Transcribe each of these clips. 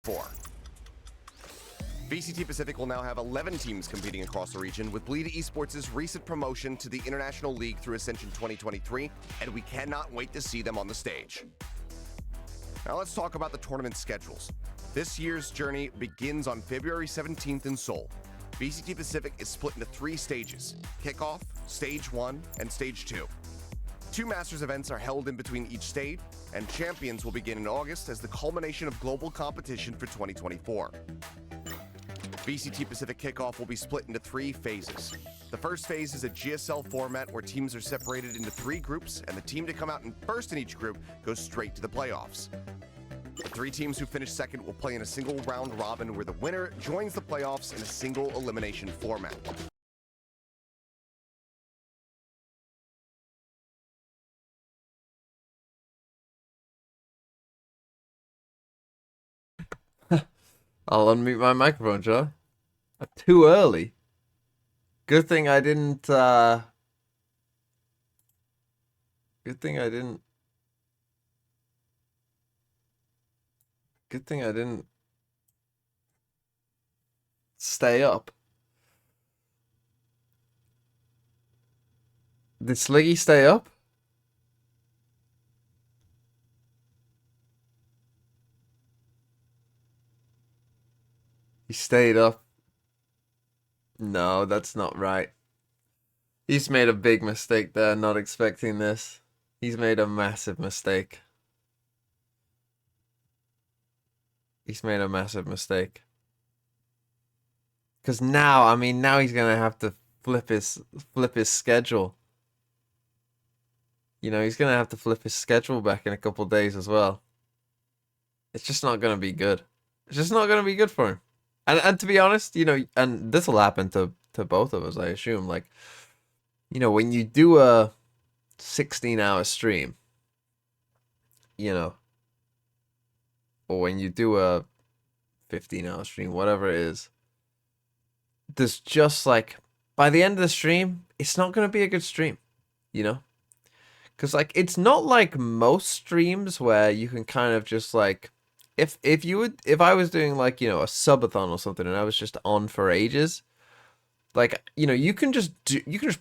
4. VCT Pacific will now have 11 teams competing across the region, with Bleed Esports' recent promotion to the International League through Ascension 2023, and we cannot wait to see them on the stage. Now let's talk about the tournament schedules. This year's journey begins on February 17th in Seoul. VCT Pacific is split into 3 stages: Kickoff, Stage 1, and Stage 2. 2 Masters events are held in between each stage, and Champions will begin in August as the culmination of global competition for 2024. VCT Pacific Kickoff will be split into 3 phases. The first phase is a GSL format where teams are separated into 3 groups, and the team to come out in first in each group goes straight to the playoffs. The 3 teams who finish second will play in a single round robin where the winner joins the playoffs in a single elimination format. I'll unmute my microphone, shall I? Too early. Good thing I didn't, Good thing I didn't... Good thing I didn't... stay up. Did Sliggy stay up? He stayed up. No, that's not right. He's made a big mistake there, not expecting this. He's made a massive mistake. He's made a massive mistake. Because now, I mean, now he's going to have to flip his schedule. You know, he's going to have to flip his schedule back in a couple days as well. It's just not going to be good. It's just not going to be good for him. And to be honest, you know, and this will happen to both of us, I assume. Like, you know, when you do a 16-hour stream, you know, or when you do a 15-hour stream, whatever it is, there's just like, by the end of the stream, it's not going to be a good stream, you know? Because, like, it's not like most streams where you can kind of just, like, if I was doing, like, you know, a subathon or something and I was just on for ages, like, you know, you can just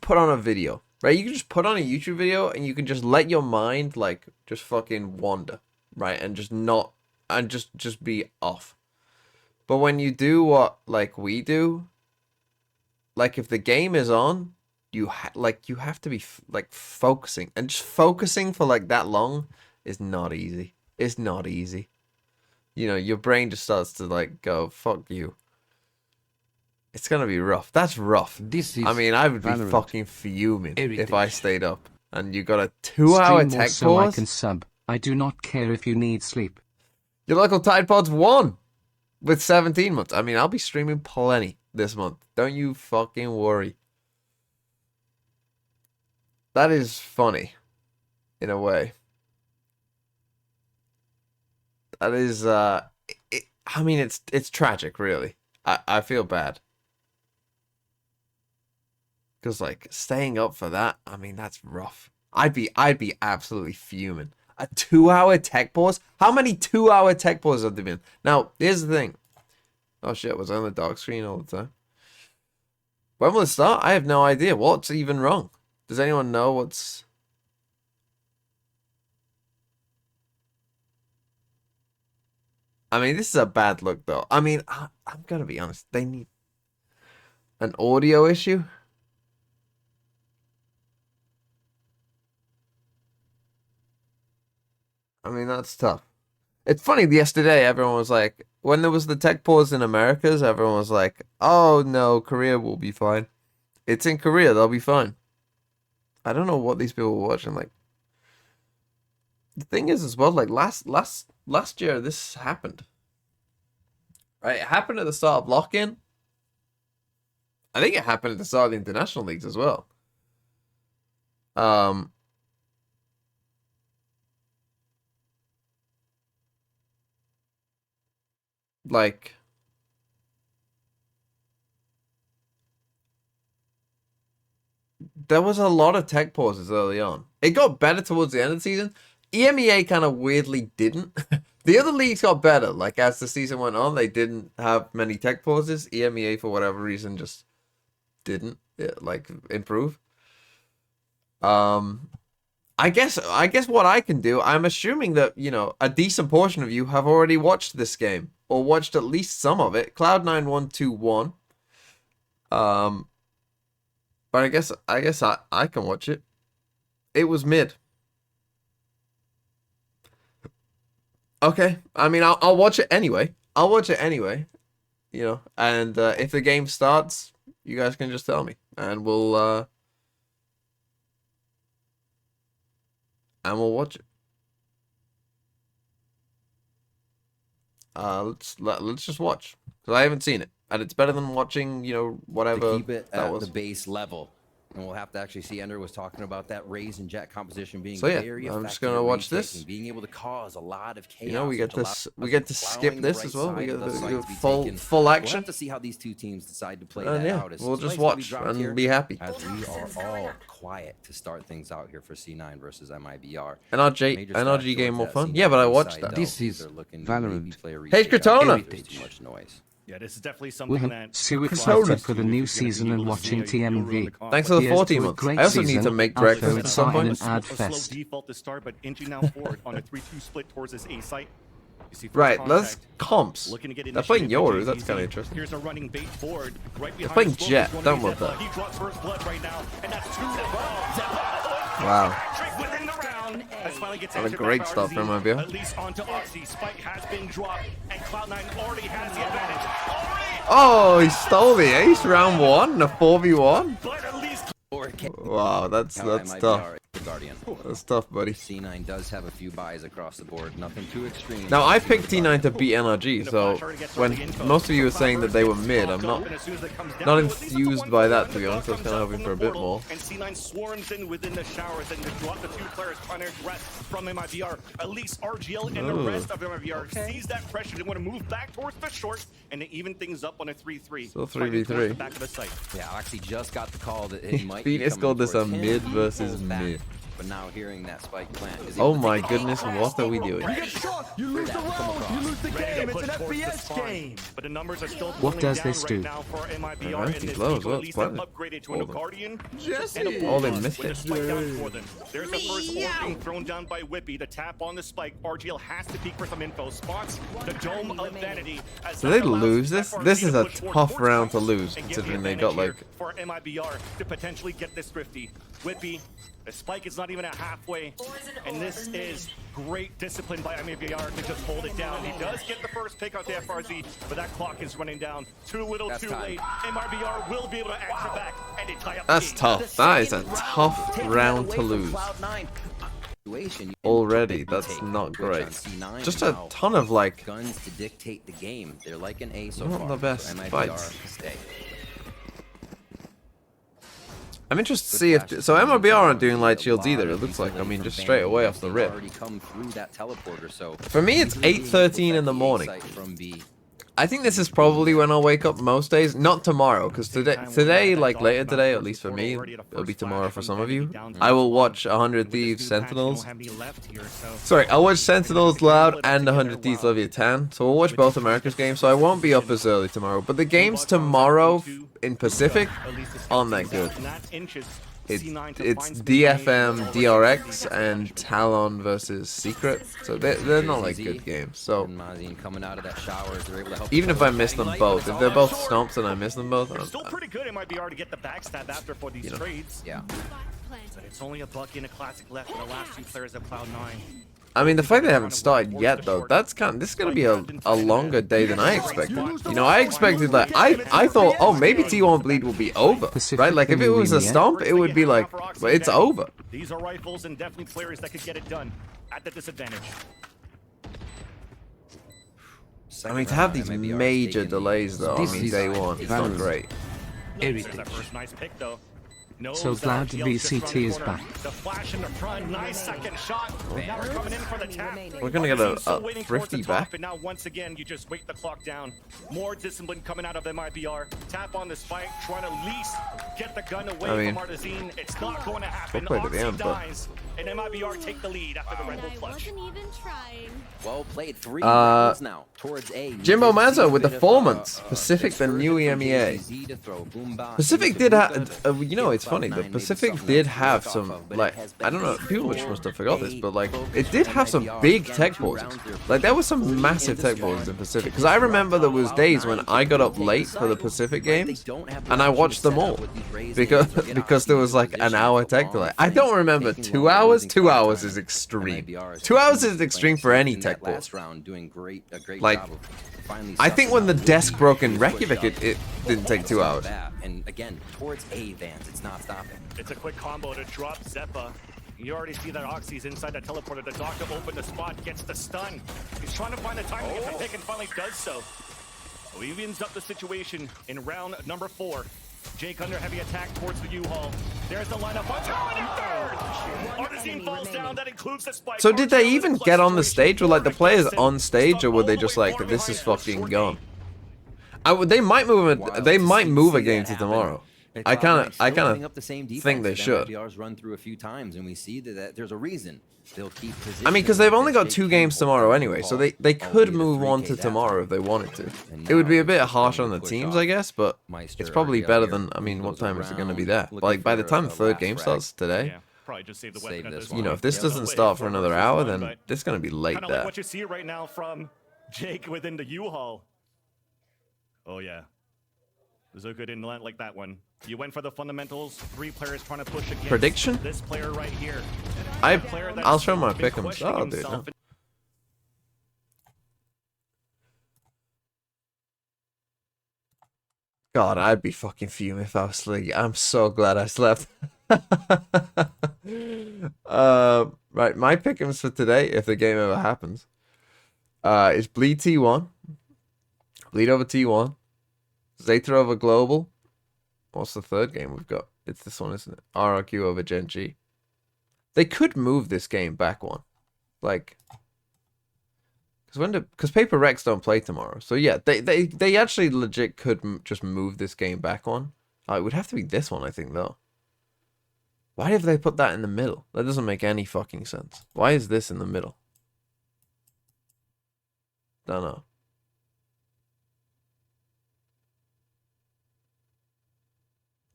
put on a video, right? You can just put on a YouTube video and you can just let your mind, like, just fucking wander, right? And just not, and just be off. But when you do what, like, we do, like, if the game is on, you have to be like focusing, and just focusing for like that long is not easy. It's not easy. You know, your brain just starts to like go, fuck you. It's gonna be rough. That's rough. I mean, I would be fucking fuming if I stayed up and you got a 2-hour tech pause. So I can sub. I do not care if you need sleep. Your local Tide Pods won with 17 months. I mean, I'll be streaming plenty this month. Don't you fucking worry. That is funny, in a way. That is, I mean, it's tragic, really. I feel bad. Because, like, staying up for that, I mean, that's rough. I'd be absolutely fuming. A 2-hour tech pause? How many 2-hour tech pauses have there been? Now, here's the thing. Oh shit, was I on the dark screen all the time? When will it start? I have no idea. What's even wrong? Does anyone know what's... I mean, this is a bad look, though. I mean, I'm gonna be honest. They need an audio issue. I mean, that's tough. It's funny, yesterday everyone was like, when there was the tech pause in Americas, everyone was like, oh no, Korea will be fine. It's in Korea, they'll be fine. I don't know what these people were watching. Like, the thing is as well, like last year this happened. Right? It happened at the start of lock-in. I think it happened at the start of the international leagues as well. Like, there was a lot of tech pauses early on. It got better towards the end of the season. EMEA kind of weirdly didn't. The other leagues got better. Like as the season went on, they didn't have many tech pauses. EMEA for whatever reason just didn't like improve. I guess what I can do, I'm assuming that, you know, a decent portion of you have already watched this game or watched at least some of it. Cloud9 1-2-1. But I guess I can watch it. It was mid. Okay, I mean I'll watch it anyway. I'll watch it anyway. You know, and if the game starts, you guys can just tell me, and we'll watch it. Let's just watch, because I haven't seen it, and it's better than watching, you know, whatever. To keep it at the base level. And we'll have to actually see. Ender was talking about that raise and jet composition being So yeah, very I'm just effective gonna at watch retaking, this. being able to cause a lot of chaos. You know, we get to skip this as well. We get the full We'll action. have to see how these two teams decide to play And that yeah, out. It's we'll nice just to be watch dropped and here, be happy. as we are all quiet to start things out here for C9 versus MIBR. NRG game more fun. Yeah, but I watched that. This is Valorant. Hey, Cortona. Too much noise. Yeah, this is definitely something We're that so Persona. excited for the new season and watching TMV. Thanks for the Here's 14 to a months. great I also need season to make after breakfast it's at some starting point. an ad a slow fest. default to start, but inching now forward on a 3-2 split towards this A site. You see first Right, let's contact, comps. looking to get They're playing initiated by Yoru. That's Gen.G. kind of interesting. Here's a running bait forward. Right behind playing the smoke Jet. is gonna Don't be want Zeppa. that. He drops first blood right now, and that's 2 in a row. Zeppa, Wow. hat-trick within the round. As finally gets What a answered great back by start RZ. from MIBR. At least onto Oxy. Spike has been dropped, and Cloud9 already has the advantage. Oh, he stole the ace round 1, a 4v1. But at least Wow, that's tough. Guardian. That's tough, buddy. C9 does have a few buys across the board. Nothing too extreme. Now, I picked T9 to beat NRG, so when most of you were saying that they were mid, I'm not enthused by that, to be honest. I was kind of hoping for a bit more. And C9 swarms in within the showers and to drop the 2 players trying to address from MIBR. At least RGL and the rest of MIBR sees that pressure. They want to move back towards the short and to even things up on a 3-3. Still Fighting 3v3. towards the back of the site. Yeah, Oxy just got the call that it might be Phoenix coming called this for a 10. mid He versus pulls back, mid. But now hearing that spike plant is Oh able to my take goodness, what are we doing? You get shot, you lose the round, you lose the game. It's an FPS game. But the numbers are still What pulling does down this right do? now for MIBR Alright, in he's this low league, as or well, at least it's they've upgraded to a Hold on. Guardian. Jesse! And a Oh, they bonus missed with it. the spike down for them. There's the first orb being thrown down by Whippy. The tap on the spike. RGL has to peek for some info. Spots the Dome of Vanity. As Did they that allows lose this? FRZ This is to a push forward tough towards round to Fox lose, and get the considering they got, advantage like- here for MIBR to potentially get this thrifty. Whippy, the spike is not even at halfway, and this is great discipline by MIBR to just hold it down. He does get the first pick out the FRZ, but that clock is running down. Too little, That's too time. late. MIBR will be able to answer back and they tie up That's the game. tough. That is a tough round to lose. Already, that's not great. Just a ton of, like, guns to dictate the game. They're like an A so not far. the best for MIBR fights. to stay. I'm interested to see if... So MRBR aren't doing light shields either, it looks like. I mean, just straight away off the rip. Already come through that teleporter, so For me, it's 8:13 in the morning. from B. I think this is probably when I'll wake up most days. Not tomorrow, because today, like later today, at least for me, it'll be tomorrow for some of you. I will watch 100 Thieves Sentinels. Sorry, I'll watch Sentinels Loud and 100 Thieves Leviathan. So we'll watch both America's games, so I won't be up as early tomorrow. But the games tomorrow in Pacific aren't that good. It's DFM, DRX, and Talon versus Secret. So they're not like good games. So And Mazin coming out of that shower, they're able to help even if I miss them both, if they're both stomps and I miss them both, They're still pretty good. It might be hard to get the backstab after for these trades. Yeah. But it's only a Bucky and a Classic left for the last 2 players of Cloud9. I mean, the fact they haven't started yet, though, that's this is gonna be a longer day than I expected. You know, I expected like I thought, oh, maybe T1 Bleed will be over, right? Like if it was a stomp, it would be like, well, it's over. These are rifles and definitely players that could get it done at the disadvantage. I mean, to have these major delays, though, I This mean, is day one, it's not Valorant. great. There's that first nice pick though. knows So that glad RTL 's just VCT around the is corner. back. The flash in the front, nice second shot. Now we're coming in for the tap. We're gonna get a Waiting towards Thrifty the top, back. and now once again, you just wait the clock down. More discipline coming out of MIBR. Tap on the spike, trying to at least get the gun away I mean, from Artezine. It's not going to happen. we'll play to the Oxy end, but- dies, and MIBR take the lead after the Red Bull I clutch. wasn't even trying. Well played. 3 rounds now towards A. You Jimbo did see Mazzo a with the bit of, 4 months. Pacific, the excursion new from EMEA. Gen.G to throw boom box Pacific into did have, Buka. you know, it's funny. The Cloud9 maybe Pacific something did else to have work off some, of, but it like, has been I don't know, people a must have forgot this, but like, focus it did from have some MIBR. big Again, tech 2 pauses. rounds here. Like, there was some massive tech pauses in Pacific. Because I remember there was days when I got up late for the Pacific games, and I watched them all. Because there was like an hour tech delay. I don't remember 2 hours. 2 hours is extreme. 2 hours is extreme for any tech pause. Like, I think when the desk broke in Reykjavik, it didn't take 2 hours. And again, towards A, Vans, it's not stopping. It's a quick combo to drop Zeppa. You already see that Oxy's inside the teleporter. The doctor opened the spot, gets the stun. He's trying to find the time to get the pick and finally does so. So he evens up the situation in round number 4. Jake under heavy attack towards the U-Haul. There's the lineup. Artezine falls down. That includes the spike. So did they even get on the stage? Were like the players on stage, or were they just like, this is fucking gone? They might move it. They might move a game to tomorrow. I kind of think they should. MIBR's run through a few times, and we see that there's a reason they'll keep I mean, because they've only got 2 games tomorrow anyway, so they could albeit a move one 3K to that tomorrow time. if they wanted to. And It would be a now bit it's harsh going on the to push teams, off I guess, but Meister it's probably RRQ better here. than, I mean, what Goes time is it going to be around there? looking Like, by the for time a the 3rd last game frag. starts today, Yeah, probably just save the Save weapon at this this one. you know, point. if this Yeah, doesn't no way. start for another hour, But then it's going to be late kind of like there. what you see right now from Jake within the U-Haul. Oh, yeah. Zuka didn't like that one. You went for the fundamentals. 3 players trying to push against Prediction? this player right here. I'll show my been pick'ems. questioning Oh, dude. himself. God, I'd be fucking fuming if I was asleep. I'm so glad I slept. Right, my pick'ems for today, if the game ever happens, is Bleed T1, Bleed over T1, Zeta over Global. What's the 3rd game we've got? It's this one, isn't it? RRQ over Gen.G. They could move this game back one, like, because Paper Rex don't play tomorrow. So yeah, they actually legit could just move this game back one. It would have to be this one, I think, though. Why have they put that in the middle? That doesn't make any fucking sense. Why is this in the middle? Don't know.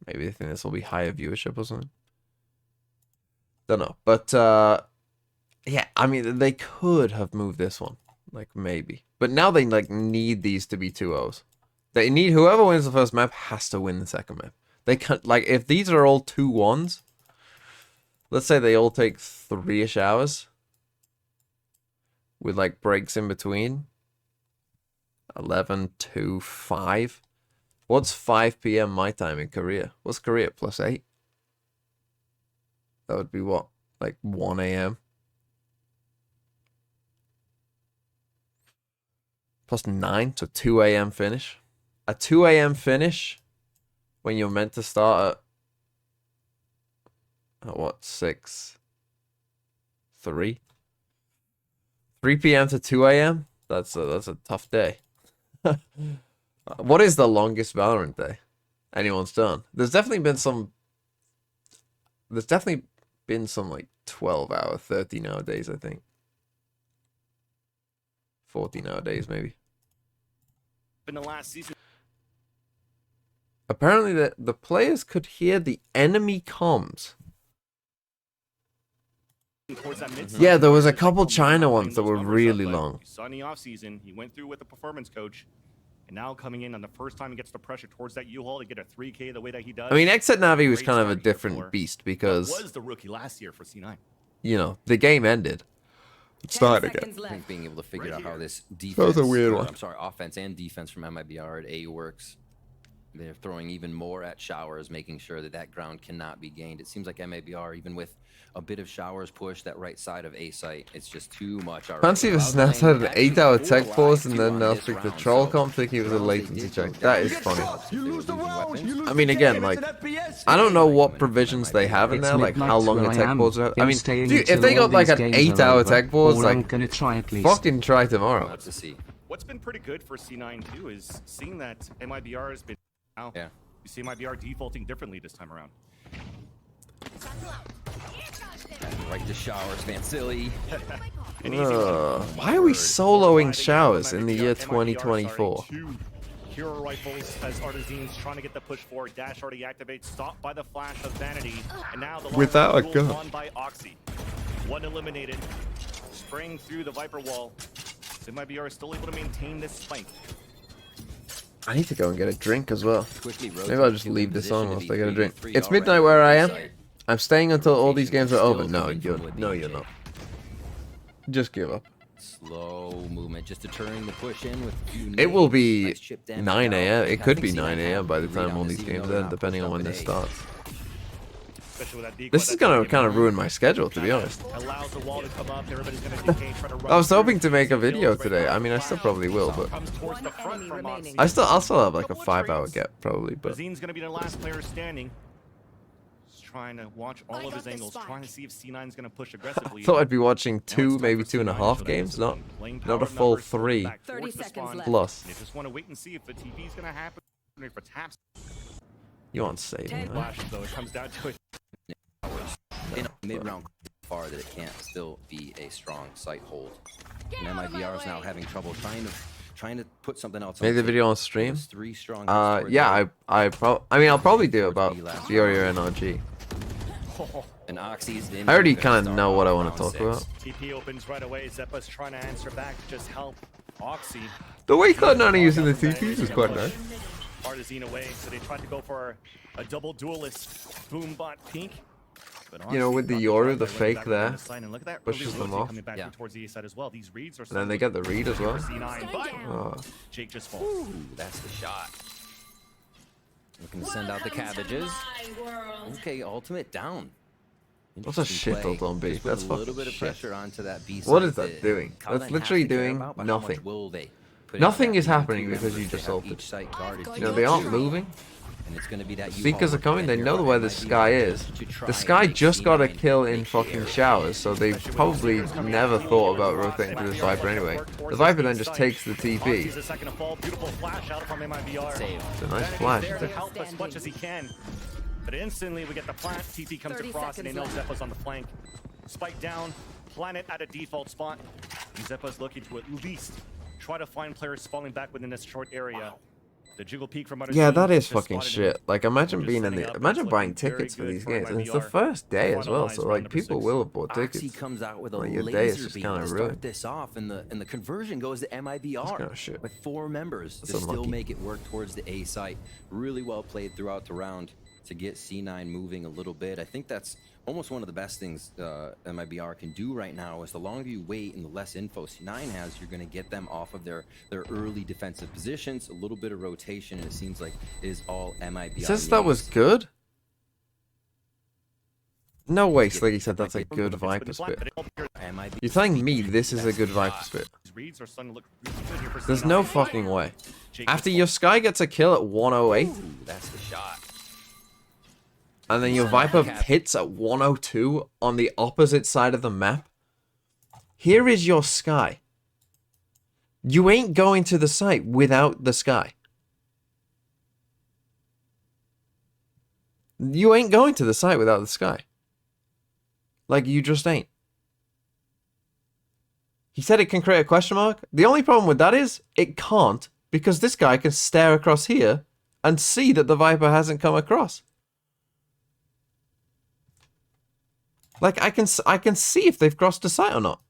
Maybe they think this will be higher viewership or something. Don't know. But, yeah, I mean, they could have moved this one. Like, maybe. But now they, like, need these to be 2-0s. They need, whoever wins the first map has to win the second map. They can't, like, if these are all 2-1s, let's say they all take 3-ish hours with, like, breaks in between. 11 to 5. What's 5 p.m. my time in Korea? What's Korea? +8? That would be what? Like 1 a.m.? +9 to 2 a.m. finish. A 2 a.m. finish when you're meant to start at what? 6? 3? 3 p.m. to 2 a.m.? That's a tough day. What is the longest Valorant day anyone's done? There's definitely been some like 12-hour, 13-hour days, I think. 14-hour days, maybe. In the last season. Apparently, the players could hear the enemy comms. Yeah, there was a couple China ones that were really long. So in the offseason, he went through with the performance coach. And now coming in on the first time he gets the pressure towards that U-Haul to get a 3K the way that he does. I mean, Exit Navi was Great kind of a starting here different for- beast because, was the rookie last year for C9. you know, the game ended. It started again. I think being able to figure out how this defense, That was a weird one. I'm sorry, offense and defense from MIBR at A works. They're throwing even more at showers, making sure that that ground cannot be gained. It seems like MIBR, even with a bit of showers push that right side of A site. It's just too much already. Fancy if Snaps had an 8-hour tech pause and then they'll pick the troll comp thinking it was a latency check. That is funny. You lose the round. You lose I mean, the again, game. like, It's an FPS I don't know game. what provisions they have in It's there, like how midnight long where a I tech am. pause. I I'm mean, staying dude, if until they got all like these an games are 8-hour over, tech pause, or I'm like, gonna try at least. fucking try tomorrow. Let's see. What's been pretty good for C9 too is seeing that MIBR has been now. Yeah. You see MIBR defaulting differently this time around. Right to showers, Van Silly. An easy one. Why are we soloing showers in the year 2024? Two hero rifles as Artisan's trying to get the push forward. Dash already activates, stopped by the flash of Vanity, and now the Without a duel gun. won by Oxy. One eliminated, spraying through the Viper wall. MIBR is still able to maintain this flank. I need to go and get a drink as well. Quickly Maybe I'll just leave this on whilst I get a drink. It's midnight where I am. I'm staying until all these games are over. No, you're not. Just give up. Slow movement, just deterring the push in with a few It will nades. be Nice chip damage 9 down. a.m. It I could think be 9 C9 a.m. by the have time read all on these this, even games though they're end, not depending on pushed when up this an starts. Especially with that decoy This is that's gonna already kind of been ruin my schedule, to be honest. allows the wall to come up. Everybody's gonna decay, try to run I was through. hoping to make a video today. I mean, I still probably will, but Comes towards the front from Oxy. I'll still have like a 5-hour gap probably. But Bazin's gonna be the last player standing. Just trying to watch all of his angles, trying to see if C9's gonna push aggressively. thought I'd be watching Now it's 2, time maybe for 2.5 C9 to show that games, discipline. Laying not power a full numbers, pulling 3 back 30 towards the seconds spawn. left. plus. They just want to wait and see if the TP is gonna happen. If it's taps You aren't saving, right? flashes though, it comes down to it. In a mid-round far that it can't still be a strong sight hold. And MIBR is now having trouble trying to put something else. Made the on video on tape. stream. Those 3 strong Yeah, I mean, I'll probably do about Fury or NRG. And Oxy's I already kind of know what I want to talk about. TP opens right away. Zeppa's trying to answer back to just help Oxy. The way Cloud9 are using the TPs is quite nice. Artisan away, so they tried to go for a double duelist boombot pink. But You know, with the Oxy Yoru, got the the fake back there, on the side, and look at that pushes early them rotate off. coming back Yeah. towards the A side as well. These reads are And then they get the read as well. C9, but Oh. Jake just falls. Ooh, that's the shot. Looking to send out the cabbages. Okay, ultimate down. What's a Interesting shit play. ult on B? Just put That's a little fucking bit of shit. pressure onto that B What side is that that doing? Cloud9 That's has literally to care doing about, but how much nothing. will they put Nothing into is that? happening Two because you members, just they have ulted. each site guarded You know, they aren't moving. And it's going to be that Seekers are coming. They know where the sky is. The sky just got a kill in fucking showers, so they probably never thought about rotating to this Viper anyway. The Viper then just takes the TP. Oxy's the second to fall. Beautiful flash out from MIBR. Save. It's a nice Vanity's flash. there to help as much as he can. But instantly we get the plant. TP comes 30 across and they know seconds left. Zeppa's on the flank. Spike down. Planet at a default spot. And Zeppa's looking to at least try to find players falling back within this short area. The jiggle peak from Yeah, that is just fucking spotted him. shit. Like, imagine Just being in setting the, up, imagine it's buying looking very tickets for good these for games, and it's the MIBR. first day as well. So Finalized like, round people number will have bought Oxy tickets. comes out with a Like, your day is laser just beam kinda to ruined. start this off, and the conversion goes to MIBR kinda shit. with 4 members That's to still unlucky. make it work towards the A site. Really well played throughout the round to get C9 moving a little bit. I think that's almost one of the best things MIBR can do right now. Is the longer you wait and the less info C9 has, you're going to get them off of their early defensive positions. A little bit of rotation, and it seems like is all MIBR. Says that was needs. good. No way, Sliggy said that's a good Viper spit. MIBR You're telling me this is a good Viper spit? Reads are starting to look really good here for There's C9. no fucking way. Jake After just your Sky gets a kill at 108, Ooh, that's the shot. and then your Viper hits at 102 on the opposite side of the map, here is your Sky. You ain't going to the site without the Sky. You ain't going to the site without the Sky. Like, you just ain't. He said it can create a question mark. The only problem with that is, it can't, because this guy can stare across here and see that the Viper hasn't come across. Like, I can see if they've crossed the site or not.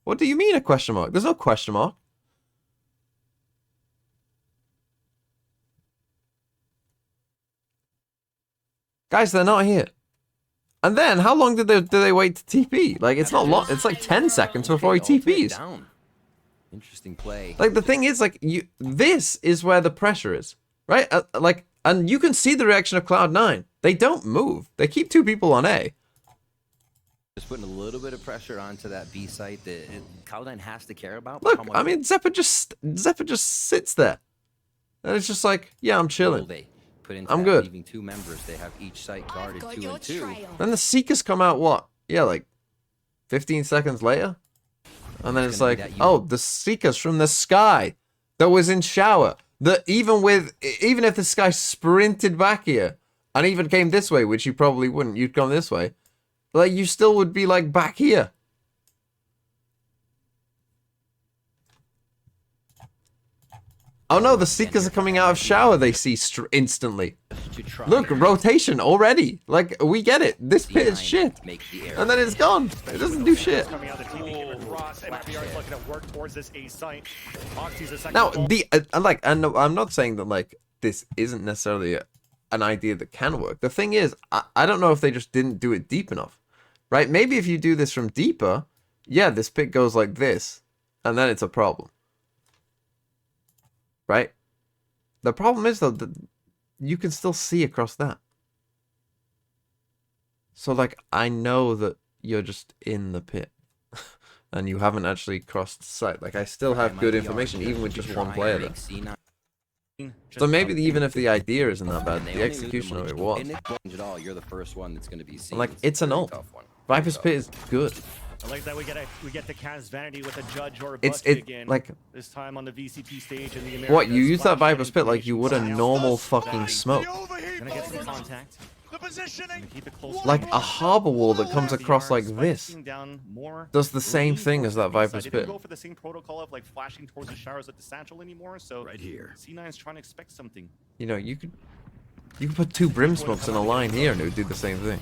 What do you mean a question mark? There's no question mark. Guys, they're not here. And then, how long did they wait to TP? Like, it's not long. It's like 10 seconds before he Okay, ultimate TPs. down. Interesting play. Like, the thing is, like, this is where the pressure is, right? Like, and you can see the reaction of Cloud9. They don't move. They keep 2 people on A. Just putting a little bit of pressure onto that B site that Cloud9 has to care about. Look, I mean, Zephyr just sits there, and it's just like, yeah, I'm chilling. I'm good. Leaving 2 members, they have each site guarded 2 and 2. Then the Seekers come out, what? Yeah, like 15 seconds later, and then it's like, oh, the Seekers from the sky that was in shower. That even if this guy sprinted back here and even came this way, which you probably wouldn't, you'd come this way, like you still would be like back here. Oh no, the Seekers are coming out of shower, they see instantly. Look, rotation already. Like, we get it. This pit is shit. And then it's gone. It doesn't do shit. Now, I'm not saying that, like, this isn't necessarily an idea that can work. The thing is, I don't know if they just didn't do it deep enough. Right? Maybe if you do this from deeper, yeah, this pit goes like this. And then it's a problem. Right? The problem is, though, that you can still see across that. So, like, I know that you're just in the pit. And you haven't actually crossed sight. Like, I still have good information, even with just one player there. So maybe even if the idea isn't that bad, the execution of it was. Like, it's an ult. Viper's Pit is good. I like that we get the Kaz Vanity with a Judge or a It's Bucky again. like, This time on the VCP stage in the Americas. what, you use that Viper's Pit like you would a normal fucking smoke. Gonna get some contact. Keep it close. Like a harbor wall that comes across like this does the same thing as that Viper's Pit. Go for the same protocol of like flashing towards the showers at the Satchel anymore. So Right here. C9's trying to expect something. You know, you could put 2 Brim Smokes in a line here and it would do the same thing.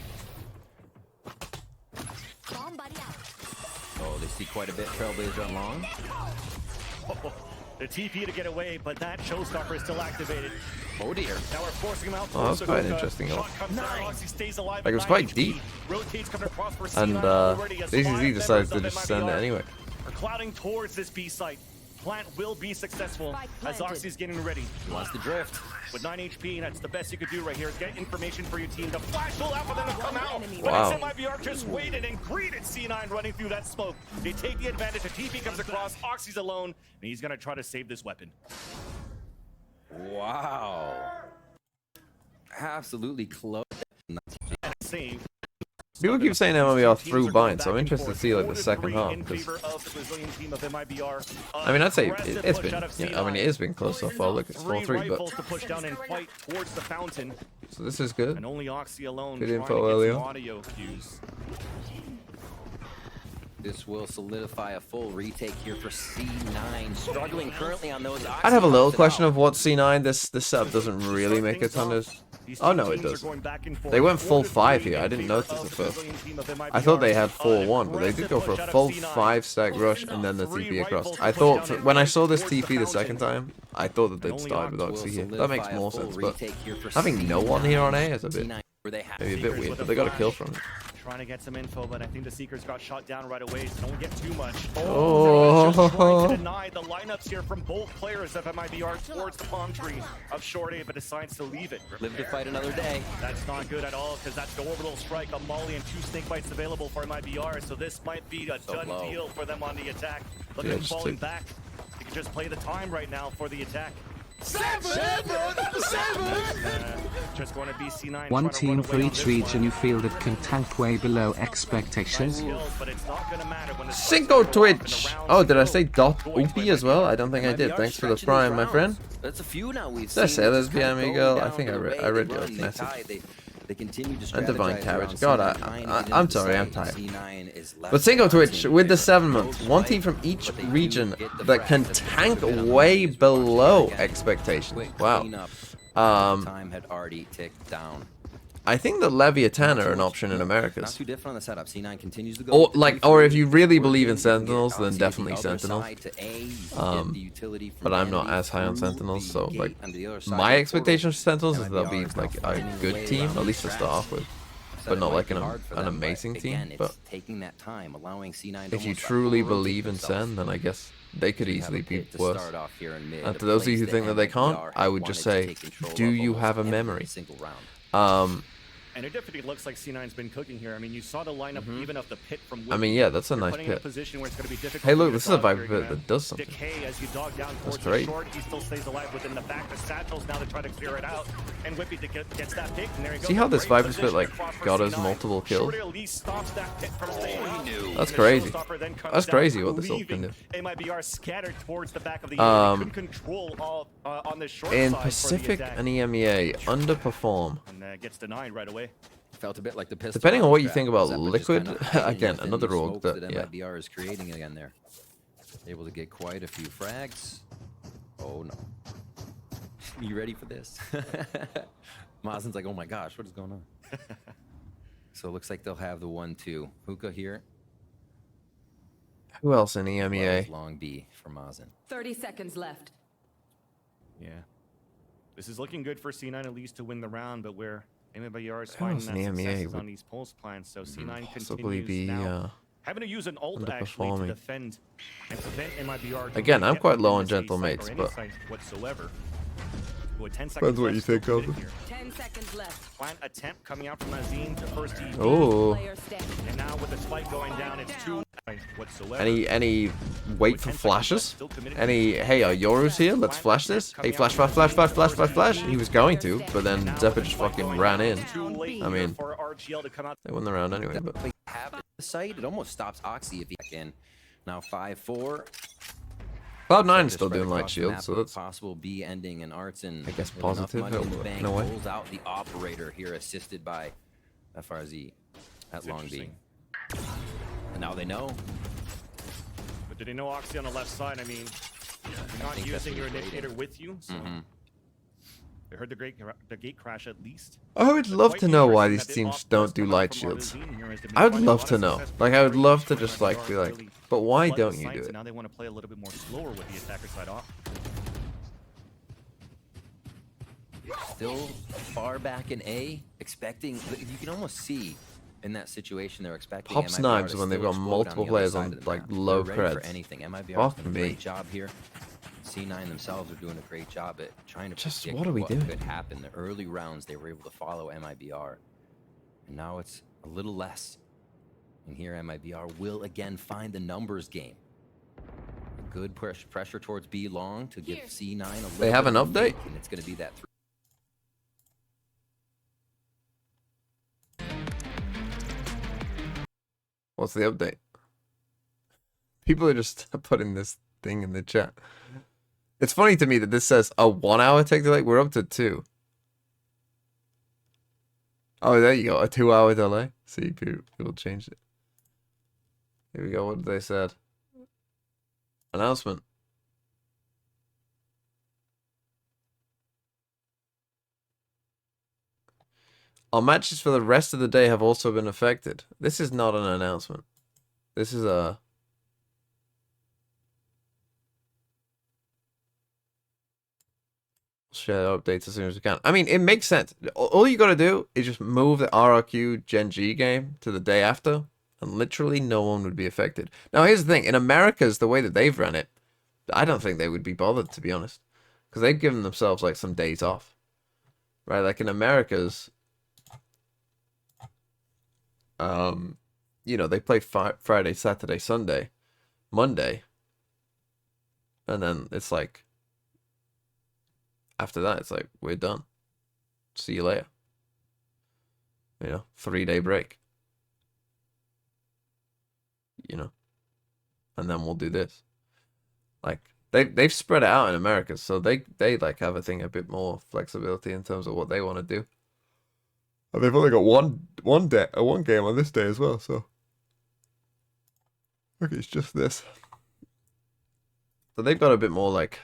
Oh, they see quite a bit. Trailblazer on long. The TP to get away, but that showstopper is still activated. Oh dear. Now we're forcing him out. Oh, that's quite interesting. Like, it was quite deep. And DCZ decides to just send it anyway. We're clouding towards this B site. Plant will be successful as Oxy's getting ready. He wants to drift. With 9 HP, that's the best you could do right here. Get information for your team. The flash will out for them to come out. Wow. But SMIBR just waited and greeted C9 running through that smoke. They take the advantage. The TP comes across. Oxy's alone, and he's going to try to save this weapon. Wow. Absolutely close. Save. People keep saying MLBR through bind, so I'm interested to see like the second half. Because I mean, I'd say it's been, yeah, I mean, it has been close so far. Look, it's 4-3, but so this is good. Good info earlier. This will solidify a full retake here for C9. Struggling currently on those. I'd have a little question of what C9. This setup doesn't really make a ton of. Oh no, it does. They went full 5 here. I didn't notice at first. I thought they had 4-1, but they did go for a full 5-stack rush and then the TP across. I thought when I saw this TP the second time, I thought that they'd start with Oxy here. That makes more sense, but having no one here on A is a bit maybe a bit weird. But they got a kill from it. Trying to get some info, but I think the Seekers got shot down right away, so don't get too much. Oh, just trying to deny the lineups here from both players of MIBR towards the palm tree of Short A, but decides to leave it. Live to fight another day. That's not good at all, because that's the orbital strike, a molly, and 2 snake bites available for MIBR, so this might be a done deal for them on the attack. Look at him falling back. He can just play the time right now for the attack. Just going to be C9. One team for each region you feel that can tank way below expectations. Cinco Twitch! Oh, did I say dot Oopie as well? I don't think I did. Thanks for the prime, my friend. That's a few now we've Did I say lesbian amigo? I think I read your message. And Divine Carriage. God, I'm sorry, I'm tired. But Cinco Twitch, with the 7 months, one team from each region that can tank way below expectations. Wow. Time had already ticked down. I think that Leviathan are an option in Americas. Not too different on the setup. C9 continues to go. Or if you really believe in Sentinels, then definitely Sentinels. But I'm not as high on Sentinels, so like my expectations for Sentinels is they'll be like a good team, at least to start off with, but not like an amazing team. But if you truly believe in Sen, then I guess they could easily be worse. And to those of you who think that they can't, I would just say, do you have a memory? And it definitely looks like C9's been cooking here. I mean, you saw the lineup even of the pit from I mean, yeah, that's a You're nice putting in a pit. position where it's going to be difficult Hey, for look, you to this is a dog. Viper You're pit gonna that does something. decay as you dog down That's towards the great. short. He still stays alive within the back. The satchels now to try to clear it out. And Whippy gets that pick. And there you go. See how this Great Viper's pit, position like, across for got us C9. multiple kills? Shorty at least stops that pit from staying out. That's And the crazy. showstopper then comes That's down, crazy what this ult can leaving do. MIBR scattered towards the back of the unit. They couldn't control all on the short In side for the Pacific attack. and EMEA, underperform. And gets denied right away. Felt a bit like the pistol. Depending on what you trap. think about Zephyr just Liquid, kinda hiding again, within another the org smokes that, that yeah. MIBR is creating again there. Able to get quite a few frags. Oh no. You ready for this? Mazen's like, oh my gosh, what is going on? So it looks like they'll have the 1-2. Hookah here. Who else in E Well, EMEA? it's long B for Mazen. 30 seconds left. Yeah. This is looking good for C9 at least to win the round, but where MIBR is Who finding else in that EMEA success is would on these pulse plans, so C9 Possibly continues be now having to use an ult actually to underperforming. defend and prevent MIBR. Again, I'm get quite low within on this A gentle site mates, or any but site whatsoever. With 10 depends seconds what left, you still think of committed them. here. 10 seconds left. Plant attempt coming out from Azim to first EV. Oh, Player standing. And now with the spike going down, it's 2 whatsoever. any wait for flashes? Any, hey, Yoru's here, let's flash this. Hey, flash, flash, flash, flash, flash, flash, flash. He was going to, but then Zephyr just fucking ran in. I mean, for RGL to come out. they won the round anyway, but They have the site. It almost stops Oxy if he back in. Now 5-4. Cloud9 is Just still right doing light across the shield, map so with that's possible B ending and Arts and I guess with enough positive money in the bank, in a way. pulls out the operator here, assisted by FRZ at Long B. interesting. And now they know. But did they know Oxy on the left side? I mean, you're not think that's using what your he's waiting. initiator with you, so Mhm. they heard the gate crash at least. I would love Quite to know why interesting these that the teams off don't does do come out light from shields. Arzine here as they've been I would finding a love lot to of know. success Like, I would with love to Arzine. just like be like, Really but why flood the don't you site, do so it? now they want to play a little bit more slower with the attacker side off. Still far back in A, expecting. You can almost see in that situation they're expecting. Pop MIBR snipes to when they've still got explode multiple on the other players side on, of the like, map. low They're ready for creds. anything. MIBR Fuck doing a me. great job here. C9 themselves are doing a great job at trying to Just predict what are we doing? could happen. The early rounds they were able to follow MIBR, and now it's a little less. And here MIBR will again find the numbers game. A good pressure towards B long to give C9 a little. They have bit an of a update? fake, and it's going to be that. What's the update? People are just putting this thing in the chat. It's funny to me that this says a 1 hour tech delay. We're up to 2. Oh, there you go. A 2 hour delay. See, people changed it. Here we go. What did they said? Announcement. Our matches for the rest of the day have also been affected. This is not an announcement. This is a... share updates as soon as we can. I mean, it makes sense. All you gotta do is just move the RRQ Gen.G game to the day after, and literally no one would be affected. Now, here's the thing. In America's, the way that they've run it, I don't think they would be bothered, to be honest. Because they've given themselves, like, some days off. Right? Like, in America's... you know, they play Friday, Saturday, Sunday, Monday, and then it's like, after that, it's like, we're done. See you later. You know, 3-day break. You know, and then we'll do this. Like, they've spread it out in America, so they like have a bit more flexibility in terms of what they want to do. And they've only got one game on this day as well, so okay, it's just this. So they've got a bit more like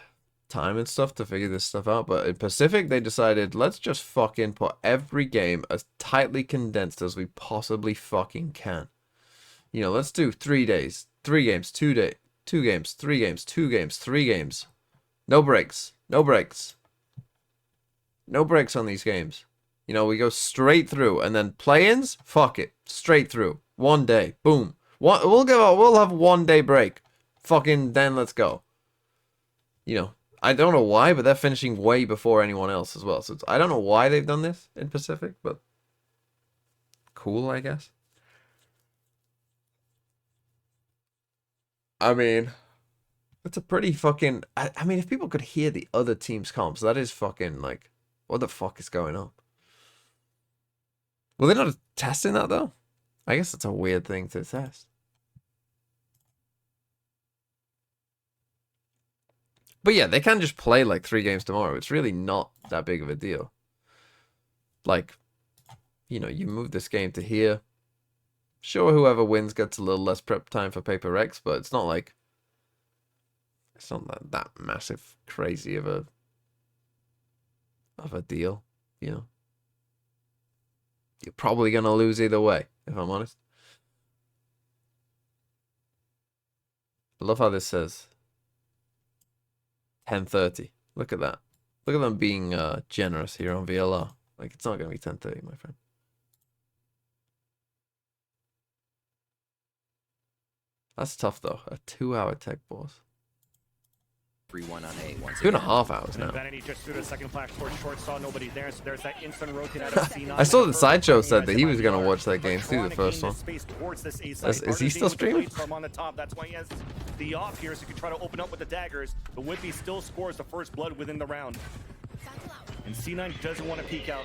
time and stuff to figure this stuff out. But in Pacific, they decided, let's just fucking put every game as tightly condensed as we possibly fucking can. You know, let's do 3 days, 3 games, 2 days, 2 games, 3 games, 2 games, 3 games. No breaks, no breaks. No breaks on these games. You know, we go straight through, and then play-ins, fuck it, straight through, 1 day, boom. We'll have 1 day break, fucking then let's go. You know, I don't know why, but they're finishing way before anyone else as well. So I don't know why they've done this in Pacific, but cool, I guess. I mean, it's a pretty fucking... I mean, if people could hear the other team's comps, that is fucking, like, what the fuck is going on? Well, they're not testing that, though. I guess it's a weird thing to test. But yeah, they can just play, like, 3 games tomorrow. It's really not that big of a deal. Like, you know, you move this game to here. Sure, whoever wins gets a little less prep time for Paper X, but it's not like... It's not that massive, crazy of a deal, you know. You're probably going to lose either way, if I'm honest. I love how this says 10:30. Look at that. Look at them being generous here on VLR. Like, it's not going to be 10:30, my friend. That's tough, though. A 2-hour tech boss. 3-1 on A. 2.5 hours now. Vanity just threw the second flash towards short, saw nobody there, so there's that instant rotate out of C9. I saw that Sideshow said that he was going to watch that game too, the first one. Is he still streaming? On the top. That's why he has the off here, so he can try to open up with the daggers. But Whippy still scores the first blood within the round. And C9 doesn't want to peek out.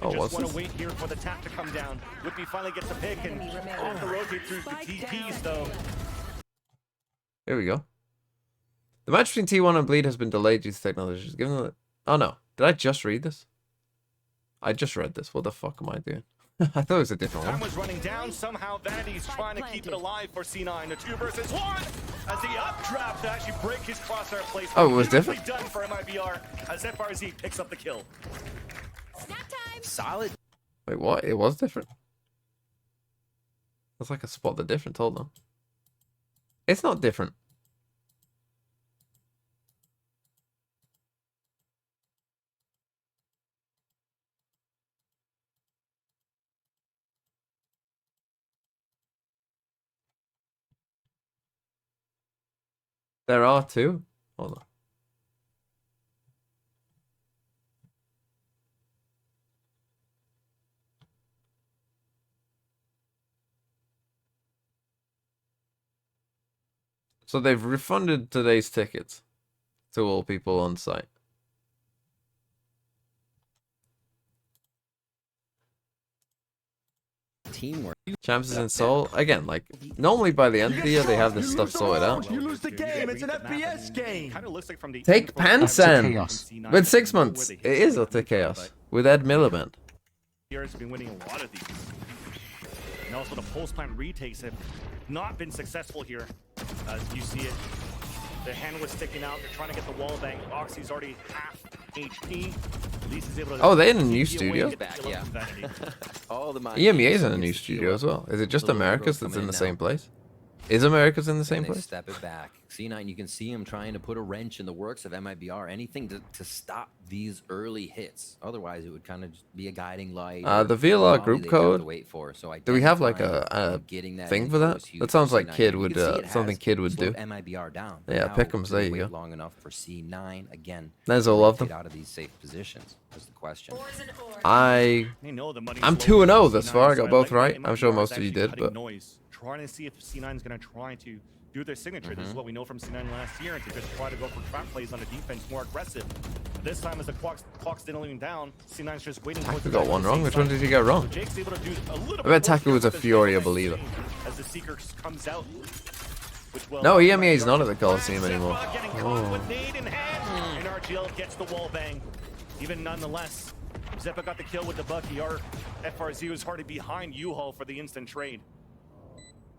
They just want to wait here for the tap to come down. Whippy finally gets a pick and off the rotate through the TPs, though. Here we go. The match between T1 and Bleed has been delayed due to technology issues. Given the... Oh no, did I just read this? I just read this. What the fuck am I doing? I thought it was a different one. Time was running down. Somehow Vanity's trying to keep it alive for C9. A 2 versus 1 as the updraft to actually break his crosshair placement. Oh, it was different? Done for MIBR as FRZ picks up the kill. Snap time. Solid. Wait, what? It was different? That's like a spot the difference. Hold on. It's not different. There are 2. Hold on. So they've refunded today's tickets to all people on site. Teamwork. Champs is in Seoul. Again, like, normally by the end of the year, they have this stuff sorted out. You lose the game. It's an FPS game. Kind of looks like from the Take Pansan Chaos. with 6 months. It is Utter Chaos with Ed Miliband. Has been winning a lot of these. And also the post plant retakes have not been successful here. As you see it, the hand was sticking out. They're trying to get the wall bang. Oxy's already half HP. At least he's able to... Oh, they're in a new studio? Back, yeah. All the EMEA is in a new studio as well. Is it just America's that's in the same place? Is America's in the same place? Step it back. C9, you can see him trying to put a wrench in the works of MIBR. Anything to stop these early hits. Otherwise, it would kind of just be a guiding light. The VLR group code. So Do we have like a thing for that? That sounds like Kid would something Kid would do. MIBR down. Yeah, Pick'ems. There you go. Long enough for C9 again. There's all of them. Out of these safe positions is the question. I'm 2-0 thus far. I got both right. I'm sure most of you did, but trying to see if C9 is going to try to do their signature. This is what we know from C9 last year, and to just try to go for trap plays on the defense, more aggressive. This time, as the clock's diddling down, C9's just waiting. Taku got one wrong. Which one did he get wrong? So Jake's able to do a little I bet Taku was a Furia believer. As the Seeker comes out. No, EMEA is not at the Coliseum anymore. Oh. And RGL gets the wall bang. Even nonetheless, Zeppa got the kill with the Bucky. Our FRZ was already behind U-Haul for the instant trade.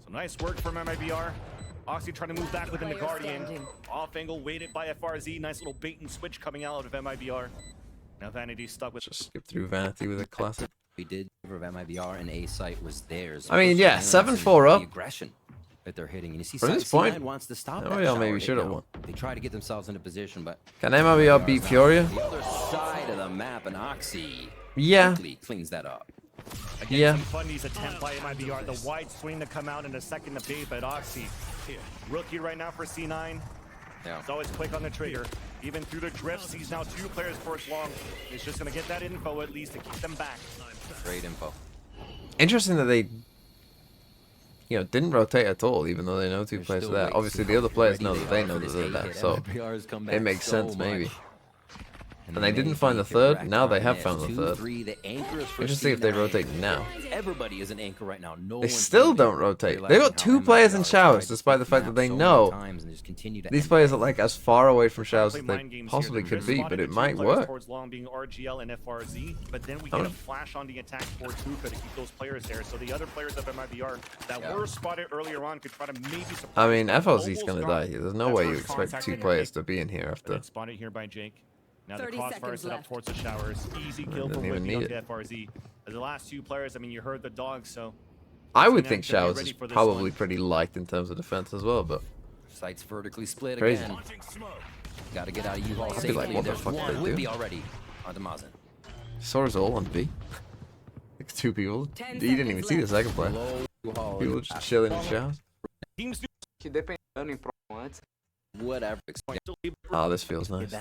So nice work from MIBR. Oxy trying to move back within the Guardian. Off angle, waited by FRZ. Nice little bait and switch coming out of MIBR. Now Vanity stuck with... Just skip through Vanity with a classic. We did for MIBR and A site was theirs. I mean, yeah, 7-4 up. The aggression that they're hitting. And you see From this C9 point, wants to stop MIBR maybe should have won. They try to get themselves into position, but Can MIBR beat Furia? the other side of the map, and Oxy Yeah. quickly cleans that up. Again, Yeah. some funnies attempt by MIBR. The wide swing to come out in a second to bait, but Oxy, rookie right now for C9. Yeah. It's always quick on the trigger. Even through the drifts, he's now 2 players first long. He's just going to get that info at least to keep them back. Great info. Interesting that they, you know, didn't rotate at all, even though they know two They're players are still there. waiting to Obviously, see the other how players ready know they that they are know for that this they're hate there, hit. so MIBR's come it back makes so sense, maybe. much. And they didn't find the third, now they have found the third. Interesting if they rotate now. Everybody is an anchor right now. No They one's still leaving. don't rotate. They Realizing got how two players in MIBR showers, tried to despite the flip fact that the they map so know many times and just continue to these end players it. are like as far away from showers Play as mind they games possibly here. could Just be, spotted but the it two might players work. towards long being RGL and FRZ, but then we Oh. get a flash on the attack towards Hookah to keep those players there. So the other players of MIBR that were spotted earlier on could try to maybe surprise. I mean, them. FLZ's Almost gonna gone. die here. There's no That's way you first expect contact two in the players pick. to be in here But after. it's spotted here by Jake. Now the 30 crossfire seconds set up left. towards the showers. Easy kill Didn't from even Whippy need onto it. FRZ. The last two players, I mean, you heard the dog, so I would Snap think should be showers ready is for this probably one. pretty light in terms of defense as well, but Sights vertically split Crazy. again. Got to get out of U-Haul I'd be safely. like, what the There's fuck one did they do? Whippy already onto Mazen. saw us all on B. Like two people. 10 You didn't even seconds see the left. second player. Low U-Haul. People just chilling in showers. teams do Que dependendo em promo antes. Whatever. Oh, this feels nice.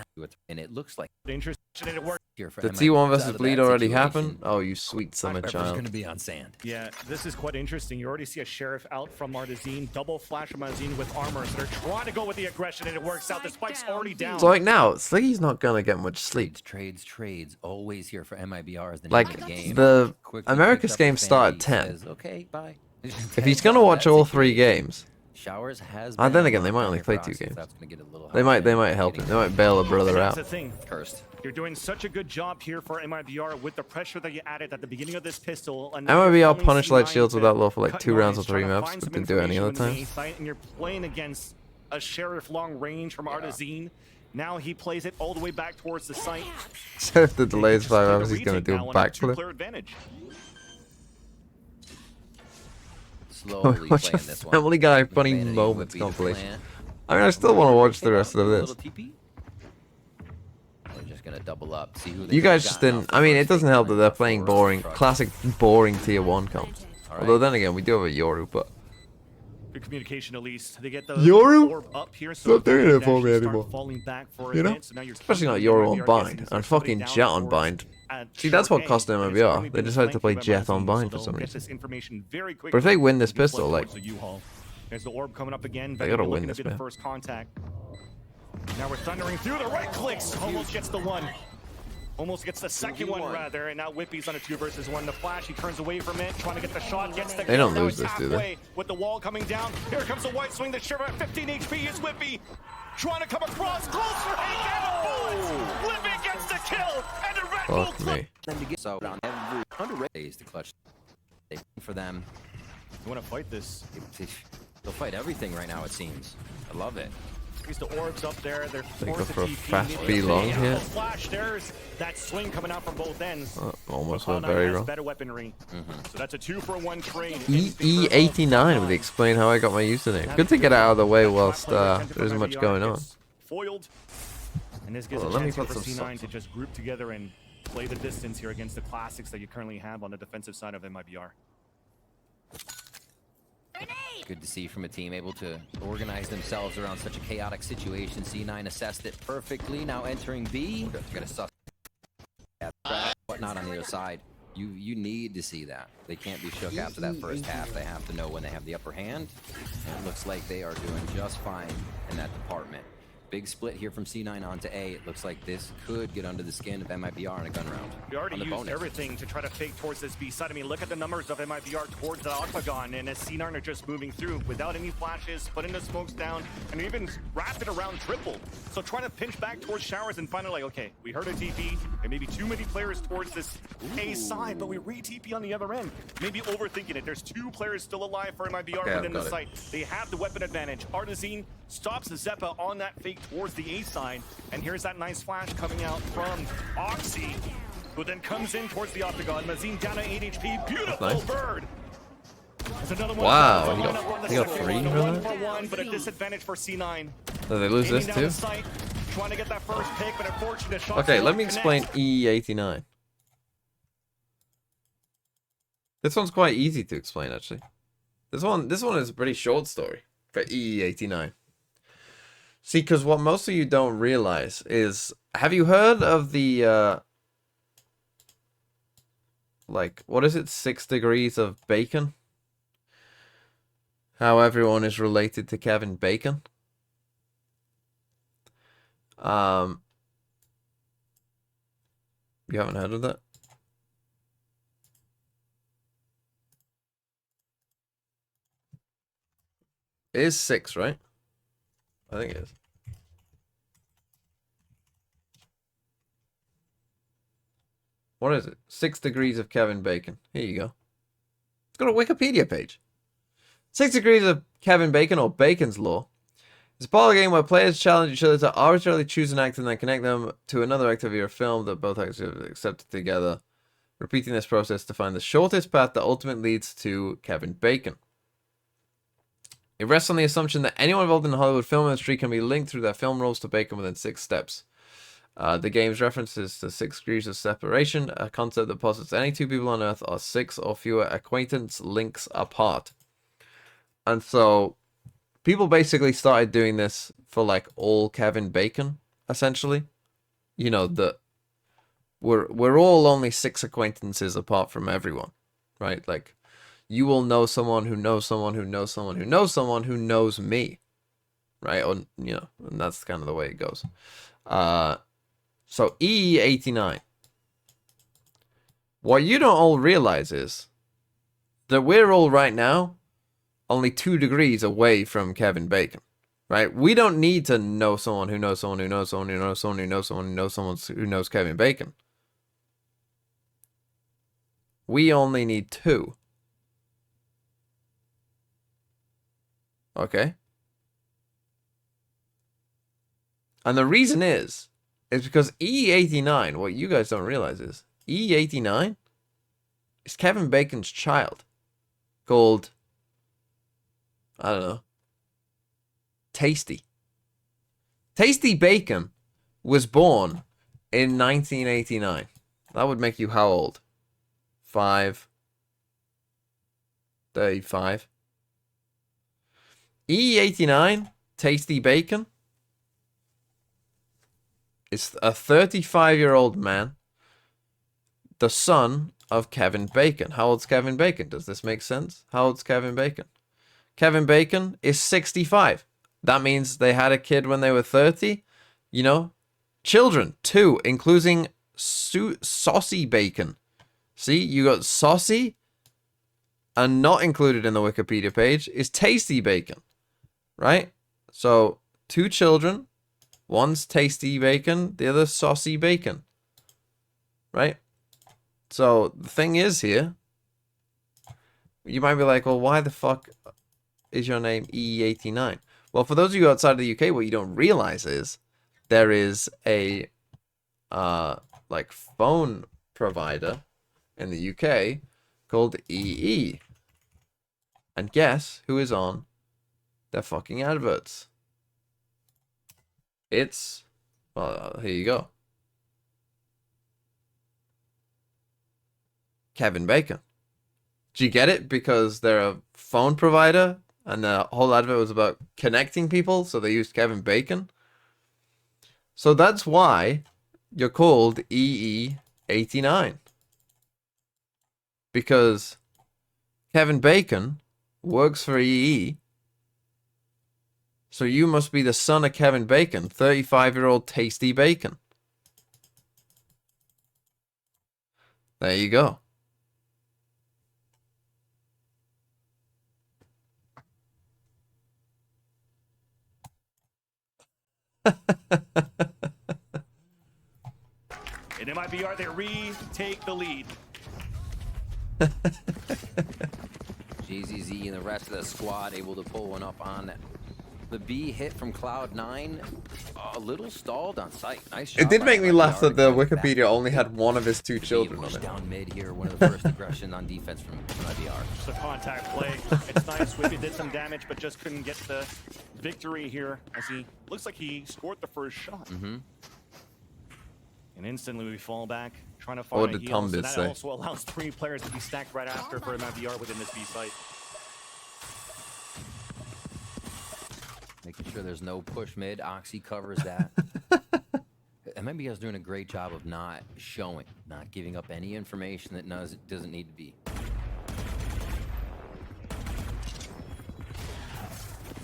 And it looks like dangerous and it worked. here for The MIBR. T1 Out versus of Bleed that already situation, happened? Oh, you sweet summer Pepper's child. going to be on sand. Yeah, this is quite interesting. You already see a sheriff out from Artazine, double flash from Artazine with armor. So they're trying to go with the aggression, and it works out. The spike's already down. So like now, Sliggy's not gonna get much sleep. Trades. Always here for MIBR as the name Like, of the game. the Quickly America's picks up game his start at family, 10. says, okay, bye. If he's gonna watch all three games, Showers has then been again, they a might lot only better play for two Oxy, so games. that's gonna get a little they hard might help him. They might bail a brother That's out. the thing. Cursed. You're doing such a good job here for MIBR with the pressure that you added at the beginning of this pistol. And now you're MIBR telling punished light C9 shields to without low for like cut 2 rounds or yards, 3 try to maps, find but some didn't do any other information in the times. A site, and you're playing against a sheriff long range from Artazine. Now he plays it all the way back towards the site. So if the delay is Just 5 played hours, he's gonna retake do a now on a backflip. two-player advantage. Slowly Watch playing a this one. Family Guy funny Vanity moments would be the compilation. plan. I mean, I still want to watch the rest of A this. little TP. They're just gonna double up. See who You guys just didn't. I mean, it doesn't help that they're playing for boring, Frog. classic boring tier 1 comps. All right. Although then again, we do have a Yoru, but Good communication at least. They get the Yoru? orb up here, It's not doing they it for actually me start anymore. falling back for a You know? bit, so now you're Especially not keeping Yoru MIBR on guessing. bind So and somebody fucking down Jet on towards bind. at See, that's short what cost A, them and it's MIBR. only They been decided to play flanked by Jet on Mazine, bind so for some they'll get reason. this information very But if they quickly win this and be pistol, flooded like, towards the U-Haul. There's the orb coming up again. They gotta Vanity win looking this, to be the man. first contact. Now we're thundering through the right clicks. Almost gets the one. Almost gets the second one, rather, and now Whippy's on a 2 versus 1. The flash, he turns away from it, trying to get the shot, gets the They don't kill. Now lose it's this, do they? halfway with the wall coming down. Here comes the white swing, the shiver at 15 HP is Whippy. Trying to come across, closer, he gets a bullet. Whippy gets the kill, and the Red Bull Fuck me. Them to get so on every 100 days to clutch. They for them. You want to fight this? They'll fight everything right now. It seems. I love it. Here's the orbs up there. They're They go forced for a to TP. fast Maybe B a long big here. apple Flash, there's that swing coming out from both ends. Almost But went Cloud9 very has wrong. better weaponry. So that's a 2-for-1 trade. EE89 would explain how I got my username. Good to get out of the way whilst there isn't much going on. Foiled. And this gives Well, a let me chance here put for some C9 subs to just group together and play the distance here against the classics that you currently have on the defensive side of MIBR. Good to see from a team able to organize themselves around such a chaotic situation. C9 assessed it perfectly. Now entering B. They're gonna suss whatnot on the other side. You need to see that. They can't be shook after that first half. They have to know when they have the upper hand. And it looks like they are doing just fine in that department. Big split here from C9 onto A. It looks like this could get under the skin of MIBR in a gun round. We already on the used bonus. everything to try to fake towards this B side. I mean, look at the numbers of MIBR towards the octagon, and as C9 are just moving through without any flashes, putting the smokes down, and even rapid around triple. So trying to pinch back towards showers and finally like, okay, we heard a TP, and maybe too many players towards this A side, but we re-TP on the other end. Maybe overthinking it. There's 2 players still alive for MIBR Okay, within the I've got site. They have the weapon advantage. Artazine stops Zeppa on that fake towards the A side, and here's that nice flash coming out from Oxy, who then comes in towards the octagon. Mazine down to 8 HP. Beautiful Nice. bird. There's another one. Wow, Line he got- up on the he got second 3 one, for a that? 1-for-1, but a disadvantage for C9. So they lose Aiming this down too? the sight, trying to get that first pick, but unfortunately, the shot Okay, will let not me explain connect. EE89. This one's quite easy to explain, actually. This one is a pretty short story for EE89. See, because what most of you don't realize is, have you heard of the like, what is it? 6 degrees of bacon. How everyone is related to Kevin Bacon. You haven't heard of that? It is 6, right? I think it is. What is it? 6 degrees of Kevin Bacon. Here you go. It's got a Wikipedia page. 6 degrees of Kevin Bacon, or Bacon's Law, is a ball game where players challenge each other to arbitrarily choose an act and then connect them to another activity or film that both acts have accepted together, repeating this process to find the shortest path that ultimately leads to Kevin Bacon. It rests on the assumption that anyone involved in the Hollywood film industry can be linked through their film roles to Bacon within 6 steps. The game's references to 6 degrees of separation, a concept that posits any 2 people on Earth are 6 or fewer acquaintance links apart. And so, people basically started doing this for like all Kevin Bacon, essentially. You know, that we're all only 6 acquaintances apart from everyone, right? Like, you will know someone who knows someone who knows someone who knows someone who knows me, right? Or, you know, and that's kind of the way it goes. So E89. What you don't all realize is that we're all right now only 2 degrees away from Kevin Bacon, right? We don't need to know someone who knows someone who knows someone who knows someone who knows someone who knows someone who knows Kevin Bacon. We only need 2. Okay? And the reason is because E89, what you guys don't realize is, E89 is Kevin Bacon's child, called, I don't know, Tasty. Tasty Bacon was born in 1989. That would make you how old? 35. E89, Tasty Bacon, is a 35-year-old man, the son of Kevin Bacon. How old's Kevin Bacon? Does this make sense? How old's Kevin Bacon? Kevin Bacon is 65. That means they had a kid when they were 30. You know, children, 2, including Saucy Bacon. See, you got Saucy, and not included in the Wikipedia page is Tasty Bacon, right? So, 2 children. One's Tasty Bacon, the other Saucy Bacon. Right? So, the thing is here, you might be like, well, why the fuck is your name E89? Well, for those of you outside of the UK, what you don't realize is there is a, like, phone provider in the UK called EE. And guess who is on their fucking adverts? It's, well, here you go. Kevin Bacon. Do you get it? Because they're a phone provider and the whole advert was about connecting people, so they used Kevin Bacon. So that's why you're called EE89. Because Kevin Bacon works for EE. So you must be the son of Kevin Bacon, 35-year-old Tasty Bacon. There you go. And MIBR, they retake the lead. JZZ and the rest of the squad able to pull one up on the B hit from Cloud9. A little stalled on site. Nice shot. It did make me laugh that the MIBR. Wikipedia only had one of his 2 children on Push it. down mid here. One of the first aggression on defense from MIBR. Just a contact play. It's nice. Whippy did some damage, but just couldn't get the victory here as he looks like he scored the first shot. Mm-hmm. And instantly we fall back, trying to find What a did heal. Tom So Bid that say? also allows 3 players to be stacked right after for MIBR within this B site. Making sure there's no push mid. Oxy covers that. MIBR is doing a great job of not showing, not giving up any information that doesn't need to be.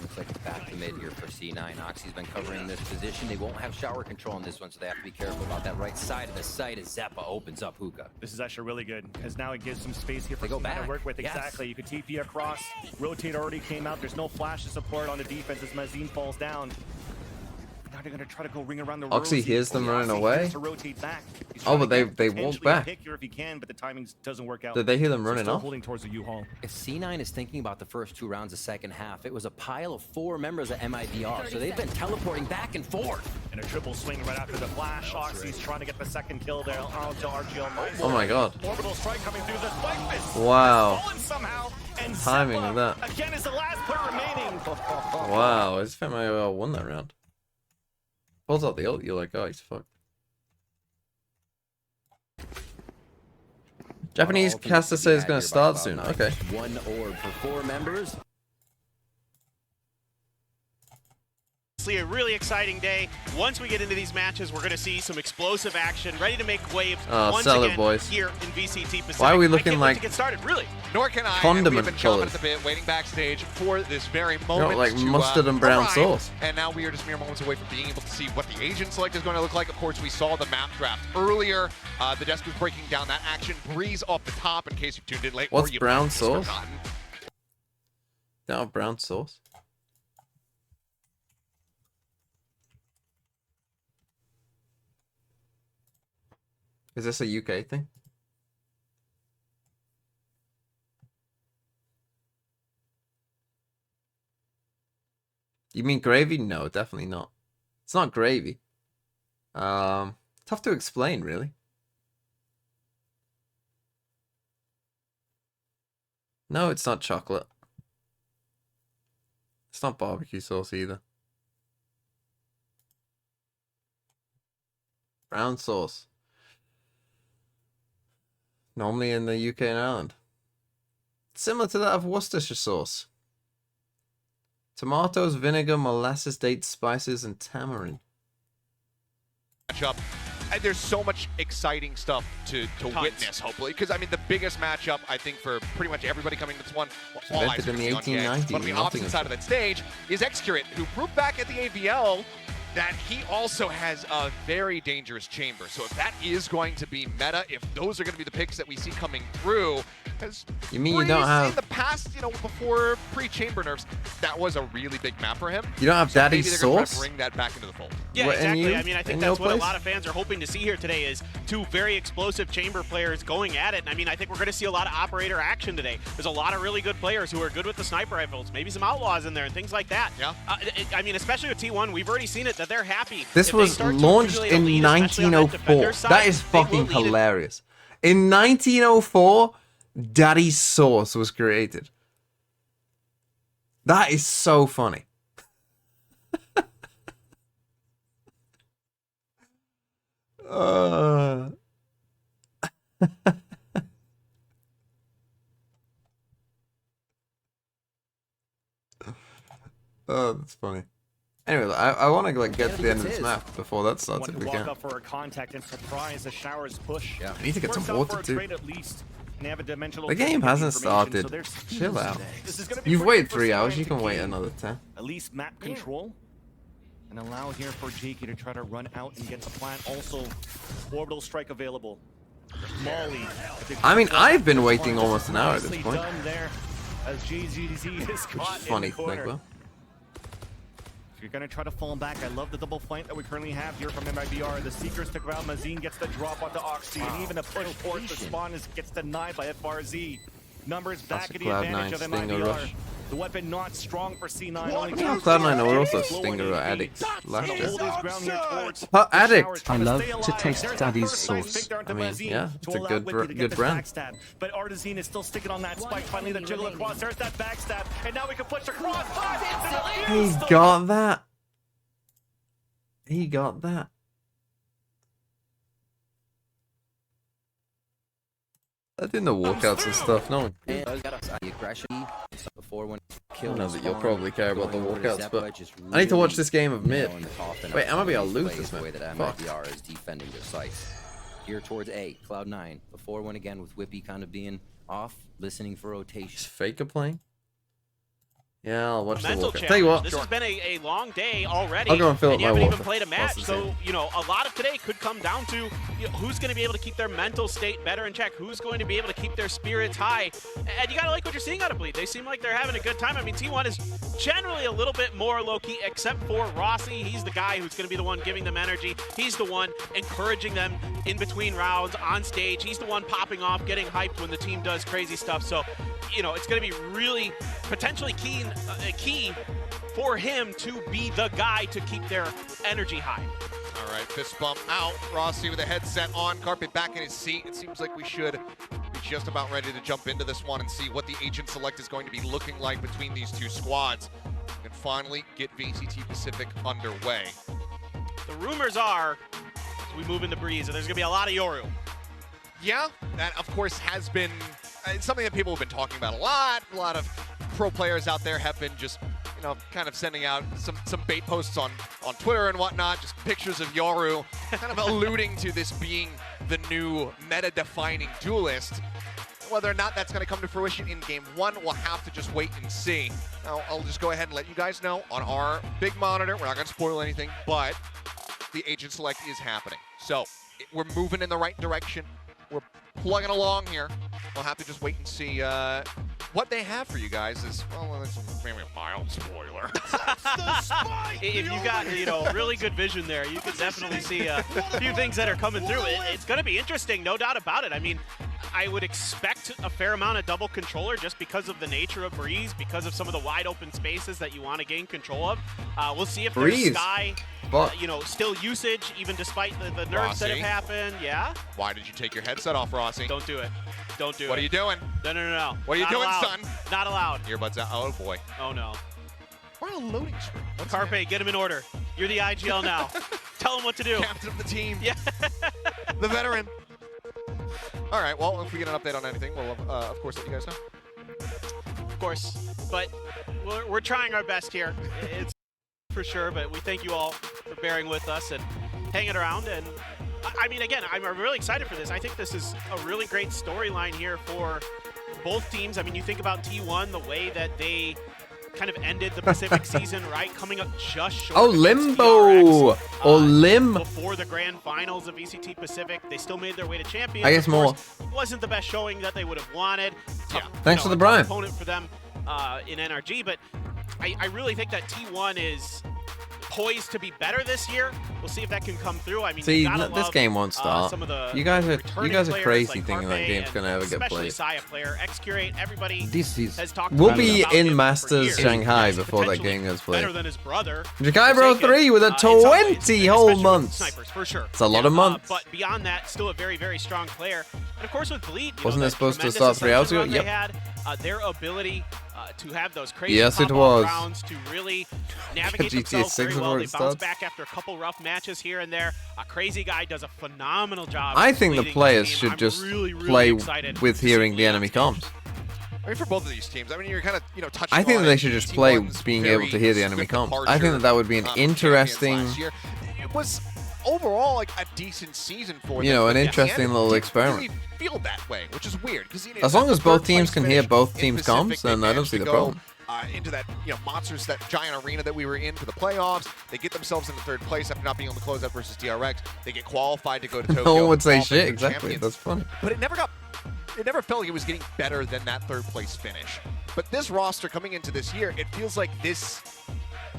Looks like it's back to mid here for C9. Oxy's been covering this position. They won't have shower control on this one, so they have to be careful about that right side of the site as Zeppa opens up hookah. This is actually really good, because now it gives some space here for They go C9 back. to work with. Yes. Exactly. You could TP across. Rotate already came out. There's no flash to support on the defense as Mazin falls down. Now they're going to try to go ring around the Oxy Rosie. hears them running Oxy away. hears to rotate back. He's Oh, trying but to get they walked potentially a back. pick here if he can, but the timing doesn't work out. Did they hear them So running still off? holding towards the U-Haul. If C9 is thinking about the first 2 rounds of second half, it was a pile of 4 members of MIBR, so they've been teleporting back and forth. And a triple swing right after the flash. Oxy's trying to get the second kill there onto RGL. Oh my god. Orbital strike coming through the spike fist. Wow. Fallen somehow. And Timing Zeppa, of that. again is the last player remaining. Wow, I just think my won that round. Pulls out the ult, you're like, oh, he's fucked. Japanese All things caster to be says it's had gonna here by start Cloud9. soon. Okay. 1 orb for 4 members. A really exciting day. Once we get into these matches, we're going to see some explosive action, ready to make waves once sell it, again boys. here in VCT Pacific. Why are we I looking can't wait like to get started, really? Nork and I condiment we've been chomping colours? at the bit, waiting backstage for this very moment. like to, mustard and brown arrive. sauce. And now we are just mere moments away from being able to see what the agent select is going to look like. Of course, we saw the map draft earlier. The desk was breaking down that action. Breeze off the top, in case you tuned in late. What's or you brown just sauce? forgotten. Now brown sauce. Is this a UK thing? You mean gravy? No, definitely not. It's not gravy. Tough to explain, really. No, it's not chocolate. It's not barbecue sauce either. Brown sauce. Normally in the UK and Ireland. Similar to that of Worcestershire sauce. Tomatoes, vinegar, molasses, dates, spices, and tamarind. Matchup. And there's so much exciting stuff to witness, hopefully. Because, I mean, the biggest matchup, I think, for pretty much everybody coming to this one, all eyes Invented in the are gonna be on Gen.G. 1890s. But on the opposite side of that stage is Excurate, who proved back at the AVL that he also has a very dangerous chamber. So if that is going to be meta, if those are going to be the picks that we see coming through, as You mean you don't Breeze have- in the past, you know, before pre-chamber nerfs, that was a really big map for him. You don't have So Daddy maybe they're gonna try to Sauce? bring that back into the fold. Yeah, What, and exactly. you? I mean, I think In that's your what a place? lot of fans are hoping to see here today is 2 very explosive chamber players going at it. And I mean, I think we're going to see a lot of operator action today. There's a lot of really good players who are good with the sniper rifles, maybe some outlaws in there and things like that. Yeah. I mean, especially with T1, we've already seen it that they're happy. This If they was start to launched accumulate a in lead, especially on that 1904. defender side, That is they will fucking lead it. hilarious. In 1904, Daddy Sauce was created. That is so funny. Oh, that's funny. Anyway, I want to like get to the end of this map before that starts Want if to we walk can. up for a contact and surprise the showers push. Yeah. I need to get Works some out water for a too. trade at least. And they have a dimensional The game information, hasn't so started. there's Chill out. This is gonna be You've pretty waited good for 3 C9 hours. You to can wait gain another 10. at least map control. And allow here for JK to try to run out and get the plant. Also, orbital strike available. Molly. I mean, I've been waiting almost an hour at this Nicely point. done there as GGZ is Which caught is funny in to the think corner. about. If you're gonna try to fall back, I love the double flank that we currently have here from MIBR. The Seekers stick around, Mazin gets the drop onto Oxy, and even a push towards the spawn gets denied by FRZ. Numbers back Classic at the advantage Cloud9 of Stinger MIBR. rush. The weapon not strong for C9. I know Cloud9 were also Stinger addicts last year. Addict! I love to taste Daddy's sauce. I mean, yeah, it's a good brand. But Artazine is still sticking on that spike. Finally, the jiggle across. There's that backstab, and now we can push across. He got that. He got that. I did the walkouts and stuff. No one. And the aggression before when kill. I know that you'll Spawn probably care about the going over to walkouts, but Zeppa, just I need to watch really this game of mid. nail in the coffin Wait, of I might be able to these lose plays, this the map. way that Fuck. MIBR is defending their sites. Here towards A, Cloud9. The 4-1 again with Whippy kind of being off, listening for Is rotation. Faker playing? Yeah, I'll watch the Mental walkout. challenge. Tell you what, This has been a long day already. I'll go and fill and up you my haven't even water. played a match. That's So, insane. you know, a lot of today could come down to who's going to be able to keep their mental state better in check, who's going to be able to keep their spirits high. And you got to like what you're seeing out of Bleed. They seem like they're having a good time. I mean, T1 is generally a little bit more low-key, except for Rossi. He's the guy who's going to be the one giving them energy. He's the one encouraging them in between rounds, on stage. He's the one popping off, getting hyped when the team does crazy stuff. So, you know, it's going to be really potentially key for him to be the guy to keep their energy high. All right, fist bump out. Rossi with a headset on, Carpet back in his seat. It seems like we should be just about ready to jump into this one and see what the Agent Select is going to be looking like between these two squads and finally get VCT Pacific underway. The rumors are, as we move into Breeze, that there's going to be a lot of Yoru. Yeah, that of course has been something that people have been talking about a lot. A lot of pro players out there have been just, you know, kind of sending out some bait posts on Twitter and whatnot, just pictures of Yoru, kind of alluding to this being the new meta-defining duelist. Whether or not that's going to come to fruition in Game 1, we'll have to just wait and see. Now, I'll just go ahead and let you guys know on our big monitor, we're not going to spoil anything, but the Agent Select is happening. So, we're moving in the right direction. We're plugging along here. We'll have to just wait and see what they have for you guys. Is, well, it's maybe a mild spoiler. If you got, you know, really good vision there, you can definitely see a few things that are coming through. It's going to be interesting, no doubt about it. I mean, I would expect a fair amount of double controller just because of the nature of Breeze, because of some of the wide open spaces that you want to gain control of. We'll see if Breeze. there's Sky, you know, still usage, even despite the nerfs that have Rossi. happened. Yeah? Why did you take your headset off, Rossi? Don't do it. Don't do it. What are you doing? No. What are you Not doing, allowed. son? Not allowed. Earbuds out. Oh, boy. Oh, no. We're on a loading screen. What's Carpe, that? get him in order. You're the IGL now. Tell him what to do. Captain of the team. Yeah. The veteran. All right, well, if we get an update on anything, we'll, of course, let you guys know. Of course, but we're trying our best here. It's for sure, but we thank you all for bearing with us and hanging around. And I mean, again, I'm really excited for this. I think this is a really great storyline here for both teams. I mean, you think about T1, the way that they kind of ended the Pacific season, right? Coming up just short. Oh, against Limbo! TRX, Or Lim! Before the grand finals of VCT Pacific, they still made their way to champions. I guess Of course, more. wasn't the best showing that they would have wanted. Yeah. Thanks for the a tough Brian. opponent for them in NRG, but I really think that T1 is poised to be better this year. We'll see if that can come through. I mean, See, you gotta this love, game won't start. some of the You guys returning are players crazy like thinking that Carpe game's and gonna ever get especially played. Saya player, Excurate, everybody This is has talked We'll about be about in him for Masters years. Shanghai He's before that potentially game gets played. better than his brother. Jakai Bro Forsaken, 3 with a in some ways, 20 whole especially with months. snipers, for sure. It's a lot of months. But beyond that, still a very, very strong player. And of course, with Bleed, you Wasn't know, it supposed to tremendous start 3 hours ascension ago? run they Yep. had, their ability to have those crazy Yes, it pop-off was. rounds to really navigate GTA themselves 6 very well. before They it bounce starts. back after a couple rough matches here and there. Crazy Guy does a phenomenal job. I think the leading players this should team. I'm just really, really play excited with to see hearing the Bleed on enemy stage. comms. I mean, for both of these teams, I mean, you're kind of, you know, touching I think on that they it. should just play T1's being very able to hear the enemy swift comms. I think that that would be an departure, interesting, champions last year. It was overall like a decent season for them. you know, an but in the interesting end, little it didn't experiment. really feel that way, which is weird. Because As long as both teams can hear both teams' comms, then I don't see the problem. Into that, you know, monsters, that giant arena that we were in for the playoffs. They get themselves into third place after not being able to close out versus DRX. They get qualified to go to Tokyo. No one would say qualified shit, for exactly. champions. That's funny. But it never felt like it was getting better than that third place finish. But this roster coming into this year, it feels like this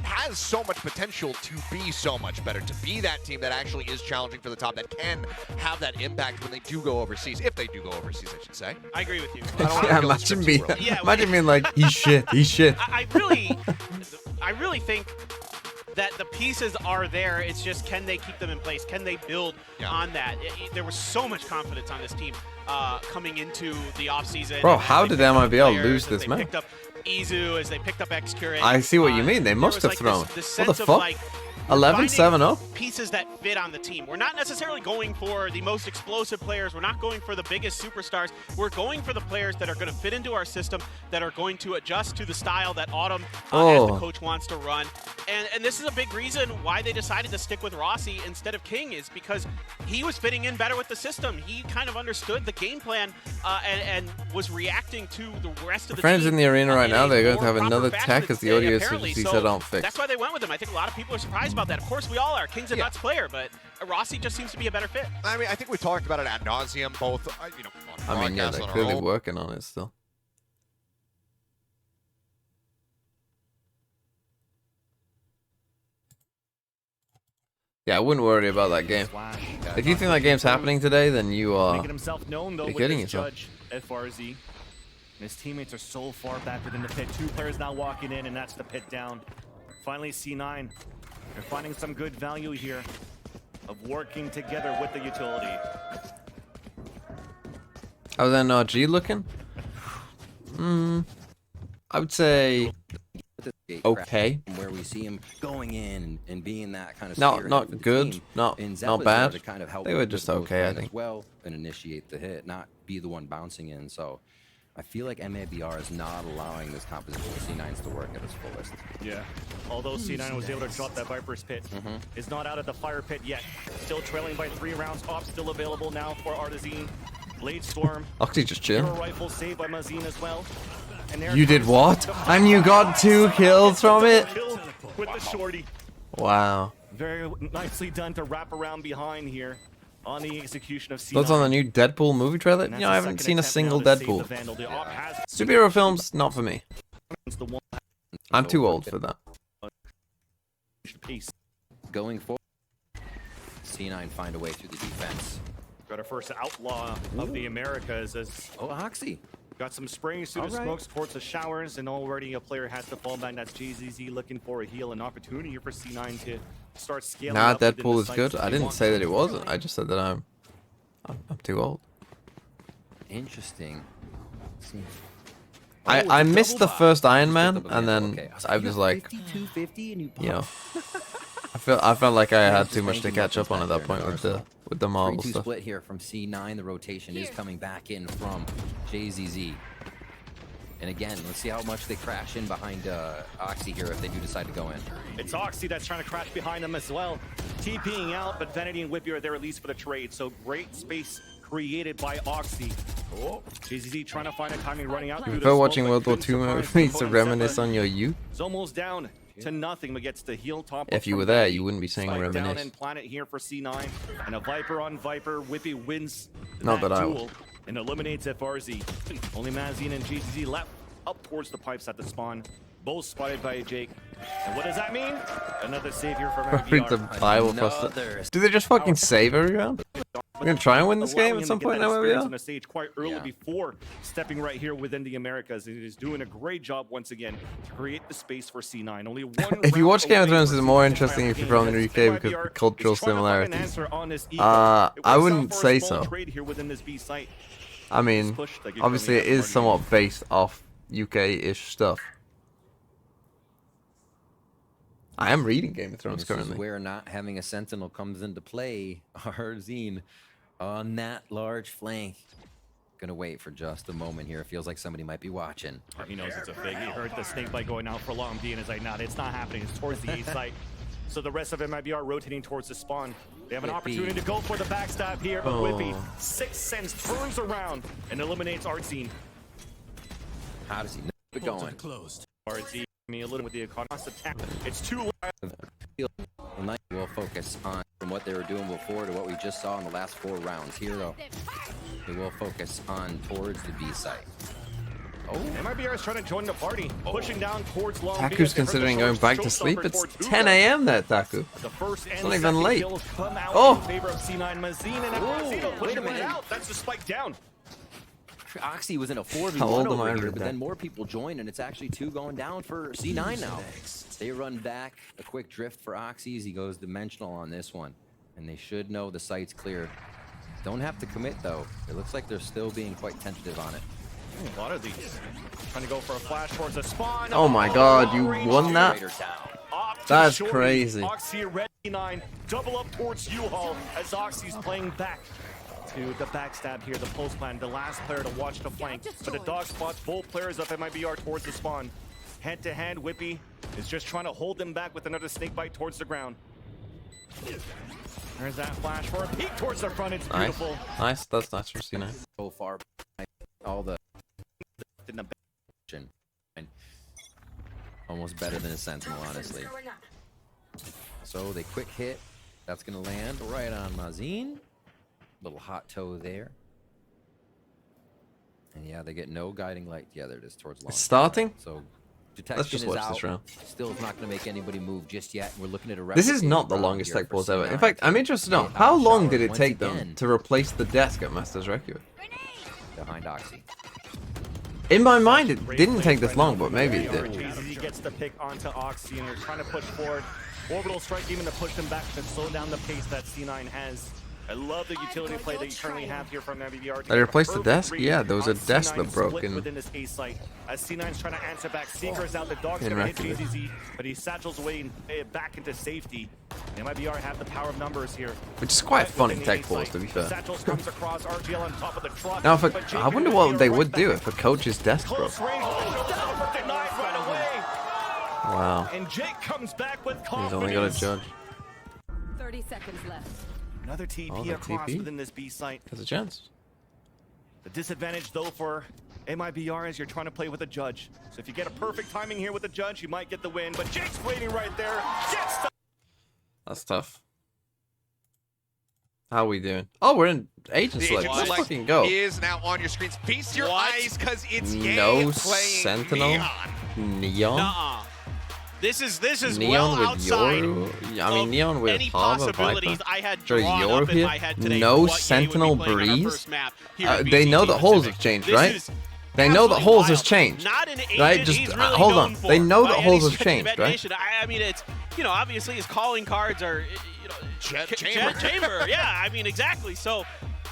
has so much potential to be so much better, to be that team that actually is challenging for the top, that can have that impact when they do go overseas, if they do go overseas, I should say. I agree with you. I don't wanna Yeah, kill the imagine script being, too early. Yeah, imagine being like, he's shit, he's shit. I really think that the pieces are there. It's just, can they keep them in place? Can they build on that? There was so much confidence on this team coming into the offseason. Bro, and how they did picked up MIBL players, lose as this they map? picked up Izu, as they picked up Excurate. I see what you mean. They must have thrown. This What the sense of fuck? like 11, finding 7-0. pieces that fit on the team. We're not necessarily going for the most explosive players. We're not going for the biggest superstars. We're going for the players that are going to fit into our system, that are going to adjust to the style that Autumn, as the coach, wants to run. And this is a big reason why they decided to stick with Rossi instead of King, is because he was fitting in better with the system. He kind of understood the game plan and was reacting to the rest of the Friends team in the arena right now, they're going to have more another proper tech fashion as the audio apparently. efficiency So said aren't fixed. that's why they went with him. I think a lot of people are surprised about that. Of course, we all are. King's a nuts player, but Rossi just seems to be a better fit. I mean, I think we talked about it ad nauseum, both, you know, on I mean, yeah, broadcast, they're on our clearly own. working on it still. Yeah, I wouldn't worry about that game. If you think that game's happening today, then you are Making himself known, though, you're with kidding this yourself. judge, FRZ. And his teammates are so far back within the pit. 2 players now walking in, and that's the pit down. Finally, C9. They're finding some good value here of working together with the utility. How's NRG looking? I would say okay. Where we see him going in and being that kind of Not spearhead not for the good, team. not And not Zepp's there bad. to kind of help They were with just both okay, I men as think. well, and initiate the hit, not be the one bouncing in. So I feel like MABR is not allowing this composition of C9s to work at its fullest. Yeah. Although C9 was able to drop that Viper's pit, is not out of the fire pit yet. Still trailing by 3 rounds. Op still available now for Artazine. Blade Storm. Oxy just Hero chill. rifle saved by Mazine as well. And there You did comes what? the- And you got 2 kills from it? Kill with the shorty. Wow. Very nicely done to wrap around behind here on the execution of C9. Thoughts on the new Deadpool movie trailer? And You that's know, I the haven't second seen a attempt single now to save the Deadpool. Vandal. The Op has Superhero films, not for me. the one I'm too old for that. piece. Going forward, C9 find a way through the defense. Got our first outlaw of the Americas as Oh, Oxy. got some sprays through the All right. smokes towards the showers, and already a player has to fall back. That's JZZ looking for a heal, an opportunity here for C9 to start scaling. Nah, up within Deadpool the is sites good. that I they didn't want. say that it wasn't. I just said that I'm too old. Interesting. See. I missed the first Iron Man, and then Okay, I was like, 5250 and you you know, I felt like I had too much to catch up on at that point with the Marvel 3-2 stuff. split here from C9. The rotation is coming back in from JZZ. And again, let's see how much they crash in behind Oxy here if they do decide to go in. It's Oxy that's trying to crash behind them as well. TPing out, but Vanity and Whippy are there at least for the trade. So great space created by Oxy. Oh, JZZ trying to find a timing, running out. You through the prefer smoke, watching but World War couldn't II surprise movies to opponent. reminisce Zeppa on your youth? is almost down to nothing, but gets the heel top. If you were there, you wouldn't be saying Spike down reminisce. and Planet here for C9, and a Viper on Viper. Whippy wins Not that I duel would. and eliminates FRZ. Only Mazine and JZZ left up towards the pipes at the spawn. Both spotted by Jake. And what does that mean? Another save here from Read the MBR. Bible across the... Do they just fucking save every round? We're gonna try and win this game Allowing at him some to get point that now, experience maybe. on the stage quite early Yeah. before stepping right here within the Americas. And he's doing a great job once again to create the space for C9. Only one If you round watch Game of away Thrones, for it's more C9 interesting to if you're try from and the win. UK because of MIBR cultural is trying to find an similarities. answer on this eco. It I works out wouldn't for a say small so. trade here within this B site. I mean, Push, like, obviously it coming up is party. somewhat based off UK-ish stuff. I am reading Game of Thrones This is currently. where not having a sentinel comes into play. Arzine on that large flank. Gonna wait for just a moment here. It feels like somebody might be watching. He knows it's a fake. He heard the snake bite going out for long. D and is like, nah, it's not happening. It's towards the A site. So the rest of MIBR rotating towards the spawn. They have an Whippy. opportunity to go for the backstab here, but Oh. Whippy, 6 cents, turns around and eliminates Artzine. How does he know it going? Artzine, me a little with the economist attack. It's too loud. Tonight we'll focus on from what they were doing before to what we just saw in the last 4 rounds. Here though, they will focus on towards the B site. Oh, MIBR is trying to join the party, pushing down towards long. Taku's considering going back to sleep. It's 10 a.m. there, Taku. The first and not even second late. kills come out Oh. in favor of C9 Mazine and Mazino pushing it out. That's the spike down. Oxy was in a 4v1 How old am over I? here, Read but that. then more people join, and it's actually 2 going down for C9 now. They run back, a quick drift for Oxy as he goes dimensional on this one. And they should know the site's clear. Don't have to commit, though. It looks like they're still being quite tentative on it. A lot of these. Trying to go for a flash towards the spawn. Oh my god, you Long-range won that? Raider down. Op to That's the shore. crazy. Oxy red 9 double up towards U-Haul as Oxy's playing back to the backstab here, the post plan, the last player to watch the flank. But the dog spots both players of MIBR towards the spawn. Hand to hand, Whippy is just trying to hold them back with another snake bite towards the ground. There's that flash for a peek towards the front. It's beautiful. Nice. That's nice from C9. So far, all the almost better than a Sentinel, honestly. So they quick hit. That's gonna land right on Mazin. Little hot toe there. And yeah, they get no guiding light. Yeah, there it is towards long. It's starting. So detection Let's just is watch out. this round. Still, it's not going to make anybody move just yet. We're looking at a. This is not the longest tech pause ever. In fact, I'm interested to know how long did it take them to replace the desk at Master's Requiem? Behind Oxy. In my mind, it didn't take this long, but maybe it did. He gets the pick onto Oxy, and they're trying to push forward. Orbital strike even to push them back to slow down the pace that C9 has. I love the utility play that you currently have here from MIBR. They replaced the desk? Yeah, there was a desk that broke in. Within this A site. As C9's trying to answer back, Seeker's out, the dog's gonna hit JZZ, but he satchels away and back into safety. MIBR have the power of numbers here. Which is quite a funny tech pause, to be fair. Satchels comes across RGL on top of the truck. Now, I wonder what they would do if a coach's desk broke. Close range, denied right away. Wow. And Jake comes back with confidence. He's only got a judge. 30 seconds left. Another TP across within this B site. Has a chance. The disadvantage, though, for MIBR is you're trying to play with a judge. So if you get a perfect timing here with the judge, you might get the win. But Jake's waiting right there. Gets the That's tough. How are we doing? Oh, we're in agent The select. agent Let's select fucking go. is now on your screens. Feast your eyes, because it's No Yang playing Sentinel? Neon. Neon? Nuh-uh. This is Neon well with outside Yoru? Yeah, I mean, Neon with any Harbor possibilities Viper? I had Sure, drawn Yoru up in here? my head today. No what Ye would be Sentinel playing on our Breeze? first map here at They know BCT that holes Pacific. have changed, This right? is They know that absolutely holes has wild. changed. Not an agent Right? Just he's really hold known on. for They know by that any holes have stretch of changed, right? imagination. I mean, it's, you know, obviously his calling cards are, you know, chamber. Yeah, I mean, exactly. So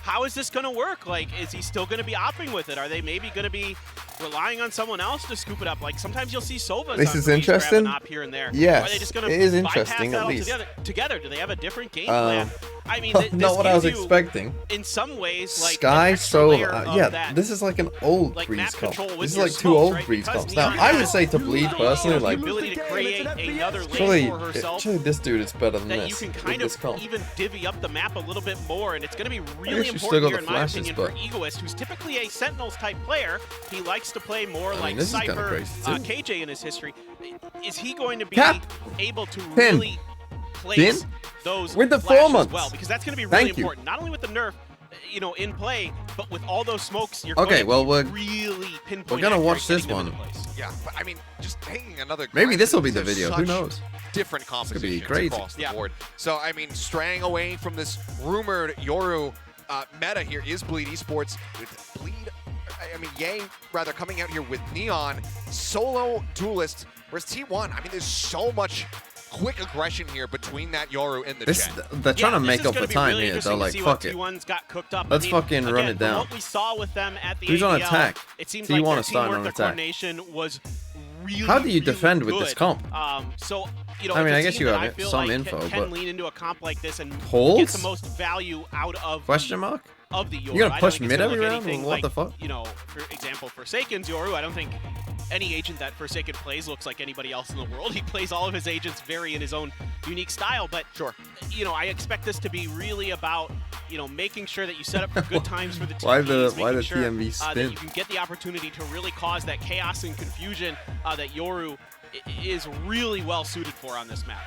how is this going to work? Like, is he still going to be opting with it? Are they maybe going to be relying on someone else to scoop it up? Like, sometimes you'll see Sovas This on is Breeze interesting. grab an op here and there. Yes, Are they just going it is to interesting, bypass at that least. altogether? Do they have a different game plan? I mean, this Not what I was gives you, expecting. in some ways, like Sky an extra so layer of yeah, that, this is like an old like, Breeze map comp. control with This is your like two smokes, old right? Breeze Because comps. Now, Neon I would has say to Bleed personally, the like, ability to create another lane surely, for herself. surely this dude is better than That this. you can with kind this of comp. even divvy up the map a little bit more, and it's going to be guess really you still important got here, the in my flashes, opinion, but- for Egoist, who's typically a Sentinels type player. He likes to play more I mean, like this is kinda Cypher, crazy, too. KJ in his history. Is he going to be Cap. able to Pin. really place Pin. those With the flashes 4 months. well? Because that's going to be really Thank you. important, not only with the nerf, you know, in play, but with all those smokes, you're Okay, going well, to we're- really pinpoint. we're gonna accurate watch this getting them one. into place. Yeah, but I mean, just taking another. Maybe this will be there's the video. such Who knows? Different could be compositions crazy. across the Yeah. board. So I mean, straying away from this rumored Yoru meta here is Bleed Esports with Bleed. I mean, Yang rather coming out here with Neon, solo duelist, whereas T1. I mean, there's so much quick aggression here between that Yoru and the This, Gen. they're trying to this make is up gonna for be time really here. They're interesting to like, see fuck what it. T1's got cooked up. Let's fucking run again, it down. From what we saw with them at the Who's on ABL, attack? it seems T1 like is their starting teamwork, on their attack. coordination was really, How do you really defend with this good. comp? So, you know, I mean, it's a I guess team you that have I feel some like info, can but- lean into a comp like this and Holds? get the most value out of Question mark? of the Yoru. You gonna I don't push think it's mid gonna every look round? anything What like, the fuck? You know, for example, Forsaken's Yoru, I don't think any agent that Forsaken plays looks like anybody else in the world. He plays all of his agents vary in his own unique style, but you know, I expect this to be really about, you know, making sure that you set up for good times for the team. Why the TMV that spin? you can get the opportunity to really cause that chaos and confusion that Yoru is really well suited for on this map.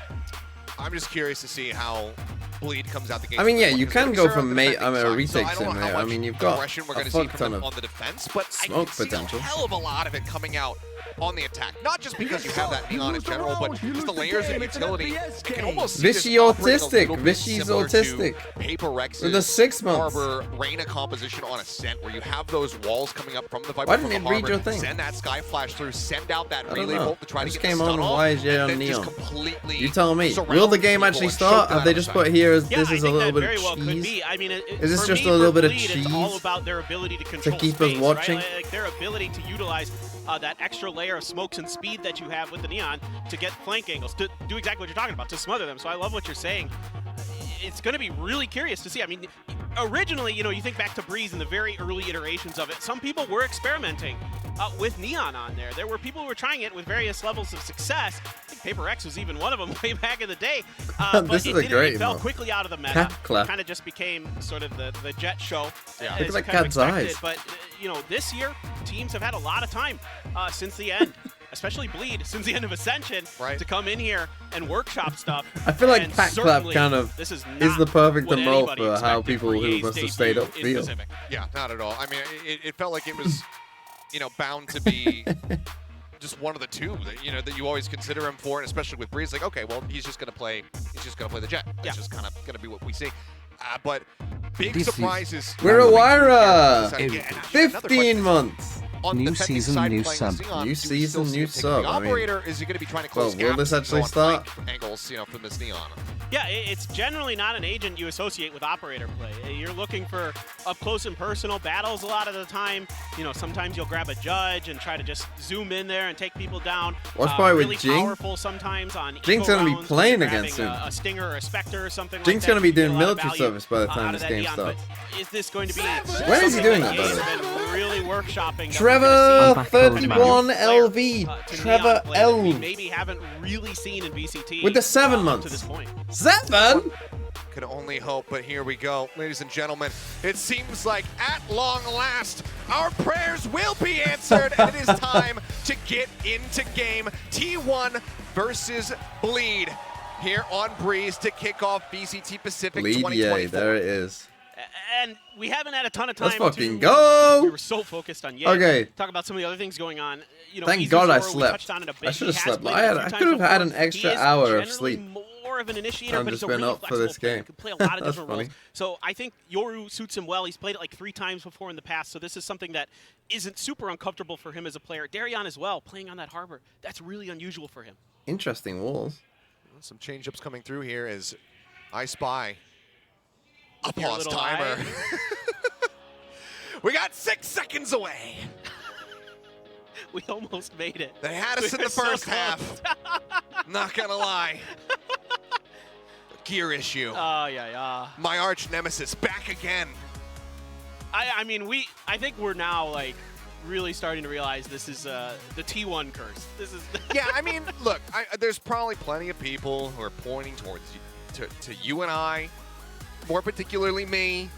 I'm just curious to see how Bleed comes out the gate. I mean, yeah, you Because can they're go on from the mate. defending I mean, a side, so retake I don't sim know how here. I much mean, you've got aggression we're a gonna see fuck from ton them of on the defense, but I smoke can see potential. a hell of a lot of it coming out on the attack. Not just because you have that Neon in general, but just the layers of utility. You can almost see this Vishy operating a autistic. little bit Vishy's similar to autistic. Paper Rex's With the 6 months. Harbor Reyna composition on Ascent, where you have those walls coming up from the Viper. Why from didn't the it read Harbor, your thing? Send that Sky Flash through, send out that I don't relay know. bolt to try I to just get came the on stun and off, why is Jay and on then just Neon? completely You tell me. surround Will the game people actually and start? choke them Have they out of just sight. put here as Yeah, this I is a think little that bit very of well could cheese? be. I mean, Is this for just me, a little for bit of Bleed, cheese It's all about their ability to control keep us space, watching? Right? Like their ability to utilize that extra layer of smokes and speed that you have with the Neon to get flank angles, to do exactly what you're talking about, to smother them. So I love what you're saying. It's going to be really curious to see. I mean, originally, you know, you think back to Breeze in the very early iterations of it, some people were experimenting with Neon on there. There were people who were trying it with various levels of success. I think Paper X was even one of them way back in the day. This is a great it fell one. quickly out of the meta. Cat clap. Kind of just became sort of the Jet show. Yeah. As Look at that kind of cat's expected. eyes. But, you know, this year, teams have had a lot of time since the end. Especially Bleed, since the end of Ascension, to come in here and workshop stuff. I feel like And Cat Clap certainly, kind of this is the perfect what remote anybody for how expected people for who EA's must have stayed debut up in feel. Pacific. Yeah, not at all. I mean, it felt like it was, you know, bound to be just one of the two that, you know, that you always consider him for, and especially with Breeze, like, okay, well, he's just gonna play the Jet. That's just kind of gonna be what we see. But big This is- surprises. We're a Wyra! Yeah, and actually another 15 question. months! On the New defending season, side new playing sub. Xeon, New do we season, still see new it picking sub. the I mean, operator, is he going to be trying to close will this gaps, actually you know, on start? flank angles, you know, from this Neon? Yeah, it's generally not an agent you associate with operator play. You're looking for up close and personal battles a lot of the time. You know, sometimes you'll grab a judge and try to just zoom in there and take people down. Watch probably with really Jing. powerful sometimes on Jing's eco gonna be rounds, playing grabbing against him. a Stinger or a Spectre or something Jing's like that. gonna be You get doing a lot of military value, service by the time out this of that game Neon, starts. but is this going to be When is he doing that, by the way? way? Really workshopping. that we're Trevor gonna see 31 player, LV. to Trevor Neon play that we L. maybe haven't really seen in VCT With the 7 up to this months. point. 7? Could only hope, but here we go. Ladies and gentlemen, it seems like at long last, our prayers will be answered, and it is time to get into game. T1 versus Bleed here on Breeze to kick off VCT Pacific Bleed, 2024. yay, there it is. And we haven't had a ton of time Let's fucking to, go! We were so focused on Okay. Talk about some of the other things going on. You know, Thank God I Izuzor, we slept. touched on it a bit. I should He have has slept. played I a few could times have had an before. extra He is hour of generally sleep. More of an initiator, I've but just he's a been really up for flexible this player. game. He can play a lot of That's different funny. roles. So I think Yoru suits him well. He's played it like 3 times before in the past, so this is something that isn't super uncomfortable for him as a player. Darion as well, playing on that harbor. That's really unusual for him. Interesting walls. Some change-ups coming through here as I spy a Your pause little timer. eye. We got 6 seconds away. We almost made it. They had us We in the were so first close. half. Not gonna lie. Gear issue. Yeah. My arch nemesis back again. I mean, I think we're now like really starting to realize this is the T1 curse. This is Yeah, I mean, look, there's probably plenty of people who are pointing towards to you and I, more particularly me,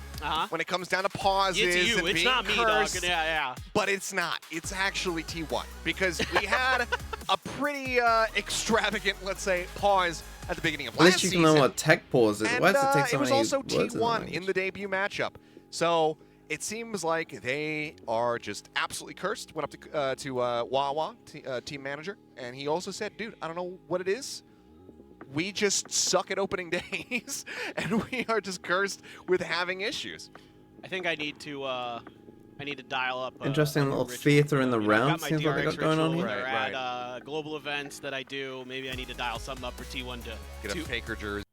when it comes down to pauses It's you. and It's being not me, cursed. dog. Yeah. But it's not. It's actually T1 because we had a pretty extravagant, let's say, pause at the beginning of At last least you season. can know what tech pause is. And, Why does it take so it was many also words in the T1 language? in the debut matchup. So it seems like they are just absolutely cursed. Went up to Wawa, team manager, and he also said, dude, I don't know what it is. We just suck at opening days, and we are just cursed with having issues. I think I need to dial up. Interesting little theater in the round. Seems like they got going on here. Right. At global events that I do. Maybe I need to dial something up for T1 to Get a faker jersey.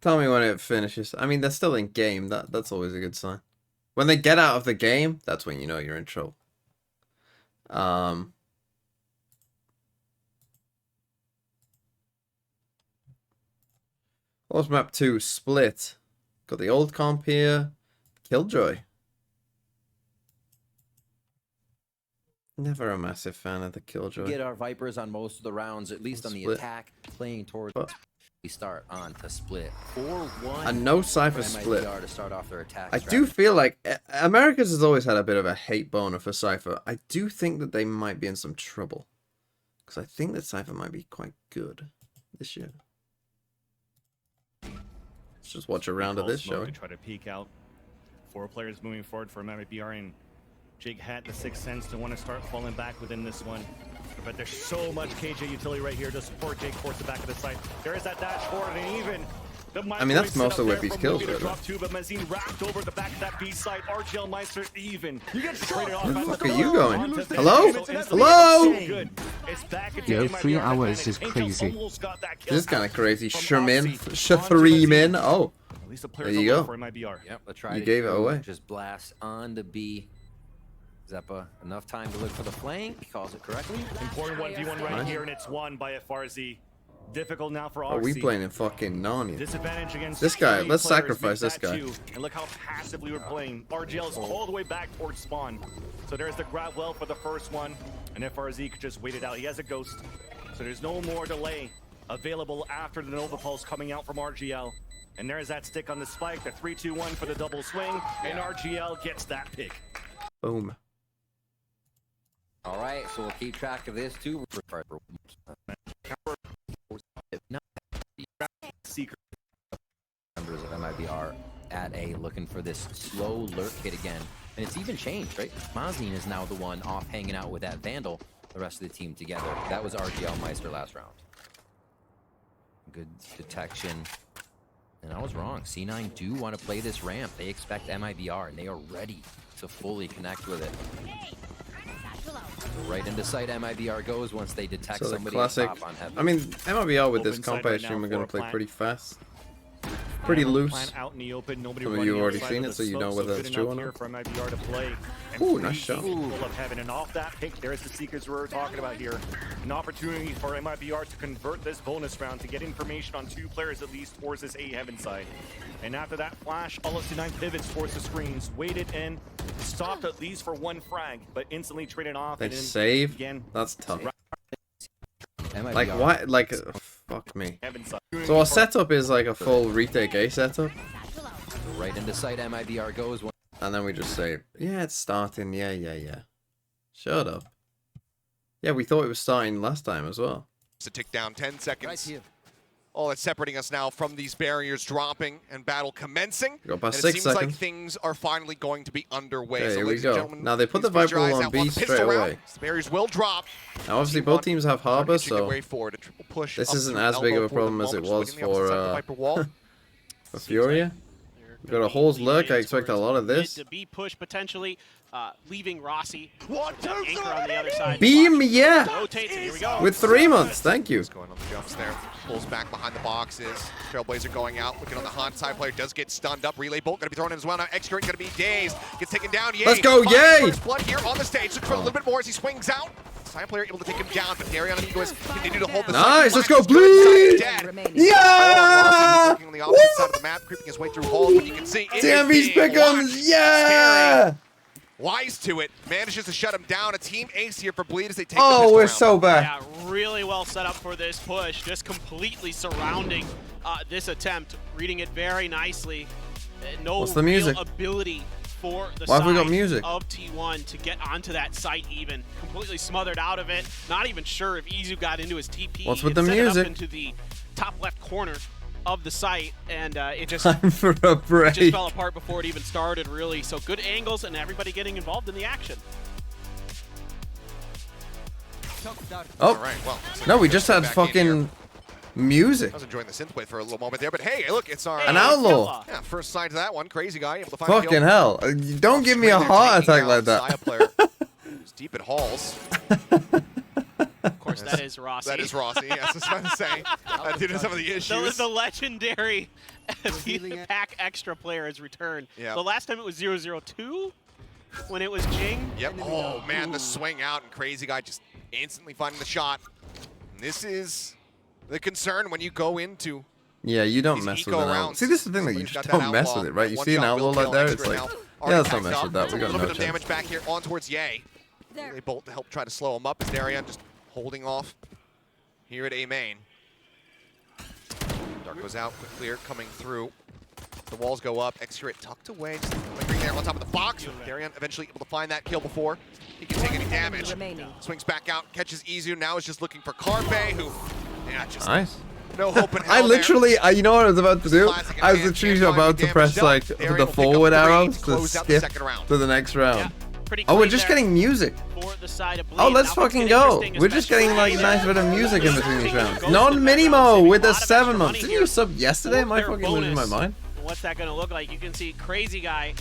Tell me when it finishes. I mean, they're still in game. That's always a good sign. When they get out of the game, that's when you know you're in trouble. What's map 2? Split. Got the old comp here. Killjoy. Never a massive fan of the Killjoy. Get our Vipers on most of the rounds, at least on the Split. attack, playing towards. But We start on to split 4-1. a no Cypher for split. MIBR to start off their attack I strategy. do feel like Americas has always had a bit of a hate boner for Cypher. I do think that they might be in some trouble. Because I think that Cypher might be quite good this year. Let's just watch a round of this, shall we? To try to peek out. 4 players moving forward for MIBR, and Jake had the 6th sense to want to start falling back within this one. But there's so much KJ utility right here to support Jake towards the back of the site. There is that dash forward, and even the I mean, that's most of Whippy's kills, right? right? Drop 2, but Mazine racked over the back of that B site. RGL Meister even. You get traded off. Where the at fuck the are you door. going? Onto the Hello? game. It's Hello? so good. It's back into Yo, MIBR 3 hours advantage. is Angels crazy. almost got that kill This is kind out of crazy. from Shermin. Oxy onto Shatreemin. Mazine. Oh. At least the There players you are low go. for MIBR. Yep, the try You to gave it shoot, away. Just blast on to B. Zeppa, enough time to look for the flank, calls it correctly. Important 1v1 right here, and it's won by FRZ. Difficult now for RC. Are we playing in fucking Narnia? Disadvantage against This guy, 3 let's players sacrifice makes this that guy. 2. And look how passively we're playing. RGL is all the way back towards spawn. So there's the grab well for the first one. And FRZ could just wait it out. He has a ghost. So there's no more delay available after the Nova Pulse coming out from RGL. And there's that stick on the spike, the 3-2-1 for the double swing, and RGL gets that pick. Boom. All right, so we'll keep track of this too. Secret. Members of MIBR at A looking for this slow lurk hit again. And it's even changed, right? Mazin is now the one off hanging out with that Vandal, the rest of the team together. That was RGL Meister last round. Good detection. And I was wrong. C9 do want to play this ramp. They expect MIBR, and they are ready to fully connect with it. Right into sight MIBR goes once they detect So the somebody classic. up top on heaven. I mean, MLBR with this Open side comp, right I assume now we're gonna for a play plant. pretty fast. Pretty Plan loose. out in the open. Nobody Some of running you already outside seen of it, the so you know smoke, whether good it's true or enough here not. for MIBR to play. And Ooh, free nice shot. full of heaven, and off that pick, there's the Seekers we were talking about here. An opportunity for MIBR to convert this bonus round to get information on 2 players at least towards this A heaven side. And after that flash, all of C9 pivots towards the screens, waited in, stopped at least for 1 frag, but instantly traded off. They and then save. again. That's tough. MIBR. Like why? Like fuck me. Heaven side. So our setup is like a full retake A setup, Right into sight MIBR goes. and then we just say, yeah, it's starting. Yeah, yeah, yeah. Shut up. Yeah, we thought it was starting last time as well. To tick down 10 seconds. All that's separating us now from these barriers dropping and battle commencing. We got about and 6 it seems like seconds. things are finally going to be underway. Okay, So here we ladies and go. gentlemen, Now they put the please feast your Viper eyes on out B the pistol straight round. away. The barriers will drop. Now obviously Team both one teams have Harbor, itching their so way forward. A triple push this up isn't through as big of elbow a for the problem as it moment, was just waiting outside the for Viper wall. for Furia. We got a holes lurk. I expect a lot of this. To be pushed potentially, leaving Rossi. Anchor on the other side. Beam, yeah. Rotates, and here we go. With 3 months, thank you. Going on the jumps there. Pulls back behind the boxes. Trailblazer going out. Looking on the hot side player. Does get stunned up. Relay bolt going to be thrown in as well. Now Excurate going to be dazed. Gets taken down. Yay. Let's go, Finds Yay. First blood here on the stage. Looks for a little bit more as he swings out. Side player able to take him down, but Darion and Egoist continue to hold the Nice, second let's line. go, Good side Bleed. dead. Yeah! Working on the opposite side of the map, creeping his way through halls, but you can see it is TMV's being pick'ems, watched. yeah! Scary. Wise to it, manages to shut him down. A team ace here for Bleed as they take the Oh, pistol we're round. so bad. Yeah, really well set up for this push. Just completely surrounding this attempt, reading it very nicely. No What's the real music? ability for the Why have we got side music? of T1 to get onto that site even. Completely smothered out of it. Not even sure if Izu got into his TP. What's He with had the set it up music? into the top left corner of the site, and it just Time for a just break. fell apart before it even started, really. So good angles and everybody getting involved in the action. Oh, All right, well, looks like no, we we're just gonna had get back in here. fucking music. I was enjoying the synthwave for a little moment there, but hey, look, it's our An outlaw. yeah, first sign to that one. Crazy guy able to find a Fucking kill. hell. Don't give me a They're heart taking attack down like Saya that. player who's deep in halls. Of course, that is Rossi. That is Rossi. Yes, I was trying to say. Due to some of the issues. The legendary pack extra player has returned. Yeah. The last time it was 002 when it was Jing. Yep. Oh man, the swing out and Crazy guy just instantly finding the shot. And this is the concern when you go into. Yeah, you don't These mess with eco an outlaw. rounds. See, this is the thing that you Somebody's just got that don't mess outlaw. with it, right? You One see an shot outlaw will like kill. that, it's Extra like, now. yeah, let's not Already mess backed with that. up. We got A little no bit of chance. damage back here on towards Yay. They bolt to help try to slow him up as Darion just holding off here at A main. Dark goes out, quick clear coming through. The walls go up, Excurate tucked away, just lingering there on top of the box. Darion eventually able to find that kill before he can take any damage. Remaining. Swings back out, catches Izu, now is just looking for Carpe, who, yeah, just Nice. no hope in hell I there. literally, you know what I was about to do? Classic in I was hand, literally can't find about any to press damage like dealt. the Darion will pick up forward three arrows to to close out the skip second round. to the next round. Yeah, pretty Oh, we're clean just there getting music. for the side of Bleed. Oh, let's Now fucking things get go. interesting, We're just getting like especially nice bit of music in between these rounds. Goes to the Non-minimo background, with saving the a lot of 7 extra months. money Didn't here you sub yesterday? Am I for their fucking losing my bonus. mind? What's that going to look like? You can see Crazy Guy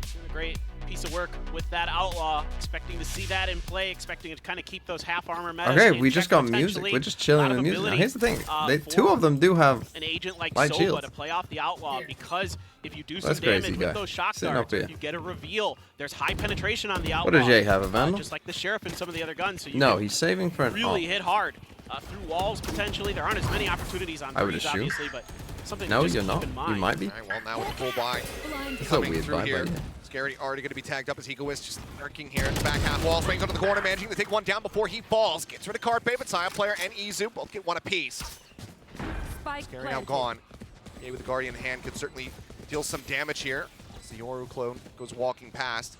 doing a great piece of work with that Outlaw. Expecting to see that in play, expecting to kind of keep those half armor metas. Okay, in we just check got music. potentially. We're just chilling Lot with of music. Now, ability, here's the thing. Two for of them do have an agent like light Soba shields. to play off the Outlaw, because if you do some That's damage crazy, with guy. those shock Sitting darts, up if here. you get a reveal, there's high penetration on the Outlaw. What does Jay have, a Vandal? Just like the Sheriff and some of the other guns. So you No, can he's saving for an really hit hard through walls potentially. There aren't as many opportunities on I would threes, assume. obviously, but something No, to just you're keep not. in mind. You might be. All right, well, now with the full buy It's a coming weird through vibe, here. but yeah. Scary already going to be tagged up as Egoist just lurking here in the back half wall. Swings onto the corner, managing to take one down before he falls. Gets rid of Carpe, but Saya player and Izu both get one apiece. Spike Scary now planted. gone. Yay with the Guardian in hand could certainly deal some damage here. As the Yoru clone goes walking past.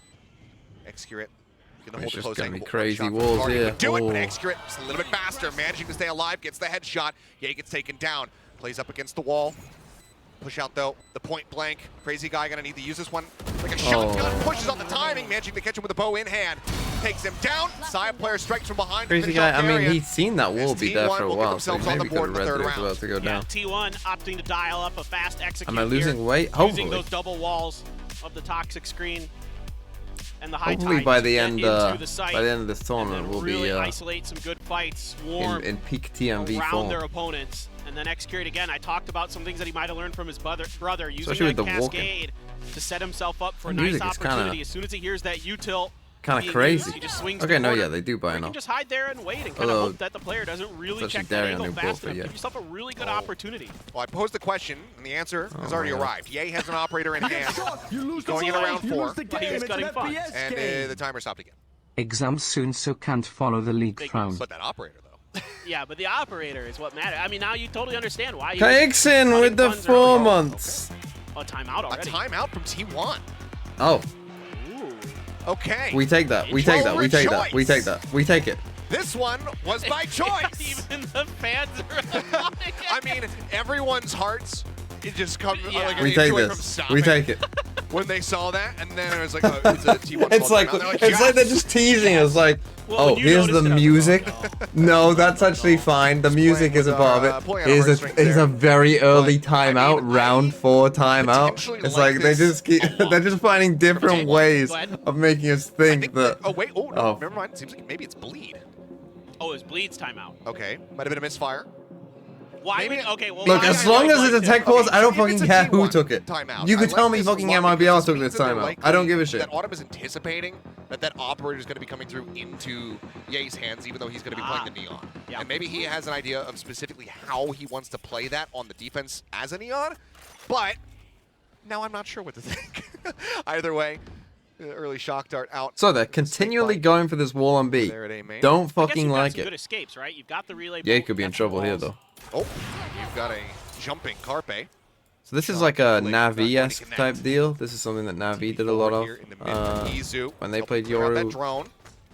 Excurate going to hold It's the just close gonna be angle. crazy Shot from walls Guardian here. would do it, but Oh. Excurate just a little bit faster, managing to stay alive, gets the headshot. Yay gets taken down. Plays up against the wall. Push out though, the point blank. Crazy guy gonna need to use this one like a shotgun. Pushes on the timing, managing to catch him with a bow in hand. Takes him down. Saya player strikes from behind. to Crazy finish guy. off I the mean, area. he's seen that wall As be there T1 for a will get while, so themselves on maybe the could board have in the read third this well round. to go Yeah, down. T1 opting to dial up a fast execute. Am I losing here, weight? Using Hopefully. those double walls of the toxic screen and the high Hopefully tide by to the get end, into the site, by the end of this and tournament, then we'll really be isolate some good fights, swarm in peak TMV around form. their opponents, and then execute again. I talked about some things that he might have learned from his brother using Especially with that the walking. cascade to set himself up for a The nice music is kinda- opportunity. As soon as he hears that U-tilt Kind being of crazy. used, he just swings Okay, to the no, corner. yeah, they do buy Or you enough. can just hide there and wait and kind of Although, hope that the player doesn't really especially check that Darion angle knew fast both, but enough. yeah. Give yourself a really good opportunity. Well, I posed the question, and the answer has already my God. arrived. Yay has an operator in hand. You lose Going the in fight, around you 4. lose the But he game. was It's an cutting fun. FPS And game. the timer stopped again. Exams soon, so can't follow the league Big throne. But that operator, though. Yeah, but the operator is what matters. I mean, now you totally understand why. Kaixin with the 4 months. A timeout A already. timeout from T1. Oh, Ooh. Okay. we take that. We take that. We take that. We take that. We take it. This one was by choice. Even the fans are I mean, everyone's hearts, it just comes Yeah. like We an take joy from this. stopping We take it. when they saw that, and then it was like, oh, it's a T1. It's like timeout. They're it's like they're yes. just teasing us, like, Well, oh, when you here's the noticed it, I was like, music. oh, No, that's actually fine. The music is a part of it. pulling on our Here's heartstrings a there. very early But, I timeout, mean, round 4 timeout. potentially It's like like they this just keep a lot. they're just finding different Go ways ahead. of making us I think think that. oh, wait. Oh, no. Oh. Never mind. Seems like maybe it's bleed. Oh, it was Bleed's timeout. Okay. Might have been a misfire. Why Maybe- would, okay, well, Look, why as would long I as like it's a to- tech pause, I don't If fucking it's a care who T1 took it. timeout, You I could like tell me this fucking one MIBR because took it this means that they're timeout. I don't give a likely shit. That Autumn is anticipating that operator is going to be coming through into Ye's hands, even though he's going to be playing the Neon. Yeah. And maybe he has an idea of specifically how he wants to play that on the defense as a Neon. But now I'm not sure what to think. Either way, early shock dart out. So they're continually going for this wall on B. There at A main. Don't I guess fucking you've got like some good it. escapes, right? You've got the relay. Yeah, he bolt, could be you've in got some trouble here walls. though. Oh, you've got a jumping Carpe. So this is Shot like a flick, not going to Navi-esque connect. type deal. This is something that Navi did a lot of Here in the mid from Izu. when they Helping played clear out that Yoru drone.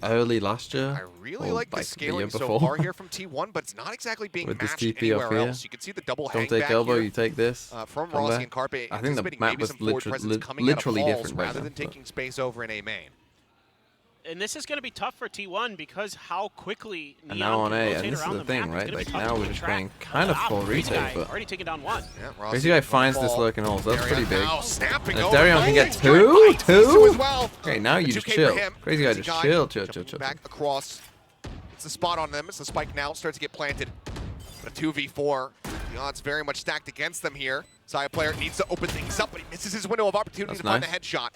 early last I year. really or like the the year scaling so before. far here from T1, but it's not exactly being With this matched TP off anywhere here. else. You can see the double hang Don't take back elbow, here you take this. from Come Rossi back. and Carpe. I think the anticipating map maybe was some forward presence coming literally out of different halls right rather now, than but- taking space over in A main. And this is going to be tough for T1 because how quickly And Neon now on can A, rotate and this is around the thing, map. It's right? gonna be Like tough now to we're keep just track. going kind of Wow, full Crazy retake, Guy but already taken down one. Yeah, Crazy guy finds this lurking holes. That's pretty big. Now snapping And if over. Darion can get Oh, two? Izu as well. Okay, now you A just 2K chill. for him. Crazy guy just chill. Jumping back across. It's the spot on them. It's the spike now. Starts to get planted. But a 2v4. The odds very much stacked against them here. Saya player needs to open things up, but he misses his window of opportunity That's to find the nice. headshot.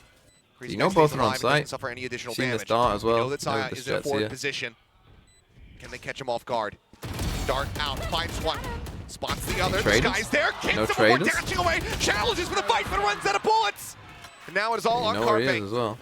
Crazy You guy know stays both are on alive and doesn't site. suffer any additional Seen damage. this dart as We well. know that Saya Notice is in a jets forward here. position. Can they catch him off guard? Dart out, finds one, spots the other. This traders? guy's there, gets No him before traders? dashing away, challenges for the fight, but runs out of bullets. And now it is all You on know where he Carpe. is as well.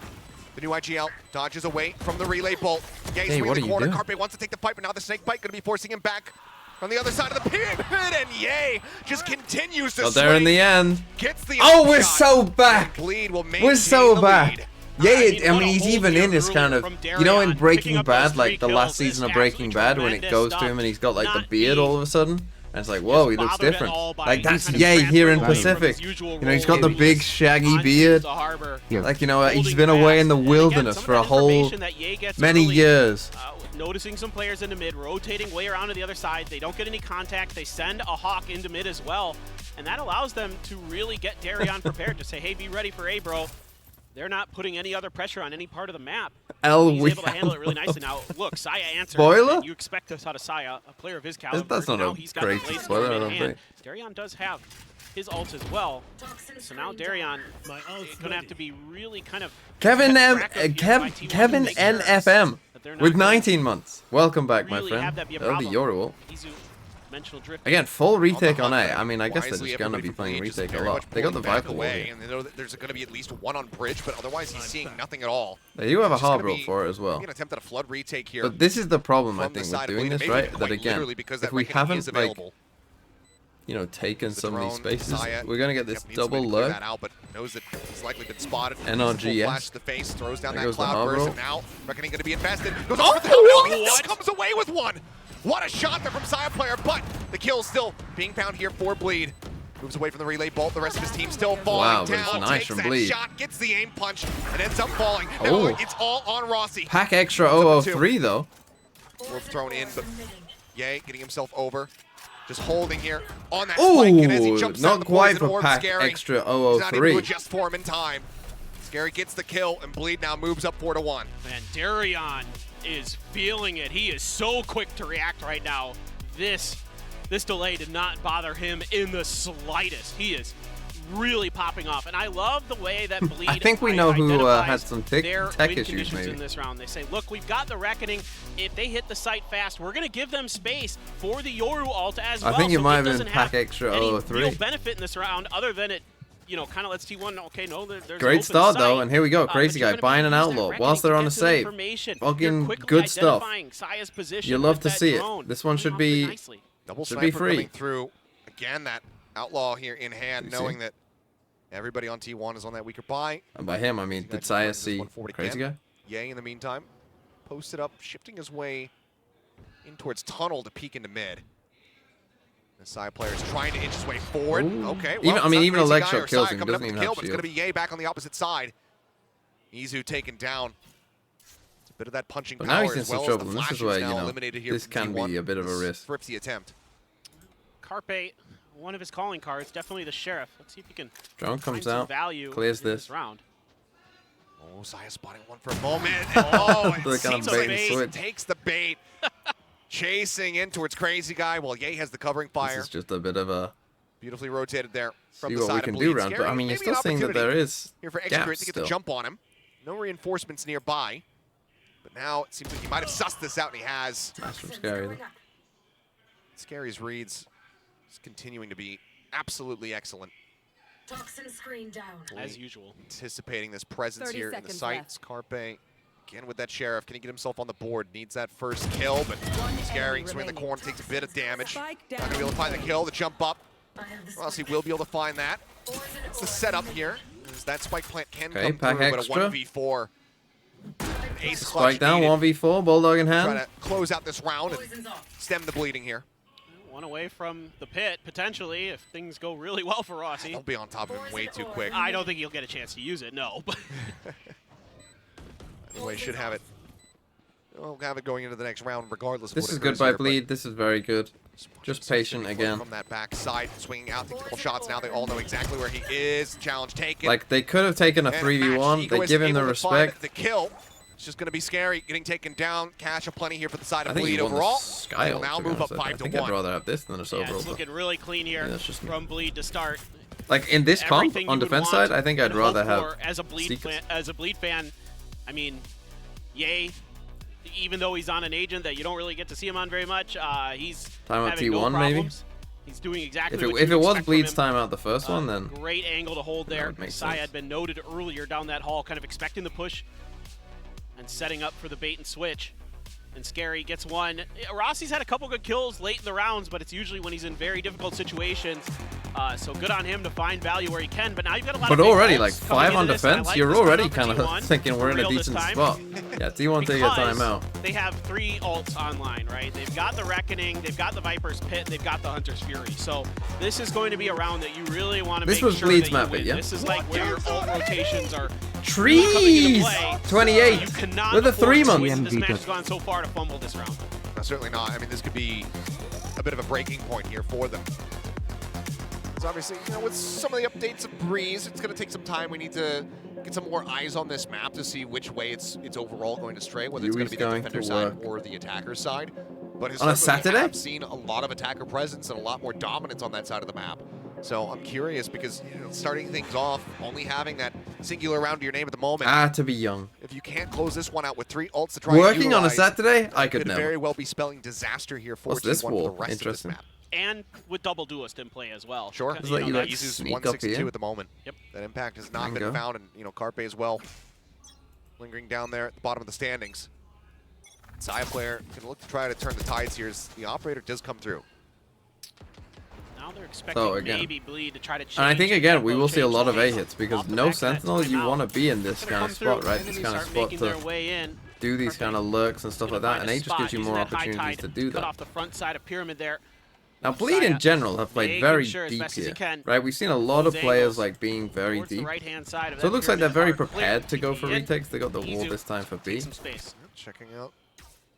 The new IGL dodges away from the relay bolt. Yay, Hey, swing what the are you corner. doing? Carpe wants to take the fight, but now the snake bite going to be forcing him back on the other side of the pyramid. And Yay just continues to Got there in swing. the end. Gets the Oh, we're shot. so back. Bleed will We're maintain so the back. lead. Yeah, I mean, I what mean, a he's hold even here in this kind of, from you know, in Darion, Breaking picking up Bad, those like the 3 last kills season is of Breaking absolutely Bad, when it tremendous goes to stuff. him and he's got like the Not beard be all of a sudden, and it's like, whoa, he looks bothered at different. all by Like that's kind of Yay here in transferring away from Pacific. his usual You know, he's got the role. big shaggy Onto beard. the harbor, Yeah. Like, you know, he's holding been away in the fast. And again, wilderness some of for a that whole information that Ye gets many early, years. noticing some players in the mid, rotating way around to the other side. They don't get any contact. They send a Hawk into mid as well. And that allows them to really get Darion prepared to say, hey, be ready for A, bro. they're not putting any other pressure on any part of the map. El He's able to handle it really nicely now. Look, Saya answered. Spoiler? You expect this out of Saya, a player of his caliber. That's not now a he's got crazy the blade spoiler, storm I in don't hand. think. Darion does have his ult as well. So now Darion is going to have to be really kind of Kevin Kevin NFM with 19 months. Welcome back, my really friend. have that be a That'll be problem. your ult. Izu, dimensional drift. Again, full retake On on the A. hunt, I mean, I guess they're wisely, just gonna everybody be from playing Bleed just retake a very lot. much They got the pulling back Viper away, away. and they know that there's going to be at least one on bridge, but otherwise he's seeing nothing at all. They do have a It's just hard gonna ult be for it as well. maybe an attempt at a flood retake here. But this is the problem, I from the think, side with of doing Bleed, this, maybe right? even That quite again, literally because if that we reckoning is haven't, like, available. you know, taken The some of these drone, spaces, Saya, we're gonna get this yep, needs somebody double to clear lurk. that out, but knows that he's likely been spotted. NRG, Flash to the face, throws down There that goes the cloud hard burst, roll. and now reckoning going to be infested. Goes over the top, and he still comes away with one. What a shot there from Saya player, but the kill still being found here for Bleed. Moves away from the relay bolt. The rest of his team still falling Wow, but it's down. nice Takes from that Bleed. shot, gets the aim punch, and ends up falling. Now Oh. it's all on Rossi. Pack extra Number 2. 003 though. Wolf thrown in, but Yay getting himself over. Just holding here on that spike, and as he Ooh, jumps out, not the quite poison for orb, pack Scary. extra He's not able to 003. adjust for him in time. Scary gets the kill, and Bleed now moves up 4-1. Man, Darion is feeling it. He is so quick to react right now. This delay did not bother him in the slightest. He is really popping off, and I love the way that Bleed. I think we know who identifies had some their tech win issues, conditions maybe. in this round. They say, look, we've got the Reckoning. If they hit the site fast, we're going to give them space for the Yoru ult as well. I think it So might have doesn't been pack have extra any 003. real benefit in this round, other than it, you know, kind of lets T1 know, okay, no, there's an Great open start though, site. and here we go. But Crazy you're guy gonna buying an use that outlaw Reckoning whilst to they're on get a to the save. information. Fucking You're quickly good stuff. identifying Saya's position You love with to that see it. drone. This one should Coming off really be nicely. Double Should be sniper free. coming through. Again, that outlaw here in hand, You see? knowing that everybody on T1 is on that weaker buy. And by him, I mean, did Saya see Crazy guy? Yay, in the meantime, posted up, shifting his way in towards tunnel to peek into mid. The side player is trying to inch his way forward. Ooh. Okay, Even- well, I mean, it's even not a leg Crazy Guy shot or kills Sai him, coming up doesn't with even the kill, have but it's going to shield. be Yay back on the opposite side. Izu taken down. It's a bit of that punching But power now he's in as well some as trouble, the and this is flashes where, you now know, eliminated here this from can T1. be a bit of a This risk. thrifty attempt. Carpe, one of his calling cards, definitely the Sheriff. Let's see if he can Drone find comes some out, value clears in this. round. Oh, Saya spotting one for a moment. Oh, The it kind of seems bait like and he switch. takes the bait. Chasing in towards Crazy Guy while Yay has the covering This fire. is just a bit of a Beautifully rotated there from see the what side we of can Bleed. do round. But Scary, I mean, you're maybe an still seeing that there opportunity is here for Execute gaps to get the still. jump on him. No reinforcements nearby. But now it seems like he might have sussed this out, and he has. Nice from Scary though. Scary's reads is continuing to be absolutely excellent. Toxin screen down. As usual. Anticipating this presence 30 here in the seconds sights. left. Carpe again with that Sheriff. Can he get himself on the board? Needs that first kill, but Scary swinging the corner, takes a bit of damage. Not going to be able to find the kill, the jump up. Well, he will be able to find that. It's the setup here. As that spike plant can Okay, come pack through, extra. but a 1v4. Ace clutch Spike down, needed. 1v4, Bulldog in Trying hand. to close out this round and stem the bleeding here. One away from the pit, potentially, if things go really well for Rossi. They'll be on top of him way too quick. I don't think he'll get a chance to use it, no. But Either way, should have it. We'll have it going into the next round regardless of This what is occurs good by here, but Bleed. This is very good. Just patient From again. that back side, swinging out, taking a couple shots. Now they all know exactly where he is. Challenge taken. Like, they could have taken a And 3v1. Match, They Ego is give him the able to find respect. The kill. It's just going to be Scary getting taken down. Cash aplenty here for the side I of think Bleed he won overall. the Sky They'll ult, now to be move up honest. I 5 to think 1. I'd rather have this than a yeah, silver it's ult. looking really clean here Yeah, that's just me. from Bleed to start. Like, in this comp, Everything you on would defense want side, I think and I'd rather hope have for as a Bleed Secrets. fan. I mean, Yay, even though he's on an agent that you don't really get to see him on very much, he's Timeout having no T1 maybe? problems. He's doing exactly If it, what if you it was expect from Bleed's him. timeout the first one, then Great angle to hold there. would make Saya sense. had been noted earlier down that hall, kind of expecting the push and setting up for the bait and switch. And Scary gets one. Rossi's had a couple good kills late in the rounds, but it's usually when he's in very difficult situations. So good on him to find value where he can. But now you've got a lot of But big already, ults like, coming 5 on into this, and I defense, like you're the start already off for kind of T1 thinking we're in a for real this decent time. spot. Yeah, T1 take a Because timeout. they have 3 ults online, right? They've got the Reckoning, they've got the Viper's Pit, they've got the Hunter's Fury. So this is going to be a round that you really want to This make was sure Bleed's that you map, win. yeah? This is like where your ult rotations are Trees! play. 28 You cannot with a afford 3 to month. waste. This match Gen.G has gone so far to fumble this round. No, certainly not. I mean, this could be a bit of a breaking point here for them. Because obviously, you know, with some of the updates of Breeze, it's going to take some time. We need to get some more eyes on this map to see which way it's overall going to stray, whether it's going to be the Yui's defender going to side work. or the attacker side. But On a historically, Saturday? we have seen a lot of attacker presence and a lot more dominance on that side of the map. So I'm curious because starting things off, only having that singular round to your name at the moment. To be young. If you can't close this one out with 3 ults to try and Working on a utilize, Saturday, I could could never. very well be spelling disaster here for What's this T1 for wall? the rest of this Interesting. map. And with double duelist in play as well. Sure. It's like you like Isu's sneak up 162 here. at the moment. Yep. That impact has not Mango. been found, and Carpe as well, lingering down there at the bottom of the standings. Xayah player going to look to try to turn the tides here as the operator does come through. Now they're expecting So again, maybe Bleed to try to change. and I think again we tempo, will see a change lot of A lanes. hits because Off the no back of that sentinel. You timeout. want to be in this Gonna kind come of spot, through, right? This enemies kind of start spot making their to way in. do these kind of lurks and stuff Gonna like that, find and a A just spot, gives you using more that high opportunities tide to do cut that. off the front side of pyramid there. Now, Bleed in Xayah general have played making very sure as deep best as he here, can. right? We've seen a lot of Those players angles like being very towards the deep. right-hand side of So it that looks like they're pyramid very are clear. prepared to go for In. retakes. They got the wall Izu this time for B. takes some space. Checking out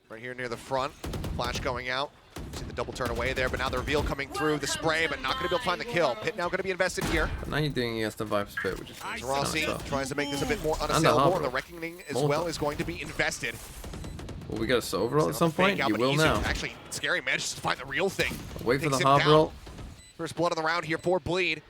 right here near the front. Flash going out. See the double turn away there, but now the reveal coming through. The spray, but not going to be able to find the kill. Pit now going to be invested here. But now you're doing against the Viper Spit, which is kind Rossi of tough. tries to make this a bit more the unassailable, Harbor. and the Reckoning as Molotov. well is going to be invested. Will we get a Silver roll at some point? Fake out, You but will Izu now. Actually, Scary manages to find the real thing. Wait for the Takes him Harbor down. roll. First blood of the round here for Bleed.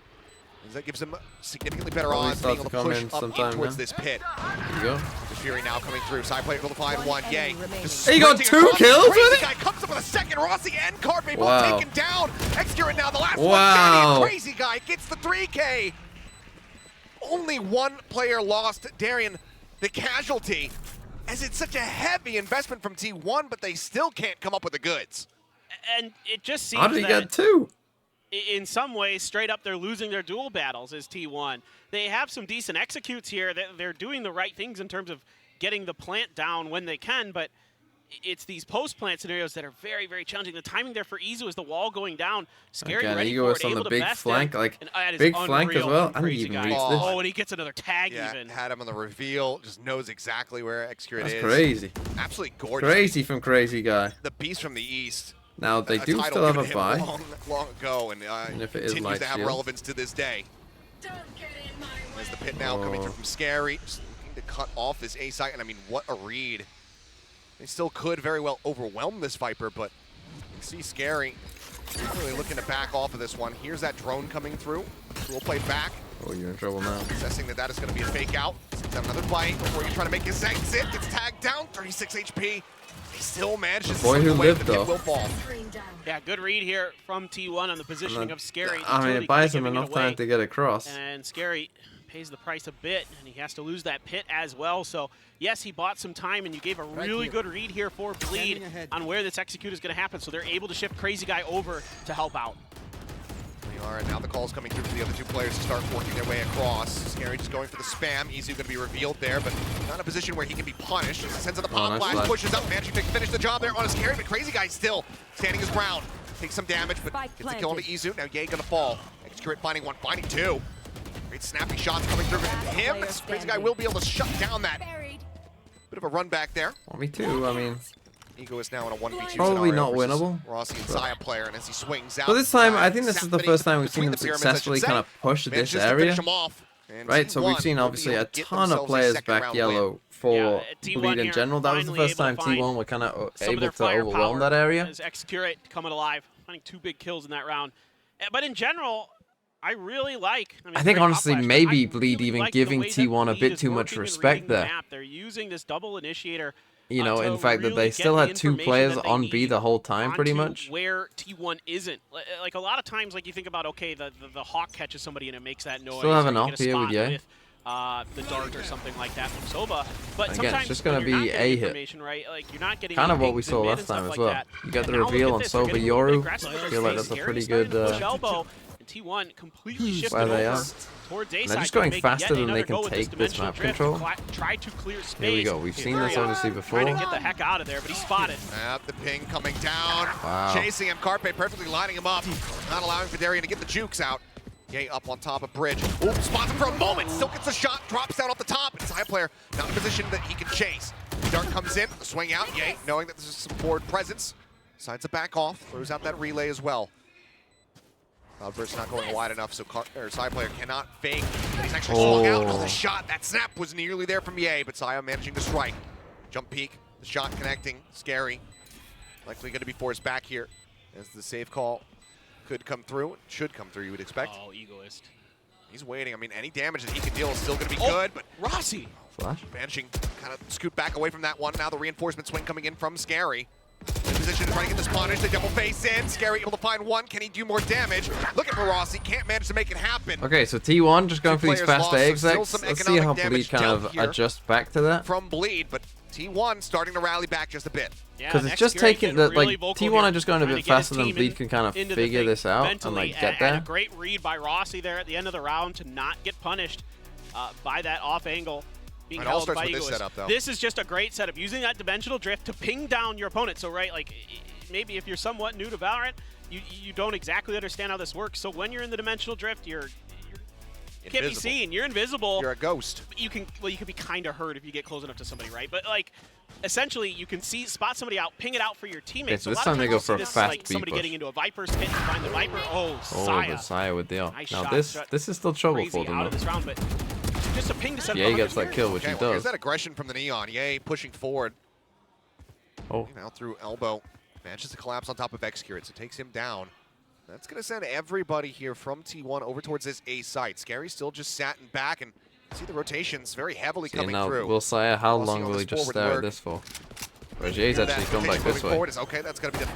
As that gives him significantly better Probably odds being starts able to to come push in up sometime towards now. this pit. There you go. The Fury now coming through. Side player able to find one. Yay. Just He got sprinting 2 across. kills Crazy with it? guy comes up with a second. Rossi and Carpe both Wow. taken down. Excurrent now the last Wow. one standing. And Crazy guy gets the 3K. Only one player lost. Darian, the casualty. As it's such a heavy investment from T1, but they still can't come up with the goods. And it just seems How did he that get 2? in some ways, straight up, they're losing their duel battles as T1. They have some decent executes here. They're doing the right things in terms of getting the plant down when they can, but it's these post-plant scenarios that are very, very challenging. The timing there for Izu is the wall going down. Scary, Again, ready Ego for is it, on able the to big best flank, him. like, And that is big flank as unreal well. from I didn't Crazy even Guy. reach this. Oh, and he gets another tag Yeah, even. had him on the reveal. Just knows exactly where Excurrent That's is. crazy. Absolutely gorgeous. Crazy from Crazy Guy. The beast from the east. Now, they A do title still have a given him buy. long ago, and if it is continues light to have shield. relevance to this day. Don't get in my way. As the pit now coming Oh. through from Scary, just looking to cut off this A site, and I mean, what a read. They still could very well overwhelm this Viper, but you see Scary really looking to back off of this one. Here's that drone coming through. We'll play back, Oh, you're in trouble now. assessing that is going to be a fake out. Have another bite before you try to make his exit. Gets tagged down, 36 HP. He still manages to boy slip who away, lived, but it though. will fall. Screen down. Yeah, good read here from T1 on the positioning of Scary. I mean, Utility it buys kinda him giving it enough away. time to get across. And Scary pays the price a bit, and he has to lose that pit as well. So, yes, he bought some time, and you gave a really good read here for Bleed on where this execute is going to happen. So they're able to shift Crazy Guy over to help out. They are, and now the call's coming through for the other two players to start working their way across. Scary just going for the spam. Izu going to be revealed there, but not in a position where he can be punished. Sends out the pop nice flash, flash. pushes up, managing to finish the job there on a Scary, but Crazy Guy still standing his ground. Takes some damage, but gets the kill on the Izu. Now Ye gonna fall. Excurrent finding one, finding two. Great snappy shots coming through from him. Crazy Guy will be able to shut down that. Bit of a run back there. Well, me too. I mean, Ego is now in a 1v2 Probably scenario not versus winnable. Rossi and Xayah player, and as he swings out. but this time, I think Xayah this is the zapping first time we've between seen the them pyramids, I should successfully say. kind of push this Manages to area. finish him off. And Right, so we've T1 seen will obviously be a able to get ton of themselves a players second back round yellow win. for T1 Bleed in here general. That was the finally first able time to find T1 were kind of some of able their to overwhelm firepower that area. as Excurrent coming alive, finding 2 big kills in that round. But in general, I really like. I think great honestly, top flash, but maybe I Bleed really even like the giving way that T1 a Bleed bit is too much working and respect reading the there. map. They're using this double initiator. You know, to in fact, that really they get still the had 2 information players that they on B need the whole time, pretty onto much. Where T1 isn't. Like a lot of times, like you think about, okay, the Hawk catches somebody and it makes that noise. Still have or an you up get a here with spot Ye. the dart or something like that from Sova. But Again, sometimes it's just gonna when you're be not a getting hit. information, right? Like you're not getting Kind of any what we pings saw in mid last and stuff time as like well. that. You got the And now look reveal at on this, they're Sova getting a little bit Yoru. aggressive I with their feel like space. that's a Scary pretty starting good to push elbow, and T1 completely shifted where they over are. towards A And side. they're just going to make faster yet than they another can go with take this dimensional map drift, control. Try to clear space. Here we go. We've seen this Fury obviously before. trying to get the heck out of there, but he's spotted. The ping coming down. Wow. Chasing him. Carpe perfectly lining him up. Not allowing for Darian to get the jukes out. Ye up on top of Bridge. Ooh, spots him for a moment. Still gets the shot. Drops down off the top. It's a high player. Not in a position that he can chase. Dart comes in. The swing out. Ye, knowing that this is some forward presence, decides to back off. Throws out that relay as well. Cloudburst not going wide enough, so side player cannot fake. He's actually swung out. Oh, the shot, that snap was nearly there from Ye, but Saya managing to strike. Jump peek, the shot connecting, scary. Likely going to be forced back here as the save call could come through. Should come through, you would expect. Oh, Egoist. He's waiting. I mean, any damage that he can deal is still going to be good, but Rossi! Flash. managing kind of scoot back away from that one. Now the reinforcement swing coming in from Scary. In position to try to get this punish. They double face in. Scary able to find one. Can he do more damage? Looking for Rossi. Can't manage to make it happen. Okay, so T1 just going for these fast players lost, so execs. still some Let's see how economic Bleed damage kind dealt of here adjusts back to that. From Bleed, but T1 starting to rally back just a bit. Because it's just taking the like T1 are just going a bit faster than Bleed can kind of figure this out and like get there. And a great read by Rossi there at the end of the round to not get punished by that off angle. Being held by Egoist. Setup, though. This is just a great setup, using that dimensional drift to ping down your opponent. So right, like maybe if you're somewhat new to Valorant, you don't exactly understand how this works. So when you're in the dimensional drift, you can't be seen. You're invisible. You're a ghost. You can be kind of hurt if you get close enough to somebody, right? But like, essentially, you can spot somebody out, ping it out for your teammates. Okay, so this time they go for a fast like somebody B push. getting into a Viper's pit and find the Viper. Oh, the Saya with the ult. Nice Now shot. this is still trouble for Crazy them out of though. this round, but just a ping to set Yeah, he gets that kill, which Okay, he well, here's does. that aggression from the Neon. Ye pushing forward. Oh. Now through elbow. Manages to collapse on top of Excurate, so takes him down. That's going to send everybody here from T1 over towards this A site. Scary still just sat in back and see the rotations very heavily coming now, through. will Saya, how We'll see long on will he this just forward stare at work. this for? Whereas Ye's actually come back this way. Forward is okay. That's going to be the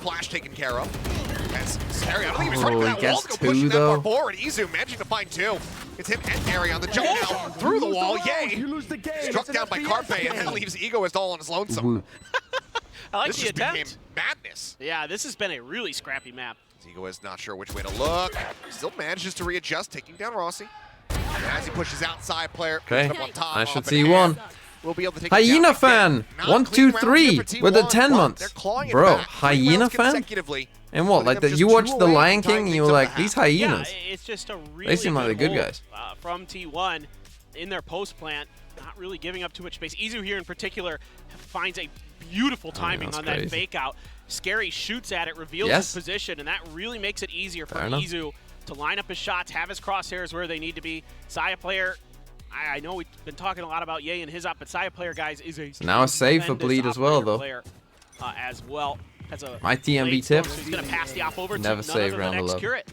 flash taken care of. That's Scary. I don't think he was ready for he that gets wall to go two, pushing that though. far forward. Izu managing to find two. It's him and Gary on the jump now through the wall. Yay! You lose the game. Struck It's an down by FPS Carpe, and game. that leaves Egoist all on his lonesome. Woo. I like This the just became attempt. madness. Yeah, this has been a really scrappy map. Egoist not sure which way to look. Still manages to readjust, taking down Rossi. And as he pushes outside player, Okay, puts up on top, I should up see and one. in. We'll be able to take him down Hyena again. fan! Not 1, clean 2, round 3 here for with the T1, 10 but months. they're clawing it Bro, back. 3 hyena rounds fan? consecutively, And what, putting like them that? You just watched 2 The away Lion from tying King and you things were up like, at these half. hyenas. Yeah, it's just a really seem like the good hold, guys. From T1 in their post plant, not really giving up too much space. Izu here in particular finds a beautiful timing that's on that crazy. fake out. Scary shoots at it, reveals his position, and that really makes it easier for Izu to line up his shots, have his crosshairs where they need to be. Saya player, I know we've been talking a lot about Ye and his up, but Saya player, guys, is a Now a save for tremendous Bleed as well, operator though. player, as well. Has a My TMB late tip, storm, so he's going to pass the op over never to save none round other than 11. Excurate.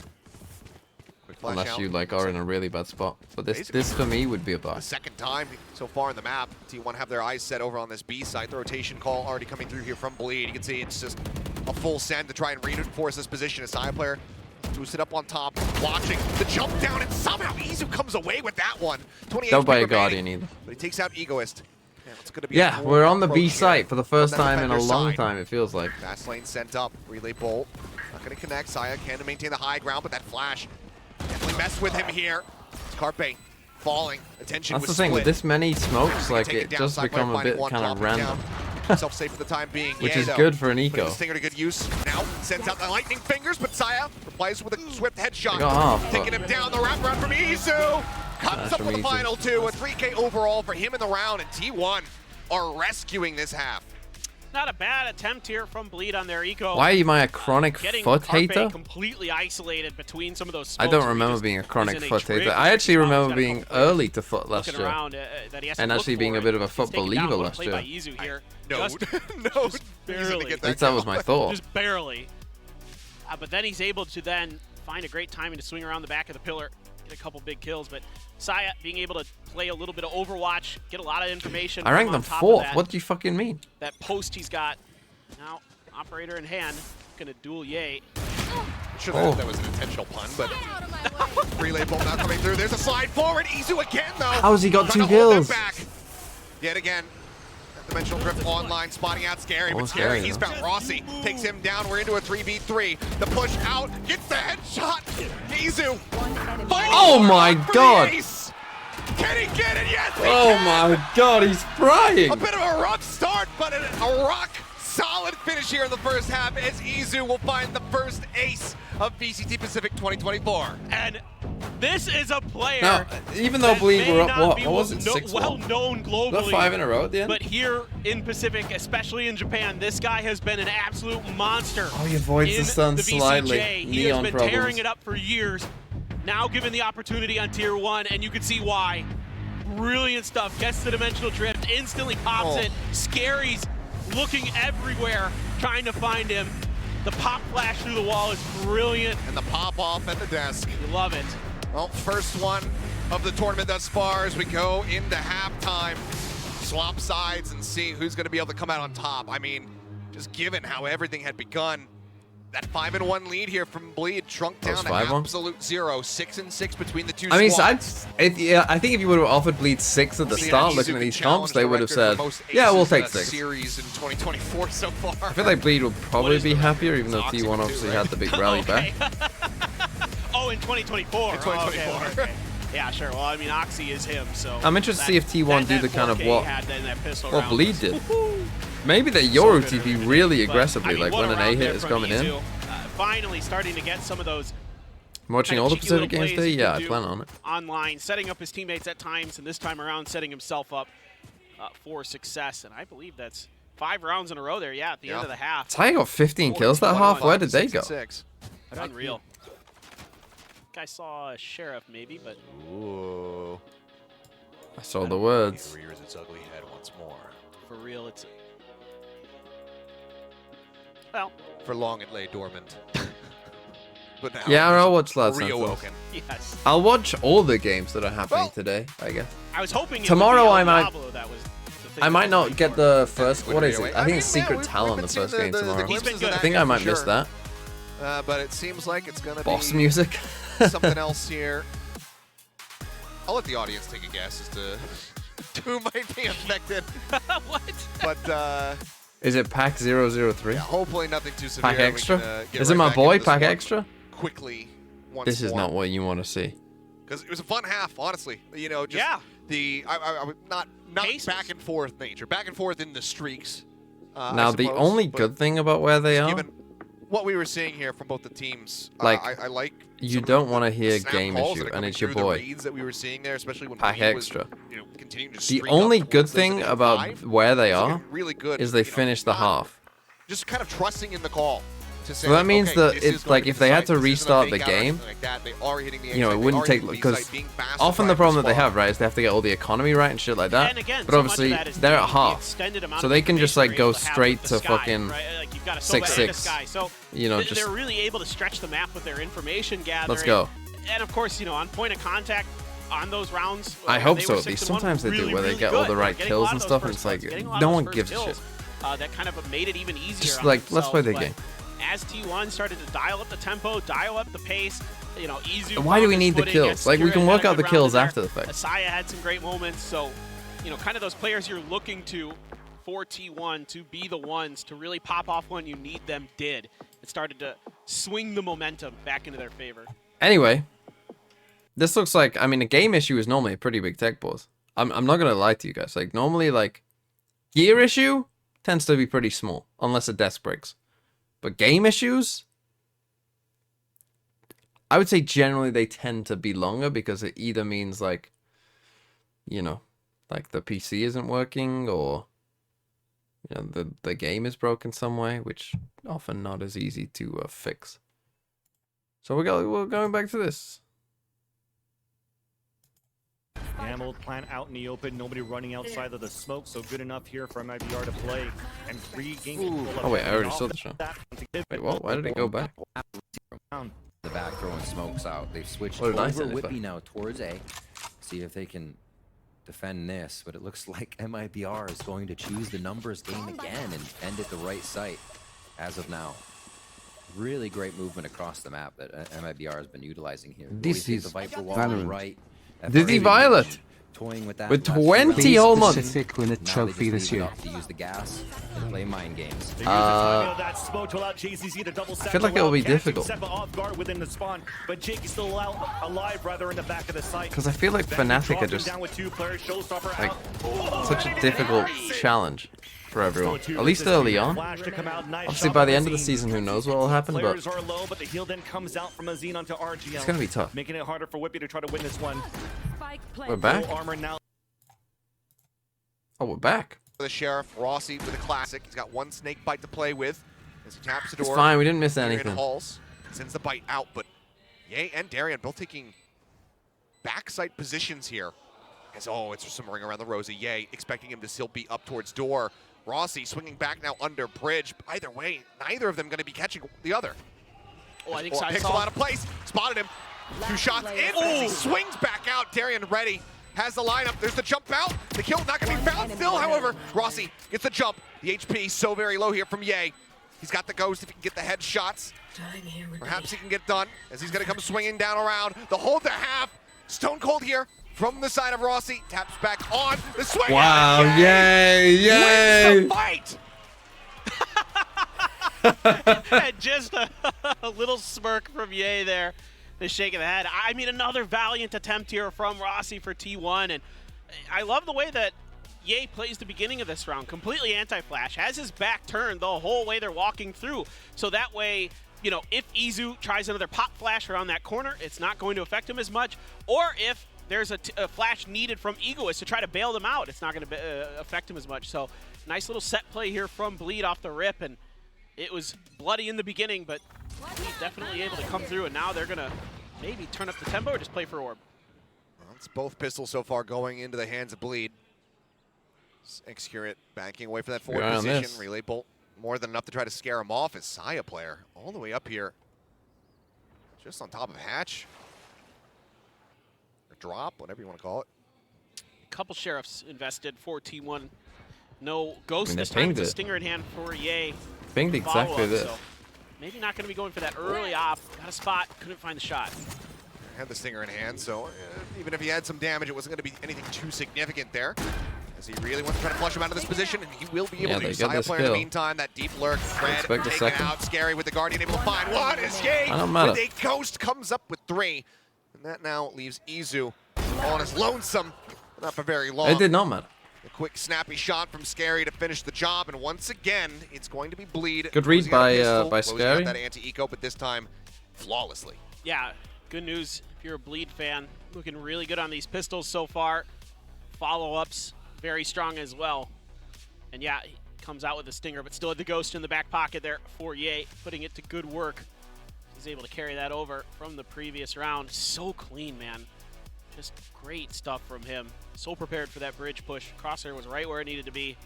Quick flash unless out. you like are in a really bad spot. But this for me would be a buy. The second time so far in the map, T1 have their eyes set over on this B site. The rotation call already coming through here from Bleed. You can see it's just a full send to try and reinforce this position. A side player boosted up on top, watching the jump down, and somehow Izu comes away with that one. 28 Don't buy a remaining, Guardian either. but he takes out Egoist. Yeah, it's gonna be Yeah, a we're on the approach B here site for the first from that time in a defender's long side. time, it feels like. Fast lane sent up, relay bolt. Not gonna connect. Saya can maintain the high ground, but that flash definitely messed with him here. It's Carpe falling. Attention That's the was thing, split. with this many smokes, like Take it down, does side player become a finding bit one, kind of dropping random. down. Keep himself safe for the time being. Which Ye, is though, good for an putting eco. the stinger to good use. Now sends out the lightning fingers, but Saya replies with a swift headshot. got half, Taking but- him down, the wraparound from Izu. Comes That's up from with the Izu. final 2, a 3K overall for him in the round, and T1 are rescuing this half. Not a bad attempt here from Bleed on their eco. Why am I a chronic Getting foot Carpe hater? completely isolated between some of those I smokes don't where he remember just being a is chronic in a foot trig hater. with I his actually spot. He's remember got a being couple players early to foot last looking year. around, that he has to And look actually being for a bit of a He's foot taken down. believer What a last play year. by Izu here. No, Just no, just barely. At least that was my thought. Just barely. But then he's able to then find a great timing to swing around the back of the pillar, get a couple big kills. But Saya being able to play a little bit of Overwatch, get a lot of information. I ranked from them on top of 4th. that. What do you fucking mean? That post he's got. Now, operator in hand, gonna duel Ye. Sure, Oh. that was an intentional pun, but relay bolt now coming through. There's a slide forward. Izu again, though. How's he got Trying 2 to hold them kills? back. Yet again, that dimensional drift online, spotting out Scary. Oh, But Scary, Scary, he's though. found Rossi. Takes him down. We're into a 3v3. The push out. Gets the headshot. Izu. Oh my God. Can he get it? Yes, he Oh can. my god, he's frying! A bit of a rough start, but a rock solid finish here in the first half as Izu will find the first ace of VCT Pacific 2024. And this is a player. Now, even though Bleed may were up, not what be was it, 6-1? well known globally. Was that 5 in a row at the end? But here in Pacific, especially in Japan, this guy has been an absolute monster. Oh, he avoids the stun slightly. He has been tearing it up for years. Now given the opportunity on Tier 1, and you can see why. Brilliant stuff. Gets the dimensional drift, instantly pops it. Scary's looking everywhere, trying to find him. The pop flash through the wall is brilliant. And the pop off at the desk. You love it. Well, first one of the tournament thus far as we go into halftime. Swap sides and see who's going to be able to come out on top. I mean, just given how everything had begun, that 5-1 lead here from Bleed shrunk down to absolute 0. 6-6 between the two squads. I mean, I think if you would have offered Bleed 6 at the start, looking at these comps, they would have said, yeah, we'll take 6. Series in 2024 so far. I feel like Bleed would probably be happier, even though T1 obviously had the big rally back. Oh, in 2024. In 2024. Okay. Yeah, sure. Well, I mean, Oxy is him, so. I'm interested to see if T1 do the kind of what Bleed was, did. Maybe the Yoru TP really aggressively, like when an A hit is coming in. Finally starting to get some of those. I'm watching all the Pacific games today. Yeah, I plan on it. Online, setting up his teammates at times, and this time around setting himself up for success. And I believe that's 5 rounds in a row there. Yeah, at the end of the half. Ty got 15 kills that half. Where did they go? Unreal. I saw a sheriff maybe, but. Ooh. I saw the words. Rears its ugly head once more. For real, it's. Well. For long it lay dormant. But now yeah, I'll watch Last reawoken. Yes. I'll watch all the games that are happening today, I guess. I was hoping tomorrow I might. I might not get the first. What is it? I think it's Secret Talon, the first game tomorrow. I think I might miss that. But it seems like it's gonna boss be music. something else here. I'll let the audience take a guess as to who might be affected. What? But is it Pack 003? Yeah, hopefully nothing too severe. Pack Extra? Is right it my boy, Pack one Extra? Quickly. This is not what you want to see. Because it was a fun half, honestly. You know, just the I would not back and forth nature, back and forth in the streaks. Now the only good thing about where they are. What we were seeing here from both the teams, like I like. You don't want to hear game issue, and it's your boy. The reads that we were seeing there, especially when Pack Extra. Was, continuing to the only good thing about where they are is they finished the half. Just kind of trusting in the call. So that means that it's like if they had to restart the game, you know, it wouldn't take, because often the problem that they have, right, is they have to get all the economy right and shit like that. But obviously they're at half, so they can just like go straight to fucking 6-6. So you know, just they're really able to stretch the map with their information gathering. Let's go. And of course, you know, on point of contact on those rounds. I hope so. At least sometimes they do, where they get all the right kills and stuff, and it's like no one gives a shit. That kind of made it even easier. Just like let's play the game. As T1 started to dial up the tempo, dial up the pace, you know, Izu. Why do we need the kills? Like, we can work out the kills after the fact. Asaya had some great moments, so, you know, kind of those players you're looking to for T1 to be the ones to really pop off when you need them did. It started to swing the momentum back into their favor. Anyway, this looks like, I mean, a game issue is normally a pretty big tech pause. I'm not going to lie to you guys. Like, normally, like, gear issue tends to be pretty small, unless a desk breaks. But game issues, I would say generally they tend to be longer because it either means like, you know, like the PC isn't working or, you know, the game is broken some way, which often not as easy to fix. So we're going back to this. Ammo plant out in the open, nobody running outside of the smoke, so good enough here for MIBR to play and regain. Oh wait, I already saw the shot. Wait, what? Why did it go back? The back throwing smokes out. They've switched over Whippy now towards A. See if they can defend this, but it looks like MIBR is going to choose the numbers game again and end at the right site as of now. Really great movement across the map that MIBR has been utilizing here. This is the Viper wall on the right. Dizzy Violet toying with that with 20 whole months. Pacific win a trophy this year. To use the gas and play mind games. I feel like it will be difficult. Because I feel like Fnatic are just like such a difficult challenge. for everyone. At least early on. Obviously, by the end of the season, who knows what will happen, but Players are low, but the heal then comes out from Azine onto RGL. it's going to be tough. Making it harder for Whippy to try to win this one. We're back? Full armor now. Oh, we're back. The Sheriff, Rossi with a classic. He's got one snake bite to play with as he taps the door. It's fine, we didn't miss Darian anything. Halls sends the bite out, but Ye and Darian both taking backside positions here. As, oh, it's some ring around the rosy. Ye expecting him to still be up towards door. Rossi swinging back now under bridge. Either way, neither of them going to be catching the other. Oh, I think Or Pixel out of place. Spotted him. 2 shots in. As he swings back out. Darian ready. Has the lineup. There's the jump out. The kill not going to be found still. However, Rossi gets the jump. The HP so very low here from Ye. He's got the ghost if he can get the headshots. Perhaps he can get done as he's going to come swinging down around. The hold to half. Stone Cold here from the side of Rossi. Taps back on the swing. Wow, yay, yay. Wins the fight. And just a little smirk from Ye there. The shake of the head. I mean, another valiant attempt here from Rossi for T1. And I love the way that Ye plays the beginning of this round. Completely anti-flash. Has his back turned the whole way they're walking through. So that way, you know, if Izu tries another pop flash around that corner, it's not going to affect him as much. Or if there's a flash needed from Egoist to try to bail them out, it's not going to affect him as much. So nice little set play here from Bleed off the rip. And it was bloody in the beginning, but Bleed definitely able to come through. And now they're going to maybe turn up the tempo or just play for orb. Well, it's both pistols so far going into the hands of Bleed. Excurate backing away from that forward position. Relay bolt more than enough to try to scare him off as Saya player all the way up here. Just on top of Hatch. Or drop, whatever you want to call it. A couple Sheriffs invested for T1. No Ghost I mean, this they time. pinged It's a it. stinger in hand for Ye. Pinged exactly this. So maybe not going to be going for that early op. Got a spot, couldn't find the shot. Had the stinger in hand, so even if he had some damage, it wasn't going to be anything too significant there. As he really wants to try to flush him out of this position, and he will be able to. Saya player in the meantime, that deep lurk, Red taken out, Scary with the Guardian able to find one. As Ye with a ghost comes up with 3. And that now leaves Izu on his lonesome, but not for very long. It did not matter. A quick snappy shot from Scary to finish the job, and once again, it's going to be Bleed. Good read by Scary. Scary. That anti-eco, but this time flawlessly. Yeah, good news if you're a Bleed fan. Looking really good on these pistols so far. Follow-ups, very strong as well. And yeah, he comes out with a stinger, but still had the ghost in the back pocket there for Ye, putting it to good work. He's able to carry that over from the previous round. So clean, man. Just great stuff from him. So prepared for that bridge push. Crosshair was right where it needed to be.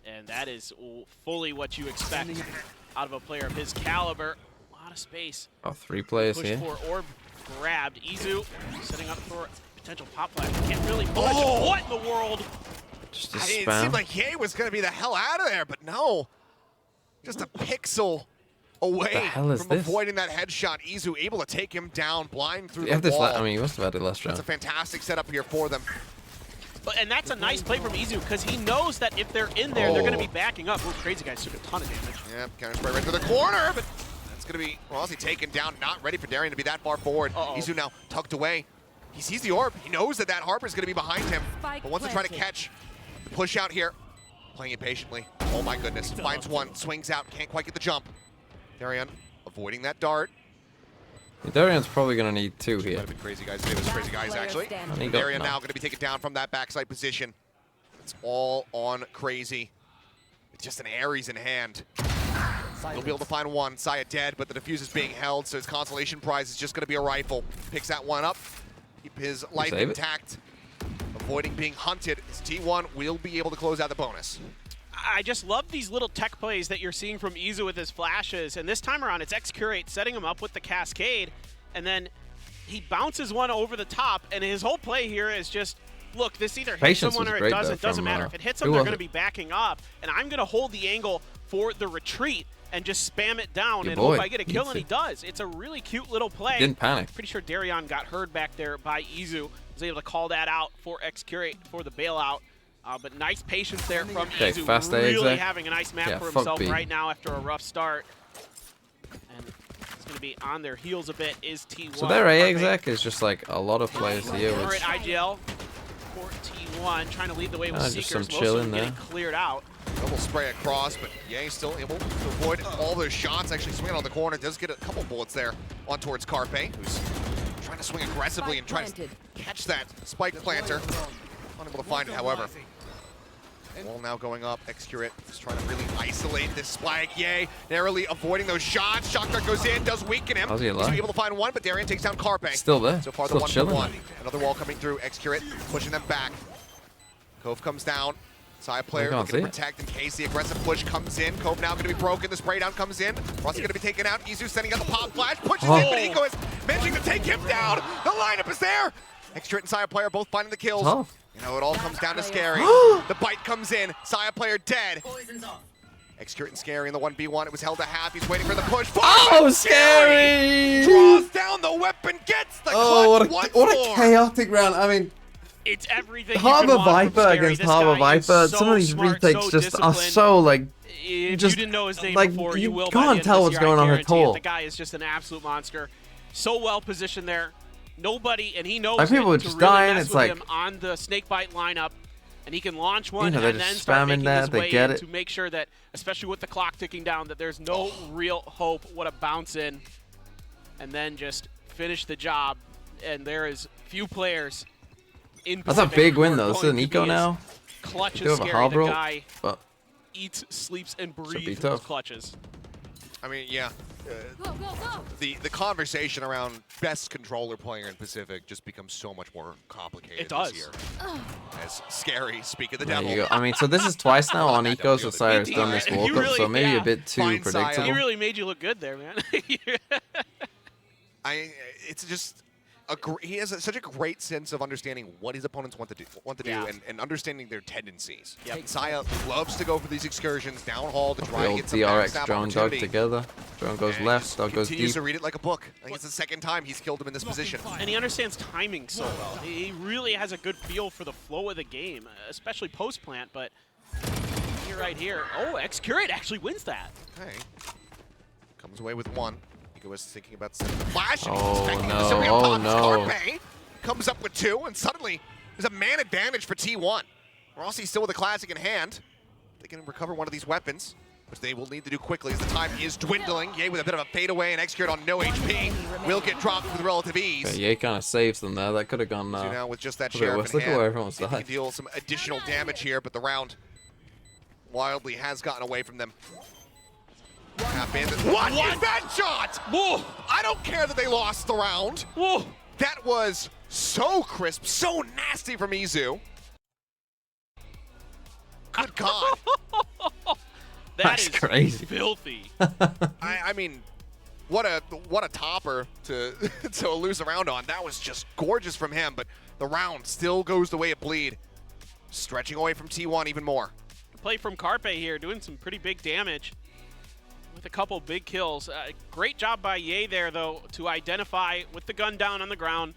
And that is fully what you expect out of a player of his caliber. A lot of space. Oh, 3 players push here. For orb grabbed. Izu setting up for potential pop flash. Can't really budge. Oh. What in the world? Just a It spam. seemed like Ye was going to be the hell out of there, but no. Just a pixel away from avoiding that headshot. Izu able to take him down, blind through the wall. I mean, he must have had it last round. That's a fantastic setup here for them. And that's a nice play from Izu, because he knows that if they're in there, they're going to be backing up. Ooh, Crazy Guys took a ton of damage. Yeah, counter spray right to the corner, but that's going to be Rossi taken down, not ready for Darian to be that far forward. Izu now tucked away. He sees the orb. He knows that Harper's going to be behind him, but wants to try to catch the push out here. Playing it patiently. Oh my goodness. Finds one, swings out, can't quite get the jump. Darian avoiding that dart. Darian's probably going to need 2 here. Might have been Crazy Guys. It was Crazy Guys, actually. Darian now going to be taken down from that backside position. It's all on Crazy. It's just an Ares in hand. He'll be able to find one. Saya dead, but the defuse is being held, so his consolation prize is just going to be a rifle. Picks that one up. Keep his life intact. Avoiding being hunted. His T1 will be able to close out the bonus. I just love these little tech plays that you're seeing from Izu with his flashes. And this time around, it's Excurate setting him up with the Cascade. And then he bounces one over the top. And his whole play here is just, look, this either hits someone or it doesn't. Doesn't matter. If it hits them, they're going to be backing up. And I'm going to hold the angle for the retreat and just spam it down and hope I get a kill, and he does. It's a really cute little play. Didn't panic. Pretty sure Darian got heard back there by Izu. Was able to call that out for Excurate for the bailout. But nice patience there from Izu. Fast really having a nice map for himself right now after a rough start. And it's going to be on their heels a bit is T1. So their A exec is just like a lot of players here. All right, IGL. for T1, trying to lead the way with just Seekers. some Most chill of in them getting there. cleared out. Double spray across, but Ye still able to avoid all those shots. Actually swinging on the corner, does get a couple bullets there on towards Carpe, who's trying to swing aggressively and trying to catch that spike planter. Unable to find it, however. Wall now going up. Excurate is trying to really isolate this spike. Ye narrowly avoiding those shots. Shock dart goes in, does weaken him. How's he He's alive? able to find one, but Darian takes down Carpe. Still there. So far, Still the chilling. 1-1. Another wall coming through. Excurate pushing them back. Cove comes down. Side player can't looking to see it. protect in case the aggressive push comes in. Cove now going to be broken. The spray down comes in. Rossi going to be taken out. Izu sending out the pop flash. Pushes in, but Eco is managing to take him down. The lineup is there. Excurate and Side player both finding the kills. Tough. You know, it all comes down to Scary. The bite comes in. Side player dead. Excurate and Scary in the 1v1. It was held to half. He's waiting for the push. Oh, Scary! Draws down the weapon. Gets the clutch once what a more. chaotic round. I mean, It's everything. Harbor you can want from Viper Scary. against This Harbor guy is Viper. so Some of these smart, retakes so just are disciplined. so like. If just, you didn't know his name like, before, you you will. can't by the end tell of what's this year, going I on at guarantee it. all. The guy is just an absolute monster. So well positioned there. Nobody, and he knows Like, people it, are to just really dying, mess it's with like- him on the snakebite lineup, and he can launch one they're and then just start spamming making that, his they way get in it. to make sure that, especially with the clock ticking down, that there's no real hope. What a bounce in, and then just finish the job. And there is few players in That's a Pacific big who win are though. This is going an to eco be as now. Clutch Do is have a Scary. hard The roll, guy but eats, sleeps, and be breathes his tough. clutches. I mean, yeah. The conversation around best controller player in Pacific just becomes so much more complicated It does. this year. As Scary, speak of the there devil. you go. I mean, so this is twice now on eco, so Cyrus He done this really- walk up, so maybe yeah. a bit too Fine, Saya. predictable. He really made you look good there, man. It's just he has such a great sense of understanding what his opponents want to do, Yeah. and understanding their tendencies. Yep. Saya loves to go for these excursions down hall to The try and old get some DRX backstab drone dog opportunity. together. Drone goes And left, just dog goes continues deep. to read it like a book. I think it's the second time he's killed him in this position. And he understands timing so well. He really has a good feel for the flow of the game, especially post-plant, but here, right here. Oh, Excurate actually wins that. Okay. Comes away with one. Ego was thinking about sending the flash. And Oh, expecting no. Sylvia Oh, pops no. Carpe. Comes up with two, and suddenly there's a man advantage for T1. Rossi still with a classic in hand. They can recover one of these weapons, which they will need to do quickly as the time is dwindling. Ye with a bit of a fadeaway and Excurate on no HP will get dropped with relative ease. Okay, Ye kind of saves them there. That could have gone. So now with just that Okay, sheriff let's in look at hand, where everyone's he can died. deal some additional damage here, but the round wildly has gotten away from them. What is that shot? Whoa! I don't care that they lost the round. Whoa! That was so crisp, so nasty from Izu. Good God. That's is crazy. filthy. I mean, what a topper to to lose a round on. That was just gorgeous from him, but the round still goes the way it bleed. Stretching away from T1 even more. Play from Carpe here, doing some pretty big damage with a couple big kills. Great job by Ye there, though, to identify with the gun down on the ground,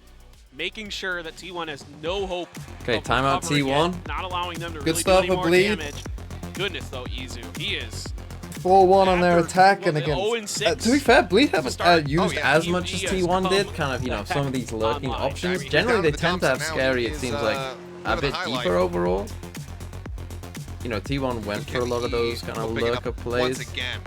making sure that T1 has no hope. Okay, of timeout recovering T1. it, not allowing them to Good really stuff do any with more Bleed. damage. Goodness, though, Izu, he is 4-1 on their After attack and the against. 0-6 to be fair, Bleed haven't start. used Oh, yeah. as He- much as he has T1 did. come Kind of, you know, some of these lurking online. options. He's Generally, down they to the tend to have Thompson now. Scary. He It is, seems like one a of the bit highlight. deeper overall. You know, T1 went for a lot of those kind of Picking up lurker once plays. again.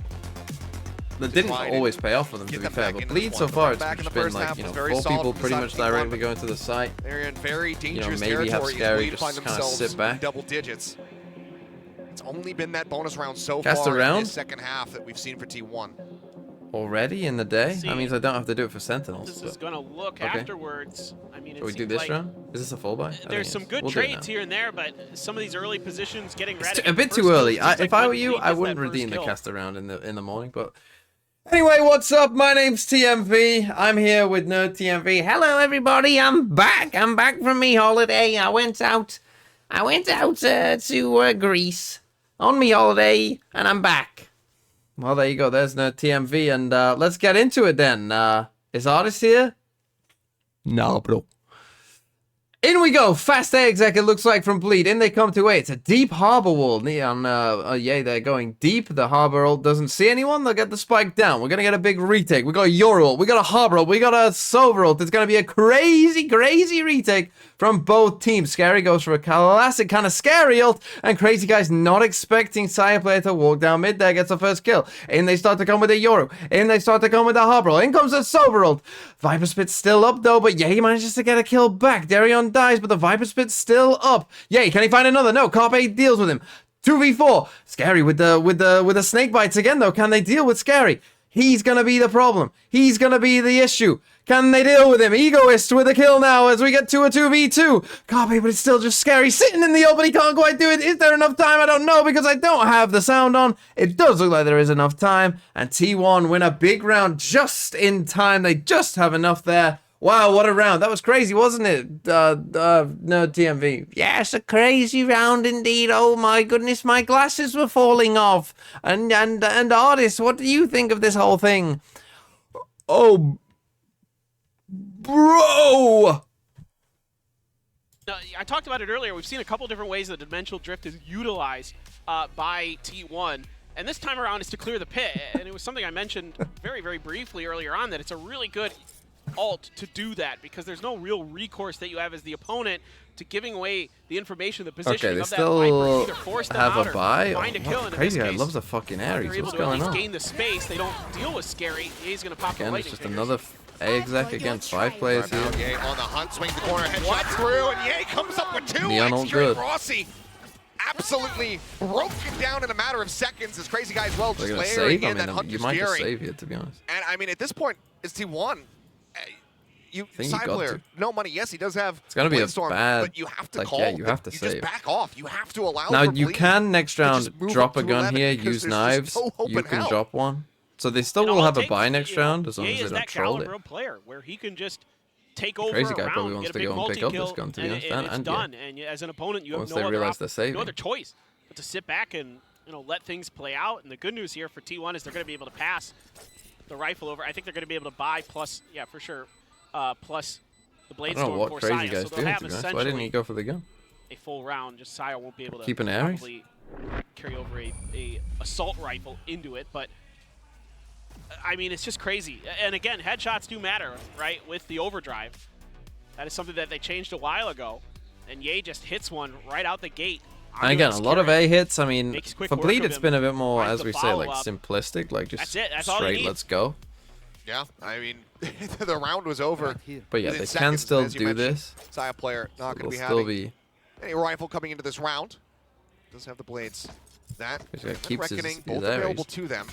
That didn't try and always pay off for them, to get be them fair. back But into Bleed this so one. far, The it's back in the just been first like, half you know, was very 4 solid people from the pretty side much of T1, directly but going to the site. They're in very dangerous maybe have territory as Scary Bleed just find kinda themselves sit back. in double digits. It's only been that bonus round so Cast far in around? this second half that we've seen for T1. Already in the day? See, that means I don't have to do it for Sentinels. This but- is going to look Okay. afterwards. I mean, it Shall we do seems this like round? Is this a full buy? I think there's it some is. good We'll do it trades now. here and there, but some of these early positions getting ready. It's a bit First too kill, early. it seems If like I were when you, Bleed I gets wouldn't that first redeem the kill. cast around in the morning. But anyway, what's up? My name's TMV. I'm here with Nerd TMV. Hello, everybody. I'm back. I'm back from me holiday. I went out to Greece on me holiday, and I'm back. Well, there you go. There's Nerd TMV, and let's get into it then. Is Artist here? No, bro. In we go. Fast A exec, it looks like, from Bleed. In they come to A. It's a deep harbor wall. Neon, yeah, they're going deep. The harbor ult doesn't see anyone. They'll get the spike down. We're going to get a big retake. We got a Euro ult. We got a harbor ult. We got a Silver ult. It's going to be a crazy, crazy retake from both teams. Scary goes for a classic kind of scary ult. And Crazy Guy's not expecting Sire player to walk down mid there. Gets the first kill. In they start to come with a Euro. In they start to come with a harbor ult. In comes a Silver ult. Viper Spit's still up though, but yeah, he manages to get a kill back. Darion dies, but the Viper Spit's still up. Yay, can he find another? No, Carpe deals with him. 2v4. Scary with the snake bites again though. Can they deal with Scary? He's gonna be the problem. He's gonna be the issue. Can they deal with him? Egoist with a kill now as we get to a 2v2. Carpe, but it's still just Scary sitting in the ult, but he can't quite do it. Is there enough time? I don't know because I don't have the sound on. It does look like there is enough time. And T1 win a big round just in time. They just have enough there. Wow, what a round. That was crazy, wasn't it? No, TMV. Yes, a crazy round indeed. Oh my goodness, my glasses were falling off. And Artist, what do you think of this whole thing? Oh, bro! I talked about it earlier. We've seen a couple different ways that Dimensional Drift is utilized by T1. And this time around is to clear the pit. And it was something I mentioned very, very briefly earlier on, that it's a really good ult to do that because there's no real recourse that you have as the opponent to giving away the information, the positioning of that Viper. Either force them out or find a kill. Crazy Guy loves the fucking Ares. What's going on? Gain the space. They don't deal with Scary. He's going to pop the lightning. It's just another A exec against 5 players here. Ye on the hunt, swings the corner, headshot through, and Ye comes up with 2. Neon ult good. Rossi absolutely broken down in a matter of seconds as Crazy Guy as well just They're layering save. in that hunt You to might just Scary. save here, to be honest. And I mean, at this point, it's T1. Side player, no money. Yes, he does have. It's gonna be a Blazestorm, bad. but you have to like, call. yeah, you have to you save. just back off. You have to allow. Now for you Bleed can next round just move drop up a to gun 11 here, because use there's knives. just no open You can hell. drop one. So they still And will all have it a takes, buy next round as long Ye as they is don't that troll caliber it. of player where he can just take over Crazy a Guy round, probably wants get a to big go and pick up this multi-kill, gun, to be honest, and it's and done. And as an opponent, you Once have they no realize other they're saving. no other choice but to sit back and let things play out. And the good news here for T1 is they're going to be able to pass the rifle over. I think they're going to be able to buy plus, yeah, for sure, plus the I Blade don't know Storm what for Crazy Saya. Guy's So they'll doing, have to be honest. Why essentially didn't he go for the gun? a full round. Just Saya won't be able to Keep an Ares? probably carry over a assault rifle into it, but I mean, it's just crazy. And again, headshots do matter, right? With the overdrive, that is something that they changed a while ago, and Ye just hits one right out the gate. And again, a lot of A hits. I mean, Makes quick for work Bleed, of it's him. been a bit more, Finds as the we say, like follow-up. simplistic, like just That's it. That's all he straight, needs. let's go. Yeah, I mean, the round was over. But yeah, within they seconds, can and still as you do mentioned, this. Saya player not It'll going to be still having be. any rifle coming into this round. Does have the blades. That He's got keeps his- reckoning, his both Ares. available to them.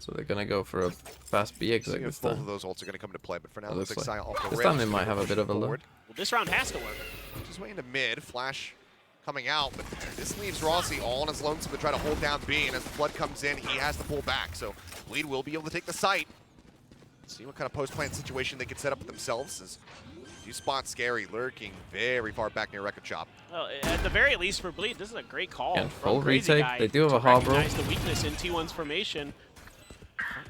So they're gonna go for a fast B See exec if this both time. of those ults are going to come into play, but for now, It it looks like looks Saya like. off the This rails. time they might have a bit of a forward. Well, this round has to work. Just way into mid, flash coming out, but this leaves Rossi all on his lonesome to try to hold down B, and as the flood comes in, he has to pull back, so Bleed will be able to take the site. See what kind of post-plant situation they can set up for themselves, as you spot Scary lurking very far back near Record Shop. Well, at the very least for Bleed, this is a great call. Again, from full Crazy retake. Guy They do have to a harbor. recognize the weakness in T1's formation.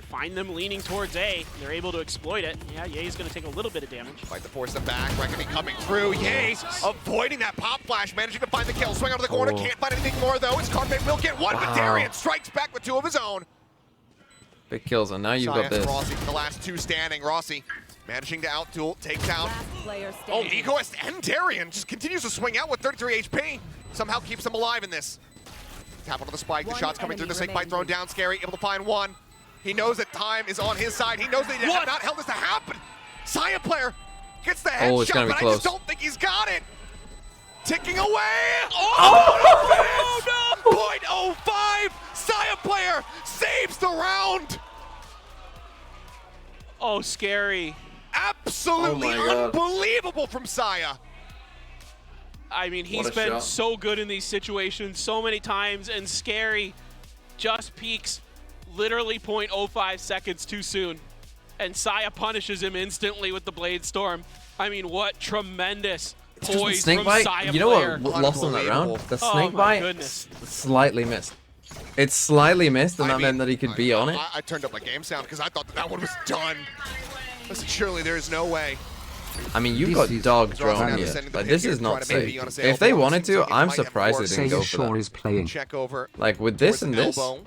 Find them leaning towards A. They're able to exploit it. Yeah, Ye's going to take a little bit of damage. Fight to force them back, Reckoning coming through, Yay! Avoiding that pop flash, managing to find the kill, swing out of the corner, Oh. can't find anything more though, as Carpe will get one, but Wow. Darian strikes back with 2 of his own. Big kills, and now you've got Saya this. and Rossi, the last 2 standing. Rossi managing to out-duel, takes out. Oh, Egoist and Darian just continues to swing out with 33 HP. Somehow keeps them alive in this. Tap onto the spike, the shots coming through, the snake bite thrown down, Scary, able to find one. He knows that time is on his side. He knows that he has not held this to happen. Saya player gets the Oh, it's headshot, gonna be but I close. just don't think he's got it. Ticking away. Oh, no! 0.05. Saya player saves the round. Oh, Scary. Absolutely Oh my God. unbelievable from Saya. I mean, he's What a been shot. so good in these situations so many times, and Scary just peaks literally 0.05 seconds too soon. And Saya punishes him instantly with the Blade Storm. I mean, what tremendous It's just the poise snake from bite. Saya You know player. what lost on that round? The Oh snake my bite goodness. slightly missed. It's slightly missed, and I that mean, meant that he could be on it. I turned up my game sound because I thought that one was done. Listen, surely there is no way I mean, you've This got is- dog He's also now drone here. descending the Like, pit this here, is trying not to maybe safe. on a sail. If they Well, wanted seems to, like it I'm might have surprised they worked. didn't go Sail for Shore that. is playing. Check over. Like, with this towards and an this, elbow.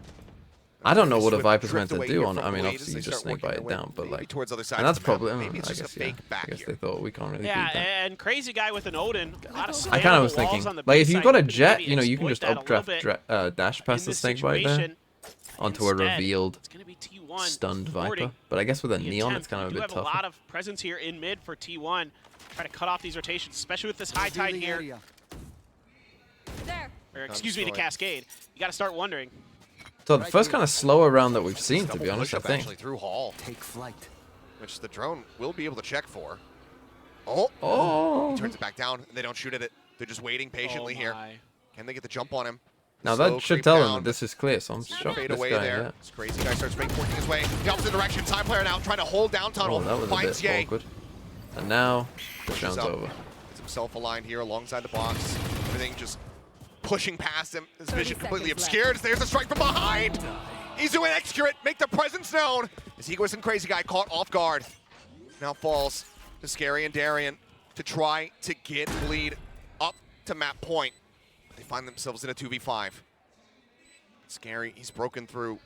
I don't know what a Swift Viper's meant drift to away do here on. from I mean, Blade obviously as you they just start snake bite working it their way down, but maybe like, towards other sides and that's of the map. probably Maybe it's I just guess a fake back I guess here. they thought we can't really Yeah, beat that. and crazy guy with an Odin. A lot of I kind of was spammable thinking, walls on the like, if B you've side, got a could jet, maybe you know, you can exploit just that a little bit dash past in the this snake bite there situation. onto a Instead, revealed it's gonna be T1 stunned thwarting Viper. But I guess with a the neon, attempt. it's kind of a We do bit have a tougher. lot of presence here in mid for T1. Try to cut off these rotations, especially with this high tide here. There. Or excuse me, to Cascade. You got to start wondering. So the first kind of slower round that we've seen, to be Double honest, I push-up think. actually through Hall, Take flight. which the drone will be able to check for. Oh, Oh. he turns it back down, and they don't shoot at it. They're just waiting patiently here. my. Can they get the jump on him? Now Slow that should creep tell them down, that this is clear, so I'm but shocked fade this away guy, there. yeah. This crazy guy starts working his way. The opposite direction. Time player now trying to hold down tunnel. Oh, that was a Finds bit Ye. awkward. And now, the round's up. over. Gets himself aligned here alongside the box. Everything just pushing past him. His 30 vision completely seconds obscured. There's a strike from behind. Izu and Excurate make their presence known. As Egoist and Crazy Guy caught off guard. Now falls to Scary and Darian to try to get Bleed up to map point. They find themselves in a 2v5. Scary, he's broken through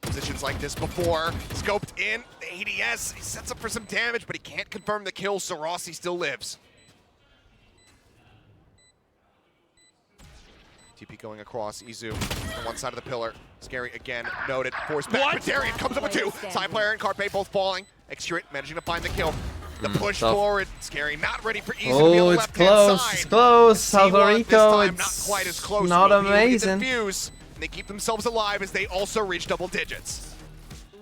positions like this before. Scoped in, the ADS, he sets up for some damage, but he can't confirm the kill, so Rossi still lives. TP going across, Izu on one side of the pillar. Scary again, noted, forced back, but Darian comes up with two. Side player and Carpe both falling. Excurate managing to find the kill. The push tough. forward, Scary not ready for Izu to be on Oh, the it's left-hand close. side. It's close. T1 Puerto this Rico, time, it's not quite as close. not Will be able to get the amazing. fuse, and they keep themselves alive as they also reach double digits.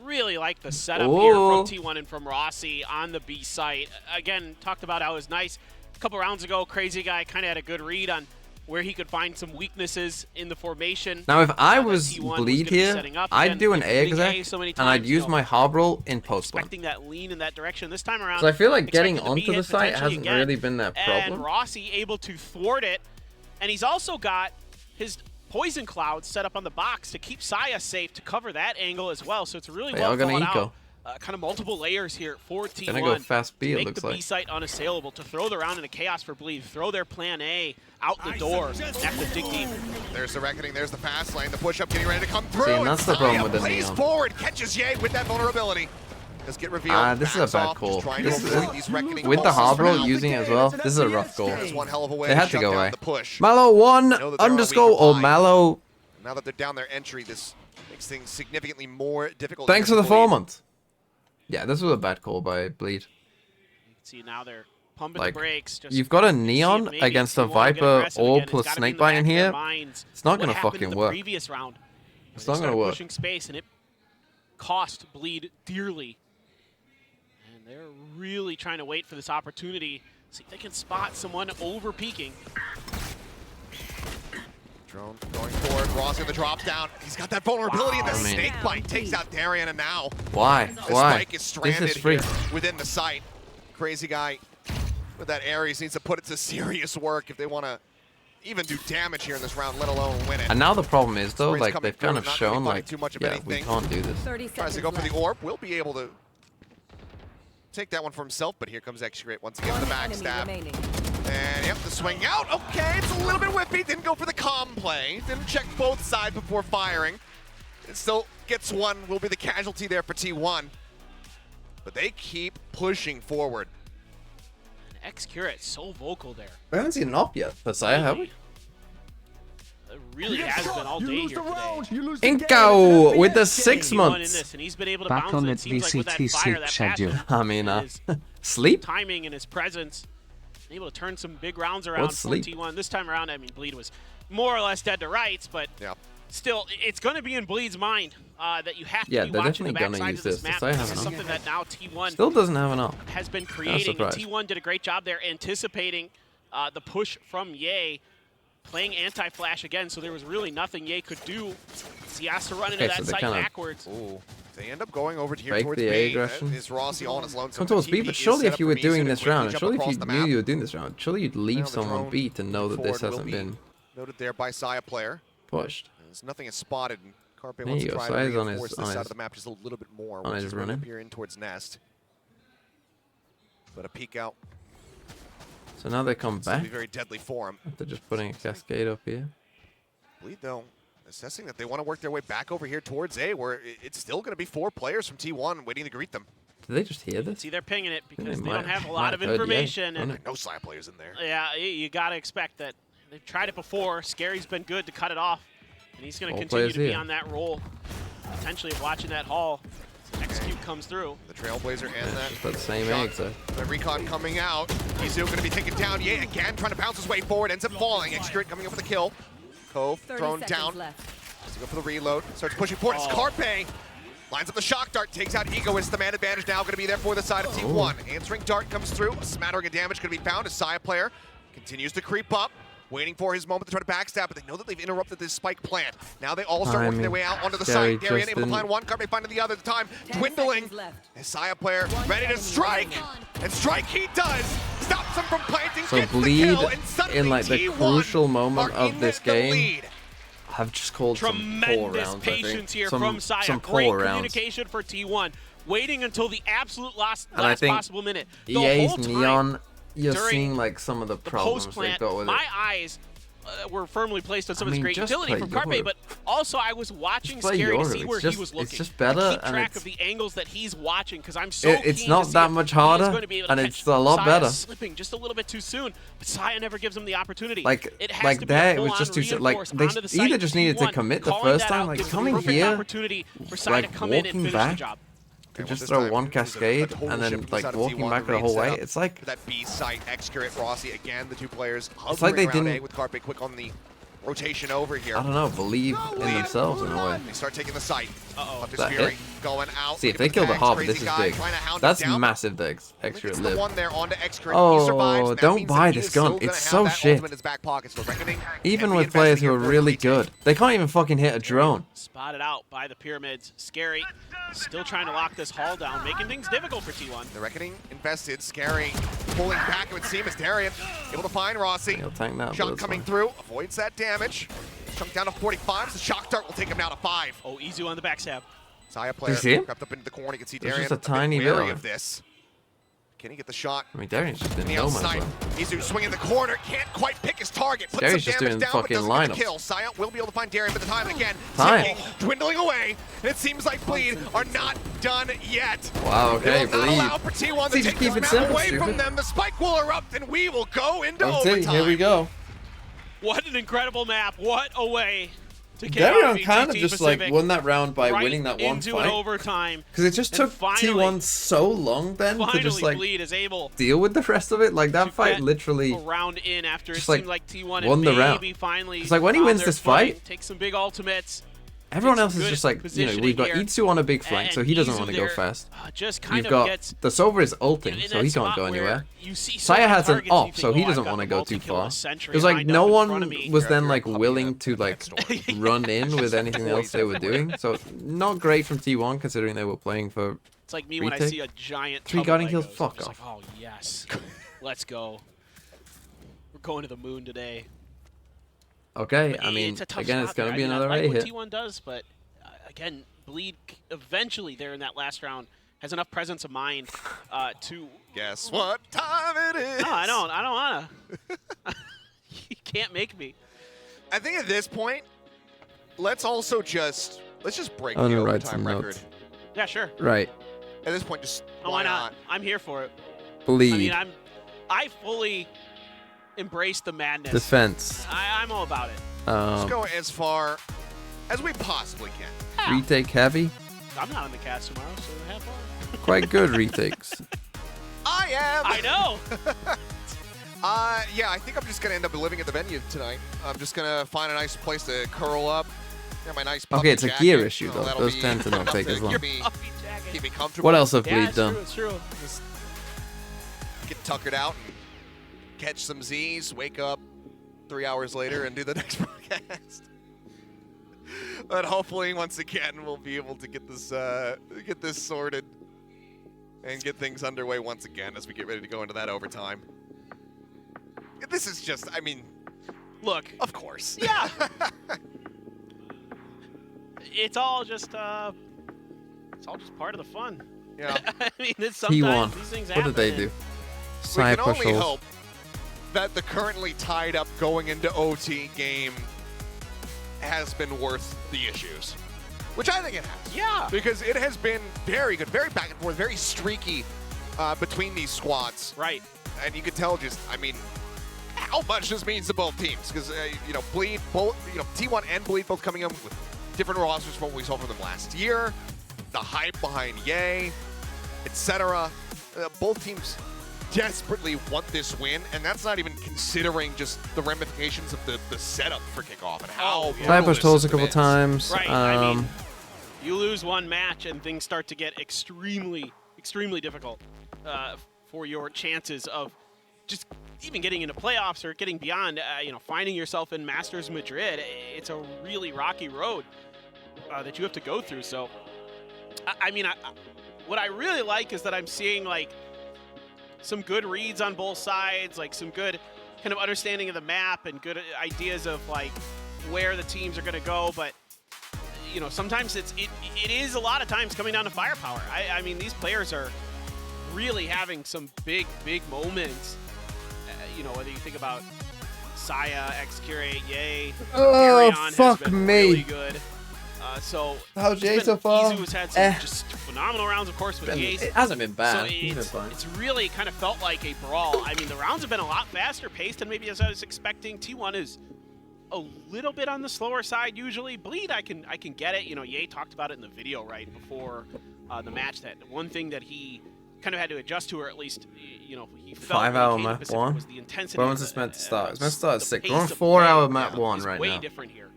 Really like the setup here from Ooh. T1 and from Rossi on the B site. Again, talked about how it was nice. A couple rounds ago, Crazy Guy kind of had a good read on where he could find some weaknesses in the formation. Now, if I that was T1 Bleed gonna be here, setting up. I'd Again, do an hitting exec, A so many and I'd times, use you know, my Harbroll in post one. expecting that lean in that direction. This time around, So I feel like getting expected to be onto the hit site potentially hasn't again, really been that problem. And Rossi able to thwart it, and he's also got his poison cloud set up on the box to keep Saya safe to cover that angle as well. So it's really They well are gonna thought eco. out. Kind of multiple layers here for T1. Gonna go fast B, to it make looks the B like. site unassailable, to throw the round into chaos for Bleed, throw their plan A out the door, and have to dig deep. There's the reckoning, there's the fast lane, the push-up getting ready to come through. See, and that's the problem with the plays Neon. forward, catches Ye with that vulnerability. Just get revealed. This is a backs bad off, call. just trying This to is avoid these reckoning with the pulses from Harbroll Alpha. using it as well. This is a rough goal. There's one hell of a way They had to shut go down away. the push. Mallow one Know that they're on a underscore weaker or line. Mallow. Now that they're down their entry, this makes things significantly more difficult. Thanks for here the Bleed. 4 months. Yeah, this was a bad call by Bleed. You can see now they're pumping Like, the brakes. Just you've got a see if Neon maybe against a T1 will get Viper aggressive or again. It's plus gotta be in the Snakebite back in of their here. minds It's not what gonna happened fucking in the work. Previous round. It's They not gonna started work. Pushing space, and it cost Bleed dearly. And they're really trying to wait for this opportunity. See if they can spot someone over peaking. Drone going forward. Rossi on the drops down. He's got that vulnerability in the I mean- snake bite. Takes out Darian, and now Why? the Why? spike is This stranded is free. here within the site. Crazy Guy with that Ares needs to put it to serious work if they want to even do damage here in this round, let alone win it. And now the problem is though, Spray's like coming they've through, kind of not really shown finding like, too much of yeah, we anything. can't do this. 30 Tries seconds to go for the left. orb. Will be able to take that one for himself, but here comes Excurate once again with the One enemy backstab. remaining. And yep, the swing out. Okay, it's a little bit whippy. Didn't go for the calm play. Didn't check both sides before firing. It still gets one. Will be the casualty there for T1. But they keep pushing forward. And X-Curate so vocal there. We haven't seen an op yet for Saya, have we? It really has been all day here today. Inko with the 6 T1 in months. this, and he's been able to Back bounce on it. the It seems like with that VCT fire, that schedule. passion, I mean, and his sleep? timing and his presence, able to turn some big rounds around What's for sleep? T1. This time around, I mean, Bleed was more or less dead to rights, but Yeah. still, it's going to be in Bleed's mind that you have to Yeah, be they're watching the definitely backside gonna of this use this. map. Saya This have is an op. something that now T1 Still doesn't have an op. has been creating, and surprised. T1 did a great job there anticipating the push from Ye, playing anti-flash again, so there was really nothing Ye could do. So he has to run into Okay, so that they site kinda- backwards. Ooh. They end up going over here Fake towards the B. A aggression. That is Rossi all on his lonesome. Come towards The B, TP but is surely set if up you for were Mizu doing to this quickly round, jump surely if across you the knew map. you were doing this round, surely you'd Now leave the someone drone B to know that this forward will hasn't be been noted there by Saya player. pushed. As nothing is spotted, and Carpe There wants you to go. try to Saya's on reinforce his- this on side his- of the map just a little bit more, on which his is going to running. appear in towards Nest. But a peek out So now they come It's going to back. be very deadly for him. They're just putting a cascade up here. Bleed, though, assessing that they want to work their way back over here towards A, where it's still going to be 4 players from T1 waiting to greet them. Did they just hear this? See, they're pinging it because they might- don't have a might lot of have heard, yeah, information. don't And it? No side players in there. yeah, you got to expect that. They've tried it before. Scary's been good to cut it off. And he's going to All continue players to be here. on that roll, potentially of watching that haul. Execute comes through. The Trailblazer and that. Just got the same shot. eggs, though. The recon coming out. Izu going to be taken down yet again, trying to bounce his way forward, ends up falling. Execute coming up with a kill. Cove 30 thrown seconds down. left. Has to go for the reload. Starts pushing forward. It's Carpe. Lines up the shock dart, takes out Egoist. The man advantage now going to be there for the side of T1. Answering dart comes through. A smattering of damage going to be found. A Saya player continues to creep up, waiting for his moment to try to backstab, but they know that they've interrupted this spike plant. Now they all start working their way out onto the Scary side. Darian just able to find didn't- one, Carpe finding the other at the time. 10 Dwindling. seconds left. A Saya player ready to strike. And strike he does. Stops him from planting, So gets the Bleed kill, and suddenly in like the T1 crucial moment are of in this the game. lead. I've just called some poor Tremendous rounds. patience here some, from Saya. Some Great poor rounds. communication for T1. Waiting until the absolute last And I think possible minute. The EA's whole time, Neon, you're during seeing like some of the the problems post they've plant, got with my it. eyes were firmly placed on some I of this mean, great just utility play from Carpe, Yoru. but also I was watching Just play Scary to Yoru. see It's where just- he was it's looking. just better, To keep and track it's- of the angles that he's watching, because I'm so It's keen not to see that if much he is harder, going to be able to and catch it's a lot Saya better. slipping just a little bit too soon, but Saya never gives him the opportunity. Like it has like to be there, a it was full-on just too like reinforce they onto the either site. just needed to T1 commit the calling first that time, out like gives the coming perfect here, opportunity for Saya like to come in and walking finish back. the job. to well, just this throw time one it was a cascade total and shift then from the like side of walking T1, back the raid whole way. setup It's like for that B site, Excurate, Rossi again. The two players It's like they hovering around A didn't- with Carpe quick on the rotation over here. I don't know, believe in themselves in a way. They start taking the site. Left That Fury hit? going out. See, if looking they kill the tags, harbor, crazy this is guy big. trying to hound him That's down. massive. The Gets extra the live. one there onto Excurate. Oh, He survives, and that don't means that buy he this is still gun. gonna It's have so that shit. ultimate in his back pocket. So Reckoning Even and with players who are reinvesting here for really retake. good, they can't even fucking hit a drone. Spotted out by the Pyramids. Scary. Still trying to lock this haul down, making things difficult for T1. The Reckoning invested, Scary pulling back, it would seem, as Darian able to find Rossi. He'll tank that, but Shot it's coming fine. through, avoids that damage. Chunk down to 45, so Shock Dart will take him down to 5. Oh, Izu on the backstab. Saya player see him? crept up into the corner. You can see There's Darian just a tiny bit bit wary of of this. Can he get the shot? I mean, Darius just didn't Nail know snipe. man. Izu swinging the corner, can't quite pick his target. Puts Scary's some just damage doing down, but fucking doesn't get the lineups. kill. Saya will be able to find Darian, but the time again, Time. ticking, dwindling away. And it seems like Bleed are not done yet. Wow, They okay, will not allow Bleed. for T1 to See, just take keep this it map simple, away from stupid. them. The spike will erupt, and we will go into Let's see, overtime. here we go. What an incredible map. What a way to kick Darian off kind of VTT just Pacific like won that round by right winning that one into an fight. overtime. Because it just And took finally- T1 so long then to Finally, just like Bleed is able deal with the rest of it. Like that to fight get literally. a round in after it just, like, seemed like T1 won and the round. maybe finally It's like when he found wins their this footing, fight, take some big ultimates. everyone Take else some is good just like, you know, positioning we've got here. Itsu on a big flank, And so he doesn't Izu want to go there, fast. Just kind You've of got gets the Sova is in ulting, that so he can't spot go where anywhere. you see so Saya many has an targets and you off, think, so he oh, I've doesn't got want to the go too multi-kill far. of Sentry It was like lined no up in front of one me. was Yeah, then you're like a puppy willing in to the like next door. run in with anything else they were doing. So not great from T1 considering they were playing for. It's like me when I Retake? see a giant 3 tub of guarding kills? Legos. I'm Fuck just off. Like, oh yes, let's go. We're going to the moon today. Okay, But I mean, it's a tough again, spot it's gonna there. be I mean, another I A like hit. what T1 does, but again, Bleed eventually there in that last round has enough presence of mind to. Guess what time it is? No, I don't wanna. You can't make me. I think at this point, let's just break I'm the gonna write overtime some record. notes. Yeah, sure. Right, At this point, just Oh, why not? I'm here for it. bleed, I mean, I fully embrace the madness. defense, I'm all about it. Let's go as far as we possibly can. retake heavy, I'm not on the cast tomorrow, so have fun. quite good retakes. I am. I know. Yeah, I think I'm just gonna end up living at the venue tonight. I'm just gonna find a nice place to curl up. Get my nice puffy Okay, it's a jacket. gear issue You know, though. that'll Those be tend to not enough take to as long. Keep me, Puffy jacket. keep me comfortable. What else have Yeah, bleed it's done? true. It's true. Just get tuckered out and catch some Z's, wake up 3 hours later and do the next broadcast. But hopefully, once again, we'll be able to get this sorted and get things underway once again as we get ready to go into that overtime. This is just, I mean, Look, of course. yeah. It's all just part of the fun. Yeah. I mean, sometimes T1. these things What happen. did they do? We can Sniper only holes. hope that the currently tied up going into OT game has been worth the issues. Which I think it has. Yeah. Because it has been very good, very back and forth, very streaky between these squads. Right. And you can tell just, I mean, how much this means to both teams. Because, you know, Bleed, both, you know, T1 and Bleed both coming in with different rosters from what we saw from them last year. The hype behind Yay, etc. Both teams desperately want this win, and that's not even considering just the ramifications of the setup for kickoff and how Sniper's told us a couple is. times. Right. I mean, you lose one match and things start to get extremely, extremely difficult for your chances of just even getting into playoffs or getting beyond. You know, finding yourself in Masters Madrid. It's a really rocky road that you have to go through. So, I mean, what I really like is that I'm seeing like some good reads on both sides, like some good kind of understanding of the map and good ideas of like where the teams are going to go. But you know, sometimes it is a lot of times coming down to firepower. I mean, these players are really having some big moments. You know, whether you think about Saya, X-Curate, Yay, Arion has been really good. So how's Jay so far? Izu's had some just phenomenal rounds, of course, with Jace. It hasn't been bad. So it's really kind of felt like a brawl. I mean, the rounds have been a lot faster paced than maybe as I was expecting. T1 is a little bit on the slower side usually. Bleed, I can get it. You know, Ye talked about it in the video right before the match. That one thing that he kind of had to adjust to, or at least, you know, he felt 5 hour map 1. was the intensity. When was this meant to start? It's meant to start at 6. We're on pace of 4 hour play map 1 is right way now. different here.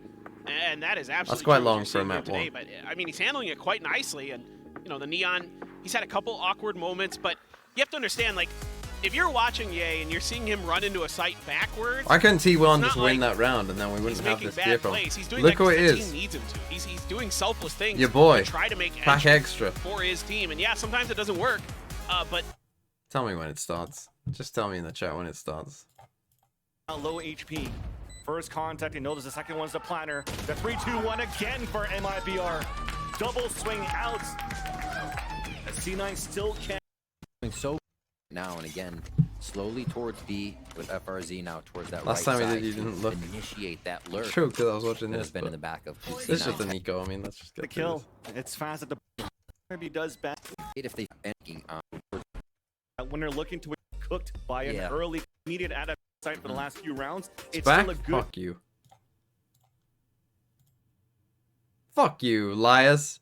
And that is absolutely That's quite true, what long you're for a seeing here map today. 1. But I mean, he's handling it quite nicely, and you know, the Neon, he's had a couple awkward moments, but you have to understand, like, if you're watching Ye and you're seeing him run into a site backwards, Why couldn't T1 it's just not win like that round and then we he's wouldn't have making this bad vehicle? plays. He's doing Look that who 'cause it the is. team needs him to. He's doing selfless things Your boy. to try to make Pack extra. for his team. And yeah, sometimes it doesn't work, but Tell me when it starts. Just tell me in the chat when it starts. Low HP. First contact, and notice the second one's the planner. The 3-2-1 again for MIBR. Double swing out. C9 still can't. So now and again, slowly towards B with FRZ now towards that Last right time he side did, you to didn't look. initiate that lurk. True, because I was watching that this. has been But in the back of this is just C9. an eco. I mean, let's just get The through kill. this. It's fast at the maybe does best If they banking on when they're looking to get cooked by an early immediate adaptation site for the last few rounds. It's Back? still a good. Fuck you. Fuck you, liars.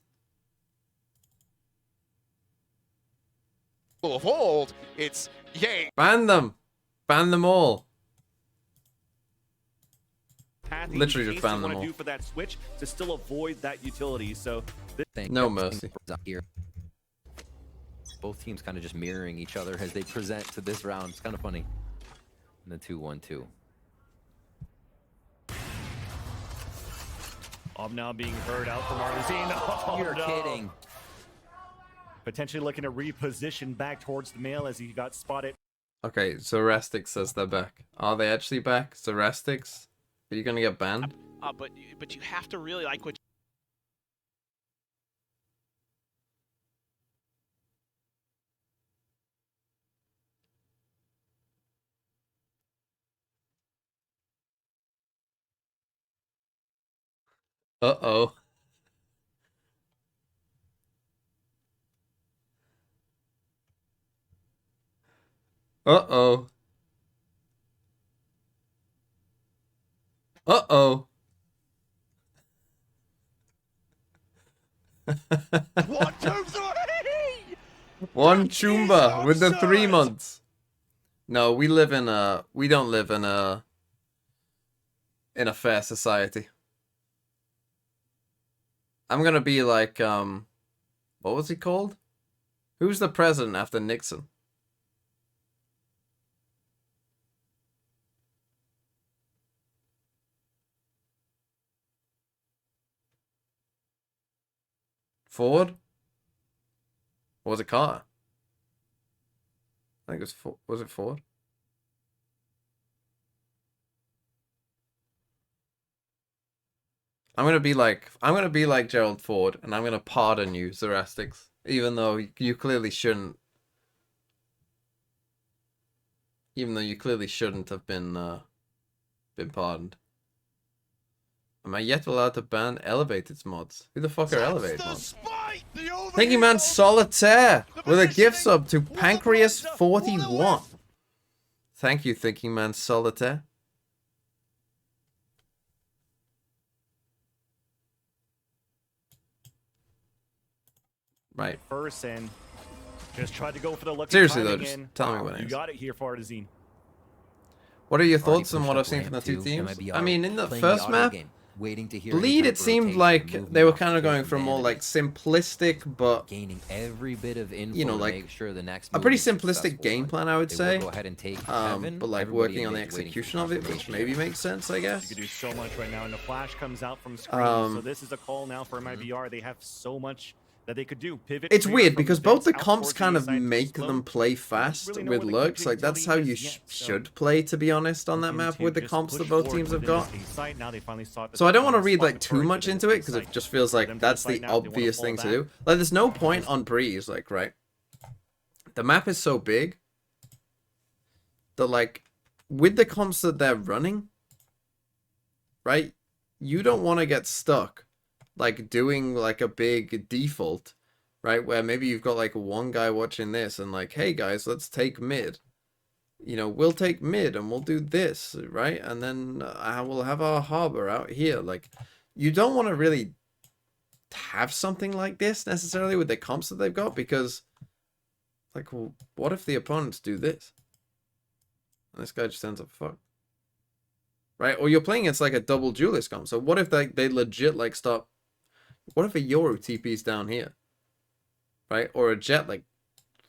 Full of hold, it's Yay. Ban them. Ban them all. path Literally just you ban them want all. to do for that switch to still avoid that utility. So this No mercy. here. Both teams kind of just mirroring each other as they present to this round. It's kind of funny. And the 2-1-2. I'm now being heard out from Arzine. Oh, You're no. kidding. Potentially looking to reposition back towards the male as he got spotted. Okay, Zerastix says they're back. Are they actually back? Zerastix? Are you gonna get banned? But you have to really like what. Uh-oh. Uh-oh. Uh-oh. 1, 2, 3! One Chumba with the 3 months. No, we don't live in a fair society. I'm gonna be like, what was he called? Who's the president after Nixon? Ford? Or was it Carter? I think it was Ford. Was it Ford? I'm gonna be like Gerald Ford, and I'm gonna pardon you, Zerastix, even though you clearly shouldn't. Even though you clearly shouldn't have been pardoned. Am I yet allowed to ban elevated mods? Who the fuck are elevated mods? Thank you, man. Solitaire with a gift sub to Pancreas41. Thank you, Thinking Man Solitaire. Right. First and just tried to go for the lucky Seriously though, timing just in. tell me what it You is. got it here for Artazine. What are your Already thoughts on pushed what up I've seen from the ramp two two, teams? MIBR I mean, in the playing first auto map, game, waiting to hear Bleed, any it type of seemed rotation, like movement they were off kind of the going for more enemy, like simplistic, but gaining every bit of info you know, to like make sure the next a pretty move is simplistic successful. game plan, I would They say. will go ahead and take Heaven. But like Everybody working on the in mid waiting for execution of it, which confirmation. maybe makes sense, I You guess. could do so much right now, and the flash comes out from screen. So this is a call now for MIBR. They have so much that they could do. Pivot. It's clear weird from because vents both the out comps towards kind the of side to make explode. them play fast really know with where the lurks. KJ Like that's how utility you is yet, so should play, to be honest, on that looking map to with the just comps push that both forward teams have within got. this A site. Now they finally saw it So I don't want to spot read like with too Courage much within into this it A because it site. just feels Them like to that's site the now, they wanna obvious fall thing to back. do. Like there's no point on Breeze, like, right? The map is so big that like with the comps that they're running, right? You don't want to get stuck like doing like a big default, right? Where maybe you've got like one guy watching this and like, hey guys, let's take mid. You know, we'll take mid and we'll do this, right? And then we'll have our harbor out here. Like, you don't want to really have something like this necessarily with the comps that they've got because, like, well, what if the opponents do this? And this guy just ends up fucked. Right? Or you're playing against like a double duelist comp. So what if they legit like stop? What if a Yoru TP's down here? Right? Or a Jet like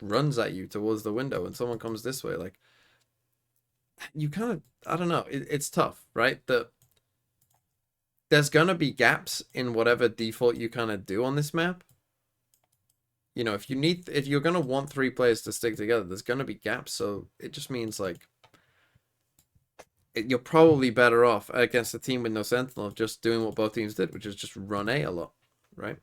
runs at you towards the window and someone comes this way? Like, you kind of, I don't know, it's tough, right? There's gonna be gaps in whatever default you kind of do on this map. You know, if you're gonna want three players to stick together, there's gonna be gaps. So it just means like you're probably better off against a team with no sentinel of just doing what both teams did, which is just run A lot, right?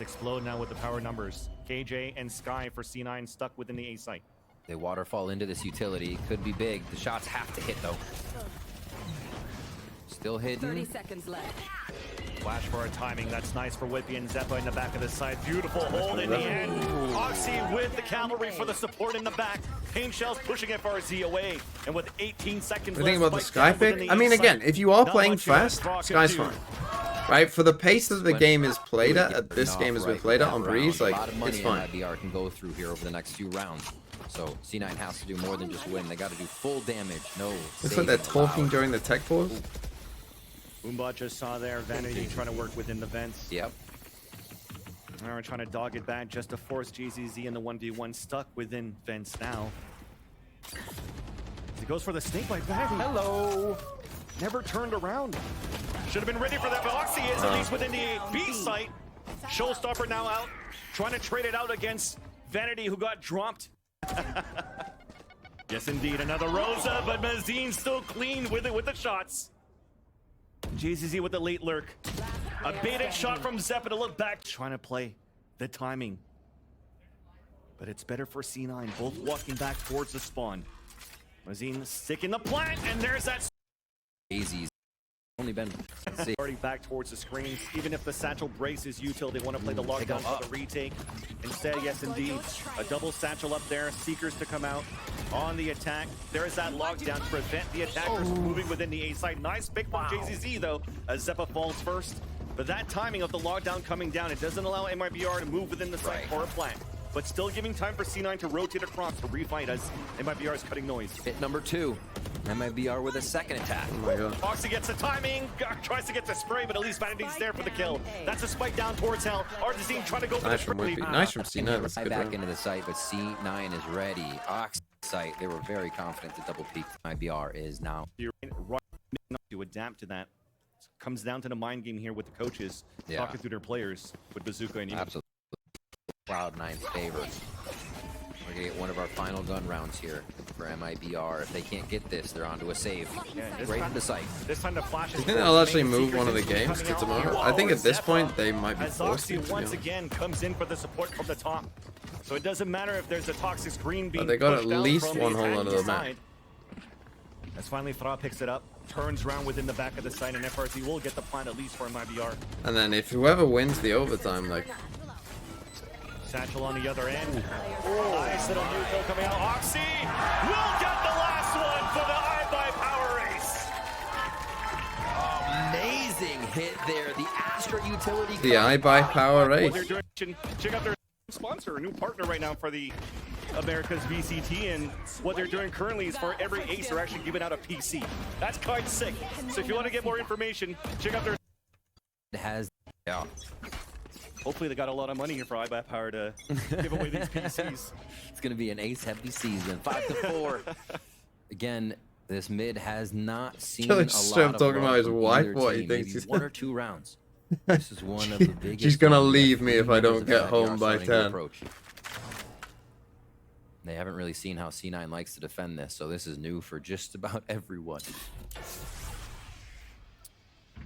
Explode now with the power numbers. KJ and Sky for C9 stuck within the A site. They waterfall into this utility. Could be big. The shots have to hit though. Still hidden. 30 seconds left. Flash for a timing. That's nice for Whippy and Zeppa in the back of the side. Beautiful hold in the end. Oxy with the cavalry for the support in the back. Pain Shells pushing FRZ away. And with 18 seconds The left. thing about the Spike Sky down within pick, the I mean, A again, site. if you are Not playing much that fast, Rock can Sky's do. fine. Right? For the pace that the Went game is played really at this off game has been right played with at on that Breeze, round. like, A lot of money it's fine. MIBR can go through here over the next few rounds. So C9 has to do more than just win. They got to do full damage. No. Looks like they're saving talking allowed. during the tech pause. Umbot just saw there. Vanity trying to work within the vents. Yep. Now we're trying to dog it back just to force GZZ in the 1v1. Stuck within vents now. He goes for the snake bite. Vanity. Hello. Never turned around. Should have been ready for that, but Oxy is at least within the B site. Showstopper now out. Trying to trade it out against Vanity, who got dropped. Yes, indeed. Another Rosa, but Mazine still clean with it with the shots. JZZ with the late lurk. A baited shot from Zeppa to look back. Trying to play the timing. But it's better for C9. Both walking back towards the spawn. Mazine sticking the plant, and there's that. Easy. Only been Already back towards the screens. Even if the satchel braces util, they want to play the lockdown for the retake. Instead, yes indeed, a double satchel up there. Seekers to come out on the attack. There is that lockdown to prevent the attackers from moving within the A side. Nice pick from JZZ though, as Zeppa falls first. But that timing of the lockdown coming down, it doesn't allow MIBR to move within the site or a plant. But still giving time for C9 to rotate across to refight as MIBR is cutting noise. hit number 2. MIBR with a second attack. Oh my god. Oxy gets the timing, tries to get the spray, but at least Vanity's there for the kill. That's a spike down towards Hell. Artazine trying to go for Nice the from spray. Whippy. Nice from C9. That's a Right good back round. into the site, but C9 is ready. Ox site, they were very confident to double peak. MIBR is now. You're right to adapt to that. Comes down to the mind game here with the coaches Yeah. talking to their players with Bazooka and Emo. Absolutely. Cloud9's favor. We're target one of our final gun rounds here for MIBR. If they can't get this, they're onto a save. Right in the sight. This time the flash is You think they'll actually move one of the games to tomorrow? I think at this point they might be as forced Oxy to. once again comes in for the support from the top. So it doesn't matter if there's a toxic screen being They got at pushed out least from one the hole under the map. side. As finally Fra picks it up, turns around within the back of the site, and FRZ will get the plant at least for MIBR. And then if whoever wins the overtime, like, Satchel on the other end. Nice little neutral coming out. Oxy will get the last one for the I-Buy Power Race. Amazing hit there. The Astra utility. the I-Buy Power What race. they're doing, check out their sponsor, a new partner right now for the America's VCT, and what they're doing currently is for every ace they're actually giving out a PC. That's kind of sick. So if you want to get more information, check out their. It has. Yeah. Hopefully they got a lot of money here for iBuy Power to give away these PCs. It's going to be an ace-heavy season. 5-4. Again, this mid has not seen Kelly a just lot straight up of talking love about his from wife, either what he team. thinks Maybe he's- 1 or 2 rounds. This is one of the biggest. She's gonna ones leave that me if I members don't of get MIBR home by starting to 10. approach. They haven't really seen how C9 likes to defend this, so this is new for just about everyone.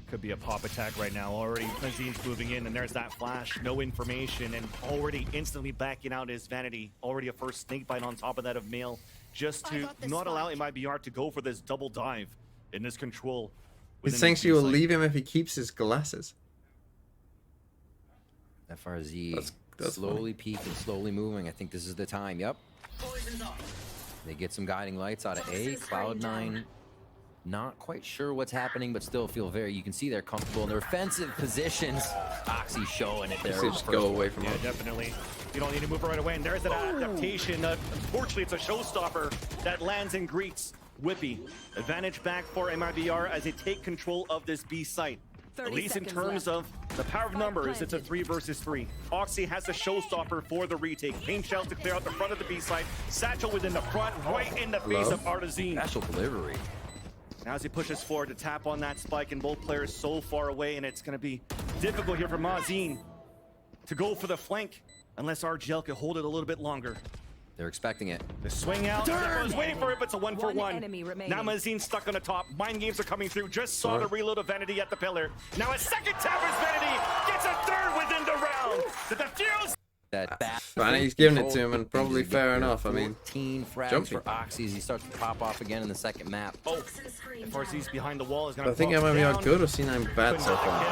Could be a pop attack right now. Already Nazeem's moving in, and there's that flash. No information, and already instantly backing out his vanity. Already a first snake bite on top of that of Mail, just to not allow MIBR to go for this double dive in this control. He's within saying this she will site. leave him if he keeps his glasses. FRZ That's slowly peeking, slowly moving. I think this is the time. Yep. They get some guiding lights out of A. Cloud9, not quite sure what's happening, but still feel very. You can see they're comfortable in their offensive positions. Oxy showing it there. So just go away from Yeah, him. definitely. You don't need to move right away. And there's that adaptation. Unfortunately, it's a showstopper that lands and greets Whippy. Advantage back for MIBR as they take control of this B site. At least in terms of the power of numbers, it's a 3 versus 3. Oxy has the showstopper for the retake. Pain shells to clear out the front of the B site. Satchel within the front, right in the face of Artazine. Special delivery. Now as he pushes forward to tap on that spike, and both players so far away, and it's going to be difficult here for Mazin to go for the flank unless RGL can hold it a little bit longer. They're expecting it. The swing out, everyone's waiting for it, but it's a 1-for-1. enemy remaining. Now Mazin stuck on the top. Mind games are coming through. Just saw the reload of Vanity at the pillar. Now a second tap as Vanity gets a third within the round. The defuse. That back. He's giving it to him, and probably fair enough. I mean, 14 frags jumpy. for Oxy as he starts to pop off again in the second map. Oh, FRC's behind the wall is going to I think MIBR good or C9 bad so far.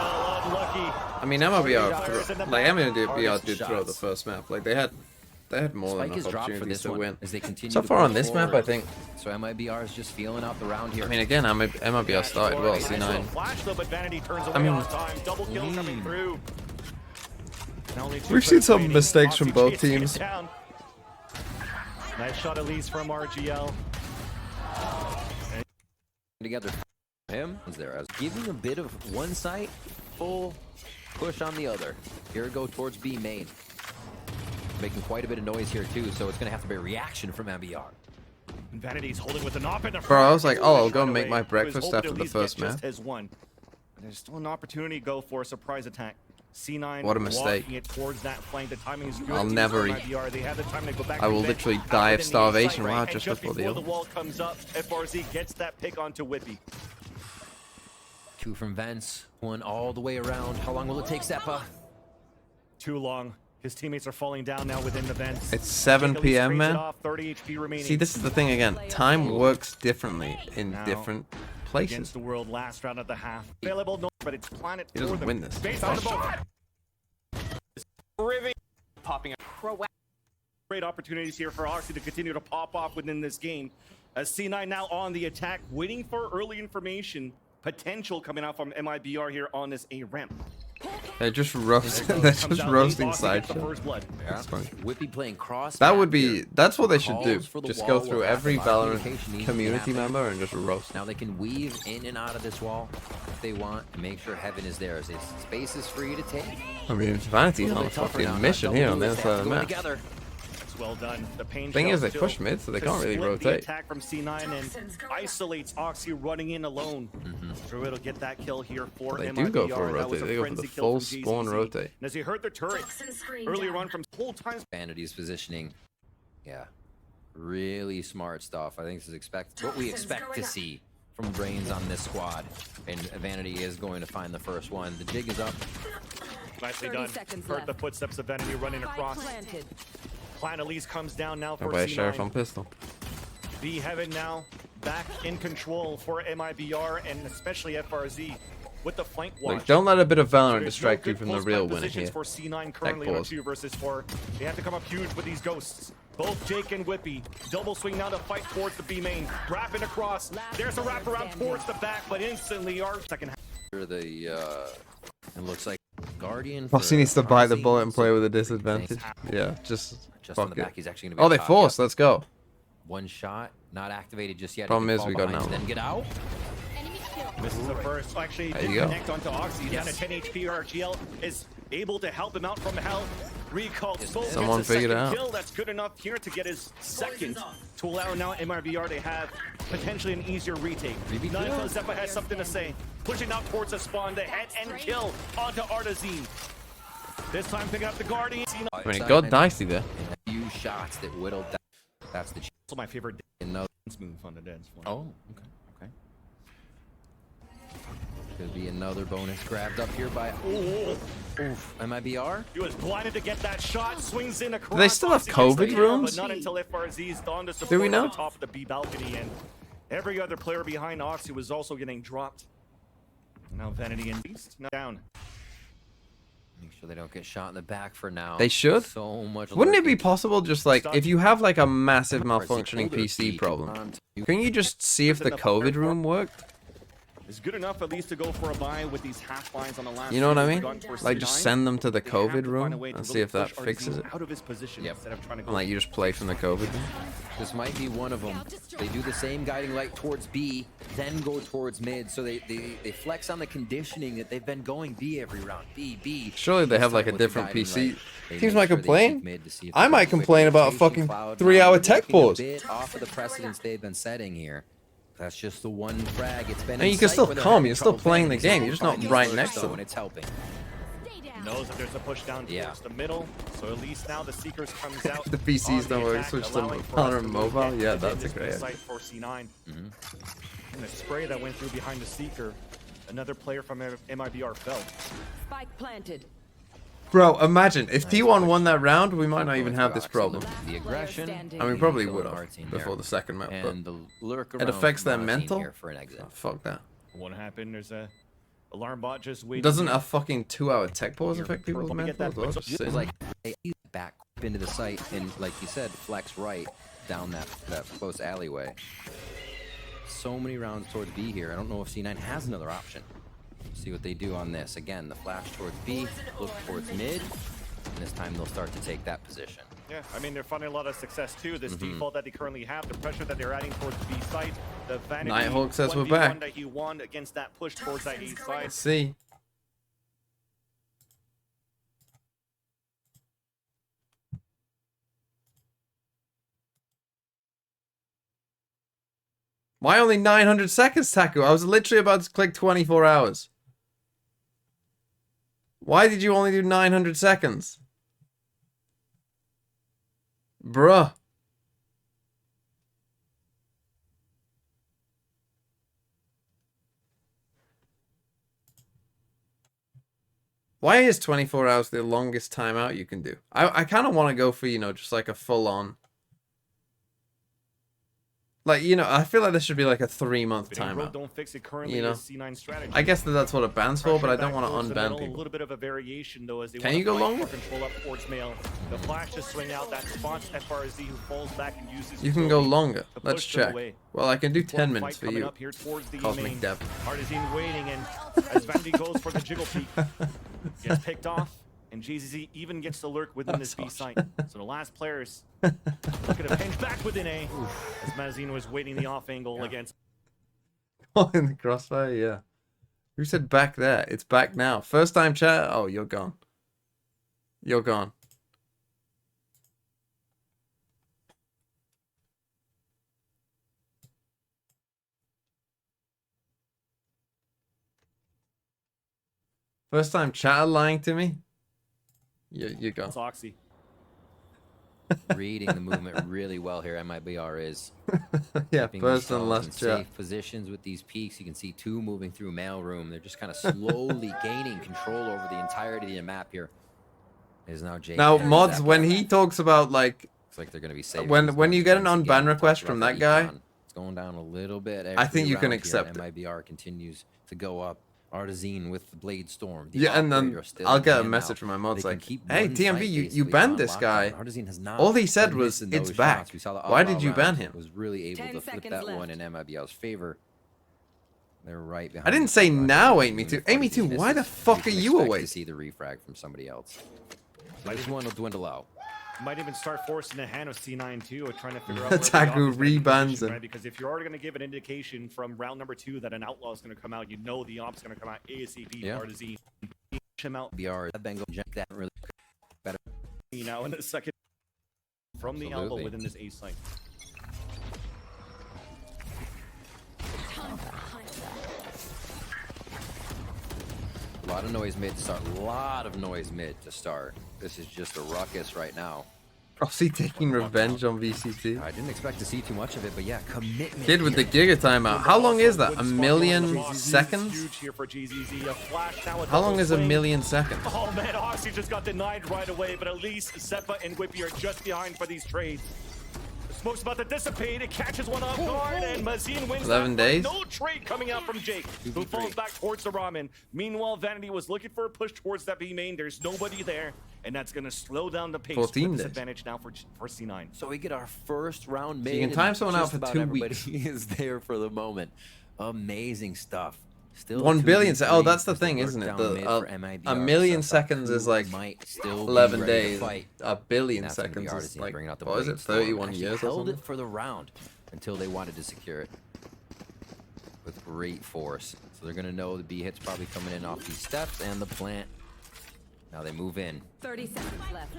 Unlucky. I mean, MIBR did throw the first map. Like they had more than Spike is enough dropped for opportunities this to one win. as they continue So to far push on this map, I forward. think. So MIBR is just feeling out the round here. I mean, again, MIBR started well. C9. Flash though, but Vanity turns away I mean- on time. Double kill coming through. Now only 2 We've seen players some remaining. mistakes from Oxy both chasing it teams. down. Nice shot at least from RGL. Together, him is there as giving a bit of one site, full push on the other. Here we go towards B main. Making quite a bit of noise here too, so it's gonna have to be a reaction from MBR. And Vanity's holding with an op in the front. Bro, I was like, oh, I'll go Right make away. my He was breakfast hoping after to at the least first get just map. his one. But there's still an opportunity to go for a surprise attack. C9 What a mistake. walking it towards that flank. The timing is good. I'll Teams never from eat. IBR, they have the time to go back I to will the bench. literally Out die of within the starvation. site, Wow, right? And just just before the the other. wall comes up, FRZ gets that pick onto Whippy. 2 from Vents, 1 all the way around. How long will it take, Seppa? Too long. His teammates are falling down now within the vents. It's 7 Nick at least PM, trades it man. off, 30 HP remaining. See, this is the thing again. Time works differently in Now, different Against places. the world last round of the half. Available, no, but it's planet He for doesn't them. win this. Based on the boat. Rivi Popping up. great opportunities here for Oxy to continue to pop off within this game. As C9 now on the attack, waiting for early information. Potential coming out from MIBR here on this A ramp. They're just roasting. They're just roasting side the shit. first blood. That's fine. Whippy playing cross. That map would be. here. That's what they should do. Calls for the Just wall go will through happen. every A lot of Valorant communication needs to community happen. member and just roast. Now they can weave in and out of this wall if they want and make sure heaven is there. As space is free to take. I mean, Vanity's on a fucking mission here on the other side of the map. Together. It's well done. The pain Thing shell is, they still push mid, so they to can't really split the rotate. attack from C9 and isolates Oxy running in alone. Druid will get that kill here for They MIBR. do go for a That was rotate. They go for the frenzy kill full from spawn GZZ. rotate. And as you heard the turret earlier on from whole times. Vanity's positioning. Yeah, really smart stuff. I think this is what we expect to see from Brains on this squad. And Vanity is going to find the first one. The jig is up. Nicely done. Heard the footsteps of Vanity running across. Clan Elise comes down now for By C9. Sheriff on pistol. B Heaven now back in control for MIBR and especially FRZ with the flank watch. Look, don't let a bit of Valorant There's distract no you good from the close real back winner positions here. for C9 currently on a 2 versus 4. They have to come up huge with these ghosts. Both Jake and Whippy. Double swing now to fight towards the B main. Wrapping across. There's a wraparound towards the back, but instantly our second half. It looks like Guardian. Bossy needs to bite the bullet and play with a a disadvantage. Yeah, just on the fuck back, it. he's actually gonna be Oh, up they top, forced. yep. Let's go. One shot, not activated just yet. Problem He can is we fall got behind, now. Then get out. Misses the first. Actually, There did you go. connect onto Oxy. Down to 10 HP. RGL is able to help him out from hell. Recall. Someone figured it out. Kill. That's good enough here to get his second to allow now MRVR to have potentially an easier retake. Nigel Zeppa has something to say. Pushing out towards the spawn to head and kill onto Artazine. This time picking up the Guardian. I mean, it got dicey there. A few shots that whittled down. That's the Also my favorite no. dance move on the dance floor. Oh, okay. Could be another bonus grabbed up here by oof. MIBR. He was blinded to get that shot. Swings in across. Do they still have Oxy gets the COVID kill, rooms? But not until FRZ's dawn to Do support we know? on the top of the B balcony, and every other player behind Oxy was also getting dropped. Now Vanity and Beast now down. Make sure they don't get shot in the back for now. They should. So much. Wouldn't it be lurking. possible just like if you have like a massive malfunctioning PC problem, can you just see if the COVID room worked? It's good enough at least to go for a buy with these half lines on the last. You know what I series mean? gone for Like just C9. send them to the They have COVID to find a room way to and see really if that push fixes Artazine it. out of his position instead of trying to go. And like you just play from the COVID room. This might be one of them. They do the same guiding light towards B, then go towards mid. So they flex on the conditioning that they've been going B every round. B. Surely they have like a Start with the different guiding PC. light. They Teams make might sure they complain. keep mid to see if I they might get quick complain about a rotation. fucking Cloud 3-hour now tech walking a pause. bit off of the precedence they've been setting here. That's just the one frag. It's been. And you in can sight still where they're come, having you're still trouble playing the finding game, you're just not finding right first next to zone. them. It's helping. Knows that there's a push down towards the middle, so at least now the Seekers comes out. The PCs on don't the work, attack, switch to allowing for us Valorant to move Mobile. in Yeah, within that's a this great idea. site for C9. And the spray that went through behind the Seeker, another player from MIBR fell. Spike planted. Bro, imagine if T1 won that round, we might not even have this problem. The aggression. And we probably would have Hearts in before there. the second map, but And the lurk it around affects their Monotone mental. here for an exit. Oh, fuck that. What happened? There's a alarm bot just waiting. Doesn't a fucking 2-hour tech pause Here, affect people's let me get mental that as well? quick- Just It was saying. like hey, back into the site and like you said, flex right down that close alleyway. So many rounds towards B here. I don't know if C9 has another option. See what they do on this. Again, the flash towards B, look towards mid, and this time they'll start to take that position. Yeah, I mean, they're finding a lot of success too. This default that they currently have, the pressure that they're adding towards B site, the Vanity Nighthawk says we're 1v1 back. that he won against that push towards that A side. Let's see. Why only 900 seconds, Taku? I was literally about to click 24 hours. Why did you only do 900 seconds? Bruh. Why is 24 hours the longest timeout you can do? I kind of want to go for, you know, just like a full-on... Like, you know, I feel like this should be like a 3-month timeout. Don't fix it currently You know? is C9 strategy. I guess that's what it bans for, but I don't want to Towards the middle, unban A people. little bit of a variation though, as they Can want you to go fight longer? for control up towards male. The flash to swing out that spots FRZ who falls back and uses. You his can go ability longer. to Let's push them check. away. Well, I can do 10 One minutes fight for coming you. up here towards the Cosmic main. Depth. Artazine waiting, and as Vandy goes for the jiggle peek, gets picked off, and GZZ even gets to lurk within this B site. So the last players looking to pinch back within A, as Mazine was waiting the off angle against. Oh, in the crossfire, yeah. Who said back there? It's back now. First time chat? Oh, you're gone. You're gone. First time chat lying to me? You're gone. Oxy. Reading the movement really well here. MIBR is. Yeah, keeping first and themselves last in shot. safe positions with these peaks. You can see two moving through mailroom. They're just kind of slowly gaining control over the entirety of the map here. Is now Jake. Now, and mods, Zephyr. when he talks about like Looks like they're going to be saving when these you guns get an once unban again. request Talked from about that guy, Econ. It's going down a little bit. I think every you can round accept here. it. MIBR continues to go up. Artazine with the Blade Storm. The yeah, and then Operator still I'll get a in message now. from my mods They can like, keep "Hey, one TMV, fight you basically banned on this lockdown. guy." Artazine has not All he said been was, missing "It's those back." shots. We saw the Why did Outlaw you ban round him? Was really able 10 to flip seconds that left. one in MIBR's favor. They're right behind. I didn't the say front now, line. Amy Even two. if Amy Artazine two, why the misses, fuck you are can you expect away? to see the refrag from somebody else. So this one will dwindle out. Might even start forcing the hand of C9 too, or trying to figure out where the Taku op is gonna be rebans positioned, him. right? Because if you're already going to give an indication from round number 2 that an outlaw is going to come out, you know the op's going to come out ASAP. Yeah. Artazine, him out BR that Bengal Jack that really better. now in a second from the elbow Absolutely. within this A site. A lot of noise mid to start. A lot of noise mid to start. This is just a ruckus right now. Rossi taking revenge on VCT. I didn't expect to see too much of it, but yeah, commitment. Kid with the here. Giga timeout. How long is that? A Good spot million on the block. seconds? Huge here for GZZ. A flash now, How long is a swing. million seconds? Oh man, Oxy just got denied right away, but at least Zeppa and Whippy are just behind for these trades. The smoke's about to dissipate, it catches one off guard, and Mazine wins 11 that days? fight. No trade coming out from Jake, who falls back towards the Ramen. Meanwhile, Vanity was looking for a push towards that B main. There's nobody there, and that's gonna slow down the pace. 14 with days. disadvantage now for C9. So we get our first round mid. you can time and someone out just for about 2 everybody weeks. is there for the moment. Amazing stuff. Still 1 billion 2v3 oh, that's the is thing, work isn't it? down The, mid for MIBR. a million Zephyr, seconds is who like might still be 11 ready to days. fight. A billion That's gonna be seconds is Artazine like, bringing out the what is it, Blade Storm. 31 Actually years or held something? it for the round until they wanted to secure it with great force. So they're gonna know the B hit's probably coming in off these steps and the plant. Now they move in. 30 seconds left.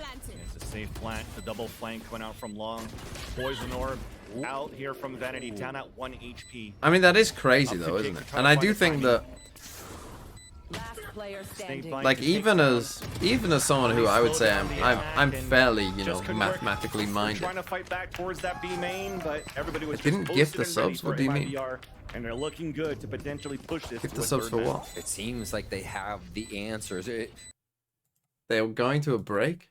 It's a safe plant, the double flank coming out from long. Poison orb out here from Vanity, down at 1 HP. I mean, that is crazy Up to though, Jake isn't it? to try And to I find do a think timing. that, Last player standing. Snake like, bite to even take as someone who I would say Slow down the I'm attack and fairly, you know, just couldn't work. mathematically They're minded. trying to fight back towards that B main, but everybody was It didn't just gift posted the and ready subs, for what do you mean? MIBR, and they're looking good to potentially push this. Gift to the a subs third for man. what? It seems like they have the answers. They were going to a break?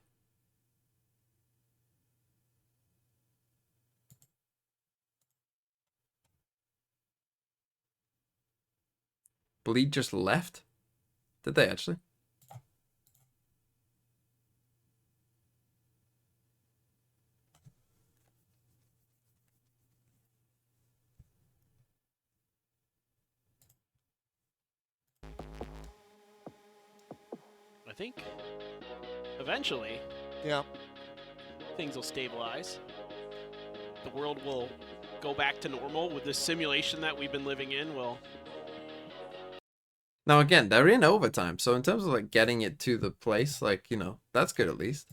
Bleed just left? Did they actually? I think eventually Yeah. things will stabilize. The world will go back to normal with this simulation that we've been living in. Will Now again, they're in overtime, so in terms of like getting it to the place, like, you know, that's good at least.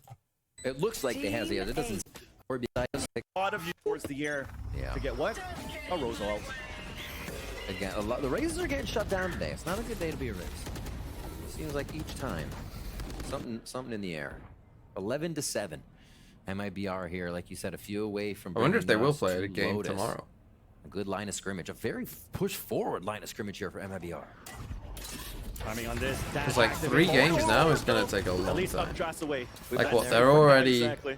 It looks like they have the other. It doesn't. Or besides, like, A lot of you towards the air yeah. to get what? A Rosal. Again, the races are getting shut down today. It's not a good day to be a race. Seems like each time, something in the air. 11-7. MIBR here, like you said, a few away from. I wonder if they bringing will us play to a game Lotus. tomorrow. A good line of scrimmage, a very push forward line of scrimmage here for MIBR. Timing on this. It's like 3 games now is gonna take a At long least time. updrafts away. Like what, they're already Exactly.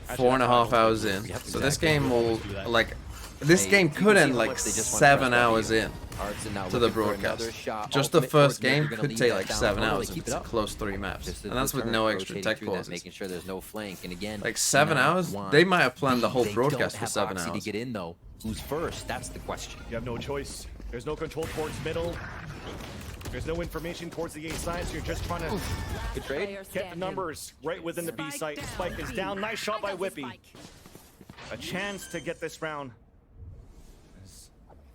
4.5 hours in. Yep, So this exactly. game will, like, this Hey, game you could can see end how like much they just wanna 7 press hours W. in Artson now to the looking for another broadcast. shot. Just the Ultimate first towards mid, game they're gonna could leave take that like down 7 low. They hours if keep it's it a up. close 3 maps. Just And that's with return, no extra rotating tech through that, pauses. making sure there's no flank. And again, Like 7 not hours? want- They might have planned the whole They broadcast don't for have 7 Oxy hours. to get in though. Who's first? That's the question. You have no choice. There's no control towards middle. There's no information towards the A side, so you're just trying to Good trade. Player get the standing. numbers right within the B site. Spike is down. Nice shot by Whippy. A chance to get this round.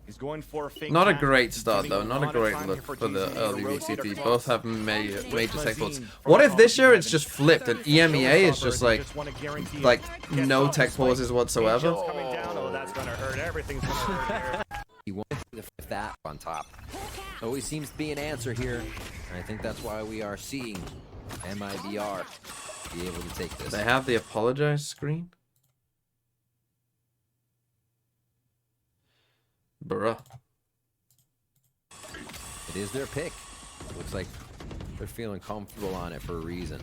He's going for a fake. Not a tap. great He's start giving though, not a lot of great time look here for the GZZ early to rotate VCT. across. Both have major tech pauses. Mazine What from if this year it's Oxy just flipped and EMEA is just like no tech pauses whatsoever? Angel's coming down. Oh, that's gonna hurt. Everything's gonna hurt here. He won't if that on top. Always seems to be an answer here. And I think that's why we are seeing MIBR be able to take this. They have the apologize screen? Bruh. It is their pick. Looks like they're feeling comfortable on it for a reason.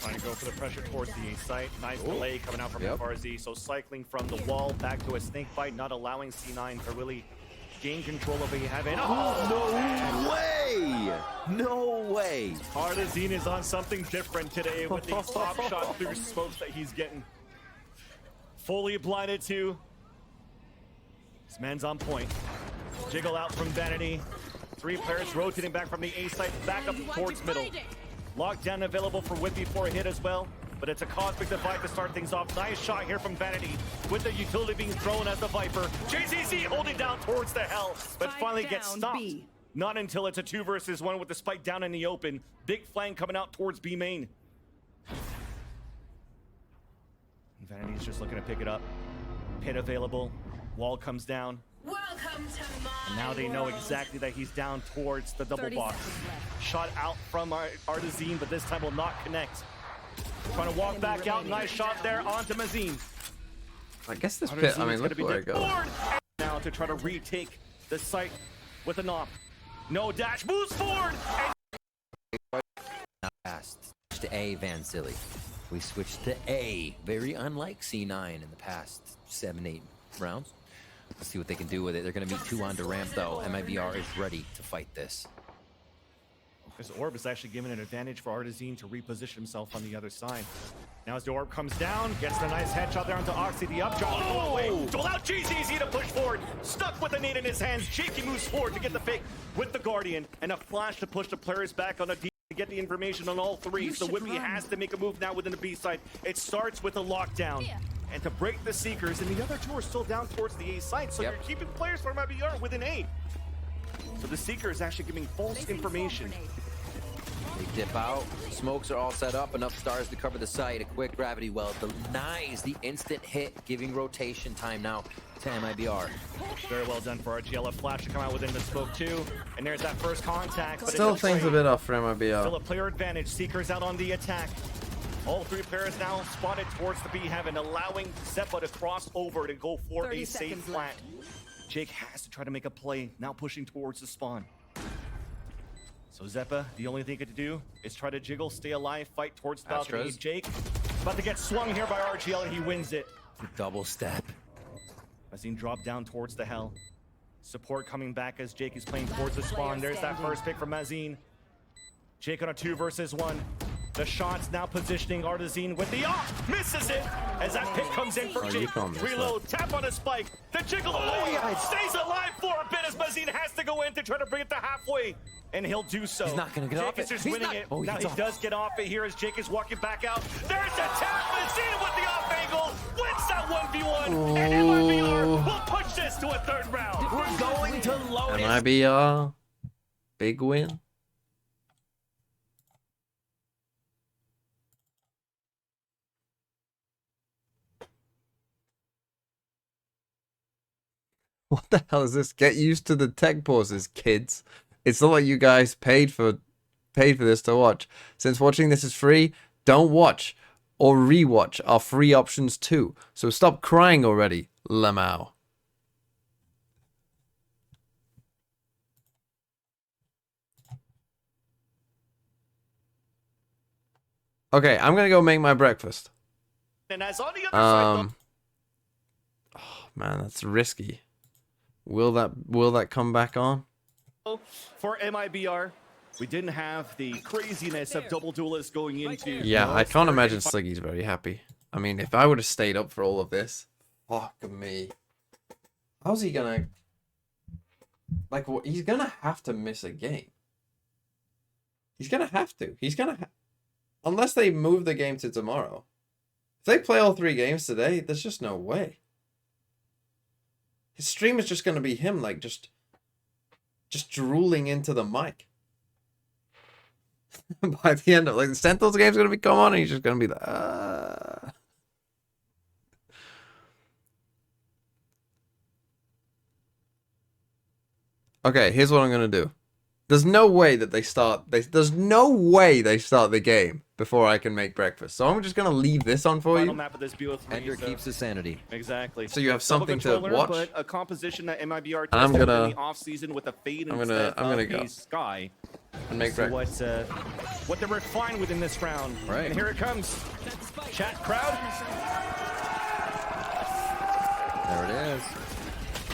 Trying to go for the pressure towards the A site. Nice delay coming out from FRZ. So cycling from the wall back to a snake bite, not allowing C9 to really gain control of A heaven. Oh, no way! No way! Artazine is on something different today with the top shot through smokes that he's getting. Fully blinded too. This man's on point. Jiggle out from Vanity. 3 players rotating back from the A site, back up towards middle. Lockdown available for Whippy for a hit as well, but it's a cosmic divide to start things off. Nice shot here from Vanity with the utility being thrown as the Viper. JZZ holding down towards the hell, but finally gets stopped. Not until it's a 2 versus 1 with the spike down in the open. Big flank coming out towards B main. Vanity's just looking to pick it up. Pit available. Wall comes down. And now they know exactly that he's down towards the double box. Shot out from Artazine, but this time will not connect. Trying to walk back out. Nice shot there onto Mazine. I guess this pit, I mean, look where it goes. Now to try to retake the site with a knock. No dash, moves forward. Fast. Switch to A, Van Silly. We switched to A. Very unlike C9 in the past 7-8 rounds. Let's see what they can do with it. They're going to meet 2 onto ramp, though. MIBR is ready to fight this. This orb is actually giving an advantage for Artazine to reposition himself on the other side. Now as the orb comes down, gets the nice headshot there onto Oxy, the up drop. Oh, wait. To allow GZZ to push forward. Stuck with the nade in his hands. Cheeky moves forward to get the fake with the Guardian. And a flash to push the players back on a D to get the information on all 3. So Whippy has to make a move now within the B side. It starts with a lockdown. And to break the Seekers, and the other 2 are still down towards the A side, so you're keeping players from MIBR within A. So the Seeker is actually giving false information. They dip out. Smokes are all set up. Enough stars to cover the site. A quick gravity well denies the instant hit, giving rotation time now to MIBR. Very well done for RGL. A flash to come out within the smoke too. And there's that first contact. But Still things a bit off for MIBR. Still a player advantage. Seekers out on the attack. All 3 players now spotted towards the B heaven, allowing Zeppa to cross over to go for a safe plant. Jake has to try to make a play, now pushing towards the spawn. So Zeppa, the only thing he could do is try to jiggle, stay alive, fight towards the balcony. Jake about to get swung here by RGL, and he wins it. Double step. Mazine dropped down towards the hell. Support coming back as Jake is playing towards the spawn. There's that first pick from Mazine. Jake on a 2 versus 1. The shots now positioning Artazine with the off. Misses it as that pick comes in for Jake. Reload, tap on a spike. The jiggle away. Stays alive for a bit as Mazine has to go in to try to bring it to halfway. And he'll do so. He's not going to get Jake off it. is just He's winning not. it. Oh, now he does get off it here as Jake is walking back out. There's a tap. Mazine with the off angle. Wins that 1v1. And MIBR will push this to a 3rd round. We're going to Lotus. MIBR. Big win. What the hell is this? Get used to the tech pauses, kids. It's not like you guys paid for this to watch. Since watching this is free, don't watch or rewatch are free options too. So stop crying already, Lamau. Okay, I'm gonna go make my breakfast. And as on the other side, oh man, that's risky. Will that come back on? For MIBR, we didn't have the craziness of double duelists going into. Yeah, I can't imagine Sliggy's very happy. I mean, if I would have stayed up for all of this, fuck me. How's he gonna? Like, what? He's gonna have to miss a game. He's gonna have to. He's gonna, unless they move the game to tomorrow. If they play all 3 games today, there's just no way. His stream is just gonna be him, like just drooling into the mic. By the end of like the Sentinels game's gonna be come on, and he's just gonna be like, Okay, here's what I'm gonna do. There's no way that they start. There's no way they start the game before I can make breakfast. So I'm just gonna leave this on for Final you. map of this BO3. Ender keeps his sanity. Exactly. So you have Double something to controller, watch. But a composition that MIBR And I'm tested gonna- in the off-season with a fade I'm instead gonna of go. a sky. And make So breakfast. what they refined within this round. Right. And here it comes. Chat crowd. There it is.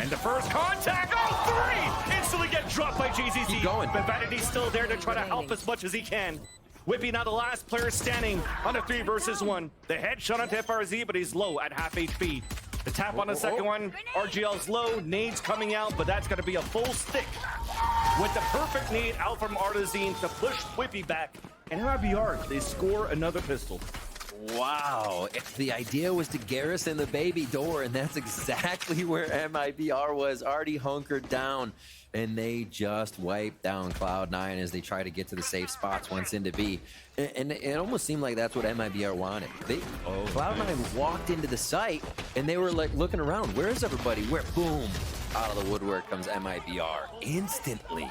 And the first contact. Oh, 3! Instantly get dropped by GZZ. Keep going. But Vanity's still there to try to help as much as he can. Whippy now the last player standing on a 3 versus 1. The headshot onto FRZ, but he's low at half HP. The tap on the second one. RGL's low. Nades coming out, but that's going to be a full stick. With the perfect nade out from Artazine to push Whippy back. And MIBR, they score another pistol. Wow. The idea was to garrison the baby door, and that's exactly where MIBR was, already hunkered down. And they just wiped down Cloud9 as they try to get to the safe spots once into B. And it almost seemed like that's what MIBR wanted. Cloud9 walked into the site, and they were like looking around. Where's everybody? Where? Boom. Out of the woodwork comes MIBR instantly.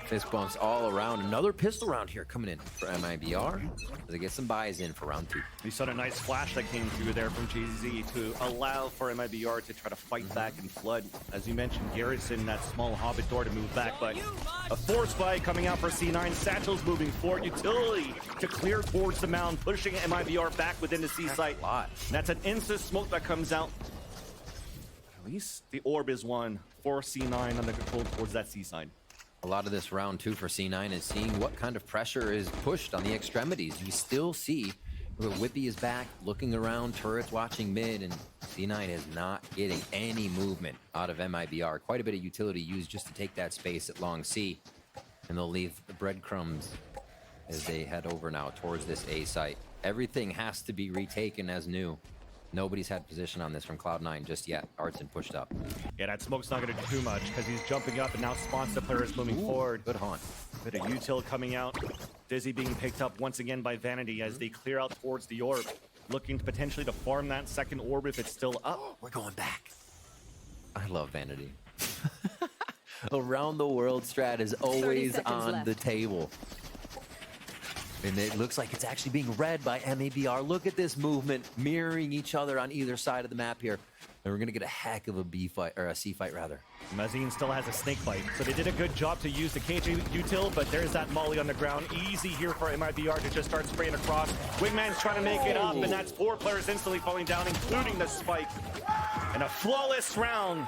Fist bumps all around. Another pistol round here coming in for MIBR as they get some buys in for round 2. We saw a nice flash that came through there from GZ to allow for MIBR to try to fight back and flood. As you mentioned, Garrison, that small hobbit door to move back, but a force fight coming out for C9. Satchel's moving forward. Utility to clear towards the mound, pushing MIBR back within the C site. And that's an instant smoke that comes out. At least the orb is one for C9 under control towards that C side. A lot of this round 2 for C9 is seeing what kind of pressure is pushed on the extremities. You still see Whippy is back, looking around, turrets watching mid, and C9 is not getting any movement out of MIBR. Quite a bit of utility used just to take that space at long C. And they'll leave the breadcrumbs as they head over now towards this A site. Everything has to be retaken as new. Nobody's had position on this from Cloud9 just yet. Artson pushed up. Yeah, that smoke's not going to do too much because he's jumping up and now spawns the players moving forward. Good haunt. Bit of util coming out. Dizzy being picked up once again by Vanity as they clear out towards the orb. Looking potentially to farm that second orb if it's still up. We're going back. I love Vanity. Around the world strat is always on the table. And it looks like it's actually being read by MABR. Look at this movement, mirroring each other on either side of the map here. And we're gonna get a heck of a B fight, or a C fight rather. Mazine still has a snake bite, so they did a good job to use the KJ util, but there's that molly on the ground. Easy here for MIBR to just start spraying across. Wingman's trying to make it up, and that's 4 players instantly falling down, including the spike. And a flawless round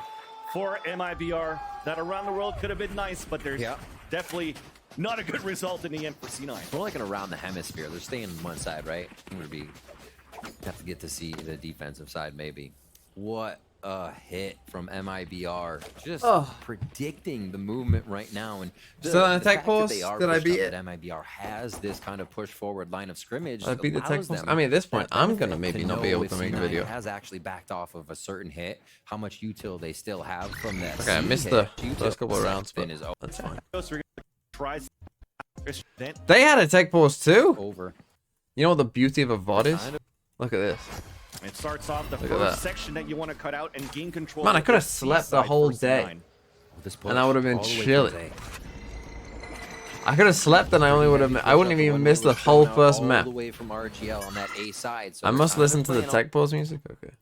for MIBR. That around the world could have been nice, but there's definitely not a good result in the end for C9. More like an around the hemisphere. They're staying on one side, right? Have to get to see the defensive side maybe. What a hit from MIBR. Just predicting the movement right now. And Still on attack pause? Did I beat it? MIBR has this kind of push forward line of scrimmage. I beat the attack pause. I mean, at this point, I'm gonna maybe not be able to make a video. Has actually backed off of a certain hit. How much util they still have from that? Okay, I missed the first couple of rounds, but that's fine. They had a tech pause too? Over. You know what the beauty of a VOD is? Look at this. It starts off the first section that you want to cut out and gain control. Man, I could have slept the whole day. And I would have been chilling. I could have slept and I wouldn't have even missed the whole first map. All the way from RGL on that A side. So I must listen to the tech pause music? Okay.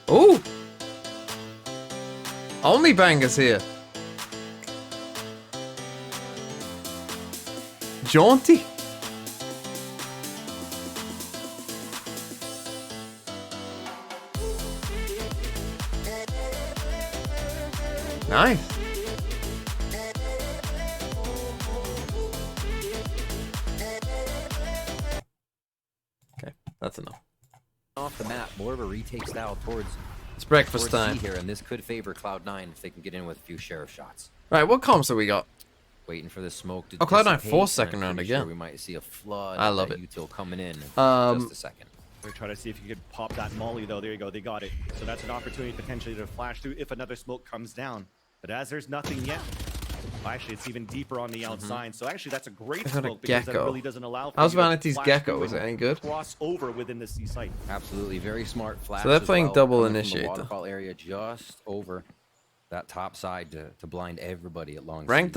Ooh! Only bangers here. Jaunty. Nice. Okay, that's enough. Off the map, more of a retake style towards It's breakfast towards C time. here, and this could favor Cloud9 if they can get in with a few sheriff shots. Right, what comps have we got? Waiting for the smoke to Oh, Cloud9 dissipate, fourth and second I'm round pretty again. Sure we might see a flood. I of love that it. util coming in. Just a second. They're trying to see if you could pop that molly, though. There you go. They got it. So that's an opportunity potentially to flash through if another smoke comes down. But as there's nothing yet, actually, it's even deeper on the outside. So actually, that's a great I got a smoke because that gecko. really doesn't allow for How's you to Vanity's flash gecko? through Is it and any good? cross over within the C site. Absolutely, very smart flash. So they're as playing well, double coming from the initiator. waterfall area just over that top side to blind everybody at long. Ranked?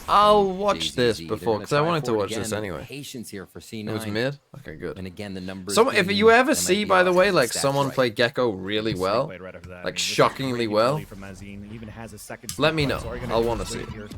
I'll watch JZZ, this they're before gonna because I try wanted to for it watch this again. anyway. Patience here for C9. It was mid? Okay, good. And again, the numbers. So if being you ever MIBR see, by the way, has like stats someone right. play Gecko really well, Played right after that. I like mean, this is shockingly great well, utility from Mazine. Even has a second let me smoke know. right, so all you're gonna I'll do wanna is see wait it. here.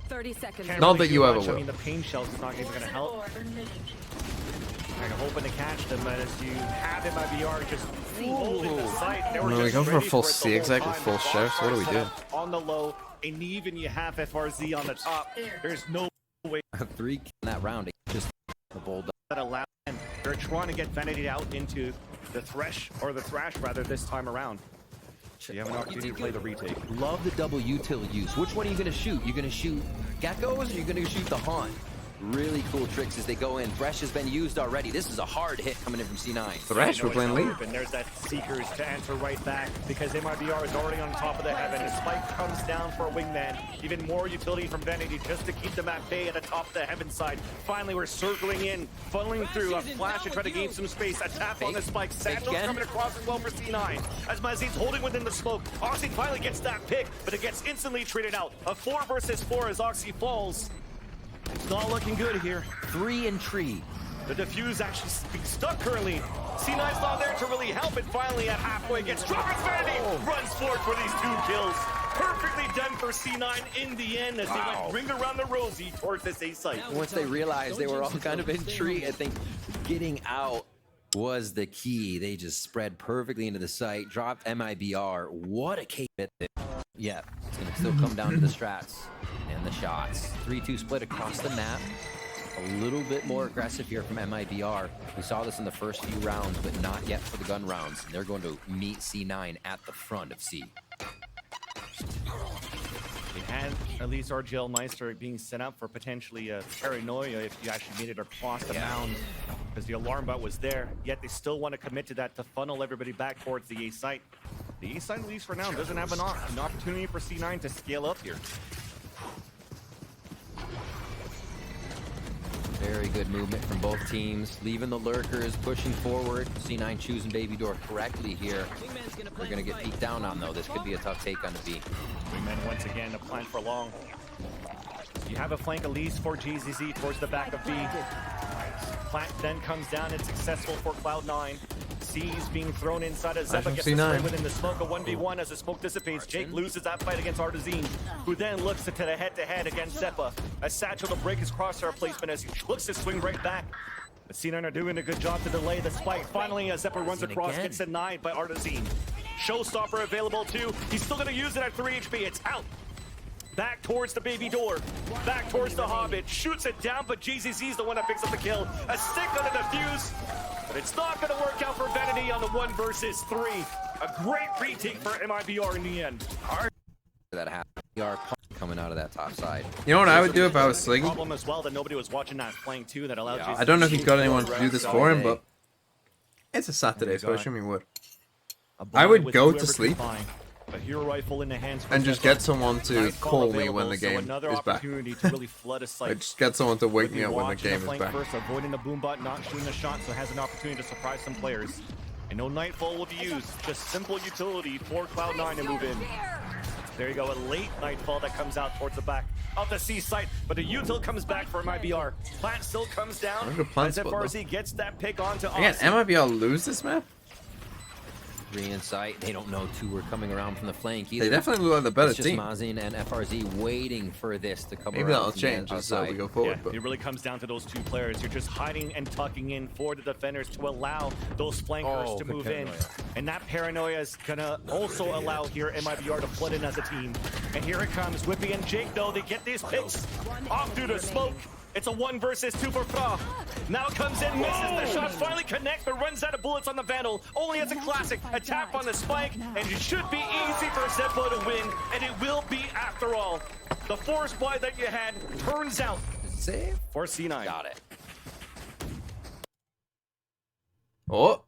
30 seconds. Can't Not really that you do ever much. will. I mean, the pain shells is not even going to help. Kind of hoping to catch them, but as you have him IBR just holding the site. They were No, we just go for a ready full it the C whole exec with time. full The sheriffs. What do we set do? up on the low, and even you have FRZ on the top. There's no way 3 in that round. It just the bulldog. that allow them. They're trying to get Vanity out into the thrash rather this time around. So you have an opportunity to play the retake. Love the double util use. Which one are you going to shoot? You're going to shoot geckos or you're going to shoot the haunt? Really cool tricks as they go in. Thresh has been used already. This is a hard hit coming in from C9. Thresh, we're playing lead. And there's that Seekers to answer right back because MIBR is already on top of the heaven. A spike comes down for a wingman. Even more utility from Vanity just to keep them at bay at the top of the heaven side. Finally, we're circling in, funneling through a flash to try to gain some space. A tap on the spike. Santos coming across as well for C9. As Mazine's holding within the smoke. Oxy finally gets that pick, but it gets instantly traded out. A 4 versus 4 as Oxy falls. It's not looking good here. 3 and tree. The defuse actually being stuck currently. C9's not there to really help, and finally at halfway gets dropped. It's Vanity runs forward for these 2 kills. Perfectly done for C9 in the end as they went ring around the rosy towards this A site. Once they realized they were all kind of in tree, I think getting out was the key. They just spread perfectly into the site, dropped MIBR. What a K bit. Yeah, it's going to still come down to the strats and the shots. 3-2 split across the map. A little bit more aggressive here from MIBR. We saw this in the first few rounds, but not yet for the gun rounds. And they're going to meet C9 at the front of C. They had at least RGL Meister being set up for potentially a paranoia if you actually made it across the mound because the alarm bot was there. Yet they still want to commit to that to funnel everybody back towards the A site. The A site, at least for now, doesn't have an opportunity for C9 to scale up here. Very good movement from both teams, leaving the lurkers, pushing forward. C9 choosing Baby Door correctly here. They're going to get peeked down on, though. This could be a tough take on the B. Wingman once again to plant for long. You have a flank at least for GZZ towards the back of B. Plant then comes down and successful for Cloud9. C's being thrown inside as Zeppa gets the spray within the smoke. A 1v1 as the smoke dissipates. Jake loses that fight against Artazine, who then looks to the head-to-head against Zeppa. A satchel to break his crosshair placement as he looks to swing right back. But C9 are doing a good job to delay the spike. Finally, as Zeppa runs across, gets denied by Artazine. Showstopper available too. He's still going to use it at 3 HP. It's out. Back towards the Baby Door. Back towards the Hobbit. Shoots it down, but GZZ's the one that picks up the kill. A stick on the defuse. But it's not going to work out for Vanity on the 1 versus 3. A great retake for MIBR in the end. Hard that happened. MIBR coming out of that top side. You know what I would do if I was Sliggy? Problem as well that nobody was watching that flank too that allowed I don't know if he's got anyone to do this for him, but it's a Saturday, so I assume he would. I would go to sleep A hero rifle in the hands and just get someone to call me when the game another is back. opportunity to really flood a site. Like, just get someone to wake Would be me up when the watching game is flank back. First, avoiding the boom bot, not shooting the shot, so has an opportunity to surprise some players. And no Nightfall will be used. Just simple utility for Cloud9 to move in. There you go, a late Nightfall that comes out towards the back of the C site, but the util comes back for MIBR. Plant still comes down Good plant as spot, FRZ gets that pick onto Again, Oxy. MIBR lose this map? 3 in sight. They don't know 2 are coming around from the flank either. They definitely look like the better it's just team. Mazin and FRZ waiting for this to come Maybe around. that'll from the change as outside. we go forward. Yeah, But it really comes down to those 2 players. You're just hiding and tucking in for the defenders to allow those flankers to move in. And that paranoia is gonna also allow here MIBR to flood in as a team. And here it comes. Whippy and Jake, though, they get these picks off through the smoke. It's a 1 versus 2 for Fra. Now comes in, misses. The shot finally connects, but runs out of bullets on the Vandal. Only as a classic. A tap on the spike, and it should be easy for Zeppo to win. And it will be after all. The force buy that you had turns out Save for C9. Got it. oh,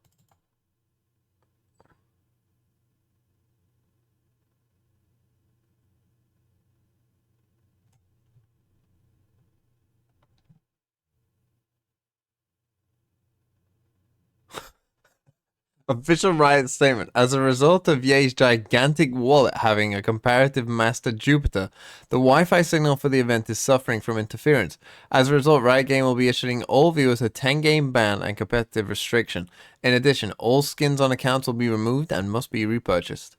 official Riot statement. As a result of Ye's gigantic wallet having a comparative mass to Jupiter, the Wi-Fi signal for the event is suffering from interference. As a result, Riot Game will be issuing all viewers a 10-game ban and competitive restriction. In addition, all skins on accounts will be removed and must be repurchased.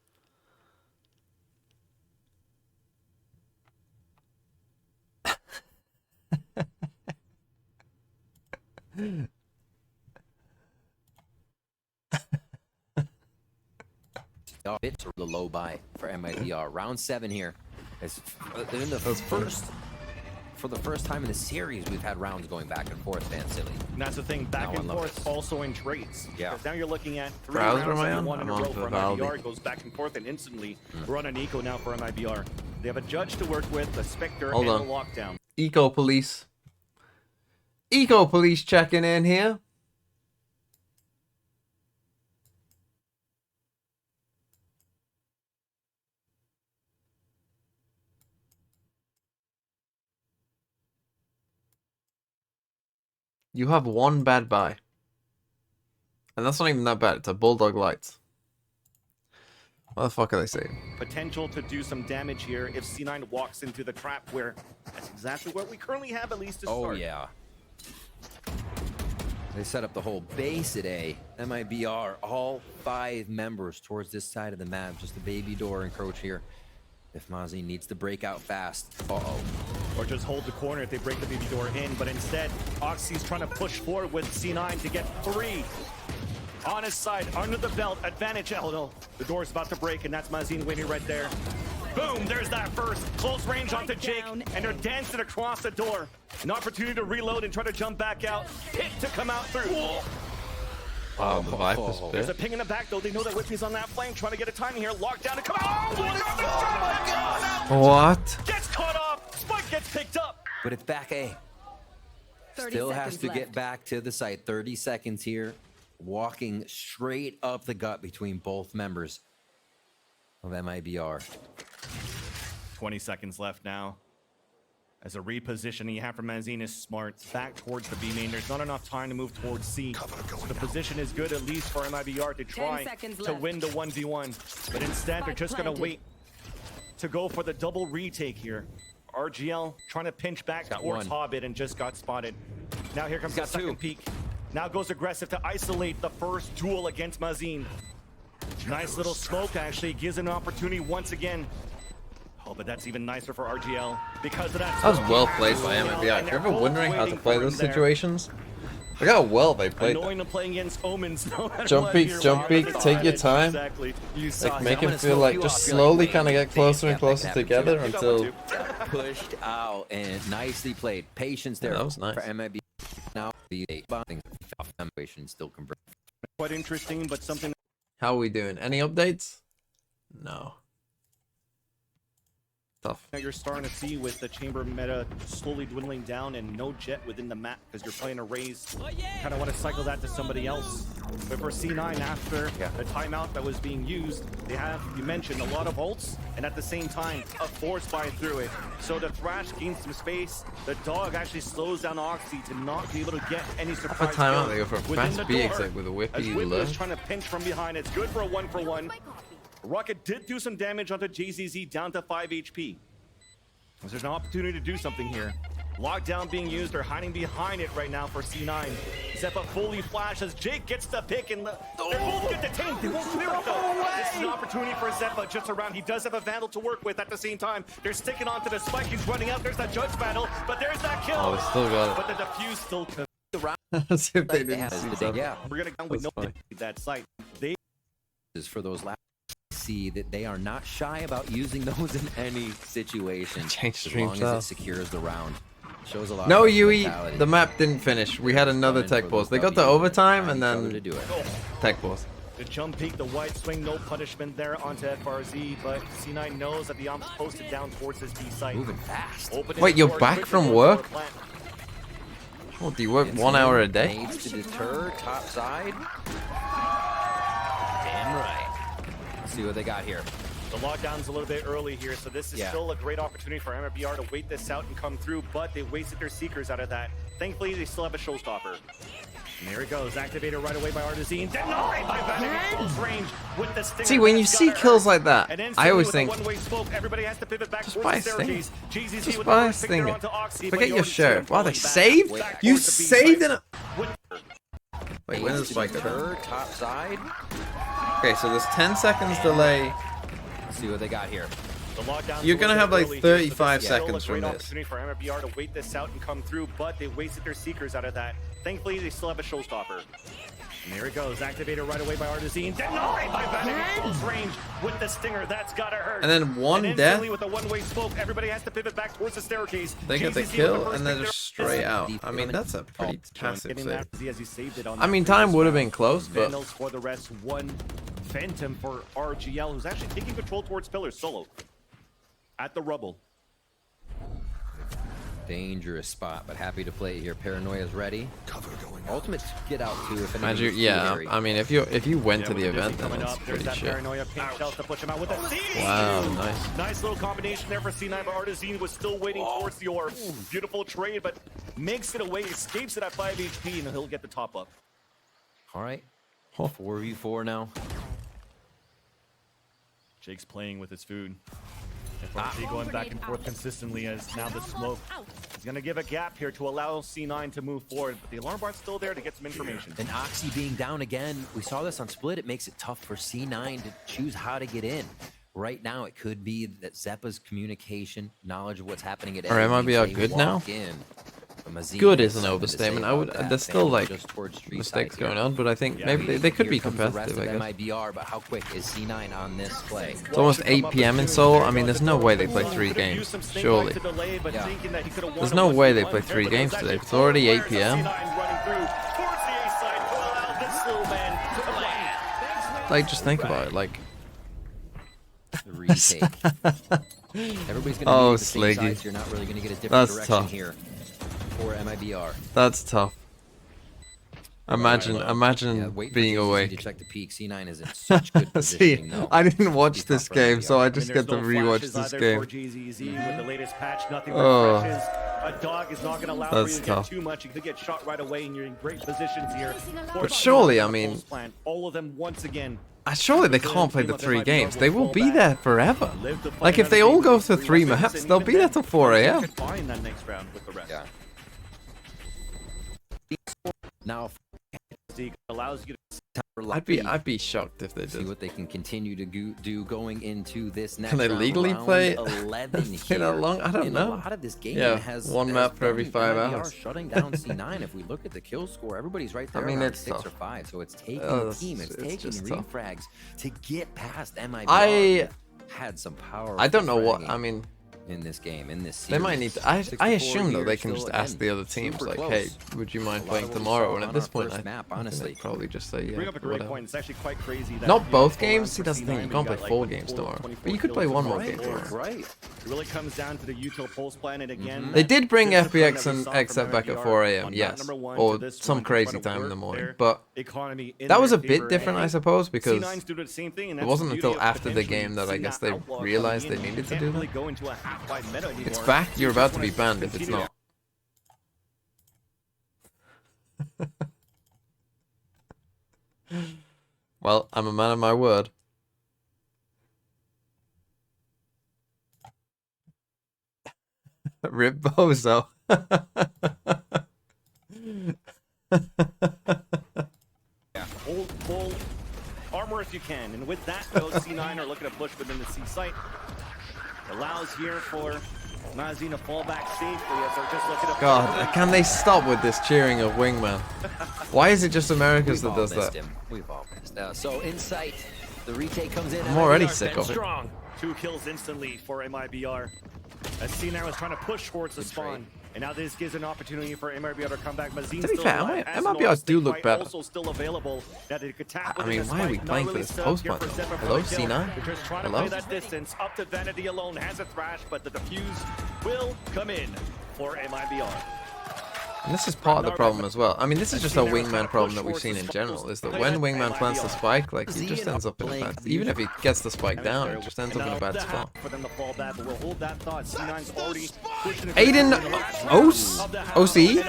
Bit to the low buy for MIBR. Round 7 here. It's in the first. For the first time in the series, we've had rounds going back and forth, Van Silly. And that's the thing, back and forth also in trades. Yeah. Because now you're looking at 3 Browser rounds am I that on? you won in a I'm on row for for Valdi. MIBR. It goes back and forth, and instantly we're on an eco now for MIBR. They have a judge to work with, a Spectre, Hold and on. a lockdown. Eco Police. Eco Police checking in here. You have 1 bad buy. And that's not even that bad. It's a Bulldog Lights. What the fuck are they saying? Potential to do some damage here if C9 walks into the trap, where that's exactly what we currently have, at least to start. Oh, yeah. They set up the whole base today. MIBR, all 5 members towards this side of the map. Just a baby door encroach here. If Mazin needs to break out fast. Uh-oh. Or just hold the corner if they break the baby door in. But instead, Oxy's trying to push forward with C9 to get 3 on his side, under the belt. Advantage. Oh no, the door's about to break, and that's Mazin waiting right there. Boom, there's that first. Close range onto Jake, and they're dancing across the door. An opportunity to reload and try to jump back out. Hit to come out through. Wow, the Viper's There's a bit. ping in the back, though. They know that Whippy's on that flank, trying to get a timing here. Lockdown to come out. Oh, my God! What? Gets caught off. Spike gets picked up. But it's back A. 30 Still has seconds to get left. back to the site. 30 seconds here. Walking straight up the gut between both members of MIBR. 20 seconds left now. As a repositioning you have from Mazin is smart. Back towards the B main. There's not enough time to move towards C. So the position is good, at least for MIBR, to try seconds to left. win the 1v1. But instead, they're just going to wait to go for the double retake here. RGL trying to pinch back Got towards 1. Hobbit and just got spotted. Now here comes the Got second 2. peek. Now goes aggressive to isolate the first duel against Mazin. Nice little smoke, actually. Gives an opportunity once again. Oh, but that's even nicer for RGL because of that. That was well played by MIBR. If you're ever wondering how to play those situations, look how well they played them. Annoying to play against Omens. No matter Jump what peek, here, jump Warren. peek, take your time. Exactly. You saw Like it. make I'm him gonna feel smoke like you just off. You're like, slowly wait, kind of get closer and that closer happened together too. until Pushed out and nicely played. Patience there that was nice. for MIB. Now the things off situation still convert. Quite interesting, but something How are we doing? Any updates? No. Tough. that you're starting to see with the chamber meta slowly dwindling down and no jet within the map because you're playing a raise. You kind of want to cycle that to somebody else. But for C9, after the timeout that was being used, they have, you mentioned, a lot of ults, and at the same time, a force buy through it. So the Thrash gains some space. The dog actually slows down Oxy to not be able to get any Off a surprise timeout, kills they go for a within fast the B door. exec with a As whippy Whippy low. is trying to pinch from behind. It's good for a 1-for-1. Rocket did do some damage onto JZZ down to 5 HP. There's an opportunity to do something here. Lockdown being used. They're hiding behind it right now for C9. Zeppa fully flashes. Jake gets the pick, and they both get detained. They won't clear it, though. This is an opportunity for Zeppa just around. He does have a Vandal to work with at the same time. They're sticking onto the spike. He's running out. There's that Judge battle, but there's that kill. Oh, they still got it. But the defuse still could. As if they didn't see something. Yeah, We're going to go with no that site. They is for those last see that they are not shy about using those in any situation. Change as stream long style. as it secures the round. Shows a lot No, of Yui, mentality. the map didn't finish. We had another tech pause. They got the overtime and then tech pause. The jump peak, the wide swing, no punishment there onto FRZ, but C9 knows that the omp's posted down towards his B site. Moving fast. Opening Wait, the you're door back quickly from for work? a plant. What, do you work 1 hour a day? Nades to deter, top side. Damn right. Let's see what they got here. The lockdown's a little bit early here, so this is still a great opportunity for MRBR to wait this out and come through, but they wasted their Seekers out of that. Thankfully, they still have a showstopper. And there it goes, activated right away by Artazine. Denied by Vanek close range with the stinger. See, when you That's see gotta kills hurt. like that, And then I always with think, a one-way smoke, everybody has to pivot back just towards buy the a stinger. staircase. GZZ Just with buy the a first stinger stinger. onto Oxy, but Forget you your already see him sheriff. Wow, they pulling back saved? back You towards the B saved site. in a... Wait, when does the spike go down? Deter, top side. Okay, so there's 10 seconds delay. Let's see what they got here. The lockdown's You're a gonna little have bit like early here, 35 so this is still seconds a from great this. opportunity for MRBR to wait this out and come through, but they wasted their Seekers out of that. Thankfully, they still have a showstopper. And there it goes, activated right away by Artazine. Denied by Vanek close range with the stinger. That's gotta hurt. And then one and death. instantly with a one-way smoke, everybody has to pivot back towards the staircase. They get the GZZ with kill first and then pick just there. straight out. I mean, that's a pretty passive Getting save. that as he saved it on I that mean, time previous would have round. been close, but Vandals for the rest. One Phantom for RGL, who's actually taking control towards Pillars solo. At the rubble. Dangerous spot, but happy to play here. Paranoia's ready. Cover going. Ultimates get out too if Imagine, anybody's too yeah, hairy. I mean, if you went to with the Dizzy event, then coming it's up, there's pretty that shit. Paranoia pink shells to push him out with a CD. Wow, nice. Nice little combination there for C9, but Artazine was still waiting towards the orb. Beautiful trade, but makes it away, escapes it at 5 HP, and he'll get the top up. All right. 4v4 now. Jake's playing with his food. FRC going back and forth consistently as now the smoke is going to give a gap here to allow C9 to move forward, but the alarm bar's still there to get some information. And Oxy being down again, we saw this on Split. It makes it tough for C9 to choose how to get in. Right now, it could be that Zeppa's communication, knowledge of what's happening at Or A MIBR means they good now? walk in. Mazine Good has is an something to overstatement. say I would. about that. There's still Vandal like just towards street mistakes side here. going on, but I think Yeah, maybe they could be Here comes the rest competitive. of I guess. MIBR, but how quick is C9 on this play? It's almost 8 p.m. in Seoul. I mean, there's no way they play 3 games. Surely. There's no way they play 3 games today. It's already 8 p.m. Like, just think about it. Like, The retake. Everybody's going to Oh, be the same Sliggy. sides. You're not really going to get a different That's direction tough. here for MIBR. that's tough. Imagine Wait for being GZZ awake. to check the peak. C9 is in such good See, positioning, though. I didn't watch Be this tough for game, MIBR. so I just get to rewatch this game. With the latest patch, nothing Oh. refreshes. A dog is not going to allow for That's you to tough. get too much. You could get shot right away, and you're in great positions here. But surely, I mean, all of them once again. surely they can't play the 3 games. They will be there forever. Like, if they all go for 3 maps, they'll be there till 4 a.m. That next round with the rest. Yeah. Now, Allows you to I'd be shocked if they see did. what they can continue to do going into this next Can they round. legally Round play 11 play that here. long? I don't And know. A lot of this game Yeah, has one has map for every been 5 MIBR hours. shutting down C9. If we look at the kill score, everybody's right there. I mean, around it's 6 tough. or 5. So it's taking Oh, the it's- team. It's it's taking just tough. refrags to get past MIBR. I had some power. don't know what. I mean, in this game, in this series. they might need to. I 64 assume though they years can just still, ask again, the other teams super like, close. hey, would you mind A lot playing of what we tomorrow? saw And at on this our point, first I map, think honestly. they'd probably just say yeah. bring up a great whatever. point. It's actually quite crazy. That, Not you both know, games. for See, that's the thing. C9, You we can't play got, like, 4 a games total of tomorrow. 24 But you could play kills one in more the game board. tomorrow. Right. It really comes down to the util pulse plan, and again, They did bring discipline FPX that we and saw from XF back at MIBR 4 a.m. on Yes, number one or to this some one to crazy try to time in work the morning. their But economy in that was their a favor, bit different, and I suppose, because C9's doing the same thing, and it that's wasn't the beauty until of after the potentially game that I seeing guess that they outlaw realized coming they in. needed to You do can't really that. go into a half-life meta anymore. It's back. You're You about just to be wanna banned if it's continue not. Well, I'm a man of my word. Rip Bozo. Hold full armor if you can. And with that, though, C9 are looking to push within the C site. Allows here for Mazin to fall back safely as they're just looking to... God, can they stop with this cheering of Wingman? Why is it just Americans that does that? We've all missed. So Insight, the retake comes in. I'm already sick of it. Strong. 2 kills instantly for MIBR. As C9 was trying to push towards the spawn. And now this gives an opportunity for MIBR to come back. Mazin To be still fair, alive. MIBR do look better. Also still available. That they could tap I mean, why are we playing for this post-match? Hello, C9? They're just trying to Hello? play that distance. Up to Vanity alone. Has a thrash, but the defuse will come in for MIBR. And this is part of the problem as well. I mean, this is just a Wingman problem that we've seen in general, is that when Wingman plants the spike, like, he just ends up in a bad... Even if he gets the spike down, it just ends up in a bad spot. For them to fall back, but we'll hold that thought. C9's already pushing Aiden OC?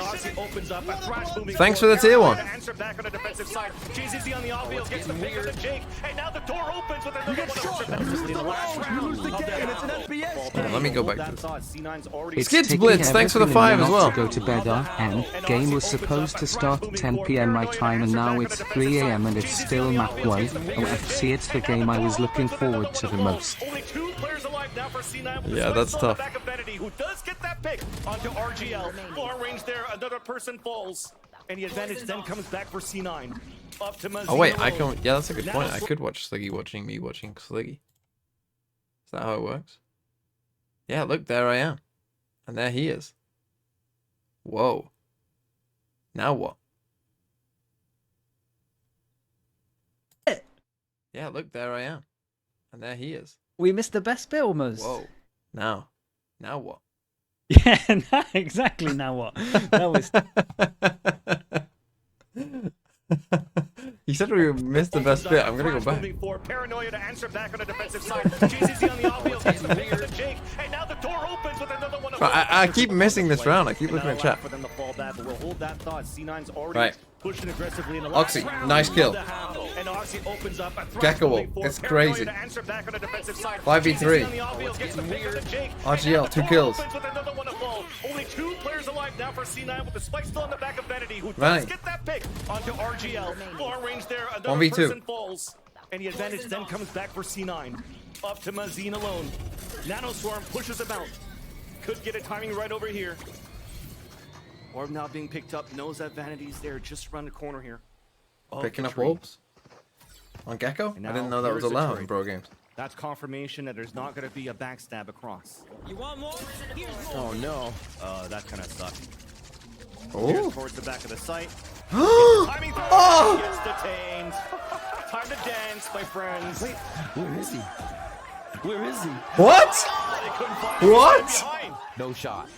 Thanks for the tier 1. Answer back on the defensive side. JZZ on the offfield gets the pick of the Jake, and now the door opens with another one. The last round of the half. Let me go back to this. C9's already... Skids Blitz, thanks for the 5 as well. To go to bed on, and game was supposed to start at 10 PM my time, and now it's 3 AM and it's still map 1. OFC, it's the game I was looking forward to the most. Only 2 players alive now for C9 with Yeah, that's tough. back of Vanity, who does get that pick onto RGL. Far range there, another person falls. And the advantage then comes back for C9. Up to Mazin Oh wait, I alone. can... Yeah, that's a good point. I could watch Sliggy watching me watching Sliggy. Is that how it works? Yeah, look, there I am. And there he is. Whoa. Now what? Yeah, look, there I am. And there he is. We missed the best bit almost. Whoa. Now what? Yeah, exactly. Now what? That was... He said we missed the best bit. I'm gonna go back. For Paranoia to answer back on the defensive side. JZZ on the offfield gets the pick of the Jake, and now the door opens with another one. I keep missing this round. I keep looking at chat. For them to fall back, but we'll hold that thought. C9's already Right. pushing aggressively in the Oxy, last round nice kill. And Oxy opens up a Gecko, threat for it's Paranoia crazy. to answer back on the defensive side. 5v3. JZZ on the offfield gets the pick of the Jake, RGL, and 2 now the door kills. opens with another one to fall. Only 2 players alive now for C9 with the spike still on the back of Vanity, who Right. does get that pick onto RGL. Far range there, another 1v2. person falls. And the advantage then comes back for C9. Up to Mazin alone. Nanoswarm pushes him out. Could get a timing right over here. Orb now being picked up. Knows that Vanity's there just around the corner here. Picking up wolves on Gecko? I didn't know that was allowed in pro games. That's confirmation that there's not going to be a backstab across. You want more? Oh no. That kind of sucked. Oh. Here's towards the back of the site. Timing throw gets detained. Time to dance, my friends. Wait, Where is he? Where is he? What? they couldn't find him. What? Behind. No shot.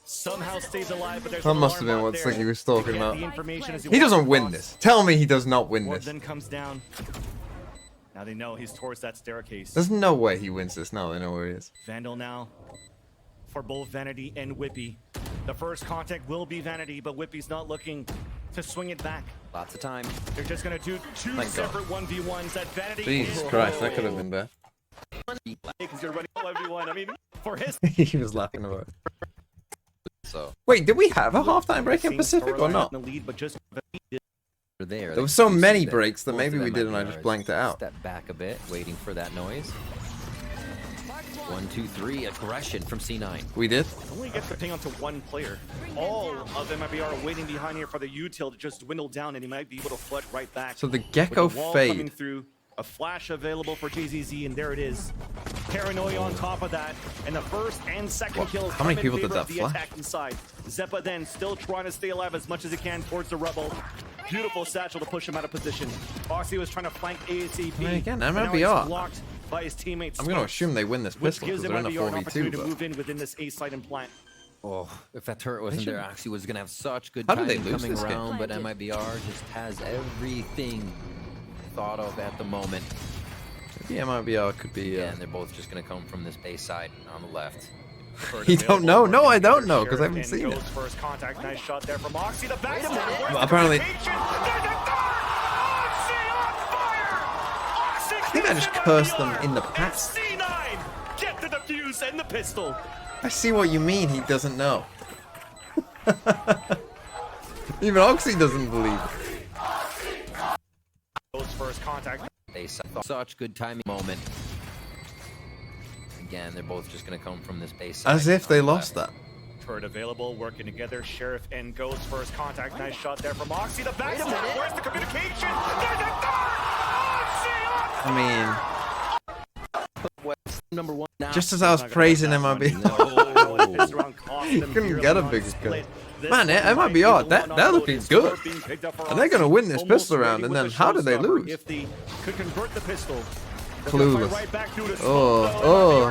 Somehow stays alive, but there's That an must have been alarm what bot there Sliggy was to talking get about. the information as He walks doesn't win across. this. Tell me he does not win Orb this. then comes down. Now they know he's towards that staircase. There's no way he wins this. Now they know where he is. Vandal now for both Vanity and Whippy. The first contact will be Vanity, but Whippy's not looking to swing it back. Lots of time. They're just going to do 2 Thank separate 1v1s. That Vanity... Jesus Christ, that could have been bad. Because you're running 1v1. I mean, for his... He was laughing about it. So Wait, did we have a halftime break in Pacific or not? In the lead, but just there. There were so You see many that breaks that both maybe of we them did and I might just be blanked it out. Step back a bit, waiting for that noise. 1, 2, 3, aggression from C9. We did? only gets the ping onto 1 player. All of them are waiting behind here for the util to just dwindle down, and he might be able to flood right back. So the With Gecko the wall coming fade. through, a flash available for JZZ, and there it is. Paranoia on top of that, and the first and second What? kills How many come in people did favor that of the flash? attacking side. Zeppa then still trying to stay alive as much as he can towards the rubble. Beautiful satchel to push him out of position. Oxy was trying to flank ASAP. I mean, again, but now MLBR. he's blocked by his teammates. I'm going to assume they win this which pistol gives because they're in a MLBR an opportunity 4v2. to But... move in within this A site and plant. Oh, if that turret wasn't there, Oxy was going to have such good How did they timing lose coming this game? around, but MIBR just has everything thought of at the moment. Maybe MIBR could be... Yeah, and they're both just going to come from this base side on the left. You don't know? No, I don't know because I haven't seen it. First contact, nice shot there from Oxy. The back Well, apparently... I think I just cursed them in the past. C9, get the defuse and the pistol. I see what you mean. He doesn't know. Even Oxy doesn't believe. Goes first contact. They such good timing moment. Again, they're both just going to come from this base. As if they lost that. Turret available, working together. Sheriff and Ghost first contact. Nice shot there from Oxy. The backstep. Where's the communication? There's a I Number one now. mean, just as I was praising MIB, he couldn't get a bigger kill. Man, MIBR, they're looking good. And they're going to win this pistol round, and then how did they lose? If they could convert the pistol. Clueless.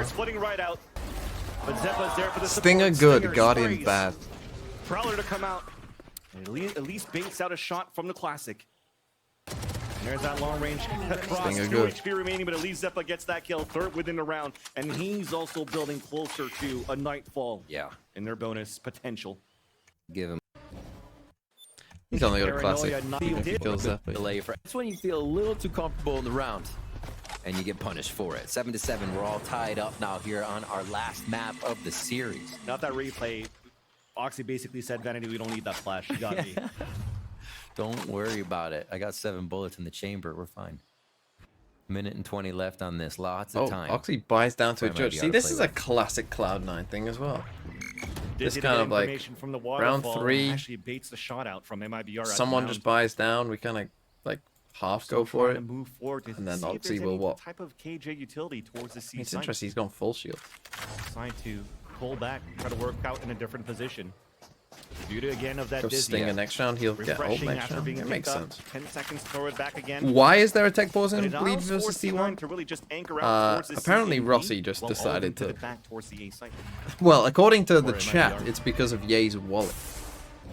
Splitting right out. But Zeppa's there for the Stinger support. good, Guardian bad. Prowler to come out. And at least baits out a shot from the classic. And there's that long range cross. 2 HP remaining, but at least Zeppa gets that kill, third within the round. And he's also building closer to a Nightfall. Yeah. In their bonus potential. Give him. He's only got a classic. Even if he kills Zeppa. That's when you feel a little too comfortable in the round. And you get punished for it. 7-7, we're all tied up now here on our last map of the series. Not that replay. Oxy basically said, Vanity, we don't need that flash. You got me. Don't worry about it. I got 7 bullets in the chamber. We're fine. Minute and 20 left on this. Lots of time. Oxy buys down to a judge. See, this is a classic Cloud9 thing as well. This kind of like from the round 3. Actually baits the shot out from MIBR. Someone just buys down. We kind of like half go for it, move forward to and then see if Oxy there's will any what? type of KJ utility towards the C It's site. interesting. He's gone full shield. Trying to pull back, try to work out in a different position. Beauty again of that Go dizzy. Stinger next round. He'll get ult Refreshing next after round. being It makes picked up. sense. 10 seconds, throw it back again. Why is there a tech pause in But it Bleed allows versus C9 C1? to really just anchor out towards the Apparently CAV, Rossi just while all decided of them to. pivot back towards the A site. Well, according to the Or it might chat, be it's because of Ye's wallet.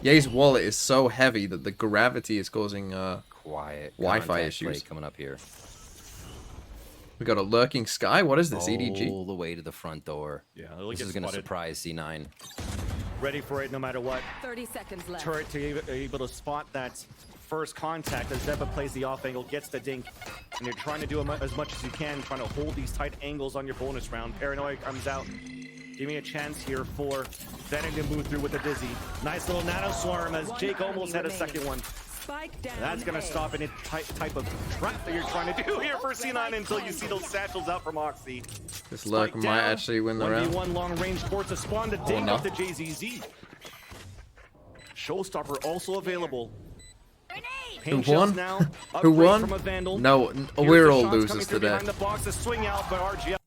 Ye's wallet is so heavy that the gravity is causing quiet Wi-Fi contact issues. play coming up here. We got a lurking sky. What is this? EDG? All the way to the front door. Yeah, this is going to surprise C9. Ready for it no matter what. 30 seconds left. Turret to able to spot that first contact as Zeppa plays the off angle, gets the dink, and you're trying to do as much as you can, trying to hold these tight angles on your bonus round. Paranoia comes out. Give me a chance here for Venom to move through with the dizzy. Nice little nano swarm as Jake almost had a second one. That's going to stop any type of trap that you're trying to do here for C9 until you see those satchels out from Oxy. This lurk might actually win the round. 1v1 long range towards the spawn to ding no. up the JZZ. Showstopper also available. Who won? Now, Who won? from a Vandal. No, Here's we're the all shots losers coming through today. behind the box, a swing out, but RGL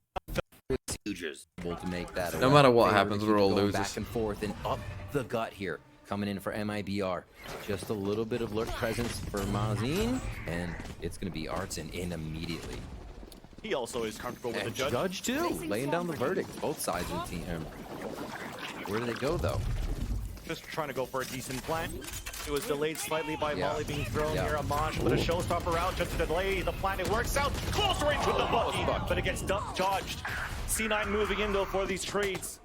Able to make that No matter what They were happens, to we're keep all going losers. Back and forth and up the gut here. Coming in for MIBR. Just a little bit of lurk presence for Mazin, and it's going to be Artson in immediately. He also is comfortable with And the judge. too, laying down the verdict. Both sides of the team. Where do they go, though? Just trying to go for a decent plant. It was delayed slightly by Yeah. Molly being thrown Yeah. here. Amash with a showstopper out just to delay the plant. It works out. Close range with the Bucky, but it gets dodged. C9 moving in though for these trades.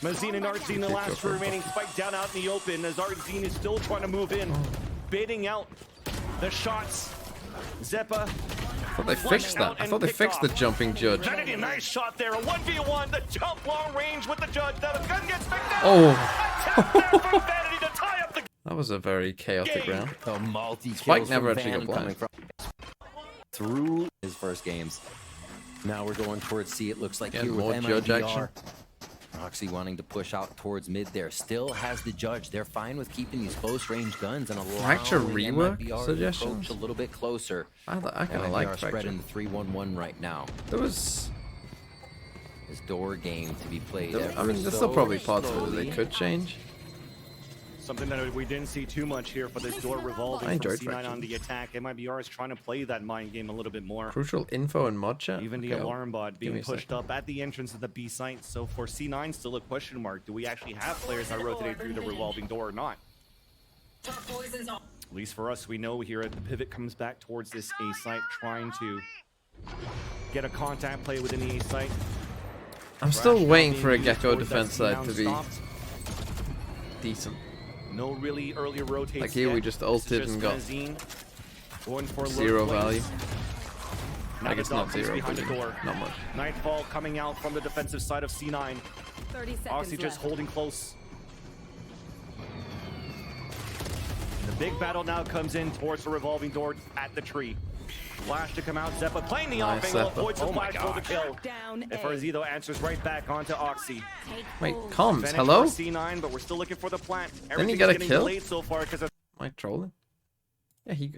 Mazine and Artzine, the last two remaining, spike down out in the open as Artzine is still trying to move in, baiting out the shots. Zeppa. I thought they fixed that. I thought they fixed the jumping judge. Vanity, nice shot there. A 1v1. The jump long range with the judge. Now the gun gets picked out. Oh. Tap there from Vanity to tie up the That was a very chaotic round. The multi Spike never actually got blind. Through his first games. Now we're going towards C. It looks like Yeah, here more with judge MIBR. action. Roxy wanting to push out towards mid there. Still has the judge. They're fine with keeping these close range guns and allowing Fracture rework MIBR to suggestions? approach a little bit closer. I kind of MIBR like Fracture. spreading the 3-1-1 right now. There was. His door game to be played. I mean, there's still probably parts of it that they could change. Something that we didn't see too much here for this door revolving I from enjoyed C9 on Fracture. the attack. MIBR is trying to play that mind game a little bit more. Crucial info and mod chat. Even the Okay, alarm bot give me being a pushed second. up at the entrance of the B site. So for C9, still a question mark. Do we actually have players that rotate through the revolving door or not? At least for us, we know here at the pivot comes back towards this A site, trying to get a contact play within the A site. I'm still Rash now waiting being for a used Gecko towards that defense side C-down to be stopped. decent. No really earlier rotates Like here, yet. we just This is ulted and got Mazine going for zero lurk value. plays. Now I the guess not dog is zero, behind but the door. not much. Nightfall coming out from the defensive side of C9. 30 seconds Oxy just left. holding close. Big battle now comes in towards the revolving door at the tree. Flash to come out. Zeppa playing the off angle, avoids the flash for the kill. And Farzi though answers right back onto Oxy. Wait, comms, Advantage hello? for C9, but we're still looking for the plant. Didn't he get a Everything's getting kill? delayed so far because of Am I trolling? Yeah, he...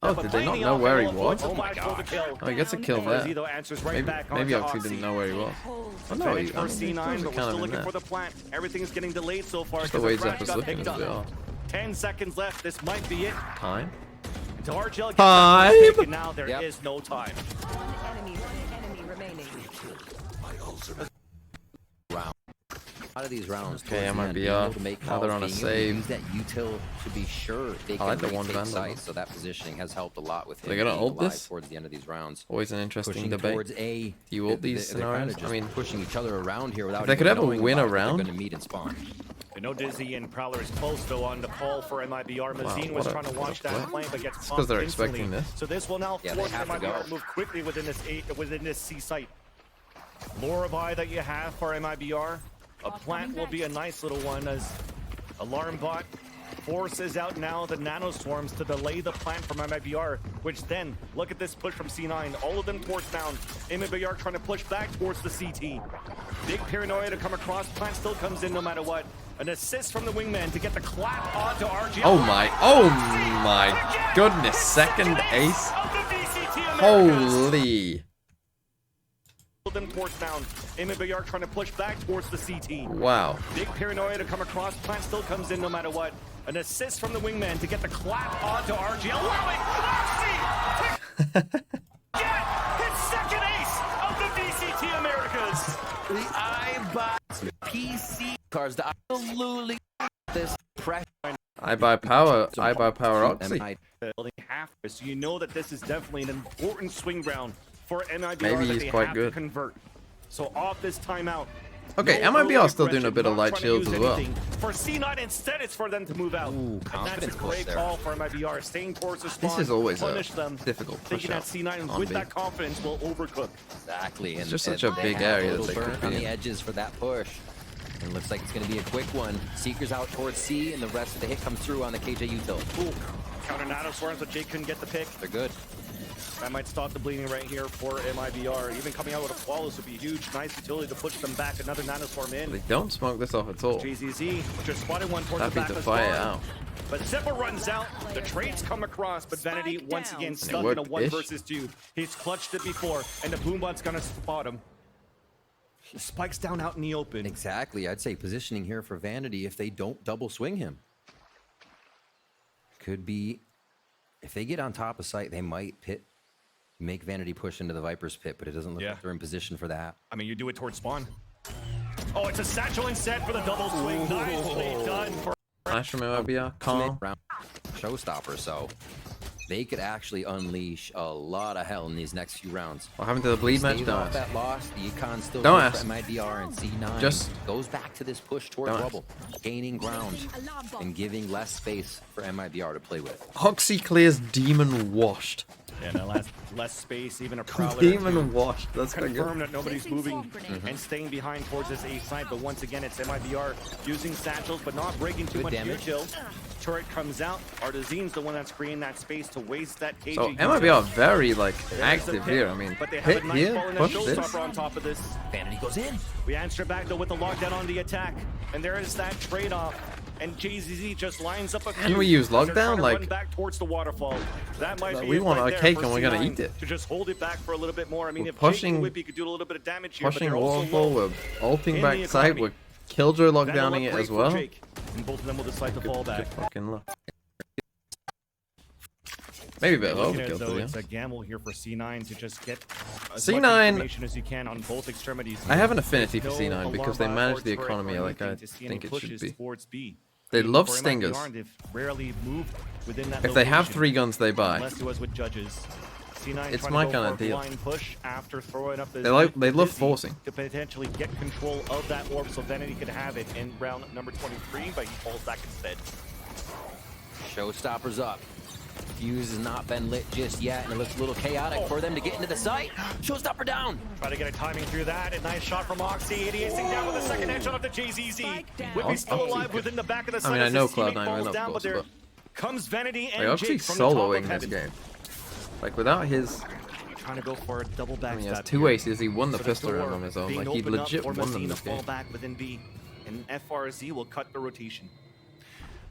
Oh, did they not know where he was? Oh my god. Oh, he gets a kill there. Farzi though answers right back Maybe onto Oxy didn't know where he was. Oh no, he, Advantage for C9, but we're still looking for the... the plant. Everything's getting delayed so far Just the because way the crash Zeppa's got looking picked is a bit up. odd. 10 seconds left. This might be it. Time? To RGL gets Time! that pick, and now there is no time. One enemy remaining. Out of these rounds, Okay, towards the end, being MIBR. able to make Now they're calls, on a being able to save. use that util to be sure they I can like the retake one vandal, sites, so that positioning has helped a lot with him They gonna being ult alive this? towards the end of these rounds. Always an interesting Pushing debate. towards A. Do you ult these They're kinda scenarios? just I mean, pushing each other around here without they could even ever knowing win a about it, round. They're going to meet and spawn. I know Dizzy and Prowler is close though on the call for MIBR. Mazine was what a- trying to what a launch that play. flame, but gets It's 'cause they're instantly. expecting this. So this will now Yeah, they force have to MIBR go. to move quickly within this C site. Lullaby that you have for MIBR. A plant will be a nice little one as Alarm Bot forces out now the nanoswarms to delay the plant from MIBR, which then, look at this push from C9, all of them towards down. MIBR trying to push back towards the CT. Big paranoia to come across, plant still comes in no matter what. An assist from the wingman to get the clap onto RGL. oh my goodness, second ace? Of the VCT Americas. Holy... Them towards down. MIBR trying to push back towards the CT. Wow. Big paranoia to come across. Plant still comes in no matter what. An assist from the wingman to get the clap onto RGL. Allowing Oxy to get his second ace of the VCT Americas. The iBots PC cars to absolutely this pressure. I buy power Oxy. Building half, so you know that this is definitely an important swing ground for MIBR Maybe that he's they quite have good. to convert. So off this timeout. Okay, no MIBR early still doing a aggression, bit of not light trying to shields use as well. anything. For C9, instead, it's for them to move out. Ooh, And that's a confidence push great there. call for MIBR, staying towards the spawn. This is always a punish them, difficult thinking that push-out C9 on with B. that confidence will overcook. Exactly. And just such and a they big have area a that little they could burn on be the in. edges for that push. And looks like it's going to be a quick one. Seeker's out towards C, and the rest of the hit comes through on the KJ util. Ooh, counter nano swarms, but Jake couldn't get the pick. They're good. That might stop the bleeding right here for MIBR. Even coming out with a flawless would be huge. Nice utility to push them back. Another nanoswarm in. They don't smoke this off at all. JZZ just spotted one towards the Happy back to of the fire spawn. out. But Zeppa runs out. The trades come across, but Vanity once again stuck in a worked-ish. 1 versus 2. He's clutched it before, and the Boombot's gonna spot him. He spikes down out in the open. Exactly. I'd say positioning here for Vanity if they don't double swing him. Could be, if they get on top of site, they might make Vanity push into the Viper's pit, but it doesn't look like they're in position for that. I mean, you do it towards spawn. Oh, it's a satchel instead for the double swing. Nicely done for Flash from MIBR, calm. Round showstopper, so they could actually unleash a lot of hell in these next few rounds. What happened to the bleed match? Stays Don't off ask. that loss, the Econ still Don't goes ask. for MIBR, and C9 Just goes back to this push towards don't Rubble, gaining ground and giving less space for MIBR to play with. Oxy clears demon washed. Yeah, no, less space, even a Prowler. Demon washed. That's pretty good. Confirm that nobody's moving and staying behind towards this A side, but once again, it's MIBR using satchels, but not breaking too Good much damage. util. Turret comes out. Artizine's the one that's creating that space to waste that KG. So util. MIBR very like There's the active pick, here. I mean, but they have hit a nice here, ball and a push this. showstopper on top of this. Vanity goes in. We answer back though with the lockdown on the attack, and there is that trade-off. And JZZ just lines up a few. Can we use as they're trying lockdown? to Like, run back towards the waterfall. That might be we it want right our there cake for and we're gonna C9 eat it. to just hold it back for a little bit more. I mean, We're if pushing- Jake and Whippy could do a little bit of damage here, Pushing but they're also waterfall, low. we're ulting in back the side, economy. we're Killjoy That'll lockdowning look it great as for well. Jake, and both of them will decide to fall back. Fucking luck. Maybe a bit of Looking at it overkill as though for it's you. a gamble here for C9 to just get as C9 much information as you can on both extremities. I have an affinity for No C9 because they alarm manage or the turret economy or like I anything to see any think it should pushes be. towards B. They Even love for stingers. MIBR, they've rarely moved within that If they have location, 3 guns, they buy. unless it was with judges. C9 It's trying my to go kinda for a deal. blind push after throwing up the They love Dizzy forcing. to potentially get control of that orb so Vanity could have it in round number 23, but he falls back instead. Showstopper's up. Fuse has not been lit just yet, and it looks a little chaotic for them to get into the site. Showstopper down. Try to get a timing through that. A nice shot from Oxy. 88ing down with a second headshot of the JZZ. Whippy's still alive within the back of the site. I mean, I as know his teammate Cloud9 falls went up, down, of but course, they're but comes Vanity and Like, Jake Oxy's from the top soloing of this heaven. game. Like, without his... Trying to go for a double backstab. I mean, he has 2 aces. He won the So pistol door round on his own. being Like, he opened up legit for won them Mazine this to fall game. back within B, and FRZ will cut the rotation.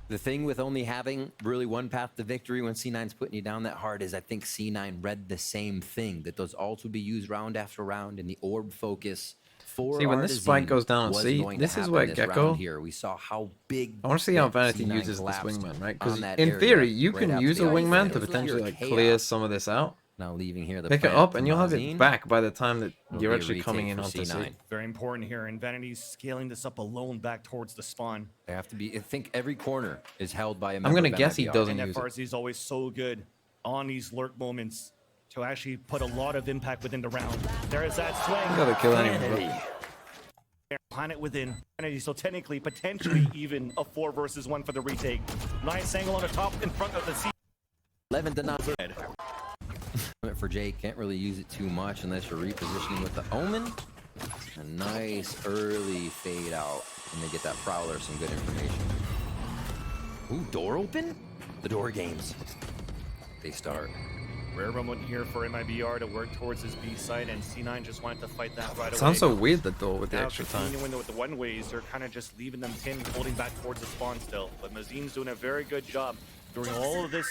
The thing with only having really one path to victory when C9's putting you down that hard is I think C9 read the same thing, that those ults would be used round after round, and the orb focus for See, when this spike goes down on was C, going to this is happen where this Gecko... round here. We saw how big I want to see how that Vanity C9 uses this collapsed wingman, right? Because on that in area theory, you right can after use a the ice, wingman and to it was potentially pure like clear chaos. some of this out. Now leaving here the Pick it plant up, and to you'll have Mazine. it back by the time that It'll you're be a actually coming retake in for onto C. C9. Very important here, and Vanity's scaling this up alone back towards the spawn. They have to be. I think every corner is held by a I'm member gonna of guess he MIBR. doesn't And use it. FRZ is always so good on these lurk moments to actually put a lot of impact within the round. There is that swing. You gotta kill anyone, bro. Planet within Vanity, so technically, potentially even a 4 versus 1 for the retake. Nice angle on the top in front of the C. 11 to 9. For Jake, can't really use it too much unless you're repositioning with the Omen. A nice early fade out, and they get that Prowler some good information. Ooh, door open? The door games. They start. Rare moment here for MIBR to work towards his B side, and C9 just wanted to fight that right away. Sounds so weird, the door with the Now extra time. continuing with the one-ways, they're kind of just leaving them pinned, holding back towards the spawn still. But Mazine's doing a very good job during all of this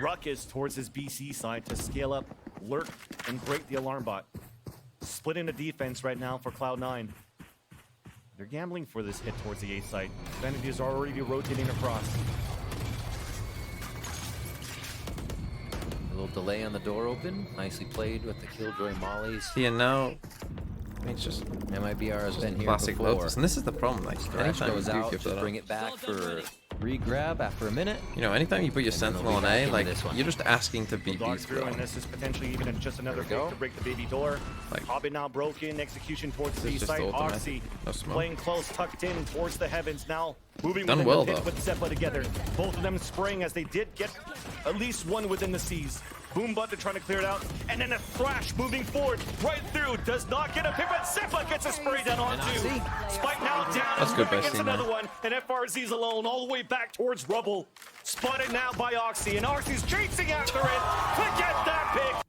ruckus towards his BC side to scale up, lurk, and break the alarm bot. Splitting the defense right now for Cloud9. They're gambling for this hit towards the A side. Vanity is already rotating across. A little delay on the door open. Nicely played with the Killjoy mollies. See, and now... I mean, it's just MIBR has been here classic before. Lotus. And this is the problem, like, Scratch anytime you goes do out, give just that bring up, it back for re-grab after a minute. you know, anytime you put your And then they'll Sentinel be on back A, into like, this one. you're just asking to beat Dog these through, and bro. this is potentially even just another There we fake go. to break the baby door. Like, Hobbit now broken, execution towards the This B is just side. ultimate. Oxy No smoke. playing close, tucked in towards the heavens now. Moving Done within well, the pit though. with Zeppa together. Both of them spraying as they did get at least one within the seas. Boombot, they're trying to clear it out. And then a Thrash moving forward, right through. Does not get a pick, but Zeppa gets a spray down on two. Spike now down. That's good by Gets C9. another one. And FRZ's alone all the way back towards Rubble. Spotted now by Oxy. And Oxy's chasing after it to get that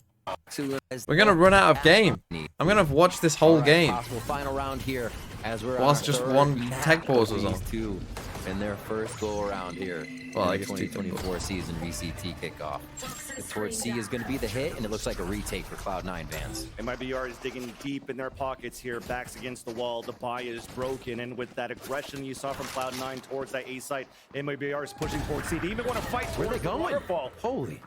pick. we're gonna run out of game. I'm gonna watch this whole Alright, game. Possible final round here as we're Whilst on just our third one map tech pause was of on. these two in their first go around here. Well, I in the guess two tech 2024 season VCT kickoff. The towards C is going to be the hit, and it looks like a retake for Cloud9 Vans. MIBR is digging deep in their pockets here, backs against the wall. The buy is broken, and with that aggression you saw from Cloud9 towards that A site, MIBR is pushing towards C. They even want to fight Where are towards they the going? waterfall. Holy.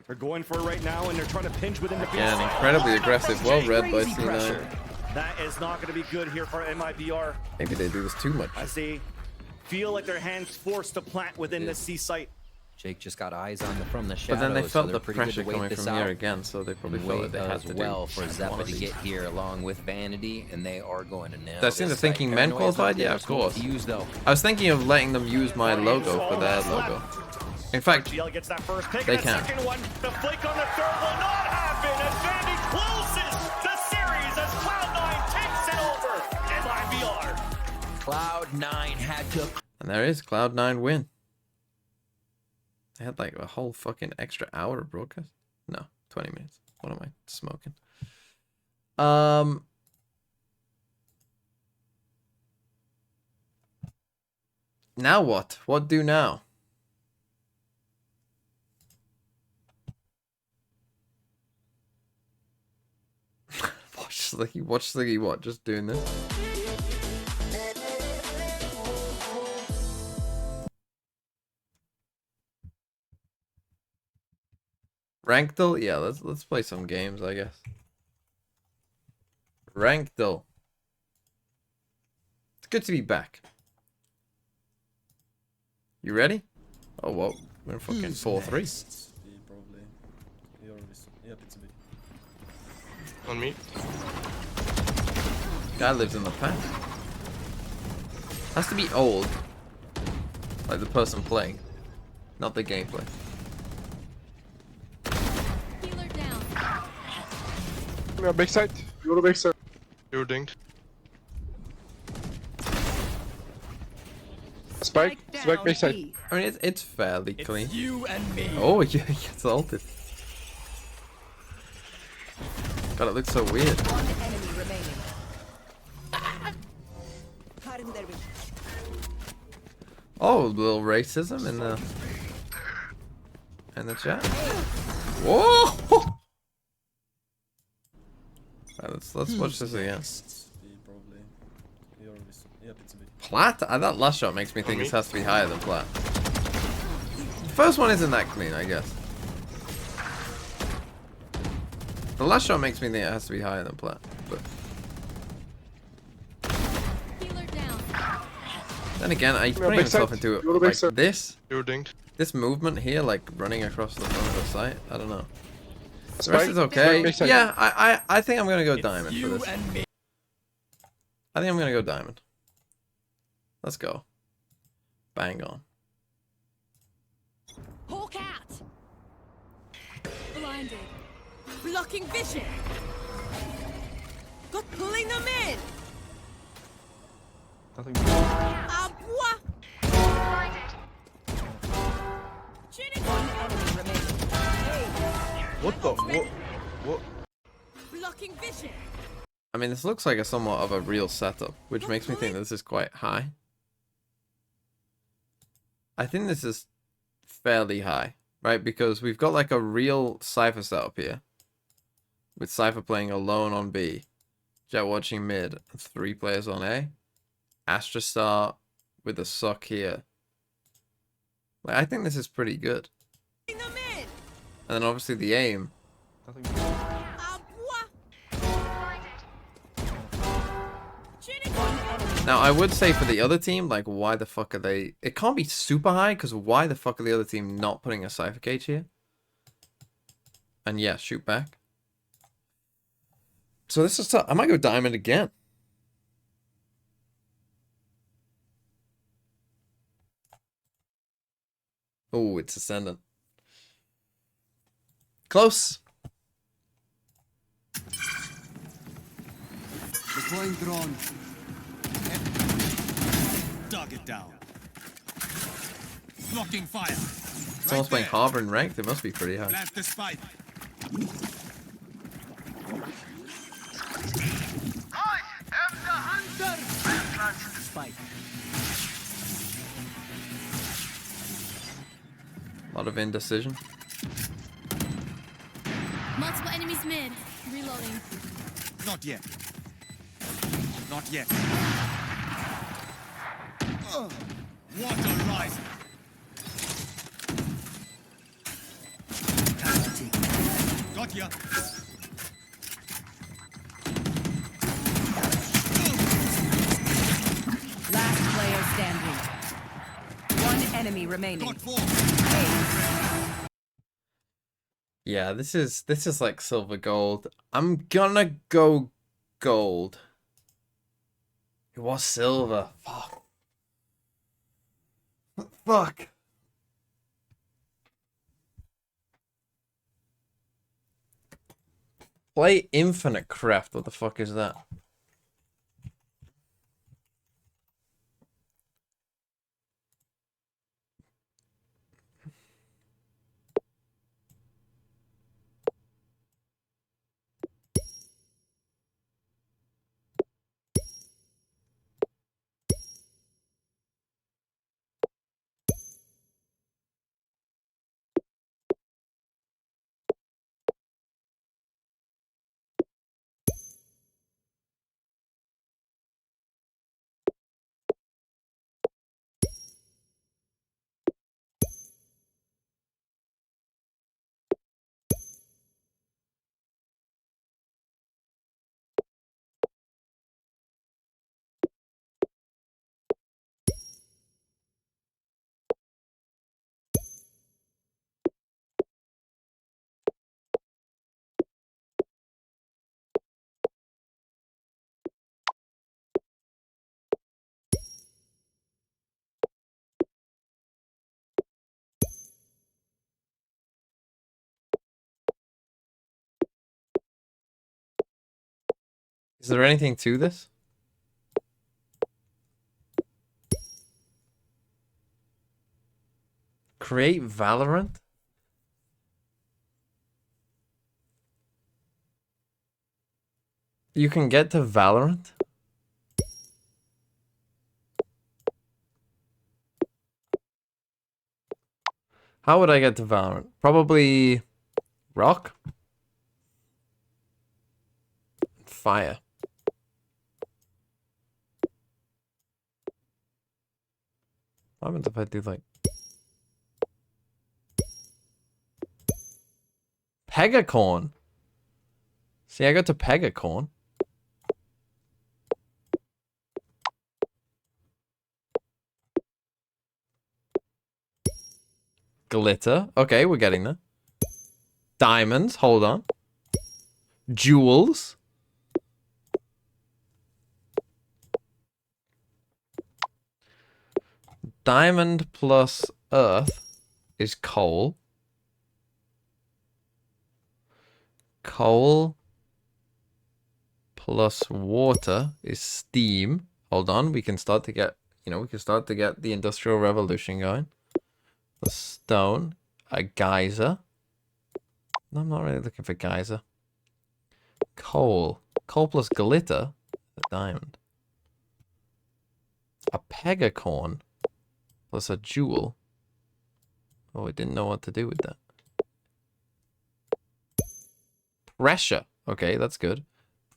They're going for it right now, and they're trying to pinch within the B Yeah, site. incredibly aggressive. Well read by Crazy C9. pressure. That is not going to be good here for MIBR Maybe they do this too much. as they feel like their hands forced to plant within the C site. Jake just got eyes on the from the shadows. But then they so felt they're the pretty good to pressure wait coming this from out. here again, so they probably felt Wait that they had as to well do for one Zeppa of to these. get here along with Vanity, and they are going to nail That's in the this thinking site. men Paranoia's qualified? not Yeah, there. of course. To use, though. I was thinking of letting them use my logo for their logo. In fact, GL gets that first pick. they and that can. second one, the flick on the third will not happen. And Vandy closes the series as Cloud9 takes it over. MIBR. Cloud9 had to. and there is Cloud9 win. They had like a whole fucking extra hour of broadcast. No, 20 minutes. What am I smoking? Now what? What do now? Watch Sliggy what? Just doing this. Rankdle? Yeah, let's play some games, I guess. Rankdle. It's good to be back. You ready? Oh, whoa. We're fucking 4-3. On me. Guy lives in the past. Has to be old. Like the person playing. Not the gameplay. Yeah, backside. Go to backside. You're dinged. Spike big side. B. I mean, it's fairly clean. You and me. Oh, yeah, he gets ulted. God, it looks so weird. One enemy remaining. Oh, a little racism in the chat. Whoa! Right, let's watch this again. Plat? That last shot makes me think this has to be higher than Plat. The first one isn't that clean, I guess. The last shot makes me think it has to be higher than Plat, but then again, he's putting himself into it like this. This movement here, like running across the front of the site. I don't know. The rest is okay. Yeah, I think I'm gonna go diamond for this. I think I'm gonna go diamond. Let's go. Bang on. Hawk out. Blinded. Blocking vision. Got pulling them in. Nothing. One enemy remaining. What the? What? Blocking vision. I mean, this looks like a somewhat of a real setup, which makes me think this is quite high. I think this is fairly high, right? Because we've got like a real Cypher setup here. With Cypher playing alone on B. Jet watching mid. And 3 players on A. Astrastar with a suck here. Like, I think this is pretty good. And then obviously the aim. Now, I would say for the other team, like, why the fuck are they... It can't be super high, because why the fuck are the other team not putting a Cypher cage here? And yeah, shoot back. So this is tough. I might go diamond again. Oh, it's ascendant. Close. Deploying drone. Target down. Blocking fire. It's almost playing Harbor in ranked. It must be pretty high. Plant the spike. I am the hunter. Spike. A lot of indecision. Multiple enemies mid. Reloading. Not yet. Not yet. Water rising. Got ya. Last player standing. One enemy remaining. Got 4. Yeah, this is like silver gold. I'm gonna go gold. It was silver. Fuck. Fuck. Play Infinite Craft. What the fuck is that? Is there anything to this? Create Valorant? You can get to Valorant? How would I get to Valorant? Probably rock? Fire. What happens if I do like Pegacorn? See, I got to Pegacorn. Glitter. Okay, we're getting there. Diamonds. Hold on. Jewels. Diamond plus earth is coal. Coal plus water is steam. Hold on, we can start to get, we can start to get the Industrial Revolution going. The stone, a geyser. No, I'm not really looking for geyser. Coal. Coal plus glitter, a diamond. A pegacorn plus a jewel. Oh, I didn't know what to do with that. Pressure. Okay, that's good.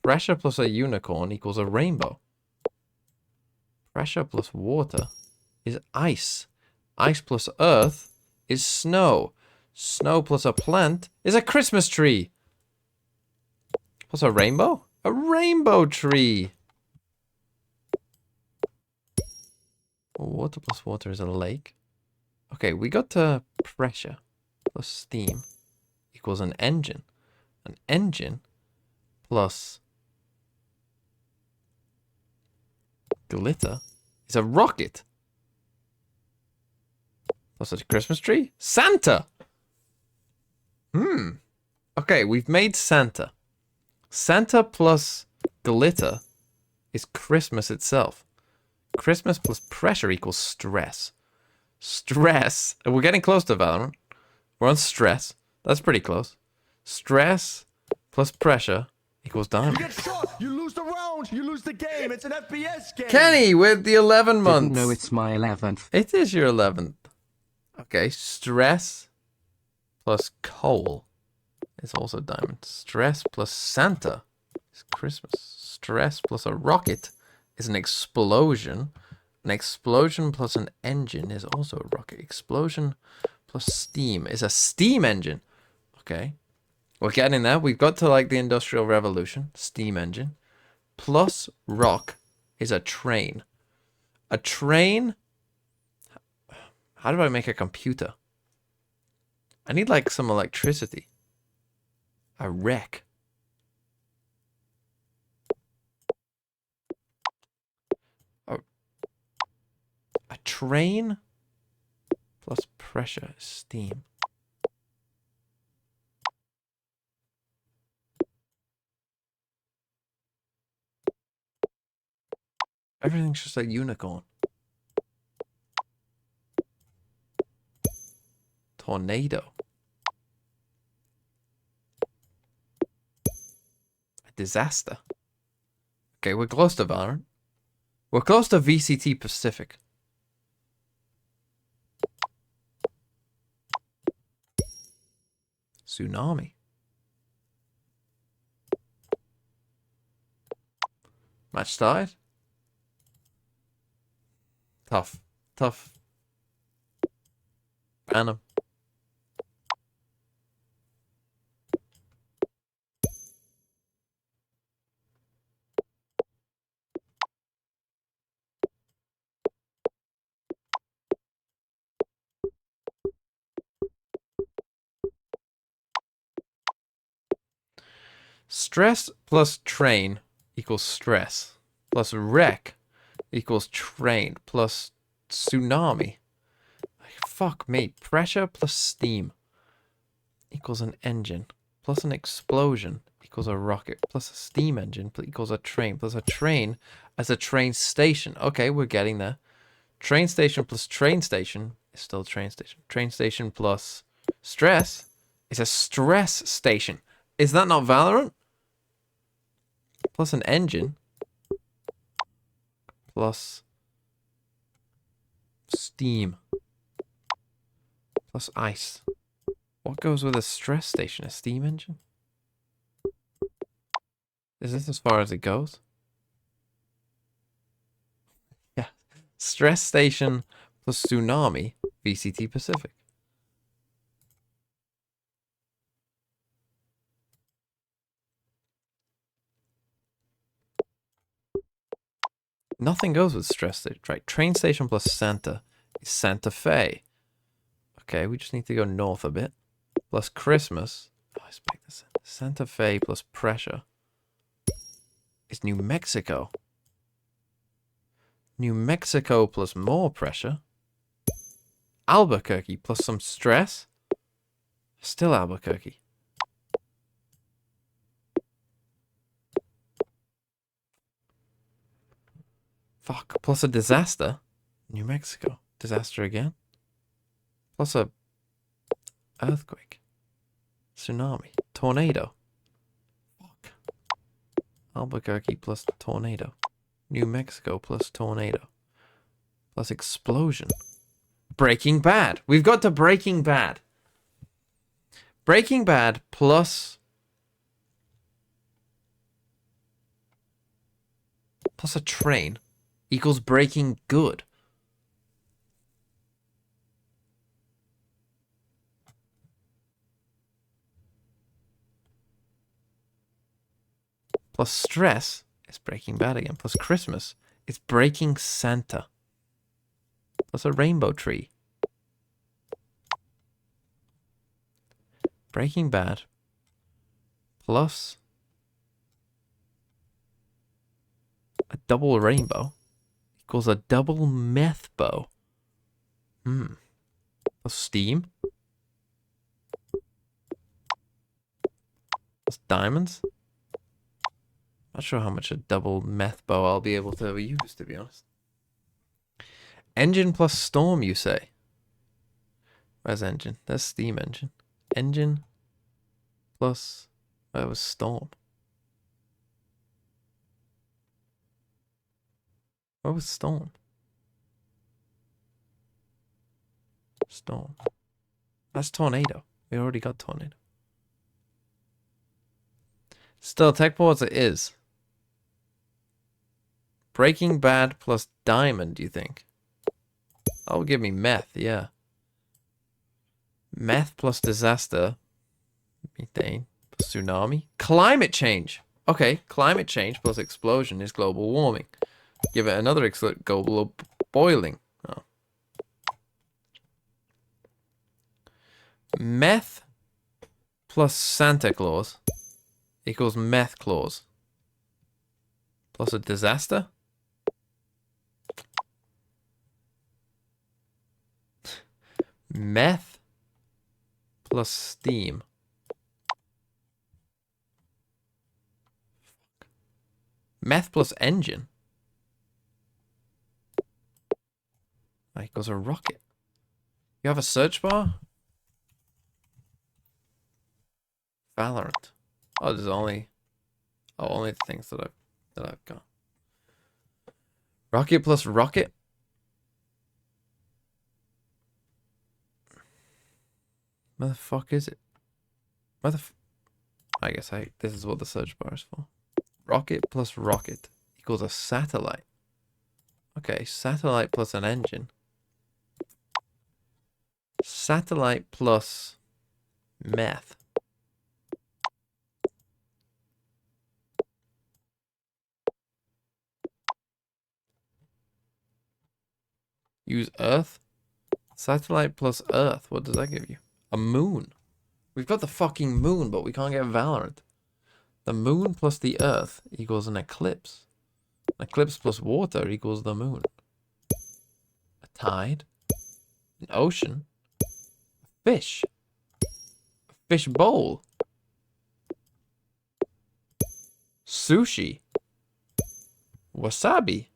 Pressure plus a unicorn equals a rainbow. Pressure plus water is ice. Ice plus earth is snow. Snow plus a plant is a Christmas tree. Plus a rainbow? A rainbow tree. Water plus water is a lake. Okay, we got to pressure plus steam equals an engine. An engine plus glitter is a rocket. Plus a Christmas tree? Santa! Okay, we've made Santa. Santa plus glitter is Christmas itself. Christmas plus pressure equals stress. Stress. We're getting close to Valorant. We're on stress. That's pretty close. Stress plus pressure equals diamond. You get shot, you lose the round, you lose the game. It's an FPS game. Kenny with the 11 months. Didn't know it's my 11th. It is your 11th. Okay, stress plus coal is also diamond. Stress plus Santa is Christmas. Stress plus a rocket is an explosion. An explosion plus an engine is also a rocket. Explosion plus steam is a steam engine. Okay. We're getting there. We've got to like the Industrial Revolution. Steam engine. Plus rock is a train. A train. How do I make a computer? I need like some electricity. A wreck. A train plus pressure is steam. Everything's just a unicorn. Tornado. A disaster. Okay, we're close to Valorant. We're close to VCT Pacific. Tsunami. Match started. Tough. Tough. Random. Stress plus train equals stress. Plus wreck equals train. Plus tsunami. Fuck me. Pressure plus steam equals an engine. Plus an explosion equals a rocket. Plus a steam engine equals a train. Plus a train as a train station. Okay, we're getting there. Train station plus train station is is still train station. Train station plus stress is a stress station. Is that not Valorant? Plus an engine. Plus steam. Plus ice. What goes with a stress station? A steam engine? Is this as far as it goes? Yeah. Stress station plus tsunami. VCT Pacific. Nothing goes with stress station, right? Train station plus Santa is Santa Fe. Okay, we just need to go north a bit. Plus Christmas. Oh, I expect this. Santa Fe plus pressure is New Mexico. New Mexico plus more pressure. Albuquerque plus some stress. Still Albuquerque. Fuck. Plus a disaster. New Mexico. Disaster again. Plus a earthquake. Tsunami. Tornado. Fuck. Albuquerque plus tornado. New Mexico plus tornado. Plus explosion. Breaking Bad. We've got to Breaking Bad. Breaking Bad plus a train equals Breaking Good. Plus stress is Breaking Bad again. Plus Christmas is Breaking Santa. Plus a rainbow tree. Breaking Bad plus a double rainbow equals a double meth bow. Plus steam. Plus diamonds. Not sure how much a double meth bow I'll be able to use, to be honest. Engine plus storm, you say? Where's engine? There's steam engine. Engine plus... where was storm? Where was storm? Storm. That's tornado. We already got tornado. Still, tech boards it is. Breaking Bad plus diamond, do you think? That will give me meth, yeah. Meth plus disaster. Methane plus tsunami. Climate change. Okay, climate change plus explosion is global warming. Give it another global boiling. Oh. Meth plus Santa Claus equals meth clause. Plus a disaster? Meth plus steam. Meth plus engine. That equals a rocket. You have a search bar? Valorant. Oh, there's only the things that I've got. Rocket plus rocket. Where the fuck is it? I guess this is what the search bar is for. Rocket plus rocket equals a satellite. Okay, satellite plus an engine. Satellite plus meth. Use Earth. Satellite plus Earth. What does that give you? A moon. We've got the fucking moon, but we can't get Valorant. The moon plus the Earth equals an eclipse. An eclipse plus water equals the moon. A tide. An ocean. A fish. A fish bowl. Sushi. Wasabi.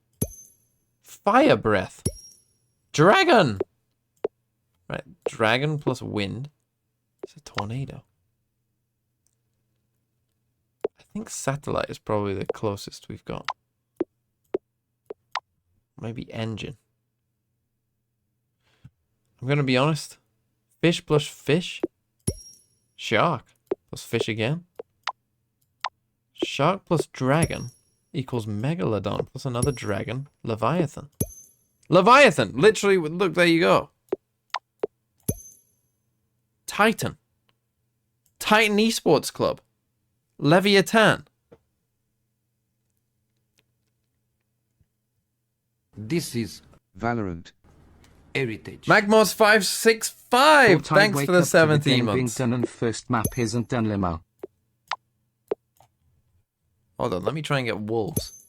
Fire breath. Dragon. Right, dragon plus wind. It's a tornado. I think satellite is probably the closest we've got. Maybe engine. I'm gonna be honest. Fish plus fish. Shark plus fish again. Shark plus dragon equals megalodon plus another dragon. Leviathan. Leviathan! Literally, look, there you go. Titan. Titan Esports Club. Leviathan. This is Valorant Heritage. Magmos 565. Thought I'd Thanks wake for the up to 17 game being months. done and first map isn't done limo. Hold on, let me try and get wolves.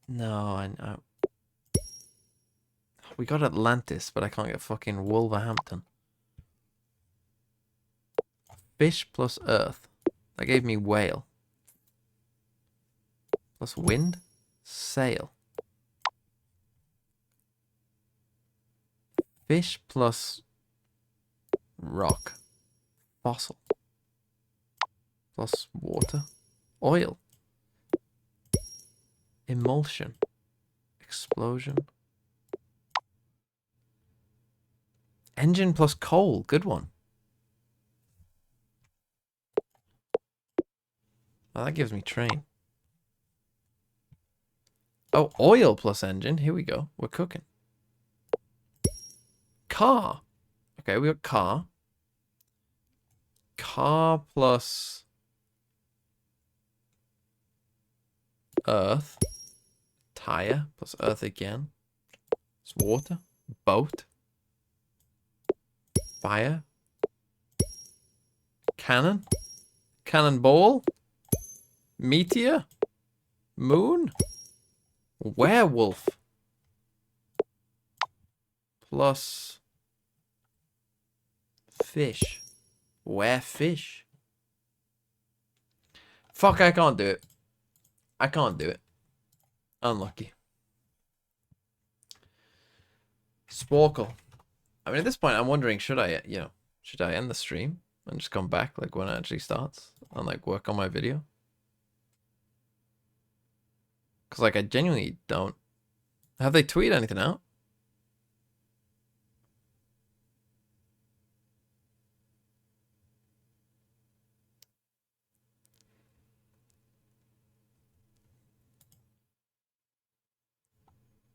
No, I know. We got Atlantis, but I can't get fucking Wolverhampton. Fish plus earth. That gave me whale. Plus wind. Sail. Fish plus rock. Fossil. Plus water. Oil. Emulsion. Explosion. Engine plus coal. Good one. Oh, that gives me train. Oh, oil plus engine. Here we go. We're cooking. Car. Okay, we got car. Car plus earth. Tire plus earth again. It's water. Boat. Fire. Cannon. Cannonball. Meteor. Moon. Werewolf. Plus fish. Werefish. Fuck, I can't do it. I can't do it. Unlucky. Sporkle. I mean, at this point, I'm wondering, should I end the stream and just come back, like, when it actually starts and, like, work on my video? Because, like, I genuinely don't. Have they tweeted anything out?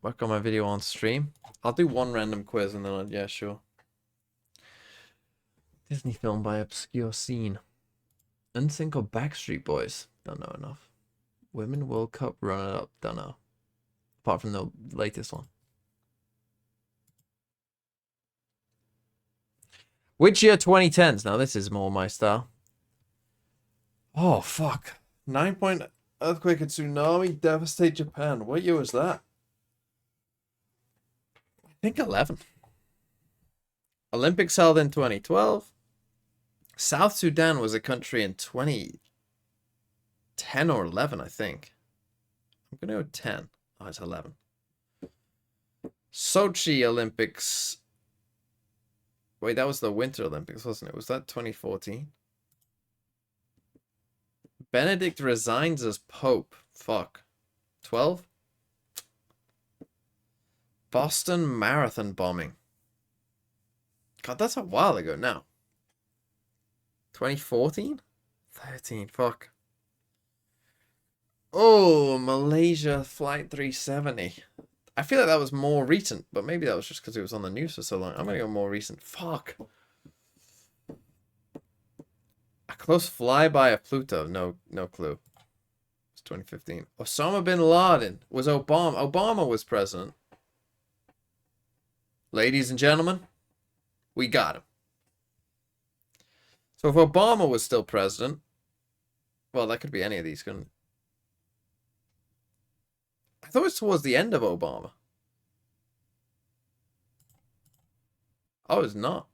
Work on my video on stream. I'll do one random quiz and then yeah, sure. Disney film by obscure scene. NSYNC or Backstreet Boys? Don't know enough. Women World Cup runner-up? Don't know. Apart from the latest one. Which year 2010s? Now this is more my style. Oh, fuck. 9-point earthquake and tsunami devastate Japan. What year was that? I think 11. Olympics held in 2012. South Sudan was a country in 2010 or 11, I think. I'm going to go 10. Oh, it's 11. Sochi Olympics. Wait, that was the Winter Olympics, wasn't it? Was that 2014? Benedict resigns as Pope. Fuck. 12? Boston Marathon bombing. God, that's a while ago now. 2014? 13, fuck. Oh, Malaysia Flight 370. I feel like that was more recent, but maybe that was just because it was on the news for so long. I'm going to go more recent. Fuck. A close flyby of Pluto. No clue. It's 2015. Osama bin Laden was Obama. Obama was president. Ladies and gentlemen, we got him. So if Obama was still president, well, that could be any of these, couldn't it? I thought it was towards the end of Obama. Oh, it's not.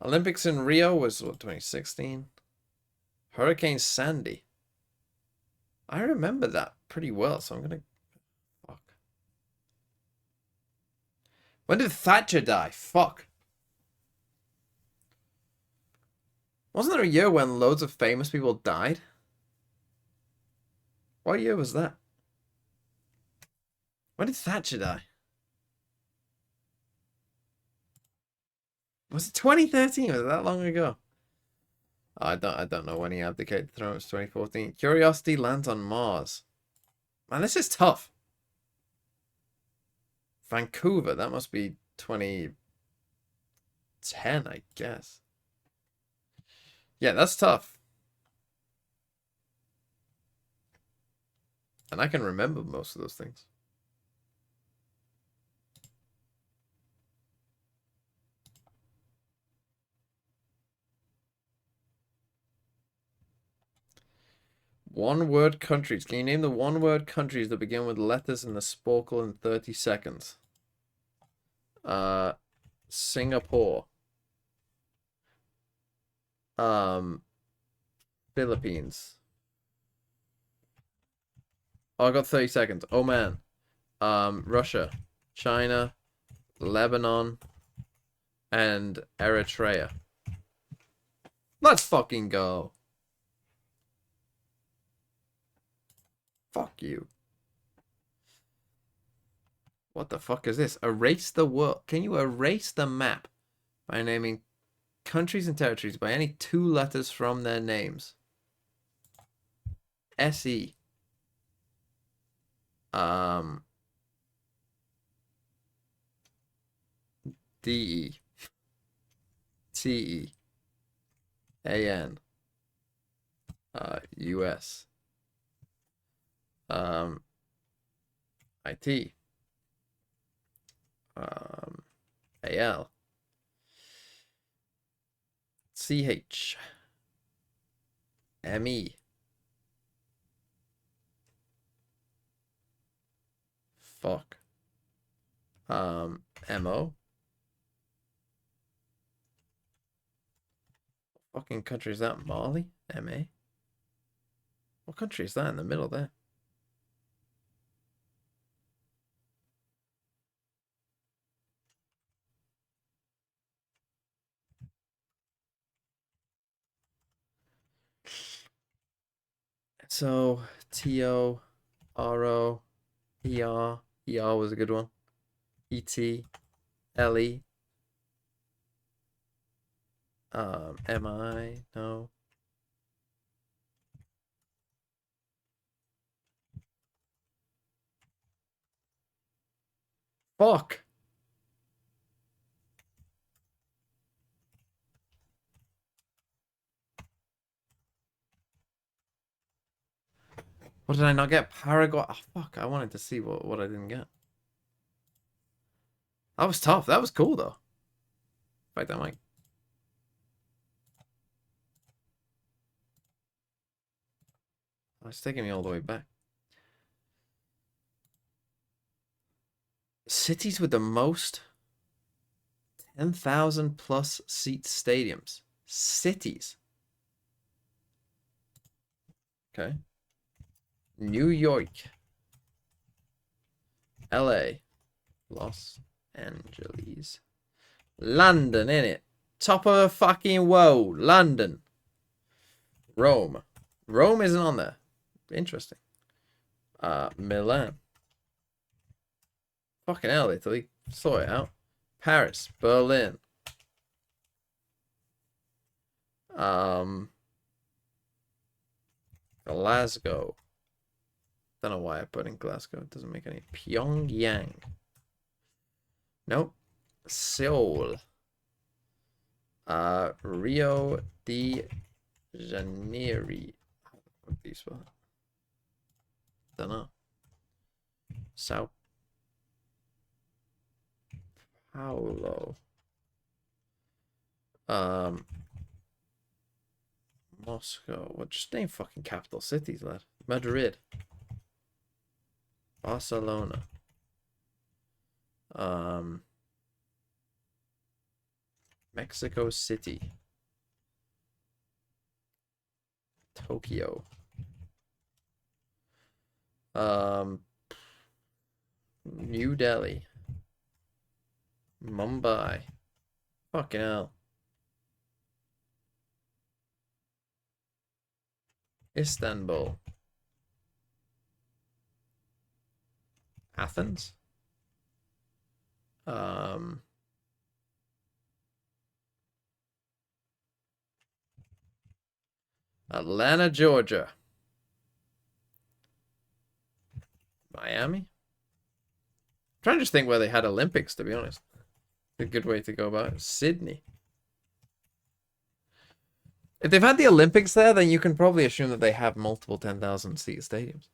Olympics in Rio was, what, 2016? Hurricane Sandy. I remember that pretty well, so I'm going to When did Thatcher die? Fuck. Wasn't there a year when loads of famous people died? What year was that? When did Thatcher die? Was it 2013? Was it that long ago? I don't know when he abdicated the throne. It was 2014. Curiosity lands on Mars. Man, this is tough. Vancouver, that must be 2010, I guess. Yeah, that's tough. And I can remember most of those things. One-word countries. Can you name the one-word countries that begin with letters in the sporkle in 30 seconds? Singapore. Philippines. Oh, I got 30 seconds. Oman. Russia. China. Lebanon. And Eritrea. Let's fucking go. Fuck you. What the fuck is this? Erase the world. Can you erase the map by naming countries and territories by any two letters from their names? SE. DE. TE. AN. US. IT. AL. CH. ME. Fuck. MO. Fucking country is that? Mali? MA? What country is that in the middle there? So, TO, RO, ER. ER was a good one. ET, LE. MI, no. Fuck. What did I not get? Paraguay. Oh, fuck. I wanted to see what I didn't get. That was tough. That was cool, though. In fact, I might. Oh, it's taking me all the way back. Cities with the most 10,000 plus seat stadiums. Cities. Okay. New York. LA. Los Angeles. London, innit? Top of the fucking world. London. Rome. Rome isn't on there. Interesting. Milan. Fucking hell, Italy. Sort it out. Paris. Berlin. Glasgow. Don't know why I put in Glasgow. It doesn't make any. Pyongyang. Nope. Seoul. Rio de Janeiro. How do you spell it? Don't know. Sao Paulo. Moscow. What? Just name fucking capital cities, lad. Madrid. Barcelona. Mexico City. Tokyo. New Delhi. Mumbai. Fucking hell. Istanbul. Athens. Atlanta, Georgia. Miami. I'm trying to just think where they had Olympics, to be honest. A good way to go about it. Sydney. If they've had the Olympics there, then you can probably assume that they have multiple 10,000 seat stadiums.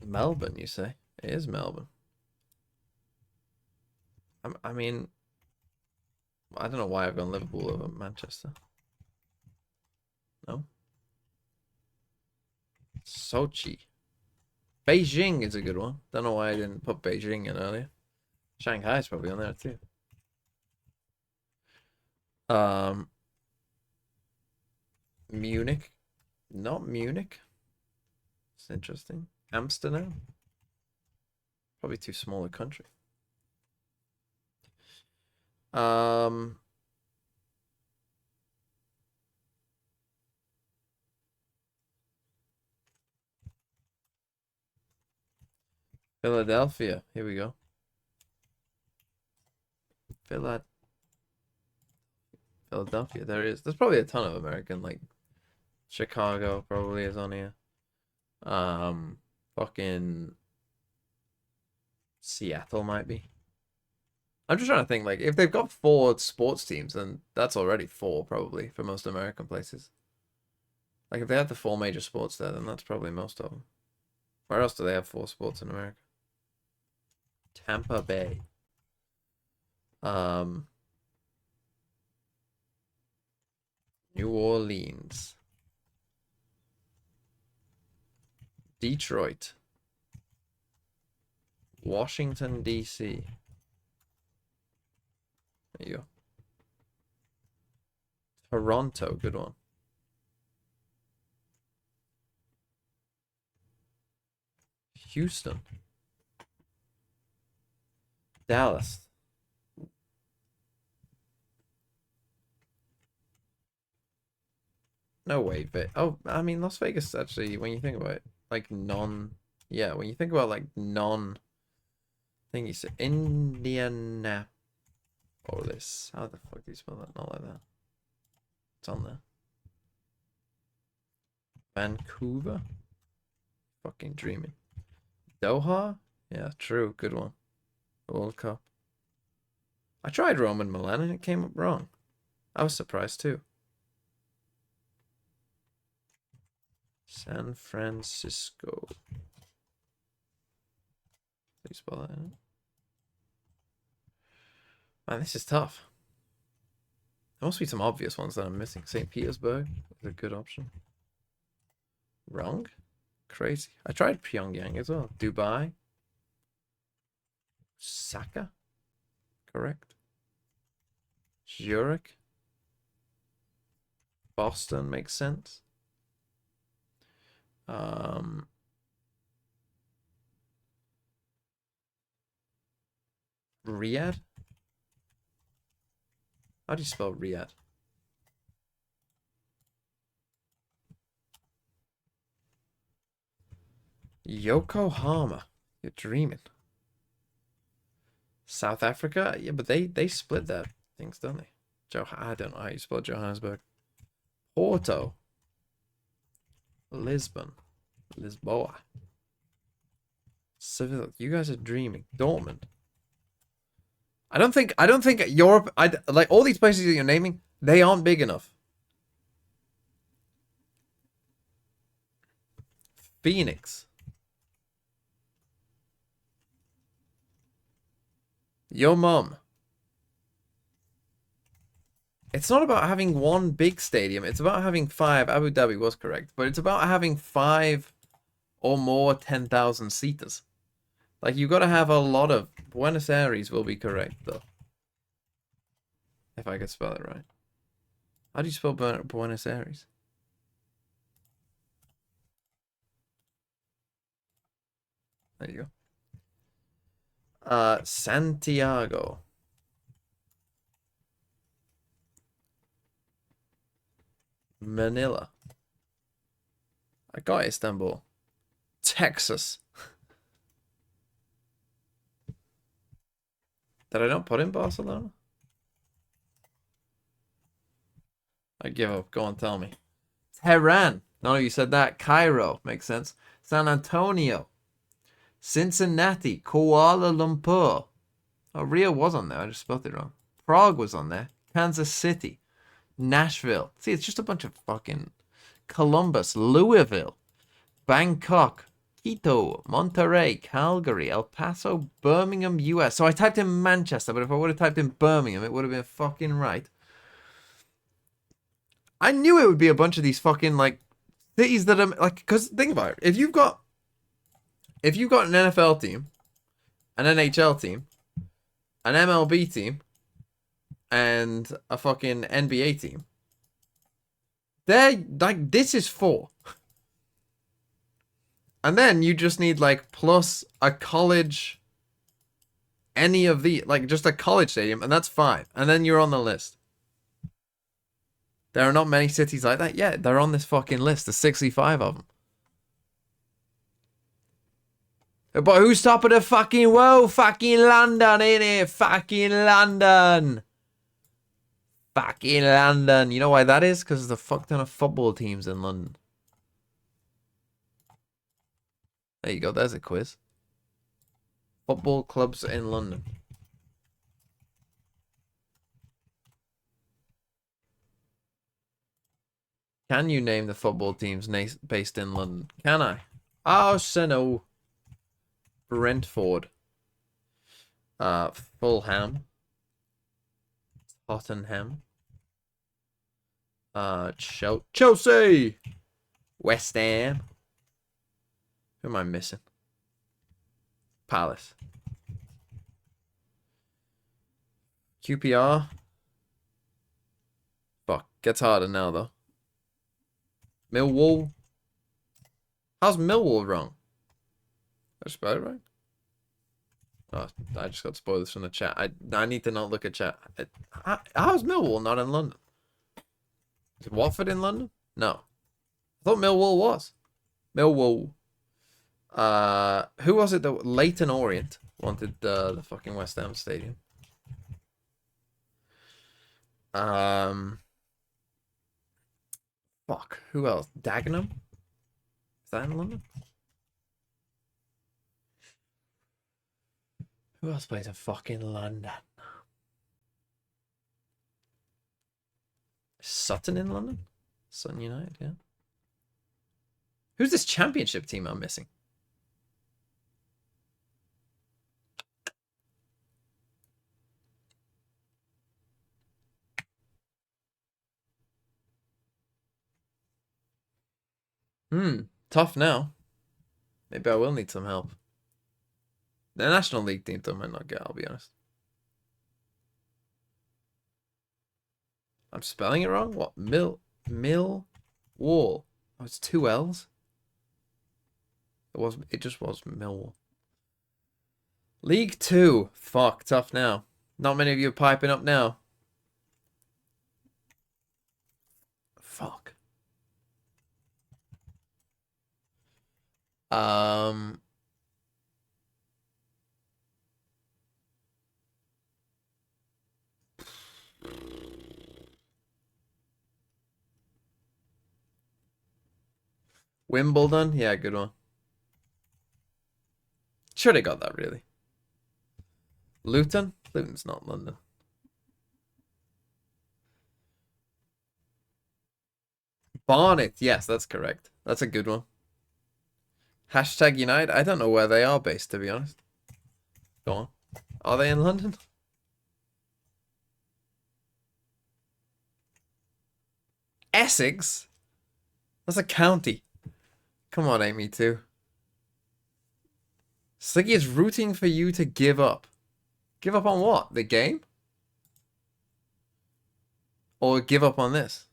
Melbourne, you say? It is Melbourne. I mean, I don't know why I've gone Liverpool over Manchester. No? Sochi. Beijing is a good one. Don't know why I didn't put Beijing in earlier. Shanghai's probably on there too. Munich. Not Munich. It's interesting. Amsterdam. Probably too small a country. Philadelphia. Here we go. Philadelphia. There's probably a ton of American, like Chicago probably is on here. Fucking Seattle might be. I'm just trying to think, like, if they've got 4 sports teams, then that's already 4 probably for most American places. Like, if they have the 4 major sports there, then that's probably most of them. Where else do they have 4 sports in America? Tampa Bay. New Orleans. Detroit. Washington, D.C. There you go. Toronto, good one. Houston. Dallas. No way, but oh, I mean Las Vegas actually, when you think about it, like yeah, when you think about like thing you said Indianapolis. How the fuck do you spell that? Not like that. It's on there. Vancouver. Fucking dreaming. Doha? Yeah, true. Good one. World Cup. I tried Rome and Milan and it came up wrong. I was surprised too. San Francisco. Please spell that out. Man, this is tough. There must be some obvious ones that I'm missing. St. Petersburg is a good option. Wrong? Crazy. I tried Pyongyang as well. Dubai. Osaka. Correct. Zurich. Boston makes sense. Riyadh? How do you spell Riyadh? Yokohama. You're dreaming. South Africa? Yeah, but they split that things, don't they? I don't know how you spell Johannesburg. Porto. Lisbon. Lisboa. Seville. You guys are dreaming. Dortmund. I don't think Europe, like all these places that you're naming, they aren't big enough. Phoenix. Your mum. It's not about having one big stadium. It's about having 5. Abu Dhabi was correct. But it's about having 5 or more 10,000 seaters. Like, you got to have a lot of... Buenos Aires will be correct, though. If I could spell it right. How do you spell Buenos Aires? There you go. Santiago. Manila. I got Istanbul. Texas. Did I not put in Barcelona? I give up. Go on, tell me. Tehran. None of you said that. Cairo. Makes sense. San Antonio. Cincinnati. Kuala Lumpur. Oh, Rio was on there. I just spelled it wrong. Prague was on there. Kansas City. Nashville. See, it's just a bunch of fucking... Columbus. Louisville. Bangkok. Quito. Monterrey. Calgary. El Paso. Birmingham, US. So I typed in Manchester, but if I would have typed in Birmingham, it would have been fucking right. I knew it would be a bunch of these fucking, like, cities that are, like, because think about it. If you've got an NFL team, an NHL team, an MLB team, and a fucking NBA team, they're, like, this is 4. And then you just need, like, plus a college, any of the, like, just a college stadium, and that's 5. And then you're on the list. There are not many cities like that. Yeah, they're on this fucking list. There's 65 of them. But who's top of the fucking world? Fucking London, innit? Fucking London. Fucking London. You know why that is? Because there's a fuck ton of football teams in London. There you go. There's a quiz. Football clubs in London. Can you name the football teams based in London? Can I? Arsenal. Brentford. Fulham. Tottenham. Chelsea. West Ham. Who am I missing? Palace. QPR. Fuck. Gets harder now, though. Millwall. How's Millwall wrong? Did I spell it right? Oh, I just got spoilers from the chat. I need to not look at chat. How's Millwall not in London? Is Watford in London? No. I thought Millwall was. Millwall. Who was it that Leighton Orient wanted the fucking West Ham stadium? Fuck. Who else? Dagenham? Is that in London? Who else plays in fucking London? Sutton in London? Sutton United, yeah. Who's this championship team I'm missing? Tough now. Maybe I will need some help. The National League team I might not get, I'll be honest. I'm spelling it wrong? What? Millwall. Oh, it's 2 L's? It just was Millwall. League 2. Fuck, tough now. Not many of you are piping up now. Fuck. Wimbledon? Yeah, good one. Should have got that, really. Luton? Luton's not London. Barnet. Yes, that's correct. That's a good one. Hashtag Unite. I don't know where they are based, to be honest. Go on. Are they in London? Essex? That's a county. Come on, Amy, too. Sliggy is rooting for you to give up. Give up on what? The game? Or give up on this?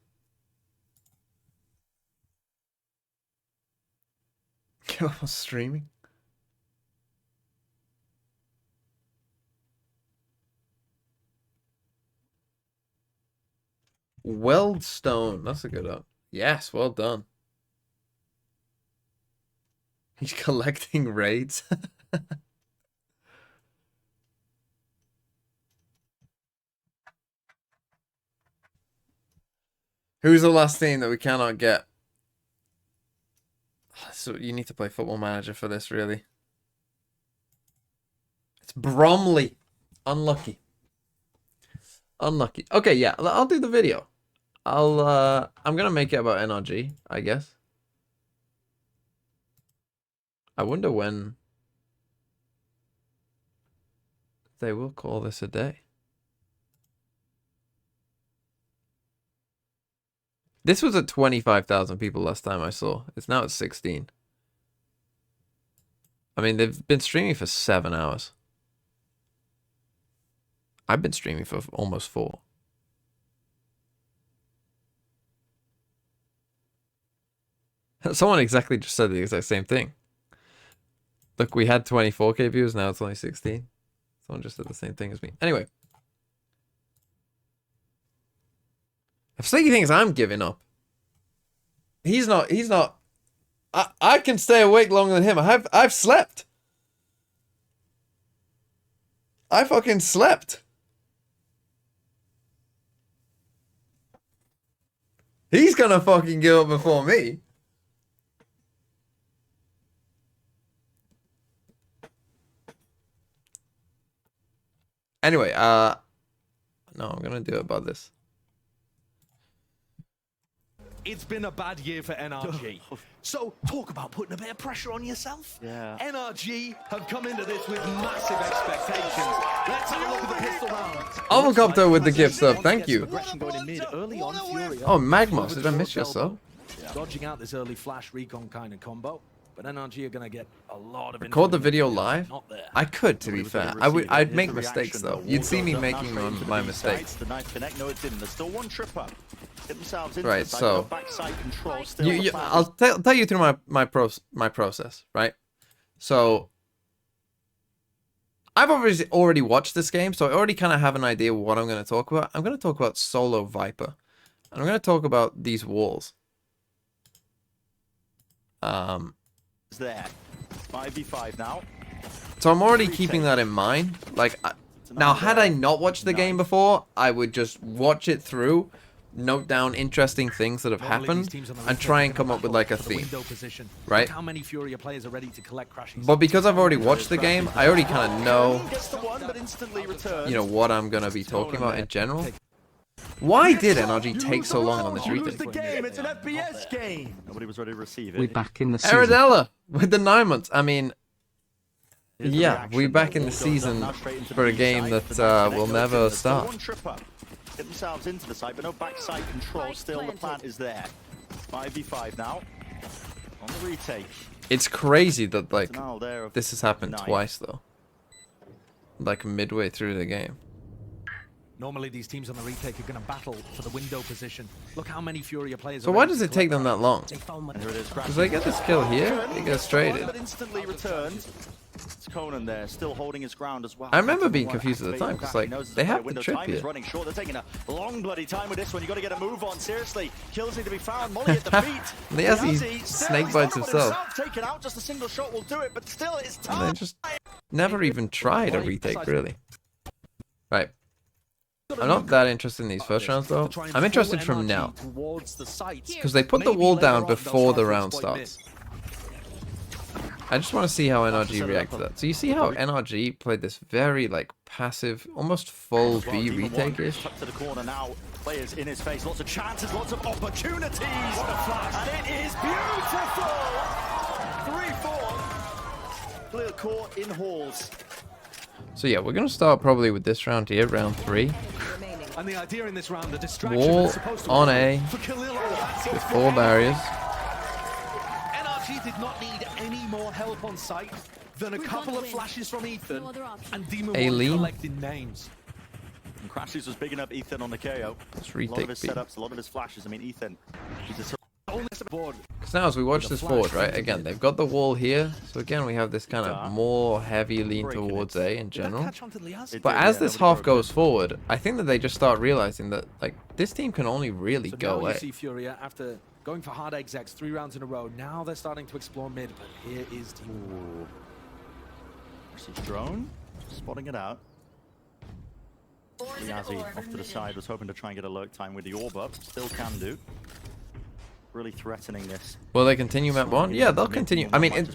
Give up on streaming? Weldstone. That's a good one. Yes, well done. He's collecting raids. Who's the last team that we cannot get? So you need to play Football Manager for this, really. It's Bromley. Unlucky. Unlucky. Okay, yeah, I'll do the video. I'm gonna make it about NRG, I guess. I wonder when they will call this a day. This was at 25,000 people last time I saw. It's now at 16. I mean, they've been streaming for 7 hours. I've been streaming for almost 4. Someone exactly just said the exact same thing. Look, we had 24K views, now it's only 16. Someone just said the same thing as me. Anyway. If Sneaky thinks I'm giving up, he's not. I can stay awake longer than him. I've slept. I fucking slept. He's gonna fucking give up before me. Anyway, no, I'm gonna do it about this. It's been a bad year for NRG. So talk about putting a bit of pressure on yourself. Yeah. NRG have come into this with massive expectations. Let's have a look at the pistol round. Avocopter with the gift sub, thank you. Going in mid early on, Fury. Oh, Magmos, did I miss your sub? Dodging out this early flash recon kind of combo. But NRG are going to get a lot of... Record the video live? I could, to be fair. I'd make mistakes, though. You'd see me making my mistakes. The knife connect, no it didn't. There's still one tripper. Get themselves into Right, the side, so... backside control still I'll tell you through my process, right? So... I've already watched this game, so I already kind of have an idea what I'm going to talk about. I'm going to talk about Solo Viper. And I'm going to talk about these walls. There. 5v5 now. So I'm already keeping that in mind. Like, now, had I not watched the game before, I would just watch it through, note down interesting things that have happened, and try and come up with like a theme, right? But because I've already watched the game, I already kind of know, you know, what I'm gonna be talking about in general. Why did NRG take so long on this retake? It's an FPS game. Nobody was ready to receive it. We're back in the season. Aradella with the 9 months. I mean, yeah, we're back in the season for a game that will never start. Get themselves into the site, but no backside control. Still, the plan is there. 5v5 now. On the retake. It's crazy that, like, this has happened twice, though. Like, midway through the game. Normally these teams on the retake are going to battle for the window position. Look how many Furia players. So why does it take them that long? Because they get this kill here, it gets traded. Instantly returned. It's Conan there, still holding his ground as well. I remember being confused at the time because, like, they have the trip here. Running short. They're taking a long bloody time with this one. You got to get a move on. Seriously, kills need to be found. Molly at the feet. He snake bites himself. Taken out. Just a single shot will do it, but still, it's time. And they just never even tried a retake, really. Right. I'm not that interested in these first rounds, though. I'm interested from now. Because they put the wall down before the round starts. I just want to see how NRG react to that. So you see how NRG played this very, like, passive, almost full B retake-ish? To the corner now. Players in his face. Lots of chances, lots of opportunities. And it is beautiful! 3-4. Clear court in halls. So yeah, we're going to start probably with this round here, round 3. And the idea in this round, the distraction Wall on A with 4 barriers. NRG did not need any more help on site than a couple of flashes from Ethan and Demon collecting names. And Crashes was big enough Ethan on the KO. Let's a lot of retake his B. setups, a lot of his flashes. I mean, Ethan, he's a Because now as we watch this forward, right, again, they've got the wall here. So again, we have this kind of more heavy lean towards A in general. But as this half goes forward, I think that they just start realizing that, like, this team can only really go A. You see Furia after going for hard execs 3 rounds in a row. Now they're starting to explore mid, but here is Team. Versus drone, spotting it out. Liazzi off to the side, was hoping to try and get a lurk time with the orb up. Still can do. Really threatening this. Will they continue map 1? Yeah, they'll continue. I mean,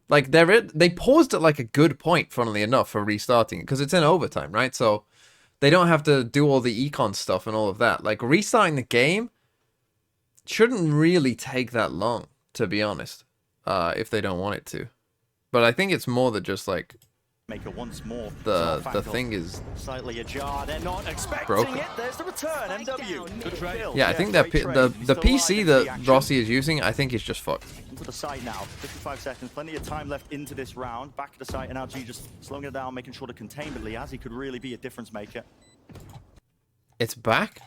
like, they paused at, like, a good point, funnily enough, for restarting it, because it's in overtime, right? So they don't have to do all the econ stuff and all of that. Like, restarting the game shouldn't really take that long, to be honest, if they don't want it to. But I think it's more than just, like, Maker once more. The thing is slightly ajar. They're not expecting broken. it. There's the return. MW. Good trade. Yeah, I think that the PC that Rossi is using, I think is just fucked. To the side now. 55 seconds. Plenty of time left into this round. Back to the side, and RG just slowing it down, making sure to contain. But Liazzi could really be a difference maker. It's back.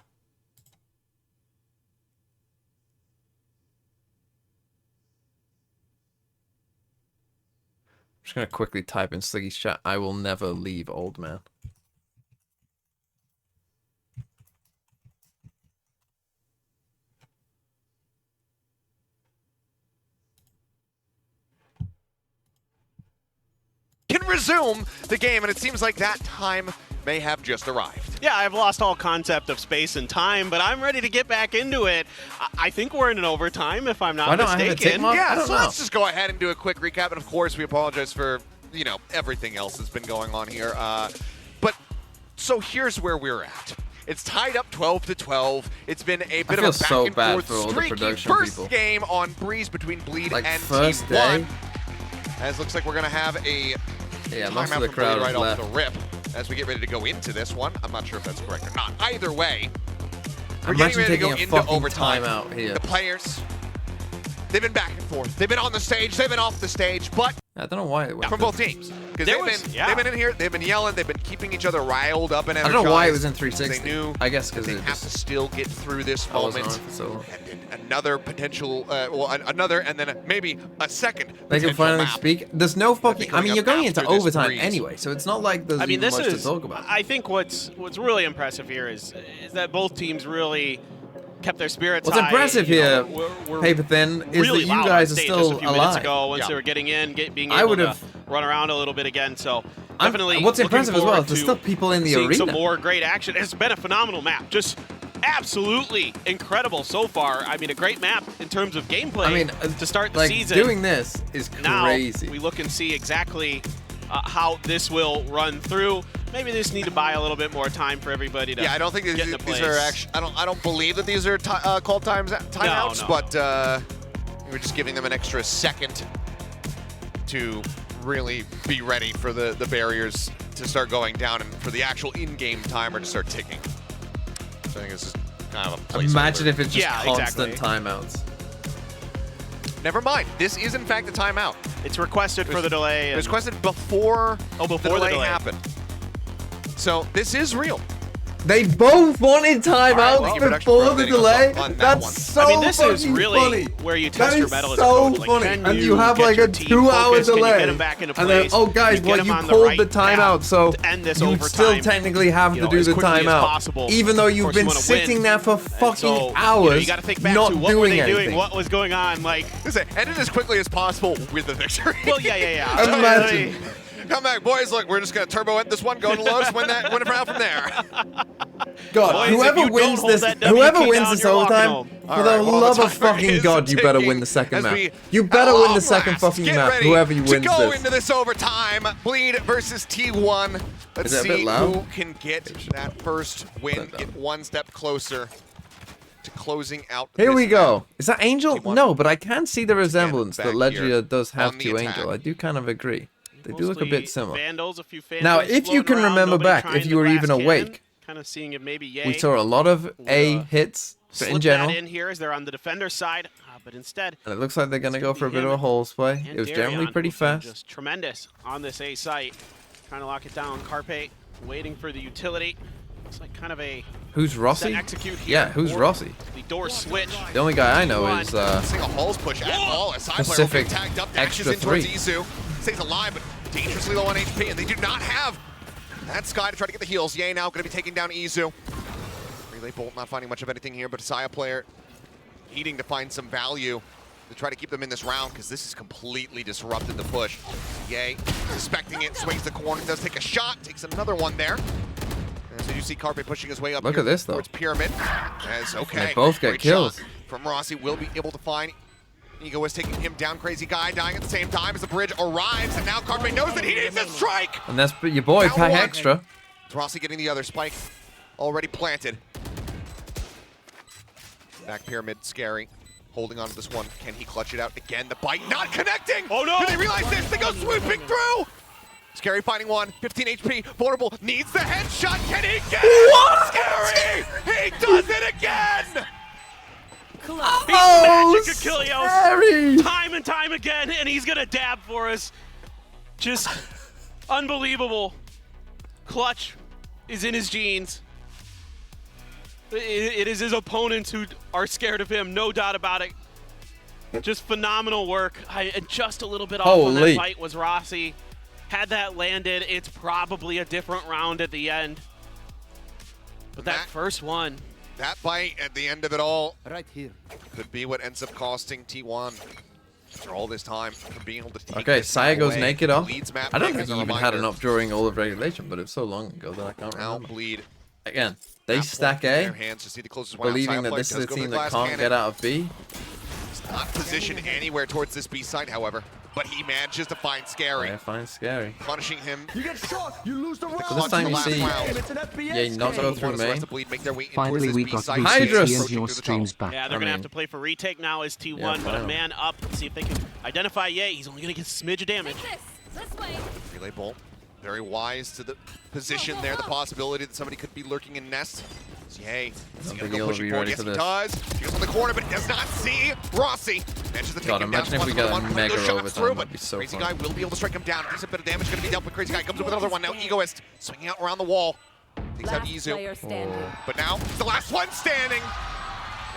I'm just gonna quickly type in Sliggy's chat. I will never leave, old man. Can resume the game, and it seems like that time may have just arrived. Yeah, I've lost all concept of space and time, but I'm ready to get back into it. I think we're in an overtime, if I'm not mistaken. Yeah, so let's just go ahead and do a quick recap. And of course, we apologize for, you know, everything else that's been going on here. But so here's where we're at. It's tied up 12-12. It's been a bit of a back and forth streaky first game on Breeze between Bleed and T1. As looks like we're gonna have a most of the crowd right left. off the rip as we get ready to go into this one. I'm not sure if that's correct or not. Either way, we're getting ready to go into overtime. Out here. The players, they've been back and forth. They've been on the stage. They've been off the stage. But I don't know why it went from both teams, because they've been in here. They've been yelling. They've been keeping each other riled up and energized. I don't know why it was in 360. They knew. I guess because they have to still get through this moment. And another potential, another, and then maybe a second. They can finally speak. There's no fucking. I mean, you're going into overtime anyway, so it's not like there's much to talk about. I think what's really impressive here is that both teams really kept their spirits high. What's impressive here, Paper Thin, is really that you guys are still a few alive. minutes ago, once they were getting in, being able to run around a little bit again. So definitely. What's impressive as well is there's still people in the arena. Some more great action. It's been a phenomenal map. Just absolutely incredible so far. I mean, a great map in terms of gameplay. I mean, to start the season. Doing this is crazy. Now we look and see exactly how this will run through. Maybe they just need to buy a little bit more time for everybody to. Yeah, I don't think these are actually. I don't believe that these are called timeouts, but we're just giving them an extra second to really be ready for the barriers to start going down and for the actual in-game timer to start ticking. So I think this is kind of a placeholder. Imagine if it's just constant timeouts. Never mind. This is in fact a timeout. It's requested for the delay. It was requested before the delay happened. So this is real. They both wanted timeouts before the delay. That's so funny. I mean, this is really where you test your metal as a coach. So funny. And you have like a 2-hour delay. And then, oh guys, well, you called the timeout, so you still technically have to do the timeout, even though you've been sitting there for fucking hours, you got to think back not to what were they anything. doing, what was going on. Like, ended as quickly as possible with the victory. Well, yeah. Imagine. Come back, boys. Look, we're just going to turbo end this one, go to Lotus, win it around from there. God, boys, whoever wins this overtime, for the love of fucking God, you better win the second map. You better win the second fucking map, whoever you wins this. To go this. into this overtime, Bleed versus T1. Let's see who can get that first win, get one step closer to closing out. Here we go. Is that Angel? No, but I can see the resemblance that Legia does have to Angel. I do kind of agree. They do look a bit similar. Vandals, a few now, if you can remember back, if you were even awake, kind of seeing if maybe we saw a lot of A hits in general. That in here as they're on the defender side, but instead, and it looks like they're going to go for a bit of a holes play. It was generally pretty fast. Just tremendous on this A site, trying to lock it down. Carpe waiting for the utility. Looks like kind of a Who's Rossi? Execute here. Yeah, who's Or Rossi? The door switch. The only guy I know is Seeing a Halls push at all. A side player will Pacific get tagged up, dashes extra in towards 3. Izu. Stays alive, but dangerously low on HP, and they do not have that Sky to try to get the heals. Ye now going to be taking down Izu. Relay Bolt not finding much of anything here, but a Saya player needing to find some value to try to keep them in this round, because this has completely disrupted the push. Ye, suspecting it, swings the corner, does take a shot, takes another one there. And so you see Carpe pushing his way up. Look here at this, though. towards Pyramid. As okay, They both get great kills. shot from Rossi. Will be able to find. Ego is taking him down. Crazy Guy dying at the same time as the bridge arrives, and now Carpe knows that he needs a strike. And that's your boy, Now Pack one. Extra. It's Rossi getting the other spike already planted. Back Pyramid, scary. Holding on to this one. Can he clutch it out again? The bite not connecting. Oh no! Do they realize this? They go swooping through. Scary finding one. 15 HP. Vulnerable needs the headshot. Can he get it? What? Scary! He does it again! Oh, Magic Achilles. scary. Time and time again, and he's gonna dab for us. Just unbelievable. Clutch is in his genes. It is his opponents who are scared of him, no doubt about it. Just phenomenal work. And just a little bit off on that Holy. fight was Rossi. Had that landed, it's probably a different round at the end. But that first one. That bite at the end of it all Right here. could be what ends up costing T1 after all this time from being able to take Okay, this Saya goes away. naked off. Bleed's map I don't pick think as he a even had reminder. enough during all of regulation, but it was so long ago that I can't Now remember. Bleed. Again, they Map stack point in their A, hands to see the closest one out. believing Saya that player this is does a go for team the that glass can't cannon. get out of B. Not positioned anywhere towards this B site, however, but he manages to find Scary, Yeah, fine, scary. punishing him. You get shot, you lose the round. So this time you last see, round. It's an FPS yeah, not game. go through Before the rest main. of Bleed make their way in Finally, towards we this got B site. Hydrus. VCT and Approaching your through the streams tunnel. back. Yeah, they're I going to have mean- to play for retake now as T1, Yeah, but a fine. man up. Let's see if they can identify Ye. He's only going to get a smidge of damage. This way. Relay Bolt, very wise to the position there, the possibility that somebody could be lurking in nest. So, hey, he's think gonna go he'll pushing be forward. ready Yes, for he this. does. He goes on the corner, but does not see Rossi. Manages to take God, him down. imagine if we One get a on one. mega Those shots overtime, through, that'd but be so Crazy fun. Guy will be able to strike him down. Decent bit of damage going to be dealt, but Crazy Guy comes up with another one. Now Egoist swinging out around the wall. Takes out Last Izu. player standing. But now it's the last one standing.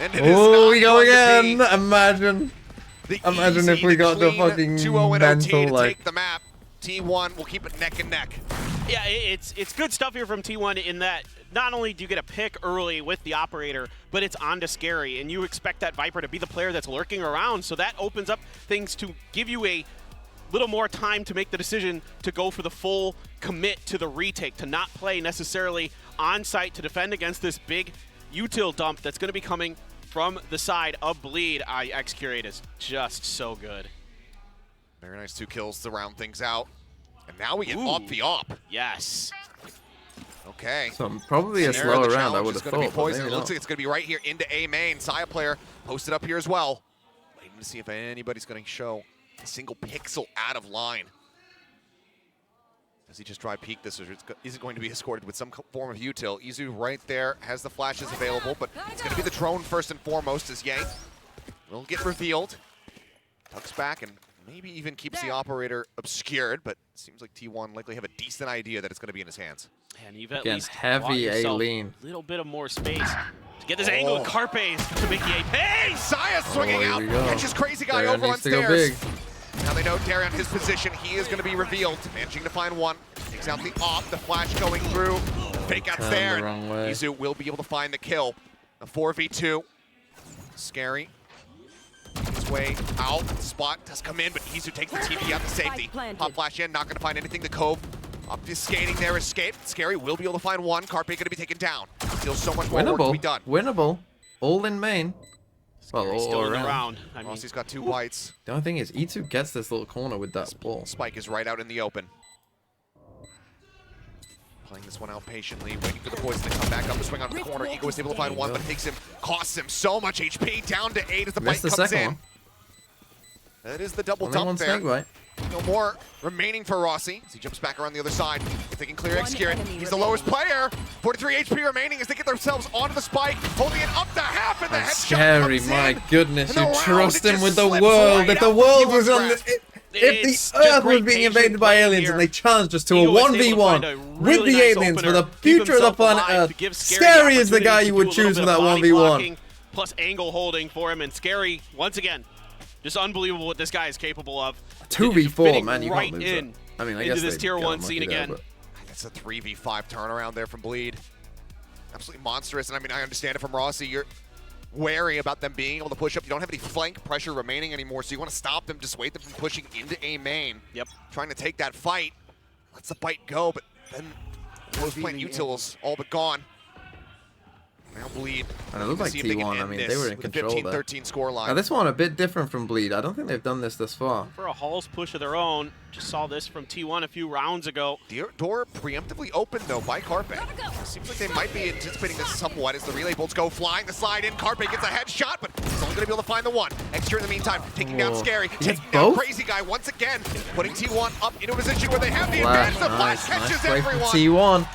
And it is Oh, not we go going to again. be Imagine. the Imagine if easy, we got the clean fucking 2-0 and mental, OT to like- take the map. T1 will keep it neck and neck. Yeah, it's good stuff here from T1 in that not only do you get a pick early with the operator, but it's on to Scary, and you expect that Viper to be the player that's lurking around, so that opens up things to give you a little more time to make the decision to go for the full commit to the retake, to not play necessarily on site to defend against this big util dump that's going to be coming from the side of Bleed. X-Curate is just so good. Very nice 2 kills to round things out. And now we get Ooh. op the op. Yes. Okay. So probably a There, slower the round, I challenge would is have gonna be thought. But poison. maybe It looks not. like it's going to be right here into A main. Saya player posted up here as well. Waiting to see if anybody's going to show a single pixel out of line. Does he just try peek this, or is it going to be escorted with some form of util? Izu right there has the flashes available, but it's going to be the drone first and foremost as Ye will get revealed. Tucks back and maybe even keeps the operator obscured, but it seems like T1 likely have a decent idea that it's going to be in his hands. And you've at Again, least heavy bought yourself A-lean. a little bit of more space to get this angle with Carpes to make the A pay. Saya swinging here out, we go. catches Crazy Guy Darian over on needs to go stairs. big. Now they know Darian, his position, he is going to be revealed. Managing to find one, takes out the op, the flash going through. Fake outs Turned there. the wrong way. Izu will be able to find the kill. A 4v2. Scary. His way out. Spot does come in, but Izu takes the TV out to safety. Pop flash in, not going to find anything. The Cove obfuscating their escape. Scary will be able to find one. Carpe going to be taken down. Still so much more work to be Winnable. done. Winnable. All in main. Well, Scary's all still in the around. round. I mean, Rossi's got 2 bites. The only thing is, E2 gets this little corner with that ball. Spike is right out in the open. Playing this one out patiently, waiting for the poison to come back up the swing onto the corner. Ego is able to find one, but it takes him, costs him so much HP, down to 8 as the bite Missed the comes second in. one. That is the double Only one dump there. snake bite. No more remaining for Rossi as he jumps back around the other side. If they can clear One X-Curate, enemy he's the lowest player. 43 HP remaining as they get themselves onto the spike, holding it up to half, and the That's headshot scary, comes my in. goodness. And the You round, trust it him just with the slips world. right If the out world T1's was on grasp. the... If It's the just Earth was great being patient invaded by playing aliens here. and they challenged us to a Eagle was able to 1v1 find a with really the nice aliens for opener, the keep future of the himself planet alive to Earth, give Scary is the opportunity guy to you do would a little choose bit for that of body 1v1. blocking, plus angle holding for him, and Scary, once again, just unbelievable what this guy is capable of. 2v4, Fitting man, you right can't lose in that. I mean, I into guess this they tier got 1 unlucky scene there, again. but- That's a 3v5 turnaround there from Bleed. Absolutely monstrous. And I mean, I understand it from Rossi. You're wary about them being able to push up. You don't have any flank pressure remaining anymore, so you want to stop them, dissuade them from pushing into A main. Yep. Trying to take that fight. Lets the bite go, but then those plant utils all but gone. Now Bleed. And it looked like T1. I mean, they were in control there. 15-13 score line. Now, this one a bit different from Bleed. I don't think they've done this far. For a Halls push of their own, just saw this from T1 a few rounds ago. Door preemptively opened, though, by Carpe. Seems like they might be anticipating this somewhat as the relay bolts go flying. The slide in, Carpe gets a headshot, but he's only going to be able to find the one. Extra in the meantime, taking down Scary, taking down Crazy Guy once again, putting T1 up into a position where they have the advantage. The flash catches everyone. T1.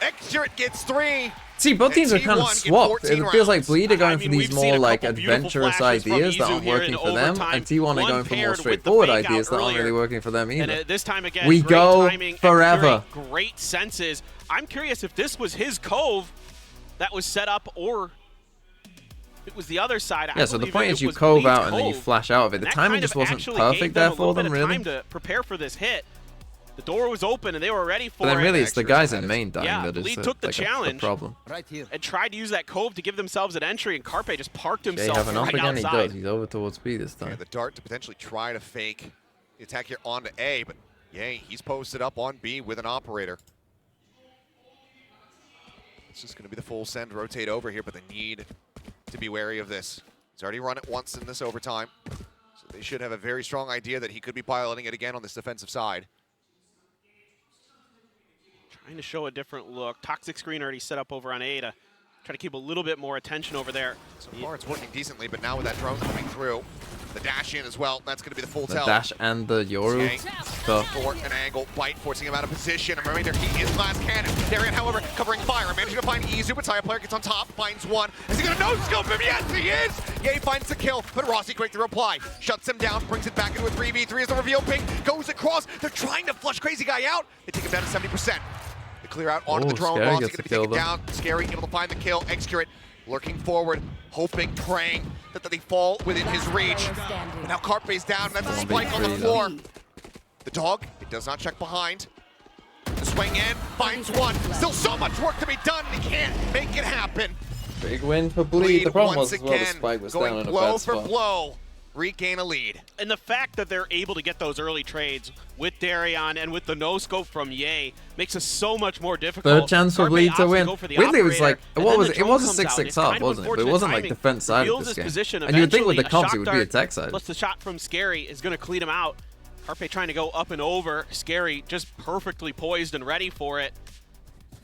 Extra gets 3. See, both teams are kind of T1 get swapped. 14 It feels like rounds. Bleed are going I for mean, these we've seen more a like couple beautiful adventurous flashes from ideas that Izu aren't here working in for them, overtime. and T1 are One going for more paired with the straightforward fake out ideas that aren't really earlier. working for them either. And this time again, We great go timing, forever. Great senses. I'm curious if this was his cove that was set up, or it was the other side. Yeah, so the point is you cove out and then you flash out of it. The timing just wasn't perfect there for them, really. Time to prepare for this hit. The door was open and they were ready for But then it. really it's the guys in main dying Yeah, that is Bleed took the like a challenge problem. and tried to use that cove to give themselves an entry, and Carpe just parked They himself have an up right again, he outside. does. He's over towards B this Yeah, time. the dart to potentially try to fake the attack here onto A, but yay, he's posted up on B with an operator. It's just going to be the full send, rotate over here, but they need to be wary of this. He's already run it once in this overtime, so they should have a very strong idea that he could be piloting it again on this defensive side. Trying to show a different look. Toxic screen already set up over on A to try to keep a little bit more attention over there. So far it's working decently, but now with that drone coming through, the dash in as well, that's going to be the full The tell. dash and the Yoru Yay. stuff. For an angle, bite, forcing him out of position. A reminder, he is last cannon. Darian, however, covering fire, managing to find Izu, but Saya player gets on top, finds one. Is he gonna no-scope him? Yes, he is! Yay finds the kill, but Rossi quick to reply. Shuts him down, brings it back into a 3v3 as the reveal ping goes across. They're trying to flush Crazy Guy out. They take him down to 70%. They clear out onto the drone. Scary Rossi gets gonna the be kill, taken though. down. Scary able to find the kill. Excurate lurking forward, hoping, praying that they fall within his reach. But now Carpe's down, that's a spike on the floor. The dog, it does not check behind. The swing in, finds one. Still so much work to be done, he can't make it happen. Big win for Bleed. Bleed The problem once was as well the again, spike was going down in a blow bad for spot. blow, regain a lead. And the fact that they're able to get those early trades with Darion and with the no-scope from Ye makes us so much more difficult. Third chance for Carpe Bleed to opts win. go for the Weirdly, it was operator, like, and what then was the it? It drone was a comes out. 6-6 It's up, kind of wasn't it? But it unfortunate wasn't like timing. defense side of Reveals this his game. position And you would think with the eventually, a comps it shock would be a dart tech side. plus the shot from Scary is going to clean him out. Carpe trying to go up and over. Scary just perfectly poised and ready for it.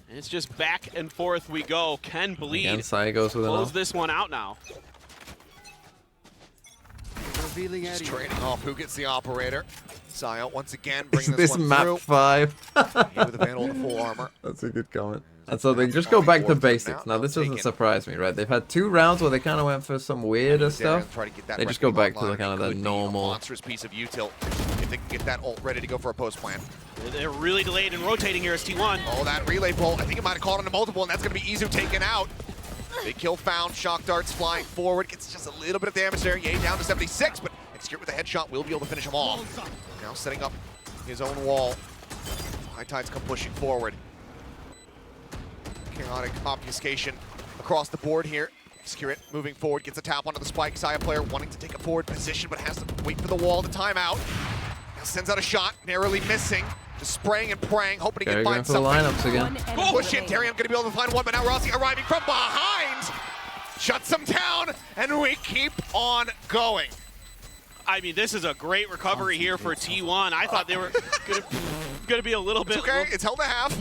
And it's just back and forth we go. Can Bleed Again, Sai goes with an close off. this one out now? Just trading off who gets the operator. Saya once again Is bringing this one map through. 5? Here with the Vandal in full armor. That's a good comment. And so they just go back to basics. Now, this doesn't surprise me, right? They've had 2 rounds where they kind of went for some weirder stuff. Try to get that They just go recipe back to the online. kind of It the could be a normal. monstrous piece of util if they can get that ult ready to go for a post plan. They're really delayed and rotating here as T1. Oh, that relay bolt. I think it might have called into multiple, and that's going to be Izu taken out. Big kill found. Shock darts flying forward. Gets just a little bit of damage there. Yay down to 76, but Execute with a headshot will be able to finish him off. Now setting up his own wall. High Tides come pushing forward. Chaotic obfuscation across the board here. Execute moving forward, gets a tap onto the spike. Saya player wanting to take a forward position, but has to wait for the wall to time out. Now sends out a shot, narrowly missing. Just spraying and praying, hoping he can find something. Lineups again. Push in, Terry, I'm going to be able to find one, but now Rossi arriving from behind. Shuts him down, and we keep on going. I mean, this is a great recovery here for T1. I thought they were going to be a little bit. It's okay, it's held a half.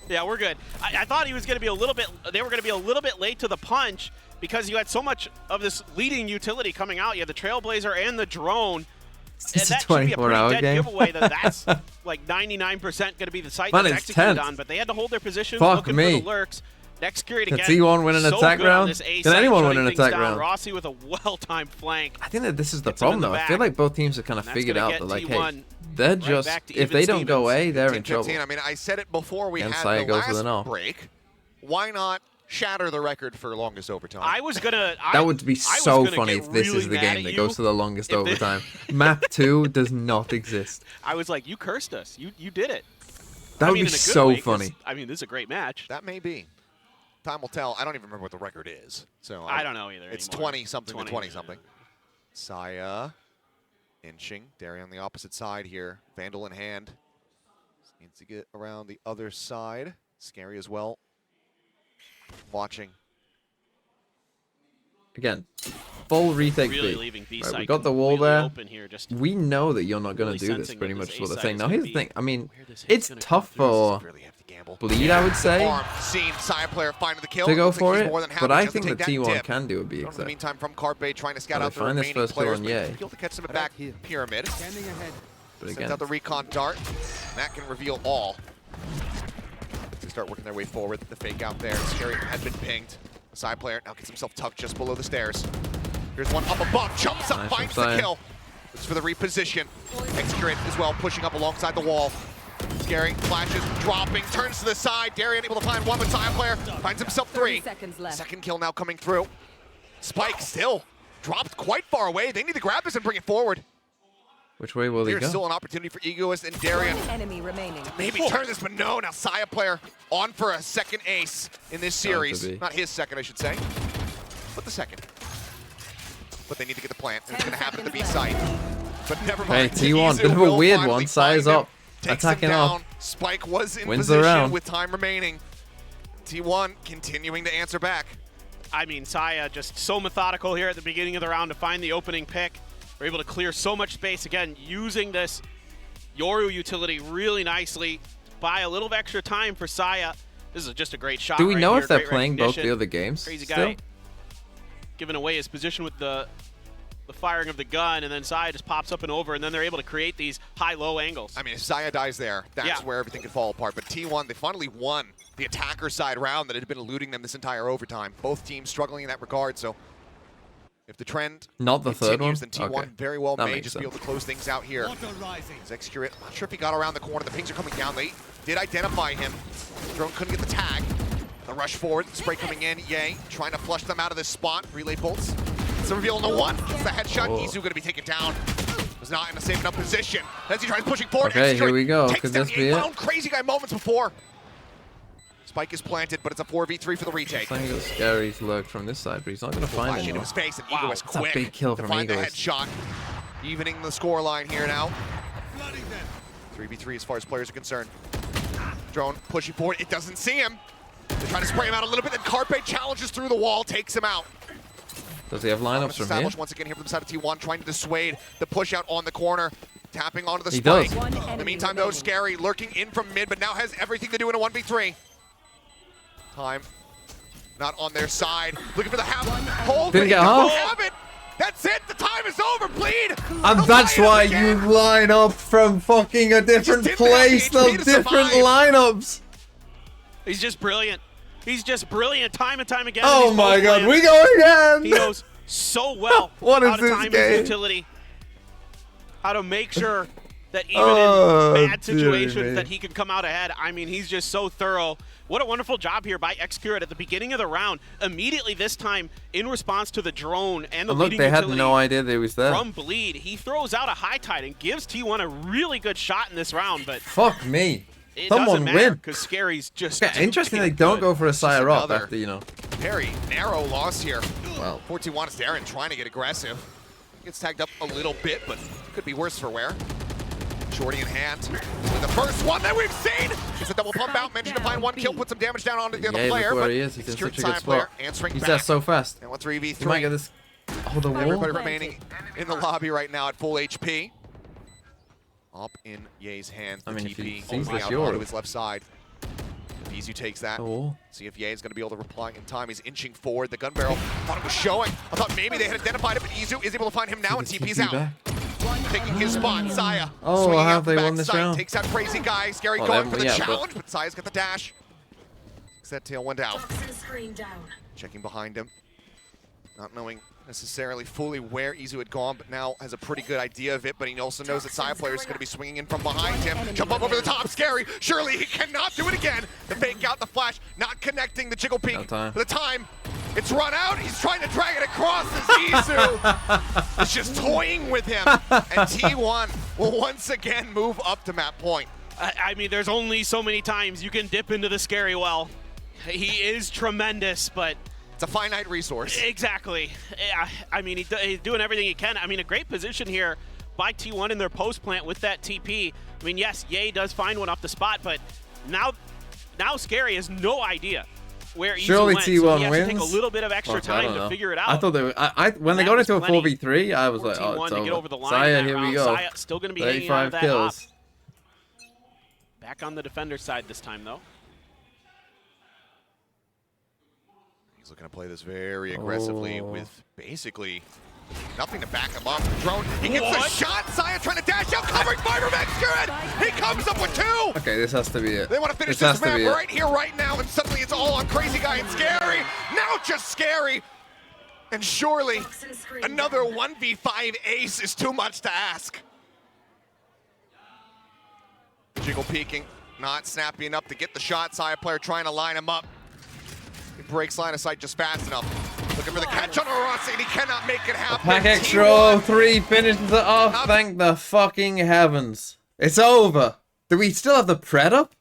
Yeah, we're good. I thought he was going to be a little bit. They were going to be a little bit late to the punch because you had so much of this leading utility coming out. You had the Trailblazer and the drone. It's and a that should be a pretty 24-hour dead game. giveaway that's like 99% going to be the site Man, that's it's executed tense. on. But they had to hold their position, Fuck looking me. for the lurks. Execute Can again. T1 win an so attack good on round? this A Can site, anyone win shutting an things attack down. round? Rossi with a well-timed flank. I think that this is the Gets him in problem, the though. I back. feel like both teams have kind of And that's figured gonna out get that, like, hey, T1 they're right just, back to if even they don't go Stevens. A, they're in 15-15. trouble. I mean, I said it before we And had Saya the goes with an last off. break. Why not shatter the record for longest overtime? I was gonna. That would be so funny if this is the game that goes to the longest overtime. Map 2 does not exist. I was like, you cursed us. You did it. That would mean, be in a good so way, 'cause, funny. I mean, this is a great match. That may be. Time will tell. I don't even remember what the record is. So I don't know either. It's anymore. 20-something to 20-something. Saya inching. Derry on the opposite side here. Vandal in hand. Needs to get around the other side. Scary as well. Watching. Again, full retake Really B. leaving B Right, we side got the wall completely there. open here, just We know that you're not going really to do this, sensing pretty that much this is what they're A saying. side Now, is here's gonna the thing. I mean, where this hit's it's gonna tough come through. for Really have to gamble. Bleed, I would say, Arm seen Saya player finding the kill. to go Looks like for he's it. more than happy But I just to think take that that T1 dip. can do a B In the exec. meantime, from Carpe trying to scout Oh, out they the find this remaining first kill players, on but Ye. he'll catch them at back pyramid. But Sends again, out the recon dart. That can reveal all. They start working their way forward. The fake out there. Scary had been pinged. The side player now gets himself tucked just below the stairs. Here's one up above. Jumps up, Nice finds from the Saya. kill. Looks for the reposition. Execute as well, pushing up alongside the wall. Scary flashes, dropping, turns to the side. Derry unable to find one, but side player finds himself 3. 30 seconds left. Second kill now coming through. Spike still dropped quite far away. They need to grab this and bring it forward. which way will they There's go? still an opportunity for Egoist and Darian. One enemy remaining. Maybe turn this, but no. Now Saya player on for a second ace in this series. be. Not his second, I should say, but the second. But they need to get the plant, and it's going to happen at the B site. But never Hey, mind. T1, Izu bit of a will weird finally one. Saya's find him, up, takes him attacking down. off. Spike was in Wins the position round. with time remaining. T1 continuing to answer back. I mean, Saya just so methodical here at the beginning of the round to find the opening pick. We're able to clear so much space, again, using this Yoru utility really nicely. Buy a little extra time for Saya. This is just a great shot. Do we right know here. if they're Great playing both the recognition. other games Crazy still? guy giving away his position with the firing of the gun, and then Saya just pops up and over, and then they're able to create these high-low angles. I mean, if Saya dies there, that's Yeah. where everything could fall apart. But T1, they finally won the attacker side round that had been eluding them this entire overtime. Both teams struggling in that regard, so if the trend Not the third one? continues, then T1 Okay. very well That may makes just be sense. able to close things out here. He's Execute. Not sure if he got around the corner. The pings are coming down. They did identify him. Drone couldn't get the tag. The rush forward, spray coming in. Ye trying to flush them out of this spot. Relay bolts. It's a reveal on the one. It's the headshot. Oh. Izu going to be taken down. Was not in a safe enough position. As he tries pushing forward. Okay, Execute here we go. takes Could down this the be it? eight-pound crazy guy moments before. Spike is planted, but it's a 4v3 for the retake. I think it's Scary's lurked from this side, but he's not going to find Flash into anyone. his face, and Wow, Ego is that's a quick big kill to from find the Egoist. headshot. Evening the score line here now. 3v3 as far as players are concerned. Drone pushing forward. It doesn't see him. They try to spray him out a little bit, then Carpe challenges through the wall, takes him out. Does he have lineups from here? Established once again here from the side of T1, trying to dissuade the push out on the corner, tapping onto the He spike. does. In the meantime, though, Scary lurking in from mid, but now has everything to do in a 1v3. Time not on their side. Looking for the half hold. Didn't but get he half. doesn't have it. That's it. The time is over. Bleed. And The that's lineup why again. you line up from fucking a different didn't have the place. HP The to different survive. lineups. He's just brilliant. He's just brilliant time and time again. in Oh these my both god, lands. we go again! He knows so well What is how to this time game? his utility, how to make sure that even Oh, in bad dearie situations me. that he can come out ahead. I mean, he's just so thorough. What a wonderful job here by Execute at the beginning of the round. Immediately this time, in response to the drone and the And look, leading they had utility no idea they was there. from Bleed, he throws out a high tide and gives T1 a really good shot in this round, but Fuck me. it Someone doesn't matter win. because Scary's just Yeah, interesting they too don't good. go for a Sire up another- after, you know. Very narrow loss here. Well, 14-1 is Darren trying to get aggressive. Gets tagged up a little bit, but could be worse for wear. Shorty in hand with the first one that we've seen. It's a double pump out. Managed to find one kill, put some damage down onto the other yeah, player. look where but he is. He's in Execute such a good side player spot. answering He's back. there so fast. And 1-3v3. He might get this. Oh, the wall. Everybody remaining in the lobby right now at full HP. Up in Ye's hands. The I mean, if he TP sees moving this out Yoru. onto his left side. Bizu takes that. The wall. See if Ye is going to be able to reply in time. He's inching forward. The gun barrel thought it was showing. I thought maybe they had identified it, but Izu is able to find him now and See TP's the out. TP back. Taking his spot, Saya. Oh, swinging how out have the they won back this side, round? Takes out Crazy Guy. Scary Well, going they for the haven't yet, but- challenge, but Saya's got the dash. That tailwind out. Checking behind him. Not knowing necessarily fully where Izu had gone, but now has a pretty good idea of it. But he also knows that Saya player is going to be swinging in from behind him. Jump up over the top, scary. Surely he cannot do it again. The fake out, the flash, not connecting the jiggle peek. For the time, it's run out. He's trying to drag it across as Izu is just toying with him. And T1 will once again move up to map point. I mean, there's only so many times you can dip into the scary well. He is tremendous, but it's a finite resource. Exactly. I mean, he's doing everything he can. I mean, a great position here by T1 in their post plant with that TP. I mean, yes, Ye does find one off the spot, but now Scary has no idea where Izu surely went. T1 so he has wins. to take a little bit of extra time to figure it out. I thought they were. When they got into a 4v3, I was like, oh, it's to over. get over the line Saya, here we go. Saya still going to be hanging out of that kills. op. Back on the defender side this time, though. He's looking to play this very aggressively with basically nothing to back him up. Drone, he gets the shot. Saya trying to dash out, covering by from Excurit. He comes up with 2. Okay, this has to be it. They want to finish this map right here, right now, and suddenly it's all on Crazy Guy and Scary. Now just Scary. And surely another 1v5 ace is too much to ask. Jiggle peeking, not snappy enough to get the shot. Saya player trying to line him up. He breaks line of sight just fast enough. Looking for the catch on Arasi, and he cannot make it happen. Pack extra 3 finishes it off. Thank the fucking heavens. It's over. Do we still have the pred up?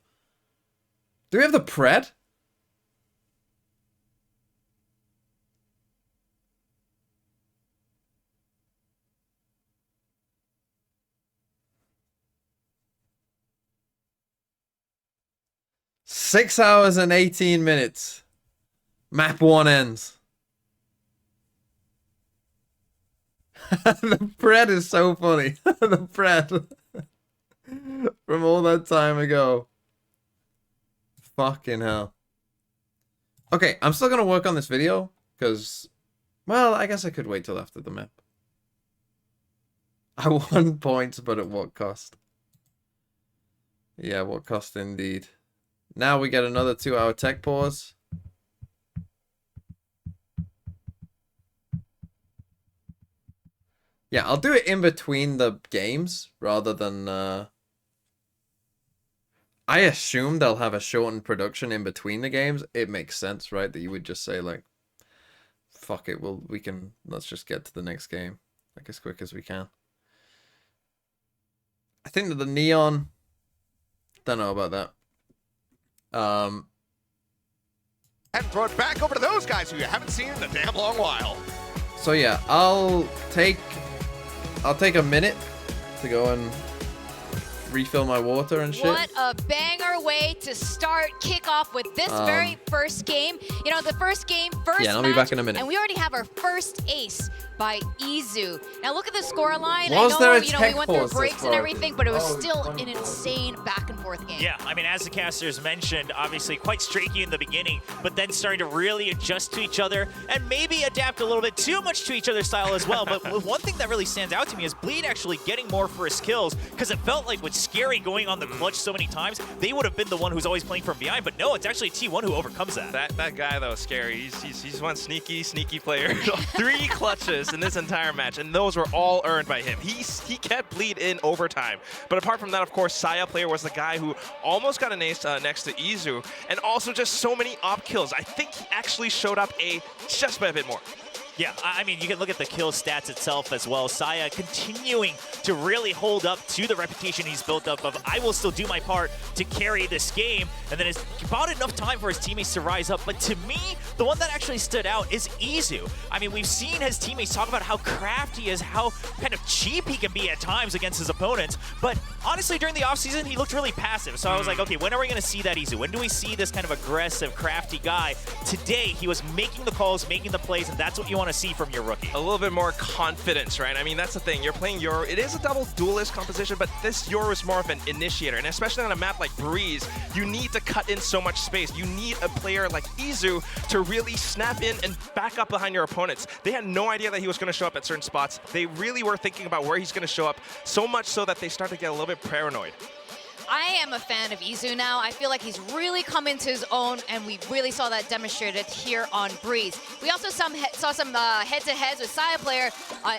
Do we have the pred? Six hours and 18 minutes. Map 1 ends. The pred is so funny. The pred. From all that time ago. Fucking hell. Okay, I'm still going to work on this video. Because, well, I guess I could wait till after the map. I won points, but at what cost? Yeah, what cost indeed. Now we get another 2-hour tech pause. Yeah, I'll do it in between the games rather than... I assume they'll have a shortened production in between the games. It makes sense, right? That you would just say, like, fuck it, let's just get to the next game, like, as quick as we can. I think that the Neon... Don't know about that. And throw it back over to those guys who you haven't seen in a damn long while. So yeah, I'll take a minute to go and refill my water and shit. What a banger way to start kickoff with this very first game. You know, the first game, yeah, I'll be back in a minute. And we already have our first ace by Izu. Now look at the scoreline. Was I know, there a we went through pause breaks this and far? everything, but it was still an insane back and forth game. Yeah, I mean, as the casters mentioned, obviously quite streaky in the beginning, but then starting to really adjust to each other and maybe adapt a little bit too much to each other's style as well. But one thing that really stands out to me is Bleed actually getting more for his kills, because it felt like with Scary going on the clutch so many times, they would have been the one who's always playing from behind. But no, it's actually T1 who overcomes that. That guy, though, Scary. He's one sneaky player. 3 clutches in this entire match, and those were all earned by him. He kept Bleed in overtime. But apart from that, of course, Saya player was the guy who almost got an ace next to Izu, and also just so many op kills. I think he actually showed up just by a bit more. Yeah, I mean, you can look at the kill stats itself as well. Saya continuing to really hold up to the reputation he's built up of, I will still do my part to carry this game, and then it's about enough time for his teammates to rise up. But to me, the one that actually stood out is Izu. I mean, we've seen his teammates talk about how crafty he is, how kind of cheap he can be at times against his opponents. But honestly, during the offseason, he looked really passive. So I was like, okay, when are we going to see that Izu? When do we see this kind of aggressive, crafty guy? Today, he was making the calls, making the plays, and that's what you want to see from your rookie. A little bit more confidence, right? I mean, that's the thing. You're playing Euro. It is a double duelist composition, but this Euro is more of an initiator. And especially on a map like Breeze, you need to cut in so much space. You need a player like Izu to really snap in and back up behind your opponents. They had no idea that he was going to show up at certain spots. They really were thinking about where he's going to show up, so much so that they started to get a little bit paranoid. I am a fan of Izu now. I feel like he's really come into his own, and we really saw that demonstrated here on Breeze. We also saw some head-to-heads with Saya player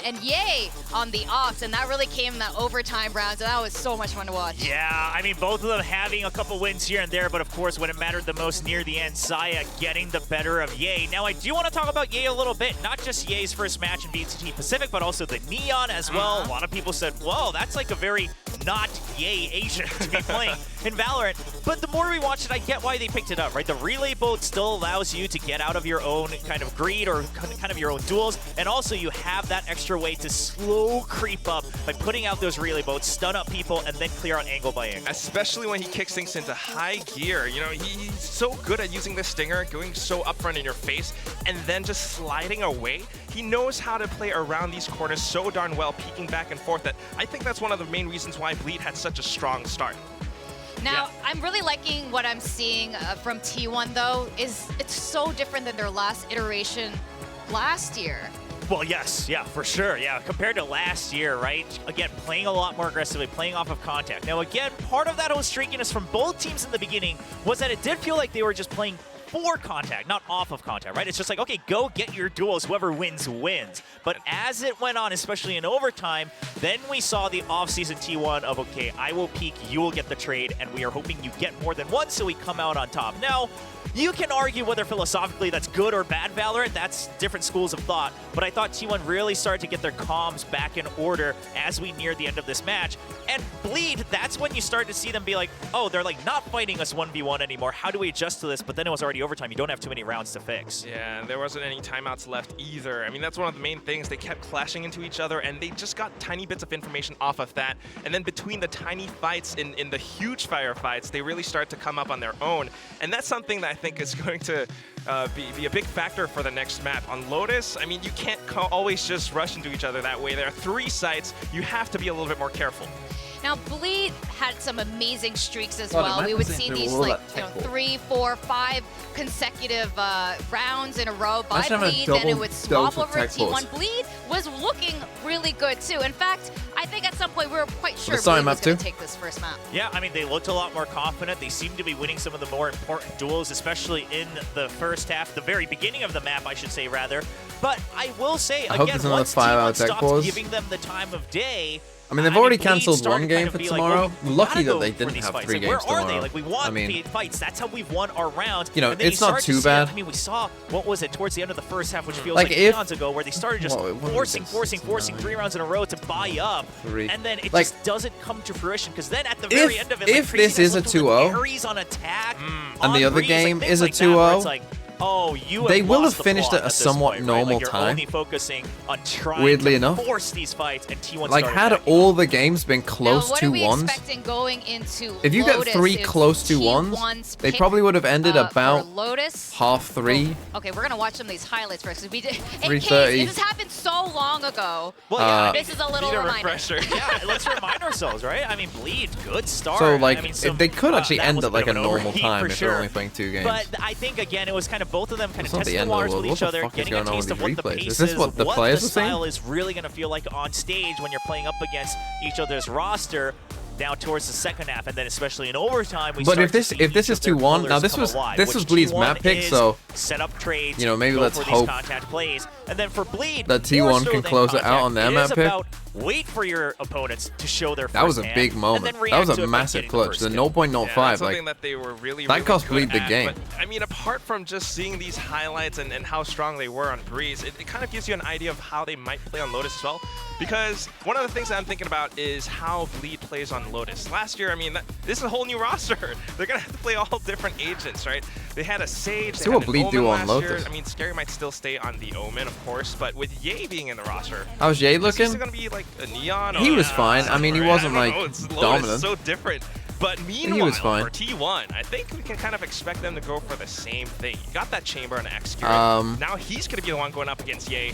and Ye on the offs, and that really came in that overtime rounds, and that was so much fun to watch. Yeah, I mean, both of them having a couple wins here and there, but of course, when it mattered the most near the end, Saya getting the better of Ye. Now, I do want to talk about Ye a little bit, not just Ye's first match in BTT Pacific, but also the Neon as well. A lot of people said, whoa, that's like a very not Ye Asian to be playing in Valorant. But the more we watch it, I get why they picked it up, right? The relay boat still allows you to get out of your own kind of greed or kind of your own duels, and also you have that extra way to slow creep up by putting out those relay boats, stun up people, and then clear out angle by angle. Especially when he kicks things into high gear. You know, he's so good at using the stinger, going so upfront in your face, and then just sliding away. He knows how to play around these corners so darn well, peeking back and forth, that I think that's one of the main reasons why Bleed had such a strong start. Now, I'm really liking what I'm seeing from T1, though, is it's so different than their last iteration last year. Well, yes, yeah, for sure, yeah. Compared to last year, right? Again, playing a lot more aggressively, playing off of contact. Now, again, part of that whole streakiness from both teams in the beginning was that it did feel like they were just playing for contact, not off of contact, right? It's just like, okay, go get your duels. Whoever wins, wins. But as it went on, especially in overtime, then we saw the off-season T1 of, okay, I will peek, you will get the trade, and we are hoping you get more than one so we come out on top. Now, you can argue whether philosophically that's good or bad Valorant. That's different schools of thought. But I thought T1 really started to get their comms back in order as we neared the end of this match. And Bleed, that's when you start to see them be like, oh, they're like not fighting us 1v1 anymore. How do we adjust to this? But then it was already overtime. You don't have too many rounds to fix. Yeah, and there wasn't any timeouts left either. I mean, that's one of the main things. They kept clashing into each other, and they just got tiny bits of information off of that. And then between the tiny fights in the huge firefights, they really start to come up on their own. And that's something that I think is going to be a big factor for the next map. On Lotus, I mean, you can't always just rush into each other that way. There are 3 sites. You have to be a little bit more careful. Now, Bleed had some amazing streaks as well. We would see these like 3, 4, 5 consecutive rounds in a row by Bleed, then it would swap over to T1. Bleed was looking really good too. In fact, I think at some point we were quite sure Bleed was going to take this first map. Yeah, I mean, they looked a lot more confident. They seemed to be winning some of the more important duels, especially in the first half, the very beginning of the map, I should say, rather. But I will say, again, once T1 stopped giving them the time of day, I mean, they've already cancelled one game for tomorrow. Lucky that they didn't have 3 games tomorrow. Where are they? Like, we won fights. That's how we've won our rounds. You know, it's not too bad. I mean, we saw, what was it, towards the end of the first half, which feels like eons ago, where they started just forcing 3 rounds in a row to buy up. And then it just doesn't come to fruition, because then at the very end of it, if this is a 2-0, on attack, and the other game is a 2-0, oh, they will have finished at a somewhat normal time. Only focusing on trying weirdly to enough, force these fights, and T1 like had all the games been close to ones, going into if you get 3 close to ones, they probably would have ended about half 3. Okay, we're gonna watch some of these highlights first, because we did. 3:30. This happened so long ago. Well, yeah, this is a little reminder. Yeah, let's remind ourselves, right? I mean, Bleed, good start. So like, I mean, they could actually end at like a normal time if they're only playing 2 games. But I think again, it was kind of both of them kind of testing the waters with each other, getting a taste of what the pace is. Is this what the players are saying? Style is really going to feel like on stage when you're playing up against each other's roster. Now towards the second half, and then especially in overtime, we but if this is 2-1, now this was Bleed's map pick, so set up trades, you know, maybe let's hope contact plays, and then for Bleed, that T1 can close it out on their map pick. Wait for your opponents to show their. That was a big moment. That was a massive clutch. The 0.05, like that they were really cost Bleed the game. But, I mean, apart from just seeing these highlights and how strong they were on Breeze, it kind of gives you an idea of how they might play on Lotus as well. Because one of the things that I'm thinking about is how Bleed plays on Lotus. Last year, I mean, this is a whole new roster. They're gonna have to play all different agents, right? They had a Sage. See what Bleed do on Lotus. I mean, Scary might still stay on the Omen, of course, but with Ye being in the roster, how's Ye looking? Is he gonna be like a Neon? He was fine. I mean, he wasn't like dominant. It's so different. But meanwhile, he was fine. for T1, I think we can kind of expect them to go for the same thing. You got that Chamber and Execute. Now he's going to be the one going up against Ye.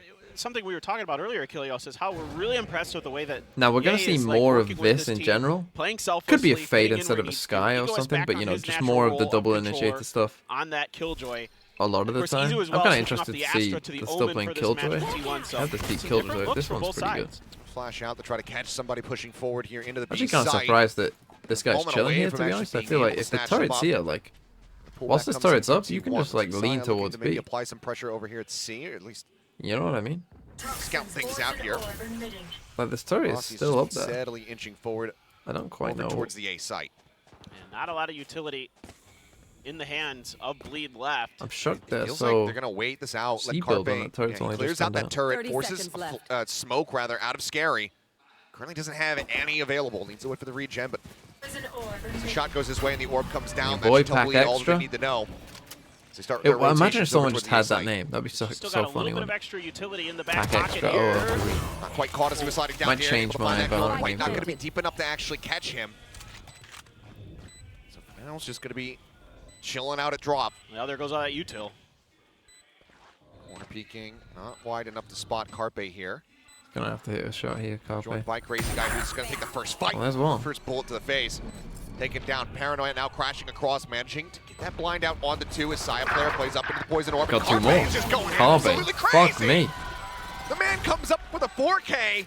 something we were talking about earlier, Kilios, is how we're really impressed with the way that Now we're going to Ye see is, like, more working of with this his in team, general. playing Could be a selflessly, Fade fitting in instead where of a he needs to. Sky He or goes something, back but on you know, his just natural more of the role double controller initiator stuff on that Killjoy. a lot of the Of course, time. Izu as I'm well, kind of switching off interested the to see Astra to the the still Omen playing for this match Killjoy. with T1, so I have to see some Killjoy. different looks This for one's both pretty good. sides. Flash out to try to catch somebody pushing forward here into the B Actually, side. kind of surprised that this guy's Moment chilling away here. from To be actually honest, I being feel able like to if the snatch them turret's up. here, like Pullback whilst this comes in turret's from up, you can T1. just like Saya lean looking towards to maybe B. apply some pressure over here at C, or at least You know what I mean? scout things out here. Like this turret is Rossi's still up just there. steadily inching forward I don't quite over know. towards the A site. And not a lot of utility in the hands of Bleed left. I'm shocked there. Feels So like they're gonna wait this out. Let C-build on Carpe that turret's only clears just out gone that down. turret, 30 forces seconds left. smoke rather out of Scary. Currently doesn't have any available. Needs to wait for the regen, but the shot goes his way and the orb comes down. That boy should tell pack Bleed all that they extra. need to know. So they start It, their well, imagine if rotations someone over just towards had the that site. name. That'd be so Still so got a funny. little bit One. of extra utility in the back Pack pocket extra. here. Not quite caught as he was sliding down Might here. change Able to find my that goal. Valorant Quite not game. going to be deep enough to actually catch him. So for now, it's just going to be chilling out at drop. Now there goes all that util. Corner peeking, not wide enough to spot Carpe here. Gonna have to hit a shot here, Joined Carpe. by Crazy Guy, who's going to take the first fight. Well, there's one. First bullet to the face. Taken down. Paranoia now crashing across, managing to get that blind out on the two as Saya player plays up into the poison orb. Got two Carpe more. is just going Carpe. absolutely crazy. Fuck me. The man comes up with a 4K.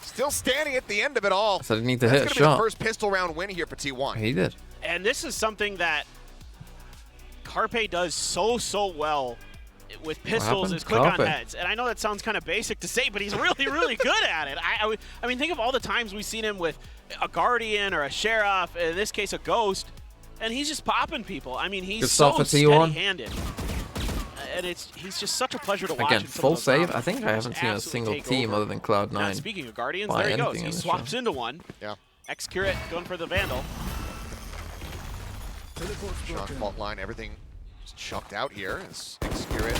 Still standing at the end of it all. So they need to That's hit a gonna be the shot. first pistol round win here for T1. He did. And this is something that Carpe does so well with pistols happened? is click on Carpe. heads. And I know that sounds kind of basic to say, but he's really good at it. I mean, think of all the times we've seen him with a Guardian or a Sheriff, in this case a Ghost, and he's just popping people. I mean, he's Good so stuff for T1. steady-handed. And he's just such a pleasure to watch. Again, in some full of those save. rounds. I think I haven't Just seen a absolutely single take team over. other than Cloud9. Now, speaking of Guardians, buy there he goes. anything He in this swaps show. into one. Yeah. Excurate going for the Vandal. Shot fault line, everything just chucked out here. As Excurate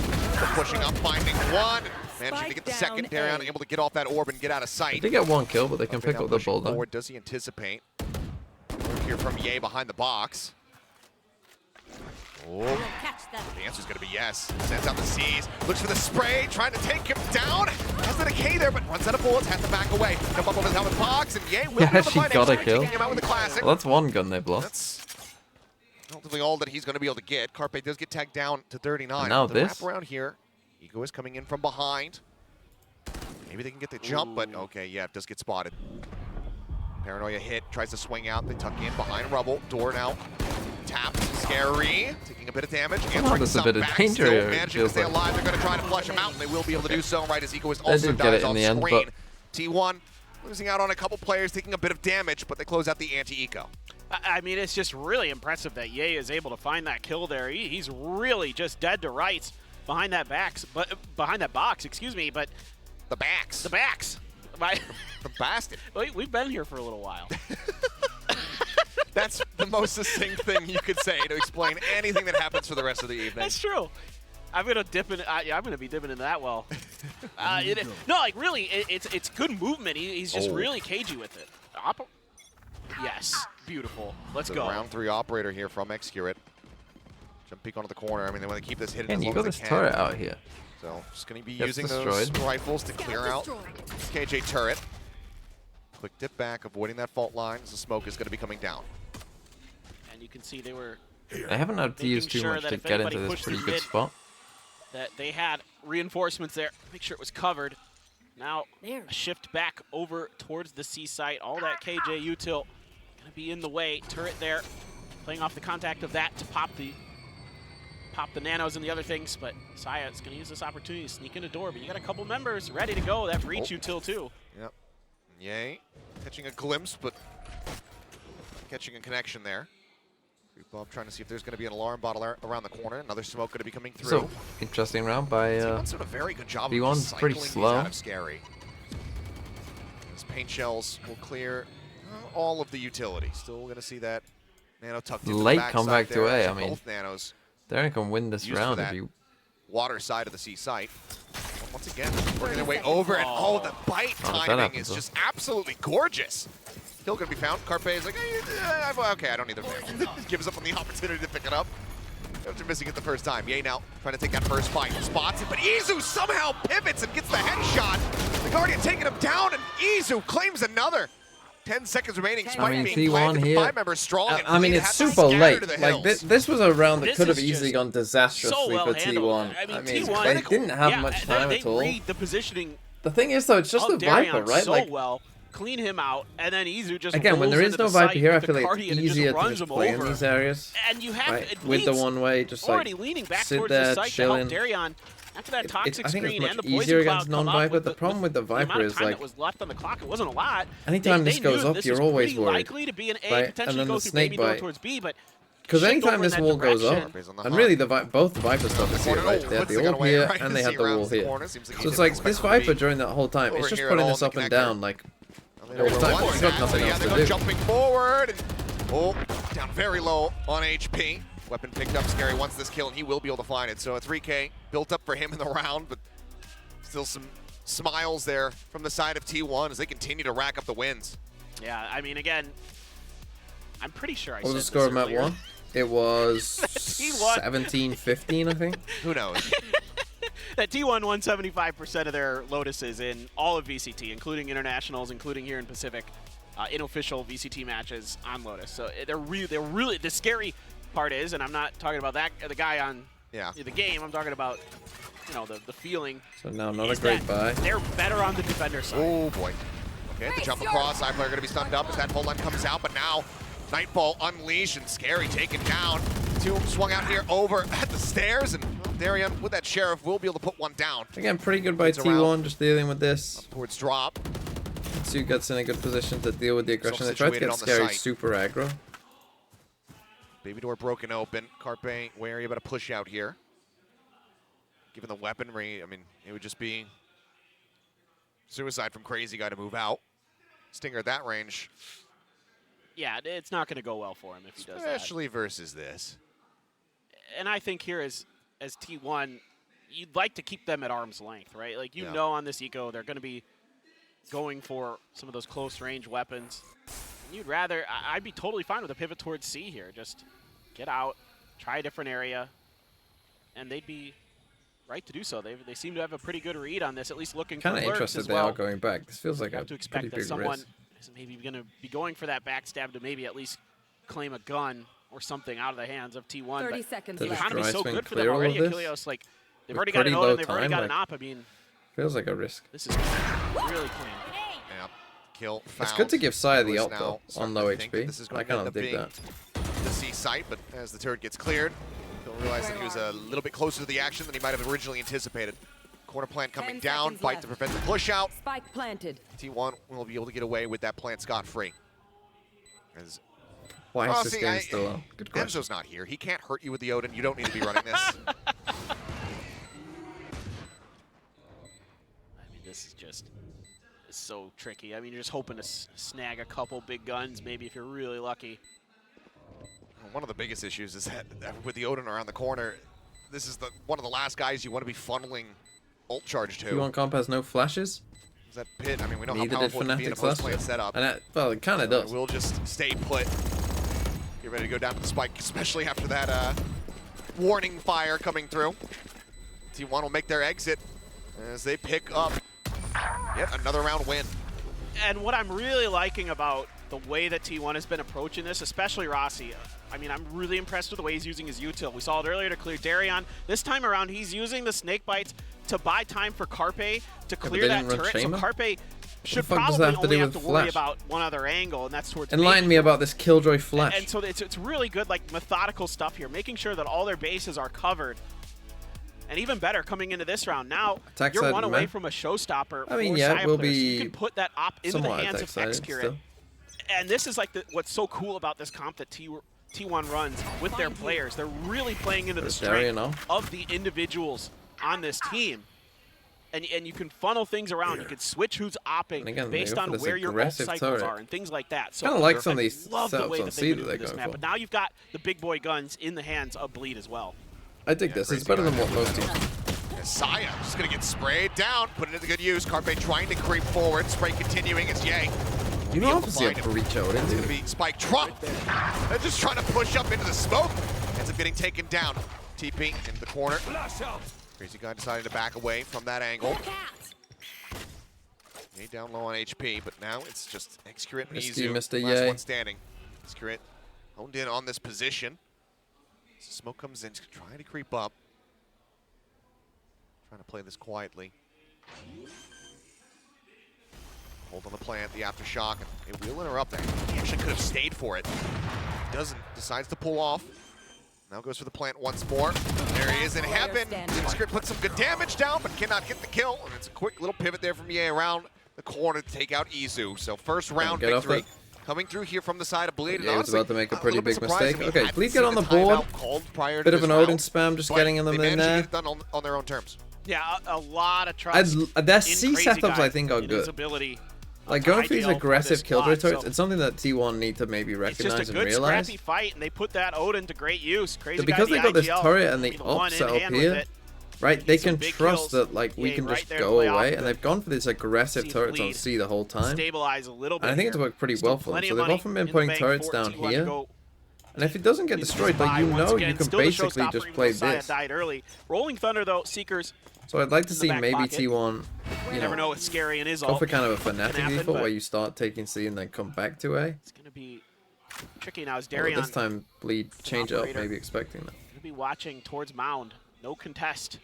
pushing up, finding one. Managing to get the second down, able to get off that orb and get out of They sight. did get one kill, but they can pick Now up the pushing Bulldog. forward. Does he anticipate? Work here from Ye behind the box. Oh, the answer's going to be yes. Sends out the C's, looks for the spray, trying to take him down. Has the decay there, but runs out of bullets, has to back away. Jump up over the helmet box, and Ye will be Yeah, able to she find got a Excurate, kill. taking him out with a classic. Well, that's one gun they've lost. That's relatively all that he's going to be able to get. Carpe does get tagged down to 39. And now the this. wrap around here. Ego is coming in from behind. Maybe they can get the jump, but okay, yeah, it does get spotted. Paranoia hit, tries to swing out. They tuck in behind rubble. Door now tapped. Scary, taking a bit of damage. Somehow there's a bit of danger Still here, it managing to feels stay like. alive. They're going to try to flush him out, and they will be able to do so right as Ego is They also did get it dies in off the end, screen. but T1 losing out on a couple players, taking a bit of damage, but they close out the anti-Eco. I mean, it's just really impressive that Ye is able to find that kill there. He's really just dead to rights behind that box, excuse me, but the backs. The bastard. We've been here for a little while. That's the most succinct thing you could say to explain anything that happens for the rest of the evening. That's true. I'm gonna dip in. I'm gonna be dipping into that well. No, like really, it's good movement. He's just really cagey with it. Yes, beautiful. Let's go. Round 3 operator here from Excurate. Jump peek onto the corner. I mean, they want to keep this hidden and as you long got as this they can. turret out here. So just going to be Gets using destroyed. those rifles to clear out KJ turret. Quick dip back, avoiding that fault line as the smoke is going to be coming down. And you can see they were. They haven't had to use too much to get into this pretty good spot. That they had reinforcements there. Make sure it was covered. Now a shift back over towards the C site. All that KJ util gonna be in the way. Turret there, playing off the contact of that to pop the nanos and the other things. But Saya is gonna use this opportunity to sneak in a door. But you got a couple members ready to go. That breach util too. Yep. Yay. Catching a glimpse, but catching a connection there. Bob trying to see if there's going to be an alarm bottle around the corner. Another smoke going to be coming through. So interesting round by T1's doing a very good job B1's of pretty cycling slow. these out of Scary. His paint shells will clear all of the utility. Still going to see that nano tucked into late the backside comeback to there. A. I mean, both nanos they can win this used for round that if you. water side of the C site. Once again, working their way over, and the bite timing is just absolutely gorgeous. Kill going to be found. Carpe is like, okay, I don't need the fan. Gives up on the opportunity to pick it up. After missing it the first time. Ye now trying to take that first fight. Spots it, but Izu somehow pivots and gets the headshot. The Guardian taking him down, and Izu claims another. 10 seconds remaining. I mean, being T1 planted, here. 5 members strong. I mean, it's super late. Like this was a round that This could have is easily just gone disastrously so well for handled. T1. I mean, they T1 didn't have much time they at all. read the positioning. The thing is, though, it's just the of Viper, Darion right? so Like well. Clean him out, and then Izu just again, when rolls there is into no the Viper site here, I with feel the like Guardian it's and just easier to runs just him play in over. these areas. And you have right? With the one way, just like already leaning back sit towards there, the site chilling. to help Darion. After that toxic I think screen it's and much the poison easier cloud against come up non-Viper. with The problem with the amount Viper of is time like that was left on the clock. It wasn't a lot. anytime they this goes knew up, this you're was always pretty worried. likely to be an A, Right? potentially And then go the through snake maybe going bite. towards B, but Because shift anytime over in this that wall goes direction. up, and really both the Viper stuff is here, right? They had the orb here and they had the wall here. So it's like this Viper during that whole time, it's just putting this up and down like all the time. It's got nothing else to do. Jumping forward. Oh, down very low on HP. Weapon picked up. Scary wants this kill, and he will be able to find it. So a 3K built up for him in the round, but still some smiles there from the side of T1 as they continue to rack up the wins. Yeah, I mean, again, I'm pretty sure I What was the said score this of map earlier. 1? It was T1. 17-15, I think. Who knows? That T1 won 75% of their Lotuses in all of VCT, including internationals, including here in Pacific, in official VCT matches on Lotus. So they're really, the scary part is, and I'm not talking about that the guy on the game, I'm talking about, you know, the feeling. So now not a great buy. They're better on the defender side. Oh boy. Okay, the jump across, iPlayer going to be stunned up as that full line comes out, but now Nightfall unleashed and Scary taken down. Two swung out here over at the stairs, and Darian with that Sheriff will be able to put one down. Again, pretty good by T1, just dealing with this. Up towards drop. Two gets in a good position to deal with the aggression. They tried to get Scary super aggro. Baby door broken open. Carpe wary about a push out here. Given the weaponry, I mean, it would just be suicide from Crazy Guy to move out. Stinger at that range. Yeah, it's not going to go well for him if he does that. Especially versus this. And I think here as T1, you'd like to keep them at arm's length, right? Like, you know on this eco, they're going to be going for some of those close range weapons. And you'd rather, I'd be totally fine with a pivot towards C here. Just get out, try a different area, and they'd be right to do so. They seem to have a pretty good read on this, at least looking for Kind of lurks interested as they well. are going back. This feels like You a have to expect pretty that big someone risk. is maybe going to be going for that backstab to maybe at least claim a gun or something out of the hands of T1. 30 seconds the left. economy's so Dry good for swing them clear all already. of this? Achilleos, like, they've With already got an pretty Oda, low they've already time, got an like- op. I mean, Feels like a risk. this is really clean. Yeah. Kill It's found. good to give Saya the Lewis ult now though, starting on low to think HP. this is I going to kind end of up dig being that. the C site, but as the turret gets cleared, he'll realize that he was a little bit closer to the action than he might have originally anticipated. Corner plant coming 10 down, seconds fight left. to prevent the push out. Spike planted. T1 will be able to get away with that plant scot-free. As Why is this see, game still low? Good question. Enzo's not here. He can't hurt you with the Odin. You don't need to be running this. I mean, this is just so tricky. I mean, you're just hoping to snag a couple big guns, maybe if you're really lucky. One of the biggest issues is that with the Odin around the corner, this is one of the last guys you want to be funneling ult charge to. T1 comp has no flashes. Is that pit? I mean, we know Neither how did powerful it can be in a Fnatic's last post-plant year. setup. And well, it kind of does. We'll just stay put. Get ready to go down to the spike, especially after that warning fire coming through. T1 will make their exit as they pick up yet another round win. And what I'm really liking about the way that T1 has been approaching this, especially Rossi, I mean, I'm really impressed with the way he's using his util. We saw it earlier to clear Darion. This time around, he's using the snake bites to buy time for Carpe to clear that turret. So Carpe should probably only have to worry about one other angle, and that's towards Enlighten me about this Killjoy flash. And so it's really good, like, methodical stuff here, making sure that all their bases are covered. And even better, coming into this round, now Attack you're side, one away man. from a showstopper. I mean, for yeah, Saya we'll players. So be you can put that op into the somewhat hands attack of sided Xcurate. still. And this is like what so cool about this comp that T1 runs with their players. They're really playing into the strength of the individuals on this team. And you can funnel things around. You can switch who's opping again, based on where your ult aggressive cycles turret. are and things like that. So Kind of like some of these love the way setups on that C they that do they're this going map. for. But now you've got the big boy guns in the hands of Bleed as well. I dig this. It's better than what most teams. Saya just going to get sprayed down, put it into good use. Carpe trying to creep forward. Spray continuing as Ye. You know, opposite for reach out It's into. going to be Spike Trump. They're just trying to push up into the smoke. Ends up getting taken down. TP into the corner. Crazy Guy deciding to back away from that angle. He down low on HP, but now it's just Xcurate and Misty, Izu. Mr. Last Ye. one standing. Xcurate honed in on this position. As the smoke comes in, trying to creep up. Trying to play this quietly. Hold on the plant, the aftershock, and it will interrupt that. He actually could have stayed for it. Doesn't, decides to pull off. Now goes for the plant once more. There he is in heaven. Xcurate puts some good damage down, but cannot get the kill. And it's a quick little pivot there from Ye around the corner to take out Izu. So first round Get off victory it. coming through here from the side of Bleed. Yeah, he was about to make a pretty big surprising. mistake. We Okay, hadn't Bleed seen get on the a timeout board. called prior to Bit of this an Odin round, spam, just but getting them they in managed to there. get it done on their own terms. Yeah, a lot of trust. Their C in Crazy setups, Guy I think, are in his good. ability, Like, to going for these IGL aggressive this killjoy spot, turrets, so it's something that T1 need to maybe it's just recognize a and good realize. scrappy fight, and they put that Odin to great use. Crazy So because Guy, they got this IGL, turret and the the one op set in up hand with here, it. right, they Some can big trust kills. that, like, we Yeah, can right just there to go play off away, of and it. they've gone for these aggressive See turrets on Bleed C the whole time. Stabilize a little bit. And I think it's here. worked pretty Still well for them. plenty So of they've money often been in the putting bank turrets for down T1 to here. go And if it doesn't get use destroyed, this like, you buy once know again. you can Still the basically showstopper, just even play though Saya this. died early. Rolling Thunder though, Seekers. So I'd like to in the see back maybe pocket. T1, You you never know know, with Scary and his go ult. for kind of a Can Fnatic happen, default but where you start taking C and then come back to A. It's gonna be tricky now as Although Darion this time, Bleed change it up, operator. maybe expecting that. gonna be watching towards Mound. No contest.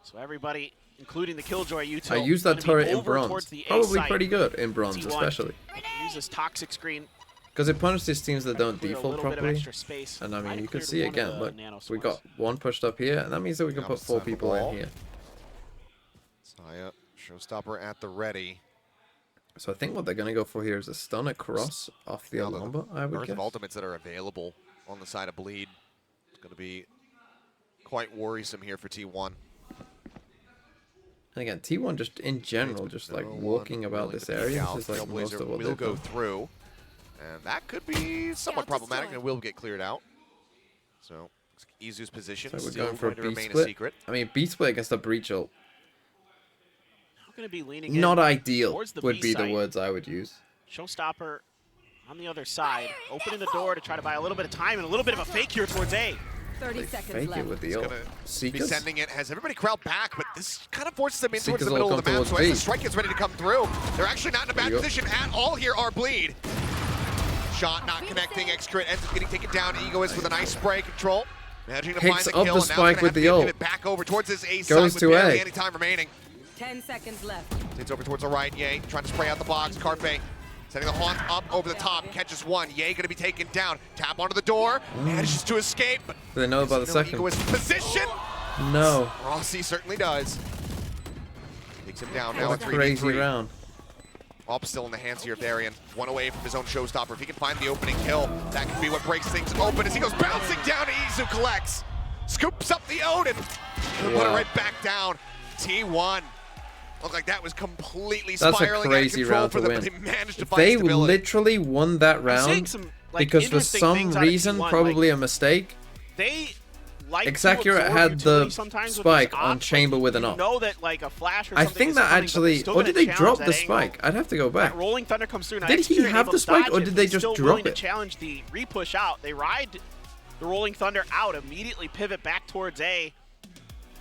So everybody, including the Killjoy util, I use that gonna be turret in over bronze. towards the A Probably site. pretty good in bronze, T1 especially. uses toxic screen. Because it punishes teams that don't Clear a default little bit of properly. extra space. And I Might mean, have you can cleared see one of again, the look, nano we spores. got one pushed up here, and that means that we can put 4 people in here. Saya, showstopper at the ready. So I think what they're going to go for here is a stun across off the Now Alhambra, I would Earth guess. of ultimates that are available on the side of Bleed. It's going to be quite worrisome here for T1. And again, T1 just in general, just like walking about this area, this is like most of what will they've go done. through. And that could be somewhat problematic and will get cleared out. So, Izu's position So we're still going for a to B remain a split. secret. I mean, B split against a breach ult. Gonna be leaning Not in ideal towards the would B be the site. words I would use. Showstopper on the other side, opening the door to try to buy a little bit of time and a little bit of a fake here towards A. 30 seconds Fake left. it with the He's ult. going to be Seekers? sending it. Has everybody crowd back, but this kind of forces them in towards Seekers the will middle of the come map. So towards as the B. strike gets ready to come through, they're actually not in a bad There you go. position at all here, are Bleed. Shot not connecting. Xcrit ends up getting taken down. Egoist with a nice spray control. Managing to Picks find the up kill. the and now spike gonna with have to the ult. pivot back over towards his A Goes side with to barely A. any time remaining. 10 seconds left. It's over towards the right. Ye trying to spray out the box. Carpe setting the haunt up over the top. Catches one. Ye going to be taken down. Tap onto the door. Manages to escape. But Do they know about the second? Egoist position. No. Rossi certainly does. Takes him down now What at a 3v3. crazy round. Op still in the hands here of Darion. One away from his own showstopper. If he can find the opening kill, that could be what breaks things open as he goes bouncing down. Izu collects. Scoops up the Odin. And put it Wow. right back down. T1. Looked like that was completely That's a spiraling crazy out of control round for to them, win. but they managed to find They stability. literally won that seeing round some, like, because for interesting some things out of reason, T1, probably like, a mistake, They like Xaccurate to absorb had utility the sometimes with spike these on ops, Chamber like, with an you op. know that like a flash or I something think is that coming, but they're actually, still or gonna did they challenge drop that the angle. spike? I'd have to go back. That rolling thunder comes through. Now Did he Xaccurate have able the to spike, dodge or it, did but they he's just still drop willing it? to challenge the repush out. They ride the rolling thunder out, immediately pivot back towards A.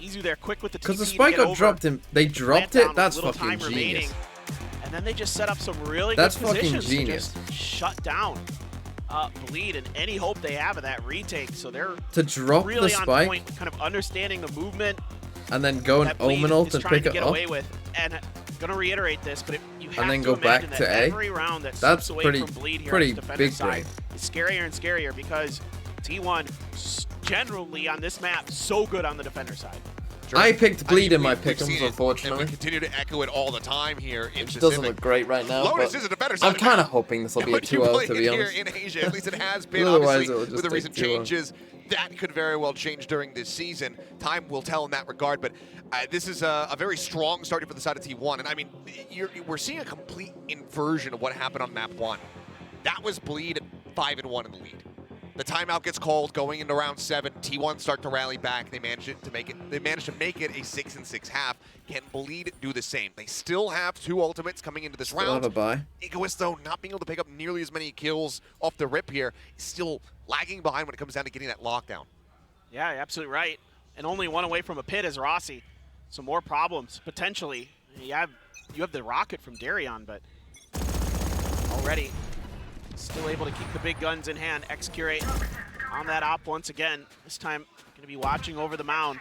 Izu there quick with the TP Because the to spike get got over. dropped in, they dropped Plant down it. with That's little fucking time genius. remaining. And then they just set up some really That's good fucking positions genius. to just shut down Bleed and any hope they have of that retake. So they're To drop really the on spike point, kind of understanding the movement and then go and that Bleed Omen ult is and trying pick to it get up, away with. And gonna reiterate this, but you have and then to go back imagine to that A. every round that That's slips away pretty, from Bleed here pretty on the defensive big side brain. is scarier and scarier because T1 generally on this map so good on the defender side. I picked Bleed in my we've seen pick'ems, it, and unfortunately. we continue to echo it all the time here in Which Pacific. doesn't look great right now, Lotus but is a better I'm side kind of map. hoping this will be a When you 2-0, play to it be here honest. in Asia, at least it has been. Otherwise, Obviously, it'll just with the take recent too long. changes, that could very well change during this season. Time will tell in that regard, but this is a very strong starting for the side of T1. And I mean, we're seeing a complete inversion of what happened on map 1. That was Bleed at 5-1 in the lead. The timeout gets called going into round 7. T1 start to rally back. They managed to make it a 6-6 half. Can Bleed do the same? They still have 2 ultimates coming into this Still round. have a bye. Egoist, though, not being able to pick up nearly as many kills off the rip here, is still lagging behind when it comes down to getting that lockdown. Yeah, you're absolutely right. And only one away from a pit is Rossi. So more problems, potentially. You have the rocket from Darion, but already still able to keep the big guns in hand. Xcurate on that op once again. This time going to be watching over the mound.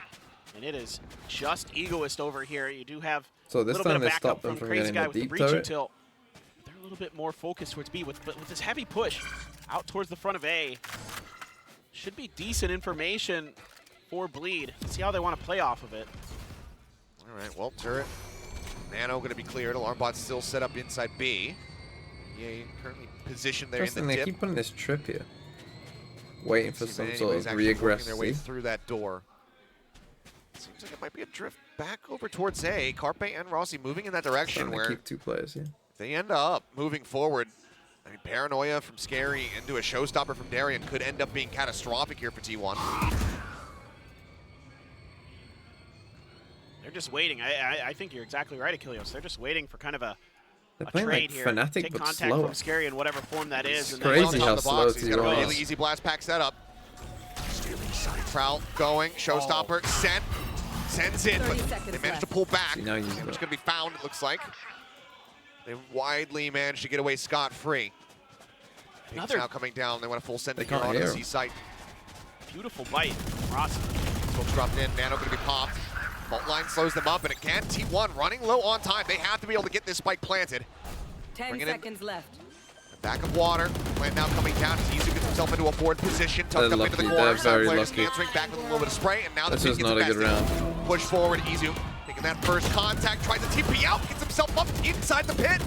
And it is just Egoist over here. You do have So a this little bit time of they backup stopped them from from Crazy getting Guy the with the deep breach turret. util. They're a little bit more focused towards B, but with this heavy push out towards the front of A. Should be decent information for Bleed. See how they want to play off of it. All right, well, turret. Nano going to be cleared. Alarm bot still set up inside B. EA currently positioned there Interesting, in the they dip. keep putting this trip here. Waiting for See if some anybody's sort of actually working regress. their way through that door. Seems like it might be a drift back over towards A. Carpe and Rossi moving in that direction where keep 2 players here. they end up moving forward. I mean, paranoia from Scary into a showstopper from Darian could end up being catastrophic here for T1. They're just waiting. I think you're exactly right, Achilles. They're just waiting for kind of a playing trade like here. Fnatic, Take but contact slower. from Scary in whatever form that is. It's And crazy then how the slow box. He's got a T1 really is. easy blast pack setup. Trout going, showstopper sent, sends it, but they managed to pull back. See, now you Damage going to be found, it looks like. They widely managed to get away scot-free. Pigs now coming down. They want a full send here onto the C site. Beautiful bite from Rossi. Smokes dropped in, Nano going to be popped. Fault line slows them up, and again, T1 running low on time. They have to be able to get this spike planted. 10 seconds left. Back of water. Plant now coming down. Izu gets himself into a board position. Tucked up into the corner. They're very Players lucky. answering back with a little bit of spray, and now This the is pig gets not a good invested. round. Push forward. Izu making that first contact. Tries to TP out. Gets himself up inside the pit.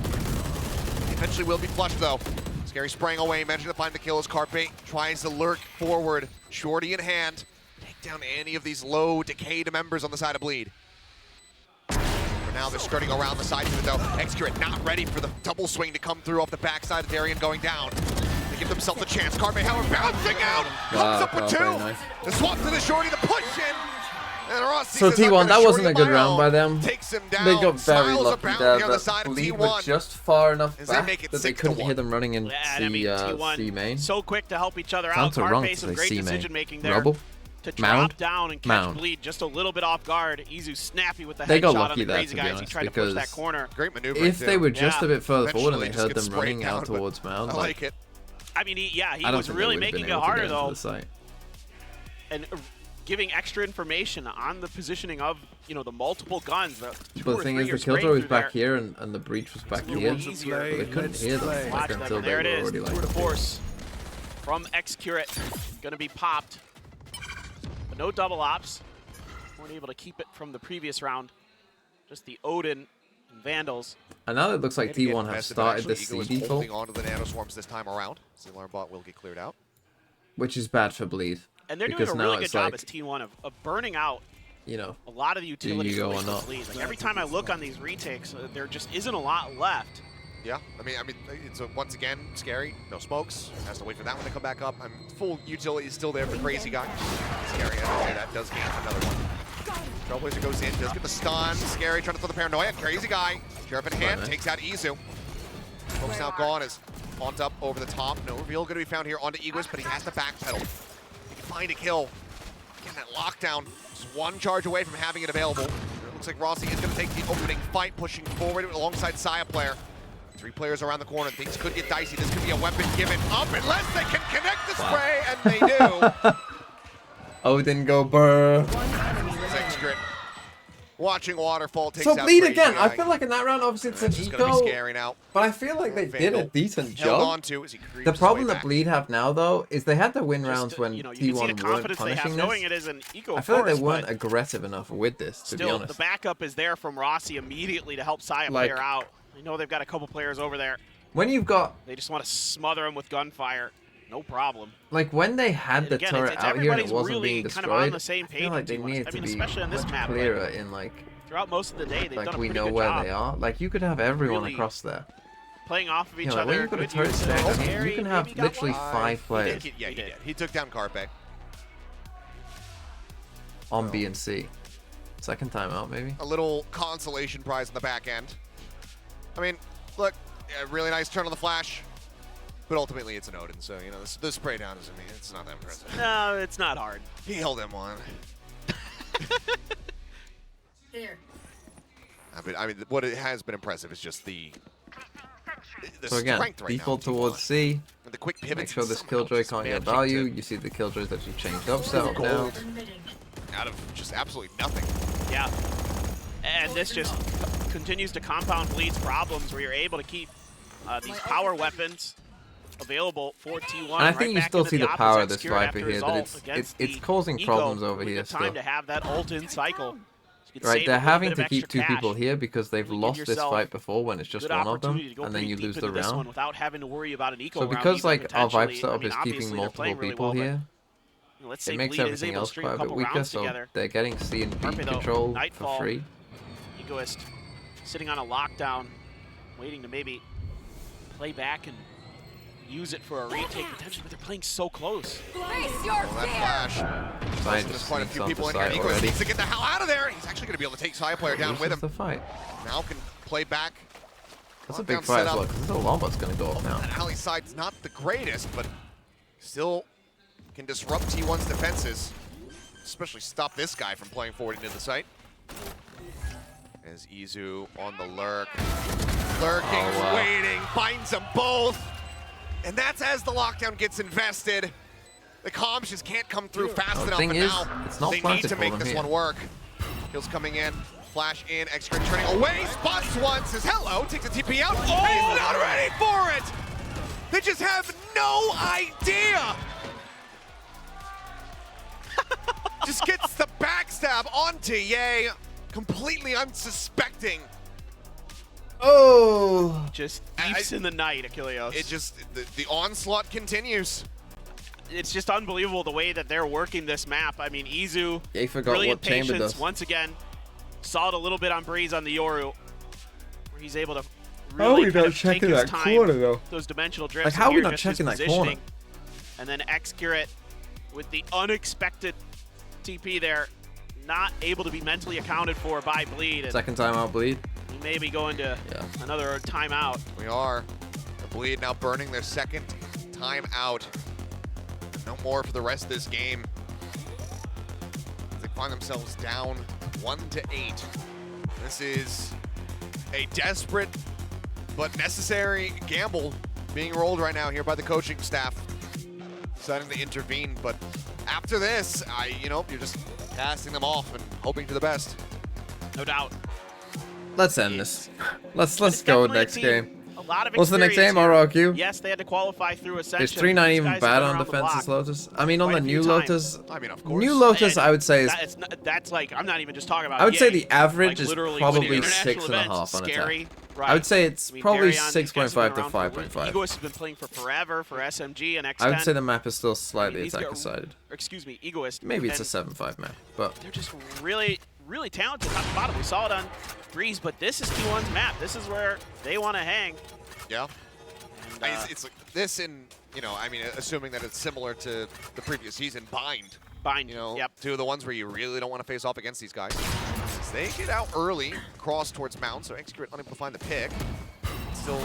Eventually will be flushed though. Scary spraying away. Managing to find the kill as Carpe tries to lurk forward. Shorty in hand. Take down any of these low decayed members on the side of Bleed. Now they're skirting around the side of it though. Excurate not ready for the double swing to come through off the backside of Darian going down. They give themselves a chance. Carpe, however, bouncing out. Comes up with 2. Nice. The swap to the shorty, the push in. And Rossi So says, "I'm T1, gonna that shorty wasn't a good my round own." by them. Takes him down. They got very Smiles lucky about there on the side that of Bleed T1. were just far enough As they back make it that they 6-1. couldn't hear them running in Yeah, and I mean, T1 C main. so quick to help each other Time out. to run Carpe, to some say great C main. decision making there. Rubble. To drop Mound. down and catch Mound. Bleed just a little bit off guard. Izu snappy with the They got headshot on lucky the there, crazy to be guy as he honest, tried to push that because corner. Great maneuver. If they were just a bit further forward and they Eventually heard just them get sprayed running out down, but towards Mound, I like it. I mean, he I don't was think really they would've making been it able to harder get into though, the site. and giving extra information on the positioning of the multiple guns. But the thing is, the Killjoy was back here and the breach was back here, but they couldn't hear them like, until they there were it is. already like. Tour de force from Excurate, gonna be popped, but no double ops. Weren't able to keep it from the previous round. Just the Odin and Vandals. And now it looks like T1 have started the C default, holding on to the nano swarms this time around. Zilar bot will get cleared out. which is bad for Bleed. And they're doing because a now really good it's job like, as T1 of burning out a lot of the utility you go or for not? Bleed. Like every time I look on these retakes, there just isn't a lot left. Yeah, I mean, it's once again Scary. No smokes. Has to wait for that one to come back up. Full utility is still there for Crazy Guy. Scary, as I say, that does gain another one. Trailblazer goes in, does get the stun. Scary trying to throw the paranoia. Crazy Guy, sheriff in hand, takes out Izu. Smoke's now gone as Haunt up over the top. No reveal going to be found here onto Egoist, but he has to backpedal. He can find a kill. Again, that lockdown, just one charge away from having it available. It looks like Rossi is going to take the opening fight, pushing forward alongside Saya player. 3 players around the corner. Things could get dicey. This could be a weapon given up unless they can connect the spray, and they do. Odin go burr. Extra. Watching Waterfall takes So out Bleed Crazy again. I Guy. feel like in that round, obviously it's an It's gonna be eco, scary now. but I feel like they did a Vandal decent held job. on to as he creeps The his problem way that back. Bleed have now, though, is they had to win rounds when you can see the T1 weren't confidence they have punishing knowing this. it is an eco I feel like force, they weren't but aggressive enough with this, to be still, honest. the backup is there from Rossi immediately to help Saya Like- player out. I know they've got a couple players over there. When you've got, They just want to smother him with gunfire. No problem. like, when they had the Again, turret it's out here and it everybody's wasn't really being kind of on destroyed, the same I page feel like with they T1. needed I to mean, be especially on this much map, but clearer in, like throughout most of the day, they've done a we pretty know good where job they are. Like, you could have everyone really across there. playing off of each Like, when other. you've got a Good turret use stack, of I mean, Scary, you can have maybe got literally one. 5 players Yeah, he did. He took down Carpe. on B and C. Second time out, maybe. A little consolation prize in the back end. I mean, look, a really nice turn on the flash, but ultimately it's an Odin, so, you know, the spray down is, I mean, it's not that impressive. No, it's not hard. He held him on. There. I mean, what it has been impressive is just the So again, strength right default now. towards C. And the quick Make pivots. sure this Killjoy can't get value. You see the Killjoys actually changed up setup now. Out of just absolutely nothing. Yeah. And this just continues to compound Bleed's problems where you're able to keep these power weapons available for T1. And I think you right back still into see the opposite power of this secure Viper after here, his that ult it's against it's the causing Eco. problems over Really here good time still. to have that ult in cycle. You can Right, save they're a little having bit to of keep extra two people cash. here because they've Give lost this yourself fight before when it's just good one of opportunity them, to go and then pretty you deep lose into the this one round. without having to worry about an eco So round because either, like our vibe potentially. setup I mean, is keeping obviously, they're multiple playing really people well, but, here, let's say it makes Bleed is everything able to else string a quite a bit couple weaker, rounds so together. they're getting C and B Carpe, though, control for Nightfall, free. Egoist sitting on a lockdown, waiting to maybe play back and use it for a retake potentially, but they're playing so close. Face your That flash. Side There's just quite a sneaks few onto people in here. site Egoist already. needs to get the hell out of there. He's actually going to be able to take Saya player down with him. The fight. Now can play back. That's a big Lockdown fight as setup. well, because the Lombard's going to go off now. That alley side's not the greatest, but still can disrupt T1's defenses. Especially stop this guy from playing forward into the site. As Izu on the lurk. Lurking, waiting, finds them both. And that's as the lockdown gets invested. The comms just can't come through fast enough, thing and is, now it's not they need planted to for make them this here. one work. Kills coming in, flash in, extra turning away, spots one, says hello, takes a TP out. Oh, he's not ready for it! They just have no idea! Just gets the backstab onto Ye, completely unsuspecting. Oh! Just deeps in the night, Achilleos. It just, the onslaught continues. It's just unbelievable the way that they're working this map. I mean, Izu, They forgot brilliant what Chamber patience does. once again. Saw it a little bit on Breeze on the Yoru, where he's able to really kind of take his time. though? Those dimensional drifts. Like, how and are we here, not just his checking that positioning. corner? And then Excurate with the unexpected TP there, not able to be mentally accounted for by Bleed. And Second time out bleed. he may be going to another timeout. We are. The Bleed now burning their second time out. No more for the rest of this game. They find themselves down 1-8. This is a desperate but necessary gamble being rolled right now here by the coaching staff. Deciding to intervene, but after this, you're just casting them off and hoping for the best. No doubt. Let's end this. Let's go next game. A lot of What's the next game? experience here. RRQ? Yes, they had to qualify through Ascension. Is 3-9 These even guys have bad been on around the defenses block Lotus? I mean, on quite the a few new times. Lotus, I mean, of course. new Lotus, I would say is. That's like, I'm not even just talking about. I would say Yay. the average Like, is literally probably winning international 6.5 events, on scary, attack. right. I would say it's I mean, probably Darion, these guys 6.5 have to been around for- 5.5. Egoist has been playing for forever for SMG and X10. I would say the map is still slightly these guys- attacker-sided. Excuse me, Egoist. Maybe it's a and 7.5 map, but They're just really, really talented top to bottom. We saw it on Breeze, but this is T1's map. This is where they want to hang. Yeah. And, it's like this in, assuming that it's similar to the previous season, Bind. Bind, yep. Two of the ones where you really don't want to face off against these guys. As they get out early, cross towards Mount, so Excurate unable to find the pick. Still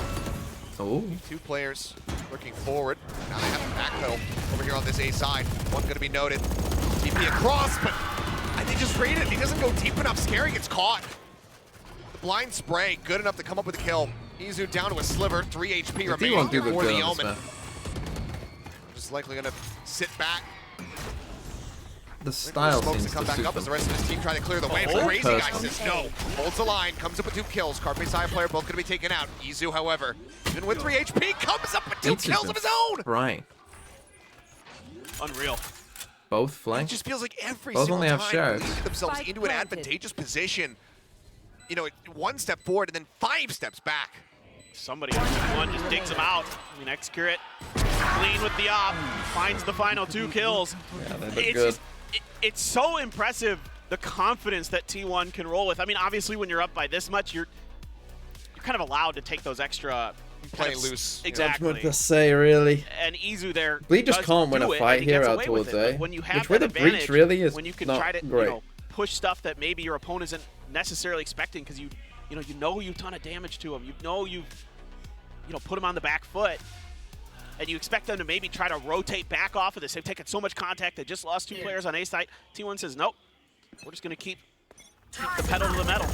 two players looking forward. Now they have to backpedal over here on this A side. One's going to be noted. TP across, but they just read it. He doesn't go deep enough. Scary gets caught. The blind spray, good enough to come up with a kill. Izu down to a sliver, 3 HP remaining won't do for good the on this Omen. map. Just likely going to sit back. The style Smokes seems to come to back suit up them. as the rest of his team try to clear the way. Oh, Crazy guy personally. says no. Holds the line, comes up with 2 kills. Carpe side player both going to be taken out. Izu, however, even with 3 HP, comes up with 2 kills of his own. Right. Unreal. Both It flanks. just feels like every Both single only have time shares. they get themselves Spike into an planted. advantageous position. 1 step forward and then 5 steps back. Somebody on one just digs him out. I mean, Excurate clean with the op, finds the final 2 kills. Yeah, they look It's good. just, it's so impressive the confidence that T1 can roll with. I mean, obviously when you're up by this much, you're kind of allowed to take those extra Play kind of loose. Exactly. What to say, really? And Izu there. Bleed just does can't win do a it, fight and he here gets out away with towards it. A. But when you have Which with that the breach advantage, really is when you can not try to great. push stuff that maybe your opponent isn't necessarily expecting, because you know you've done a damage to him. You've put him on the back foot, and you expect them to maybe try to rotate back off of this. They've taken so much contact. They just lost 2 players on A side. T1 says, nope, we're just going to keep the pedal to the metal.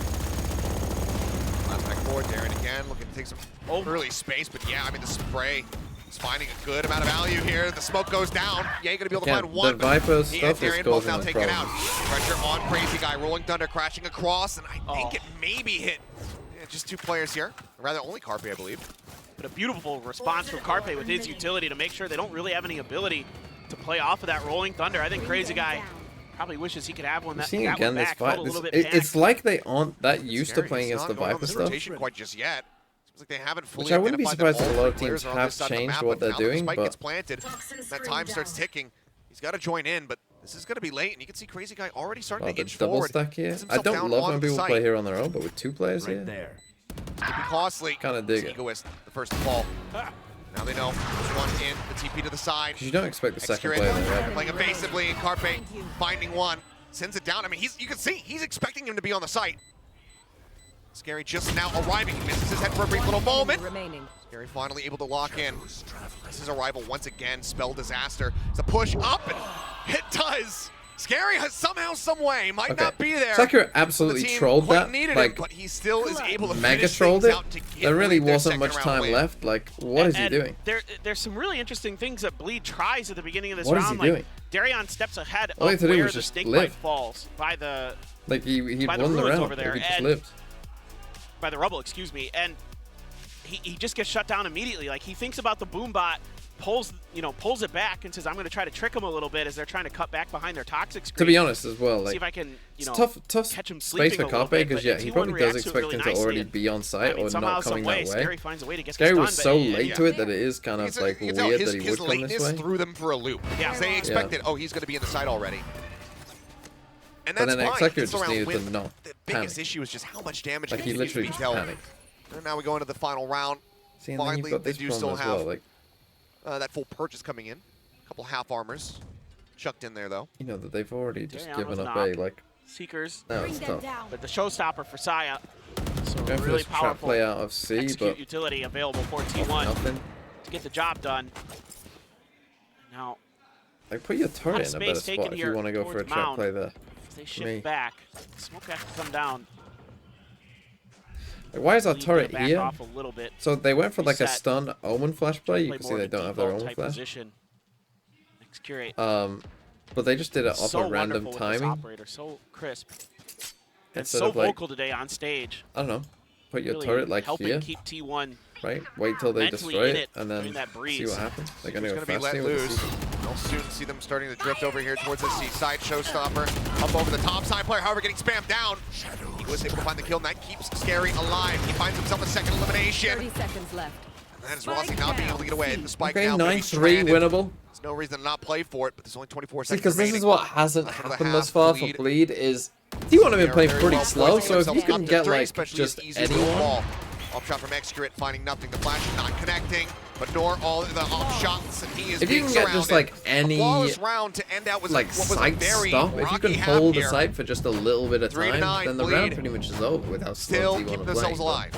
Last back forward there, and again, looking to take some early space, but yeah, I mean, the spray is finding a good amount of value here. The smoke goes down. Yeah, you're going to be able to Yeah, find one. the Viper He stuff and is Darion both causing now them taken out. problems. Pressure on Crazy Guy, Rolling Thunder crashing across, and I think it maybe hit just 2 players here. Or rather, only Carpe, I believe. But a beautiful response from Carpe with his utility to make sure they don't really have any ability to play off of that Rolling Thunder. I think Crazy Guy Probably wishes he could have one We're that, seeing that again one this back. Felt fight. a little bit It's panicked. like they aren't that used to Scary. playing He's against the not going on Viper this stuff. rotation quite just yet. Seems like they haven't fully Which I wouldn't be identified surprised that if a all lot of three teams players are on have this side of the changed map, what but they're now that the doing, spike but gets planted, that time starts ticking. He's got to join in, but this is going to be late, and you can see Crazy Guy already starting to the inch double forward. stack here. Gets I himself don't down love on when the people site. play here on their own, but with 2 players here, there. Could be costly. kind of dig It's it. Egoist, the first to fall. Now they know. There's one in, the TP to the side. 'Cause you don't expect the second Execute. player there, right? Playing evasively, and Carpe finding one. Sends it down. I mean, you can see, he's expecting him to be on the site. Scary just now arriving. He misses his head for a brief little moment. Scary finally able to lock in. This is Arrival once again. Spell disaster. It's a push up, and it does. Scary has somehow, some way, might not be there. Sakura absolutely The team trolled quite that. needed Like, him, but he still is able to mega finish trolled things it. out to get There really Bleed their wasn't much second time round win. left. Like, what is he doing? There's some really interesting things that Bleed tries at the beginning of this What is round. he like doing? Darion steps ahead All he of had to do where was the just snake live. bite falls by the Like, he'd by the won the ruins round over there, if he just and lived. by the rubble, excuse me, and he just gets shut down immediately. Like, he thinks about the boom bot, pulls it back and says, I'm going to try to trick him a little bit as they're trying to cut back behind their toxic screen. To be honest as well, like, see if I can, it's tough catch him space sleeping for a little Carpe bit, because but he T1 probably does reacts to it expect really him to nicely, already and, be on site I mean, or somehow, not coming some way, that way. Scary finds a way to get Scary this was done, so but late to it that it is kind of like You weird can tell that his he would come this lateness way. threw them for a loop. Yeah. They expected, oh, he's going to be in the site already. And But that's then fine. Sakura It's just around needed win. to not The biggest panic. issue is just how much damage Like, he needs to literally be just dealt. panicked. And now we go into the final round. See, and then you've Finally, got they this do problem still as have well. Like, that full purchase coming in. A couple half armors chucked in there, though. you know that they've already just Darion given with up an a op. like. Seekers, No, it's tough. but the showstopper for Saya. So Going for really this trap powerful play out of C, execute but utility available for T1 nothing. to get the job done. Now, Like, put your lot turret of in a better space taken spot if you here want to go for a towards trap Mound. play there. as they Me. shift back, smoke has to come down. Like, why is our Bleed turret gonna back here? off a little bit. So they went for like a Reset. stun Omen flash play. You Play can see more they of a don't have their default Omen type flash. position. Excurate. But they just did it off so a random wonderful with this timing. operator, so crisp, and Instead so of, like, vocal today on stage. I don't know. Put your Really turret like helping here, keep T1 right? Wait till they mentally destroy in it it and then during that see breeze. what happens. They're gonna He's go going to be fast let here with the loose. Seeker. We'll soon see them starting to drift over here towards the seaside. Showstopper up over the top side player, however, getting spammed down. He was able to find the kill, and that keeps Scary alive. He finds himself a second elimination. 30 seconds left. And that is Rossi not being able to get away. The spike Okay, now gonna be 9-3 stranded. winnable. There's no reason to not play for it, but there's only 24 See, seconds because this remaining. is what hasn't Left of the happened half, thus far for Bleed is T1 have been playing pretty slow, so if you can get like just anyone. Off shot from Excurate, finding nothing. The flash is not connecting, but nor all the off shots, and he is If you being can get just surrounded. like any A flawless round to end out with like what was a site very stop, if you rocky can half hold the here. site for just a little bit of 3 to time, 9 then the Bleed. round pretty much is over with how slow Still T1 keeping are playing. themselves but- alive.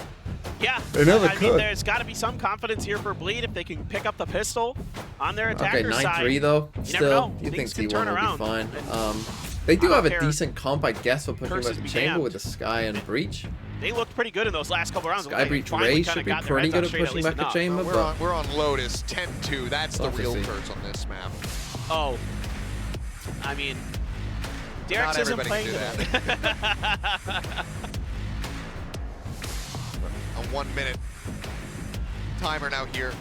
Yeah, They never I mean, could. there's got to be some confidence here for Bleed if they can pick up the pistol on their Okay, attacker 9-3 side. though. You Still, never know. you think Things can T1 turn will be around. fine. And They do I don't have a care. decent comp, I guess, for pushing Curses back the be chamber damned. with the Sky and Breach. they looked pretty good in those last couple rounds. Sky They Breach finally Ray kinda should be got their pretty heads on good at straight, pushing least back a enough. chamber, We're but on Lotus 10-2. That's the Love to real see. curse on this map. Oh, I mean, Derek's Not isn't everybody playing can do today. A 1 minute timer now here.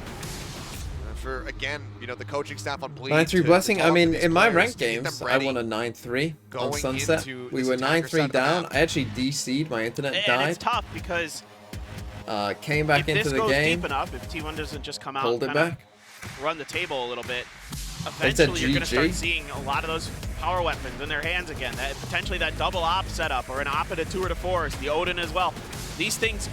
For again, you know, the coaching staff on Bleed. 9-3 to Blessing. talk I to mean, these in my players, ranked to get them games, I ready. won a 9-3 on Going Sunset. into We this were attacker side 9-3 of the down. map. I actually DC'd. My internet And died. it's tough because Came back if into this the goes game. deep enough, if T1 doesn't just come out Hold and it kinda back. run the table a little bit, They said eventually you're going to start GG. seeing a lot of those power weapons in their hands again. That potentially that double op setup or an op at a 2 or a 4, the Odin as well. These things,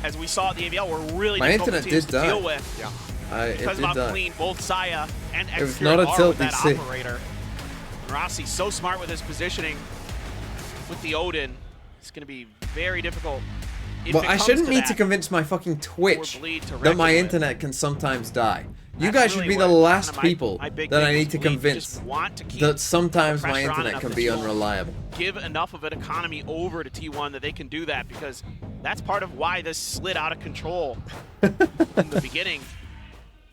as we saw at the AVL, were really My difficult for internet teams did to die. deal with. Yeah. It Because did of how die. clean both Saya and It was Execute not a are tilt with that DC. operator. Rossi's so smart with his positioning with the Odin. It's going to be very difficult. If Well, it I comes shouldn't to need that, to convince my fucking Twitch Bleed to that my reckon with. internet can sometimes die. You That's guys should really be the what last kinda my people big that I thing need is to Bleed convince just want to keep that sometimes the my pressure on internet enough can that be you won't unreliable. give enough of an economy over to T1 that they can do that, because that's part of why this slid out of control in the beginning.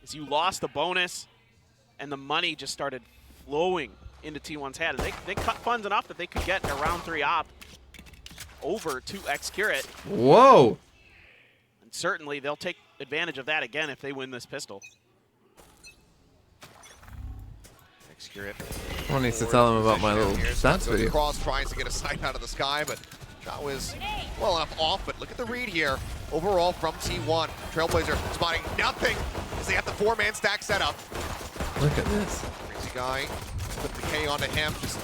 Is you lost the bonus and the money just started flowing into T1's head. They cut funds enough that they could get a round 3 op over to Excurate. Whoa! And certainly they'll take advantage of that again if they win this pistol. Execute. Someone needs to tell him about my little stats video. Cross tries to get a sight out of the sky, but shot was well enough off. But look at the read here. Overall from T1. Trailblazer spotting nothing as they have the 4-man stack set up. Look at this. Crazy guy. Put the K onto him. Just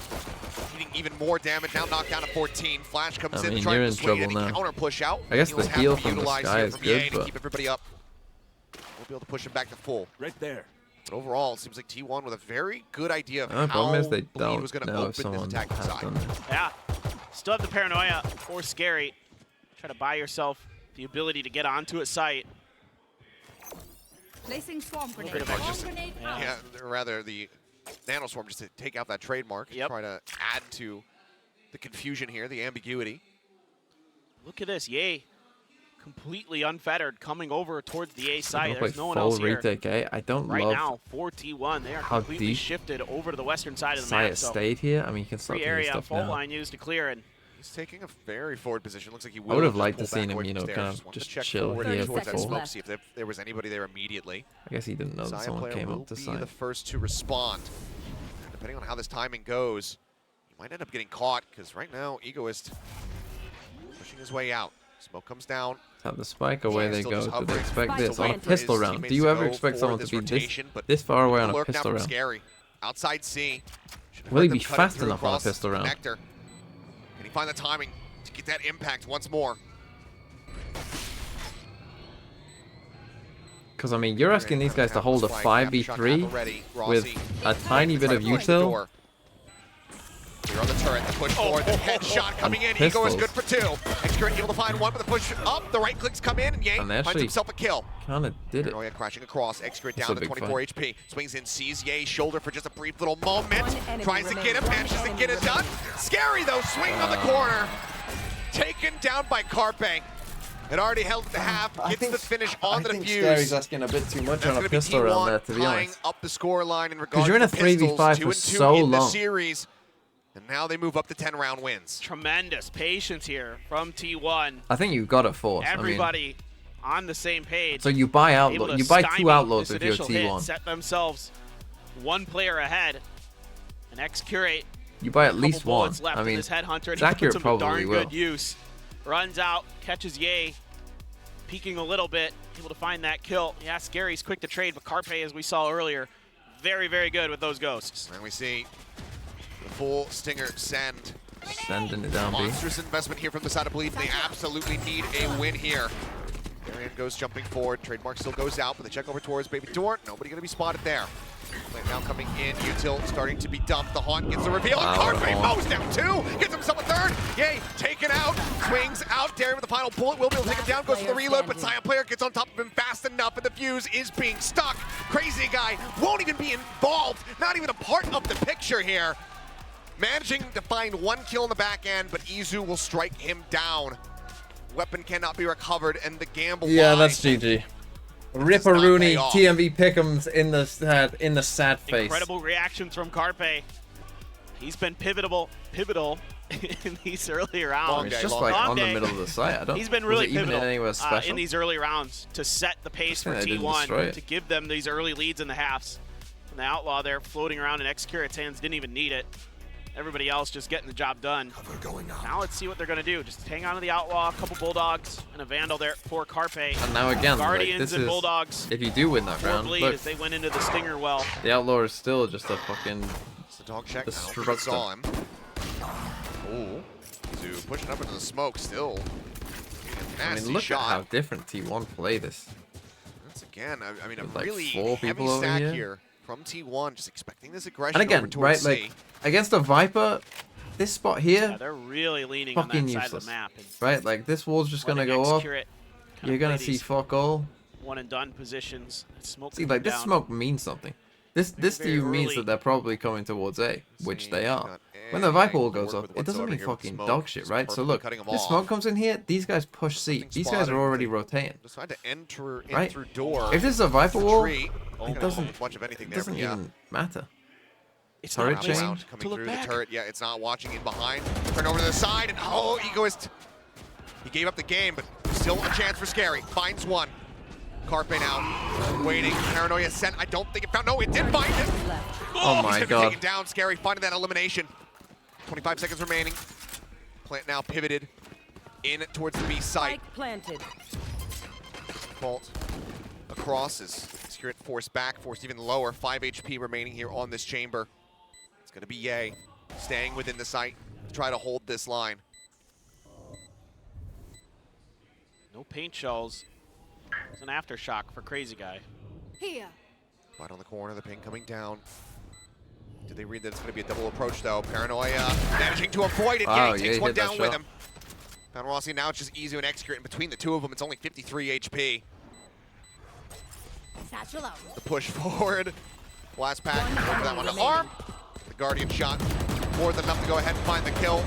eating even more damage. Now knocked down to 14. Flash comes in, trying to swing any counter push out. I guess the heal from the sky is good, to but keep everybody up. We'll be able to push him back to full. Right there. But overall, it seems like T1 with a very good idea of the problem is they Bleed was going to don't know if open this someone attacking has side. done this. Yeah. Still have the paranoia or scary. Try to buy yourself the ability to get onto a site. Placing swarm grenade. Pretty much just, yeah, rather the nanoswarm just to take out that trademark. Try to add to the confusion here, the ambiguity. Look at this, Yay. Completely unfettered, coming over towards the A side. There's no one full else here. retake A. I don't Right love now, for T1, they are how completely deep shifted over to the western side of the Saya map. So stayed here. I mean, you can start free doing area, stuff fault now. line used to clear, and he's taking a very forward position. Looks like he will. I would have just liked pull to seen back him, away you from know, stairs. kind Just of wanted to just check chill forward here towards that before. smoke, see if there was anybody there immediately. I guess he didn't know that Saya someone player came will up to be side. the first to respond. And depending on how this timing goes, he might end up getting caught because right now, Egoist pushing his way out. Smoke comes down. Tap the spike, away they still go. just Do they hovering. expect this on a Waiting for pistol his round? teammates Do you to ever go expect for someone to this be rotation, but this far away on a lurk now pistol from round? Scary. Outside C. Should have Will heard he them be cutting fast through enough on a across pistol round? Connector. Can he find the timing to get that impact once more? Because, I mean, you're asking these guys to hold a 5v3 with a tiny bit of util. You're on the turret, the push forward, the headshot coming in. Ego is good for 2. Execute able to find 1, but the push up, the right clicks come in, and Yang finds himself a kill. Kind of did it. Paranoia crashing across, Execute down to 24 HP. Swings in, sees Ye's shoulder for just a brief little moment. Tries to get him, manages to get it done. Scary though, swing on the corner. Taken down by Carpe. It already held the half, gets the finish on the defuse. Scary's asking a bit too much on a pistol round there, to be honest. Up the score line in Because regards you're in a to pistols, 3v5 2 for and 2 so in the long. series. And now they move up to 10-round wins. tremendous patience here from T1. I think you've got to force. Everybody on the same page. So you buy able outlaw. to You buy stymie 2 outlaws this if you're initial hit, T1. set themselves 1 player ahead. And X-Curate. You buy at least 1. Left I mean, in this headhunter, and it's he accurate puts him to darn probably will. good use. Runs out, catches Ye, peeking a little bit, able to find that kill. Yeah, Scary's quick to trade, but Carpe, as we saw earlier, very, very good with those ghosts. And we see the full Stinger send. Sending it down, B. Monstrous investment here from the side of Bleed. They absolutely need a win here. Arian goes jumping forward. Trademark still goes out, but they check over towards Baby Door. Nobody going to be spotted there. Plant now coming in. Util starting to be dumped. The Haunt gets the reveal. And Carpe mows down 2. Gets himself a 3rd. Yay, taken out. Swings out. Daring with the final bullet. Will be able to take him down. Goes for the reload, but Sion player gets on top of him fast enough, and the fuse is being stuck. Crazy guy won't even be involved. Not even a part of the picture here. Managing to find 1 kill in the back end, but Izu will strike him down. Weapon cannot be recovered, and the gamble. Yeah, that's GG. Ripperoonie, TMV Pick'ems in the sad face. Incredible reactions from Carpe. He's been pivotal in these early rounds. It's just like on the middle of the site. I don't. He's been really pivotal special? in these early rounds to set the pace for T1, to give them these early leads in the halves. And the Outlaw there floating around in X-Curate's hands didn't even need it. Everybody else just getting the job done. Now let's see what they're going to do. Just hang on to the Outlaw, a couple Bulldogs, and a Vandal there for Carpe. And now again, Guardians like, this and is, Bulldogs. if you do win that round, Bleed look, as they went into the Stinger well. the Outlaw is still just a fucking It's a dog check now. destructor. Saw him. Oh, Izu pushing up into the smoke still. I mean, look at how different T1 play this. Once again, I mean, a With, like, really 4 heavy people over stack here. here from T1, just expecting this aggression. And again, over towards right, C. like against a Viper, this spot here, Yeah, they're really leaning on that fucking side useless. of the map. And right? Like this wall's just gonna go up. You're gonna see fuck all. One and done positions. Smoke See, like this down. smoke means something. This to you means early. that they're probably coming towards A, which they are. When the Viper wall goes up, it doesn't mean fucking dog shit, right? So look, this smoke comes in here, these guys push C. These guys are already rotating. Decide to enter in Right? through door. If this is a Viper wall, Tree. it doesn't much of anything there. doesn't but yeah. even matter. It's Turret not change. Coming through the turret. Yeah, it's not watching in behind. Turn over to the side, and oh, Egoist. He gave up the game, but still a chance for Scary. Finds 1. Carpe now, waiting. Paranoia sent. I don't think it found. No, it did find it. Oh my he's gonna God. take it down. Scary finding that elimination. 25 seconds remaining. Plant now pivoted in towards the B site. Spike planted. Bolt across is Secret forced back, forced even lower. 5 HP remaining here on this chamber. It's gonna be Ye staying within the site to try to hold this line. No paint shells. It's an aftershock for Crazy Guy. Here. Right on the corner, the ping coming down. Did they read that it's going to be a double approach, though? Paranoia managing to avoid it. Wow, He takes yeah, one hit that down with shot. him. Found Rossi now, it's just Izu and Execute. And between the two of them, it's only 53 HP. Satchel out. The push forward. Blast pack, go for that one to arm. The Guardian shot, more than enough to go ahead and find the kill.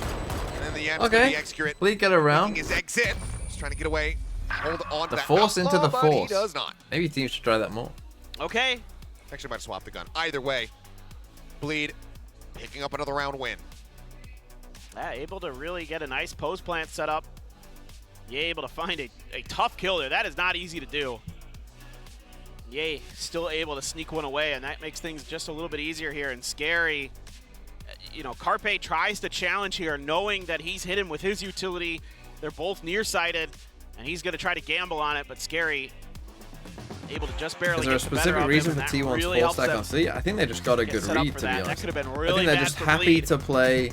And in the end, it's gonna be Execute. Bleed get around. Making his exit. Just trying to get away. Hold on to The that force into outlaw, the but force. He does not. Maybe teams should try that more. Okay. Actually, might swap the gun. Either way, Bleed picking up another round win. Yeah, able to really get a nice post plant set up. Yeah, able to find a tough kill there. That is not easy to do. Yay, still able to sneak one away, and that makes things just a little bit easier here. And Scary, you know, Carpe tries to challenge here, knowing that he's hit him with his utility. They're both nearsighted, and he's going to try to gamble on it, but Scary able to just barely Is there a get the better specific of reason him, for and that T1's really full helps stack them on C? I think they just got a get good set up read, for to be that. honest. That could have been I really think they're bad just for happy Bleed. to play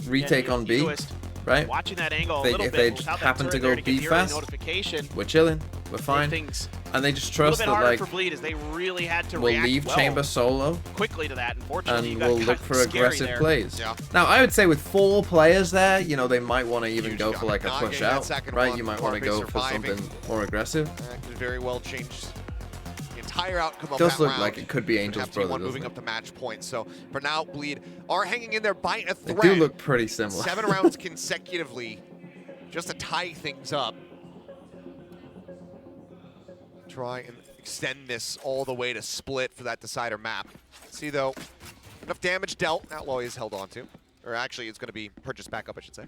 retake on B, Egoist. right? Watching that angle a They- little if bit they just without that happen to turret go there to get B the early fast, notification. we're chilling, we're Made fine. things And they just a little trust bit that, harder like, for Bleed as they really had to we'll react leave well chamber solo quickly to that. Unfortunately, and you got we'll kind look of for scary aggressive there. plays. Yeah. Now, I would say with 4 players there, you know, they might want to even go for like a Not push getting that out, second right? one. You might want to Carpe go for surviving. something more aggressive. That could very well change the entire outcome of Does that look round. like it could be Would Angel's have brother, T1 doesn't moving it? up to match point. So for now, Bleed are hanging in there by a They thread. do look pretty similar. 7 rounds consecutively, just to tie things up. Try and extend this all the way to split for that decider map. See though, enough damage dealt. Outlaw is held on to, or actually, it's going to be purchased back up, I should say.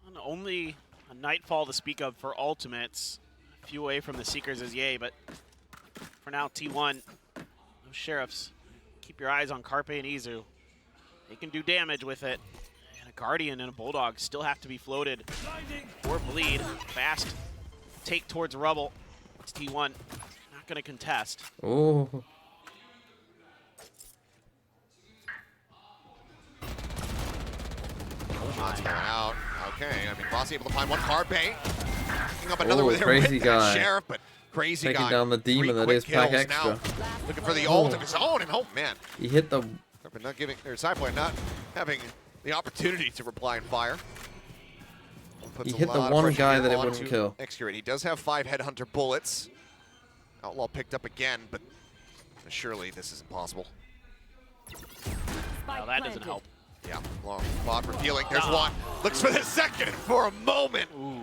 And only a Nightfall to speak of for ultimates. A few away from the Seekers is Yay, but for now, T1, those Sheriffs, keep your eyes on Carpe and Izu. They can do damage with it. And a Guardian and a Bulldog still have to be floated or Bleed. Fast take towards Rubble. It's T1, not going to contest. Oh. Shots going out. Okay, I mean, Rossi able to find one Carpe. Picking up another Oh, with crazy that guy. Sheriff, but Crazy Taking Guy. down the demon 3 that quick is Pack kills Extra. now. Looking for the ult of his own, and oh man. He hit the... Carpe not giving, or Cypher not having the opportunity to reply and fire. Puts He a hit the lot of one pressure guy here that it onto wouldn't kill. Execute. He does have 5 Headhunter bullets. Outlaw picked up again, but surely this is impossible. Well, that doesn't help. Yeah, long spot revealing. There's one. Looks for the second for a moment. Ooh.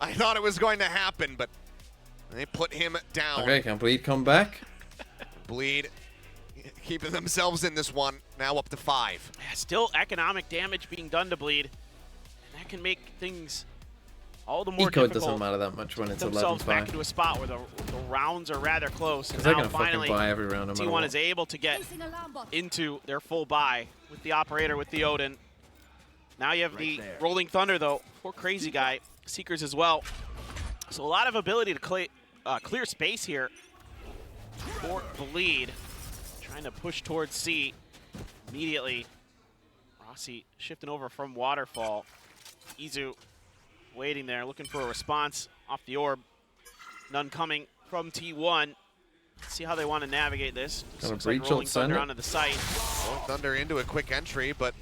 I thought it was going to happen, but they put him down. Okay, can Bleed come back? Bleed keeping themselves in this one. Now up to 5. Yeah, still economic damage being done to Bleed. And that can make things all the more Eco difficult. doesn't matter that much when it's Themselves back 11-5. into a spot where the rounds are rather close. And Because they're now going to fucking finally, buy every round no matter T1 what. is able to get into their full buy with the Operator, with the Odin. Now you have the Rolling Thunder, though, for Crazy Guy. Seekers as well. So a lot of ability to clear space here for Bleed. Trying to push towards C immediately. Rossi shifting over from Waterfall. Izu waiting there, looking for a response off the orb. None coming from T1. Let's see how they want to navigate this. Gonna Looks like breach Rolling ult, send Thunder it. onto the site. Rolling Thunder into a quick entry, but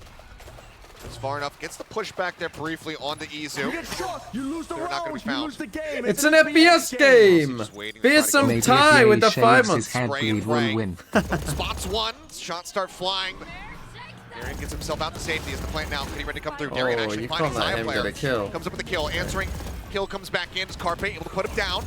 it's far enough. Gets the push back there briefly onto Izu. You get shot, you lose the They're not going to be round, you found. lose the game. It's an FPS game! Just waiting to Be try it to some go. Maybe tie if with the Yay 5 shaves months. his head, Spray and Bleed will pray. win. Spots one. Shots start flying. Darian gets himself out to safety as the plant now getting ready to come through. Darian Oh, actually you finding can't let Xayah him player. get a kill. Comes up with a kill. Answering. Kill comes back in. Carpe able to put him down.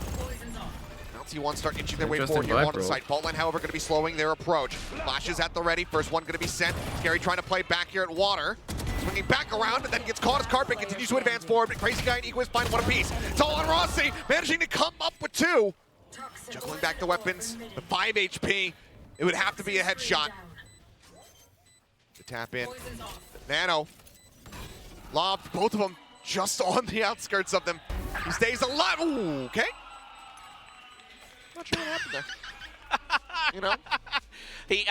Now T1 start inching their way Interesting forward here vibe on the roll. site. Fault line, however, going to be slowing their approach. Flashes at the ready. First one going to be sent. Scary trying to play back here at Water. Swinging back around, and then gets caught as Carpet continues to advance forward, but Crazy Guy and Equus find one apiece. It's all on Rossi, managing to come up with 2. Juggling back the weapons, the 5 HP. It would have to be a headshot. To tap in. The Nano. Lob, both of them just on the outskirts of them. He stays alive. Ooh, okay. Not sure what happened there. You know?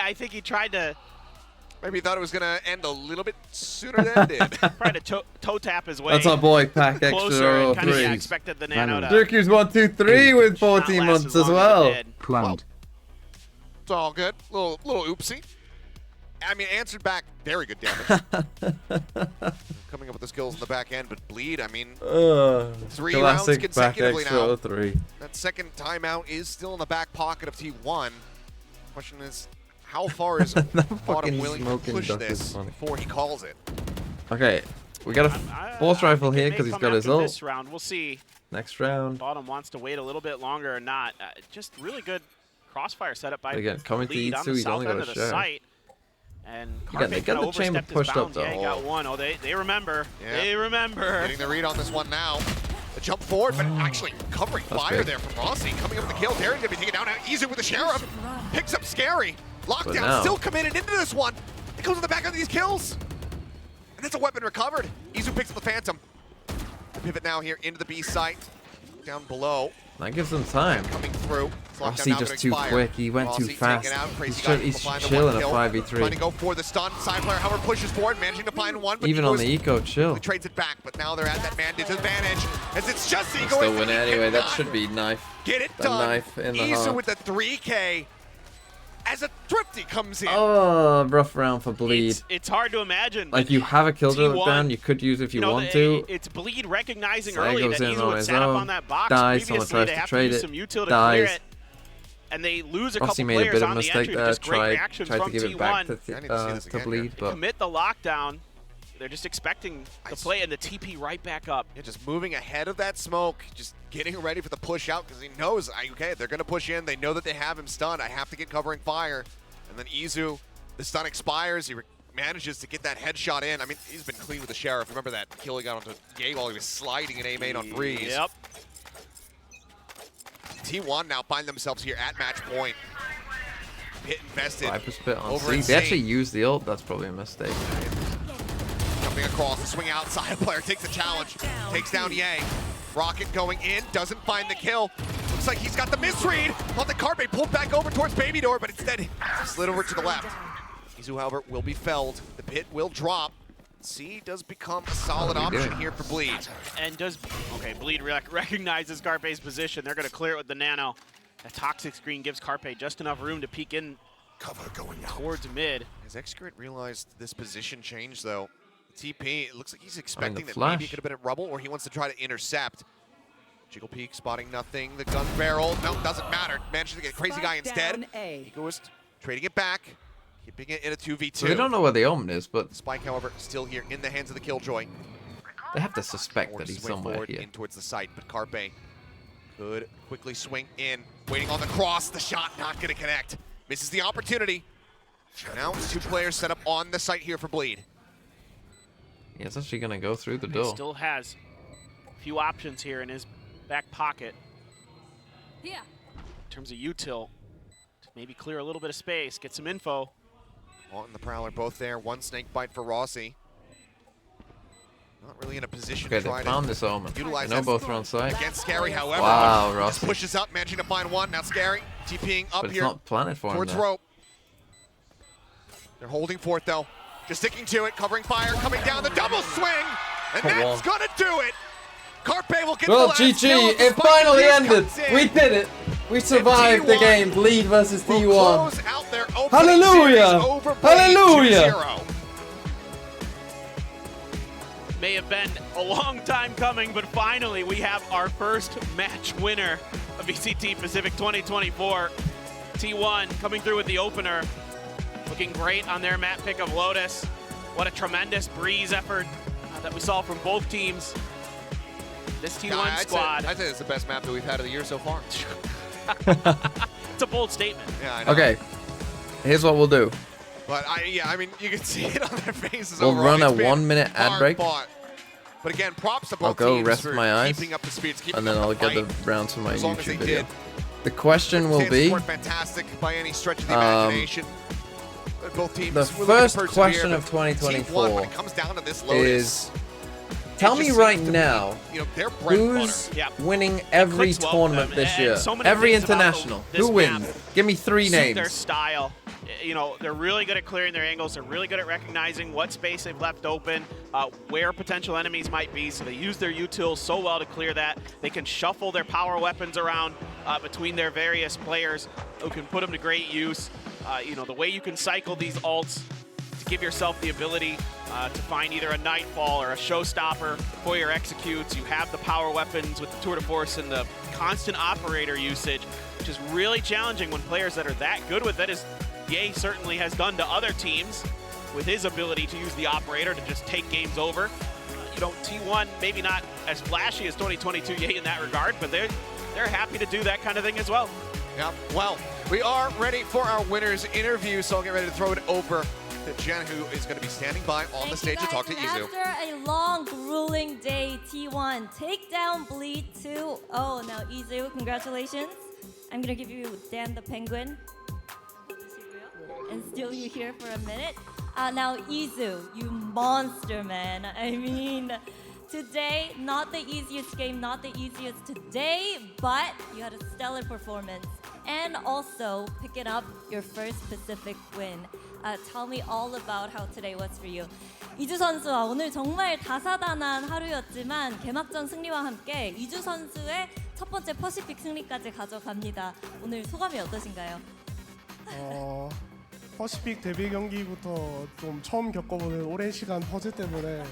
I think he tried to... Maybe he thought it was going to end a little bit sooner than it did. Tried to toe tap his way. That's our boy, Pack Closer, Extra 3. expected the Nano to... Dirku's 1, 2, 3 with 14 months as well. Planned. It's all good. Little oopsie. I mean, answered back very good damage. Coming up with the skills in the back end, but Bleed, I mean, 3 rounds consecutively now. 3. That second timeout is still in the back pocket of T1. Question is, how far is Autumn willing to push this before he calls it? Okay, we got a force rifle here because he's got his ult. This round, we'll see. Next round. Bottom wants to wait a little bit longer or not. Just really good crossfire setup by Again, coming to Bleed on E2, the he's south only end got of a the share. site. And Again, they got the chamber pushed up though. Yeah, he got 1. Oh, they remember. Yeah. They remember. Getting the read on this one now. The jump forward, but actually covering fire big. there from Rossi. Coming up with the kill. Daring to be taken down. Now Izu with the Sheriff. Picks up Scary. Lockdown now- still committed into this one. It goes on the back of these kills. And that's a weapon recovered. Izu picks up the Phantom. The pivot now here into the B site. Down below. That gives them time. Coming through. Rossi just too quick. He went too fast. He's chilling at 5v3. Trying to go for the stun. Side player, however, pushes forward, managing to find one. But Even on the eco, chill. he trades it back, but now they're at that man disadvantage as it's just Ego. Still win anyway. That should be knife. Get it The done. knife in the Izu heart. with the 3K as a Thrifty comes in. Oh, rough round for Bleed. It's hard to imagine. Like, you have a killjoy T1, down you could use if you want the- to. It's Bleed recognizing Saya early goes that in Izu on would his set up own, on that box. dies, someone Previously, tries they to have trade use it, some util to dies. clear it. And they lose a Rossi couple made a players bit of on a the mistake entry. there, Just great tried reactions to from give it back T1. to Bleed, They but commit the lockdown. They're just expecting the play and the TP right back up. Yeah, just moving ahead of that smoke, just getting ready for the push out because he knows, okay, they're going to push in. They know that they have him stunned. I have to get covering fire. And then Izu, the stun expires. He manages to get that headshot in. I mean, he's been clean with the Sheriff. Remember that kill he got onto Gay while he was sliding an A-main on Breeze. Yep. T1 now find themselves here at match point. Hit invested. Viper spit on over C. in They actually used the ult. That's probably a mistake. Jumping across, the swing outside player takes the challenge, takes down Ye. Rocket going in, doesn't find the kill. Looks like he's got the misread on the Carpe, pulled back over towards Baby Door, but instead slid over to the left. Izu, however, will be felled. The pit will drop. C does become a solid option here for Bleed. And does, okay, Bleed recognizes Carpe's position. They're going to clear it with the Nano. A toxic screen gives Carpe just enough room to peek in towards mid. Has Excurrent realized this position change, though? TP, it looks like he's expecting that flash. maybe it could have been at Rubble, or he wants to try to intercept. Jiggle Peak spotting nothing. The gun barrel, no, doesn't matter. Manages to get Crazy Guy instead. Egoist trading it back, keeping it in a 2v2. So they don't know where the Omen is, but Spike, however, still here in the hands of the Killjoy. they have to suspect that Forces he's way somewhere forward here. in towards the site, but Carpe could quickly swing in. Waiting on the cross, the shot not going to connect. Misses the opportunity. Now it's 2 players set up on the site here for Bleed. Yeah, it's actually going to go through the He door. still has a few options here in his back pocket. Yeah. In terms of util, to maybe clear a little bit of space, get some info. Haunt and the Prowler both there. 1 snake bite for Rossi. Not really in a position Okay, to try they found this Omen. utilize I know that both are on site. against Scary, however. Wow, just Rossi. pushes up, managing to find one. Now Scary TPing up But it's here not planted for him towards there. rope. They're holding fort though. Just sticking to it, covering fire, coming down the double swing, and Come that's on. gonna do it. Carpe will get Well, the last kill GG, as the it Spike finally Piece ended. comes in. We did it. We survived the T1 game. Bleed versus will T1. close out their opening Hallelujah. series over Bleed Hallelujah. 2-0. May have been a long time coming, but finally we have our first match winner of ECT Pacific 2024. T1 coming through with the opener. Looking great on their map pick of Lotus. What a tremendous Breeze effort that we saw from both teams. This T1 Yeah, squad. I'd say it's the best map that we've had of the year so far. It's a bold statement. Yeah, I know. Okay, here's what we'll do. But I mean, you can see it on their faces. We'll overall. run a It's been 1 minute ad hard break. fought. But again, props to both I'll go teams rest for my eyes, keeping up the spirits, keeping and then up I'll the get the fight rounds for my as long as YouTube they video. did. The question will Stance be, weren't fantastic by any stretch of the imagination. Both teams the were looking to first persevere, question but of Team 1, 2024 when it comes down to this Lotus, is, tell just me seems right to be, now, their bread and who's butter. winning every clicks well tournament with this them, year? and so many Every things about international. this Who map wins? Give me 3 suit names. their style. You know, they're really good at clearing their angles. They're really good at recognizing what space they've left open, where potential enemies might be. So they use their utils so well to clear that. They can shuffle their power weapons around between their various players who can put them to great use. You know, the way you can cycle these ults to give yourself the ability to find either a Nightfall or a Showstopper for your executes. You have the power weapons with the Tour de Force and the constant operator usage, which is really challenging when players that are that good with it, as Ye certainly has done to other teams with his ability to use the operator to just take games over. You know, T1 maybe not as flashy as 2022 Ye in that regard, but they're happy to do that kind of thing as well. Yeah, well, we are ready for our winners interview, so I'll get ready to throw it over to Jen, who is going to be standing by on the stage to talk to Izu. After a long, grueling day, T1 take down Bleed 2. Oh, now Izu, congratulations. I'm going to give you Dan the Penguin and steal you here for a minute. Now Izu, you monster, man. I mean, today, not the easiest game, not the easiest today, but you had a stellar performance. And also picking up your first Pacific win. Tell me all about how today was for you. 이주 선수와 오늘 정말 다사다난 하루였지만 개막전 승리와 함께 이주 선수의 첫 번째 퍼시픽 승리까지 가져갑니다. 오늘 소감이 어떠신가요? 퍼시픽 데뷔 경기부터 좀 처음 겪어보는 오랜 시간 퍼즐 때문에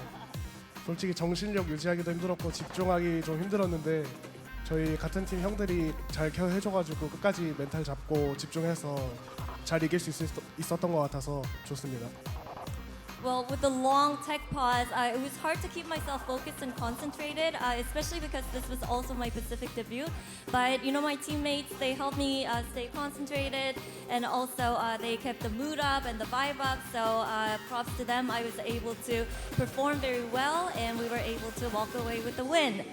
솔직히 정신력 유지하기도 힘들었고 집중하기 좀 힘들었는데 저희 같은 팀 형들이 잘 케어해줘가지고 끝까지 멘탈 잡고 집중해서 잘 이길 수 있었던 것 같아서 좋습니다. Well, with the long tech pause, it was hard to keep myself focused and concentrated, especially because this was also my Pacific debut. But you know, my teammates, they helped me stay concentrated, and also they kept the mood up and the vibe up. So props to them. I was able to perform very well, and we were able to walk away with the win.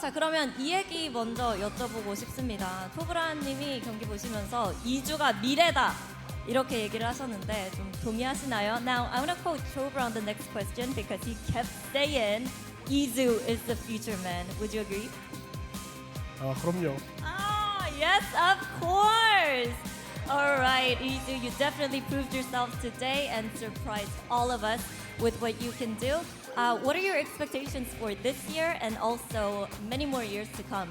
자, 그러면 이 얘기 먼저 여쭤보고 싶습니다. 토브라님이 경기 보시면서 2주가 미래다. 이렇게 얘기를 하셨는데 좀 동의하시나요? Now, I want to quote Chobra on the next question because he kept saying Izu is the future man. Would you agree? 그럼요. Yes, of course. All right, Izu, you definitely proved yourself today and surprised all of us with what you can do. What are your expectations for this year and also many more years to come?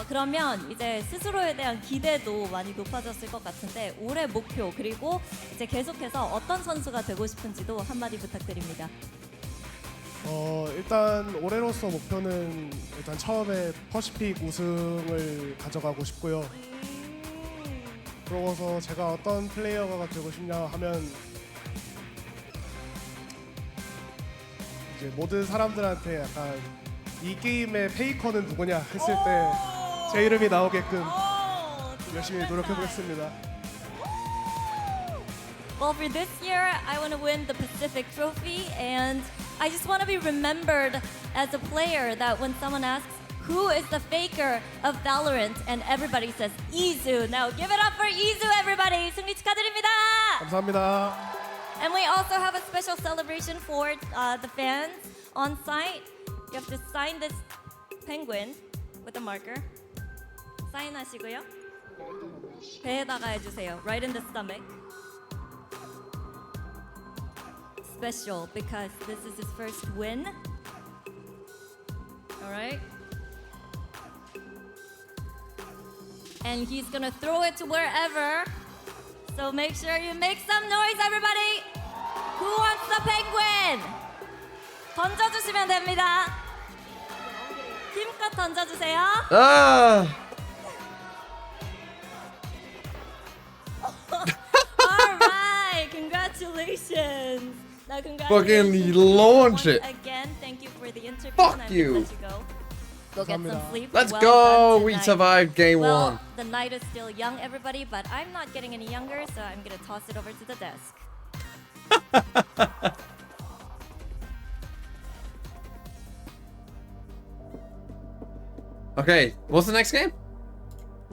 그러면 이제 스스로에 대한 기대도 많이 높아졌을 것 같은데 올해 목표 그리고 이제 계속해서 어떤 선수가 되고 싶은지도 한마디 부탁드립니다. 일단 올해로서 목표는 일단 처음에 퍼시픽 우승을 가져가고 싶고요. 그러고서 제가 어떤 플레이어가 되고 싶냐 하면 이제 모든 사람들한테 약간 이 게임의 페이커는 누구냐 했을 때 제 이름이 나오게끔 열심히 노력해 보겠습니다. Well, for this year, I want to win the Pacific Trophy, and I just want to be remembered as a player that when someone asks, who is the faker of Valorant, and everybody says, Izu. Now, give it up for Izu, everybody. 승리 축하드립니다. 감사합니다. And we also have a special celebration for the fans on site. You have to sign this penguin with a marker. 사인하시고요. 배에다가 해주세요. Right in the stomach. Special because this is his first win. All right. And he's gonna throw it to wherever. So make sure you make some noise, everybody. Who wants the penguin? 던져주시면 됩니다. 힘껏 던져주세요. All right, congratulations. Now, congratulations. Fucking launch it. Again, thank you for the interview. Fuck and I'm you. gonna let you go. Go get some sleep. Let's Well go. done We tonight. survived game well, one. The night is still young, everybody, but I'm not getting any younger, so I'm gonna toss it over to the desk. Okay, what's the next game?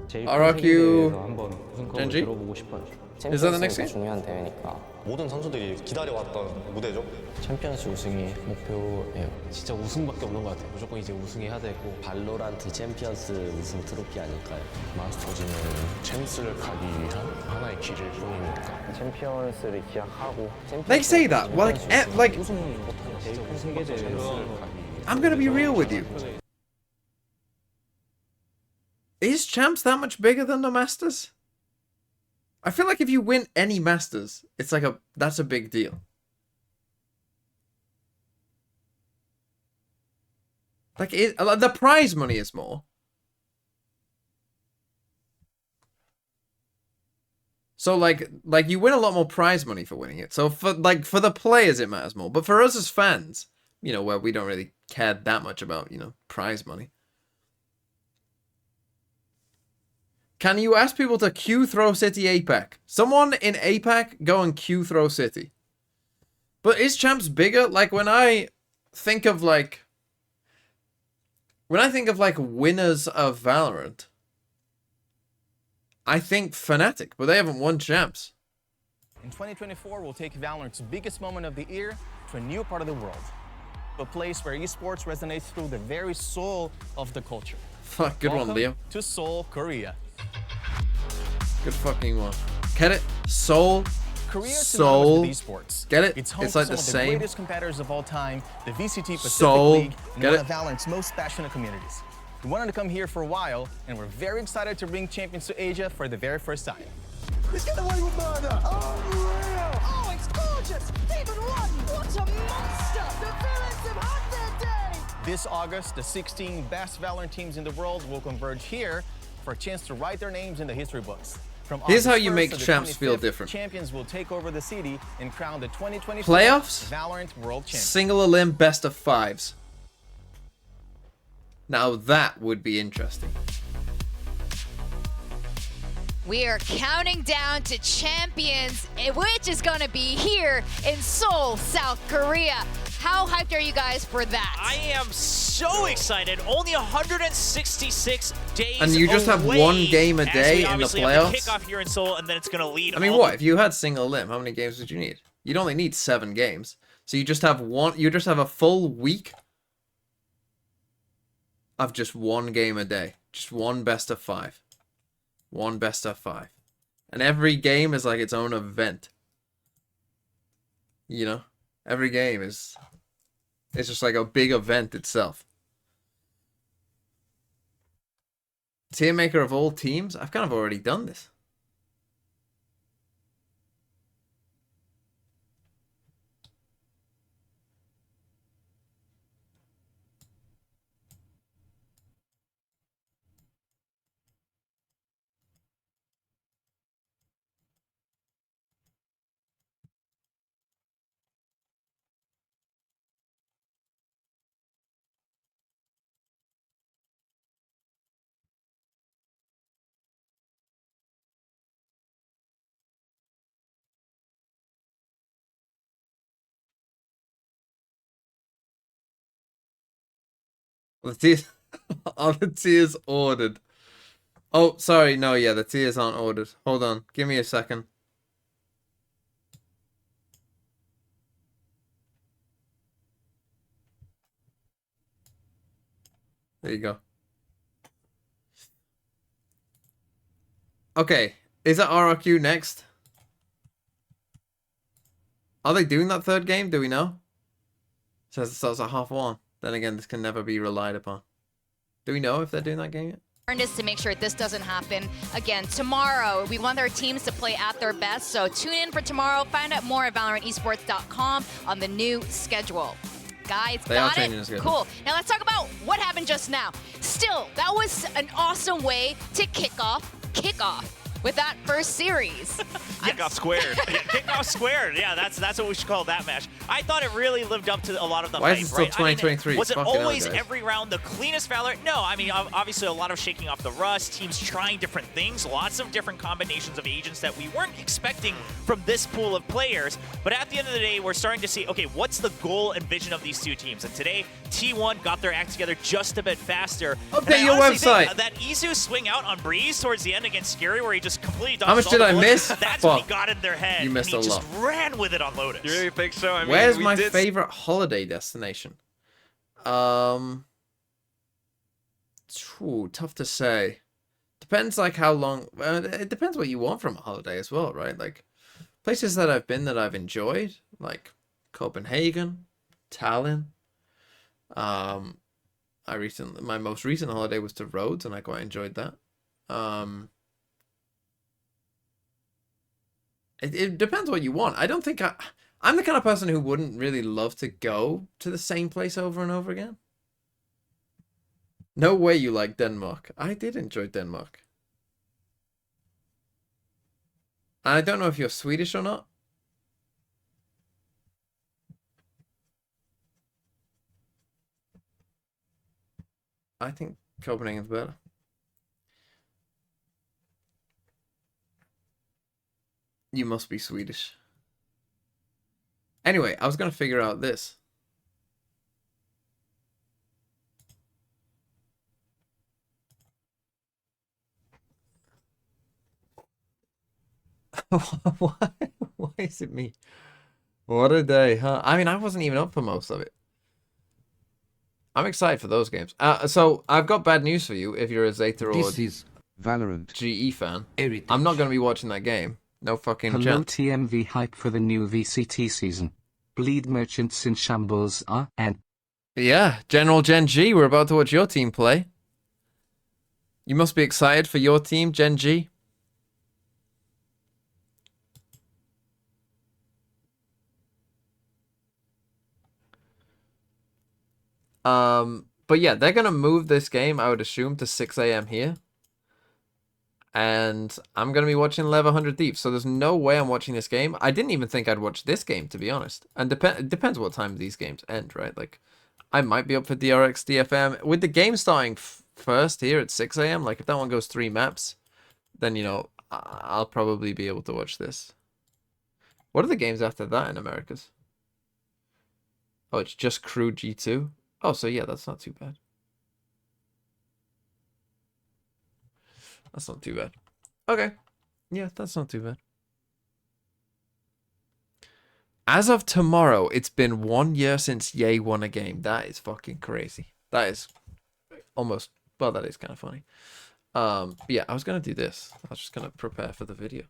RRQ Gen.G? Is that the next game? 중요한 대회니까 모든 선수들이 기다려왔던 무대죠. 챔피언스 우승이 목표예요. 진짜 우승밖에 없는 것 같아요. 무조건 이제 우승해야 되고 발로란트 챔피언스 우승 트로피 아닐까요? 마스터즈는 챔스를 가기 위한 하나의 길일 뿐이니까 챔피언스를 기약하고 They say that like I'm gonna be real with you. Is Champs that much bigger than the Masters? I feel like if you win any Masters, it's like that's a big deal. Like the prize money is more. So like you win a lot more prize money for winning it. So for the players it matters more, but for us as fans, you know, where we don't really care that much about, you know, prize money. Can you ask people to Q Throw City APAC? Someone in APAC go and Q Throw City. But is Champs bigger? Like when I think of like winners of Valorant, I think Fnatic, but they haven't won Champs. In 2024, we'll take Valorant's biggest moment of the year to a new part of the world. A place where esports resonates through the very soul of the culture. Fuck, good Welcome one, Leo. To Seoul, Korea. Good fucking one. Get it? Seoul. Korea is Soul. synonymous with esports. Get it? It's home It's to like some the of the same. greatest competitors of all time, the VCT Pacific Soul. League, and Get one it? of Valorant's most passionate communities. We wanted to come here for a while, and we're very excited to bring champions to Asia for the very first time. He's getting away with murder! Unreal! Oh, it's gorgeous! Even one! What a monster! The villains have had their day! This August, the 16 best Valorant teams in the world will converge here for a chance to write their names in the history books. From Here's how August you 1st make to the Champs feel 25th, different. Champions will take over the city and crown the 2024 Playoffs? Valorant World Champion. Single elim best of fives. Now that would be interesting. We are counting down to Champions, which is going to be here in Seoul, South Korea. How hyped are you guys for that? I am so excited. Only 166 days And you just have away one game a as day we in the obviously have the playoffs? kickoff here in Seoul, and then it's going to lead. I mean, all what? If you had single elim, how many games would you need? You'd only need 7 games. So you just have a full week of just one game a day. Just one best of 5. One best of 5. And every game is like its own event. You know? Every game is... It's just like a big event itself. Tier maker of all teams? I've kind of already done this. The tiers, are the tiers ordered? Oh, sorry, no, yeah, the tiers aren't ordered. Hold on, give me a second. There you go. Okay, is that RRQ next? Are they doing that third game? Do we know? Says it starts at 1:30. Then again, this can never be relied upon. Do we know if they're doing that game yet? Is to make sure this doesn't happen again tomorrow. We want our teams to play at their best, so tune in for tomorrow. Find out more at ValorantEsports.com on the new schedule. Guys, They are got changing the it? schedule. Cool. Now let's talk about what happened just now. Still, that was an awesome way to kick off with that first series. Kickoff squared. Yeah, kickoff squared. Yeah, that's what we should call that match. I thought it really lived up to a lot of the Why hype, is it still right? 2023? I mean, was it Fucking hell, always guys. every round the cleanest Valor? No, I mean, obviously a lot of shaking off the rust, teams trying different things, lots of different combinations of agents that we weren't expecting from this pool of players. But at the end of the day, we're starting to see, okay, what's the goal and vision of these two teams? And today, T1 got their act together just a bit faster. Update your website. That Izu swing out on Breeze towards the end against Scary, where he just completely dodged How much all did the I bullets, miss? That's Fuck. what he got in their head. You missed and he a just ran with it on Lotus. You really think so? I mean, Where's we my did favorite holiday destination? Tough to say. Depends like how long. It depends what you want from a holiday as well, right? Like places that I've been that I've enjoyed, like Copenhagen, Tallinn. My most recent holiday was to Rhodes, and I quite enjoyed that. It depends what you want. I don't think I'm the kind of person who wouldn't really love to go to the same place over and over again. No way you like Denmark. I did enjoy Denmark. I don't know if you're Swedish or not. I think Copenhagen's better. You must be Swedish. Anyway, I was going to figure out this. Why is it me? What a day, huh? I mean, I wasn't even up for most of it. I'm excited for those games. So I've got bad news for you if you're a Zeta or This is Valorant GE fan. I'm not going to be watching that game. No fucking Hello chance. TMV hype for the new VCT season. Bleed merchants in shambles and Yeah, Gen.G, we're about to watch your team play. You must be excited for your team, Gen.G. But yeah, they're gonna move this game, I would assume, to 6 a.m. here. And I'm gonna be watching Level 100 Thieves, so there's no way I'm watching this game. I didn't even think I'd watch this game, to be honest. And it depends what time these games end, right? Like, I might be up for DRX, DFM. With the game starting first here at 6 a.m., like, if that one goes 3 maps, then, you know, I'll probably be able to watch this. What are the games after that in Americas? Oh, it's just Crew G2? Oh, so yeah, that's not too bad. That's not too bad. Okay. Yeah, that's not too bad. As of tomorrow, it's been 1 year since Ye won a game. That is fucking crazy. That is almost... Well, that is kind of funny. Yeah, I was going to do this. I was just going to prepare for the video.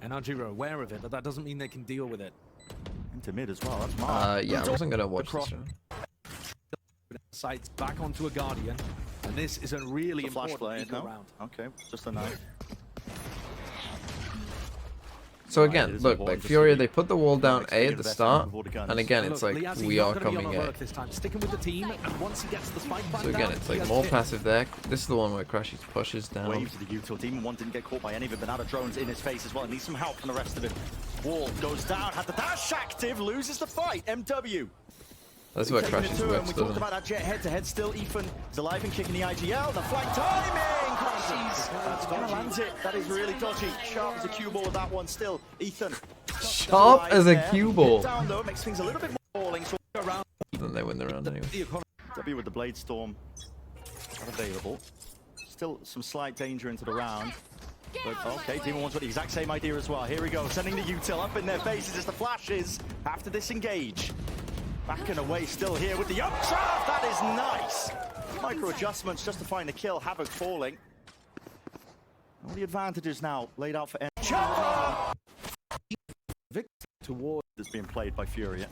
NRG are aware of it, but that doesn't mean they can deal with it. Into mid as well, that's Mark. Yeah, I wasn't going to watch this show. Sights back onto a Guardian, and this is a really Flash important play, no? round. Okay, just a knife. So again, look, like Furia, they put the wall down A at the start, and again, it's like, we are coming A. Sticking with the team, and once he gets the spike back So again, down, it's he like has more hit. passive there. This is the one where Crashy pushes down. Waves to the util team. One didn't get caught by any of it, but now the drone's in his face as well. Needs some help from the rest of it. Wall goes down, had the dash active, loses the fight. MW. That's where Crashy's We whips, talked doesn't about it? that jet head-to-head still. Ethan is alive and kicking the IGL. The flank timing! Crashies kind of lands it. That is really dodgy. Sharp as a cue ball with that one still. Ethan. Sharp as a cue ball. Down though, makes things a little bit more falling. So around. Then they win the round anyway. W with the Blade Storm not available. Still some slight danger into the round. But okay, Demon wants the exact same idea as well. Here we go, sending the util up in their faces as the flashes have to disengage. Back and away, still here with the updraft. That is nice. Micro adjustments just to find the kill. Havoc falling. All the advantages now laid out for Chopper. Toward is being played by Furia.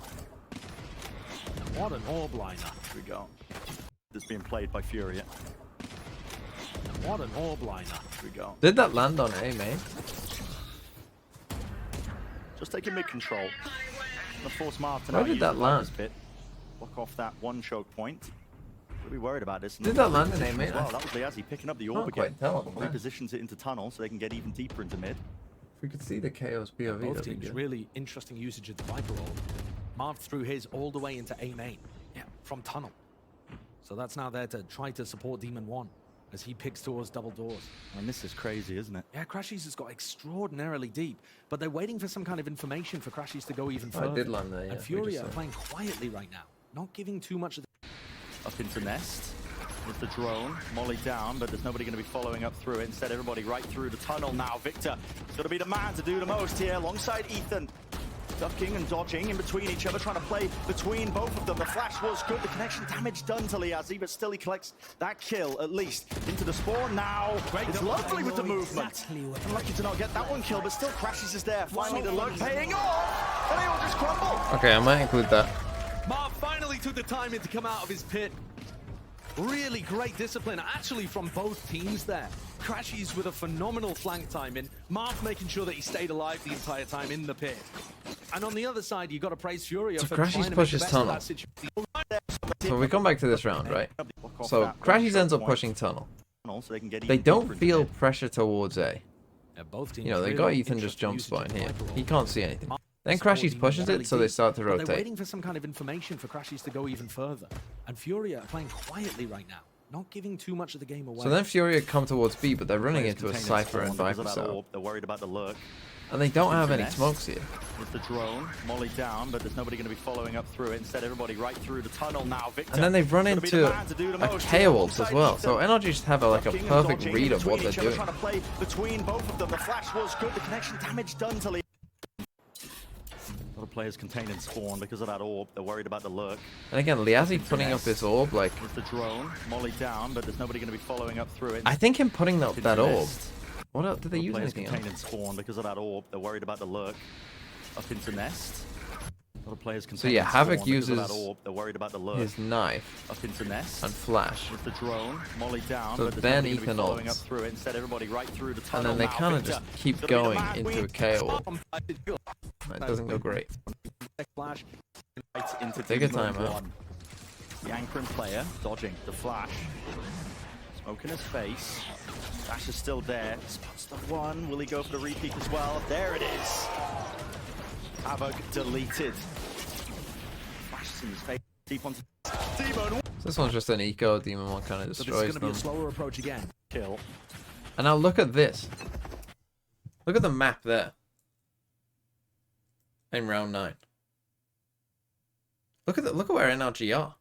What an orb liner. Here we go. This being played by Furia. What an orb liner. Here we go. Did that land on A, mate? Just taking mid control. Gonna force Martin Where out. did use that the land? bonus Pit. Block off that one choke point. We'll be worried about this. Did that land in A, mate? Well, that was Liazzi picking up the orb again. Quite tell. Repositions it into tunnel so they can get even deeper into mid. If we could see the Chaos POV, Both that'd be teams good. really interesting usage of the Viper orb. Marv threw his all the way into A main. Yeah, from tunnel. So that's now there to try to support Demon 1 as he picks towards double doors. And this is crazy, isn't it? Yeah, Crashies has got extraordinarily deep, but they're waiting for some kind of information for Crashies to go even Oh, further. I did land there, yeah. And Furia are playing quietly right now, not giving too much of the... Up into Nest with the drone. Molly down, but there's nobody going to be following up through it. Instead, everybody right through the tunnel now. Victor is going to be the man to do the most here alongside Ethan. Ducking and dodging in between each other, trying to play between both of them. The flash was good. The connection damage done to Liazzi, but still he collects that kill, at least, into the spawn now. It's lovely with the movement. Unlucky to not get that one kill, but still Crashes is there. Finally, the luck paying off. And they all just crumble. Okay, I might include that. Marv finally took the time in to come out of his pit. Really great discipline, actually, from both teams there. Crashies with a phenomenal flank timing. Marv making sure that he stayed alive the entire time in the pit. And on the other side, you got to praise Furia for trying to make the best of that situation. So we come back to this round, right? So Crashies ends up pushing tunnel. They don't feel pressure towards A. You know, they got Ethan just jump spotting here. He can't see anything. Then Crashies pushes it, so they start to They're rotate. waiting for some kind of information for Crashies to go even further. And Furia are playing quietly right now, not giving too much of the game away. So then Furia come towards B, but they're running into a Cypher and Viper cell. They're worried about the lurk. And they don't have any smokes here. With the drone, Molly down, but there's nobody going to be following up through it. Instead, everybody right through the tunnel now. Victor, And then they run into a Chaos as well. So NRG just have like a perfect read of what they're doing. Trying to play between both of them. The flash was good. The connection damage done to Lee. A lot of players contained in spawn because of that orb. They're worried about the lurk. And again, Liazzi putting up this orb, like... With the drone, Molly down, but there's nobody going to be following up through it. I think him putting up that orb... What else? Did they use anything else? Contained in spawn because of that orb. They're worried about the lurk. Up into Nest. A lot of players So yeah, Havoc uses They're worried about the lurk. his knife up into Nest and flash. With the drone, Molly down, So but there's then nobody Ethan following up ults. through it. Instead, everybody right through the And tunnel. then they now. kind of Victor, just keep gonna be the going man. into a KO. That doesn't go great. Flash right into Take a Demon timeout. 1. The anchoring player dodging the flash. Smoke in his face. Dash is still there. Spots the one. Will he go for the repeat as well? There it is. Havoc deleted. Flashes in his face. Deep onto Demon. So this one's just an eco. Demon 1 kind of So destroys this is going to be them. a slower approach again. Kill. And now look at this. Look at the map there. In round 9. Look at where NRG are.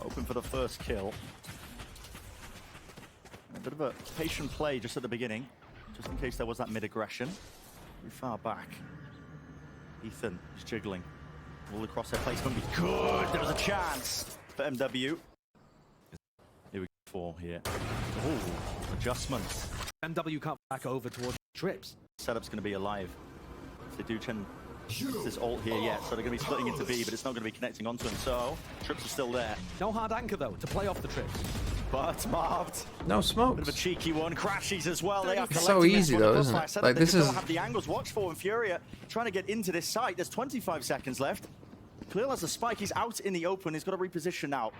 Open for the first kill. A bit of a patient play just at the beginning, just in case there was that mid-aggression. Pretty far back. Ethan is jiggling. All across their placement be good. There was a chance for MW. Here we go for here. Oh, adjustments. MW can't back over towards trips. Setup's going to be alive. If they do this ult here yet, so they're going to be splitting into B, but it's not going to be connecting onto him. So trips are still there. No hard anchor though to play off the trips. But marked. No smokes. Bit of a cheeky one. Crashies as well. They are It's so easy though, isn't it? Like this is. Have the angles watched for, and Furia trying to get into this site. There's 25 seconds left. Clear has a spike. He's out in the open. He's got to reposition now.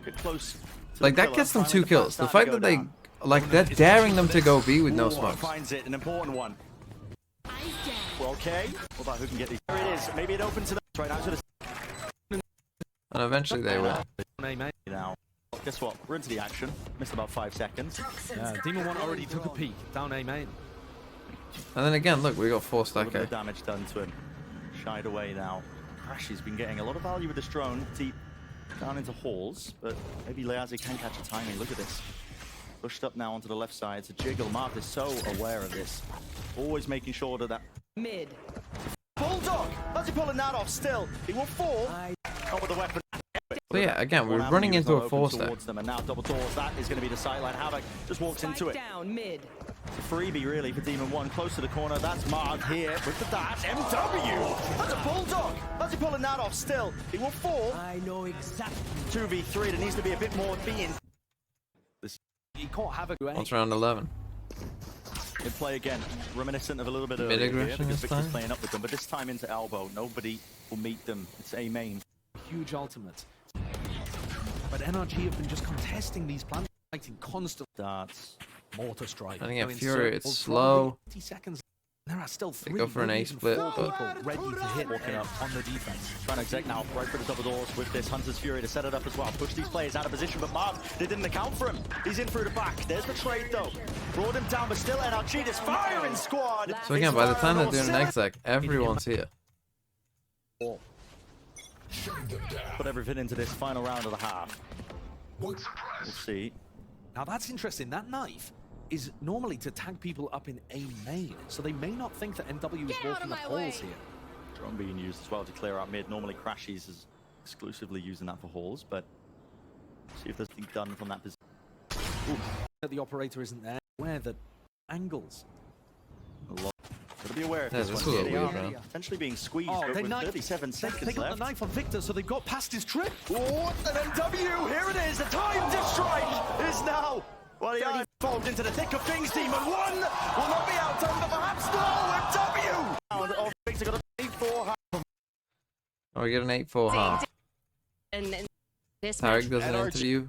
Get close. Like that gets them 2 kills. The fact that they, like, they're daring them to go B with no smokes. Finds it, an important one. Well, okay. What about who can get these? There it is. Maybe it opens to the right now. And eventually they win. Now, guess what? We're into the action. Missed about 5 seconds. Yeah, Demon 1 already took a peek down A main. And then again, look, we got 4 A stack little bit A. of damage done to him. Shied away now. Crashy's been getting a lot of value with this drone deep down into halls, but maybe Liazzi can catch a timing. Look at this. Pushed up now onto the left side. It's a jiggle. Marv is so aware of this. Always making sure that Mid. Bulldog! How's he pulling that off still? He will fall. Not with the weapon. So yeah, again, we're running into a 4 stack. Them, and now double doors. That is going to be the sideline. Havoc just walks into it. Down mid. Freebie really for Demon 1. Close to the corner. That's Marv here with the dash. MW! That's a Bulldog! How's he pulling that off still? He will fall. I know exactly. 2v3. There needs to be a bit more being. He caught Havoc. What's round 11? in play again, reminiscent of a little bit Mid earlier here, aggression because this Victor's time? playing up with them, but this time into elbow, nobody will meet them. It's A main. Huge ultimate. But NRG have been just contesting these plans, fighting constant darts. Mortar strike. I think at They're in Fury it's circles, slow. probably 50 seconds. There are still They three, go for an maybe A even split, four but- people ready to hit Walking up on the defense. Trying to exec now, right for the double doors with this Hunter's Fury to set it up as well. Push these players out of position, but Marv, they didn't account for him. He's in through the back. There's the trade though. Brought him down, but still NRG, this firing squad. So again, by the time they're doing an exec, everyone's here. Put everything into this final round of the half. We'll see. Now that's interesting. That knife is normally to tag people up in A main, so they may not think that MW is walking the halls here. Drone being used as well to clear out mid. Normally Crashies is exclusively using that for halls, but see if there's anything done from that position. The operator isn't there. Where the angles? Gotta be aware of Yeah, this this one. was a They weird are round. potentially being squeezed, Oh, but they with knife- 37 They seconds got left. the knife on Victor, so they've got past his trip. Oh, an MW! Here it is! The time to strike is now! Well, the eye involved into the thick of things. Demon 1 will not be outdone, but perhaps no! A W! Of Victor got a 8-4 half. Oh, we get an 8-4 half. And this Tarek does an interview.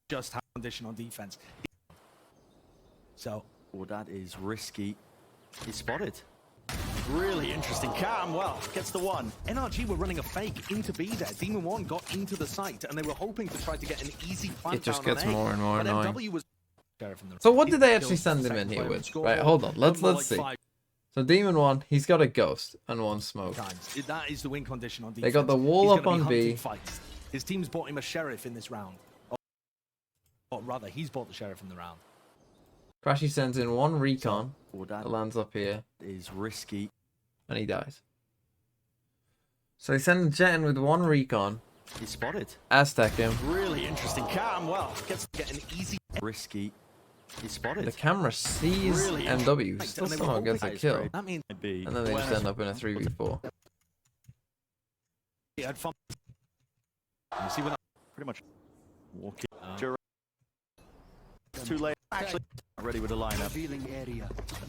Just have condition on defense. So, that is risky. He's spotted. Really interesting. Cam, well, gets the one. NRG were running a fake into B there. Demon 1 got into the site, and they were hoping to try to get an easy plant It just down gets on A, more and more but annoying. MW was So what did they actually send him in here with? Right, hold on. Let's see. So Demon 1, he's got a ghost and 1 smoke. That is the win condition on defense. They got the wall He's up gonna be on B. hunting fights. His team's bought him a sheriff in this round. Or rather, he's bought the sheriff in the round. Crashy sends in 1 recon. That lands up here. Is risky. And he dies. So they send Jet in with 1 recon. He's spotted. Aztec him. Really interesting. Cam, well, gets to get an easy. Risky. He's spotted. The camera sees Really MW. Still somehow gets a kill. That means And then they just end up in a 3v4. he had fun. You see when pretty much walking. Too late. Actually, ready with the lineup.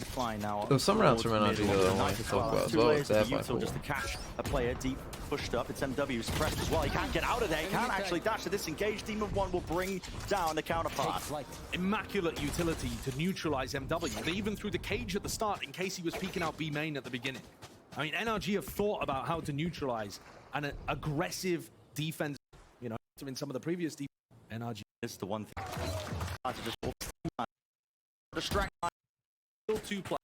Flying now. There was some rounds from NRG that I wanted to talk about as well. It's there by just to catch a player deep, pushed up. It's MW suppressed as well. He can't get out of there. He can't actually dash to disengage. Demon 1 will bring down the counterpart. immaculate utility to neutralize MW. They even threw the cage at the start in case he was peeking out B main at the beginning. I mean, NRG have thought about how to neutralize an aggressive defense. You know, in some of the previous NRG is the one thing. To just distract. Still 2 players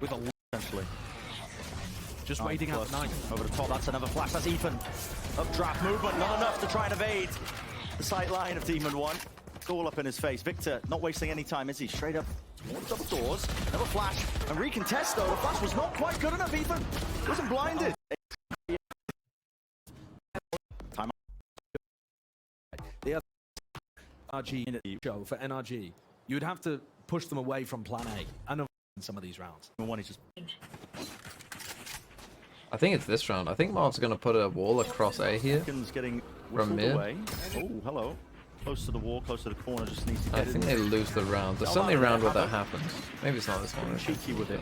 with a essentially. Just waiting out the knife. Over the top, that's another flash. That's Ethan. Updraft movement, not enough to try and evade the sight line of Demon 1. It's all up in his face. Victor not wasting any time, is he? Straight up towards double doors. Another flash. And recontest though. The flash was not quite good enough, Ethan. Wasn't blinded. Time The other NRG in the show for NRG, you would have to push them away from plan A and in some of these rounds. One is just. I think it's this round. I think Marv's going to put a wall across A here. Getting from mid. Away. Oh, hello. Close to the wall, close to the corner, just needs to get I think they lose the round. There's certainly a round where that happens. Maybe it's not this one. Cheeky with it.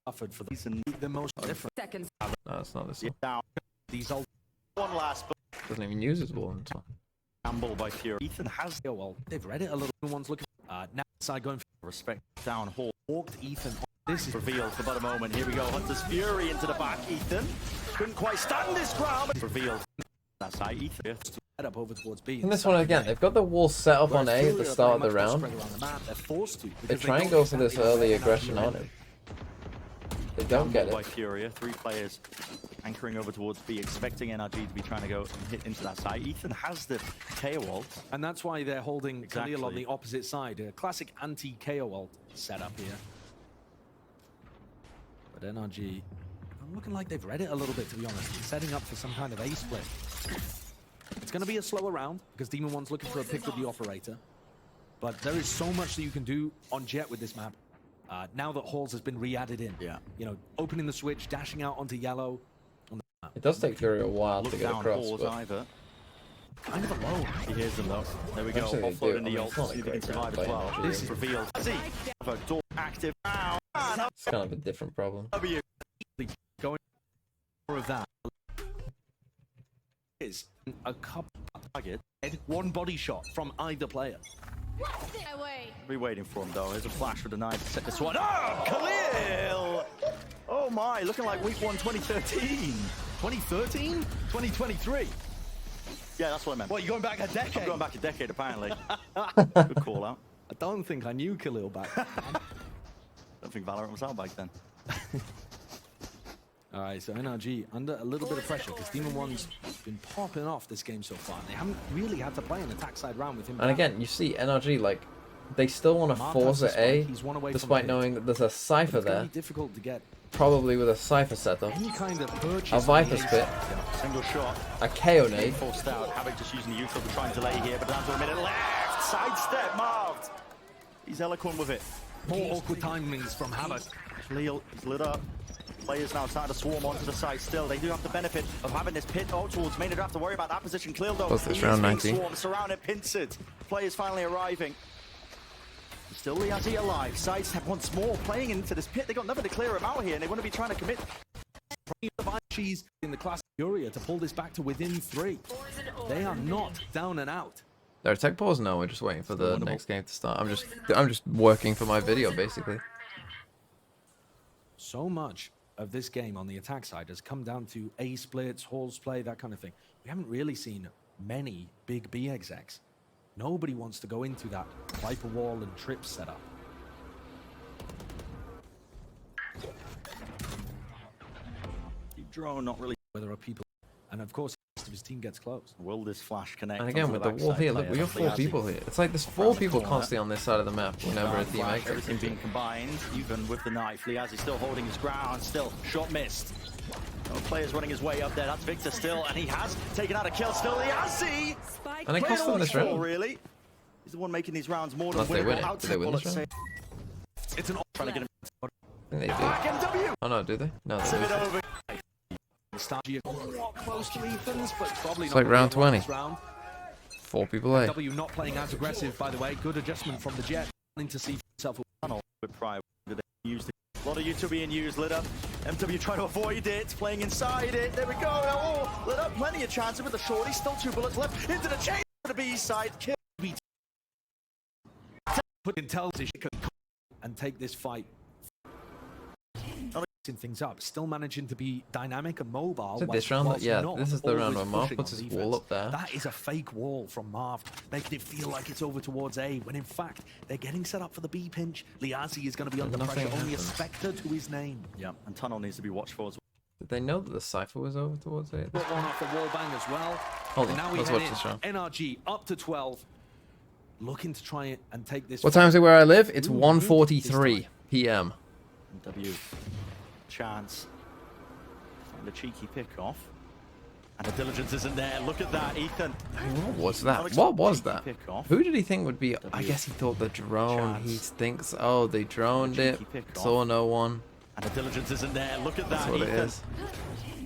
Offered for the most different seconds. No, it's not this one. Down. These old one last. Doesn't even use his wall until. Gamble by Fury. Ethan has. Oh, well, they've read it a little. One's looking. Now side going for respect. Down hall. walked Ethan. This is revealed for about a moment. Here we go. Hunter's Fury into the back. Ethan couldn't quite stand his ground. Revealed. That's how Ethan. Head up over towards B. And this one again, they've got the wall set up on A at the start of the round. They're forced to. They try and go for this early aggression on him. They don't get By it. Furia, 3 players anchoring over towards B, expecting NRG to be trying to go and hit into that side. Ethan has the KO ult. And that's why they're holding Exactly. Khalil on the opposite side. A classic anti-KO ult setup here. But NRG, looking like they've read it a little bit, to be honest. They're setting up for some kind of A split. It's going to be a slower round because Demon 1's looking for a pick with the operator. But there is so much that you can do on Jet with this map. Now that Halls has been re-added in. Yeah. You know, opening the switch, dashing out onto yellow. On the map. It does take Fury a while to get Down across. Halls But either. kind of alone. He hears them though. There we go. Actually, they Offload do. in the I mean, ult. it's not See a if they can great survive round as well. by This is revealed. See, have a door active now. It's kind of a different problem. W. Going more of that is a couple target, one body shot from either player. Be waiting for him though. There's a flash for the knife to set this one. Oh, Khalil! Oh my, looking like week 1 2013. 2013? 2023? Yeah, that's what I meant. What, you're going back a decade? I'm going back a decade apparently. Good call out. I don't think I knew Khalil back then. Don't think Valorant was out back then. All right, so NRG under a little bit of pressure because Demon One's been popping off this game so far. They haven't really had to play an attack side round with him. And again, you see NRG, like, they still want to force it A, despite knowing that there's a Cypher there. Difficult to get. Probably with a Cypher setup. Any kind of purchase. A Viper spit. Single shot. A KO nade. Forced out. Havoc just using the util to try and delay here, but down to a minute left. Sidestep, Marved. He's eloquent with it. More awkward timings from Havoc. Khalil, he's lit up. Players now starting to swarm onto the site still. They do have the benefit of having this pit towards main. They don't have to worry about that position. Khalil though, What's this, round 19? Swarmed, surrounded, pincered. Players finally arriving. Still Liazzi alive. Sidestep once more, playing into this pit. They got nothing to clear him out here, and they want to be trying to commit. She's in the class Furia to pull this back to within 3. They are not down and out. There are tech pause? No, we're just waiting for the next game to start. I'm just working for my video basically. So much of this game on the attack side has come down to A splits, halls play, that kind of thing. We haven't really seen many big B execs. Nobody wants to go into that Viper wall and trip setup. Deep drone, not really. Where there are people, and of course, if his team gets close. Will this flash connect? And again, with the wall here, look, we got 4 people here. It's like there's 4 people constantly on this side of the map whenever a team exits. Everything being combined, even with the knife. Liazzi still holding his ground, still shot missed. No players running his way up there. That's Victor still, and he has taken out a kill. Still Liazzi. And it cost them this round. Really? He's the one making these rounds more than Unless they win it. Do they win this round? It's an trying to get him. I think they do. Oh no, do they? No, they it do. over. Close to Ethan's, but probably It's like round 20. Round. 4 people A. W not playing as aggressive, by the way. Good adjustment from the Jet. Wanting to see himself. With pride, a lot of U2 being used, lit up. MW trying to avoid it, playing inside it. There we go. Oh, lit up, plenty of chances with the shorty. Still 2 bullets left into the chain for the B side. Kill. Put intelligence and take this fight. Things up, still managing to be dynamic and mobile. Is it this round? Yeah, this is the round where Marv puts his wall up there. That is a fake wall from Marv, making it feel like it's over towards A, when in fact they're getting set up for the B pinch. Liazzi is going to be under pressure, only a Spectre to his name. Yeah, and Tunnel needs to be watched for as well. Did they know that the Cypher was over towards A? Got one off the wall bang as well. Hold on, now we let's head watch this round. NRG up to 12, looking to try it and take this. What time is it where I live? It's 1:43 p.m. W chance. Find a cheeky pick off. And the diligence isn't there. Look at that, Ethan. What was that? What was that? Who did he think would be? I guess he thought the drone. He thinks, oh, they droned it. Saw no one. And the diligence isn't there. Look at that, That's what Ethan. it is.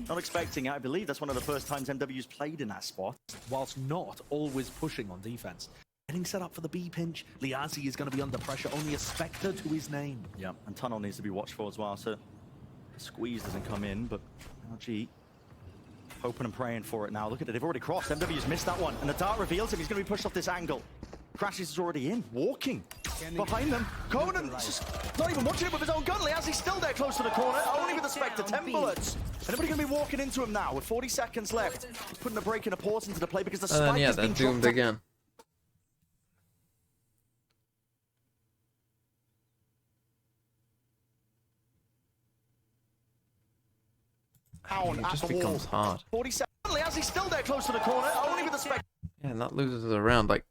Not expecting it. I believe that's one of the first times MW's played in that spot. Whilst not always pushing on defense. Getting set up for the B pinch. Liazzi is going to be under pressure. Only a Spectre to his name. Yeah, and Tunnel needs to be watched for as well. So squeeze doesn't come in, but RG hoping and praying for it now. Look at it. They've already crossed. MW's missed that one. And the dart reveals him. He's going to be pushed off this angle. Crashes is already in. Walking. Behind them. Conan just not even watching it with his own gun. Liazzi's still there close to the corner. Only with the Spectre. 10 bullets. Anybody going to be walking into him now with 40 seconds left? He's putting a break and a pause into the play because the spike yeah, has they're been doomed dropped. again. It just becomes hard. 40 seconds. Liazzi's still there close to the corner. Only with the Spectre. Yeah, and that loses the round. Like,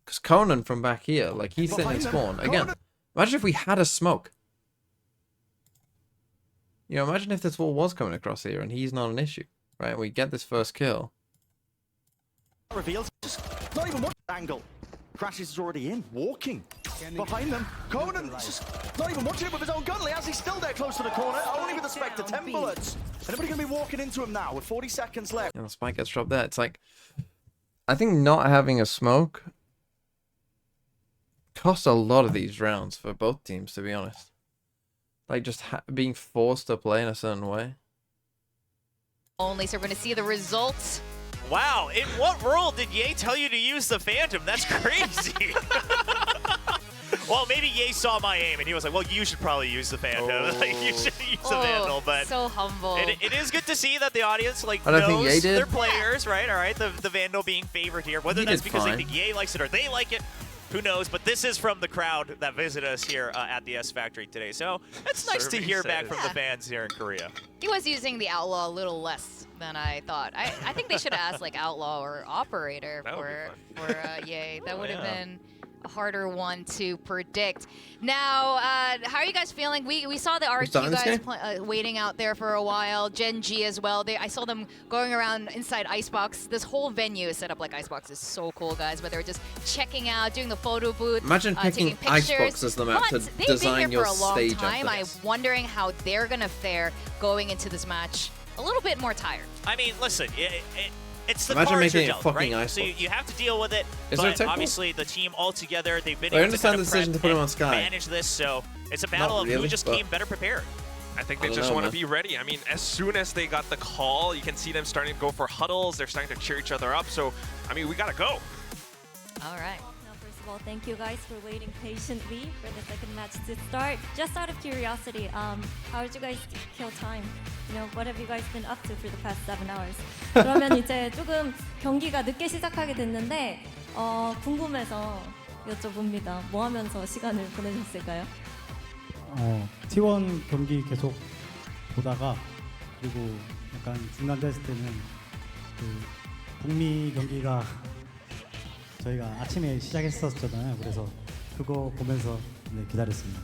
because Conan from back here, like, he's sitting in spawn. Again, imagine if we had a smoke. You know, imagine if this wall was coming across here and he's not an issue, right? We get this first kill. Reveals just not even watching the angle. Crashes is already in. Walking. Behind them. Conan just not even watching it with his own gun. Liazzi's still there close to the corner. Only with the Spectre. 10 bullets. Anybody going to be walking into him now with 40 seconds left? And the spike gets dropped there. It's like, I think not having a smoke costs a lot of these rounds for both teams, to be honest. Like, just being forced to play in a certain way. Only, so we're going to see the results. Wow, in what world did Ye tell you to use the Phantom? That's crazy. Well, maybe Ye saw my aim and he was like, well, you should probably use the Phantom. Oh. Like, you should use the Vandal, but so humble. It is good to see that the audience I don't think Ye knows did. their players, right? All right, the Vandal being favored here. Whether He that's did because fine. they think Ye likes it or they like it, who knows? But this is from the crowd that visited us here at the S Factory today. So it's nice to Survey hear back says. from the fans here in Korea. He was using the Outlaw a little less than I thought. I think they should have asked like Outlaw or Operator for Ye. That would have been a harder one to predict. Now, how are you guys feeling? We saw the RRQ guys waiting out there for a while. Gen.G as well. I saw them going around inside Icebox. This whole venue is set up like Icebox. Is so cool, guys. But they were just checking out, doing the photo booth. Imagine picking taking pictures. Icebox as the map to But design your they've been here for a long stage. time. I'm wondering how they're gonna fare going into this match. A little bit more tired. I mean, listen, it's the Imagine cards making you're it dealt, fucking right? So Icebox. you have to deal with it. Is there a But tech obviously, the team all together, they've been I able understand to the decision prep to put him and on Sky. manage this. So it's a battle of who really, just but- came better prepared. I think I they don't just know, want to man. be ready. I mean, as soon as they got the call, you can see them starting to go for huddles. They're starting to cheer each other up. So, I mean, we got to go. All right. Now, first of all, thank you guys for waiting patiently for the second match to start. Just out of curiosity, how did you guys kill time? You know, what have you guys been up to for the past 7 hours? 그러면 이제 조금 경기가 늦게 시작하게 됐는데 궁금해서 여쭤봅니다. 뭐 하면서 시간을 보내셨을까요? T1 경기 계속 보다가 그리고 약간 중단됐을 때는 그 북미 경기가 저희가 아침에 시작했었잖아요. 그래서 그거 보면서 기다렸습니다.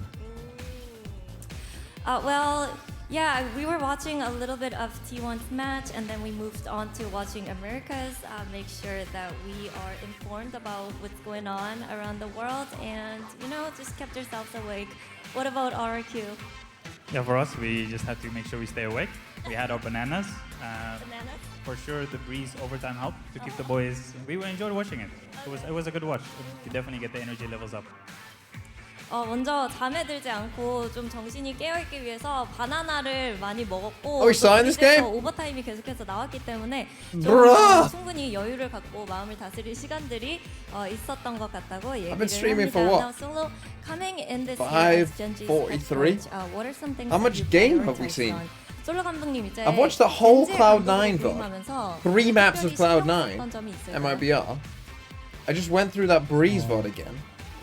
Well, yeah, we were watching a little bit of T1's match and then we moved on to watching America's, make sure that we are informed about what's going on around the world and, you know, just kept ourselves awake. What about RRQ? Yeah, for us, we just had to make sure we stay awake. We had our bananas. Bananas? For sure, the breeze overtime helped to keep the boys. We enjoyed watching it. It was a good watch. You definitely get the energy levels up. 먼저 잠에 들지 않고 좀 정신이 깨어있기 위해서 바나나를 많이 먹었고 Are we starting this game? 오버타임이 계속해서 나왔기 때문에 좀 Bruh. 충분히 여유를 갖고 마음을 다스릴 시간들이 있었던 것 같다고 얘기를 I've been streaming 합니다. for what? Now, Solo, coming in this year as Gen.G's head 5:43? coach, what are some things How that much you game have we prioritized seen? on? 솔로 감독님 이제 I've watched the whole 젠지의 Cloud9 감독을 VOD. 부임하면서 3 maps of 특별히 신경 Cloud9 썼던 점이 있을까요? MIBR. I just went through that Breeze VOD again.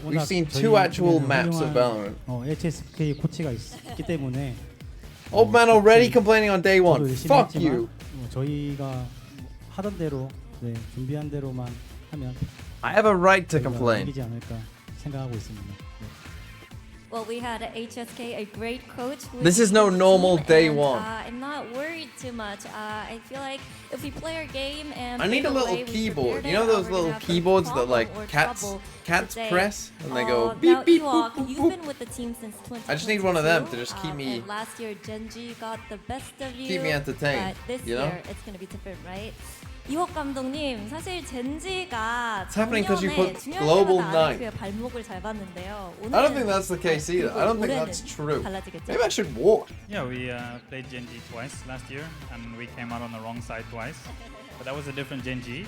We've seen 2 actual maps of Valorant. HSK 코치가 있기 때문에 Old man already complaining on day 1. 저도 열심히 Fuck 했지만, you. 저희가 하던 대로 준비한 대로만 하면 I have a right to 저희가 complain. 이기지 않을까 생각하고 있습니다. Well, we had HSK, a great coach. who This is is no the normal team, day and, one. I'm not worried too much. I feel like if we play our game and I need play a the little way we keyboard. prepared You know it, those we're gonna little have some keyboards that problem like or cats trouble press and they go now, beep beep Ewok, boop, boop, you've boop. been with the team since 2022. I just need one of them to just keep me and last year, Gen.G got the best of you. keep me entertained, But this you know? year, it's gonna be different, right? 이호 감독님, 사실 젠지가 It's happening 'cause you 작년에 put 중요할 Global 때마다 Nine. RRQ의 발목을 잡았는데요. I don't think that's the case either. I don't think that's true. 달라지겠죠? Maybe I should walk. Yeah, we played Gen.G twice last year, and we came out on the wrong side twice. But that was a different Gen.G.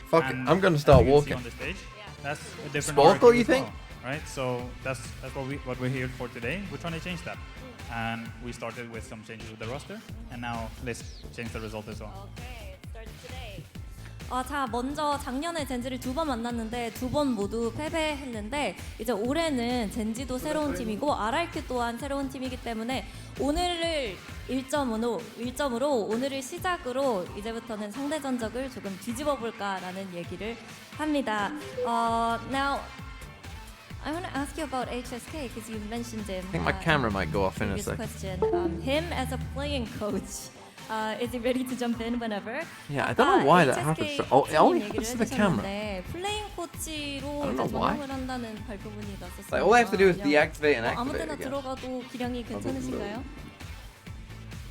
Fuck it, And I'm gonna as start you can see walking. on the stage, that's a different Sparkle, RRQ you as think? well, right? So that's what we're here for today. We're trying to change that. And we started with some changes with the roster, and now let's change the result as well. Okay, it starts today. 자, 먼저 작년에 젠지를 2번 만났는데 2번 모두 패배했는데 이제 올해는 젠지도 새로운 팀이고 RRQ 또한 새로운 팀이기 때문에 오늘을 1점으로 오늘을 시작으로 이제부터는 상대 전적을 조금 뒤집어 볼까라는 얘기를 합니다. Now I want to ask you about HSK because you mentioned him. I think my camera might go off in a previous sec. question. Him as a playing coach. Is he ready to jump in whenever? Yeah, I don't know why that happens. Oh, it only 얘기를 happens to the camera. 해주셨는데 플레잉 코치로 I don't know why. 전향을 한다는 발표문이 났었어요. Like all I have to do is deactivate and 아무 activate 데나 again. 들어가도 기량이 괜찮으신가요?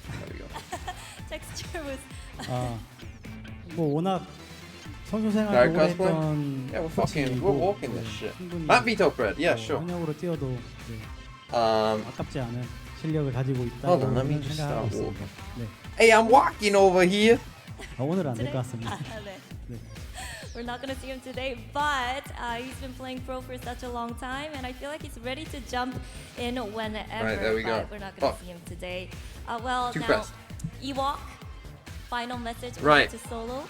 There we go. Texture was 뭐 워낙 선수 생활 오래 cosplay? 했던 Yeah, we're walking this shit. 충분히 Matt Vito bread. Yeah, sure. 현역으로 뛰어도 아깝지 않은 실력을 가지고 있다고 Hold on, let me just 생각하고 start 있습니다. 네. Hey, I'm walking over here. 오늘은 안 될 것 같습니다. 네. We're not going to see him today, but he's been playing pro for such a long time, and I feel like he's ready to jump in whenever. Right, there we go. But we're not going to see him today. Well, Too now, fast. Ewok, final message Right. to Solo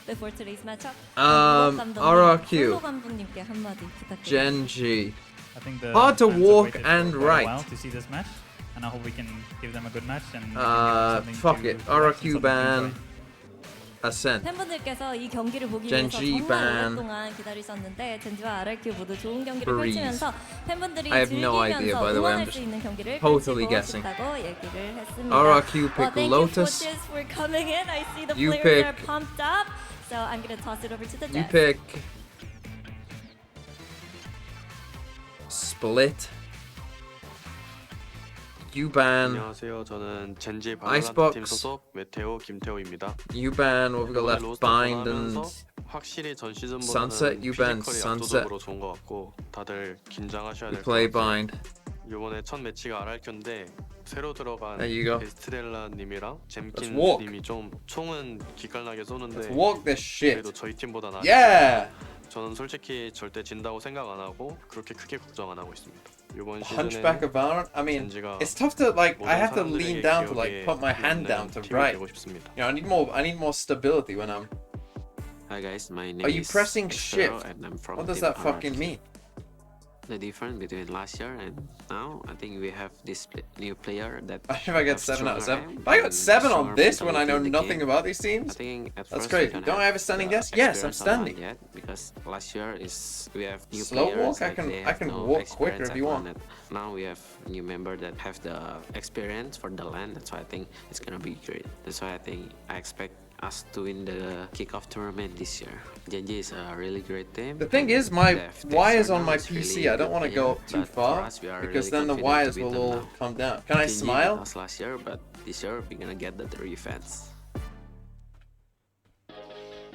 before today's matchup. RRQ. 솔로 감독님께 한마디 부탁드립니다. I Gen.G. think the Hard to fans have walk waited and for quite a right. while to see this match, and I hope we can give them a good match and Fuck it. RRQ ban. Ascent. 팬분들께서 이 경기를 보기 Gen.G 위해서 정말 ban. 오랫동안 기다리셨는데 젠지와 RRQ 모두 좋은 경기를 Breeze. 펼치면서 팬분들이 I have no idea, by the way. I'm 응원할 수 just 있는 경기를 totally 펼치고 guessing. 싶다고 얘기를 했습니다. RRQ pick Thank Lotus. you coaches for coming in. I see the You players are pick- pumped up. So I'm going to toss it over to the You judge. pick Split. You ban. 안녕하세요. 저는 젠지 Icebox. 발로란트 팀 소속 메테오 김태호입니다. You ban. What we got left? Bind and 확실히 전 시즌보다는 Sunset. You ban 피지컬이 Sunset. 압도적으로 좋은 것 같고 다들 긴장하셔야 We 될 것 play 같아요. Bind. 이번에 첫 매치가 RRQ인데 새로 들어간 There you go. 에스트렐라 님이랑 잼킨 walk. 님이 좀 총은 기깔나게 쏘는데 Let's walk this shit. 그래도 저희 팀보다 나아요. Yeah. 저는 솔직히 절대 진다고 생각 안 하고 그렇게 크게 걱정 안 하고 있습니다. 이번 Hunchback 시즌에 of Valorant. I mean, 젠지가 it's tough to like. I 모든 have to lean 사람들에게 down to like 기억에 put my hand down to 남는 팀이 write. 되고 싶습니다. You know, I need more stability when I'm. Hi guys, my name Are you is pressing Estero shift? and I'm from What does Team that fucking RRQ. mean? The difference between last year and now, I think we have this new player that. If I get have 7 out of 7. stronger If I got and 7 on stronger this when I know mentality in the nothing game. about these teams, I think at that's first crazy. we don't Don't I have a standing the desk? Yes, I'm experience a lot standing. yet because last year is we have new Slow players. walk? I like can- they I have can no walk quicker experience if you at want. LAN. Now we have new member that have the experience for the LAN. That's why I think it's gonna be great. That's why I think I expect us to win the kickoff tournament this year. Gen.G is a really great team. The thing and is, my the wires Dexter on now my is PC, really I don't good want to player, go up too but for far us, we are because really then the confident to wires beat will them all now. come down. Can I Gen.G beat smile? us last year, but this year we're gonna get the revenge.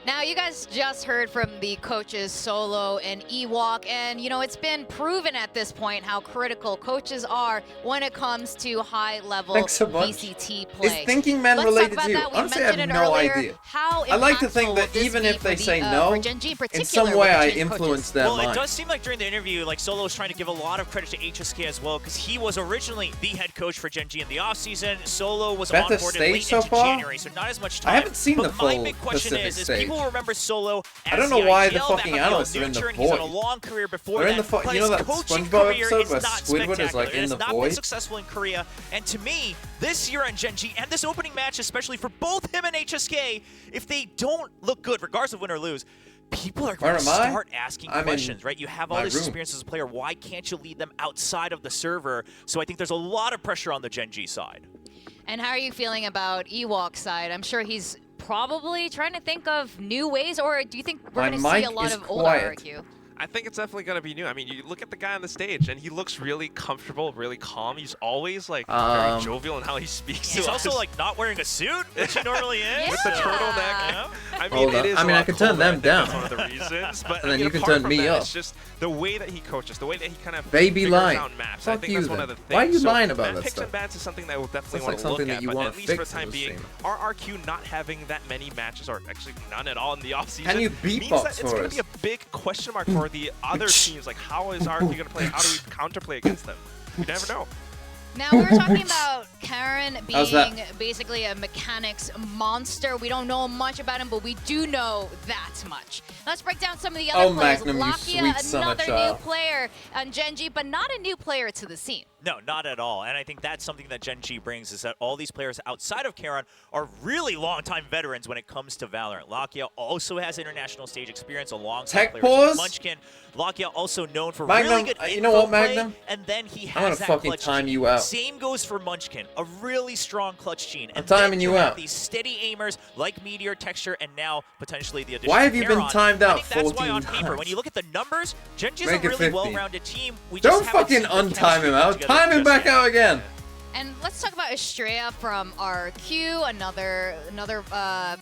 Now, you guys just heard from the coaches Solo and Ewok, and you know it's been proven at this point how critical coaches are when it comes to high-level Thanks so much. VCT play. Is Thinking Man Let's related talk to about you? that. We Honestly, I have mentioned it no earlier. idea. How I like to think impactful that will this even be if they for say the, no, for Gen.G in particular some way with I Gen influence coaches. their Well, it mind. does seem like during the interview, like Solo was trying to give a lot of credit to HSK as well, because he was originally the head coach for Gen.G in the offseason. Solo was Better onboarded stage late so into far? January, so not as much time. I haven't seen but the full my big question Pacific is stage. people remember Solo as I don't know the why the IGL fucking back on analysts are in the Neutron. He's had a void. long career before They're in that, the but you his know that coaching SpongeBob career episode is where not Squidward is spectacular. like It in has the not been void? successful in Korea, and to me, this year on Gen.G and this opening match, especially for both him and HSK, if they don't look good, regardless of win or lose, people are going Where to am I? start asking I'm in questions, right? You have all my this room. experience as a player. Why can't you lead them outside of the server? So I think there's a lot of pressure on the Gen.G side. And how are you feeling about Ewok's side? I'm sure he's probably trying to think of new ways, or do you think we're My going to see a mic lot is of old quiet. RRQ? I think it's definitely going to be new. I mean, you look at the guy on the stage, and he looks really comfortable, really calm. He's always, like, very jovial in how he speaks. He's to also us. like not wearing a suit, which he normally is. With the turtleneck. Yeah. I mean, Hold it on. is I a mean, I lot can turn colder. them I think that's down. one of the reasons. But And then I mean, you can apart turn from me that, up. It's just the way that he coaches, the way that he kind of Baby figures line. out maps. Fuck I think you that's one then. of the things. Why are you So lying about map that picks stuff? and bans is something that I will definitely That's want like to look something at. that you But wanna at least for the fix as time a being, streamer. RRQ not having that many matches, or actually none at all in the offseason, Can you means beatbox that it's for going to us? be a big question mark for the other teams. Like, how is RRQ going to play? How do we counterplay against them? We never know. Now, we were talking about Karen How's that? being basically a mechanics monster. We don't know much about him, but we do know that much. Let's break down some of the other Oh, players. Magnum, you Lakia, sweet summer another new child. player on Gen.G, but not a new player to the scene. No, not at all. And I think that's something that Gen.G brings, is that all these players outside of Karon are really long-time veterans when it comes to Valorant. Lakia also has international stage experience alongside Tech players pause? like Munchkin. Lakia also known for Magnum, really good you know what, info play, Magnum? and then he I'm gonna has that fucking clutch time gene. you out. Same goes for Munchkin, a really strong clutch gene. I'm And timing then you have out. these steady aimers like Meteor, Texture, and now potentially the addition Why of have you been Karon. timed I out think that's why 14 on paper, when times? you look at the numbers, Gen.G is a Make it really 50. well-rounded team. We just Don't haven't fucking seen the untime chemistry him come out. together Time him just back yet. out again. And let's talk about Estrella from RRQ, another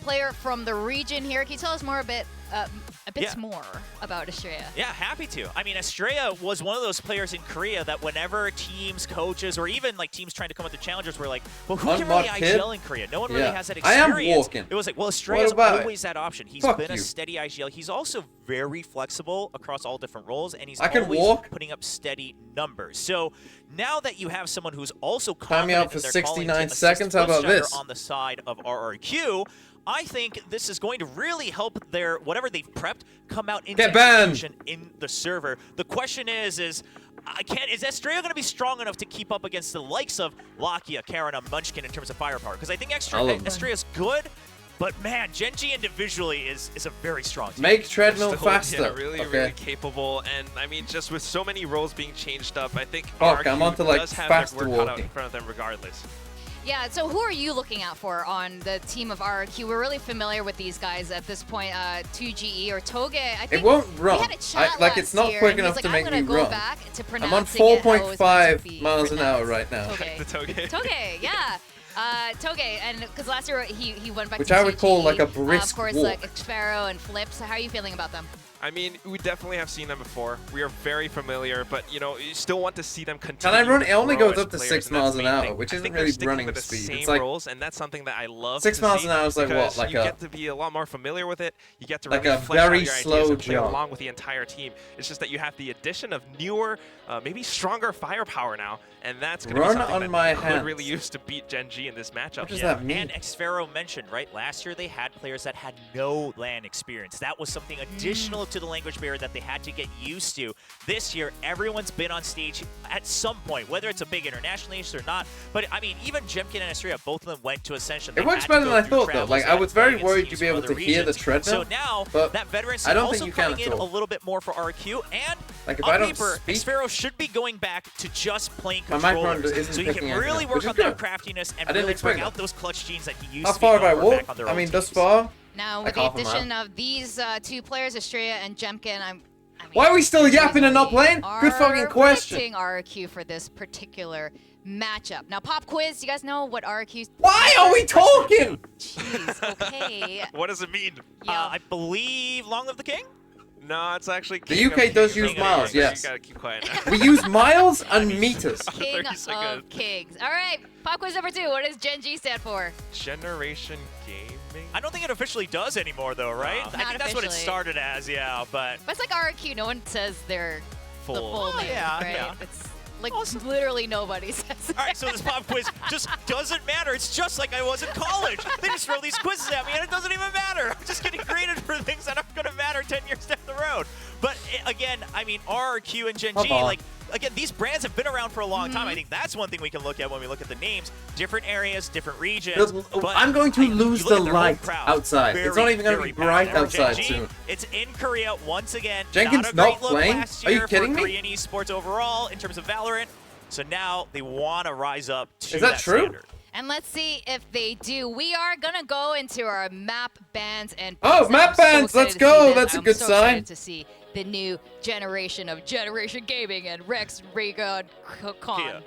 player from the region here. Can you tell us more a bit more about Estrella? Yeah, happy to. I mean, Estrella was one of those players in Korea that whenever teams, coaches, or even like teams trying to come up with challengers were like, well, who can really IGL in Korea? No one really has that experience. I am walking. It was like, well, Estrella's always that option. He's been a steady IGL. He's also very flexible across all different roles, and he's always putting up steady numbers. So now that you have someone who's also confident in their 69 seconds. How about this? On the side of RRQ, I think this is going to really help their whatever they've prepped come out into execution in the server. The question is Estrella going to be strong enough to keep up against the likes of Lakia, Karina, Munchkin in terms of firepower? Because I think Estrella's good, but man, Gen.G individually is a very strong team. Make treadmill faster. Yeah, really capable, and I mean, just with so many roles being changed up, I think I'm on to like does have faster their work cut out walking. in front of them regardless. Yeah, so who are you looking out for on the team of RRQ? We're really familiar with these guys at this point. 2GE or Toge. I think it won't run. We had a chat like it's not year, quick enough to make me run. I'm on 4.5 miles an hour right now. Toge, yeah. Toge, and because last year he went back Which to I would 2G, call like a brisk of course, walk. like Xfero and Flips. How are you feeling about them? I mean, we definitely have seen them before. We are very familiar, but you know, you still want to see them continue. Can I run? It only grow goes as up to players, 6 and that's miles the an main hour, thing. which I isn't think really they're sticking running with the speed. same It's like roles, and that's something that I love. 6 miles an hour is like what? Because Like you get to be a lot more familiar with it. You get to like really a flesh out very your ideas slow and play jog. along with the entire team. It's just that you have the addition of newer, maybe stronger firepower now, and that's going to be Run something on that my could hands. really use to beat Gen.G in this matchup. What does that mean? And Xfero mentioned, right, last year they had players that had no LAN experience. That was something additional to the language barrier that they had to get used to. This year, everyone's been on stage at some point, whether it's a big international stage or not. But I mean, even Jemkin and Estrella, both of them went to Ascension. It works better than I thought, though. Like, I was very worried you'd be able to hear the treadmill. So now, but that veteran I don't also think you can coming in at a all. little bit more for RQ, and Like, if on I don't paper, speak, Xfero should be going back to just playing my microphone controllers. isn't So he picking can anything really up, work which is on that good. craftiness and I didn't really expect bring that. out those clutch genes that he used How to be far have I known for back walked? on their I own mean, teams. thus far. Now, like with half the a mile. addition of these two players, Estrella and Jemkin, I mean, Why are we still yapping and not playing? Good fucking question. predicting RRQ for this particular matchup. Now, pop quiz. You guys know what RRQ's? Why are we talking? Jeez, okay. What does it mean? I believe Long Live the King? No, it's actually The King UK of does Kings. use miles, yes. You gotta keep quiet now. We use miles and meters. King 30 seconds. of Kings. All right, pop quiz number 2. What does Gen.G stand for? Generation Gaming? I don't think it officially does anymore, though, right? No. I Not think that's what it officially. started as, yeah, but But it's like RRQ. No one says they're the full name, yeah, right? yeah. It's like literally nobody says it. All right, so this pop quiz just doesn't matter. It's just like I was in college. They just throw these quizzes at me, and it doesn't even matter. I'm just getting graded for things that aren't going to matter 10 years down the road. But again, I mean, RRQ and Gen.G, like, again, these brands have been around for a long time. I think that's one thing we can look at when we look at the names. Different areas, different regions. But I'm going to lose you look the at their whole light crowd, outside. It's not even going to be very bright passionate. outside Gen.G, soon. It's in Korea once again. Jenkins not a not great look playing? last Are you year kidding for me? Korean esports overall in terms of Valorant. So now they want to rise up to Is that true? standard. And let's see if they do. We are gonna go into our map bans and. Oh, picks. map I'm so bans, excited let's to see go. this. That's a I'm good so sign. excited to see the new generation of Generation Gaming and Rex Raygon Con.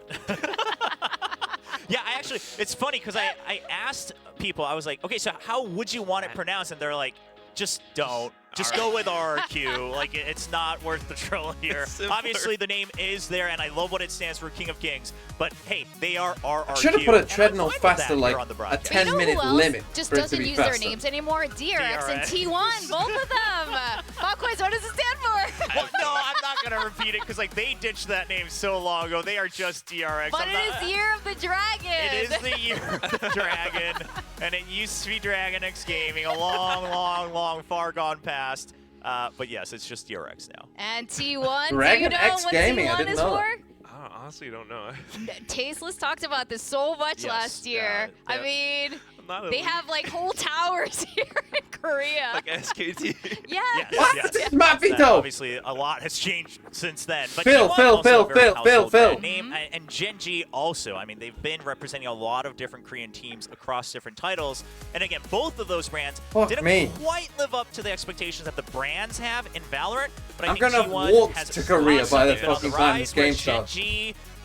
Yeah, I actually, it's funny because I asked people, I was like, okay, so how would you want it pronounced? And they're like, just don't. Just go with RRQ. Like, it's not worth the trouble here. Obviously, the name is there, and I love what it stands for, King of Kings. But, hey, they are RRQ. Should have put a and I'm treadmill fine with faster, that like here on the a broadcast. 10-minute Who else limit just for it to doesn't be use faster. their names anymore? DRX and DRX. T1, both of them. Pop quiz, what does it stand for? Well, no, I'm not going to repeat it because, like, they ditched that name so long ago. They are just DRX. But it is Year of the Dragon. It is the Year of the Dragon, and it used to be Dragon X Gaming, a long, far gone past. But yes, it's just DRX now. And T1, Dragon do you know X what Gaming, I T1 didn't is know for? I honestly don't know. Tasteless talked about this so much Yes, last year. I mean, not they have like whole towers here in Korea. Like SKT. Yeah. Yes. Matt That, Vito. obviously, a lot has changed since then. But Phil, T1 Phil, also Phil, a very Phil, household Phil, brand name, and Gen.G also. I mean, they've been representing a lot of different Korean teams across different titles. And again, both of those brands Fuck didn't me. quite live up to the expectations that the brands have in Valorant. But I I'm think gonna T1 walk has to Korea by the been on fucking the time rise, this game where starts. Gen.G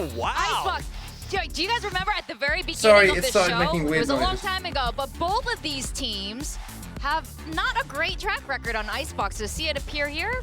Oh, wow. Icebox. Do you guys remember at the very beginning Sorry, of it this started show? making It weird was a long noises. time ago, but both of these teams have not a great track record on Icebox. So see it appear here?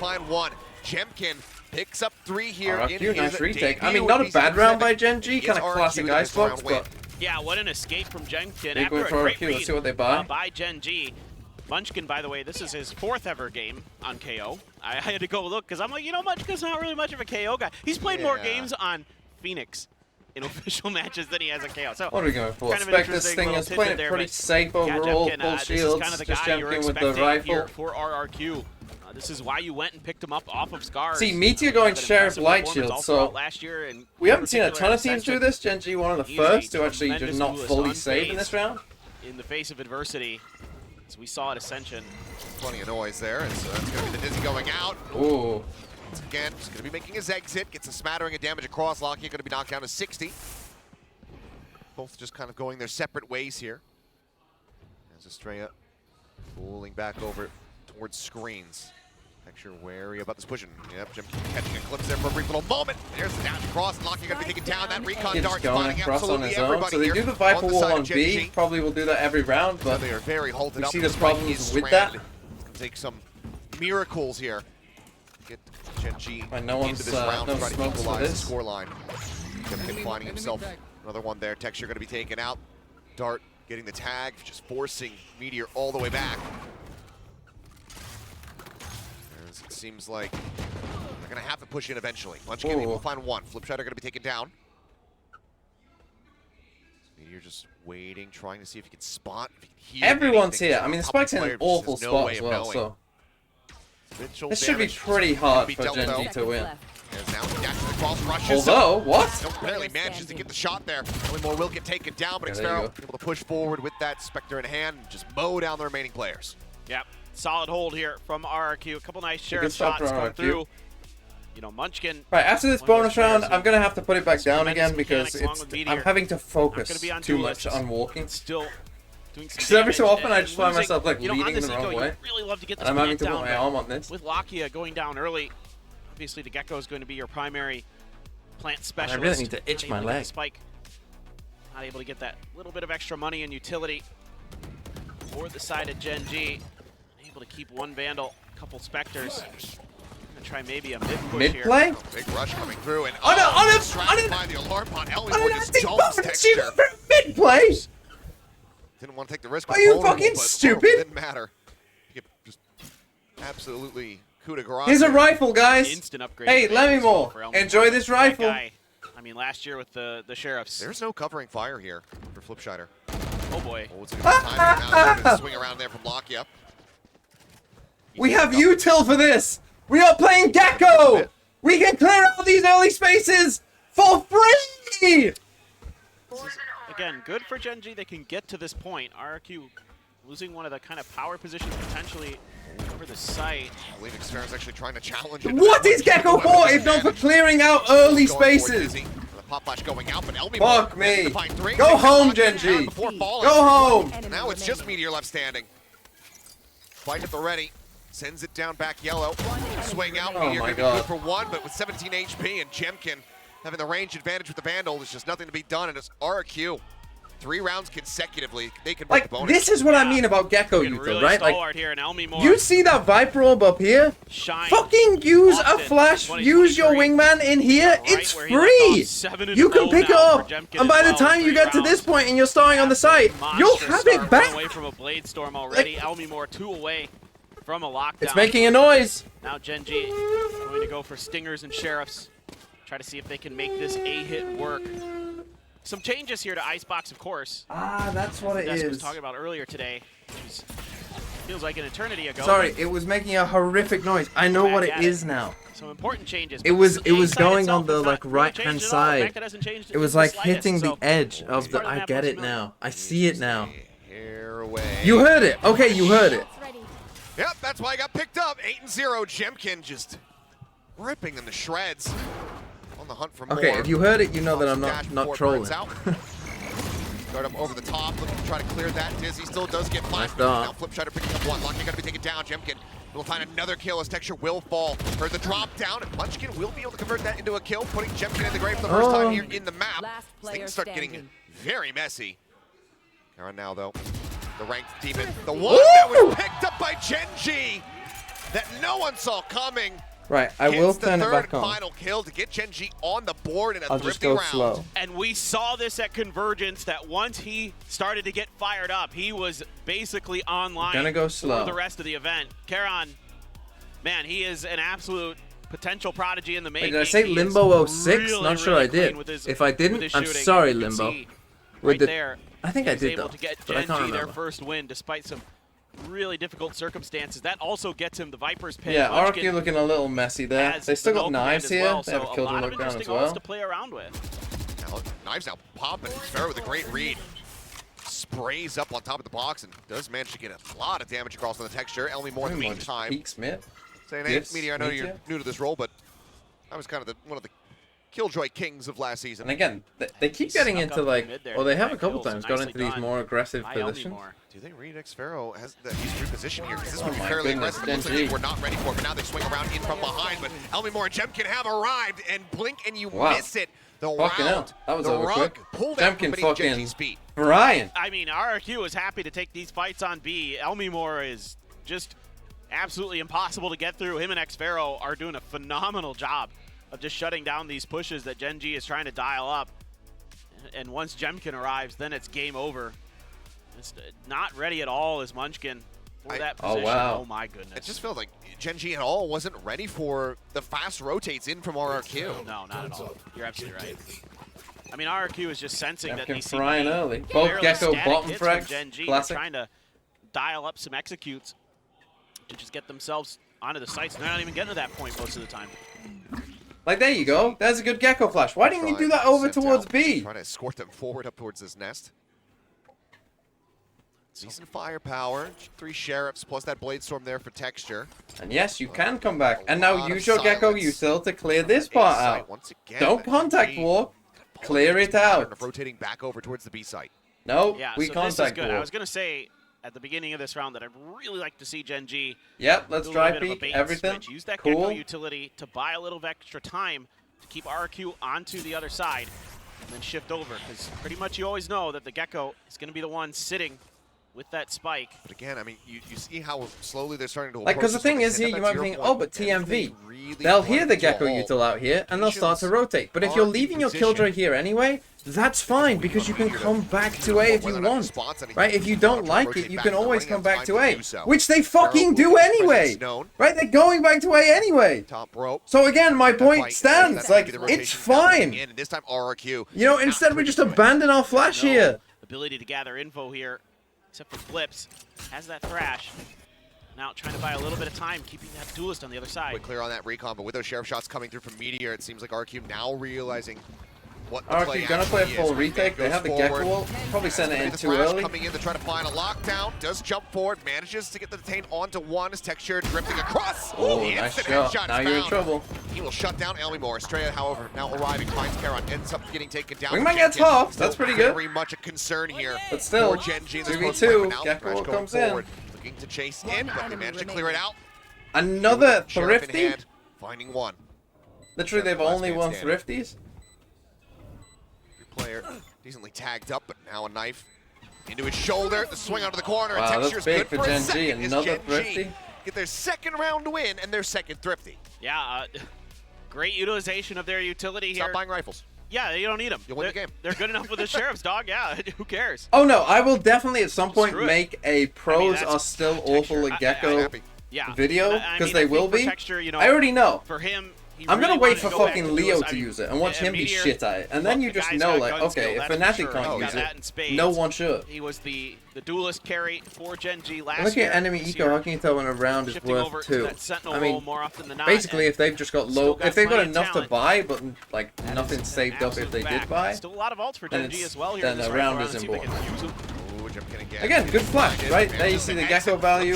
find one. Jemkin picks up 3 here in RRQ, his nice retake. I debut mean, not in a bad B7. round by Gen.G, It's kind of RRQ classic that this Icebox, round but Yeah, what an escape from Jenkin Big after win a for great RRQ. Let's read see what they buy. by Gen.G. Munchkin, by the way, this is his 4th ever game on KO. I had to go look because I'm like, Munchkin's not really much of a KO guy. He's played more games on Phoenix in official matches than he has in KO. So What are we going for? kind of an Spectre interesting Stingers little playing tidbit it there, pretty but safe yeah, overall. Gen.G, Full this is shields, kind of the just guy you're Gen.G with the expecting rifle. here for RRQ. This is why you went and picked him up off of Scars. See, Meteor going Sheriff Light Shield, so last year, and we haven't seen a ton of teams do this. Gen.G one of the first to actually just not fully save in this round. In the face of adversity, as we saw at Ascension. Plenty of noise there, and so that's going to be the Dizzy going out. Ooh. Once again, he's going to be making his exit, gets a smattering of damage across. Lockheed going to be knocked down to 60. Both just kind of going their separate ways here. As Estrella pulling back over towards screens. Texture wary about this pushing. Yep, Jim catching a glimpse there for a brief little moment. There's the dash across. Lockheed going to be taken down. That recon dart Going spotting across on absolutely his own. everybody So they here do the Viper on the wall side on of B. Gen.G. Probably will do that every round, but they are very halted we up. see the Spike problems is with that. stranded. It's going to take some miracles here. Get Gen.G no into this one's, round no to try to smokes for equalize this. the scoreline. Jemkin finding himself another one there. Texture going to be taken out. Dart getting the tag, just forcing Meteor all the way back. As it seems like they're going to have to push in eventually. Munchkin will find one. Flipshider going to be taken down. Meteor just waiting, trying to see if he can spot, if he can hear Everyone's anything. here. I mean, the Spike's in an awful spot as well, so this should be pretty hard for Gen.G to win. As now he dashes across, rushes. Although, what? Still barely manages to get the shot there. Only more will get taken down, but Yeah, there you Xfero able to push forward with that Spectre in hand and just mow down the remaining players. Yep, solid hold here from RRQ. A couple nice Sheriff start shots for come RRQ. through. You know, Munchkin. Right, after this one of bonus those round, players I'm going to have to put it back down tremendous again because mechanics along it's with Meteor. I'm having to Not focus gonna be on too duelists. much on walking. Still doing some Because every so damage often I and just find losing. myself like You know, on leading this the wrong eco, way. you really love to get this And I'm having to plant put my down, arm but on this. With Lakia going down early, obviously the Gecko is going to be your primary plant specialist. I really need to itch Not my able to get the leg. Spike. Not able to get that little bit of extra money and utility for the side of Gen.G. Able to keep one Vandal, a couple Spectres. Gonna try maybe a mid-push Mid here. play? Big rush coming through and on by the alarm bot. Ellie an just acting dumps bonus, Texture. mid play? Didn't want to take the risk. Are with you vulnerable, fucking but stupid? Didn't matter. He just absolutely coup de grace. Here's a rifle, guys. Instant upgrade. Hey, for Lemmy enjoy this That rifle. guy, I mean, last year with the Sheriffs. There's no covering fire here for Flipshider. Oh boy. Oh, it's a good timing now. He's gonna swing around there from Lakia. We have util for this. We are playing Gecko. We can clear out these early spaces for free. Again, good for Gen.G. They can get to this point. RRQ losing one of the kind of power positions potentially over the site. I believe Xfero's actually trying to challenge it. What is Gecko for if not for clearing out early spaces? The pop flash going out, but Elmi Fuck me. Go home, Gen.G. Go home. Now it's just Meteor left standing. Fight at the ready. Sends it down back yellow. Swing out. Oh Meteor my gonna be God. good for one, but with 17 HP and Jemkin having the range advantage with the Vandal, there's just nothing to be done. And it's RRQ. 3 rounds consecutively. They can break Like, the bonus. this is what I mean about Gecko Looking util, really right? Like, stalwart here, and Elmi Moore you see that Viper orb up here? shine Fucking use a often flash, in use your 2023. wingman in here, Right it's where he left off, free! 7-0 You can pick it now up, for Jemkin and by as the well, time you 3 get to rounds. this point and you're starting on the site, you'll Monster have start, it 1 back! away from a Blade Storm already. Elmi Moore 2 away from a lockdown. It's making a noise! Now Gen.G going to go for Stingers and Sheriffs. Try to see if they can make this A-hit work. Some changes here to Icebox, of course. Ah, that's what it Desk was is. talking about earlier today, which feels like an eternity ago. Sorry, it was making a horrific noise. I know what it is now. Some important changes. It was going on the like right hand side. It was like hitting the edge of the. I get it now. I see it now. You heard it. Okay, you heard it. Yep, that's why I got picked up. 8-0. Jemkin just ripping them to shreds. On the hunt for more. Okay, if you heard it, you know that I'm not trolling. Start him over the top, looking to try to clear that. Dizzy still does get flashed. Nice Now Flipshider picking up one. Locky got to be taken down. Jemkin will find another kill as Texture will fall. Heard the drop down, and Munchkin will be able to convert that into a kill, putting Jemkin in the grave for the first time here in the map. Things start getting very messy. Karan now, though, the ranked demon. The one that was picked up by Gen.G that no one saw coming. Right, I will Gets turn the it third back on. final kill to get Gen.G on the board in a I'll just thrifty go round. slow. And we saw this at Convergence, that once he started to get fired up, he was basically online Gonna go slow. for the rest of the event. Karan, man, he is an absolute potential prodigy in the making. Wait, did I say He is Limbo 06? really, Not sure really I did. clean with his- If I with didn't, his I'm shooting. sorry, You can Limbo. see With right the- there, I think he I was did, able though, to get but I can't Gen.G their remember. first win despite some really difficult circumstances. That also gets him the Viper's pick. Yeah, Munchkin RRQ looking a little messy there. has They still the got no command knives as here. well, They have a so killjoy lot of lockdown interesting as ults well. to play around with. Now, Knives now popping. Sparrow with a great read. Sprays up on top of the box and does manage to get a lot of damage across on the texture. Elmy Moore in the meantime. Peaks mid. Saying, hey, Meteor, I know you're new to this role, but I was kind of one of the Killjoy kings of last season. And again, they keep getting into like, or they have a couple times gone into these more aggressive positions. Do they read Xfero as he's repositioned here? Because this would be my fairly goodness, aggressive. Looks like Gen.G. they were not ready for it, but now they swing around in from behind. But Elmy Moore and Jemkin have arrived, and blink and you Wow. miss it. The Fucking hell. round, That was the over rug quick. pulled out from Jemkin beneath fucking Gen.G's feet. Brian. I mean, RRQ is happy to take these fights on B. Elmy Moore is just absolutely impossible to get through. Him and Xfero are doing a phenomenal job of just shutting down these pushes that Gen.G is trying to dial up. And once Jemkin arrives, then it's game over. It's not ready at all as Munchkin for that position. Oh my goodness. It just felt like Gen.G at all wasn't ready for the fast rotates in from RRQ. No, not at all. You're absolutely right. I mean, RRQ is just sensing that Jemkin they see frying early. Both fairly Gecko static bottom hits from frags. Gen.G. They're Classic. trying to dial up some executes to just get themselves onto the sites. They're not even getting to that point most of the time. Like, there you go. There's a good Gecko flash. Why didn't you do that over towards B? Trying to escort them forward up towards this nest. Decent firepower. 3 sheriffs plus that blade storm there for texture. And yes, you can come back. And now lot of use your Gecko silence. util to clear this part Sight out. once again, Don't but contact Gen.G war. Clear it pattern out. of rotating back over towards the B site. No, Yeah, we so this is contact good. war. I was going to say at the beginning of this round that I'd really like to see Gen.G. Yep, let's do a try little bit of a peek, bait and everything. switch. Use that Cool. Gecko utility to buy a little extra time to keep RRQ onto the other side and then shift over, because pretty much you always know that the Gecko is going to be the one sitting with that spike. But again, I mean, you see how slowly they're starting to Like, because the approach this thing one. is here, They you hit might that think, 0 oh, but point, and TMV. they really They'll want hear to the do a Gecko haul. util out here, and they'll start to rotate. But if you're are in leaving your position. Killjoy here anyway, that's fine, because you can come back to A if you want. Right? If you don't like it, you can always come back to A. Which they fucking do anyway! Right? They're going back to A anyway! Top rope. So again, my point stands. Like, it's fine! And this time RRQ. You know, instead we just abandon our flash here. Ability to gather info here, except for Blips. Has that thrash. Now trying to buy a little bit of time, keeping that duelist on the other side. Quick clear on that recon, but with those sheriff shots coming through from Meteor, it seems like RRQ now realizing what the play RRQ gonna play a actually full is. retake. They Goes have the forward. Gecko ult. Probably sent it in The too thrash early. coming in to try to find a lockdown. Does jump forward, manages to get the detain onto one. His texture drifting across. Oh, The nice instant shot. headshot is Now you're in found. trouble. He will shut down Elmy Moore. Estrella, however, now arriving, finds Karon, ends up getting taken down. Wingman gets half. That's pretty good. Very much a concern here. But still, for Gen.G in this 2v2, close fight, but now Gecko Thrash ult going comes in. forward, looking to chase in, but they manage to clear it out. Another Sheriff in thrifty? hand, finding one. Literally, they've Last only man won standing. thrifties. Player decently tagged up, but now a knife into his shoulder. The swing out of the corner. Wow, and that's texture's big good for a Gen.G. second as Another Gen.G thrifty. get their second round win and their second thrifty. Yeah, great utilization of their utility Stop here. buying rifles. Yeah, you don't need them. You'll win the game. They're good enough with the sheriff's dog. Yeah, who cares? Oh no, I will definitely at some point Screw it. make a pros that's are still awful at Gecko Yeah, video, I because mean, they I will think for be. Texture, you know, I already know. For him, he I'm gonna really wait wanted for to go back fucking to Leo duels. I to mean, use it and watch him be Meteor, shit at it. And then look, you the just guy's know, got like, gun okay, skill, if that's for Fnatic sure. can't He's use got that in it, spades. no one should. He was the duelist carry for Gen.G last Look year. at enemy This eco, year, how can you tell when a round is shifting over worth to 2? that sentinel I role mean, more often than not, basically, and if they've just got still low, got if they've got plenty of enough to talent. buy, but like nothing saved up if they did buy, Still a lot of ults for then Gen.G it's- as well here. then in this a right round around. is See if they important. can use them. Again, good flash, right? There you see the Gecko value.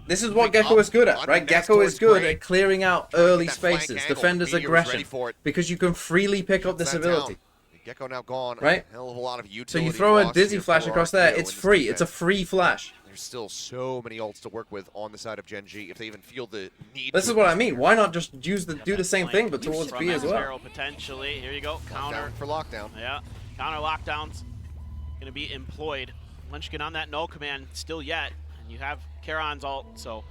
This is what Gecko is good at, right? Gecko is good at clearing out early spaces, defenders' aggression, because you can freely pick up this ability. Gecko now gone. Right? A hell of a lot of So utility you throw a lost dizzy here flash for across there, RRQ it's in this free. defense. It's a free flash. There's still so many ults to work with on the side of Gen.G if they even feel the need. This is what I mean. Why not just do the same thing, but towards From B as well? Xfero potentially. Here you go. Counter for lockdown. Yeah. Counter lockdowns going to be employed. Munchkin on that no command still yet. And you have Karon's ult, so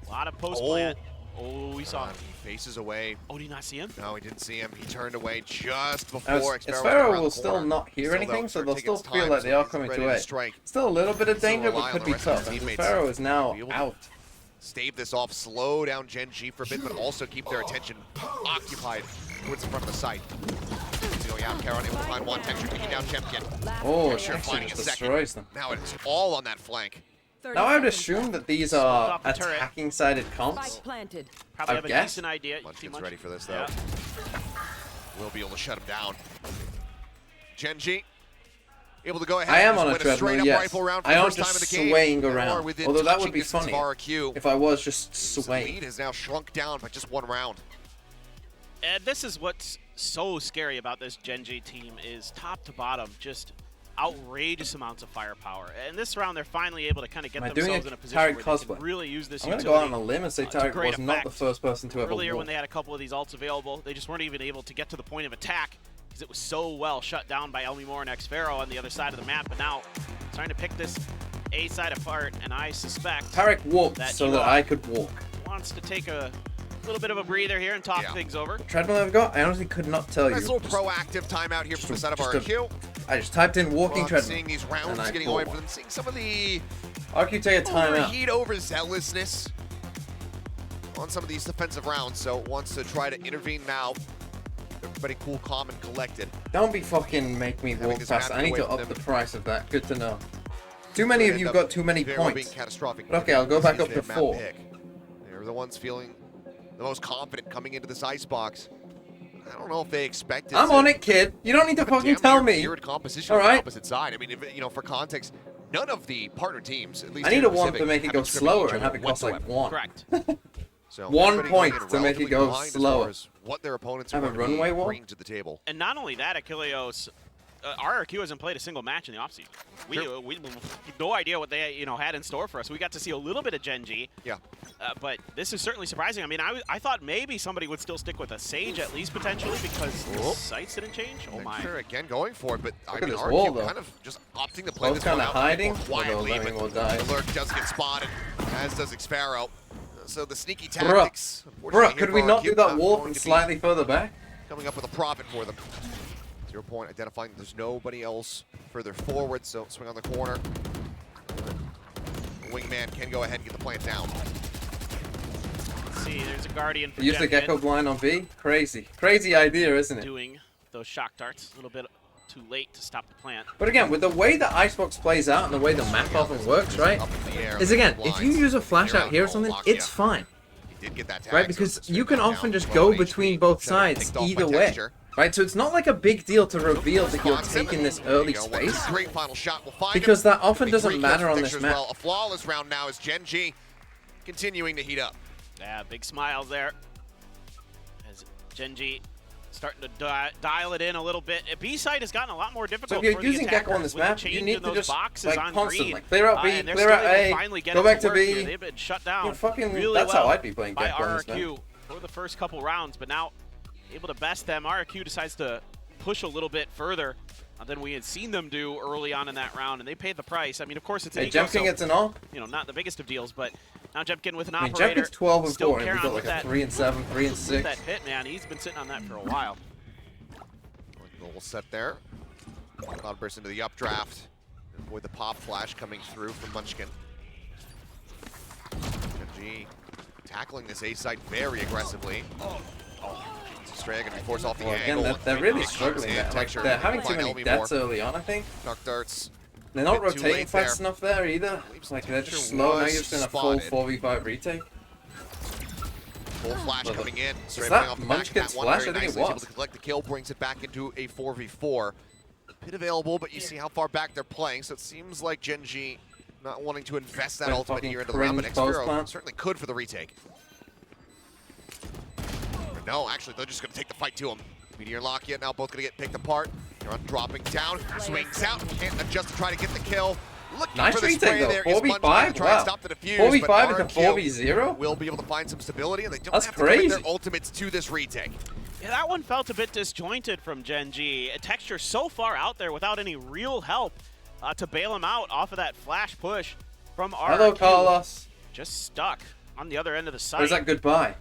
a lot of post plant. Oh, we saw him. He faces away. Oh, did you not see him? No, he didn't see him. He turned away just Now, before Xfero will still not hear anything, so they'll still feel like they are coming to A. Still a little bit of danger, but could be tough. And Xfero is now out. stave this off, slow down Gen.G for a bit, but also keep their attention occupied towards the front of the site. Going out, Caron able to find one. Texture taking down Champion. Oh, Texture finding a destroys second. them. Now it's all on that flank. Now I would assume that these are attacking-sided comps. Planted. Probably I have a guess. decent idea. Munchkin's ready for this, though. We'll be able to shut him down. Gen.G able to go ahead. I am and on a win a straight treadmill, up yes. rifle round for I the am first time just in the game. swaying They are around. within Although that would touching be distance funny of RRQ. if I was just The swaying. lead has now shrunk down by just 1 round. And this is what's so scary about this Gen.G team is top to bottom, just outrageous amounts of firepower. And this round, they're finally able to kind of get themselves in a position where they can really use this I'm going to utility. go out on a limb and say Tarek was not the first person to ever Earlier walk. when they had a couple of these ults available, they just weren't even able to get to the point of attack because it was so well shut down by Elmi Moore and Xfero on the other side of the map. But now, trying to pick this A side apart, and I suspect Tarek walked that so he that I could walk. wants to take a little bit of a breather here and talk things over. Treadmill I've got, I honestly could not tell Nice you. little proactive timeout here from the side of RRQ. I just typed in walking Well, treadmill. seeing these rounds and I getting bought away one. from them, seeing some of the RQ take a timeout. overheat, overzealousness on some of these defensive rounds. So wants to try to intervene now. Everybody cool, calm, and collected. Don't be fucking make me Having walk this past. map I need away to from up them. the price of that. Good to know. Too many of Could you end got up too many very well being points. catastrophic. But okay, I'll go back up to Easy map 4. pick. They're the ones feeling the most confident coming into this icebox. I don't know if they expected. I'm on it, kid. You don't need to fucking tell me. Mirrored composition All on the right. opposite side. I mean, if, for context, none of the partner teams, at least I need here a in 1 Pacific, to make it have go been scrimmaging slower each and other have it cost like whatsoever. 1. Correct. So 1 everybody point going in to make it relatively go behind as far slower. as what their opponents Have are a going to be runway wall? bringing to the table. And not only that, Achilleos, RRQ hasn't played a single match in the offseason. We no idea what they had in store for us. We got to see a little bit of Gen.G. Yeah. But this is certainly surprising. I mean, I thought maybe somebody would still stick with a Sage at least potentially because the sights didn't change. Oh my! Sure, again going for it, but Look I at mean, this RRQ wall, though. kind of just opting to play Both this kind one of out hiding, more quietly, although but Lemming will die. the lurk does get spotted, as does Xfero. So the sneaky Bruh, tactics. unfortunately, bruh, could here we for not RRQ, do that wall going from to be slightly further back? coming up with a profit for them. 0 point, identifying there's nobody else further forward, so swing on the corner. The wingman can go ahead and get the plant down. Let's see, there's a Guardian for Use the Gen.G Gecko blind on B? Crazy. Crazy idea, isn't it? doing those shock darts. A little bit too late to stop the plant. But again, with the way the Icebox plays out and the way the map often works, right? Is again, if you use a flash out here or something, it's fine. He did get that tag, Right? so Because it's you can down often just low go between both sides picked off by either way. Texture. Right? So it's not like a big deal to reveal that you're taking this early space. Great final shot. We'll find Because him. that often Big doesn't 3 kills matter for on Texture this as map. well. A flawless round now as Gen.G continuing to heat up. Yeah, big smiles there. As Gen.G starting to dial it in a little bit. B-side has gotten a lot more difficult. So if you're for the using Gecko on attackers this with the map, change you need in to those just boxes like on constantly green. clear out B, And they're clear still out able to A, finally get go it back to work here. B. They've been shut down really that's well how I'd be playing by Gecko on this map. RRQ for the first couple rounds, but now able to best them. RRQ decides to push a little bit further than we had seen them do early on in that round, and they paid the price. I mean, of course, it's an Hey, eco, Jemkin so, gets an all. not the biggest of deals, but now Jemkin with an I mean, operator. Jemkin's 12 and still 4, and we carrying got on like with a that, 3 and 7, 3 and 6. that hit, man. He's been sitting on that for a while. Little set there. Cloudburst into the updraft. Avoid the pop flash coming through from Munchkin. Gen.G tackling this A site very aggressively. Stray gonna be forced off the Well, again, angle. they're really struggling there. Like, Texture they're having too find many Elmi deaths more. early on, I think. Dark darts. They're not Bit too rotating late fast there. enough there either. It's like they're just Texture slow. Now was you're just in a full spotted. 4v5 retake. Full flash Well, coming in. Stray is playing that off the back of Munchkin's that one flash? very I think it nicely. He's able was. to collect the kill, brings it back into a 4v4. Pit available, but you see how far back they're playing, so it seems like Gen.G not wanting to invest that That ultimate fucking here into the round, but cringe post Xfero plant. certainly could for the retake. But no, actually, they're just going to take the fight to him. Meteor and Lockheed now both going to get picked apart. They're on dropping down, swings out, can't adjust to try to get the kill. Looking Nice for the retake, spray though. there is 4v5? Munchkin to try and Wow. stop the defuse, 4v5 but into RRQ 4v0? will be able to find some stability, and they don't That's have to commit crazy. their ultimates to this retake. Yeah, that one felt a bit disjointed from Gen.G. A Texture so far out there without any real help to bail him out off of that flash push from RRQ. Hello, Carlos. Just stuck on the other end of the site. Or is that goodbye?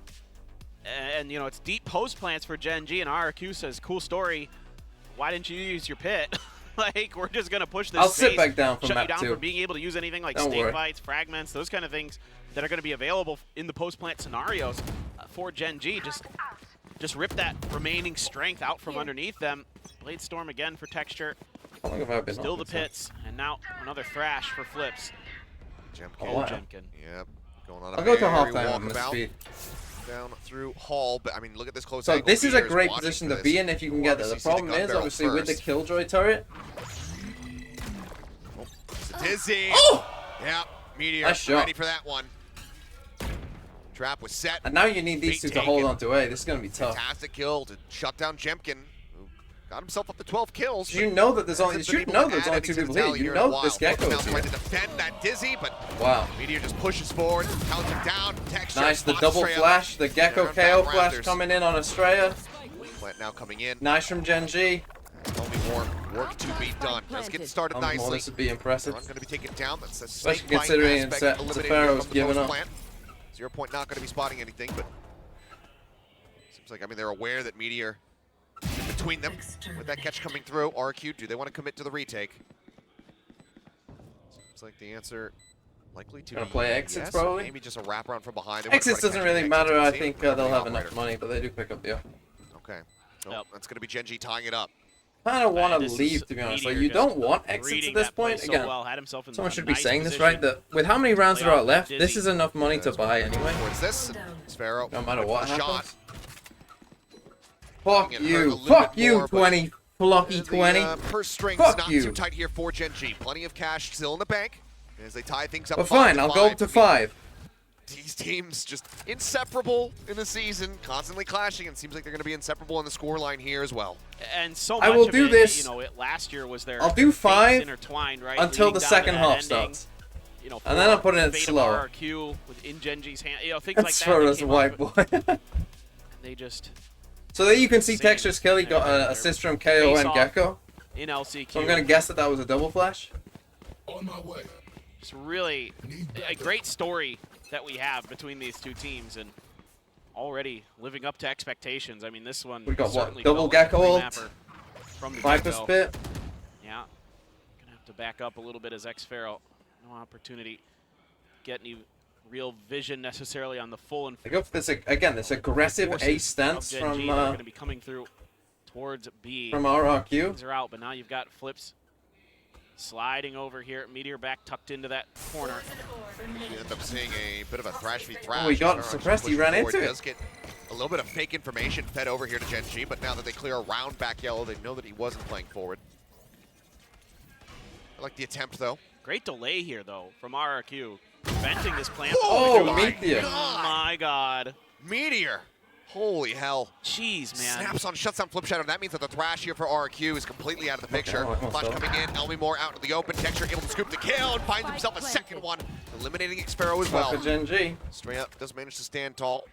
And, you know, it's deep post plants for Gen.G, and RRQ says, cool story. Why didn't you use your pit? like, we're just going to push this I'll sit space, back down for shut you map down 2. from being able to use anything like Don't stake worry. bites, fragments, those kind of things that are going to be available in the post-plant scenarios for Gen.G. Just rip that remaining strength out from underneath them. Blade Storm again for Texture. How long have I been Still on the this pits, and now another Thrash for Flips. Jemkin. Oh, wow. Jemkin. Yep. Going on a I'll go to very halftime on this walkabout speed. down through Hall, but I mean, look at this close So angle. this is a Meteor's great watching position for to this. be in if you can get there. The Obviously see problem gun is, barrel obviously, with the first. Killjoy turret. It's a Dizzy. Oh! Yeah, Meteor Nice shot. ready for that one. Trap was set. And now you need these two to hold on to A. This is going to be tough. Fantastic kill to shut down Jemkin, who got himself up to 12 kills. You know that there's only, hasn't you been know able to there's add only anything 2 to people the here. tally You here in a know while. this Gecko Now is trying here. to defend that Dizzy, but Wow. Meteor just pushes forward, counts him down. Texture Nice, the spots double Estrella. flash, the Gecko Down KO back flash Raptors. coming in on Estrella. Plant now coming in. Nice from Gen.G. Only more work to be done. Let's get started nicely. This would be impressive. Run going to be taken down. That's a Especially snake bite considering aspect eliminated Zephyro's from the given up. post-plant. 0 Point not going to be spotting anything, but seems like, I mean, they're aware that Meteor is in between them. With that catch coming through, RRQ, do they want to commit to the retake? Seems like the answer likely to Gonna be play exits, yes, probably? Maybe just a wraparound from behind. They wanna try Exits to doesn't catch really the matter. I exits, think see? they'll have The enough operator. money, but they do pick up the. Okay. So that's going to be Gen.G tying it up. I don't want to this is leave, to be honest. Like, Meteor you just don't want exits reading at this that play point. so Again, well, had himself in someone a should be nice saying this position. right. That with how many rounds Play there are off left, Dizzy. this is enough money to buy anyway. Towards this, Sparrow. No matter what shot. happens. Fuck Getting hurt a you. little Fuck bit you, more, but 20. Flocky 20. The purse strings Fuck not you. too tight here for Gen.G. Plenty of cash still in the bank as they tie things up. But fine, I'll go up to 5. These teams just inseparable in the season, constantly clashing, and seems like they're going to be inseparable on the scoreline here as well. And so I much will of do it, this. you know, last year was their I'll do fates 5 intertwined, right? until Leading the down to second that half ending, starts. You know, And then I'll for put it in fate of slower. RRQ within Gen.G's hand, you know, things That's like that. for they us, came white up boy. with, and they just So there you can see Same. Texture's kill. He got an assist from KO and Face-off Gecko. in LCQ. So I'm going to guess that that was a double flash. It's really a great story that we have between these two teams, and already living up to expectations. I mean, this one We got what? certainly Double felt like a Gecko ult? pre-mapper from the Viper get-go. spit. Yeah, gonna have to back up a little bit as X-Pharaoh. No opportunity, get any real vision necessarily on the full and They go for this again. This aggressive A stance from going to be coming through towards B. RRQ. Things are out, but now you've got Flips sliding over here. Meteor back tucked into that corner. You end up seeing a bit of a thrash v thrash. Oh, he got Sparrow suppressed. He pushing ran forward. into it. Does get a little bit of fake information fed over here to Gen.G, but now that they clear around back yellow, they know that he wasn't playing forward. I like the attempt, though. Great delay here, though, from RRQ. Preventing this plant. Oh, my Meteor. Oh, my God. Meteor. Holy hell. Jeez, man. Snaps on, shuts down Flip Shadow. That means that the thrash here for RRQ is completely out of the picture. Okay, Flash coming in, Elmy Moore out in the open. Texture able to scoop the kill and finds himself a second one, eliminating X-Pharaoh as well. For Gen.G. Straight up does manage to stand tall.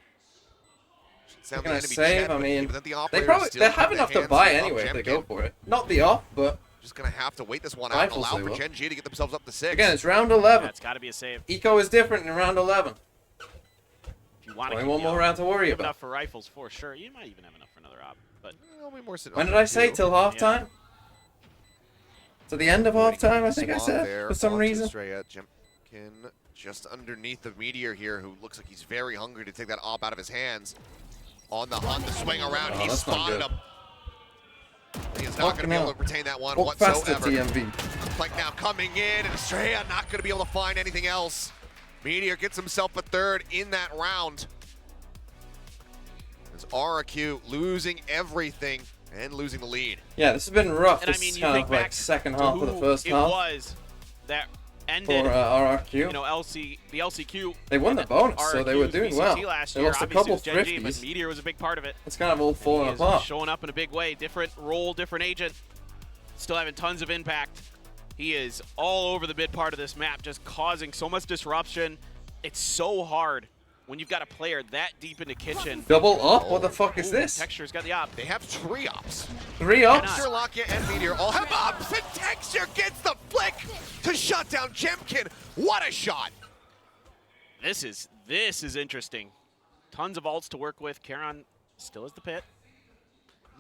Sound They're the gonna enemy save. jet, I mean, but then the they operator probably still they have have their enough to hands buy on anyway if they go Jemkin. for it. Not the off, but Just gonna have to wait this one out and Rifles allow they for will. Gen.G to get themselves up to 6. again, it's round 11. Yeah, it's got to be a save. Eco is different in round 11. If you want to Only keep one more young, round to worry you have about. enough for rifles, for sure. You might even have enough for another op, but Elmy Moore sitting When on did I say? 2. Till halftime? To the end of halftime, I think I Swap said, there for some onto reason. Estrella. Jemkin just underneath the Meteor here, who looks like he's very hungry to take that op out of his hands. On the hunt, the swing around, Oh, he that's not spotted good. him. He is not going to be able to retain that one Walk faster, whatsoever. TMV. Like now coming in, and Estrella not going to be able to find anything else. Meteor gets himself a third in that round. As RRQ losing everything and losing the lead. Yeah, this has been rough. and I This mean, is you kind think of back like second to half of the who first it half was that for ended, RRQ. you know, the LCQ. They won the bonus, so they were RRQ's doing VCT well. Last They year. lost a Obviously, couple it was Gen.G, but thrifties. Meteor was a big part of it. It's kind of all And he falling is apart. showing up in a big way. Different role, different agent. Still having tons of impact. He is all over the mid part of this map, just causing so much disruption. It's so hard when you've got a player that deep into kitchen. Double up? What the fuck is Ooh, this? Texture's got the op. They have 3 ops. 3 ups? Texture, Lakia, and Meteor all have ups, and Texture gets the flick to shut down Jemkin. What a shot! This is interesting. Tons of ults to work with. Charon still has the pit.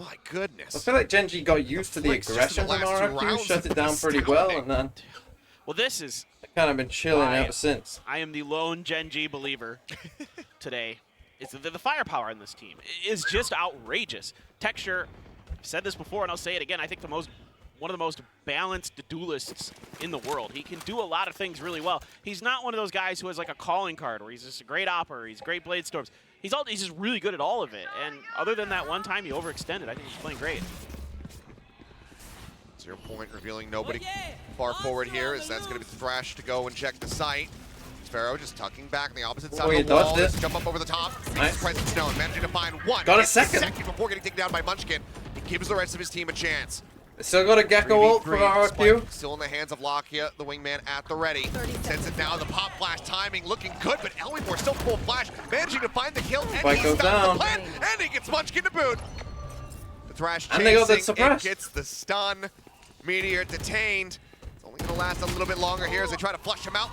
My goodness. I feel like Gen.G got used to the aggression from RRQ, shut it down pretty well, and then Well, this is kind of been chilling ever since. I am the lone Gen.G believer today. It's the firepower in this team is just outrageous. Texture, I've said this before and I'll say it again, I think one of the most balanced duelists in the world. He can do a lot of things really well. He's not one of those guys who has like a calling card where he's just a great opper, he's great blade storms. He's just really good at all of it. And other than that one time he overextended, I think he's playing great. 0 point revealing nobody far forward here, as that's going to be Thrash to go and check the site. Sparrow just tucking back on the opposite side of the wall. Just jump up over the top. Nice. Presence known, managing to find one. Got a second before getting taken down by Munchkin. He gives the rest of his team a chance. Still got a Gecko ult for RRQ. Still in the hands of Lakia, the wingman at the ready. Sends it down, the pop flash timing looking good, but Elwimore still full flash, managing to find the kill, and he stops the plan, and he gets Munchkin to boot. The Thrash chasing, and they got that suppress. It gets the stun. Meteor detained. It's only going to last a little bit longer here as they try to flush him out.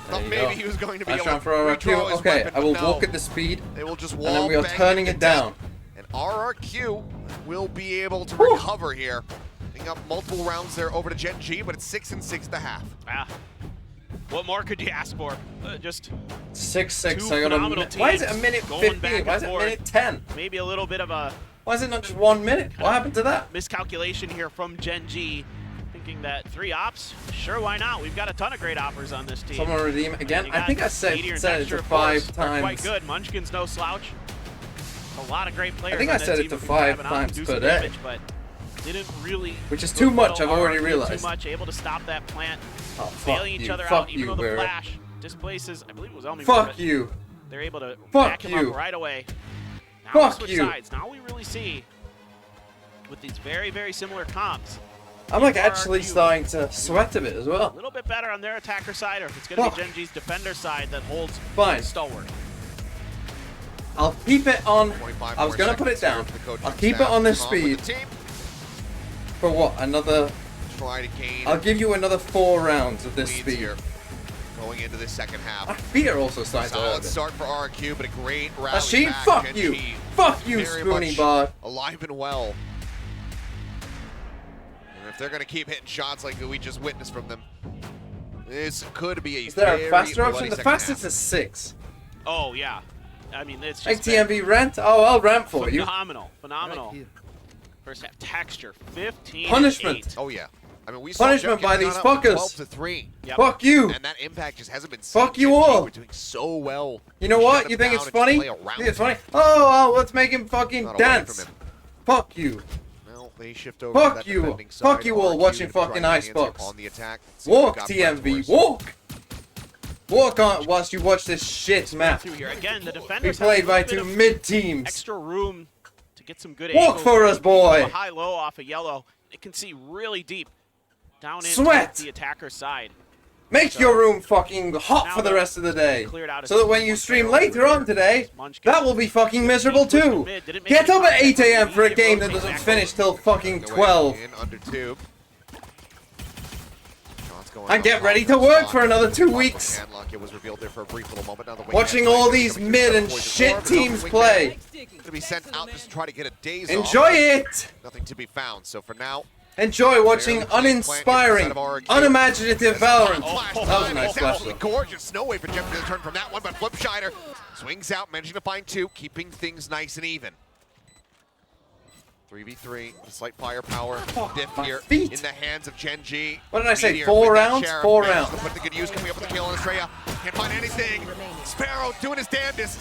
Thought maybe he was going to be able to redraw his weapon, I will no. walk at the speed, They will just and then we are turning it down. And RRQ will be able to recover here. Picking up multiple rounds there over to Gen.G, but it's 6 and 6 to half. What more could you ask for? Just 6-6. I got a minute. Why is it a minute 15? Why is it a minute 10? Maybe a little bit of a... Why is it not just 1 minute? What happened to that? Miscalculation here from Gen.G. Thinking that 3 ops, sure, why not? We've got a ton of great oppers on this team. Someone redeem it again. I think I said it to 5 times. Quite good. Munchkin's no slouch. A lot of great players. I think I said it to 5 times per day. But didn't really. Which is too much. I've already realized. Too much. Able to stop that plant. Oh, Bailing each other out. Even though the Barrett. flash displaces. I believe it was Elmi. Fuck you. They're able to back him up right away. Now Fuck switch you. sides. Now we really see with these very, very similar comps. I'm like actually starting to sweat a bit as well. A little bit better on their attacker side, or if it's going to be Gen.G's defender side that holds stalwart. I'll keep it on. I was going to put it down. I'll keep it on this speed. For what? Another. Try to gain. I'll give you another 4 rounds of this speed. Here. Going into the second half. My feet are also starting to hurt. Solid start for RRQ, but a great rally Rashid, back. fuck Gen.G you. Fuck you, Spoony Bard. Alive and well. And if they're going to keep hitting shots like we just witnessed from them, this could be a Is there a faster bloody option? The second fastest half. is 6. Oh, yeah. I mean, it's Like just TMV rent? Oh, I'll rent for you. Phenomenal. Phenomenal. First half texture, 15. Punishment. Oh, yeah. I mean, we saw Punishment by these fuckers. 12-3. Fuck you. And that impact just hasn't been seen. Fuck you all. We're doing so well. You know what? You think it's funny? You think it's funny? Oh, well, let's make him fucking dance. Fuck you. Well, they shift over Fuck you. Fuck you all watching fucking Icebox. On the attack. Walk, TMV. Walk. Walk on whilst you watch this shit map. Again, the We defenders played by 2 mid-teams. Extra room to get some good Walk angles. for us, boy. High-low off of yellow. It can see really deep down in the attacker side. Make your room fucking hot for the rest of the day. So that when you stream later on today, that will be fucking miserable too. Get up at 8 AM for a game that doesn't finish till fucking 12. And get ready to work for another 2 weeks. Watching all these mid and shit teams play. To be sent out just to try to get a days Enjoy off. it. Nothing to be found. So for now, enjoy watching uninspiring, unimaginative Valorant. That was a nice flash. Absolutely gorgeous. No way for Jeff to turn from that one, but Flipshider swings out, managing to find 2, keeping things nice and even. 3v3, slight firepower. Diff here in the hands of Gen.G. What did I say? Meteor 4 with that rounds? sheriff. 4 Manages rounds. to put the good use coming up with the kill on Estrella. Can't find anything. Sparrow doing his damnedest.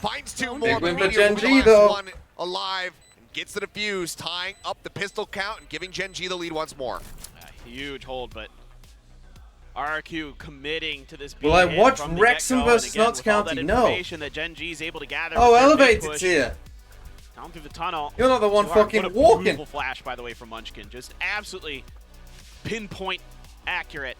Finds 2 more. Big win for Meteor will be the Gen.G last though. one alive. Gets the defuse, tying up the pistol count and giving Gen.G the lead once more. Huge hold, but RRQ committing to this. Will I watch Wrexham versus Notts County? No. That Gen.G's able to gather Oh, with their big Elevated push here. down through the tunnel. You're not the one What fucking a walking. beautiful flash, by the way, from Munchkin. Just absolutely pinpoint accurate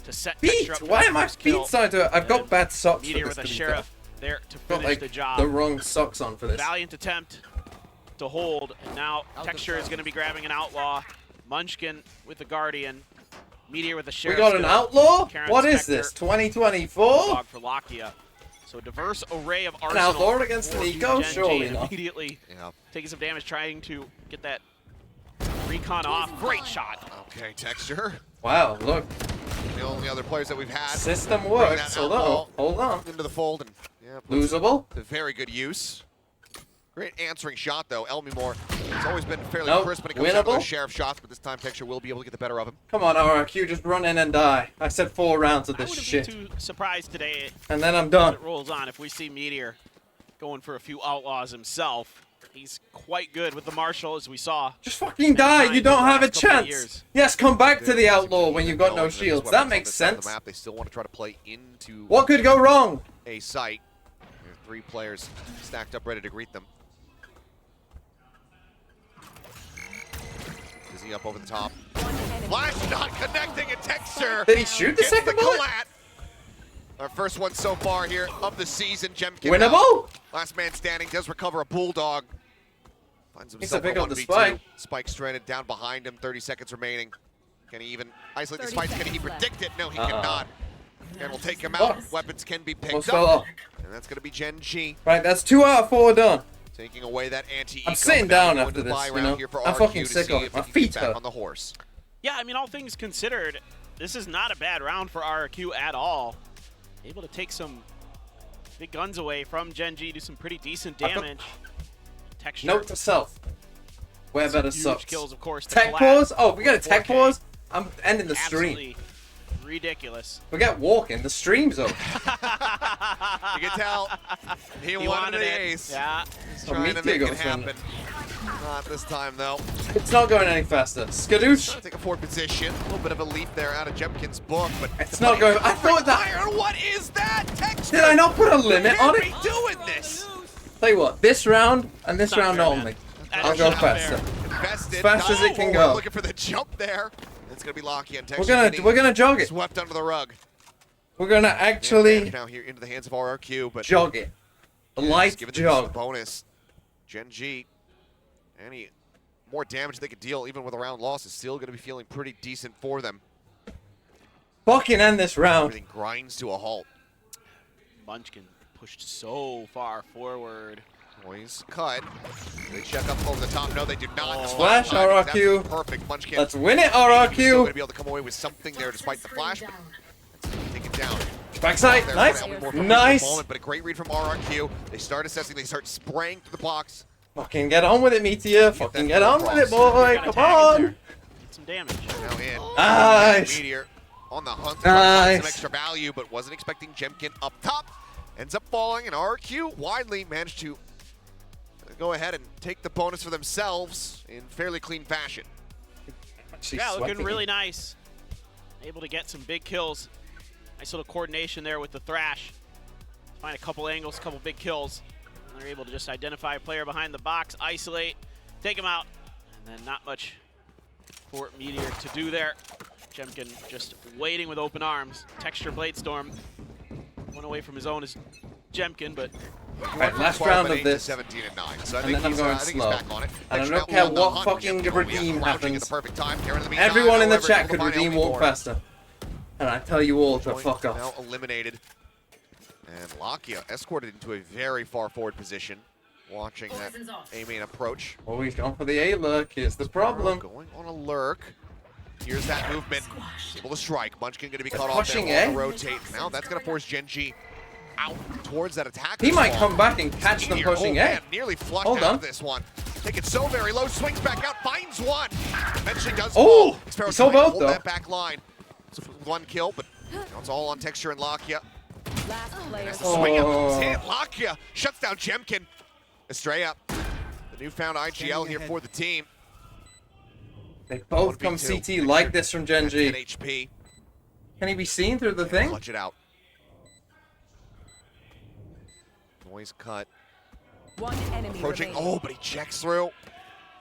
to set Feet. Texture up. Why am I feet starting to? I've got bad socks for Meteor this. with a to be sheriff fair. there to Got finish like the job. the wrong socks on for this. Valiant attempt to hold, and now Texture is going to be grabbing an outlaw. Munchkin with the Guardian. Meteor with the We sheriff. got an still. outlaw? Karen What is Spectre. this? 2024? Dog for Lakia. So a diverse array of An arsenal. outlaw against Nico? Gen.G Surely not. immediately taking some damage, trying to get that recon off. Great shot. Okay, Texture. Wow, look. The only other players that we've had. System bring works. that Hold on. outlaw Hold on. into the fold. And, yeah, Losable. to very good use. Great answering shot, though. Elmimore has always been fairly Nope. crisp when it comes down to Winnable. those sheriff shots, but this time Texture will be able to get the better of him. Come on, RRQ, just run in and die. I said 4 rounds of this shit. Too surprised today. And then I'm done. As it rolls on. If we see Meteor going for a few outlaws himself, he's quite good with the Marshall, as we saw. Just fucking die. You don't have a last couple of chance. years. Yes, come back to the outlaw when you've got no shields. That makes sense. They still want to try to play into What could go wrong? a site. There are 3 players stacked up, ready to greet them. Dizzy up over the top. Flash not connecting a Texture. Did he shoot the Gets second bullet? collat. Our first one so far here of the season. Gen.G Winnable? Last man standing does recover a Bulldog. Finds Needs to himself pick a up the 1v2. spike. Spike stranded down behind him. 30 seconds remaining. Can he even isolate the 30 spikes? Can he seconds left. predict it? No, he cannot. And we'll take him Oh. out. Weapons can be picked Almost fell up. off. And that's going to be Gen.G Right, that's 2 out of 4 done. taking away that anti-eco. I'm sitting down after this, you know. I'm fucking sick of it. My feet hurt. On the horse. Yeah, I mean, all things considered, this is not a bad round for RRQ at all. Able to take some big guns away from Gen.G, do some pretty decent damage. Texture. Note to self. Wear better Huge socks. kills, of course. to Tech collapse. pause? Oh, we got a tech 4K. pause? I'm ending the stream. Absolutely ridiculous. Forget walking. The stream's over. You can tell he wanted the ace. Yeah. He's Oh, trying to Meteor make it goes in. happen. Not this time, though. It's not going any faster. Skadoosh. Take a forward position. A little bit of a leap there out of Jemkin's book, but It's not going. I thought that. Fire, what is that? Texture. Did I not put a limit on it? Can't be doing this. Tell you what, this round and this Not round fair, only. man. I'll That's go not faster. Invested. As fast as it can go. Looking for the jump there. It's gonna be Locky and We're Texture. gonna jog it. Swept under the rug. We're gonna actually Now here into the hands of RRQ, but jog it. A light give it them some jog. bonus. Gen.G, any more damage they could deal, even with a round loss, is still going to be feeling pretty decent for them. Fucking end this round. Everything grinds to a halt. Munchkin pushed so far forward. Boys cut. They check up over the top. No, they do not. Flash RRQ. That's perfect. Munchkin. Let's win it, Still going to RRQ. be able to come away with something there despite the flash, but take it down. Backside. There, Nice. Elmimore from Nice. the moment, but a great read from RRQ. They start assessing. They start spraying through the box. Fucking get on with it, Meteor. Fucking get on with it, boy. Gotta Come tag in there. on. Get some damage. Now in. Nice. Meteor on the hunt to find some Nice. extra value, but wasn't expecting Jemkin up top. Ends up falling, and RRQ widely managed to go ahead and take the bonus for themselves in fairly clean fashion. Yeah, looking really nice. Able to get some big kills. Nice little coordination there with the Thrash. Find a couple angles, a couple big kills. And they're able to just identify a player behind the box, isolate, take him out, and then not much for Meteor to do there. Jemkin just waiting with open arms. Texture Bladestorm. One away from his own is Jemkin, but Right, last round of this. 17 and 9. So I And think then I'm he's, going I think slow. he's back on it. And I Texture don't now care on the what hunt. fucking Jemkin redeem crouching at the happens. perfect time. Karen in the meantime, Everyone in the however, chat able to could find redeem walk Elmimore. faster. And I tell you all to Joint fuck off. Now eliminated. And Lakia escorted into a very far forward position, watching that A-main approach. Oh, he's going for the A lurk. Here's the problem. Going on a lurk. Here's that movement. Able to strike. Munchkin going to be cut off pushing there. A? Rotate. Now that's going to force Gen.G out towards that attack. He might ball. come back and catch them Meteor, pushing oh, A. man, nearly flushed Hold out on. of this one. Take it so very low. Swings back out. Finds one. Eventually does Oh, fall. Sparrow he saw trying to both, hold though. that back line. It's one kill, but now it's all on Texture and Lakia. Last player. That's the swing Oh. out. Hit. Lakia shuts down Jemkin. Estrella, the newfound IGL here for the team. They both come 1v2. CT like this from Gen.G. 10 HP. Can he be seen through the thing? Clutch it out. Noise cut. One enemy Approaching. remaining. Oh, but he checks through.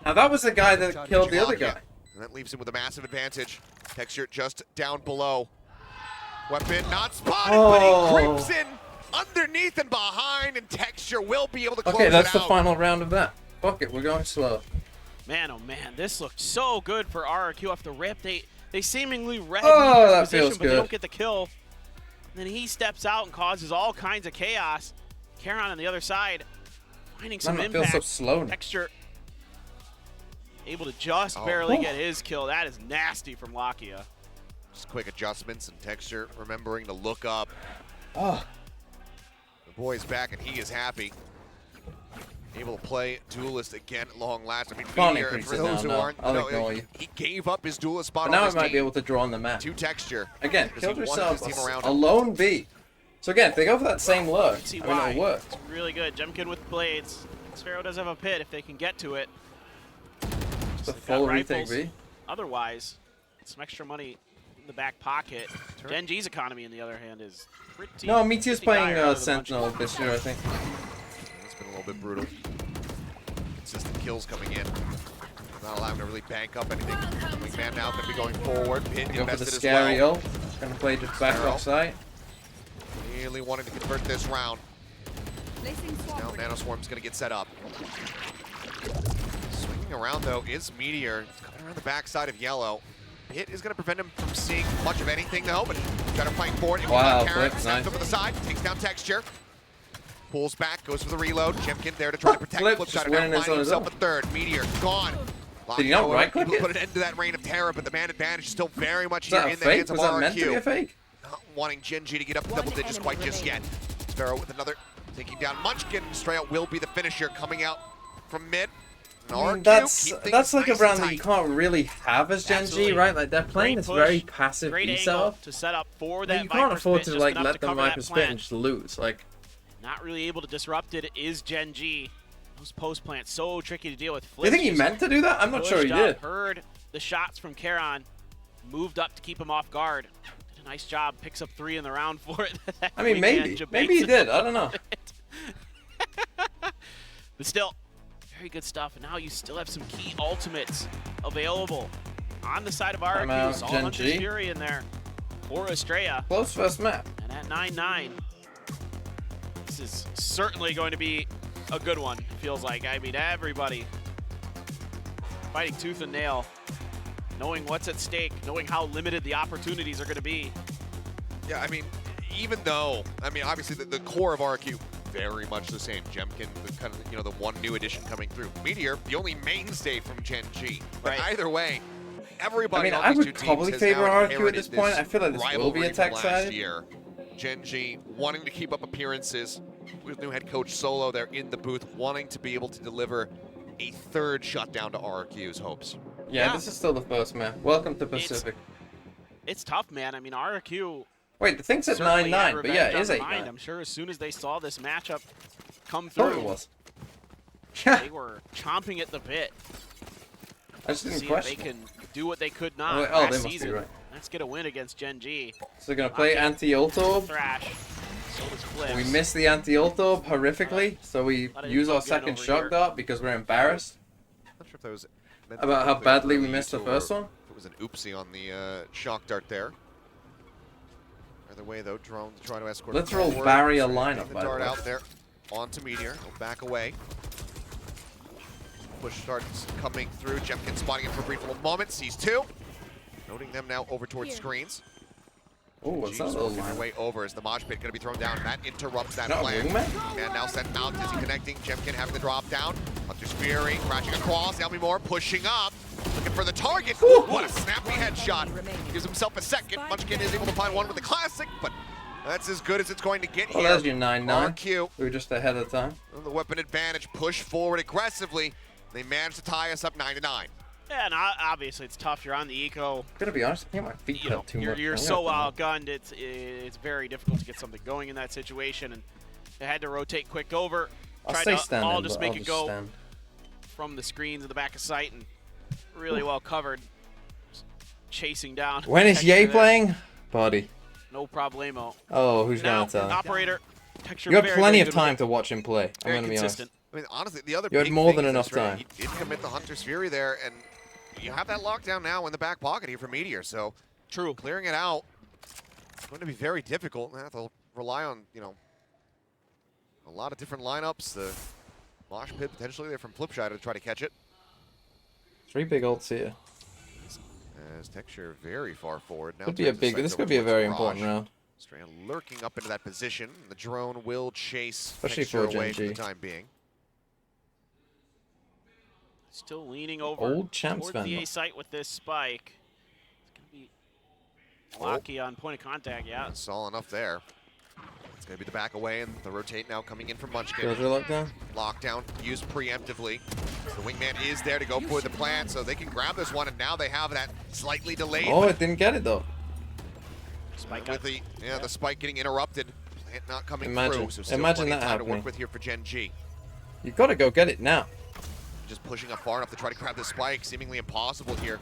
Now that was the guy that killed the other guy. And that leaves him with a massive advantage. Texture just down below. Weapon not spotted, but Oh. he creeps in underneath and behind, and Texture will be able to close Okay, that's it the out. final round of that. Fuck it, we're going slow. man, oh man, this looked so good for RRQ off the rip. They seemingly read Oh, that position, feels but they good. don't get the kill. then he steps out and causes all kinds of chaos. Karon on the other side, finding some Man, it impact. feels so slow now. Texture able to just barely get his kill. That is nasty from Lakia. Just quick adjustments and Texture remembering to look up. Oh. The boy's back and he is happy. Able to play Duelist again at long last. I mean, Can't Meteor, increase for it those now, who no. aren't, I'll ignore you. he gave up his Duelist spot But on now his I might team be able to draw on the map. to Texture. Again, because he killed wanted yourself his team around a him. lone B. So again, if they go for that same lurk, See I mean, why. it'll work. It's really good. Jemkin with blades. Sphero does have a pit if they can get to it. Just a They've full got retake rifles. B. Otherwise, some extra money in the back pocket. Gen.G's economy, on the other hand, is pretty. No, Meteor's pretty playing dire other than Sentinel Munchkin. this year, I think. It's been a little bit brutal. Consistent kills coming in. Not allowing to really bank up anything. Wingman now going to be going forward. Pit Go for the invested as scary well. ult. Gonna play just back Sphero. off site. Really wanting to convert this round. Now Nanoswarm's going to get set up. Swinging around, though, is Meteor. Coming around the backside of Yellow. Hit is going to prevent him from seeing much of anything, though, but trying to fight forward. Wow, Karon flip, snaps nice. over the side, takes down Texture. Pulls back, goes for the reload. Jemkin there to try to protect Flip, Flip just Side. Now winning this finding on his himself own. a third. Meteor gone. Did he not Lockdown, right-click able to it? put an end to that reign of terror, but the man advantage is still very much Was here that a in the fake? hands of Was that meant to be a RRQ. fake? Not wanting Gen.G to get up to double digits quite just yet. Sphero with another, taking down Munchkin. Straight out will be the finisher coming out from mid. And I mean, RRQ keep things that's like nice a round and that you tight. can't really have as Gen.G, Absolutely. right? Like they're playing Great this push, very passive great B angle setup. to set up for Like, that you can't Viper afford spit, to just like enough let to them cover Viper that spit and plant. just lose. Like Not really able to disrupt it is Gen.G. Those post plants so tricky to deal with. do you think he Flips meant to do that? I'm not sure he pushed up, did. Heard the shots from Karon, moved up to keep him off guard. Did a nice job, picks up 3 in the round for it. I mean, maybe he did. I don't know. But still, very good stuff. And now you still have some key ultimates available on the side of RRQ. All Gen.G. Hunter's Fury in there for Estrella. Close first map. And at 9-9, this is certainly going to be a good one, feels like. I mean, everybody fighting tooth and nail, knowing what's at stake, knowing how limited the opportunities are going to be. Yeah, I mean, even though, I mean, obviously the core of RRQ, very much the same. Jemkin, the kind of, you know, the one new addition coming through. Meteor, the only mainstay from Gen.G. But either way, everybody I mean, on I these would two teams probably has favor now RRQ at inherited this point. I feel like this will be rivalry a from tech last side. year. Gen.G wanting to keep up appearances with new head coach Solo there in the booth, wanting to be able to deliver a third shutdown to RRQ's hopes. Yeah, this is still the first map. Welcome to Pacific. It's tough, man. I mean, RRQ. Wait, the thing's at certainly 9-9, had but revenge yeah, it on is the 8-9. mind. I'm sure as soon as they saw this matchup come Thought through, it was. they were chomping at the bit. I just didn't see question. if they can do what they could not Oh, they last must be season. right. Let's get a win against Gen.G. So they're gonna play anti-ult orb. Thrash. So does Flips. We missed the anti-ult orb horrifically, so we Lot of use info our getting second over shock here. dart because we're embarrassed Not sure if that was meant to about be how badly we released missed the or first one. if it was an oopsie on the shock dart there. Either way, though, drone to try to escort. Let's it roll forward. barrier So lineup, getting the by the dart way. out there onto Meteor. He'll back away. Push starts coming through. Jemkin spotting him for a brief little moment. Sees 2. Noting them now over towards screens. Oh, what's that G's little working their line? way over as the mosh pit going to be thrown down. That interrupts that Not a plan. wingman? And now sent out. Dizzy connecting. Jemkin having the drop down. Hunter's Fury crashing across. Elmy Moore pushing up. Looking for the target. What a snappy headshot. Gives himself a second. Munchkin is able to find one with the classic, but that's as good as it's going to get Well, here. there's your 9-9. RRQ. We were just ahead of time. The weapon advantage. Push forward aggressively. They managed to tie us up 9-9. Yeah, and obviously it's tough. You're on the eco. Gonna be honest, I think my feet hurt too much. You're I'm so gonna- outgunned. It's very difficult to get something going in that situation, and they had to rotate quick over. I'll Tried stay to standing, all just but make I'll it just go stand. from the screens in the back of sight, and really well covered. Just chasing down. When is Texture Ye there. playing? Body. No problemo. Oh, who's Now, gonna tell? operator. Texture You had very, plenty very of good with time it. to watch him play. I'm Very gonna be honest. consistent. I mean, honestly, the other You had big more thing than is enough this, right? time. He did commit the Hunter's Fury there, and you have that lockdown now in the back pocket here for Meteor. So true, clearing it out is going to be very difficult. They'll rely on, you know, a lot of different lineups. The mosh pit potentially there from Flipside to try to catch it. 3 big ults here. As Texture very far forward now. Could be a turns the big. sights This over could be a towards very Mirage. important round. Estrella lurking up into that position. The drone will chase Especially Texture for away for the Gen.G. time being. Still leaning over Old champs towards the fan. A site with this spike. It's going to be Locky on point of contact, yeah. Saw enough there. It's going to be the back away, and the rotate now coming in from Munchkin. Filter lockdown. Lockdown used preemptively. The wingman is there to go for the plant, so they can grab this one, and now they have that slightly delayed. Oh, it didn't get it though. Spike with the spike getting interrupted. Plant not coming Imagine, through, so still imagine plenty of that time to happening. work with here for Gen.G. You gotta go get it now. Just pushing up far enough to try to grab the spike. Seemingly impossible here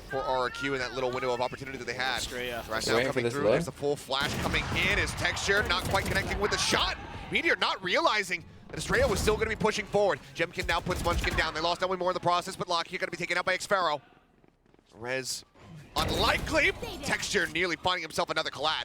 for RRQ in that little window of opportunity that they had. Right now coming through, there's the full flash coming in. Is Texture not quite connecting with the shot. Meteor not realizing that Estrella was still going to be pushing forward. Jemkin now puts Munchkin down. They lost only more in the process, but Locky going to be taken out by Xfero. Rez unlikely. Texture nearly finding himself another collab.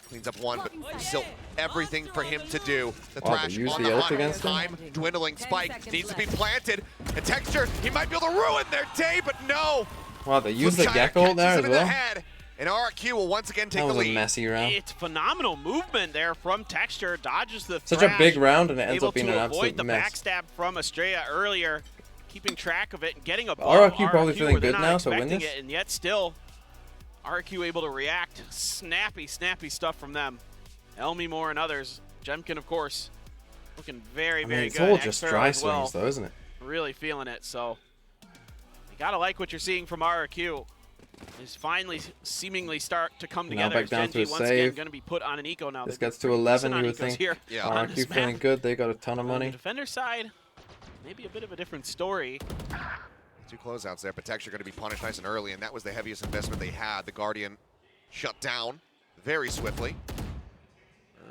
Cleans up one, but still everything for him to do. The Thrash use on the the ult hunt. against him? Time dwindling. Spike needs to be planted. And Texture, he might be able to ruin their day, but no. Wow, they used the Flip Giant Gecko there catches as him in the well. head, and RRQ will once again take That the was a lead. messy round. It's phenomenal movement there from Texture. Dodges the Such a Thrash, big round, and it ends able up being to an avoid absolute the mess. backstab from Estrella earlier, keeping track of it and getting a RRQ probably feeling where they're good not now to win expecting this. it, and yet still RRQ able to react. Snappy stuff from them. Elmi Moore and others. Jemkin, of course, looking very, very it's good. all just Xfero dry as well, swings though, isn't it? really feeling it. So you gotta like what you're seeing from RRQ. Is finally seemingly start to come Now together. back down to Gen.G a once again save. going to be put on an eco now. This They've gets to been 11, decent you on would ecos think. here on RRQ this feeling map. good. They got a ton of On the money. defender side, maybe a bit of a different story. Two closeouts there, but Texture going to be punished nice and early, and that was the heaviest investment they had. The Guardian shut down very swiftly.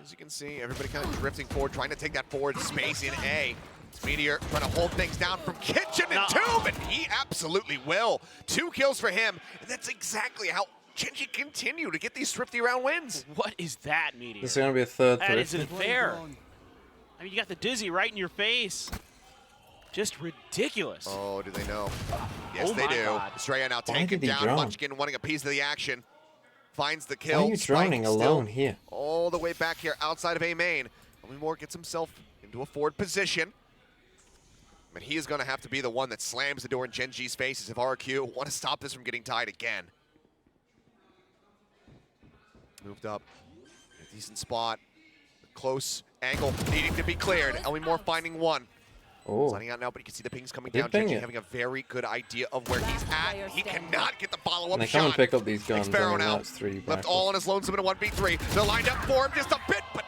As you can see, everybody kind of drifting forward, trying to take that forward space in A. It's Meteor trying to hold things down from Kitchen and Tomb, and he absolutely will. 2 kills for him, and that's exactly how Gen.G continue to get these thrifty round wins. What is that, Meteor? This is going to be a third That thrift. isn't fair. I mean, you got the Dizzy right in your face. Just ridiculous. Oh, do they know? Yes, Oh they my do. God. Estrella now Why taken did he down. drone? Munchkin wanting a piece of the action. Finds the Why kill. are you Spike droning still alone here? all the way back here outside of A main. Only Moore gets himself into a forward position. And he is going to have to be the one that slams the door in Gen.G's faces if RRQ want to stop this from getting tied again. Moved up. A decent spot. Close angle needing to be cleared. Elmi Moore finding one. Oh. Sliding out now, but you can see the pings coming Did down. ping Gen.G it. having a very good idea of where he's at. He cannot get the follow-up And they come and shot. pick up these guns. Xfero and now. that's 3 Left back. all on his lonesome in a 1v3. They're lined up for him just a bit, but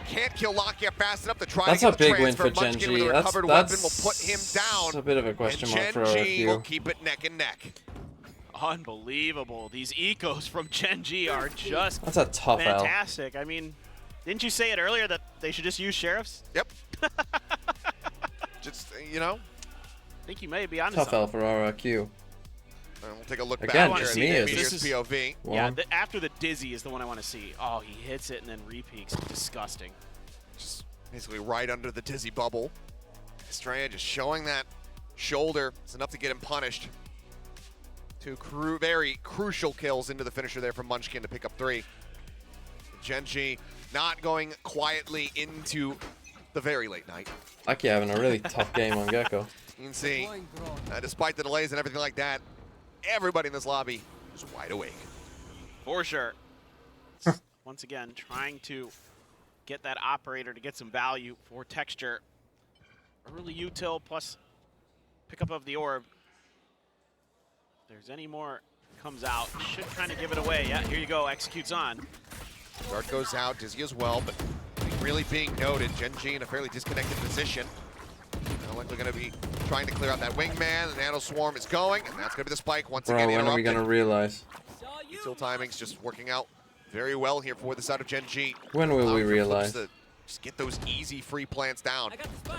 can't kill Locky fast enough to try That's to a get the big win transfer. for Munchkin Gen.G. with a That's recovered weapon will put him down. a bit of a question and mark for Gen.G will RRQ. keep it neck and neck. Unbelievable. These ecos from Gen.G are just That's a tough L. fantastic. I mean, didn't you say it earlier that they should just use sheriffs? Yep. Just, you know. I think you may be onto Tough something. L for RRQ. We'll take a look Again, back here just at me the as Meteor's This is- POV. Yeah, after the Dizzy is the one I want to see. Oh, he hits it and then repeaks. Disgusting. Just basically right under the Dizzy bubble. Estrella just showing that shoulder. It's enough to get him punished. 2 very crucial kills into the finisher there from Munchkin to pick up 3. Gen.G not going quietly into the very late night. Lucky having a really tough game on Gecko. You can see, despite the delays and everything like that, everybody in this lobby is wide awake. For sure. Once again, trying to get that operator to get some value for Texture. Early util plus pickup of the orb. If there's any more comes out, should kind of give it away. Yeah, here you go, executes on. Dart goes out, Dizzy as well, but really being noted, Gen.G in a fairly disconnected position. Now likely going to be trying to clear out that wingman. The Nano Swarm is going, and that's going to be the spike once Bro, again when interrupted. are we going to realize? Util timing's just working out very well here for the side of Gen.G. When will we Allowing for realize? Flips to just get those easy free plants down.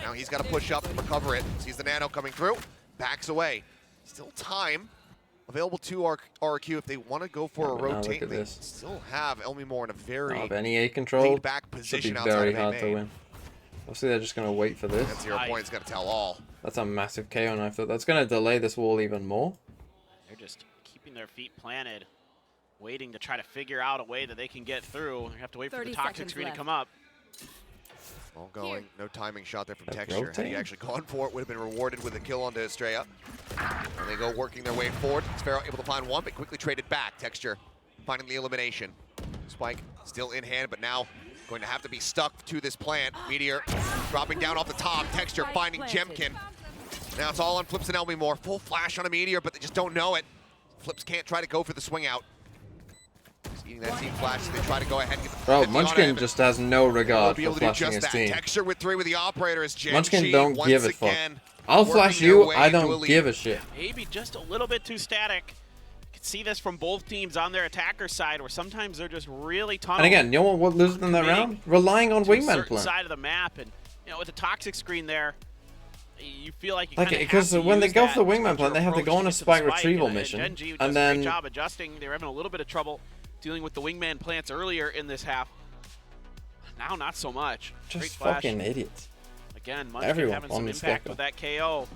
Now he's got to push up and recover it. Sees the Nano coming through, backs away. Still time available to RRQ if they want to go for a but now look rotate. at They this. still have Elmi Moore in a very If NEA control, laid-back should be position outside very of A hard to main. win. Obviously, they're just going to wait for this. That 0 point is going to tell all. That's a massive KO knife. That's going to delay this wall even more. They're just keeping their feet planted. waiting to try to figure out a way that they can get through. They have to wait for the 30 toxic seconds screen to left. come up. All going, no timing shot there from That Texture. Had he rotate? actually gone for it, would have been rewarded with a kill onto Estrella. And they go working their way forward. Sparrow able to find one, but quickly traded back. Texture finding the elimination. Spike still in hand, but now going to have to be stuck to this plant. Meteor dropping down off the top. Texture finding Gen.G. Now it's all on Flips and Elmimore. Full flash on a Meteor, but they just don't know it. Flips can't try to go for the swing out. He's eating that team flash as they try to go ahead and get the Bro, 50 on Munchkin him. just has no regard Be for able to do flashing just his that. team. Texture with 3 with the operator is Gen.G. Munchkin don't once give a fuck. again I'll working flash their you, way I into a don't lead. give a shit. Maybe just a little bit too static. You can see this from both teams on their attacker side, where sometimes they're just really tunneled. And again, you know what loses them that round? Relying on to a Wingman certain plan. side of the map, and with the toxic screen there, you feel like you Like, kind of because when they go for the Wingman plan, they have to go on a spike spike retrieval and mission, Gen.G does and a then great job adjusting. They were having a little bit of trouble dealing with the Wingman plants earlier in this half. Now, not so much. Great just flash. fucking idiots. Again, Munchkin Everyone having on some this impact Gecko. with that KO.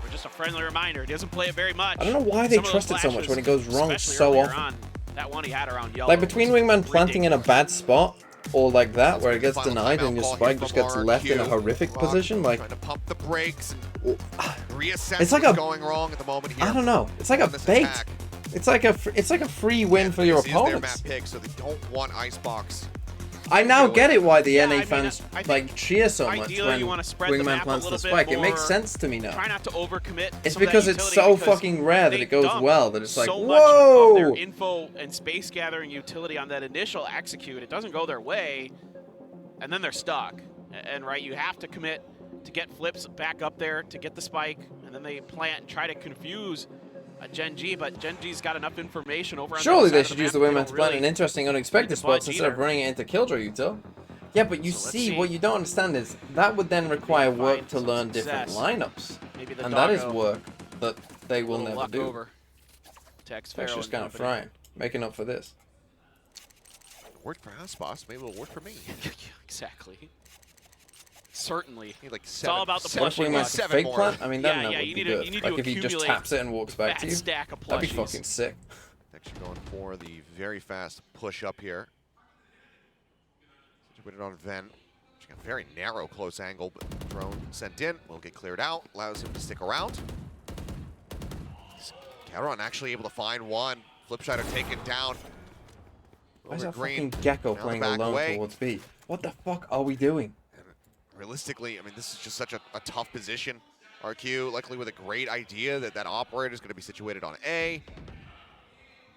Or just a friendly reminder, he doesn't play it very much. I don't know why they Some of those trust it so much flashes, when it goes wrong especially so earlier often. on, that one he had around yellow. Like between was Wingman planting in a bad spot, or like that, where it gets Final denied timeout and your call spike here just from gets left in a RRQ. horrific Rock position, like trying to pump the brakes and reassess It's like what's a- going wrong at the moment here. I don't know. It's like a on this bait. attack. It's like a free win for your This is their opponents. map pick, so they don't want Icebox. I now get it why the Yeah, NA I mean, fans I think like cheer so much ideally when you want to spread the Wingman map a plants the little bit spike. It makes more. sense to me now. Try not to overcommit. It's some of that because it's utility so because fucking rare that they it goes dump well that it's like, so much of their whoa! info and space gathering utility on that initial execute. It doesn't go their way, and then they're stuck. And right, you have to commit to get Flips back up there to get the spike, and then they plant and try to confuse Gen.G, but Gen.G's got enough information over on Surely the they other side should of use the map. Wingman They to don't plant really in interesting, unexpected need to spots budge instead of either. bringing it into Killjoy util. Yeah, but you So let's see, see. what you don't understand is that would then require work find to some learn different success. lineups. Maybe the And that is doggo. work that they will Little never luck do. over. Tex Farrell That's just and kind of company. frying, making up for this. Worked for Icebox, maybe it'll work for me. Exactly. Certainly. Need like It's all about the What if plushing. Wingman's a fake more. plant? I mean, that Yeah, would you be need to- good. you need Like to if he just accumulate taps it and walks back to that you, stack of that'd be plushies. fucking sick. Texture going for the very fast push up here. Situated on Ven. She got a very narrow close angle, but drone sent in. Will get cleared out. Allows him to stick around. Caron actually able to find one. Flipshider taken down. Why is Over that green. fucking Gecko Now the playing back alone away. towards B? What the fuck are we doing? Realistically, I mean, this is just such a tough position. RQ likely with a great idea that that operator is going to be situated on A.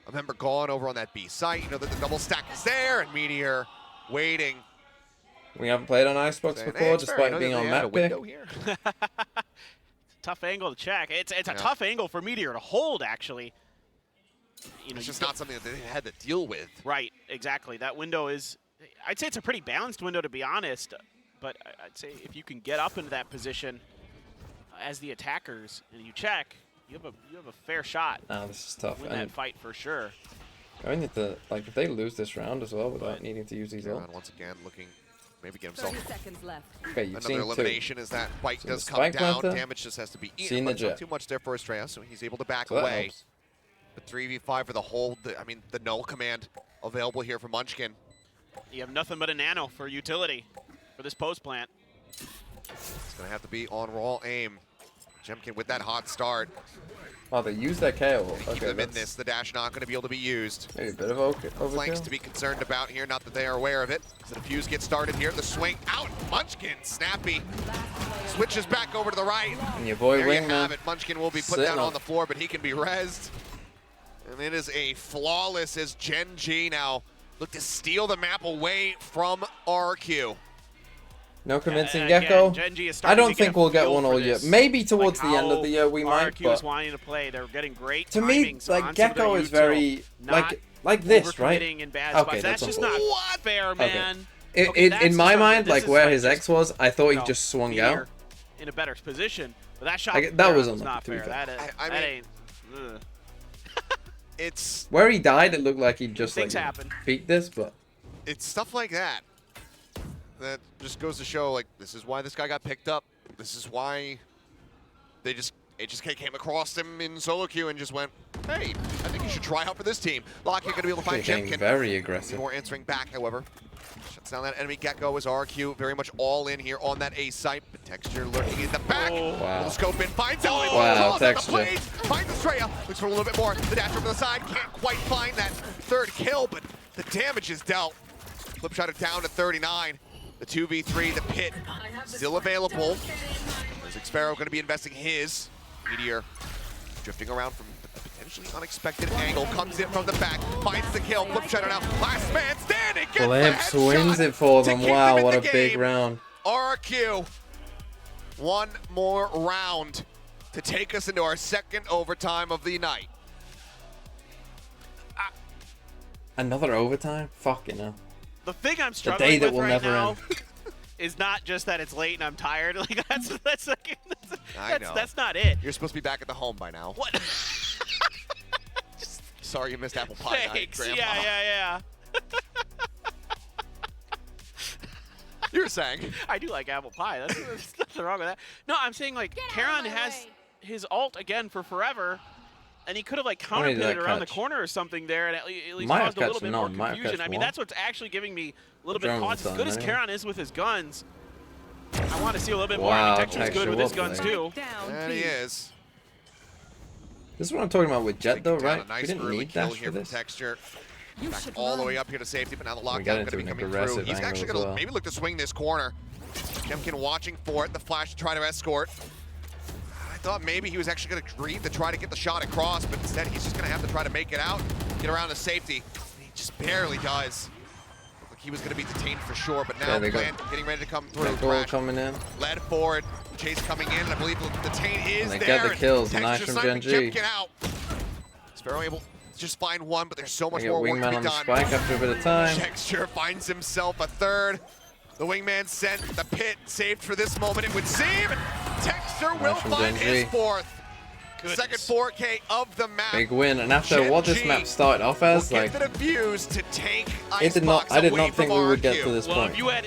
A member gone over on that B site. You know that the double stack is there, and Meteor waiting. We haven't played on Icebox Saying, before, "Hey, it's fair. I despite know being that on they had a map pick. window here." Tough angle to check. It's a Yeah. tough angle for Meteor to hold, actually. You know, It's just not something that they had to deal with. Right, exactly. That window is, I'd say it's a pretty balanced window, to be honest. But I'd say if you can get up into that position as the attackers and you check, you have a fair shot. Nah, this is tough. To win And that fight for sure. I need to, like, if they lose this round as well without needing to use these Caron ults. once again looking, maybe get himself 30 seconds left. Okay, you've another seen elimination two. as that fight Seen the does come spike down. planter, Damage just has to be seen eaten, the but it's not jet. too much there for Estrella, so he's able to back So that away. helps. But 3v5 for the hold. I mean, the null command available here for Munchkin. You have nothing but a nano for utility for this post plant. It's going to have to be on raw aim. Gen.G with that hot start. Oh, they used that KO. Keep Okay, them in that's this. The dash not going to be able to be used. maybe a bit of Flanks to overkill. be concerned about here. Not that they are aware of it. So the fuse gets started here. The swing out. Munchkin, snappy. Switches back over to the right. And your boy There you Wingman have it. Munchkin will be put sitting down up. on the floor, but he can be rezzed. And it is a flawless as Gen.G now look to steal the map away from RRQ. No convincing Again, Gecko. Gen.G is I starting don't to get think a we'll get feel one for all year. this. Maybe towards Like the end of the year we might, RRQ is but wanting to play. They're getting great to me, timings like on some of their Gecko is util, very not like this, right? overcommitting in bad Okay, spots. That's just not unfortunate. fair, Okay. man. In, Okay, in, that's in just my something- mind, this like is where like his just, X was, I thought he know, just swung Meteor out. in a better position. But that shot Like, from that Farrell was was not unlucky, to be fair. fair. That I mean, ain't. Ugh. It's Where he died, it looked like he just Things like happen. beat this, but stuff like that that just goes to show, like, this is why this guy got picked up. This is why it just came across him in solo queue and just went, hey, I think you should try out for this team. Lockett going to be able to find Getting Gen.G. very aggressive. More answering back, however. Shuts down that enemy Gecko as RRQ very much all in here on that A site. But Texture lurking in the back. Wow. The scope in, finds Ellie. Wow, Calls out the Texture. plays, finds Estrella. Looks for a little bit more. The dash over the side can't quite find that third kill, but the damage is dealt. Flip shot it down to 39. The 2v3, the pit still available. There's Xfero going to be investing his. Meteor drifting around from a potentially unexpected angle, comes in from the back, finds the kill, flip shutter now, last man standing, gets Glimpse the wins headshot it for to them. keep Wow, them in what the a big game. round. RRQ, one more round to take us into our second overtime of the night. Another overtime? Fucking hell. The thing I'm day struggling that with will right never now end. is not just that it's late and I'm tired. Like I know. that's not it. You're supposed to be back at the home by now. What? Sorry you missed apple pie night, Thanks. Grandpa. Yeah. You were saying? I do like apple pie. There's nothing wrong with that. No, I'm saying like Karon has his ult again for forever, and he could have like How many did counter-pitted that around the catch? corner or something there, and at least Might have caused a little catched bit none, more might have confusion. catched I mean, one. that's what's actually giving me a little The bit drone pause. was As done good as anyway. Karon is with his guns, I want to see a little bit more. I Wow, mean, Texture's good with his guns Texture, too. And he is. This is what I'm talking about with Jet, though, Down right? a nice We didn't early need kill dash here for from this. Texture. Back all the way up here to safety, but now the We lockdown got going into to be an coming through. aggressive He's angle actually as going to well. maybe look to swing this corner. Jemkin watching for it. The flash to try to escort. I thought maybe he was actually going to agree to try to get the shot across, but instead he's just going to have to try to make it out, get around to safety. He just barely does. Looked like he was going to be detained for sure, but now they go. Plan getting ready to come through. That goal Crash coming in. led forward. Chase coming in, and I believe the detain is And they there. get the kills. And Nice Texture from sniping Gen.G. Jemkin out. Sparrow able to just find one, but there's so much They get more work to Wingman be on the done. spike after a bit of time. Texture finds himself a third. The Wingman sent the pit, saved for this moment, it would seem. Texture will from find Gen.G. his fourth. Second 4K of the map. Big win. And after what this Gen.G map started off as, will like, get the defuse to take it did not. I did away not think from we would get RRQ. to this Well, point. if you had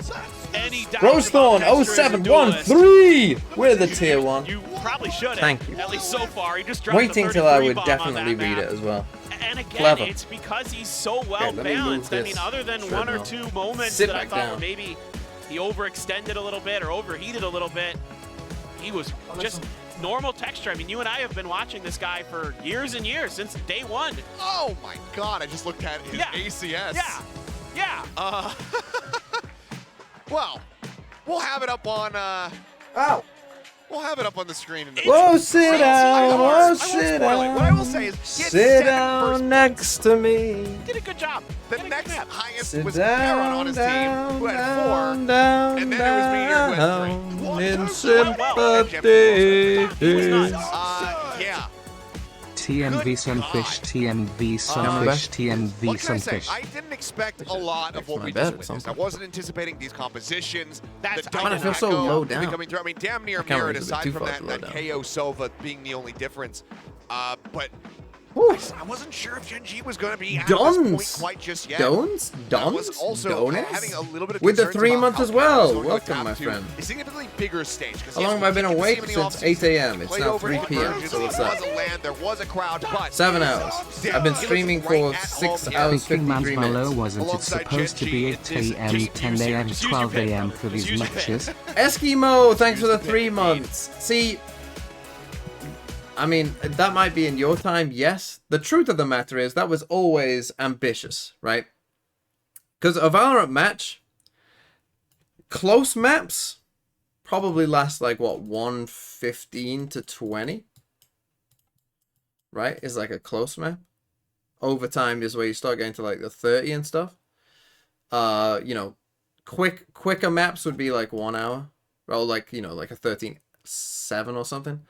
any doubt Rosethorn about Texture as a duelist, 0713 with a tier 1. you probably should have. Thank you. At least so far, he just dropped Waiting the till I 33 would bomb on definitely that read map. it as well. And again, Clever. it's because he's so well let me move balanced. I mean, this other than one or treadmill. two moments Sit that I back thought down. were maybe he overextended a little bit or overheated a little bit, he was just normal Texture. I mean, you and I have been watching this guy for years and years, since day one. Oh my God, I just looked at his ACS. Yeah. Well, we'll have it up on, Ow. We'll have it up on the screen. In the Whoa, sit down. Whoa, I won't sit spoil it. What I will say down. is, he had Sit 7 down first next to me. Did a good job. The next highest Sit was Karon on his team, who had 4, and then it was Meteor who had 3. in sympathy. Yeah. TMV Sunfish, TMV Sunfish, TMV What can I say? Sunfish. I didn't expect a lot of what my we bed did at with some this. I point. wasn't anticipating these compositions. That's the how I feel so double low echo down. coming through. I mean, damn near My camera mirrored is a bit aside too from far to low that down. KO Sova being the only difference. But I wasn't sure if Gen.G was going to be at this point quite just yet. Dones? I was Dones? also Donuts? having a little bit of With the concerns 3 about months how as Karon's well. going to Welcome, adapt my to friend. a significantly bigger stage. How long have I been awake? Since 8 a.m. It's now 3 p.m. So what's up? There was a crowd, but 7 hours. I've been streaming for 6 hours, Thinking 53 Man's minutes. wasn't it supposed to be 8 a.m., 10 a.m., 12 a.m. for these matches? Eskimo, thanks for the 3 months. See, I mean, that might be in your time, yes. The truth of the matter is that was always ambitious, right? Because a Valorant match, close maps probably last like, what, 1:15 to 20? Right? Is like a close map. Overtime is where you start getting to like the 30 and stuff. You know, quicker maps would be like 1 hour. Or like, you know, like a 13-7 or something.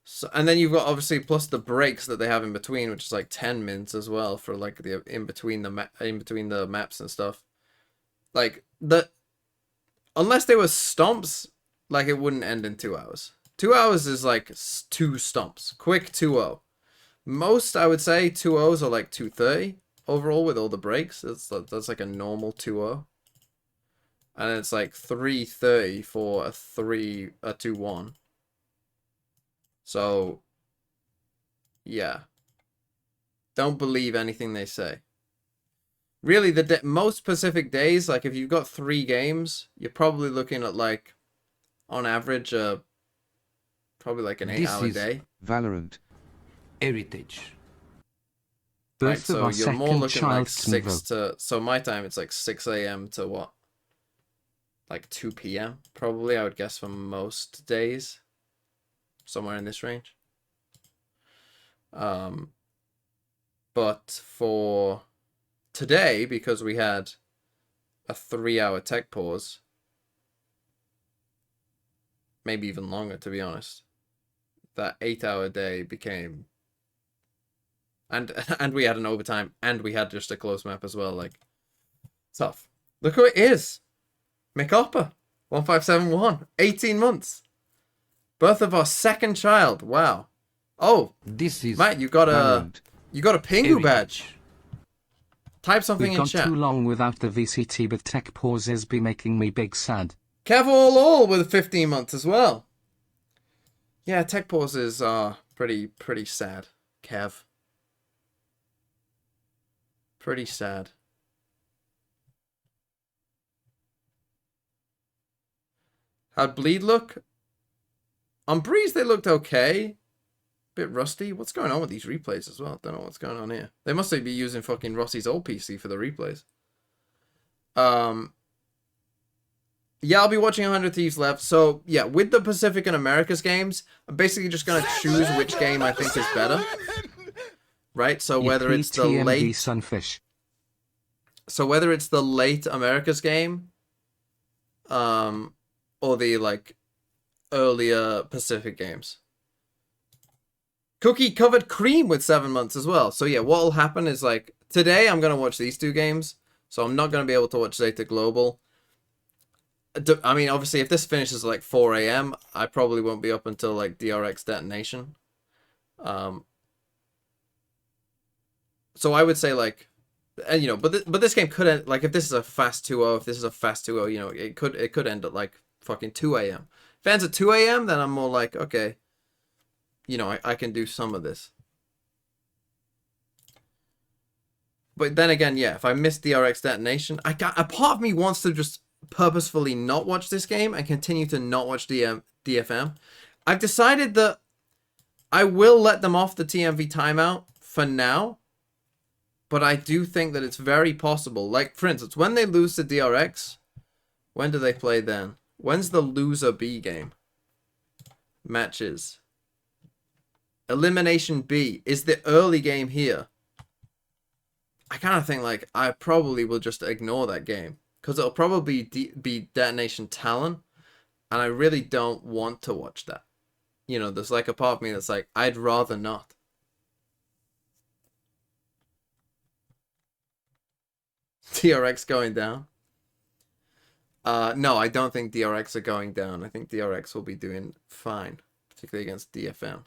So, and then you've got obviously plus the breaks that they have in between, which is like 10 minutes as well for like the in between the maps and stuff. Like unless they were stomps, like it wouldn't end in 2 hours. 2 hours is like 2 stomps, quick 2-0. Most I would say 2-0s are like 2:30 overall with all the breaks. That's like a normal 2-0. And it's like 3:30 for a 2-1. So, yeah. don't believe anything they say. Really, the most Pacific days, like if you've got 3 games, you're probably looking at like, on average, probably like an 8-hour day. Valorant heritage. Right, so you're more looking like 6 vote. to. So my time, it's like 6 a.m. to what? Like 2 p.m. probably, I would guess, for most days. Somewhere in this range. But for today, because we had a 3-hour tech pause, maybe even longer, to be honest, that 8-hour day became, and we had an overtime, and we had just a close map as well, like, tough. Look who it is. Mikoppa, 1571, 18 months. Birth of our 2nd child. Wow. Oh, this is Matt, you got a Pingu badge. Type something We've in gone chat. too long without the VCT, but tech pauses be making me big sad. Kev all with 15 months as well. Yeah, tech pauses are pretty sad. Kev. Pretty sad. How'd Bleed look? On Breeze, they looked okay. Bit rusty. What's going on with these replays as well? Don't know what's going on here. They must be using fucking Rossi's old PC for the replays. Yeah, I'll be watching 100 Thieves left. So, yeah, with the Pacific and Americas games, I'm basically just going to choose which game I think is better. Right? So whether it's the late... Sunfish. So whether it's the late Americas game, or the, like, earlier Pacific games. Cookie covered cream with 7 months as well. So yeah, what'll happen is, like, today I'm gonna watch these 2 games, so I'm not gonna be able to watch Zeta Global. I mean, obviously, if this finishes like 4 a.m., I probably won't be up until like DRX detonation. So I would say, like, and you know, but this game could end, like, if this is a fast 2-0, if this is a fast 2-0, you know, it could end at like fucking 2 a.m. If it ends at 2 a.m., then I'm more like, okay, you know, I can do some of this. But then again, yeah, if I miss DRX detonation, a part of me wants to just purposefully not watch this game and continue to not watch DFM. I've decided that I will let them off the TMV timeout for now, but I do think that it's very possible. Like, for instance, when they lose to DRX, when do they play then? When's the loser B game? Matches. Elimination B is the early game here. I kind of think, like, I probably will just ignore that game, because it'll probably be Detonation Talon, and I really don't want to watch that. You know, there's like a part of me that's like, I'd rather not. DRX going down? No, I don't think DRX are going down. I think DRX will be doing fine, particularly against DFM.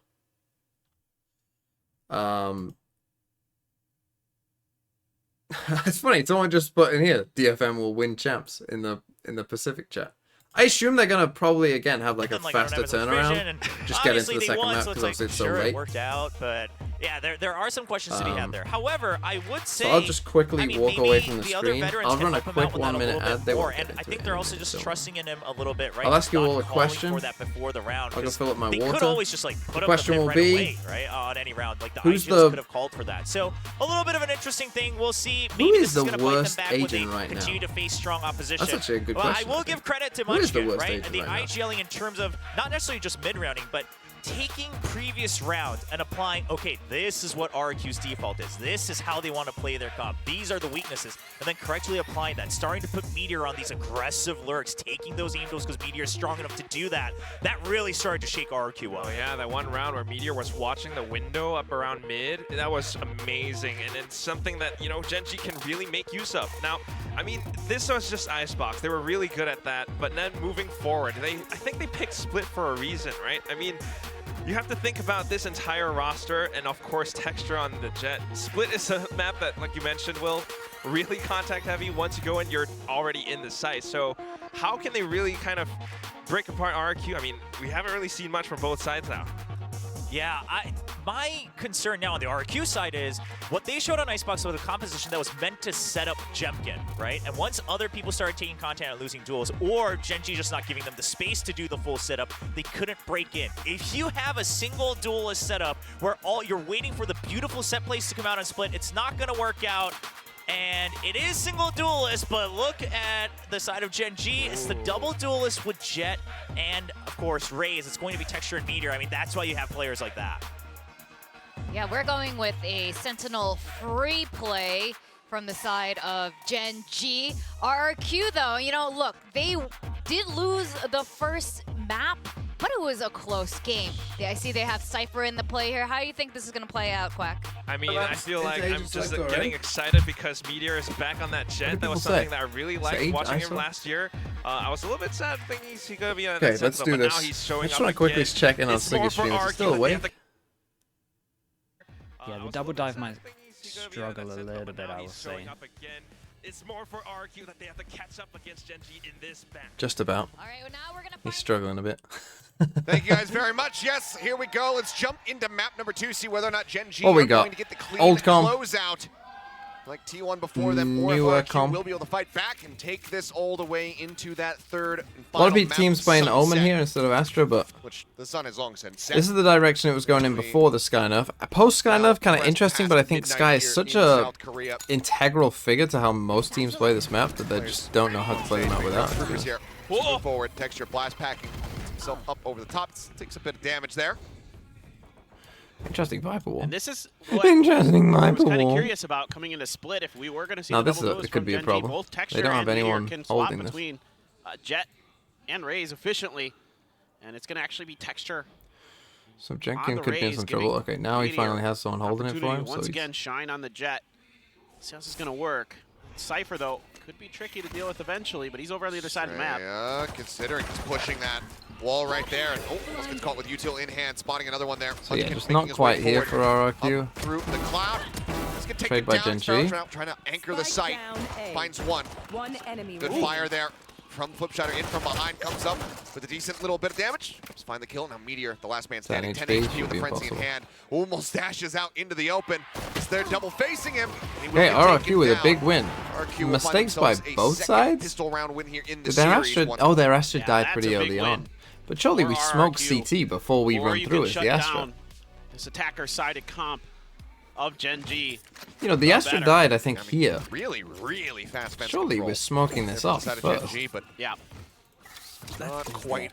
It's funny, someone just put in here, DFM will win champs in the Pacific chat. I assume they're gonna probably again have like a faster turnaround. Just get into the second map because obviously it's so late. It worked out, but yeah, there are some questions to be had there. However, I would say, so I'll just quickly walk away from the screen. I'll run a quick 1 minute ad. They won't get and I think they're also just trusting in him a little bit, right? I'll ask you all a question. For that before the round, I'll go fill up my they water. Could always just like put the question up the will right be, away, right, on any round. Like the who's IGLs could have called for that. So a little bit of an interesting thing. We'll see. Maybe who is the going to worst back when agent they right continue now? to face strong opposition. That's actually a good well, question. I will give credit to Who is the Munchkin, worst right? agent The right now? IGLing in terms of not necessarily just mid-rounding, but taking previous rounds and applying, okay, this is what RRQ's default is. This is how they want to play their comp. These are the weaknesses. And then correctly applying that, starting to put Meteor on these aggressive lurks, taking those aim tools because Meteor is strong enough to do that. That really started to shake RRQ up. Oh yeah, that one round where Meteor was watching the window up around mid, that was amazing. And it's something that, you know, Gen.G can really make use of. Now, I mean, this was just Icebox. They were really good at that. But then moving forward, I think they picked Split for a reason, right? I mean, you have to think about this entire roster and, of course, texture on the Jet. Split is a map that, like you mentioned, will really contact heavy. Once you go in, you're already in the site. So how can they really kind of break apart RRQ? I mean, we haven't really seen much from both sides now. Yeah, my concern now on the RRQ side is what they showed on Icebox was a composition that was meant to set up Gen.G, right? And once other people started taking content and losing duels, or Gen.G just not giving them the space to do the full setup, they couldn't break in. If you have a single duelist setup where you're waiting for the beautiful set plays to come out and split, it's not going to work out. And it is single duelist, but look at the side of Gen.G. It's the double duelist with Jet and, of course, Raze. It's going to be Texture and Meteor. I mean, that's why you have players like that. Yeah, we're going with a Sentinel free play from the side of Gen.G. RRQ, though, you know, look, they did lose the first map, but it was a close game. I see they have Cypher in the play here. How do you think this is going to play out, Quack? I mean, I feel like I'm just getting excited because Meteor is back on that Jet. That was something that I really liked watching him last year. I was a little bit sad thinking he's going to be on that let's do but this. now he's showing I just up want to quickly again. check in on It's more Sligger's for stream. Is he RRQ still that they have awake? Yeah, the double dive might struggle a little bit, I would say. It's more for RRQ that they have to catch up against Gen.G in this match. Just about. All right, well, now we're gonna He's struggling a bit. Thank you guys very much. Yes, here we go. Let's jump into map number 2, see whether or not Gen.G What we are got? going to get the clean Old com. closeout. Like T1 before them, or if Newer RRQ com. will be able to fight back and take this all the way into that third and A final lot of map, teams playing Sunset, Omen here instead of Astra, but which the sun has long since set. this is the direction it was going in before the Sky nerf. Post Sky nerf, kind of interesting, but I think Sky is such a integral figure to how most teams play this map that they just don't know how to play the map without. Troopers here. Move forward. Texture blast packing himself up over the top. Takes a bit of damage there. Interesting Viper wall. And this is what Interesting I Viper was kind of wall. curious about coming into split. If we were going to see No, the this double is duelist it could from be a Gen.G, problem. both Texture They don't have and Meteor anyone can swap holding this. between Jet and Raze efficiently, and it's going to actually be Texture. So on Jenkins the could be in Raze, some giving trouble. Okay, now he Meteor finally has someone holding it for opportunity him. to So once he's again shine on the Jet. See how this is going to work. Cypher, though, could be tricky to deal with eventually, but he's over on the other side of the map. Yeah, considering he's pushing that wall right there. And, almost gets caught with util in hand, spotting another one there. So yeah, Munchkin just making not his quite way here forward, for RRQ. up through the cloud. He's gonna take Trade it by down. Gen.G. Trying to anchor the sight. Finds one. One enemy. Good fire there from Flipshatter in from behind. Comes up with a decent little bit of damage. Helps find the kill. Now Meteor, the last man standing. 10 HP HP should with be the frenzy in impossible. hand. Almost dashes out into the open. They're double facing him. And he will Okay, get taken RRQ with a down. big win. RRQ will find Mistakes by themselves a both second sides? Pistol round win here in the Did their series. Astra? One- Oh, their Astra died that's pretty a big early win on. But surely we for smoked RRQ. CT before we Or run you through can as shut the Astra. down this attacker-sided comp of Gen.G. You know, the Astra better. died, I think, here. Really, really fast fence Surely control we're smoking this from the off side of first. Gen.G, but Yeah. not quite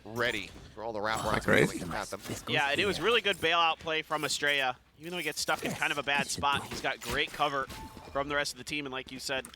ready for all the wraparounds Great. coming at them. Yeah, and it was really good bailout play from Estrella. Even though he gets stuck in kind of a bad spot, he's got great cover from the rest of the team, and like you said,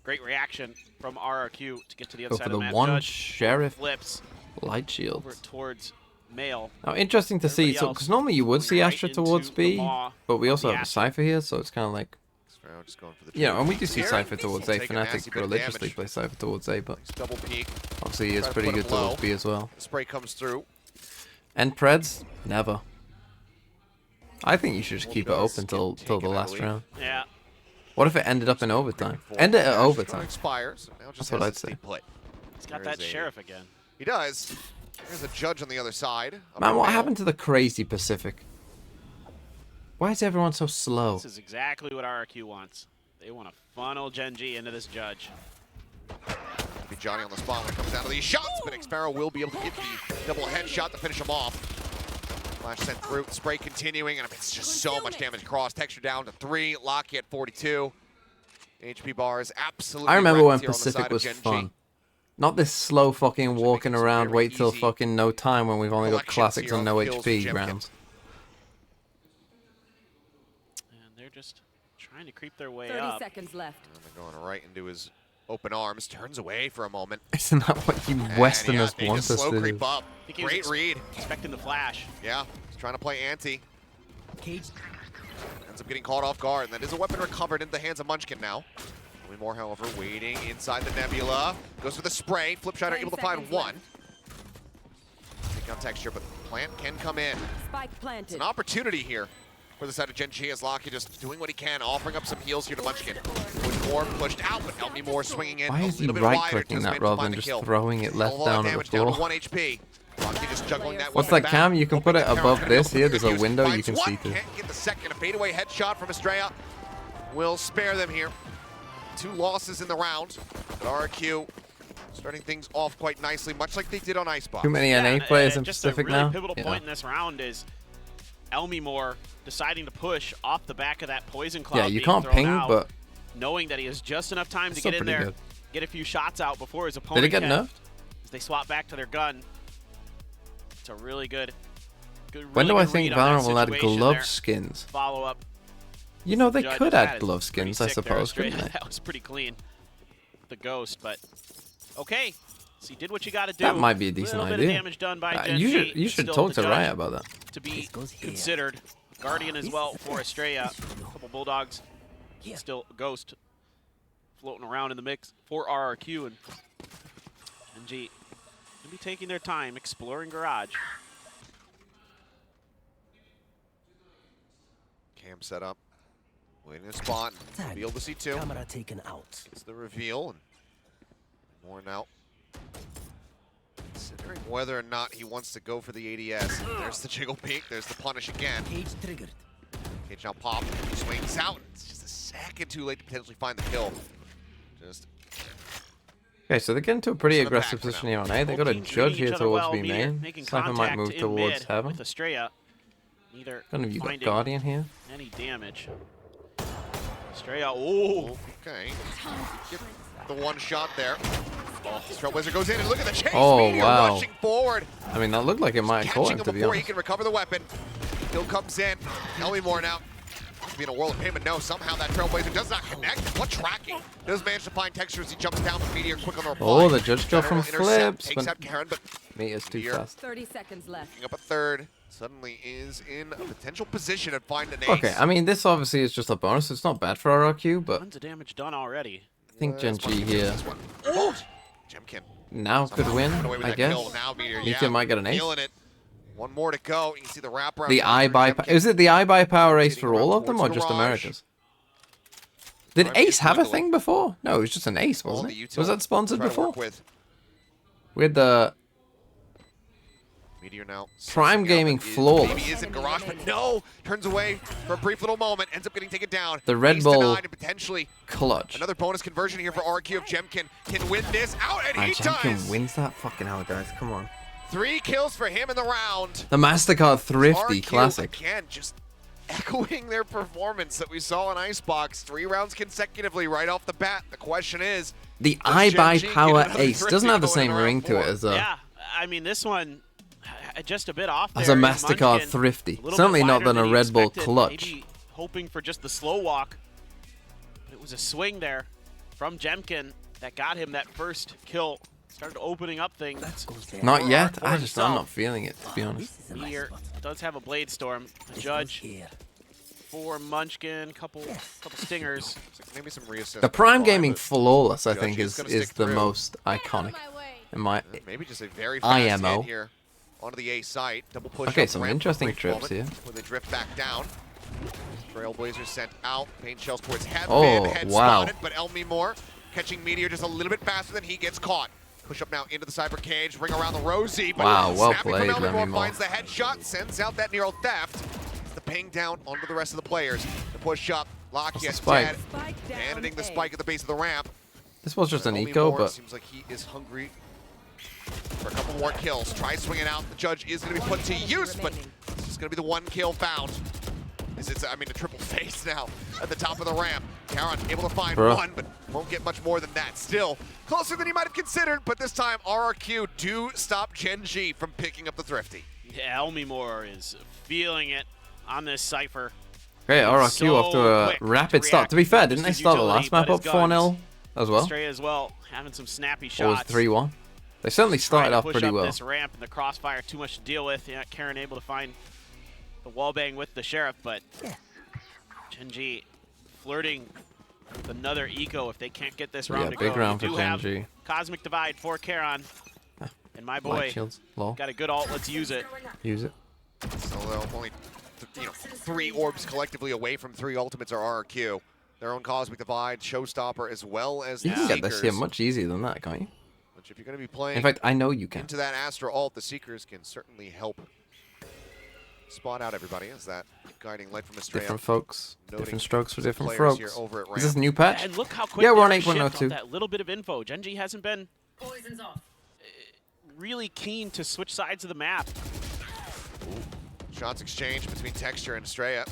great reaction from RRQ to get to the other Go side for of the the map. one Judge Sheriff flips light shield. over towards Mail. Now, interesting to see. Everybody So, else because normally you would going see right Astra into towards the B, maw but we of also the have a Astra. Cypher here, so it's kind of like, Sparrow just going for the you know, and we do triple see here. Cypher towards A. Take a nasty Fnatic bit of religiously damage. play Cypher towards A, but Double peek. obviously he is Try to pretty put good him low. towards B as well. The spray comes through. And Preds, never. I think you should just keep it open till the last round. Yeah. What if it ended up in overtime? End it at overtime. Expires. Now just That's what has I'd to say. stay put. He's got There's that a- Sheriff again. He does. There's a judge on the other side. Man, what happened to the crazy Pacific? Why is everyone so slow? This is exactly what RRQ wants. They want to funnel Gen.G into this judge. Be Johnny on the spot when it comes down to these shots, but Sparrow will be able to get the double headshot to finish him off. Flash sent through, spray continuing, and it's just so much damage across. Texture down to 3, Locky at 42. HP bars absolutely. I remember when wrecked here on the Pacific side of was Gen.G. fun. Not this slow fucking walking around, very wait till easy fucking no time when we've only got collections classics here and on no kills HP from Gen.G. rounds. And they're just trying to creep their way 30 up. seconds left. And they're going right into his open arms, turns away for a moment. Isn't that what you And Westerners they want just us slow to do? creep up. I think he was Great read. expecting the flash. Yeah, he's trying to play anti. Ends up getting caught off guard, and that is a weapon recovered into the hands of Munchkin now. Only more, however, waiting inside the Nebula. Goes for the spray. Flipshatter able to find one. Take out Texture, but Plant can come in. Spike It's planted. an opportunity here for the side of Gen.G as Locky just doing what he can, offering up some heals here to Munchkin. With Moore pushed out, but Elmy Moore swinging in Why a is he little bit wider. right-clicking Does that manage to rather find than the just kill. throwing it left All that down at the damage down to floor? 1 HP. Locky just juggling that. What's weapon that cam? back. You can put it above this here. There's a window you can see through. Can't get the second. A fadeaway headshot from Estrella will spare them here. 2 losses in the round. But RRQ starting things off quite nicely, much like they did on Icebox. Too many NA players in Pacific now. Just a really pivotal point in this round is Elmimore deciding to push off the back of that poison cloud. Yeah, you being can't thrown ping, out, but knowing that he has just enough time to still get in pretty there, good. get a few shots out before his opponent Did it get can, nerfed? as they swap back to their gun. It's a really good When do I really good think read on that Valorant will add situation glove there. skins? Follow up. You know, they Judge could had add it glove pretty skins, I sick there, suppose, couldn't Australia. they? That was pretty clean. The ghost, but okay. So you did what you got to do. That might be a decent little idea. bit of damage done by Gen.G. You should Still talk the to judge Riot about that. to be considered. Guardian as well for Estrella. A couple Bulldogs. Still Ghost floating around in the mix for RRQ. And Gen.G will be taking their time exploring Garage. Cam set up. Waiting a spot. Reveal the C2. Camera taken out. It's the reveal. And more now. Considering whether or not he wants to go for the ADS. There's the jiggle peek. There's the punish again. Cage triggered. Cage now pop. Swings out. It's just a second too late to potentially find the kill. Just Okay, so they're getting to a pretty Just in the aggressive back for position now. here on A. They got a Both teams judge reading here each other towards well. B Meteor main. making Sniper might contact move in towards mid Heaven. with Estrella. Neither Then have you got finding Guardian here? any damage. Estrella, oh. okay. Get the one shot there. Oh, Trailblazer goes in and look at the chase. Oh, Meteor wow. rushing forward. I mean, that looked like it might have caught Catching him, him to be before he honest. can recover the weapon. Kill comes in. Elmimore now. Be in a world of pain, but no, somehow that Trailblazer does not connect. What tracking? Does manage to find textures. He jumps down with Meteor quick on the reply. Oh, the judge kill from General intercept, Flips. Takes But out Karen, but Meteor's too Meteor fast. 30 seconds left. picking up a third. Suddenly is in a potential position to find an ace. Okay, I mean, this obviously is just a bonus. It's not bad for RRQ, but Tons of damage done already. I think Gen.G here Oh, Jemkin. now could win, Coming away with I that guess. kill. Now Meteor, Meteor might get an ace. Feeling it. One more to go. You can see the wraparound. The iBuy... Is it the iBuy power ace for all of them, or just Garage. America's? Did Ace have a thing before? No, it was just an ace, wasn't it? Was that sponsored Try to before? work with. We had the Meteor now. Prime Gaming Flawless. Maybe is in Garage, but no. Turns away for a brief little moment. Ends up getting taken down. The Red Ace Bull denied and potentially clutch. another bonus conversion here for RQ if Jemkin can win this out, and he Jemkin does. wins that? Fucking hell, guys. Come on. 3 kills for him in the round. The MasterCard Thrifty RQ, Classic. Again, just echoing their performance that we saw in Icebox. 3 rounds consecutively right off the bat. The question is, The does iBuy Gen.G get Power another Ace Thrifty doesn't have the going same in round ring to it 4? as a Yeah, I mean, this one just a bit off there. as a is MasterCard Munchkin. Thrifty. A little Certainly bit not wider than a he Red Bull expected, clutch. Maybe hoping for just the slow walk. But it was a swing there from Jemkin that got him that first kill. Started opening up things. Not for yet. for I'm himself. not feeling it, to be honest. Meteor does have a Blade Storm. The judge for Munchkin, couple stingers. Maybe some reassess. The Prime Gaming Flawless, I Judge think, is is gonna stick the through. most iconic. In my Maybe just a very fast IMO. hit here onto the A site. Double push. Okay, up some ramp, interesting brief trips moment here. Where they drift back down. Trailblazers sent out. Paint shells towards Heaven. Oh, Head wow. spotted, but Elmimore catching Meteor just a little bit faster than he gets caught. Push up now into the cyber cage, ring around the Rosie. But Wow, well snapping played, from Elmimore Elmimore. finds the headshot, sends out that Nero theft. It's the ping down onto the rest of the players. The push up, That's Locky the is spike. dead. Abandoning the spike at the base of the ramp. This was just an Elmimore eco, but seems like he is hungry for a couple more kills. Tries swinging out. The judge is going to be put to use, but this is going to be the one kill found. It's a triple face now at the top of the ramp. Karen able to find Bro. one, but won't get much more than that. Still closer than he might have considered, but this time RRQ do stop Gen.G from picking up the Thrifty. Yeah, Elmimore is feeling it on this Cypher. okay, RRQ So off to a quick rapid to start. react To be fair, with didn't they his start the utility, last map but up his 4-0 as well? Estrella as well, having some snappy Or was shots. it 3-1? They certainly started Trying to off push pretty up well. this ramp and the crossfire, too much to deal with. Yeah, Karen able to find the wallbang with the Sheriff, but Gen.G flirting with another eco if they can't get this round to big go. round We for do have Gen.G. Cosmic Divide for Karen. And my boy, Light shields, lol. got a good ult, let's use it. Use it. So they're only 3 orbs collectively away from 3 ultimates are RRQ. Their own Cosmic Divide, Showstopper, as well as You the can get this here Seekers. much easier than that, can't you? Which, if you're going to be playing In fact, I know you can. into that Astra ult, the Seekers can certainly help spot out everybody as that guiding light from Estrella. Different folks, different strokes for different players folks. here over at Is this a Ramp. new patch? And look how quick Yeah, we're on they shift off 8.02. that little bit of info. Gen.G hasn't been really keen to switch sides of the map. Shots exchanged between Texture and Estrella.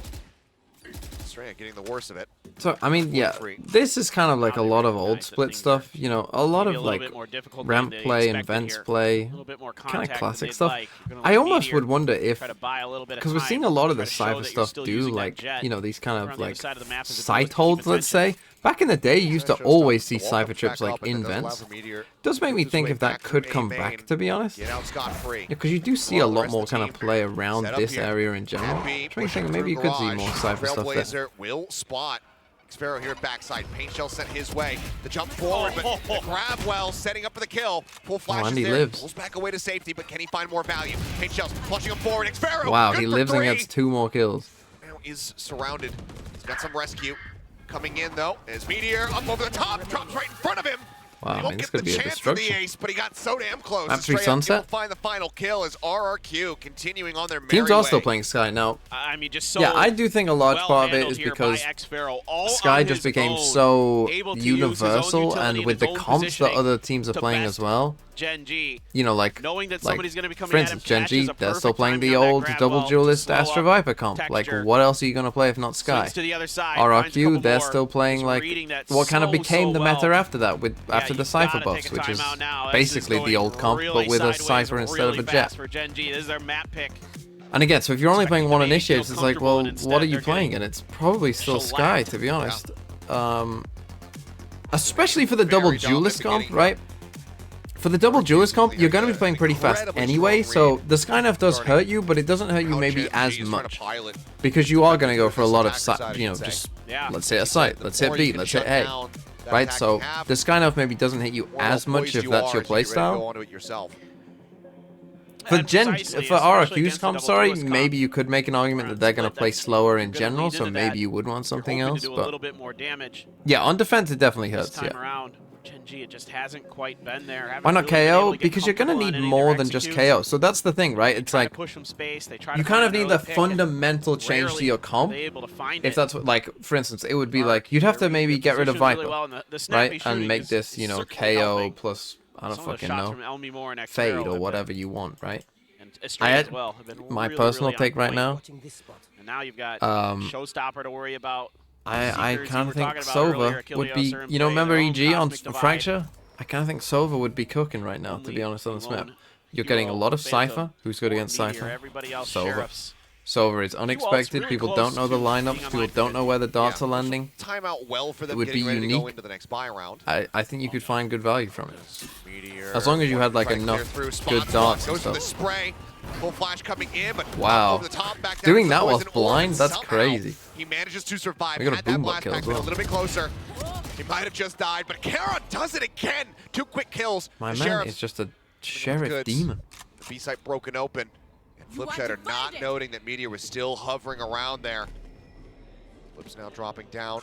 Estrella getting the worst of it. So, I mean, yeah, this is kind of like a lot of old split stuff, you know, a lot of like ramp play and vents play, kind of classic stuff. I almost would wonder if, because we're seeing a lot of the Cypher stuff do like, you know, these kind of like site holds, let's say. Back in the day, you used to always see Cypher trips like in vents. Does make me think if that could come back, to be honest. Yeah, because you do see a lot more kind of play around this area in general. I'm trying to think maybe you could see more Cypher stuff there. Will spot Xfero here at backside. Paint shell sent his way. The jump forward, but the grab well, setting up for the kill. Full flash Andy there. lives. Pulls back away to safety, but can he find more value? Paint shell's flushing him forward. Xfero, Wow, good he for lives and 3. gets 2 more kills. Now is surrounded. He's got some rescue. Coming in though, is Meteor up over the top, drops right in front of him. Wow, he I won't mean, this get could the be a chance of the destruction. ace, but he got so damn close. Map 3 Estrella Sunset? will find the final kill as RRQ continuing on their merry Teams are way. still playing Sky now. I mean, just so Yeah, I do think a large part of it is because Sky just became so universal, and with the comps that other teams are playing as well. Gen.G, you know, like, knowing that somebody's going to be coming for at him, instance, Gen.G, catches a they're still perfect playing timing the on that old grab double well to duelist slow Astra up Viper comp. Like, Texture. what else are you going to play if not Sky? Swings to the other side, finds a RRQ, couple they're more. still playing like reading that what kind of so, became so the meta well. after that, with after the Cypher buffs, which is basically the old comp, but with a Cypher instead of a Jet. For Gen.G. This is their map pick. And again, so if you're only playing one initiates, it's like, well, what are you playing? And it's probably still Sky, to be honest. Especially for the double duelist comp, right? For the double duelist comp, you're going to be playing pretty fast anyway, so the Skynev does hurt you, but it doesn't hurt you maybe as much. Because you are going to go for a lot of, you know, just, let's hit a site, let's hit B, let's hit A. Right, so the Skynev maybe doesn't hit you as much if that's your playstyle. For RRQ's comp, sorry, maybe you could make an argument that they're going to play slower in general, so maybe you would want something else, but yeah, on defense it definitely hurts, yeah. Gen.G, it just hasn't quite been there. Why not KO? Because you're going to need more than just KO. So that's the thing, right? It's like, you kind of need a fundamental change to your comp. If that's what, like, for instance, it would be like, you'd have to maybe get rid of Viper, right? And make this, you know, KO plus, I don't fucking know, Fade or whatever you want, right? My personal take right now, and now you've got Showstopper to worry about. I kind of think Sova would be, you know, remember EG on Fracture? I kind of think Sova would be cooking right now, to be honest, on this map. You're getting a lot of Cypher. Who's good against Cypher? Sova. Sova is unexpected. People don't know the lineups. People don't know where the darts are landing. It would be unique. I think you could find good value from it. As long as you had like enough good darts and stuff. Full flash coming in, but wow, over the top, back doing that whilst blind, that's crazy. He manages to survive. We got a Had that boom blast kill back as well. a little bit closer. He might have just died, but Kara does it again. 2 quick kills. My the man Sheriff is just a sheriff demon. The B site broken open, and Flipshider not noting that Meteor was still hovering around there. Flip's now dropping down.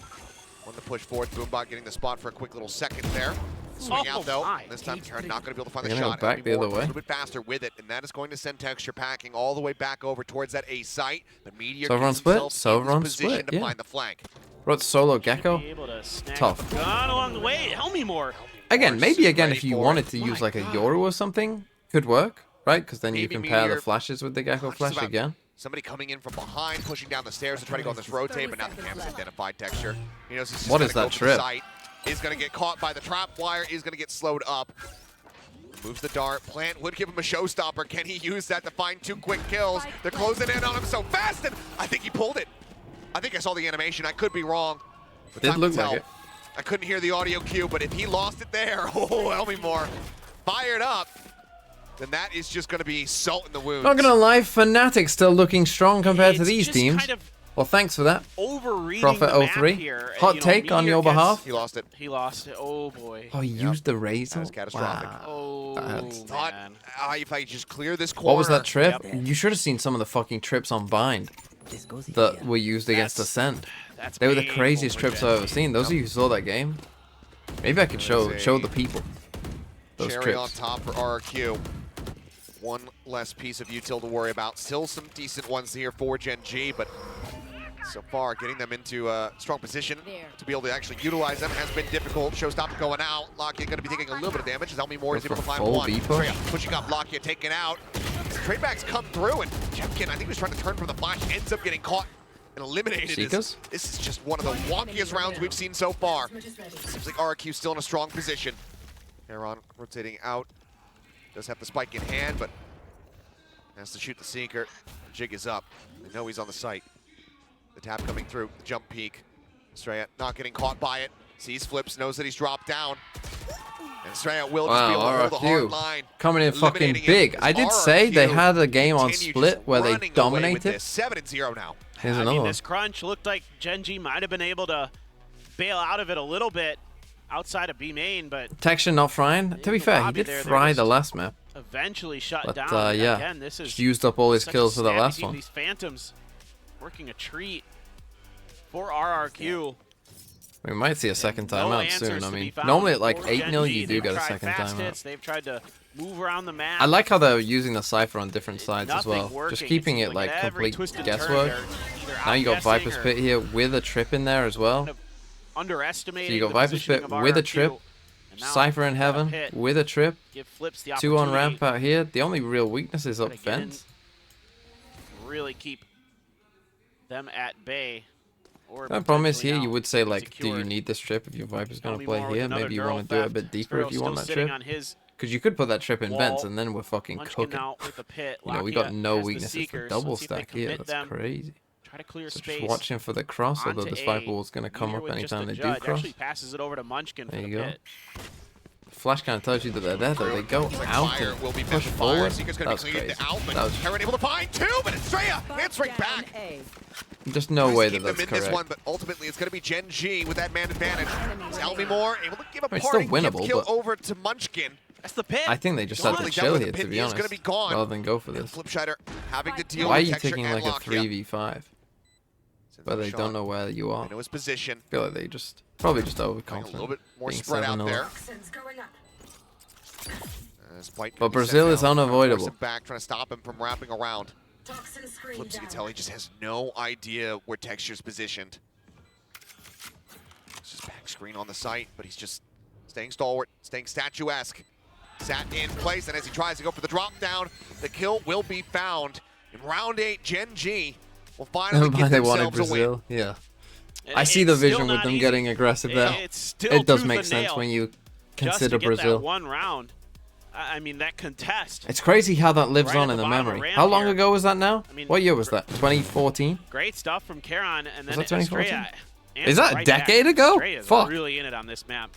On the push forward, Boombot getting the spot for a quick little second there. Swing out though. This time Kara not going to be able to find the shot. Back the other way. A little bit faster with it, and that is going to send Texture packing all the way back over towards that A site. But Meteor Silver on split. Silver on split. to find the flank. Wrote solo Gecko. Tough. Gone along the way. Help me more. Again, maybe again if you wanted to use like a Yoru or something, could work, right? Because then you can pair the flashes with the Gecko flash again. Somebody coming in from behind, pushing down the stairs to try to go on this rotate, but now the cam's identified Texture. He knows he's what is that trip? Is going to get caught by the trap wire, is going to get slowed up. Moves the dart. Plant would give him a showstopper. Can he use that to find 2 quick kills? They're closing in on him so fast, and I think he pulled it. I think I saw the animation. I could be wrong. Did look like it. I couldn't hear the audio cue, but if he lost it there, oh, help me more. Fired up, then that is just going to be salt in the wound. Not gonna lie, Fnatic still looking strong compared to these teams. Kind of well, thanks for that. Prophet 03. Hot take on your behalf. He lost it. He lost it. Oh boy. Oh, he used the razor. That was catastrophic. Wow. Oh, thought if I just clear this corner. What was that trip? You should have seen some of the fucking trips on Bind that were used against Ascent. They were the craziest trips I've ever seen. Those of you who saw that game, maybe I could show the people. those Cherry trips. on top for RRQ. One less piece of util to worry about. Still some decent ones here for Gen.G, but so far getting them into a strong position to be able to actually utilize them has been difficult. Showstopper going out. Lakia going to be taking a little bit of damage. Helmi Moore is able to find one. Straight up pushing up Lakia, taken out. Tradeback's come through, and Jemkin, I think, was trying to turn from the flash, ends up getting caught and eliminated. This is just one of the wonkiest rounds we've seen so far. Seems like RRQ still in a strong position. Heron rotating out. Does have the spike in hand, but has to shoot the Seeker. Jig is up. They know he's on the site. The tap coming through, the jump peek. Estrella not getting caught by it. Sees flips, knows that he's dropped down. And Estrella will just be able to hold the hard line. Coming in fucking big. I did say they had a game on Split where they dominated. 7-0 now. Here's I another mean, one. this crunch looked like Gen.G might have been able to bail out of it a little bit outside of B main, but Texture not frying. To be fair, he did fry the last map. eventually shut But down. yeah, Again, this is just used up all his such a kills for that snappy last team. one. These Phantoms working a treat for RRQ. We might see a second time No out soon. answers I to be mean, found normally at like for 8-0 Gen.G. you do They've get a tried second fast time out. hits. They've tried to move around the map. I like how they're using the Cypher on different sides as Nothing well. working. Just keeping It it seems like like every complete twisted turn guesswork. they're either Now you got outguessing Viper's or Pit here with a trip in there as well. underestimating So you got the Viper's positioning Pit of with a RRQ. trip, And now Cypher in heaven Pit with a trip, give Flips the 2 on opportunity ramp out here. The only real weakness is up to get in, fence. really keep them at bay. Or The problem is potentially here now you would say like, do you secured. need this trip if your Viper's going to Helmi play Moore with here? another Maybe you neural want to do it a theft. bit deeper Sparrow if you still want that sitting trip. on his Because you could put that trip in vents wall. and then we're fucking Munchkin cooking. out with the pit. You know, we got Lakia no has the weaknesses for Seekers. double Let's see if they stack here. commit That's them. crazy. Try to clear So space. just watching for the cross, although onto the Viper A. wall's going to come Meteor up with just anytime a they do judge. cross. Actually passes it over to Munchkin There for you the go. pit. Flash kind of tells you that they're there, though. They go out Fire and will be push fire. forward. Seeker's That going was to be cleaned crazy. out, but That was Heron able to find two, but Estrella answering back. just no Tries way to that keep them that's in correct. this one, but ultimately it's going to be Gen.G with that man advantage. Helmi Moore able to give a I mean, it's still parting gift winnable, kill but- over to Munchkin. That's the pit. I think they just had to Totally chill done with here, the to pit. be He is honest, gonna be gone. rather than go for this. Flipshider having to deal Why are with you Texture taking and like a Lakia. 3v5? Where they don't know where you are. I know his position. I feel like they just probably just A overconfident. little bit more being spread out 7-0. there. Spike But gonna be Brazil set is down, trying to force unavoidable. him back, trying to stop him from wrapping around. Flips, you can tell he just has no idea where Texture's positioned. It's just back screen on the site, but he's just staying stalwart, staying statuesque. Sat in place, and as he tries to go for the drop down, the kill will be found. In round 8, Gen.G will finally Why get they wanted themselves a win. Brazil? Yeah. I see the vision with them getting aggressive there. It's still It does tooth make and sense nail when you just consider to get Brazil. That one round. I mean, that contest. It's crazy how that lives Right on at in the the bottom of memory. ramp How long here. ago was that now? I mean, What year was that? 2014? Great stuff from Karon, and then Was that 2014? Estrella Is that a right back. decade ago? Estrella's Fuck. really in it on this map.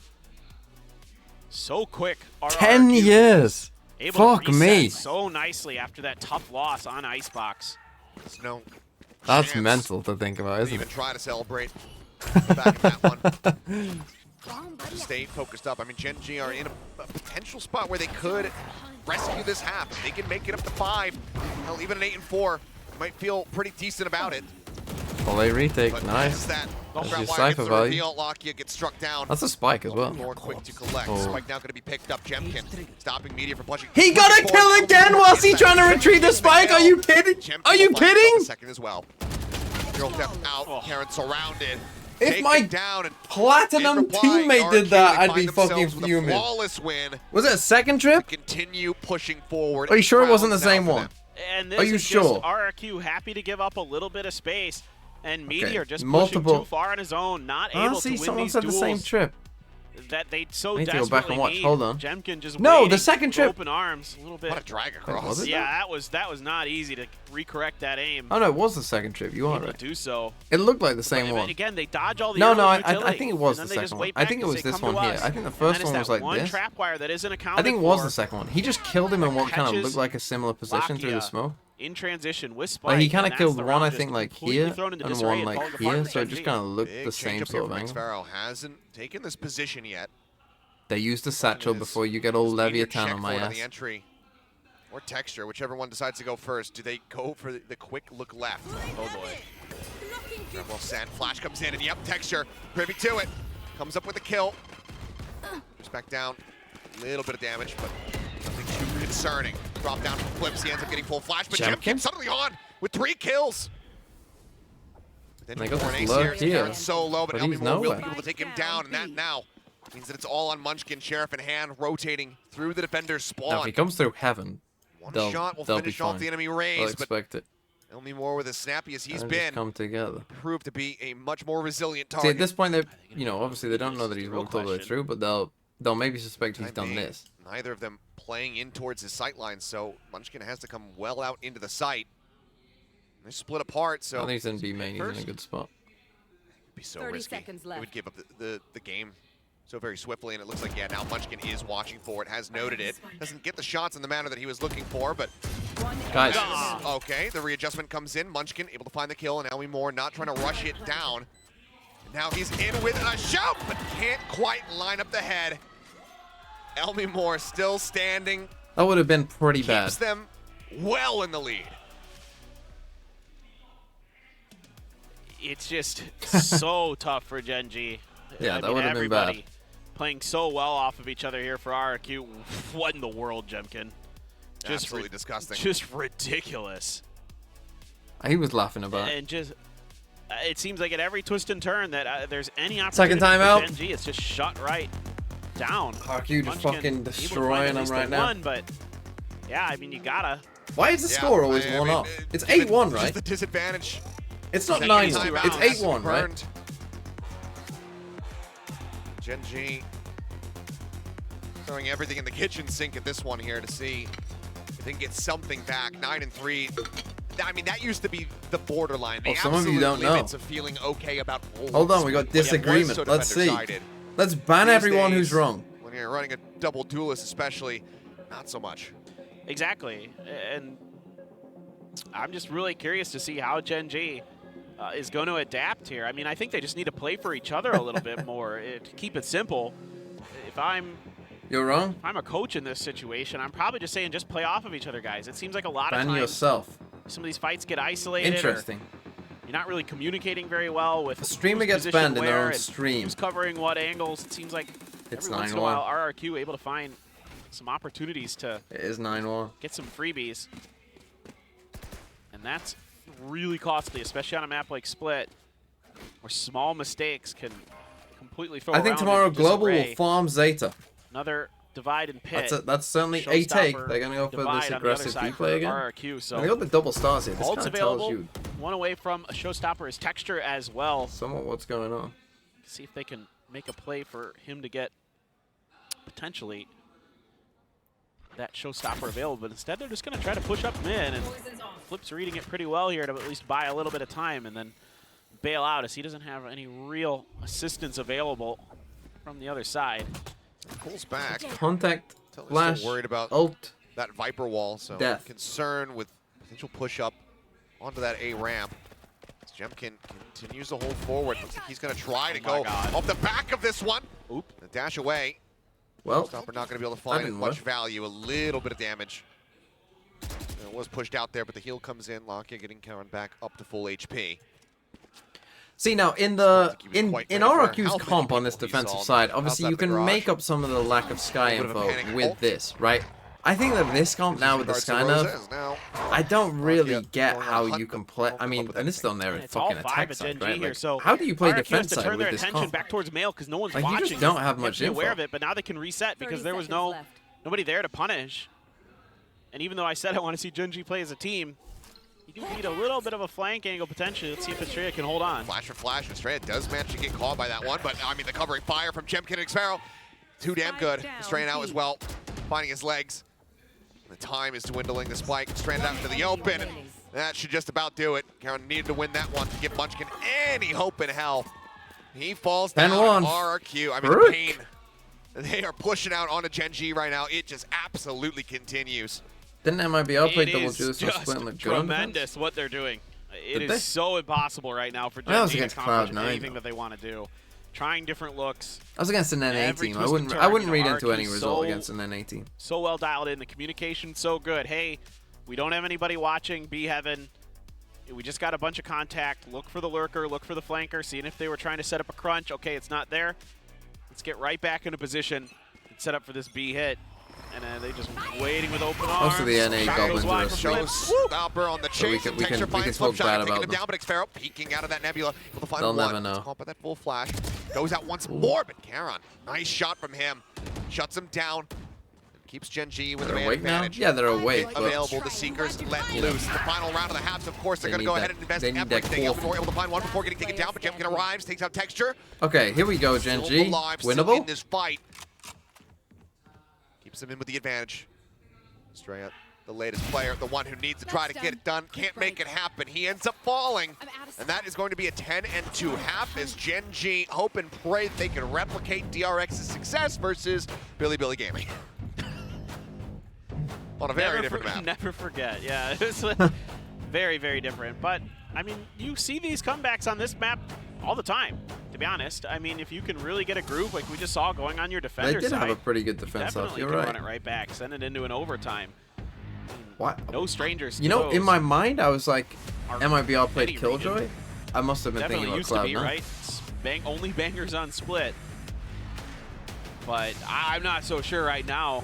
So quick. RRQ 10 years. able Fuck to reset me. so nicely after that tough loss on Icebox. There's no That's chance mental to think about, to isn't even it? try to celebrate back in that one. Stay focused up. I mean, Gen.G are in a potential spot where they could rescue this half. If they can make it up to 5, hell, even an 8-4 might feel pretty decent about it. Volley retake, But nice. as that That's grab your wire Cypher gets the value. reveal, Lakia gets struck down. That's a spike as well. More quick to collect. Oh. Spike now going to be picked up. Jemkin stopping Media from pushing. He got a kill again whilst he trying to retrieve the spike. Are you kidding? Are you kidding? Second as well. Girl depth out. Karen surrounded. If Taken my down and platinum in reply, teammate did RRQ, that, they I'd be find fucking themselves with a fuming. flawless win. Was it a second trip? Continue pushing forward. Are you sure it wasn't the Rounds now same for one? them. And this Are you is sure? just RRQ happy to give up a little bit of space, and Meteor just multiple- pushing too far on his own, not able Honestly, to win someone these said the duels same trip. that they so I need to go desperately back and watch. need. Hold on. Jemkin just No, the waiting second with trip. open arms, a little bit. What a drag across. was it Yeah, though? that was not easy to recorrect that aim. Oh no, it was the second trip. You are Able right. to do so. It looked like the same But one. again, they dodge all the No, early no, I utility, think it was and the then they just second one. wait I think back it was and say, this "Come one to here. us." I think the And first then one it's was that like one this. trap wire that isn't accounted I think it was for. the second one. He just killed him in what kind of Catches looked like a similar position through the Lakia smoke. in transition with Spike. Like he kind and of that's killed the one, round I just think, like completely here, thrown into and disarray one and like falling apart here. for So it just Gen.G. kind of looked Big the change same up sort here of from angle. Xvarrow. Hasn't taken this position yet. They used the satchel before you get all Meteor Leviathan check on my forward ass. the entry. Or Texture, whichever one decides to go first. Do they go for the quick look left? Oh boy. Well, Sand Flash comes in, and yep, Texture privy to it. Comes up with a kill. Just back down. A little bit of damage, but nothing too concerning. Drop down from Flips, he ends up getting full flash, but Gen.G suddenly on with 3 kills. Then They for got an this ace low here, here, Karen's so low, but but Elmi he's Moore will nowhere. be able to take him down, and that now means that it's all on Munchkin, Sheriff in hand, rotating through the defender's spawn. Now, if he comes through heaven, One they'll shot will they'll finish be off fine. the enemy They'll raise, but expect it. Elmi Moore, with as snappy as he's They'll been, just come together. proved to be a much more resilient See, target. at this point, they, you know, obviously they don't know that he's walked all the way through, but they'll maybe suspect he's done this. Neither of them playing in towards his sight line, so Munchkin has to come well out into the site. They split apart, so I think he's in B main. He's in a good spot. It'd be so 30 risky. seconds left. It would give up the game so very swiftly, and it looks like, yeah, now Munchkin is watching for it, has noted it. Doesn't get the shots in the manner that he was looking for, but... Guys. Okay, the readjustment comes in. Munchkin able to find the kill, and Elmi Moore not trying to rush it down. Now he's in with a shout, but can't quite line up the head. Elmi Moore still standing. That would have been pretty bad. Keeps them well in the lead. It's just so tough for Gen.G. Yeah, that would have been bad. Everybody playing so well off of each other here for RRQ. What in the world, Jemkin? Just Absolutely disgusting. Just ridiculous. He was laughing about it. And just, it seems like at every twist and turn that there's any opportunity Second time for out. Gen.G, it's just shut right down. RRQ just Munchkin fucking able to destroying find at them least right the now. one, but yeah, I mean, you gotta. Why is the score always 1-up? It's given 8-1, just right? the disadvantage. It's not Second 9-1. time It's out. 8-1, right? Burned. Gen.G throwing everything in the kitchen sink at this one here to see if they can get something back. 9-3. I mean, that used to be the borderline. The some of you absolute don't know. limits of feeling okay about Hold on, we got when it was disagreement. so Let's see. defender-sided. Let's ban These everyone days, who's wrong. When you're running a double duelist especially, not so much. Exactly, and I'm just really curious to see how Gen.G is going to adapt here. I mean, I think they just need to play for each other a little bit more. To keep it simple, if I'm You're wrong. If I'm a coach in this situation, I'm probably just saying just play off of each other, guys. It seems like a lot of Ban times yourself. some of these fights get isolated. Interesting. You're not really communicating very well with A streamer whose gets position banned in their where own and stream. Who's covering what angles? It seems like It's every once in a 9-1. while RRQ able to find some opportunities to It is 9-1. get some freebies. And that's really costly, especially on a map like Split, where small mistakes can completely throw I think around tomorrow in Global will disarray. farm Zeta. Another divide and pit. That's certainly a take. Showstopper They're going to go for divide this on the other aggressive side B for play again. RRQ, so And they got the double stars here. This ults kind of tells available. you One away from a showstopper is Texture as well. somewhat what's going on. See if they can make a play for him to get potentially that showstopper available, but instead they're just going to try to push up mid, and Flip's reading it pretty well here to at least buy a little bit of time and then bail out as he doesn't have any real assistance available from the other side. Pulls back. Contact, Still flash, worried about ult, that Viper wall, so death. concern with potential push up onto that A ramp. As Jemkin continues to hold forward. Looks like he's going to try to go off the back of this one. Oop. The dash away. Well, Stopper not going to be able to that find didn't much work. value. A little bit of damage. It was pushed out there, but the heal comes in. Lakia getting Karen back up to full HP. See now in the in quite ready for RRQ's how many comp on this people he defensive saw side, outside obviously of you the can garage. make up some of the lack of sky Little bit of a info panic with ult. this, right? I think that this comp now with the Regards to sky Rosa nerf, is now I don't really Lakia get going on how a hunt you can play. I mean, and this is on their And it's all fucking 5 attack of side, Gen.G right? here, Like, so how do you play RRQ has defense to side turn with their this attention comp? back towards male because no one's Like, you watching. just don't have They much to be aware info. of it, but now they can reset because 30 there was seconds left. nobody there to punish. And even though I said I want to see Gen.G play as a team, you do need a little bit of a flank angle potentially. Let's see if Estrella can hold on. Flash for flash. Estrella does manage to get caught by that one, but I mean the covering fire from Jemkin and Xero, too damn good. Estrella out as well, finding his legs. The time is dwindling. The spike stranded out into the open, and that should just about do it. Karen needed to win that one to give Munchkin any hope in hell. He falls down. 10-1. RRQ. I mean, Rook. the pain they are pushing out onto Gen.G right now. It just absolutely continues. Didn't MIBR play It double is juice or split and look good on defense? tremendous what they're doing. It Did is they? so impossible right now for That was Gen.G to against accomplish Cloud9, anything though. that they want to do. Trying different looks. I was against an NA Every team. twist and I wouldn't turn, read you know, into any RRQ's result so- against an NA team. So well dialed in. The communication so good. Hey, we don't have anybody watching. Be Heaven. We just got a bunch of contact. Look for the lurker. Look for the flanker. Seeing if they were trying to set up a crunch. Okay, it's not there. Let's get right back into position. set up for this B hit. And they just waiting with open arms. Most of the NA Shot goblins goes wide are from Showstopper on the chase. So we can finds talk Flipshot, bad taking about him them. down, but Xpharaoh peeking out of that nebula. Able to find They'll one. never know. It's caught by that full flash. Goes out once more, but Karon, nice shot from him. Shuts him down. Keeps Gen.G with the man awake now? advantage. Yeah, they're awake. But Available. The Seekers let loose. The final round of the halves, of course, they're going to go ahead and invest everything. Elmore able to find one before getting taken down, but Jemkin arrives, takes out Texture. Okay, here we go, Gen.G. Winnable in Winnable? this fight. Keeps him in with the advantage. Straya, the latest player, the one who needs to try to get it done, can't make it happen. He ends up falling, and that is going to be a 10-2 half as Gen.G hope and pray that they can replicate DRX's success versus Billy Gaming. On a very different map. Never forget, yeah. It was very, very different. But, I mean, you see these comebacks on this map all the time, to be honest. I mean, if you can really get a groove like we just saw going on your defender They did side, have a pretty good defense off. definitely You're can right. run it right back, send it into an overtime. What? No strangers. You know, in my mind, I was like, MIBR played any Killjoy. region. I must have been Definitely thinking used about to be, Cloud9. right? Only bangers on Split. But I'm not so sure right now.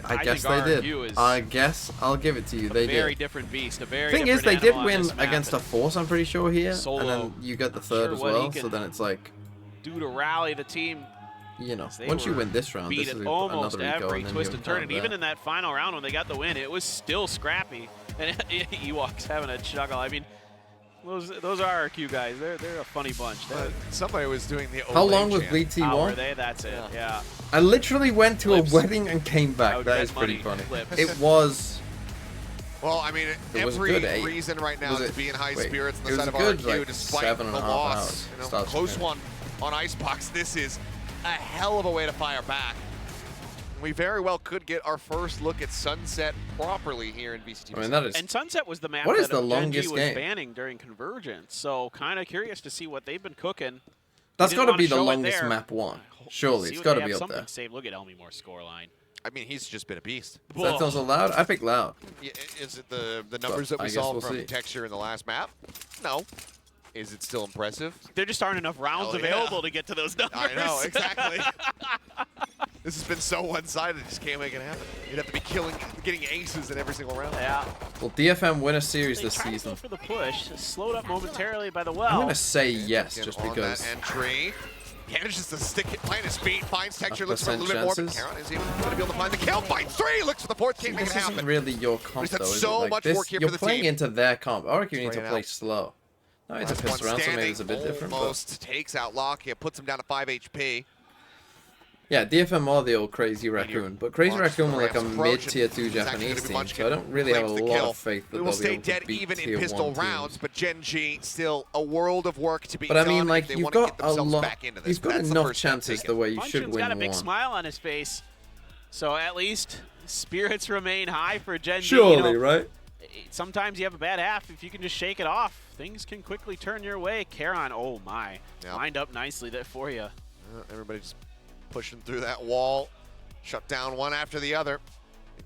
I guess think they RRQ did. is I guess I'll give it to you. They a very did. different beast. A very Thing is, different they did animal on win this map, against a and force, I'm pretty sure, here. Solo. And then you get the third Sure as what he well. So can then it's like, do to rally the team. you know, They once you were win this round, beat this is at almost another eco, every and then twist you and turn. have And even that. in that final round when they got the win, it was still scrappy. And Ewok's having a chuckle. I mean, those RRQ guys, they're a funny bunch. Somebody was doing the How Olay long was chant. Bleed How were T1? they? That's it. Yeah. I literally went to Flips. a wedding and came back. would That bet is pretty money. funny. Flips. It was. Well, I mean, It was a every good 8. reason right now Was to it- be in high wait, spirits on it the was side of a good, RRQ, like, despite 7.5 the loss. hours. You know, Start to close finish. one on Icebox. This is a hell of a way to fire back. We very well could get our first look at Sunset properly here in VCT. I mean, that is. And Sunset was the map What is that the Gen.G longest was game? banning during Convergence. So kind of curious to see what they've been cooking. That's got got to be the longest map one. Surely, See it's what got they to be have up there. something saved. Look at Elmimore's scoreline. I mean, he's just been a beast. Is that also loud? I pick loud. Yeah, is it the numbers that I we guess saw we'll from see. Texture in the last map? No. Is it still impressive? There just aren't enough rounds Hell yeah. available to get to those numbers. I know, exactly. This has been so one-sided, just can't make it happen. You'd have to be getting aces in every single round. Yeah. Will DFM win a series They this tried to go season? for the push, slowed up momentarily by the well. I'm gonna say yes, Get just on because. that entry. Manages to stick it, plant his feet, finds Texture, looks for a 100% little bit more, but chances. Karon is even going to be able to find the kill. Finds 3, looks for the 4th, can't make it This isn't happen. really your comp He's had though, is so it? Like much this, work here you're for the playing team. into their comp. RRQ need to Straight play out. slow. No, it's a Last piss one around, so maybe standing, it's a bit different. But almost takes out Lockyer, puts him down to 5 HP. yeah, DFM are the old Crazy Raccoon, but Crazy Launch Raccoon the are like a Rams approach, mid-tier 2 and it's actually Japanese gonna be team, Munchkin so I don't really have a claims the lot kill. of faith that We will they'll stay be able dead to beat even in tier 1 pistol teams. rounds, but Gen.G still a world of work to be But I done mean, like, if they you've want to got get a themselves lot. back into this. You've got That's the enough first step chances taken. the way you should Function's win got a big one. smile on his face. So at least spirits remain high for Gen.G. Surely, right? Sometimes you have a bad half. If you can just shake it off, things can quickly turn your way. Karon, oh my. Yeah. Lined up nicely there for you. Everybody just pushing through that wall. Shut down one after the other.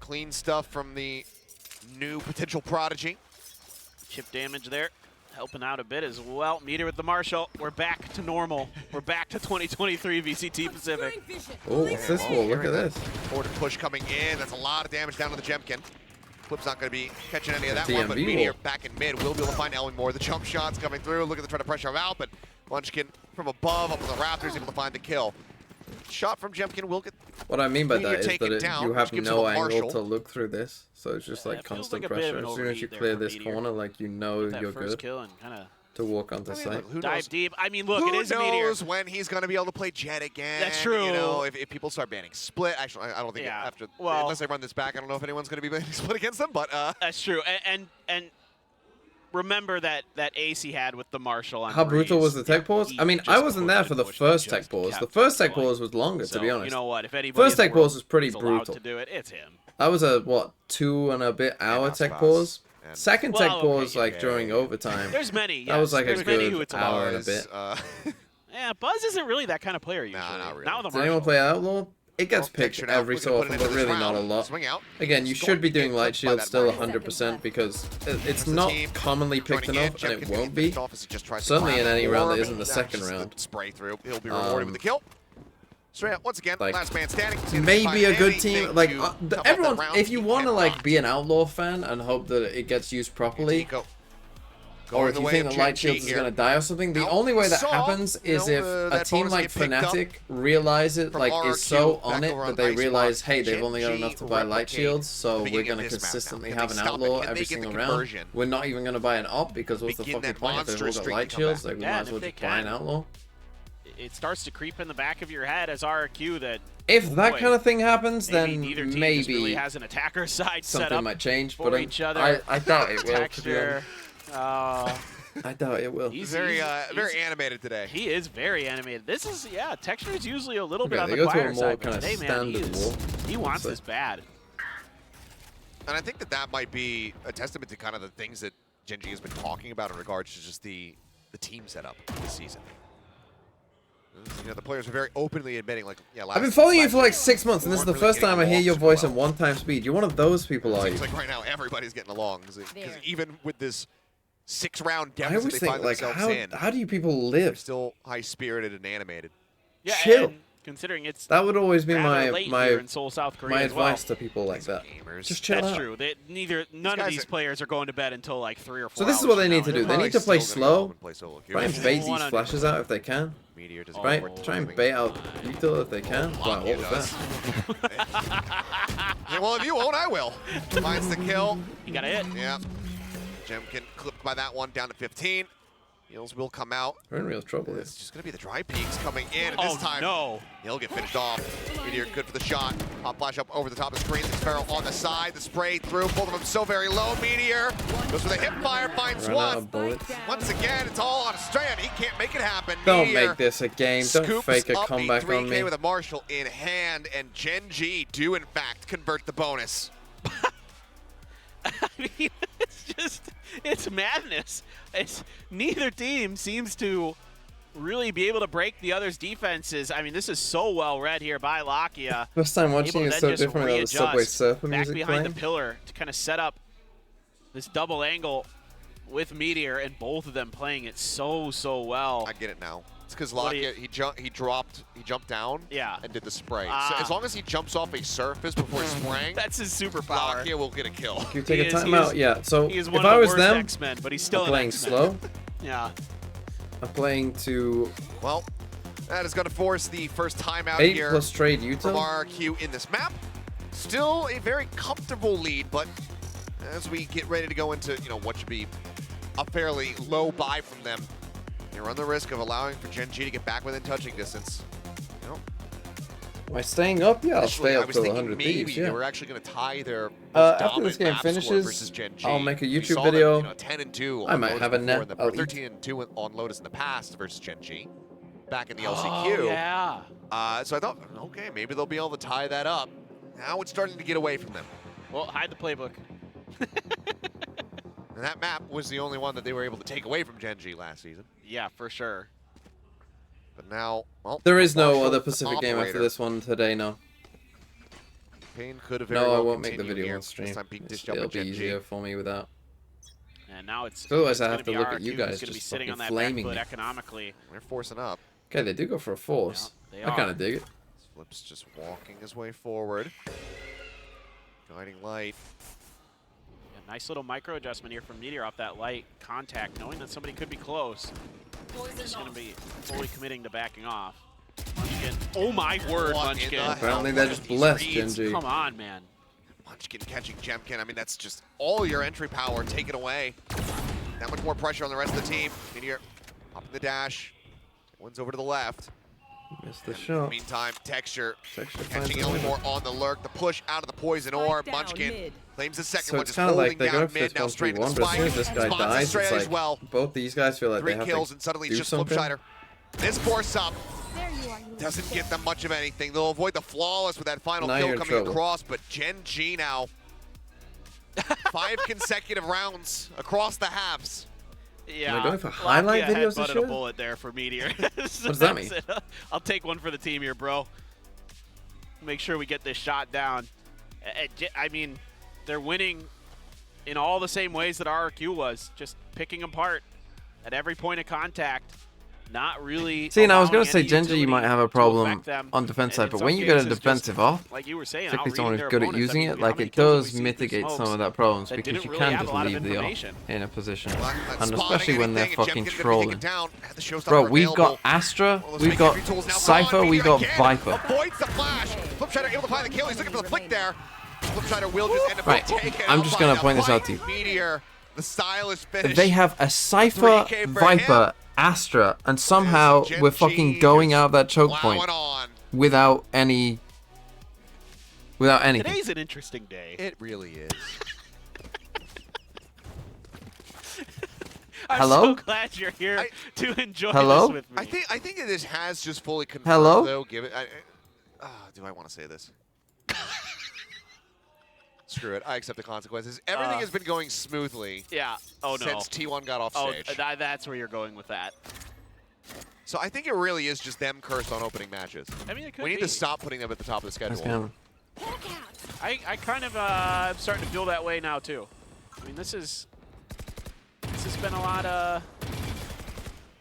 Clean stuff from the new potential prodigy. Chip damage there. Helping out a bit as well. Meter with the Marshall. We're back to normal. We're back to 2023 VCT Pacific. Oh, what's this wall? Look at this. Forward push coming in. That's a lot of damage down to the Jemkin. Flip's not going to be catching any of that The one, but TMV Meteor wall. back in mid will be able to find Elmore. The jump shots coming through. Looking to try to pressure him out, but Munchkin from above up with the Raptors able to find the kill. Shot from Jemkin will get. What I mean by Meteor that is take that it down, you which have gives no him a angle Marshall. to look through this, so it's just like it feels constant like a bit of pressure. an As soon as you overheat there clear for this Meteor. corner, like you know That you're first good kill and kind of to walk onto site. Who dive knows? deep. I mean, look, Who it is a Meteor. knows when he's going to be able to play Jet again? That's true. You know, if people start banning Split, actually, I don't think Yeah. after Well- unless they run this back, I don't know if anyone's going to be banning Split against them. But That's true. And remember that ace he had with the Marshall on How brutal Breeze. was the tech pause? He I mean, just I wasn't there pushed for and the pushed and first just tech pause. The kept first tech going. pause was longer, So, to be honest. you know what? If anybody First in the tech pause world was pretty is allowed brutal. to do it, it's him. That was a, what, 2 and a bit hour house tech pass. pause? And- Second Well, tech okay, pause, yeah, like, yeah, during yeah. overtime. There's many. That was yes. like There's a many good who it's hour about. and a bit. Yeah, Buzz isn't really that kind of player usually. not really. Not with a Does anyone Marshall. play Outlaw? It gets Well, picked Texture now every looking so to put often, it but into this really not a round. lot. Swing out. Again, you It's should going be to get doing light cooked by shield that still Marshall. 100% because it's the not team. commonly picked Joining in, enough, and Jemkin it getting won't be. picked off as he just tries to Certainly in grab any round that orb. isn't the That's second just round. Spray through. He'll be rewarded with the kill. Straight up, once again, like, last man standing. maybe a good team. Like everyone, round, if you want to like be an Outlaw fan and hope that it gets used properly, or if you think that Light Shields is going to die or something, the only way that happens is if a team like Fnatic realizes, like, is so on it that they realize, hey, they've only got enough to buy Light Shields, so we're going to consistently have an Outlaw every single round. We're not even going to buy an op because what's the fucking point if they've all got Light Shields? Like, we might as well just buy an Outlaw. It starts to creep in the back of your head as RRQ that if that kind of thing happens, then neither team maybe really has an attacker side set something up might change. for But each other. I doubt it will. Texture. I doubt it will. He's very animated today. He is very animated. This is, yeah, Texture is usually a little bit on they the go to a quieter more side, kind but of today, man, standard he wants this bad. And I think that might be a testament to kind of the things that Gen.G has been talking about in regards to just the team setup this season. You know, the players are very openly admitting, like, yeah, I've been following you for like 6 months, and this is the first time I hear your voice at 1x speed. You're one of those people, are you? Seems like right now everybody's getting along, because even with this 6-round I deficit always they think, find like, themselves in, how do you people live? they're still high-spirited and animated. Yeah, Chill. and considering it's That would always be my late here in Seoul, South Korea as well. advice to people like that. Just chill That's out. true. None of these players are going to bed until like 3 or 4 So this is hours what they from need now. to do. They need to play slow. Try and bait these 100%. flashes out if they can. Meteor does Try and bait out Util if they can. Wow, what was that? Yeah, well, if you won't, I will. Finds the kill. You got it. Yeah. Jemkin clipped by that one, down to 15. Heals will come out. We're in real trouble here. It's just going to be the dry peaks coming in. And this time, no. He'll get finished off. Meteor good for the shot. Pop flash up over the top of the screen. Sparrow on the side. The spray through. Both of them so very low. Meteor goes for the hip fire. Finds Run out one. of bullets. Once again, it's all on Strand. He can't make it happen. Don't Meteor make this a game. Don't scoops fake a up comeback the 3K on me. with a Marshall in hand. And Gen.G do, in fact, convert the bonus. I mean, it's madness. Neither team seems to really be able to break the other's defenses. I mean, this is so well read here by Lakia. First time watching is so different without the Subway Surfer back music behind playing. the pillar to kind of set up this double angle with Meteor, and both of them playing it so well. I get it now. It's because Lakia, he jumped down and did the spray. So as long as he jumps off a surface before spraying, that's his superpower. Lakia will get a kill. If you take a timeout, yeah. So he is if one I of the was worst them, X-Men, but he's still I'm an playing X-Men. slow. Yeah. I'm playing to Well, that is going to force the first timeout 8 here plus trade from Util. RRQ in this map. Still a very comfortable lead, but as we get ready to go into, you know, what should be a fairly low buy from them, you run the risk of allowing for Gen.G to get back within touching distance. You know, Am I staying up? Yeah, I'll initially, stay I up was till thinking 100 maybe thieves. they Yeah. were actually going to tie their After this game finishes, versus Gen.G. I'll make a We YouTube saw video. Them, 10-2 I on might Lotus have a before net. them, I'll or eat. 13-2 on Lotus in the past versus Gen.G. Back in the Oh, LCQ. yeah. So I thought, okay, maybe they'll be able to tie that up. Now it's starting to get away from them. Well, hide the playbook. And that map was the only one that they were able to take away from Gen.G last season. Yeah, for sure. But now, well, There is no Marshall, other Pacific game after operator. this one today, no. Payne could have very No, I well won't make the continued video here. on stream. This time Pink dish jump It'll with be Gen.G. easier for me without. And now it's Otherwise, I gonna have to be look at you RRQ guys who's gonna be just sitting on fucking that back flaming foot me. economically. They're forcing up. Okay, they do go for a force. Yeah, they I are. kind of dig it. Flip's just walking his way forward. Guiding light. Yeah, nice little micro adjustment here from Meteor off that light contact, knowing that somebody could be close. Just going to be fully committing to backing off. Munchkin. Oh my word, What in Munchkin. the Apparently hell? they're What just are these blessed, reads? Gen.G. Come on, man. Munchkin catching Jemkin. I mean, that's just all your entry power taken away. That much more pressure on the rest of the team. Meteor up in the dash. One's over to the left. Missed the In the shot. meantime, Texture Texture catching finds Elmore on the lurk. The push out of the poison orb. down Munchkin mid. claims the second So one, it's just kind of holding like they go down for mid. this Now straight to the 1v1, but as soon as spike. this guy Spots dies, Estrella it's as like well. both these guys feel like 3 they have kills to and suddenly do it's just something. Flipshider. This force up doesn't get them much of anything. They'll avoid the flawless with that final Now kill you're in coming trouble. across, but Gen.G now 5 consecutive rounds across the halves. Yeah. Am I going for highlight Lakia videos this headbutted year? a bullet there for Meteor. What does that mean? I'll take one for the team here, bro. Make sure we get this shot down. I mean, they're winning in all the same ways that RRQ was, just picking apart at every point of contact. not really. See, now I was gonna allowing say any Gen.G you might utility have a to problem affect them, on defense and side, in but some when you get a cases, just, defensive off, like you were saying, particularly someone outreading who's their good at opponents. using I mean, it, how like many it kills have we does seen through mitigate some smokes of that problems that because didn't you really can have just a lot of leave the off information. in a position, Not and spotting especially when they're anything, and fucking Jemkin's gonna be taken trolling. down. Had the showstopper Bro, we've available. got Astra, Well, those we've got make-every tools now Cypher, gone. we've got Again, Viper. Avoids the flash. Flipshider able to find the kill. He's looking for the flick there. Flipshider will just end up Right, taken I'm out just by gonna the point this out Bite to you. Meteor. The stylish finish. They have a Cypher, 3K for Viper, Astra, and somehow we're fucking going out that choke point without anything. Today's an interesting day. It really is. I'm Hello? so glad you're here to enjoy Hello? this with me. I think this has just fully confirmed. Hello? Though, give it. Do I want to say this? Screw it. I accept the consequences. Everything has been going smoothly. Yeah. Oh no. Since T1 got off stage. Oh, that's where you're going with that. So I think it really is just them cursed on opening matches. I mean, it could we need be. to stop putting them at the top of the schedule. I kind of am starting to feel that way now too. I mean, this has been a lot of.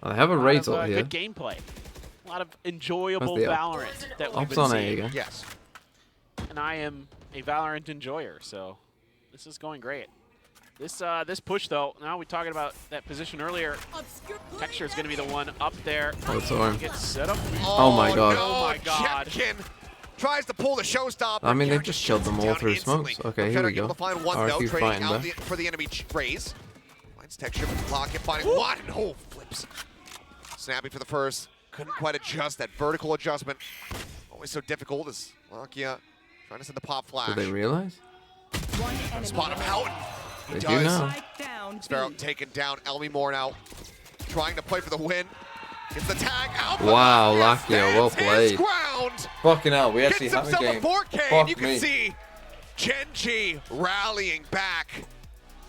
I have a raid ult here. Good gameplay. A lot of enjoyable What's the Valorant that we've Ops been on A seeing. again. Yes. And I am a Valorant enjoyer, so this is going great. This push though, now we're talking about that position earlier. Texture is going to be the one up there. Oh, it's on. Gets set up. Oh my god. No, Oh my god. Jemkin tries to pull the showstopper. I mean, they Garrett just killed them all down through instantly. smokes. Okay, Flipshider here we able go. to find one, though, RRQ trading fighting out back. for the enemy raise. Finds Texture, lock it, finding one. Oh, flips. Snappy for the first. Couldn't quite adjust that vertical adjustment. Always so difficult as Lakia trying to send the pop flash. Did they realize? Spot him out. He They do does. now. Sparrow taken down. Elmy Moore now trying to play for the win. Gets the tag out. Wow, Lakia Lakia, well stands his played. ground. Fucking hell, we actually Gets have a himself game. a 4K, Fuck and you can me. see Gen.G rallying back.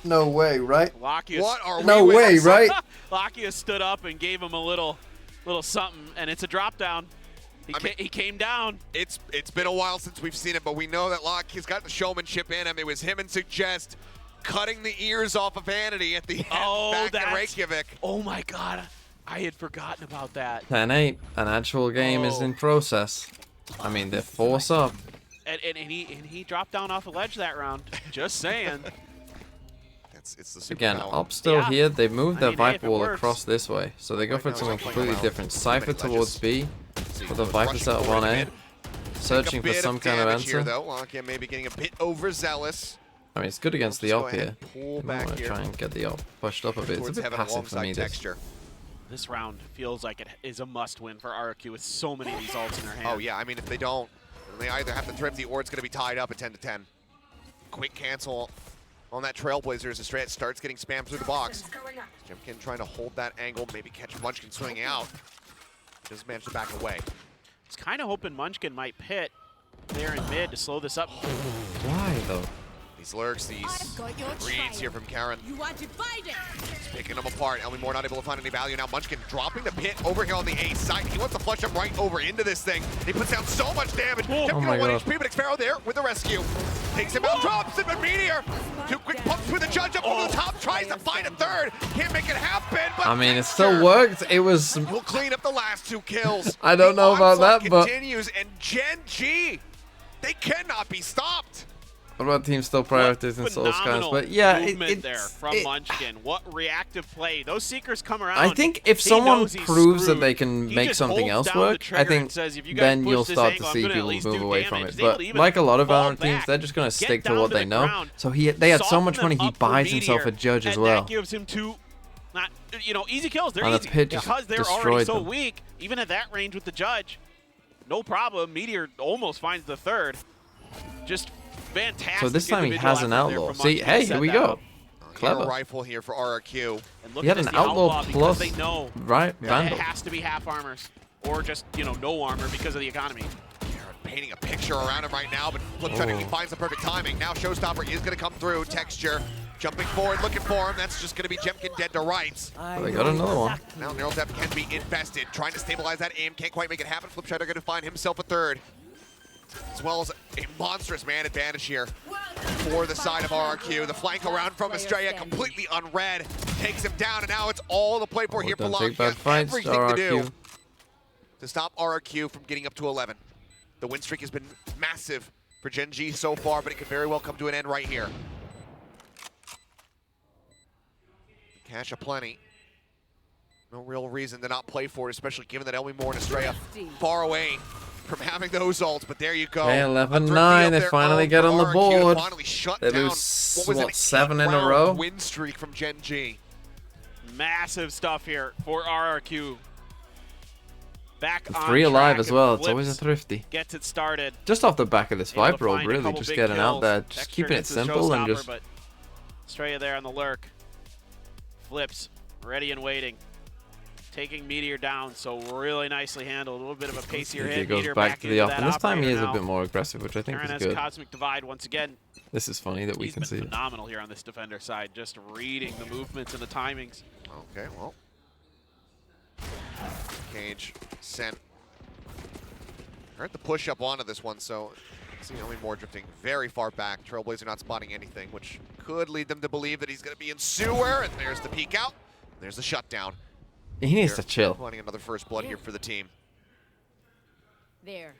No way, right? Lakia. What are we No way, with? right? Lakia stood up and gave him a little something, and it's a drop down. He came down. It's been a while since we've seen it, but we know that Lakia's got the showmanship in him. It was him and Suggest cutting the ears off of Vanity at the end back in Reykjavik. Oh my god. I had forgotten about that. 10-8. An actual game is in process. I mean, they're force up. And he dropped down off a ledge that round. Just saying. It's the super Again, power. up still here. They've moved their mean, hey, if Viper it wall works. across this way. So they go for now something he's not playing completely around. different. Too Cypher many towards B. With the Viper Rushing set up forward on a A. bit. Searching A for bit some of kind of damage answer. here, though. Lakia maybe getting a bit overzealous. I mean, it's good against the Just go op ahead here. and pull You might back want to here. try and get the op pushed up a bit. It's a Towards bit heaven passive for alongside me. This. Texture. This round feels like it is a must-win for RRQ with so many of these ults in their hand. Oh, yeah. I mean, if they don't, then they either have to Thrifty or it's going to be tied up at 10-10. Quick cancel on that Trailblazer as the strat starts getting spammed through the box. Jemkin trying to hold that angle, maybe catch Munchkin swinging out. He does manage to back away. I was kind of hoping Munchkin might pit there in mid to slow this up. Why, though? These lurks, these reads here from Karen. You are divided. He's picking them apart. Elmy Moore not able to find any value. Now Munchkin dropping the pit over here on the A side. He wants to flush him right over into this thing. And he puts down so much damage. Jemkin my on 1 God. HP, but Xpharaoh there with the rescue. Takes him out, drops him, and Meteor. 2 quick pumps with the judge up over the top. Tries to find a third. Can't make it happen, but I mean, it still worked. It was. We'll clean up the last 2 kills. I don't know about onslaught that, but- continues, and Gen.G, they cannot be stopped. What about team still prioritizing Soul Skies? Phenomenal But yeah, movement there from Munchkin. What reactive play. Those Seekers come around. I think if he someone knows he's proves that screwed. they can He make just something holds else down the work, I trigger and think says, "If you guys then push you'll this start angle, to I'm see gonna at people least move do away from damage." it. He's able But to even like a lot of fall Valorant teams, back, they're just going to get stick to down what to they the know. ground, So they had so much soften money, them he up for buys himself a Meteor, judge as and well. that gives him 2, not, easy kills. They're And the easy pit just because they're already destroyed so them. weak. Even at that range with the judge, no problem. Meteor almost finds the third. Just fantastic. So this time he individual has an effort there outlaw. from See, Munchkin hey, to here set we that go. up. Clever. Hero rifle here for RRQ. And look He at had this, an the outlaw because plus they know Vandal. it has to be half armors or just no armor because of the economy. Painting a picture around him right now, but Flipshider, he finds the perfect timing. Now Showstopper is going to come through. Texture jumping forward, looking for him. That's just going to be Jemkin dead to rights. They got another one. Now Neural Depth can be invested, trying to stabilize that aim. Can't quite make it happen. Flipshider going to find himself a third, as well as a monstrous man advantage here for the side of RRQ. The flank around from Estrella completely unread. takes him down, and now it's all the play for here for Don't take Lakia. bad fights, Everything to do RRQ. to stop RRQ from getting up to 11. The win streak has been massive for Gen.G so far, but it could very well come to an end right here. Cash aplenty. No real reason to not play for it, especially given that Elmi Moore and Estrella far away from having those ults, but there you go. Okay, 11-9, they finally get on the board. They down lose, what was an 7 in a 8-round row? win streak from Gen.G. Massive stuff here for RRQ. Back on 3 alive track as and well. It's always a Flips thrifty. Gets it started. Just off the back of this Able to Viper ult, find a really, couple just big getting out kills. there, just Dexter keeping it gets the simple and showstopper, just. But Estrella there on the lurk. Flips, ready and waiting. Taking Meteor down, so really nicely handled. A little bit of a pacier He hit. goes Meteor back to the into off, that and this time he is operator a bit now. more aggressive, which I think Karen is has good. Cosmic Divide once again. This is funny that we He's can been see it. phenomenal here on this defender side, just reading the movements and the timings. Okay, well. Cage sent. Heard the push up onto this one, so see Elmi Moore drifting very far back. Trailblazer not spotting anything, which could lead them to believe that he's going to be in sewer. And there's the peek out. There's the shutdown. He needs to chill. Finding another first blood here for the team. There.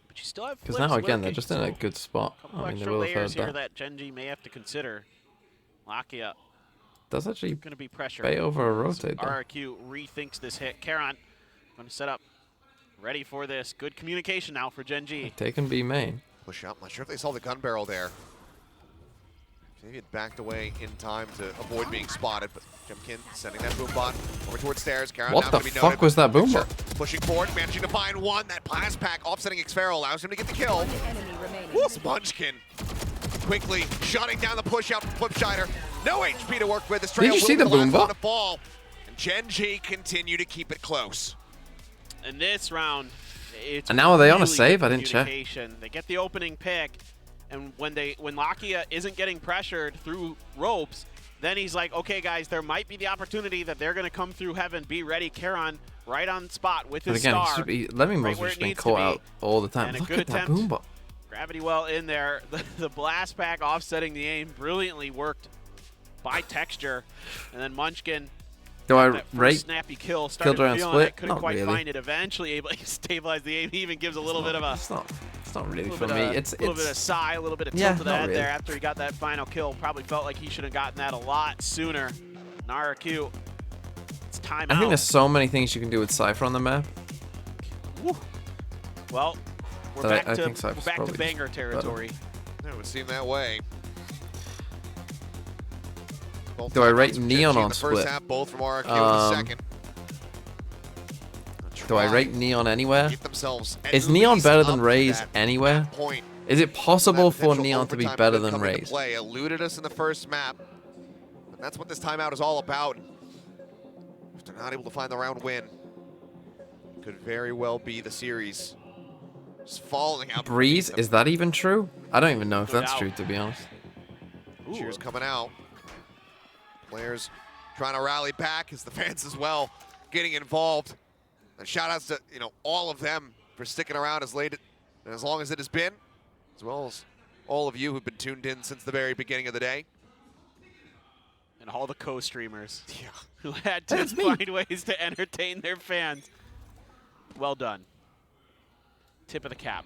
But you still have Because Flips now again, they're lurking, just in a so good spot. couple I mean, they extra will have heard layers here that. that Gen.G may have to consider. Lakia Does actually going to be pressure. bait over a rotate though. RRQ rethinks this hit. Karon going to set up. Ready for this. Good communication now for Gen.G. Taken B main. Push up. Not sure if they saw the gun barrel there. Maybe it backed away in time to avoid being spotted, but Jemkin sending that boom bot over towards stairs. Karon What now the gonna be fuck noted. was that boom bot? Pushing forward, managing to find one. That blast pack offsetting Xfero allows him to get the kill. Munchkin quickly shutting down the push out from Flipscheider. No HP to work with. The Did you see the boom bot? Fall. And Gen.G continue to keep it close. In this round, it's And now are they on a really save? good I didn't check. communication. They get the opening pick, and when Lakia isn't getting pressured through ropes, then he's like, okay, guys, there might be the opportunity that they're going to come through heaven. Be ready. Karon right on spot with But his again, star. let me right move where just it been needs to caught be. out all the time. And a Look good at that attempt. boom bot. Gravity well in there. The blast pack offsetting the aim brilliantly worked by Texture. And then Munchkin, Do I that first rate snappy kill, started Killjoy on feeling split? it, couldn't Not quite really. find it. Eventually able to stabilize the aim. He even gives a little bit of a It's not really little for bit me. of- It's a little bit of sigh, a little bit of Yeah, tilt to the not head really. there after he got that final kill. Probably felt like he should have gotten that a lot sooner. And RRQ, it's time I out. think there's so many things you can do with Cypher on the map. Well, we're But back I to think Cypher's we're back to probably banger just better. territory. It would seem that way. Both Do I timeouts rate from Neon Gen.G in on the first split? half, both from RRQ in the second. Do I rate Neon anywhere? Keep themselves at Is Neon least better up than to Raze that anywhere? point. Is it possible That for potential Neon to be overtime better could than come into Raze? play. Eluded us in the first map. And that's what this timeout is all about. If they're not able to find the round win, could very well be the series just falling out. Breeze, is that even true? I don't even know if No that's doubt. true, to be honest. Cheers coming out. Players trying to rally back as the fans as well getting involved. And shout outs to all of them for sticking around as late and as long as it has been, as well as all of you who've been tuned in since the very beginning of the day. And all the co-streamers who had to find ways to entertain their fans. Well done. Tip of the cap.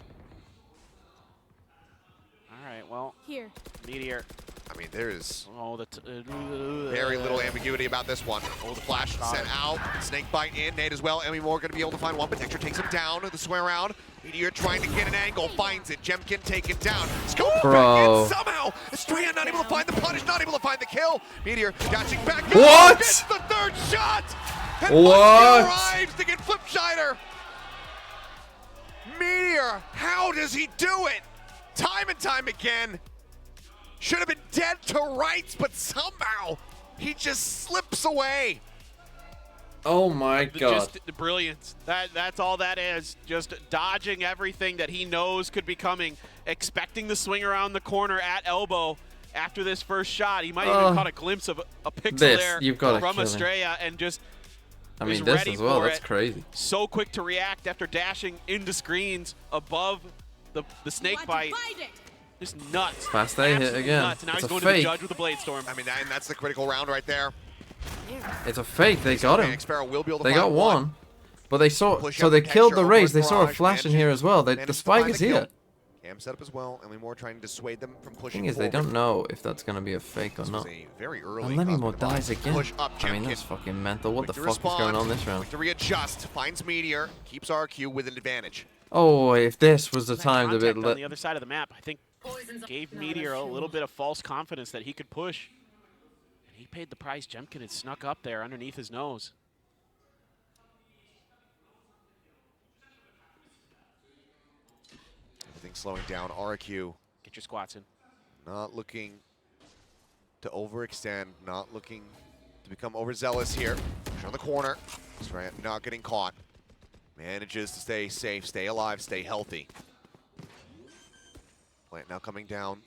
All right, well. Here. Meteor. I mean, there is very little ambiguity about this one. Oh, the flash sent out. Snake bite in. Nate as well. Elmi Moore going to be able to find one, but Texture takes him down. The swing around. Meteor trying to get an angle. Finds it. Jemkin taken down. Scope back Bro. in somehow. Estrella not able to find the punish. Not able to find the kill. Meteor dashing back. What? Gets the third shot. And What? arrives to get Flipscheider. Meteor, how does he do it? Time and time again. Should have been dead to rights, but somehow he just slips away. Oh my god. Just the brilliance. That's all that is. Just dodging everything that he knows could be coming, expecting the swing around the corner at elbow after this first shot. He might even caught a glimpse of a pixel This, there you've gotta from kill him. Estrella and just I was mean, this ready as well, for that's it. crazy. So quick to react after dashing into screens above the snake bite. Just nuts. Fast A hit Absolutely again. Nuts. Now It's he's a going to the fake. judge with a blade storm. I mean, and that's the critical round right there. It's a fake. They got him. Will be able to They find got one. But they saw, Push so up they from killed the Texture Raze. over They saw a Barrage, flash in here as well. The managed to spike find is the kill. here. Cam set up as well. Lemmy Moore trying to dissuade them from pushing Thing is, they forward. don't know if that's gonna be a fake or This not. was a very early And Lemmy Moore Cosmic dies Divide. again. Push up, I mean, Jemkin. that's fucking mental. What the Quick to fuck is going on this round? Quick to readjust. Finds Meteor. Keeps RQ with an advantage. Oh, if this was the time to Contact be on the other side of the map, I think gave Meteor a little bit of false confidence that he could push. And he paid the price. Jemkin had snuck up there underneath his nose. Everything slowing down. RRQ. Get your squats in. Not looking to overextend. Not looking to become overzealous here. Push on the corner. Not getting caught. Manages to stay safe, stay alive, stay healthy. Plant now coming down.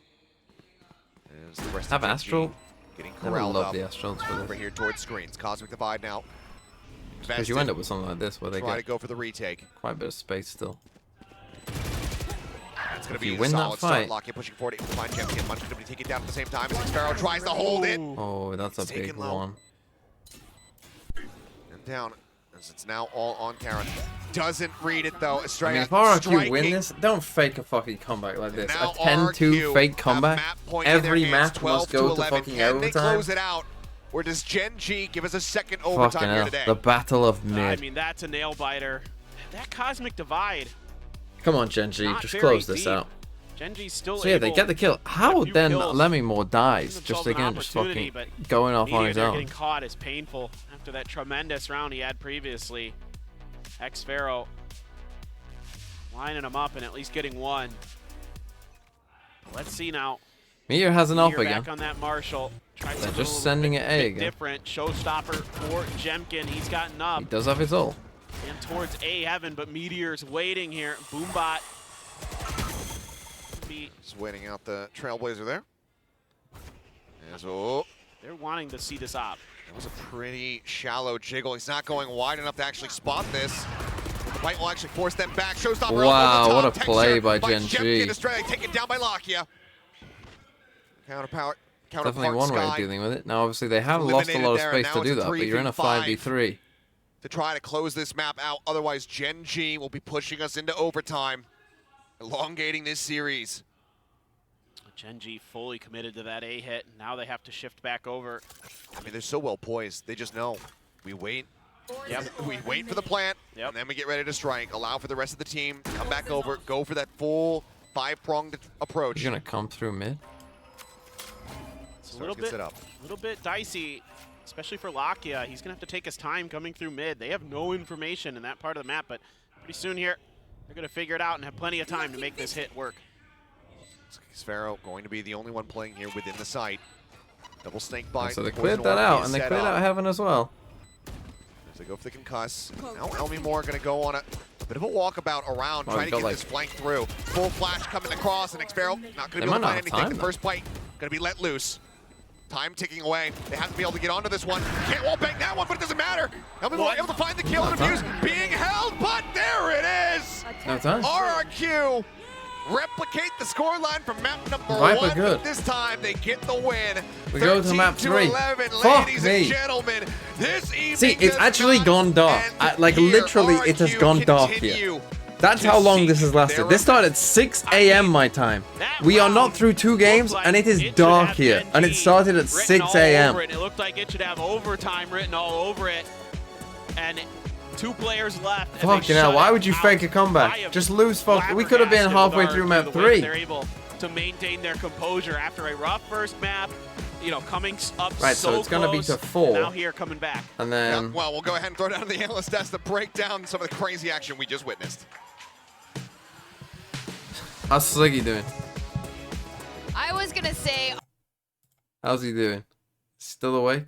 As the rest Have of Astral. getting Never corralled loved up. the Astrals for Over this. here towards screens. Cosmic Divide now. Because you end up with something like this where they Try to get go for the retake. quite a bit of space still. It's going to If be you a win that solid start. fight- Lock-in pushing forward. Find Gen.G. Munch going to take it down at the same time as Sparrow tries to hold it. Oh, that's a It's big taken low. one. And down. As it's now all on Karen. Doesn't read it though. I Estrella mean, if RRQ striking. win this, don't fake a fucking comeback like this. Now A 10-2 RRQ fake have comeback. map point in their Every hands, match 12 must go to 11. fucking Can they overtime. close it out? Or does Gen.G give us a second Fucking overtime here hell. today? The battle of I mid. mean, that's a nail biter. That Cosmic Divide. Come on, Gen.G, Not just very close this deep. out. Gen.G's still So yeah, they able get the kill. How a few then kills. Lemmy Moore dies? Give Just themselves an again, just opportunity, fucking but going off on Meteor his there own. getting caught is painful after that tremendous round he had previously. X-Pharaoh lining him up and at least getting one. Let's see now. Meteor has an Meteor off again. back on that Marshall. Tries They're something just a little sending bit it A again. different. Showstopper for Jemkin. He's gotten up. He does have his ult. And towards A heaven, but Meteor's waiting here. Boombot. Just waiting out the Trailblazer there. As, oh, They're wanting to see this op. that was a pretty shallow jiggle. He's not going wide enough to actually spot this. Might will actually force them back. Showstopper Wow, over the what top. a play Texture by Gen.G. Jemkin. Estrella taken down by Lakia. Counterpart. Definitely one way of dealing with it. Now, obviously, they have lost a Eliminated lot of there, and space now to do it's a that, but you're in a 3v5. 5v3. To try to close this map out. Otherwise, Gen.G will be pushing us into overtime, elongating this series. Gen.G fully committed to that A hit. Now they have to shift back over. I mean, they're so well poised. They just know. We wait. Yep. We wait for the plant, and then we get ready to strike. Allow for the rest of the team to come back over. Go for that full five-pronged approach. You're going to come through mid? It's a little bit dicey, especially for Lakia. He's going to have to take his time coming through mid. They have no information in that part of the map, but pretty soon here, they're going to figure it out and have plenty of time to make this hit work. Sparrow going to be the only one playing here within the site. Double snake bite. So they Poison cleared that orb out, is and they set cleared up. out heaven as well. As they go for the concuss. Now Lemmy Moore going to go on a bit of a walkabout around, Oh, trying he to got get like- this flank through. Full flash coming across, and Sparrow not going to They be able might to not find have anything. time, The though. first bite going to be let loose. Time ticking away. They have to be able to get onto this one. Can't wall bang that one, but it doesn't matter. Lemmy Moore able to find the kill and abuse. Being held, but there it is! No time. RRQ replicate the scoreline from map number Viper 1, good. but this time they get the win. We go to map 3. 13-11, Fuck ladies me. and gentlemen. This evening See, it's actually gone dark. Like, literally, it has gone dark here. That's how long this has lasted. This started at 6 a.m. my time. We are not through 2 games, and it is dark here. And it started at 6 a.m. It looked like it should have overtime written all over it. And 2 players left. and they Fucking hell, shut why it would you out. fake a I comeback? am Just lose fuck. We could have been flabbergasted halfway with through RRQ, map the way 3. They're able to maintain their composure after a rough first map, you know, coming up Right, so it's gonna be close, to 4. and now here coming back. And then... Yeah, well, we'll go ahead and throw down the analyst desk to break down some of the crazy action we just witnessed. How's Sliggy doing? I was gonna say, How's he doing? Still awake?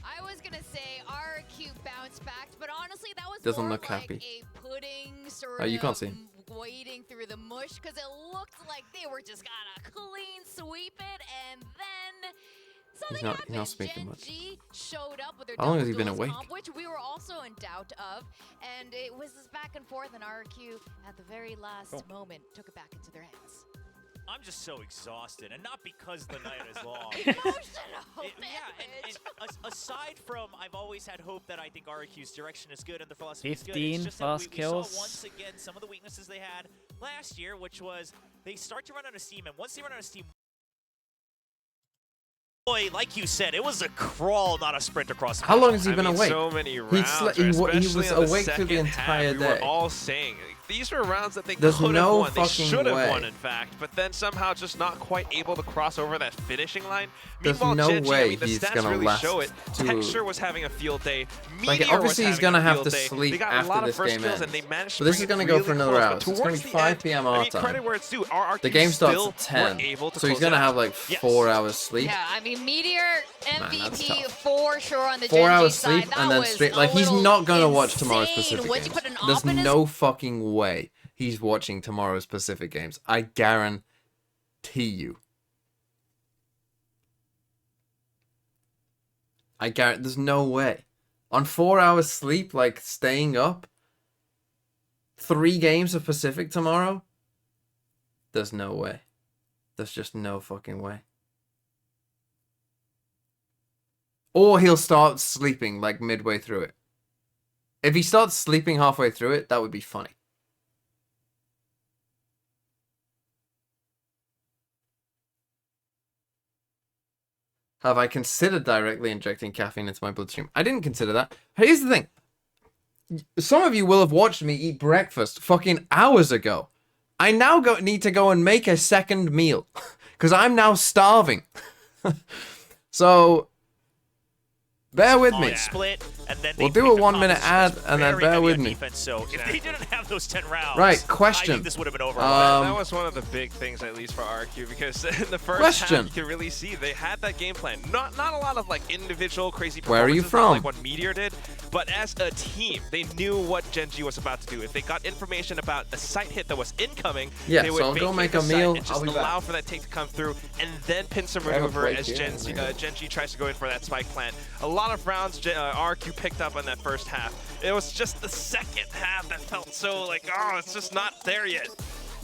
I was gonna say RRQ bounced back, but honestly, that was Doesn't more look like happy. a pudding sort Oh, you can't of see him. wading through the mush, because it looked like they were just gonna clean sweep it, and then something He's happened. not speaking much. Gen.G showed up with their How long has double he been duels awake? comp, which we were also in doubt of, and it was this back and forth, and RRQ at the very last moment took it back into their hands. I'm just so exhausted, and not because the night is long. Aside from, I've always had hope that I think RRQ's direction is good and the philosophy is good. 15 It's just fast that we kills. saw once again some of the weaknesses they had last year, which was they start to run out of steam, and once they run out of steam, boy, like you said, it was a crawl, not a sprint across the How long has he I been mean, awake? So many He rounds, he was especially on awake through the second entire half. We day. were all saying these were rounds that they There's could have no won. They fucking should have way. won, in fact, but then somehow just not quite able to cross over that finishing line. There's Meanwhile, no Gen.G, way I mean, the he's stats gonna really last show it. to- Texture was having a field day. Like, Meteor obviously was he's gonna having a have to field day. sleep They got after a lot this of first game kills, ends. and they managed But to this bring is gonna it go really for another close. hour. But So it's gonna be towards the 5 end, p.m. I our mean, credit time. where it's due. RRQ The game starts still at 10, were able to so he's close gonna it out. have like 4 hours sleep. Yeah, I mean, Meteor that's MVP tough. for sure on the 4 Gen.G hours side. sleep That and then was straight. a Like, he's little not gonna watch tomorrow's insane. Pacific Once you games. put an There's op in his no fucking way he's watching tomorrow's Pacific games. I guarantee you. There's no way. On 4 hours sleep, like staying up, 3 games of Pacific tomorrow. There's no way. There's just no fucking way. Or he'll start sleeping like midway through it. If he starts sleeping halfway through it, that would be funny. Have I considered directly injecting caffeine into my bloodstream? I didn't consider that. Here's the thing. Some of you will have watched me eat breakfast fucking hours ago. I now need to go and make a second meal. Because I'm now starving. So, bear with me. Split, and then We'll they do a picked 1 minute composition ad that's and then very bear heavy with on me. defense, so if they didn't have those 10 rounds, Right, I question. think this would have been over. That was one of the big things, at least for RRQ, because in the first half, you can really see they had that game plan. Not a lot of like individual crazy Where are you performances, from? not like what Meteor did, but as a team, they knew what Gen.G was about to do. If they got information about a site hit that was incoming, Yeah, they would so I'll go vacate make the a site meal. and just I'll be allow back. for that take to come through, and then pin some I have a maneuver break as here. Gen.G tries to go in for that spike plant. A lot of rounds RRQ picked up on that first half. It was just the second half that felt so like, oh, it's just not there yet.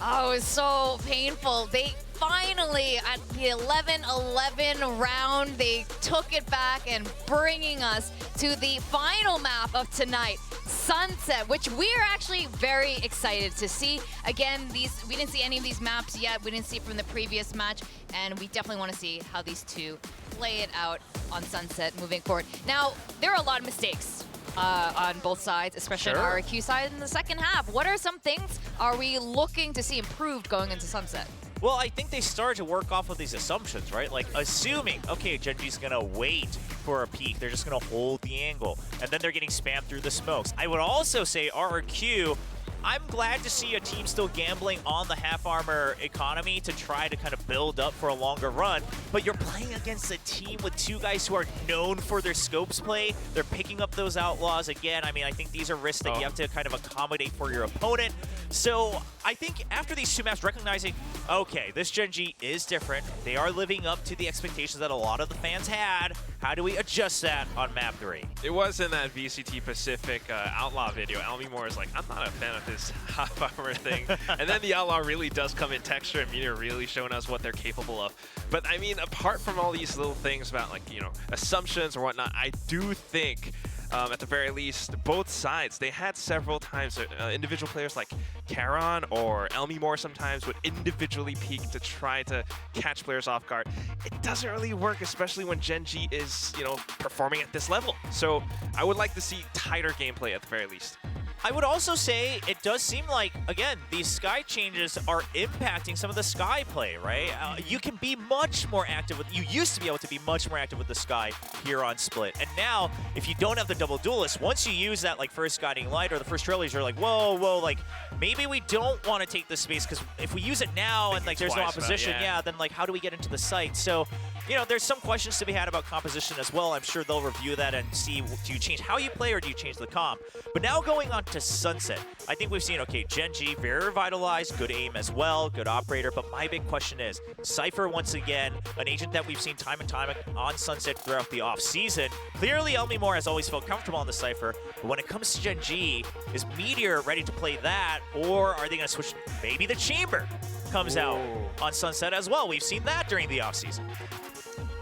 Oh, it was so painful. They finally, at the 11-11 round, they took it back and bringing us to the final map of tonight, Sunset, which we're actually very excited to see. Again, we didn't see any of these maps yet. We didn't see it from the previous match, and we definitely want to see how these two play it out on Sunset moving forward. Now, there are a lot of mistakes on both sides, especially on RRQ side in the second half. What are some things are we looking to see improved going into Sunset? Well, I think they started to work off of these assumptions, right? Like, assuming, okay, Gen.G's gonna wait for a peak. They're just gonna hold the angle, and then they're getting spammed through the smokes. I would also say RRQ, I'm glad to see a team still gambling on the half armor economy to try to kind of build up for a longer run, but you're playing against a team with 2 guys who are known for their scopes play. They're picking up those outlaws again. I mean, I think these are risks that you have to kind of accommodate for your opponent. So I think after these 2 maps, recognizing, okay, this Gen.G is different. They are living up to the expectations that a lot of the fans had. How do we adjust that on map 3? It was in that VCT Pacific Outlaw video. Almy Moore is like, I'm not a fan of this half armor thing. And then the Outlaw really does come in texture, and Meteor really showing us what they're capable of. But I mean, apart from all these little things about like, you know, assumptions or whatnot, I do think at the very least, both sides, they had several times individual players like Charon or Almy Moore sometimes would individually peek to try to catch players off guard. It doesn't really work, especially when Gen.G is, you know, performing at this level. So I would like to see tighter gameplay at the very least. I would also say it does seem like, again, these Sky changes are impacting some of the Sky play, right? You can be much more active with, you used to be able to be much more active with the Sky here on Split. And now, if you don't have the double duelist, once you use that like first guiding light or the first trailers, you're like, whoa, like maybe we don't want to take this space, because if we use it now and like there's no opposition, then like how do we get into the site? So, you know, there's some questions to be had about composition as well. I'm sure they'll review that and see, do you change how you play or do you change the comp? But now going on to Sunset, I think we've seen, okay, Gen.G, very revitalized, good aim as well, good operator, but my big question is, Cypher, once again, an agent that we've seen time and time on Sunset throughout the off-season. Clearly, Almy Moore has always felt comfortable on the Cypher, but when it comes to Gen.G, is Meteor ready to play that, or are they going to switch maybe the Chamber? comes out on Sunset as well. We've seen that during the offseason.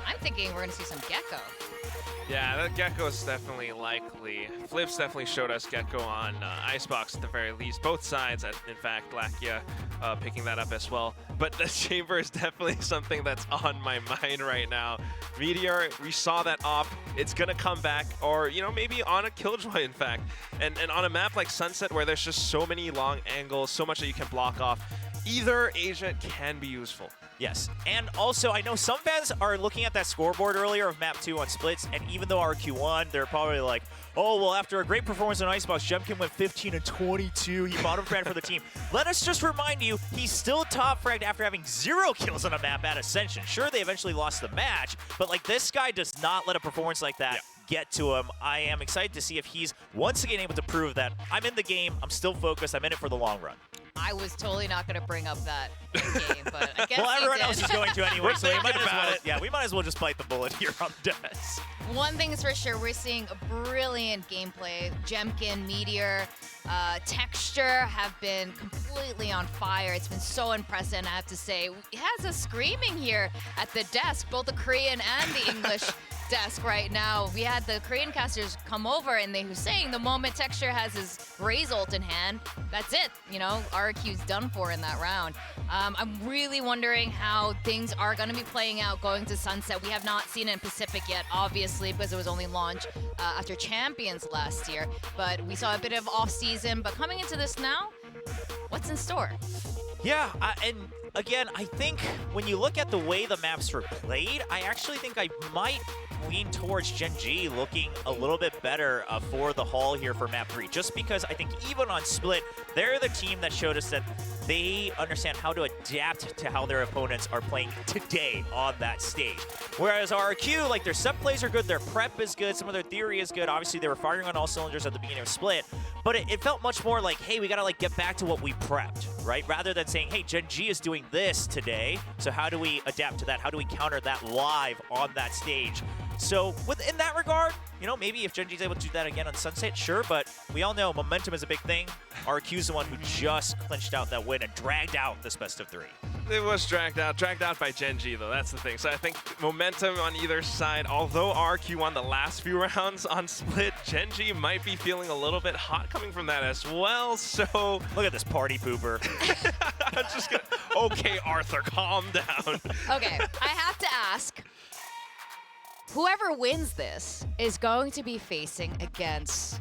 I'm thinking we're going to see some Gecko. Yeah, that Gecko is definitely likely. Flips definitely showed us Gecko on Icebox at the very least. Both sides, in fact, Lakia picking that up as well. But the Chamber is definitely something that's on my mind right now. Meteor, we saw that op. It's going to come back, or, you know, maybe on a Killjoy, in fact. And on a map like Sunset where there's just so many long angles, so much that you can block off, either agent can be useful. Yes, and also I know some fans are looking at that scoreboard earlier of map 2 on splits, and even though RRQ won, they're probably like, oh, well, after a great performance on Icebox, Gen.G went 15 and 22. He bottom fragged for the team. Let us just remind you, he's still top fragged after having 0 kills on a map at Ascension. Sure, they eventually lost the match, but like this guy does not let a performance like that get to him. I am excited to see if he's once again able to prove that I'm in the game, I'm still focused, I'm in it for the long run. I was totally not going to bring up that game, but I guess well, everyone did. else is going to anyway, so we might as well. Yeah, we might as well just bite the bullet here on Des. One thing is for sure, we're seeing a brilliant gameplay. Gen.G and Meteor, Texture have been completely on fire. It's been so impressive, and I have to say, it has us screaming here at the desk, both the Korean and the English desk right now. We had the Korean casters come over, and they were saying the moment Texture has his Raze ult in hand, that's it. You know, RRQ's done for in that round. I'm really wondering how things are going to be playing out going to Sunset. We have not seen it in Pacific yet, obviously, because it was only launched after Champions last year. But we saw a bit of off-season. But coming into this now, what's in store? Yeah, and again, I think when you look at the way the maps were played, I actually think I might lean towards Gen.G looking a little bit better for the haul here for map 3, just because I think even on Split, they're the team that showed us that they understand how to adapt to how their opponents are playing today on that stage. Whereas RRQ, like, their set plays are good, their prep is good, some of their theory is good. Obviously, they were firing on all cylinders at the beginning of Split, but it felt much more like, hey, we gotta like get back to what we prepped, right? Rather than saying, hey, Gen.G is doing this today, so how do we adapt to that? How do we counter that live on that stage? So in that regard, you know, maybe if Gen.G is able to do that again on Sunset, sure, but we all know momentum is a big thing. RRQ's the one who just clinched out that win and dragged out this best of 3. It was dragged out by Gen.G though, that's the thing. So I think momentum on either side, although RRQ won the last few rounds on Split, Gen.G might be feeling a little bit hot coming from that as well, so... Look at this party pooper. I'm just gonna... Okay, Arthur, calm down. Okay, I have to ask, whoever wins this is going to be facing against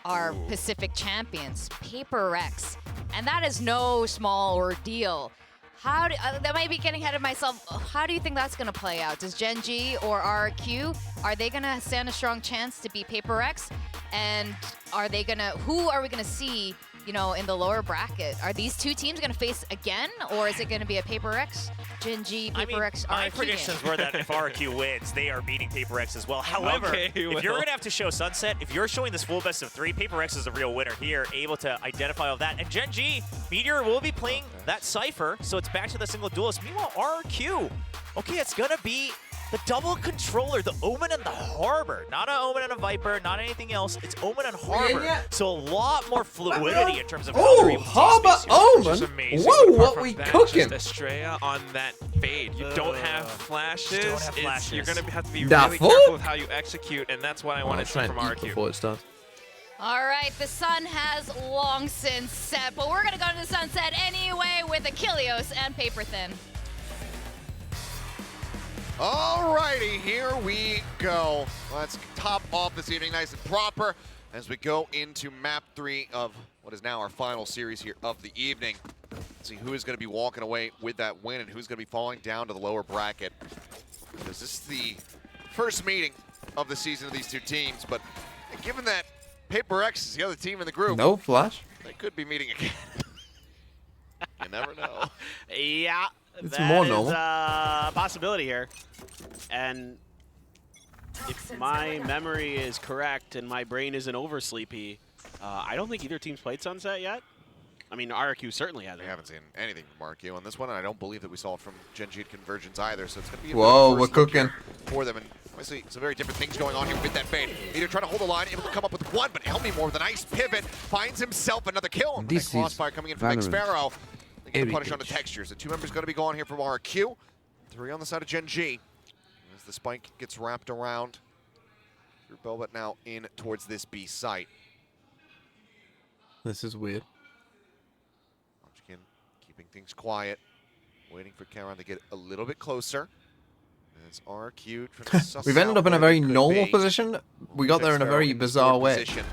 our Pacific champions, Paper X, and that is no small ordeal. How do, that might be getting ahead of myself. How do you think that's going to play out? Does Gen.G or RRQ, are they going to stand a strong chance to beat Paper X? And are they going to, who are we going to see, you know, in the lower bracket? Are these two teams going to face again, or is it going to be a Paper X, Gen.G, Paper X, RRQ my predictions were that if RRQ wins, they are beating Paper X as well. However, if you're going to have to show Sunset, if you're showing this full best of 3, Paper X is a real winner here, able to identify all that. And Gen.G, Meteor will be playing that Cypher, so it's back to the single duelist. Meanwhile, RRQ, okay, it's going to be the double controller, the Omen and the Harbor. Not an Omen and a Viper, not anything else. It's Omen and Harbor. So a lot more fluidity in terms of how they're able to Harbor Omen? Whoa, what we cooking? Just Estrella on that fade. You don't have flashes. You're going to have to be Da really fuck? careful with how you execute, and that's what I want to see from RRQ. Before it starts. All right, the sun has long since set, but we're going to go to the sunset anyway with Achilleos and Paper Thin. Alrighty, here we go. Let's top off this evening nice and proper as we go into map 3 of what is now our final series here of the evening. Let's see who is going to be walking away with that win and who's going to be falling down to the lower bracket. Because this is the first meeting of the season of these two teams, but given that Paper X is the other team in the group, no flash. They could be meeting again. You never know. Yeah. It's that more is normal. a possibility here. And if my memory is correct and my brain isn't oversleepy, I don't think either team's played Sunset yet. I mean, RRQ certainly hasn't. We haven't seen anything from RRQ on this one, and I don't believe that we saw it from Gen.G Convergence either, so it's going to be a Whoa, bit we're of a first look cooking. here for them. And obviously, some very different things going on here with that fade. Either trying to hold the line, able to come up with one, but Helmy more with a nice pivot, finds himself another kill. This Crossfire is coming in from Big Valorant. Sparrow. the punish on the textures. The 2 members going to be gone here from RRQ. 3 on the side of Gen.G. As the spike gets wrapped around. Belbet now in towards this B site. This is weird. Munchkin keeping things quiet. Waiting for Karan to get a little bit closer. As RRQ trying to suss We've ended out up in a where very they could normal be. position. We got there in a very in the bizarre forward way. position.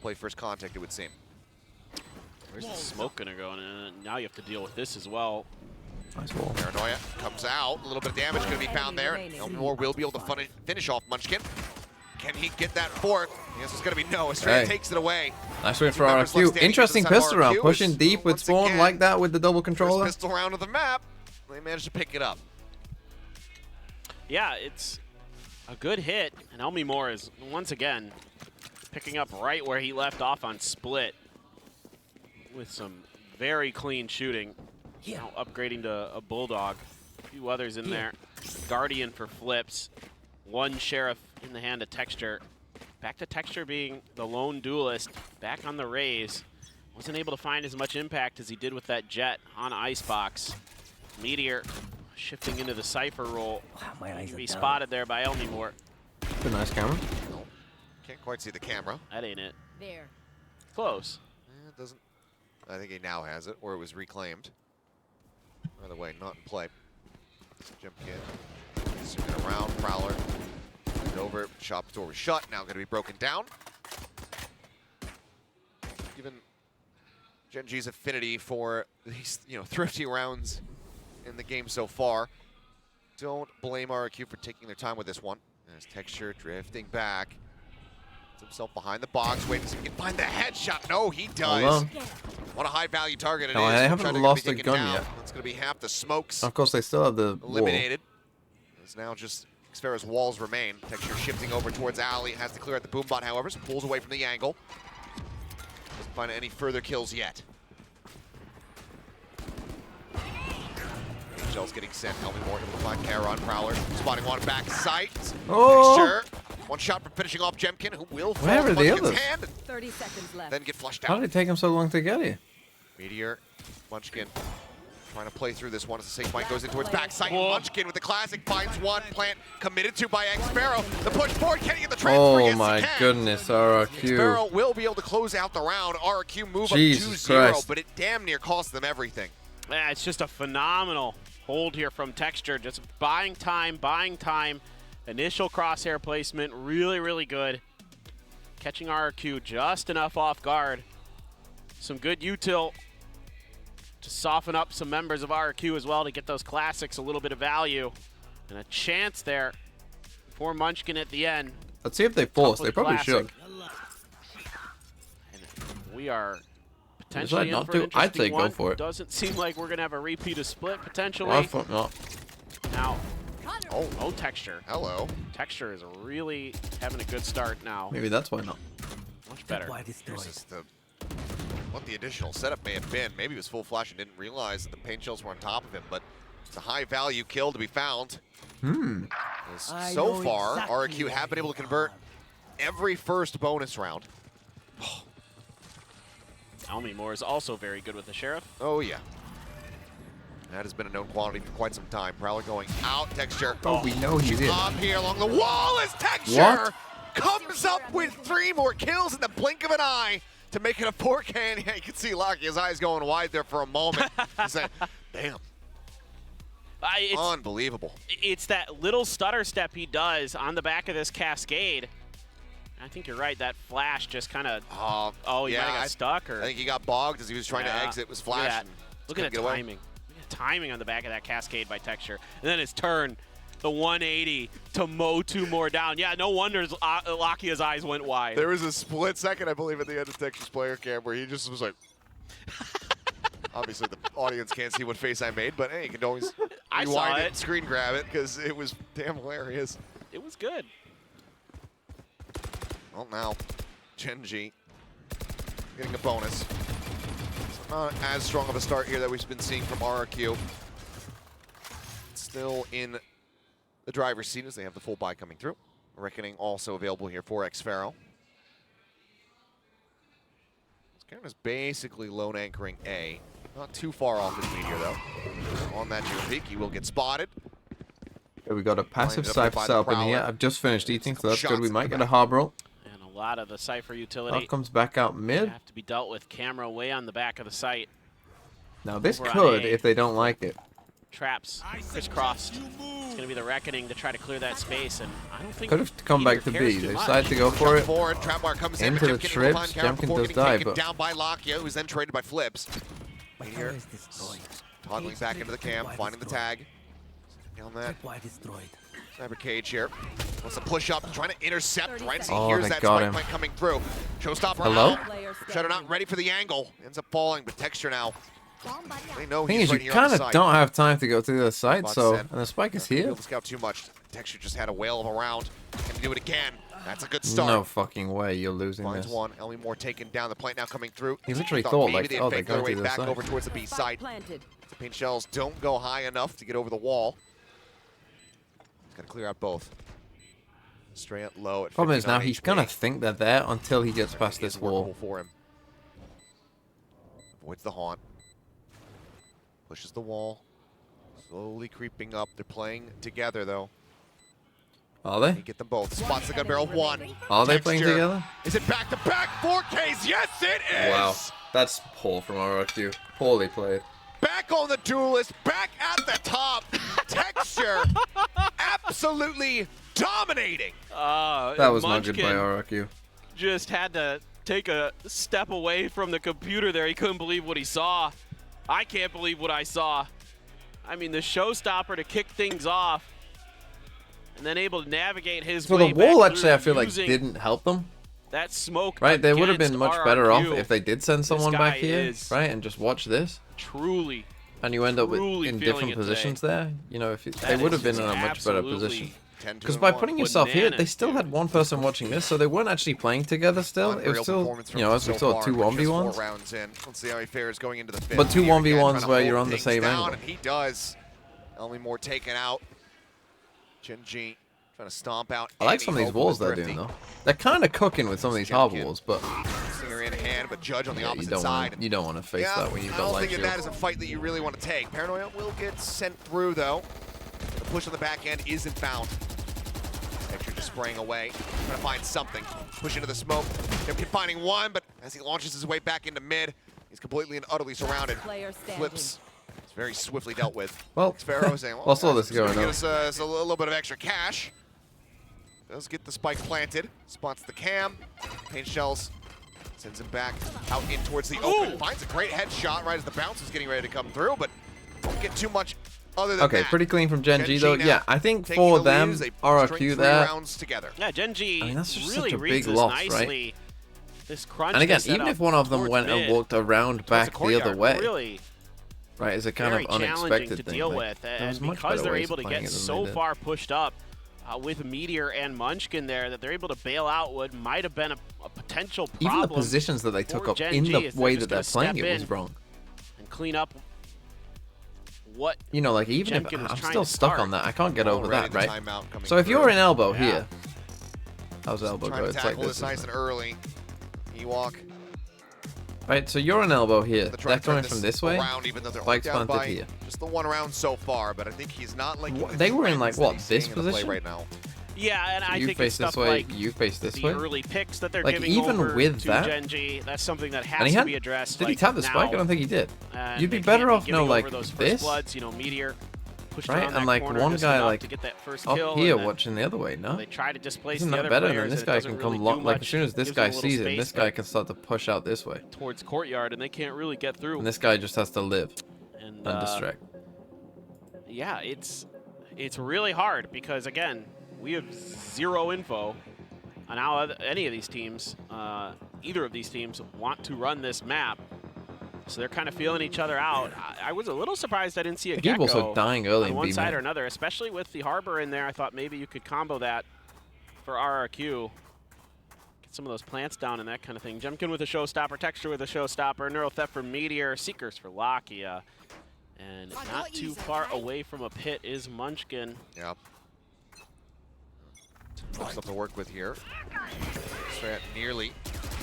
Play first contact, it would seem. Where's the smoke gonna go? And now you have to deal with this as well. Nice wall. Paranoia comes out. A little bit of damage going to be found there. Elmore will be able to finish off Munchkin. Can he get that fourth? The answer's going to be no. Estrella takes it away. Nice win for RRQ. Interesting pistol round. Pushing deep with Spawn like that with the double controller. First pistol round of the map. They managed to pick it up. Yeah, it's a good hit. And Elmore is, once again, picking up right where he left off on Split with some very clean shooting. Now upgrading to a Bulldog. A few others in there. Guardian for flips. 1 Sheriff in the hand of Texture. Back to Texture being the lone duelist. Back on the raise. Wasn't able to find as much impact as he did with that Jet on Icebox. Meteor shifting into the Cypher role. Can be spotted there by Elmore. It's a nice camera. Can't quite see the camera. That ain't it. There. Close. It doesn't. I think he now has it, or it was reclaimed. By the way, not in play. Jump in. Zooming around. Prowler. Over. Shop door was shut. Now going to be broken down. Given Gen.G's affinity for these, thrifty rounds in the game so far, don't blame RRQ for taking their time with this one. There's Texture drifting back. Puts himself behind the box, waiting to see if he can find the headshot. No, he does. What a high-value target it is. They haven't lost a gun yet. That's going to be half the smokes. Of course, they still have the eliminated. It's now just Xfera's walls remain. Texture shifting over towards Alley. Has to clear out the boombot, however, so pulls away from the angle. Doesn't find any further kills yet. Shells getting sent. Elmore able to find Karan. Prowler spotting one back sight. Texture. 1 shot for finishing off Jemkin, who will fall Where are the Munchkin's others? hand. 30 seconds left. Then get flushed out. How did it take him so long to get here? Meteor, Munchkin trying to play through this one as the safe point goes in towards backside. Munchkin with the classic finds one. Plant committed to by Xfero. The push forward, can he get the transfer? Oh Yes, my he can. goodness, RRQ. Xfero will be able to close out the round. RRQ move Jesus up 2-0, Christ. but it damn near cost them everything. Yeah, it's just a phenomenal hold here from Texture. Just buying time. Initial crosshair placement, really, really good. Catching RRQ just enough off guard. Some good util to soften up some members of RRQ as well to get those classics a little bit of value. And a chance there for Munchkin at the end. Let's see if they force. They probably should. And we are potentially in for an I'd interesting say one. go for it. Doesn't seem like we're going to have a repeat of Split, potentially. I thought not. Now, oh, Texture. Hello. Texture is really having a good start now. Maybe that's why not. Much better. Here's just what the additional setup may have been. Maybe he was full flash and didn't realize that the paint shells were on top of him, but it's a high-value kill to be found. So far, RRQ have been able to convert every first bonus round. Elmore is also very good with the Sheriff. Oh, yeah. That has been a known quantity for quite some time. Prowler going out. Texture. Oh, we know he's in. Up here along the wall is Texture. What? Comes up with 3 more kills in the blink of an eye to make it a 4K. And yeah, you can see Lockie, his eyes going wide there for a moment. He's like, damn. Unbelievable. It's that little stutter step he does on the back of this cascade. I think you're right. That flash just kind of. He might have got stuck, or I think he got bogged as he was trying to exit. Was flashing. Look at the timing. Look at the timing on the back of that cascade by Texture, and then his turn, the 180 to mow 2 more down. Yeah, no wonder Lakia's eyes went wide. There was a split second, I believe, at the end of Texture's player cam where he just was like. Obviously, the audience can't see what face I made, but hey, you can always rewind it and screen grab it because it was damn hilarious. It was good. Well, now, Gen.G getting a bonus. It's not as strong of a start here that we've been seeing from RRQ. Still in the driver's seat as they have the full buy coming through. Reckoning also available here for Xfero. Karen is basically lone anchoring A. Not too far off his meteor, though. On that June peak, he will get spotted. Okay, we got a passive Lined up Cypher by the setup in here. Prowler. I've just finished eating, so that's Shots good. We in might the get a back. hard roll. And a lot of the Cypher utility That comes back out mid. have to be dealt with. Camera way on the back of the site. Now this Over on could, A. if they don't like it. Traps crisscrossed. It's going to be the reckoning to try to clear that space, and I don't think Could have come back to cares B. too They much. decided to go for it. Forward, Trapwire comes in, Into but the Jemkin will trips. find Karen Jemkin before does getting die, taken but down by Lakia, who's then traded by Flips. Here, toggling back into the cam, finding the tag. Down that. Cyber Cage here. Wants to push up, trying to intercept. Right as he Oh, hears they that got spike him. plane coming through. Showstopper Hello? out. Shadow not ready for the angle. Ends up falling, but Texture now. They know Thing he's is, right you here on kind the of side. don't have time to go to the other side, Bot so said, and the spike is "Don't here. be able to scout too much. Texture just had a whale of a round. Can do it again. That's a good start. No fucking way you're losing Finds this. one. Ellie Moore taking down the plant now coming through. He literally Thought thought, maybe like, they'd oh, they're fake their going way to the back side. over towards the B side. Planted. The paint shells don't go high enough to get over the wall. He's got to clear out both. Straight low at Problem is now 59 he's HP. gonna think they're there until he gets past this wall. For him. Avoids the haunt. Pushes the wall. Slowly creeping up. They're playing together though. Are they? He get them both. Spots the gun barrel one. Are they playing Texture. together? Is it back to back 4Ks? Yes, it is. Wow, that's poor from RRQ. Poorly played. Back on the duelist. Back at the top. Texture. Absolutely dominating. That was not good by RRQ. Just had to take a step away from the computer there. He couldn't believe what he saw. I can't believe what I saw. I mean, the showstopper to kick things off, and then able to navigate his So way the wall back actually, I feel through like, using didn't help them. that smoke. Right, they would have against been much better off RRQ. if they did send someone This back guy here, is right, and just watch this. Truly. And you end up with, truly in feeling different it positions there. You know, if That they would is have been in a much better absolutely position. 10 Because by 1. putting yourself here, they Bananas, still had one person watching this, so they weren't actually playing together still. It was Unreal still, performance you know, as from we so saw, far, two but just 4 1v1s. rounds in. Let's see how he fares going into the fifth. But two Here again, 1v1s trying to where you're hold on the things same down, angle. And he does. Ellie Moore taken out. Gen.G trying to stomp out. I like any some of these hope walls with they're Thrifty. doing though. They're kind of cooking with some of these hard Jemkin. walls, but Singer in hand, but Judge on the yeah, opposite side. you don't want to face Yeah, that when you've I got don't light think that shield. is a fight that you really want to take. Paranoia will get sent through though. The push on the back end isn't found. Texture just spraying away, trying to find something. Push into the smoke. Jemkin finding one, but as he launches his way back into mid, he's completely and utterly surrounded. Player standing. Flips. It's very swiftly dealt with. Well, Sparrow saying, I saw this it's gonna going get on. us a little bit of extra cash. Does get the spike planted. Spots the cam. Paint shells. Sends him back out in towards the open. Finds a great headshot right as the bounce is getting ready to come through, but won't get too much other than Okay, that. pretty clean from Gen.G though. now Yeah, I think taking for the lead them, as they string RRQ 3 there, rounds together. Yeah, Gen.G I mean, that's just really such a reads big this loss, right? nicely. This crunch and again, they set even up if one of them towards went mid, and walked around towards back the other courtyard, way, really right, is a kind very of challenging unexpected to thing. deal like, with, there was and much because better they're ways able of to playing get it than so they did. far pushed up with Meteor and Munchkin there, that they're able to bail out what might have been a potential problem. Even the positions that they took for up in Gen.G the is way just that they're gonna playing step it was in wrong. and clean up what You know, like even Jemkin if was I'm trying still to stuck start. on that, I can't get over Already that, the right? timeout coming So if you're through. in elbow Yeah. here, how's elbow Trying go? to It's like tackle this, this nice isn't and it? early. Ewok. Right, so you're an elbow here. They're trying They're to turn coming from this way. around, even though they're Spike's down planted by here. just the one round so far, but I think he's not like They were in like what, this position? right now. Yeah, and I You think face it's this stuff way, like you face this the way. early picks that they're Like, giving even over with to that- Gen.G. That's something that has And he to had, be addressed. did he like, tap the spike? I now. don't think he did. And You'd be they better can't off, giving no, like over those first this, bloods, you know, Meteor pushed right? around And that like corner one just guy enough like to get that first up kill, here and then watching the other way, no? they try to displace Isn't the that other better? players, And then this and it guy doesn't can come really do like as much. soon as this Gives guy them a little sees it, space this guy can start to push out this way. towards courtyard, and they can't really get through. And this guy just has to live And and distract. yeah, it's really hard because again, we have zero info on how any of these teams, either of these teams, want to run this map. So they're kind of feeling each other out. I was a little surprised I didn't see a Keep Gecko also dying early on in one B side main. or another, especially with the Harbor in there. I thought maybe you could combo that for RRQ. Get some of those plants down and that kind of thing. Jemkin with a showstopper, Texture with a showstopper, Neural Theft for Meteor, Seekers for Lakia. And not too far away from a pit is Munchkin. Yep. Stuff to work with here. Strat nearly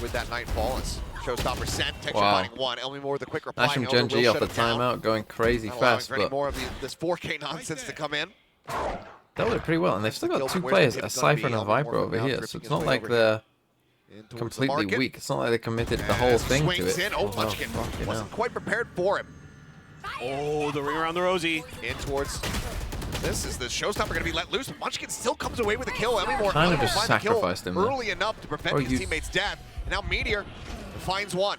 with that Nightfall. As Showstopper sent. Texture Wow. finding one. Elmi Moore with a quick reply. Nice from Elder Gen.G will off the shut it down. timeout, going crazy Not allowing fast, for any but more of this 4K nonsense to come in. dealt with it pretty well. And they've still got two players, a Cypher and a Viper over here, so it's not like they're completely weak. It's not like they committed the whole thing to it. In. Oh, Munchkin wasn't quite prepared for him. Oh, the ring around the rosy. In towards... This is the Showstopper going to be let loose. Munchkin still comes away with a kill. Elmi Moore Kind of unable to just find the kill sacrificed him there. early enough to prevent Or his you- teammate's death. And now Meteor finds one.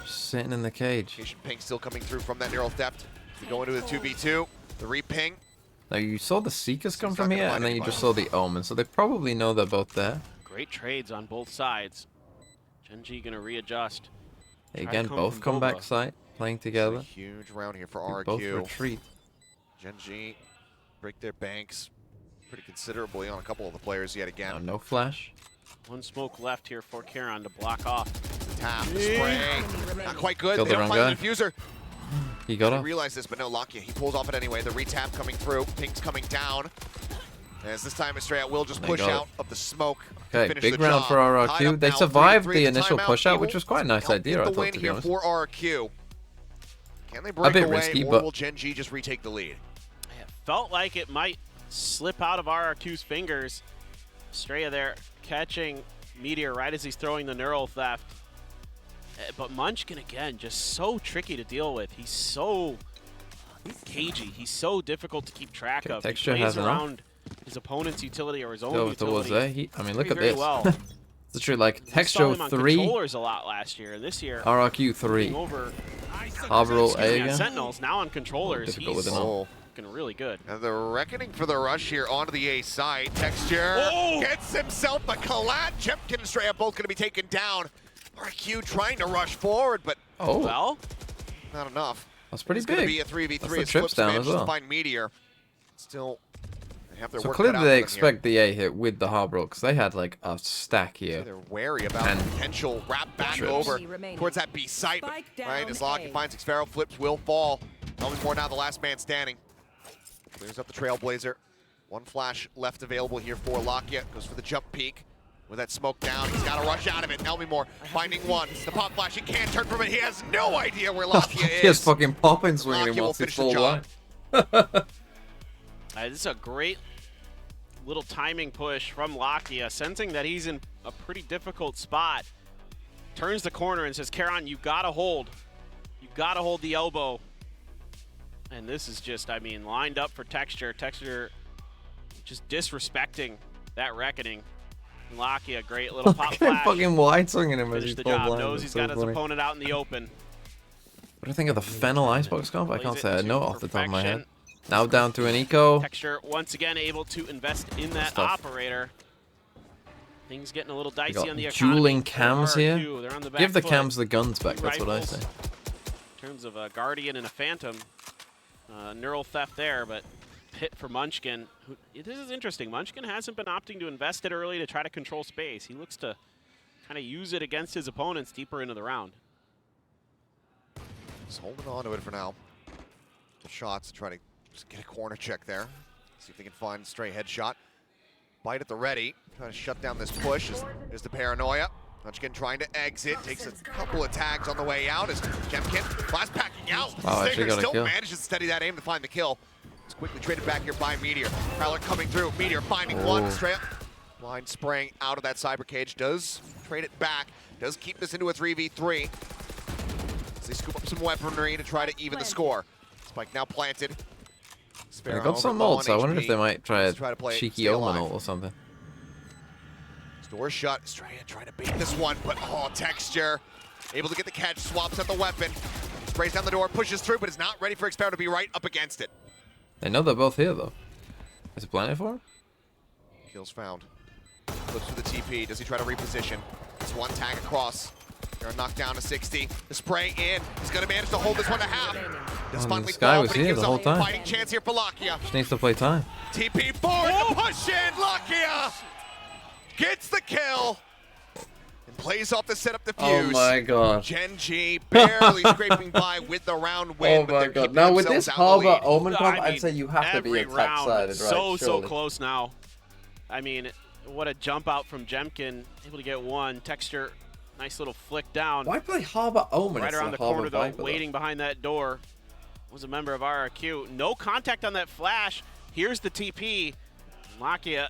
Sitting in the cage. Asian Ping still coming through from that neural theft. We go into the 2v2. The re-ping. Now you saw the Seekers come from here, and then you just saw the Omen, so they probably know they're both there. Great trades on both sides. Gen.G gonna readjust. Hey, Try to again, come both from come back Boba. site, playing together. Huge round here for They RRQ. both retreat. Gen.G break their banks pretty considerably on a couple of the players yet again. Now, no flash. One smoke left here for Kieran to block off. Tap, spray, not quite good. Killed They the don't wrong find guy. the diffuser. He got They off. realize this, but no, Lakia, he pulls off it anyway. The retap coming through, Ping's coming down. As this time Estrella will just They push got out it. of the smoke. to Okay, finish big the round job. for Tied RRQ. up They now, survived 3-3 the at initial timeout. push out, Evil which was quite a nice helped idea, get I the thought, win to be here honest. for RRQ. Can they break bit away, risky, or but- will Gen.G just retake the lead? It felt like it might slip out of RRQ's fingers. Estrella there catching Meteor right as he's throwing the neural theft. But Munchkin, again, just so tricky to deal with. He's so cagey. He's so difficult to keep track of. He Texture plays has enough. around his opponent's utility or his own Go towards utility. there. I mean, look at very this. well. It's literally like We saw Texture him on 3, controllers a lot last year, and this year RRQ 3. taking over Overall excuse A me, on again. Sentinels, now on controllers. Difficult He's with an ult. looking really good. And the reckoning for the rush here onto the A side. Texture gets himself a collat. Jemkin and Estrella both going to be taken down. RQ trying to rush forward, but well, not enough. That's pretty It's going to big. be a 3v3 That's the as trips Flips down manages as well. to find Meteor. Still, they have their So work clearly cut out they for them expect the A hit with the Harbor, because they had like a stack here. here. They're wary about And potential wrap back trips. over towards that B site. But, right, as Locky finds Xfero, Flips will fall. Elmi Moore now the last man standing. Clears up the Trailblazer. One flash left available here for Lakia. Goes for the jump peak. With that smoke down, he's got to rush out of it. Elmi Moore finding one. The pop flash, he can't turn from it. He has no idea where Lakia is. He has fucking popping swinging him Lakia will once he's finish the full job. line. This is a great little timing push from Lakia, sensing that he's in a pretty difficult spot. Turns the corner and says, Kieran, you gotta hold. You gotta hold the elbow. And this is just, I mean, lined up for Texture. Texture just disrespecting that reckoning. And Lakia, great little pop flash. Fucking wide swinging him as Finish he's the full job. blind. Knows It's he's so got his funny. opponent out in the open. What do you think of the Fennel Icebox comp? I can't Plays say I it know to off the top of my head. perfection. Now down to an eco. Texture once again able to invest in that Stuff. operator. Things getting a little We dicey got on the economy. dueling cams here. RRQ, they're on the back Give the foot. cams the guns back, Two that's what I rifles. say. In terms of a Guardian and a Phantom. Neural theft there, but hit for Munchkin. This is interesting. Munchkin hasn't been opting to invest it early to try to control space. He looks to kind of use it against his opponents deeper into the round. Just holding on to it for now. The shots to try to just get a corner check there. See if they can find a stray headshot. Bite at the ready. Trying to shut down this push. There's the paranoia. Munchkin trying to exit. Takes a couple of tags on the way out as Jemkin flash packing out. Oh, actually Stinger got a still kill. manages to steady that aim to find the kill. It's quickly traded back here by Meteor. Prowler coming through. Meteor finding one. Oh. Straight up. Blind spraying out of that cyber cage. Does trade it back. Does keep this into a 3v3. As they scoop up some weaponry to try to even the score. Spike now planted. They Sparrow got some over low ults, on so I wonder if HP. they might try Let's a to play it, cheeky stay Omen alive. ult or something. Door shut. Estrella trying to bait this one, but Texture able to get the catch, swaps out the weapon, sprays down the door, pushes through, but is not ready for Xpero to be right up against it. They know they're both here though. Is it planted for him? Kills found. Flips for the TP. Does he try to reposition? It's one tag across. They're knocked down to 60. The spray in. He's going to manage to hold this one to half. Does Oh, finally this guy fall, was but he here gives the a whole time. fighting chance here for Lakia. Just needs to play time. TP forward, the push in. Lakia gets the kill and plays off the setup defuse. Oh my god. Gen.G barely scraping by with the round win. Oh but my they're god. keeping Now with themselves this out in the Harbor lead. Omen comp, I I'd mean, say you have to be every attack round, sided, right? so Surely. close now. I mean, what a jump out from Jemkin. Able to get one. Texture Nice little flick down. Why play Harbor Omen? Right It's around the Harbor corner, though, Viper, waiting behind that door was a member of RRQ. No contact on that flash. Here's the TP. Lakia,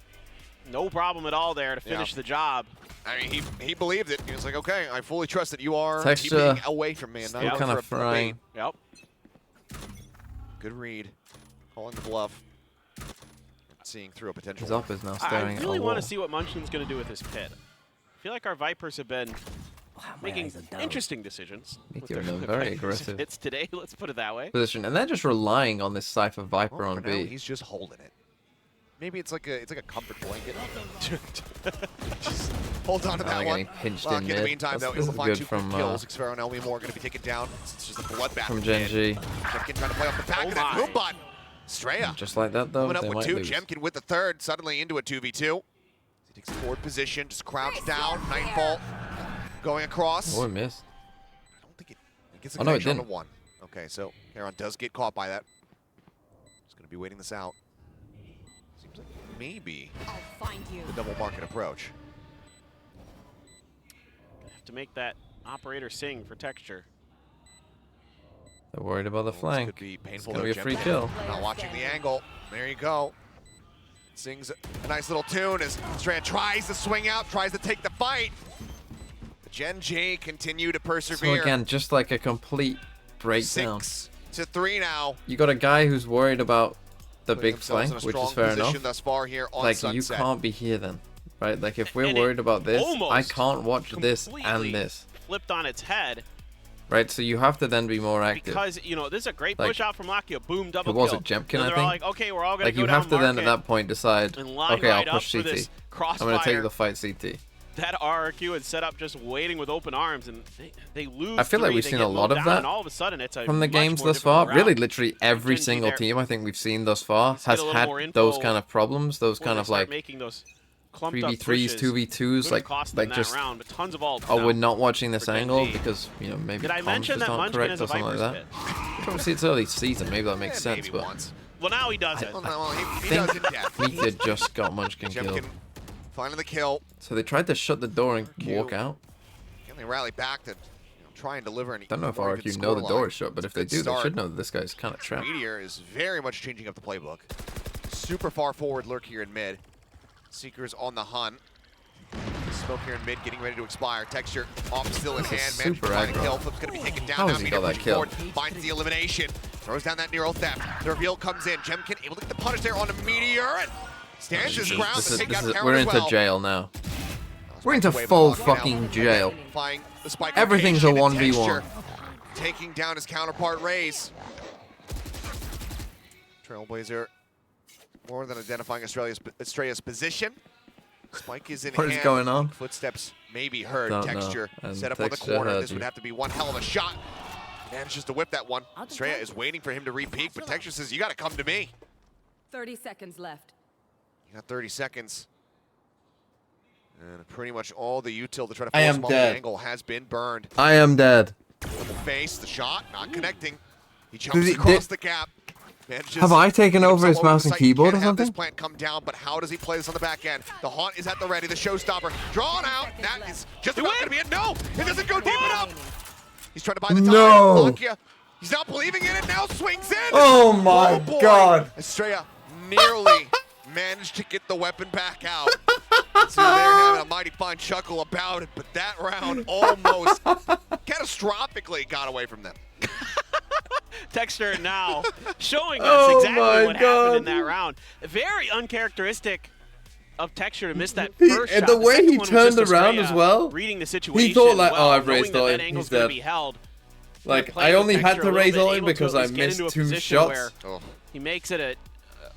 no problem at all there to finish the job. I mean, he believed it. He was like, okay, I fully trust that you are Texture keeping away from me and not kind going of for a bait. frying. Yep. Good read. Calling the bluff. Seeing through a potential. His up is now staring I really at a want wall. to see what Munchin's going to do with his pit. I feel like our Vipers have been making interesting decisions. with You're their very Vipers aggressive hits today, let's put it that way. position, and they're just relying on this Cypher Viper on For now, B. he's just holding it. Maybe it's like a comfort blanket. Just hold on to that one. Getting pinched In the mid. meantime, though, This able is to find good 2 from, kills. Xfero and Elmi Moore going to be taken down. It's just a bloodbath. From Gen.G. Jemkin trying to play off the back of that boom bot. Straya. Just like that, though, Coming up they with might 2. lose. Jemkin with the third, suddenly into a 2v2. He takes a forward position, just crouched down. Nightfall going across. Oh, it missed. I don't think it gets a Oh, no, it connection on didn't. the 1. Okay, so Heron does get caught by that. Just going to be waiting this out. Seems like maybe the double market approach. Have to make that operator sing for Texture. They're worried about the flank. Could be painful. It's gonna be a free kill. Not watching the angle. There you go. Sings a nice little tune as Strand tries to swing out, tries to take the fight. Gen.G continue to So persevere. again, just like a complete breakdown. 6-3 now. You got a guy who's worried about the Putting big themselves flank, in a which is strong fair position enough. thus far here on Like, Sunset. you can't be here then, right? Like, if we're And it worried about this, I almost can't watch this completely and this, flipped on its head right? So you have to then be more active. because, you know, this is a great Like, push out from Lakia. Boom, double was kill. it Jemkin, And I they're think? all like, okay, we're all going Like, to go you down have to then market at that point decide, and line okay, right I'll up push for CT. this I'm going to take crossfire. the fight CT. That RRQ had set up just waiting with open arms, and they lose. I feel like 3, we've they seen get a lot low of down, that and all of a sudden it's a from the much games more thus far. difficult Really, route. literally every Gen.G single there. team I think we've seen thus far Let's has get a little had more those info kind of problems, those before kind they of start like making those clumped up 3v3s, pushes. 2v2s, Could've like cost them that just, round, but tons of ults oh, now we're not watching this for angle Gen.G. because, you know, maybe Did I comms mention just that aren't Munchkin correct is a or something like Viper's that. pit? Obviously, it's early season. Maybe that makes sense, but Well, now he does it. Well, he think does it, yeah. Mika just got Munchkin killed. Jemkin finding the kill. So they tried to shut the door and walk out. Can they rally back to try and deliver an Don't know if more even RRQ know the scoreline? door is shut, but if they Good do, they start. should know that this guy's kind of trapped. Meteor is very much changing up the playbook. Super far forward lurk here in mid. Seekers on the hunt. Smoke here in mid, getting ready to expire. Texture off still in This is hand. Managed to super find a aggro. kill. Flip's going to be taken down. How Now has he Meteor got that pushing kill? forward. Finds the elimination. Throws down that Nero theft. The reveal comes in. Jemkin able to get the punish there on a Meteor. And stands his ground to take out Heron We're as into well. jail now. We're into Wave full block now. fucking jail. Identifying the spike Everything's a location and 1v1. Texture taking down his counterpart, Raze. Trailblazer more than identifying Estrella's position. Spike is in What hand. is going on? Footsteps may be heard. Don't know. Texture And set up on the Texture corner. heard This you. would have to be one hell of a shot. Manages to whip that one. Estrella is waiting for him to re-peek, but Texture says, you got to come to me. 30 seconds left. You got 30 seconds. And pretty much all the util to try to I force am him off the dead. angle has been burned. I am dead. Double face, the shot, not connecting. He Did jumps he- across the gap. Manages Have I taken to get over his himself mouse the and site. keyboard Can't or have this something? plant come down, but how does he play this on the back end? The haunt is at the ready, the showstopper. Drawn out, that is just about gonna be it. No, it doesn't go deep enough. He's trying to buy the time. No. Lakia, he's not believing in it, now swings in. Oh my boy. God. Estrella nearly managed to get the weapon back out. So they're having a mighty fine chuckle about it, but that round almost catastrophically got away from them. Texture now showing us Oh exactly my what happened in God. that round. Very uncharacteristic of Texture to miss that He- first and shot. the way second he one was turned just around Estrella as well, reading the situation he thought like, well, oh, I've knowing raised that all that in, angle's he's gonna dead. be held. Like, Playing I with only had Texture to a little raise bit, all in able to because at I least get missed into a 2 position shots. where He makes it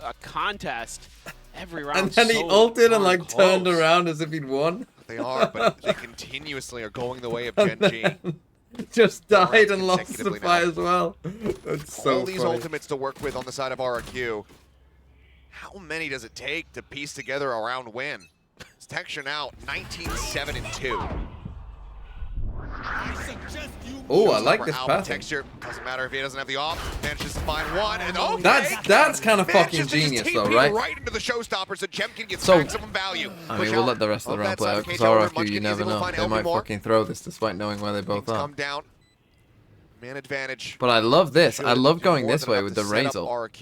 a contest every round. And then he so ulted and darn like turned close. around as if he'd won. They are, but they continuously are going the way of Gen.G. Just died and lost the consecutively fight now. as well. That's so All these funny. ultimates to work with on the side of RRQ. How many does it take to piece together a round win? It's Texture now 19-7-2. I suggest you Oh, I Shows like for this Alba. pattern. Texture doesn't matter if he doesn't have the off. Manages to find one, and okay, That's kind of manages fucking to just genius, TP though, right? Right into the showstoppers, and Gen.G gets So, maximum value. I Push mean, we'll out let the rest of the of round that play side out of because cage, however, RRQ, Munchkin you is never able to know. find They LB might more. fucking throw this despite knowing where they both Things are. come down. Man advantage. But I love this. I Should love do going more this than way enough with to the set up Razor.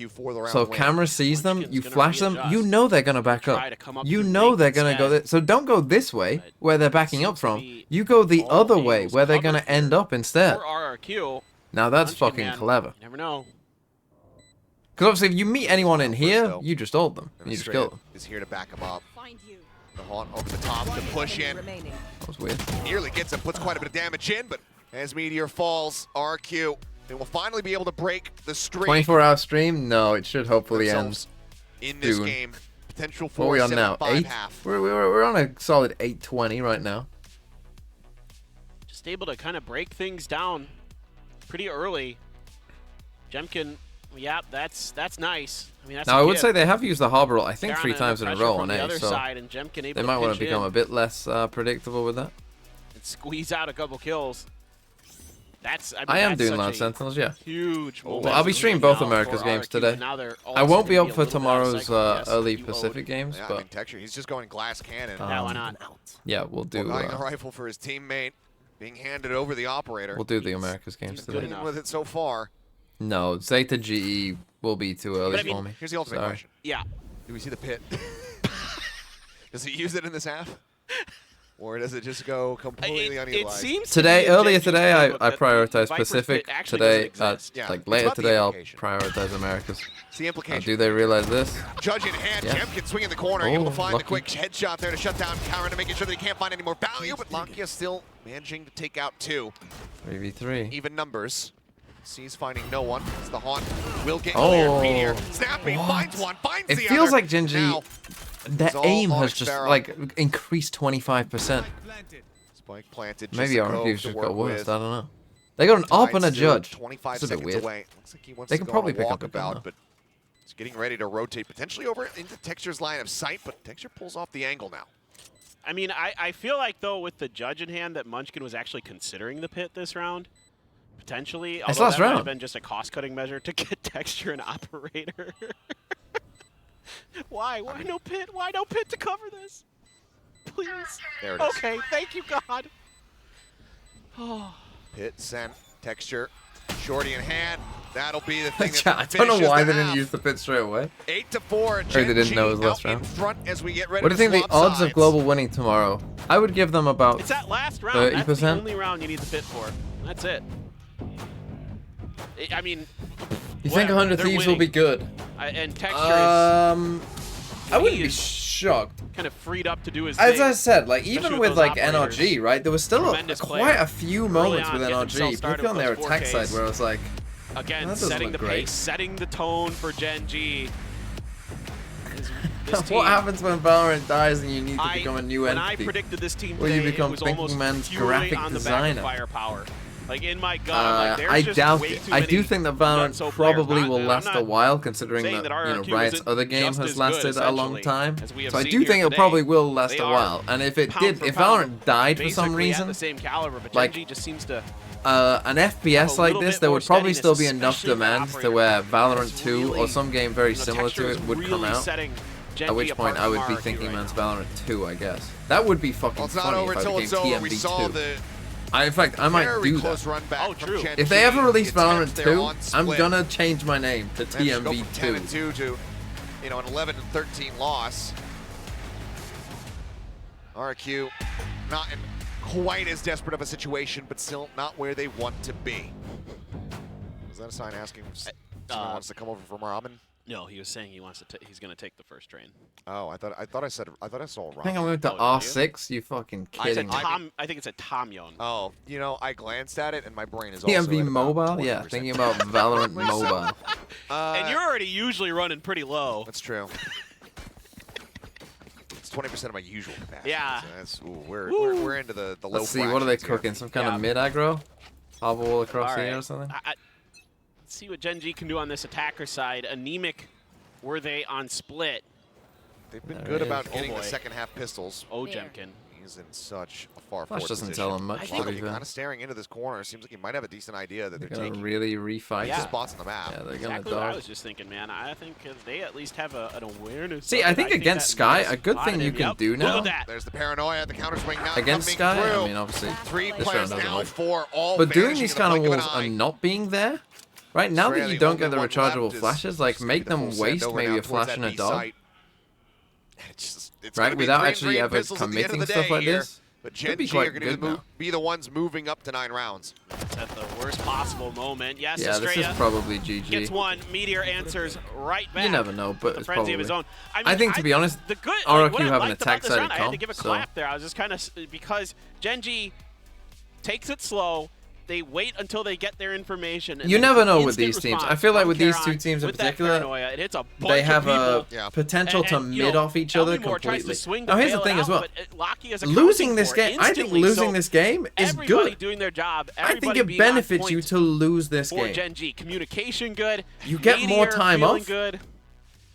RRQ for the round So win. camera sees them, you gonna flash them, readjust. you know they're gonna back Try up. to come up You through know length they're gonna go instead. this. So don't go this way where they're backing up seems to from. be You go the all other way angles where they're covered gonna end up instead. For RRQ. Now that's Munchkin, fucking man, clever. You never know. Because obviously, if you meet anyone in here, though. you just ult them. And You just straight kill them. is here to back him up. The haunt over the top to push in. That was weird. Nearly gets him, puts quite a bit of damage in, but as Meteor falls, RRQ, they will finally be able to break the streak. 24-hour stream? No, it should hopefully end themselves in this soon. game. Potential What for are we on now? 7-5 8? half. We're on a solid 820 right now. Just able to kind of break things down pretty early. Jemkin, yeah, that's nice. I mean, that's Now, a I would gift. say they have used the Harbor ult, I think, They're 3 under times in a pressure row from on the A, other so side, and Jemkin able they to might want pinch to become in a bit less predictable with that. and squeeze out a couple kills. That's I am that's doing such Loud a Sentinels, yeah. Huge. Well, I'll be streaming both America's games today. I won't be up for tomorrow's early Pacific games, Yeah, I but mean, Texture, he's just going glass cannon. Yeah, why not? yeah, we'll do Buying a rifle for his teammate, being handed over the operator. we'll do the America's games Good today. enough with it so far. No, Zeta GE will be too early I mean, for me. Here's the ultimate Sorry. question. Yeah. Do we see the pit? Does he use it in this half? Or does it just go completely unutilized? It seems Today, earlier today, I that the prioritized Viper's Pacific. pit actually Today, doesn't exist. Yeah, like it's later about the today, I'll implication. prioritize America's. It's the implication. Do they realize this? Judge in hand, Yeah. Jemkin swinging the corner, able to Oh, find lucky. the quick headshot there to shut down Karen to making sure that he can't find any more value, but Lakia still managing to take out 2. 3v3. Even numbers. Sees finding no one. It's the haunt. Will get Oh. clear. Meteor snapping, finds one, finds It the feels other. like Gen.G. Now, Their it's all aim on has just Sparrow. like increased 25%. Spike planted. Maybe just a RRQ's cove just to got work worse. with. I don't know. They got an up and a Tide's still judge. 25 It's a bit seconds weird. away. Looks like he wants They to can go probably on pick a up a kill walkabout, now. but he's getting ready to rotate potentially over into Texture's line of sight, but Texture pulls off the angle now. I mean, I feel like, though, with the judge in hand, that Munchkin was actually considering the pit this round. Potentially. It's Although last that might round. have been just a cost-cutting measure to get Texture and Operator. Why? Why no pit? Why no pit to cover this? Please. There it is. Okay, thank you, God. Oh. Pit sent. Texture. Shorty in hand. That'll be the thing that I don't know finishes why the they didn't half. use the pit straight away. 8-4. Or they didn't know it was last out round. in front as we get ready What do you to think the swap odds sides. of Global winning tomorrow? I would give them about It's that last round. That's the 30%. only round you need the pit for. That's it. I mean, You think whatever, 100 they're Thieves will winning. be good? And Texture I wouldn't he be is shocked. kind of freed up to do his As thing. I said, like especially even with those like operators. NRG, right? There was still Tremendous quite player. a few Early moments on, with getting NRG, himself started particularly on with their those attack 4Ks. side, where I was like, Again, that doesn't setting look the great. pace, setting the tone for Gen.G. This team, what happens when Valorant dies and you need to become a new when entity? I predicted this team Where today, you become it was Thinking almost Man's purely graphic on the designer. back of firepower. Like in my gut, I'm like, there's I just doubt way it. too I many do think that Valorant Gunso players. probably Not- will I'm last not a while, considering saying that, that you know, RRQ Riot's isn't other game just has as lasted good, a long essentially, time. as we have So I seen do here think it today. probably will last They a are while. And if it pound did, for if pound, Valorant died for some basically at reason, the same caliber, but like, Gen.G just seems to an FPS a like little this, bit there more would probably still be steadiness, enough especially with demand to Operator. where Valorant It's 2 really, or some game very you know, similar Texture to is it would really come out. setting At Gen.G which point apart I would from be RRQ thinking right man's now. Valorant 2, I guess. That would be fucking Well, it's not funny over if I until became it's over. We TMV2. saw the In fact, I might very do close that. run back from Gen.G. If they ever release The attempt Valorant there 2, on I'm split. gonna change my name to Managed to go from 10 and TMV2. 2 to, you know, an 11-13 loss. RRQ not in quite as desperate of a situation, but still not where they want to be. Is that a sign asking if someone wants to come over from Ramen? No, he was saying he wants to. He's going to take the first train. Oh, I thought I saw Ramen. I think I'm going to R6. You fucking I kidding said me? Tom. I think it's a Tom Yon. Oh, you know, I glanced at it and my brain is also TMV at about Mobile? Yeah, 20%. thinking about Valorant Mobile. And you're already usually running pretty low. That's true. It's 20% of my usual capacity. Yeah. So that's, we're into the low. Let's see, what are they fractions here. cooking? Some kind of mid aggro? Hobble wall across All the right. air or something? Let's see what Gen.G can do on this attacker side. Anemic were they on split? They've been There good it about is. getting Oh the boy. second half pistols. Oh, Jemkin. He's in such a far Flash forward doesn't position. tell him much. Kind of staring into this corner. Seems like he might have a decent idea that they're gonna taking really refight spots on the map. Yeah, they're Exactly gonna what I dog. was just thinking, man. I think they at least have an awareness. See, of I it. think against Sky, a good thing you can do now. There's the paranoia, the counter swing now Against coming Sky, through. I mean, obviously, Three this players round doesn't now work. for all But doing vanishing these in the kind of blink an walls eye. and not being there, right now that Australia, you the don't only get the one rechargeable left is flashes, like just make gonna them full send waste over maybe now a towards flash and that a B dog, site. It's right? gonna be Without three actually green ever pistols at the end of committing the stuff day like here. this. But Could be Gen.G are quite going good to now. be the ones moving up to 9 rounds. It's at the worst possible moment. Yes, Yeah, this is Estrella probably GG. gets one. Meteor answers right back. You never know, but the it's frenzy probably. of his own. I think, to be honest, the good RRQ what I have an liked about attack this sided round, I had to comp. give a So clap there. I was just kind of because Gen.G takes it slow. They wait until they get their information. And you then never know with instant these teams. response I feel like from with these Karen two teams in with that particular, paranoia. It hits a bunch they have of a people. potential to And, you mid know, off each other Elmimore tries to completely. swing to Now here's the bail thing it as out, well. but Lockie is Losing accounting this for it game, I think instantly. losing So this game is everybody good. doing their job. I think Everybody it being on benefits you point to lose this for game. Gen.G. Communication good. You get more Meteor time feeling off. good.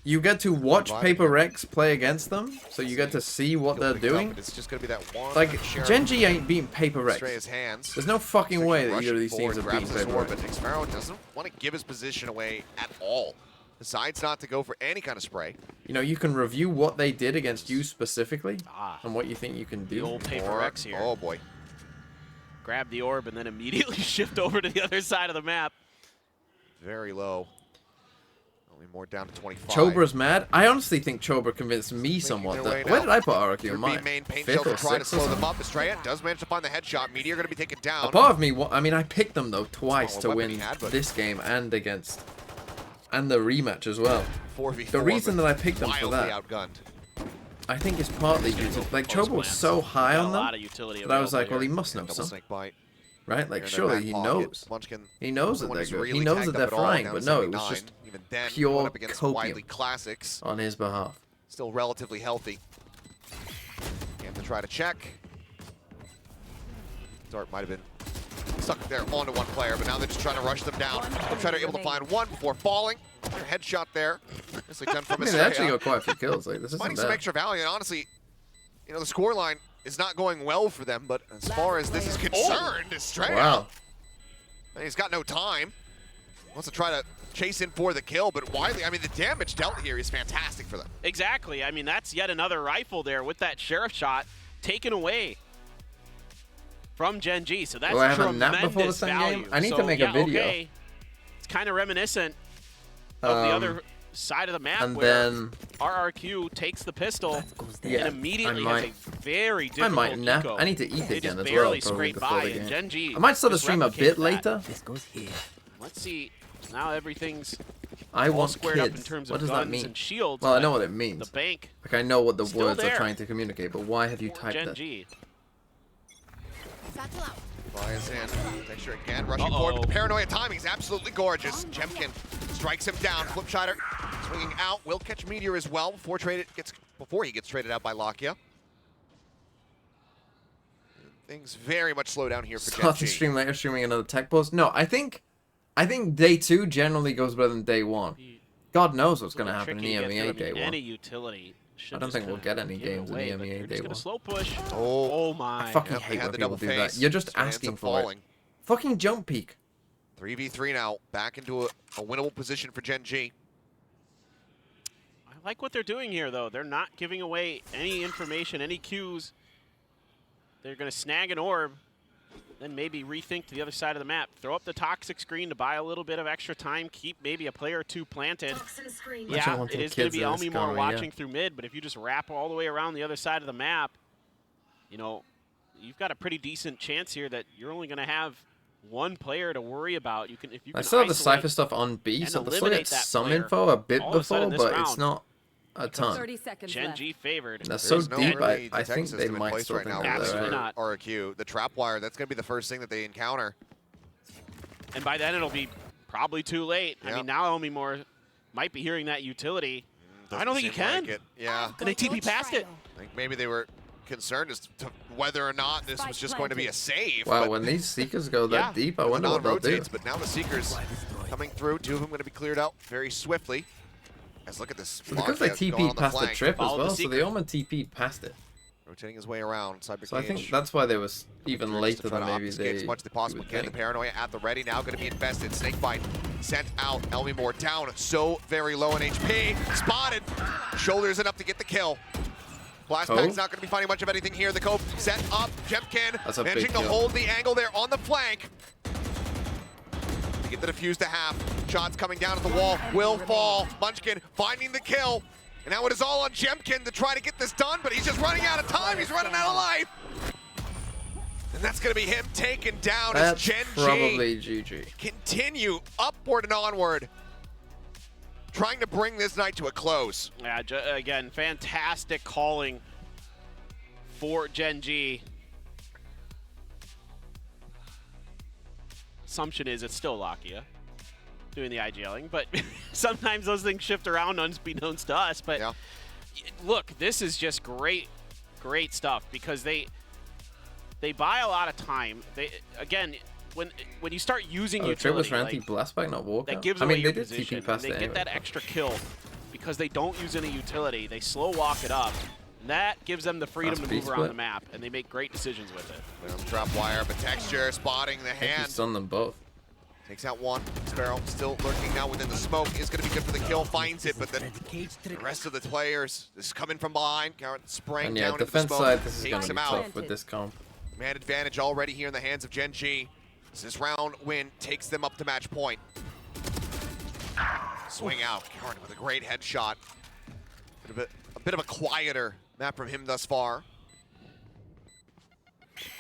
You get to watch Paper Rex play against them, so you get to see what they're doing. It's just going to be that one. Like, Gen.G ain't beating Paper Rex. Astrella's hands. There's no fucking way that either of these teams are beating grabs his Paper orb, Rex. but Xmero doesn't want to give his position away at all. Decides not to go for any kind of spray. You know, you can review what they did against you specifically, and what you think you can do. The old Paper Rex here. Oh boy. Grab the orb and then immediately shift over to the other side of the map. Very low. Only more down to 25. Chobra's mad. I honestly think Chobra convinced me somewhat. Where did I put RRQ in mine? Main paint Fifth shell or to try to sixth or slow them something? up. Estrella does manage to find the headshot. Meteor going to be taken down. A part of me, I mean, I picked them though twice Not to what weapon win he had, but- this game and against, and the rematch as well. 4v4, The reason but that I picked them for wildly that, outgunned. I think is partly due to like Chobra was so high on Got a lot them of utility that I was like, available well, he here. must know Double something, snake bite. right? Like They're in their surely back he pocket. knows. Munchkin, He knows that one they're who's good. really He knows tagged that they're up at all, flying, down but to no, it was 79. just Even then, pure going up against Wildly copium Classics. on his behalf. Still relatively healthy. You have to try to check. Dart might have been stuck there onto one player, but now they're just trying to rush them down. Flipshider able to find one before falling. Headshot there. Nicely done from I mean, they actually Estrella. got quite a few kills. Like this Finding isn't some bad. extra value, and honestly, you know, the scoreline is not going well for them, but as far as this is concerned, Estrella, Wow. he's got no time. Wants to try to chase in for the kill, but Wiley, I mean, the damage dealt here is fantastic for them. Exactly. I mean, that's yet another rifle there with that sheriff shot taken away from Gen.G. So that's Do I have a tremendous nap before the same value. game? I need So, to make a yeah, video. Okay. It's kind of reminiscent of the other side of the map and where then RRQ takes the pistol Yeah, and immediately I has a very difficult I might nap. eco. I need to eat They again just as well, barely probably scrape before by, the and game. Gen.G I might start the just stream a replicates bit that. later. Let's see. Now everything's I all want squared up in kids. terms What of does guns that mean? and shields. Well, I but know what it means. The bank. Like I know what the still words there are trying to communicate, but why have you typed that? Gen.G. Flies in. Texture again, rushing forward, but the paranoia timing is absolutely gorgeous. Jemkin strikes him down. Flipshider swinging out. Will catch Meteor as well before he gets traded out by Lakia. Things very much slow down here for Start the Gen.G. stream later, streaming another tech post. No, I think day 2 generally goes better than day 1. God knows what's going to happen in EMEA day 1. Any utility I don't think we'll get any games in EMEA day 1. Slow push. Oh my! I fucking Yep, they hate had when the people double do face. that. You're just So it ends asking up for falling. it. Fucking jump peek. 3v3 now, back into a winnable position for Gen.G. I like what they're doing here, though. They're not giving away any information, any cues. They're going to snag an orb, then maybe rethink to the other side of the map. Throw up the toxic screen to buy a little bit of extra time. Keep maybe a player or two planted. Yeah, it is going to be Elmimore watching through mid, but if you just wrap all the way around the other side of the map, you know, you've got a pretty decent chance here that you're only going to have one player to worry about. You can, if you can I still have the isolate Cypher stuff on B, and so the still eliminate get that some player, info a bit all of a sudden before, this but it's round not a ton. 30 seconds Gen.G favored. That's so There's no deep, early I detection think they system in might place still right think now they're with there. not. RRQ. The trap wire, that's going to be the first thing that they encounter. And by then it'll be probably too late. I mean, now Elmimore might be hearing that utility. I don't think he Seem can. like it. Yeah. And they TP past it. I think maybe they were concerned as to whether or not this was just going to be a save. Wow, but when these Seekers go that deep, I the wonder what they'll do. non-rotates, but now the Seekers coming through. 2 of them going to be cleared out very swiftly. As look at this. Because they Lakia going on TP'd past the flank. trip as Follow the well, so Seeker. they almost TP'd past it. Rotating his way around. Cyber So I think that's why they was even later than maybe they. As much as they possibly can. The paranoia at the ready now going to be invested. Snakebite sent out. Elmimore down so very low in HP. Spotted. Shoulders it up to get the kill. Blastpack's not going to be finding much of anything here. The Cope set up. Gen.G managing to hold the angle there on the flank. To get the defuse to half. Shots coming down at the wall. Will fall. Munchkin finding the kill. And now it is all on Gen.G to try to get this done, but he's just running out of time. He's running out of life. And that's going to be him taken down as Gen.G probably GG. continue upward and onward, trying to bring this night to a close. Yeah, again, fantastic calling for Gen.G. Assumption is it's still Lakia doing the IGLing, but sometimes those things shift around unbeknownst to us. But look, this is just great stuff because they buy a lot of time. They again, when you start using utility, like, Blastback not walking. That gives away your position. They get that extra kill because they don't use any utility. They slow walk it up. And that gives them the freedom to move around the map, and they make great decisions with it. Drop wire, but Texture spotting the hand. He's on them both. Takes out one. Sparrow still lurking now within the smoke. Is going to be good for the kill. Finds it, but then the rest of the players is coming from behind. Spraying down into the smoke. Side, this is going to be tough tough with this comp. Man advantage already here in the hands of Gen.G. This round win takes them up to match point. Swing out. Karen with a great headshot. A bit of a quieter map from him thus far.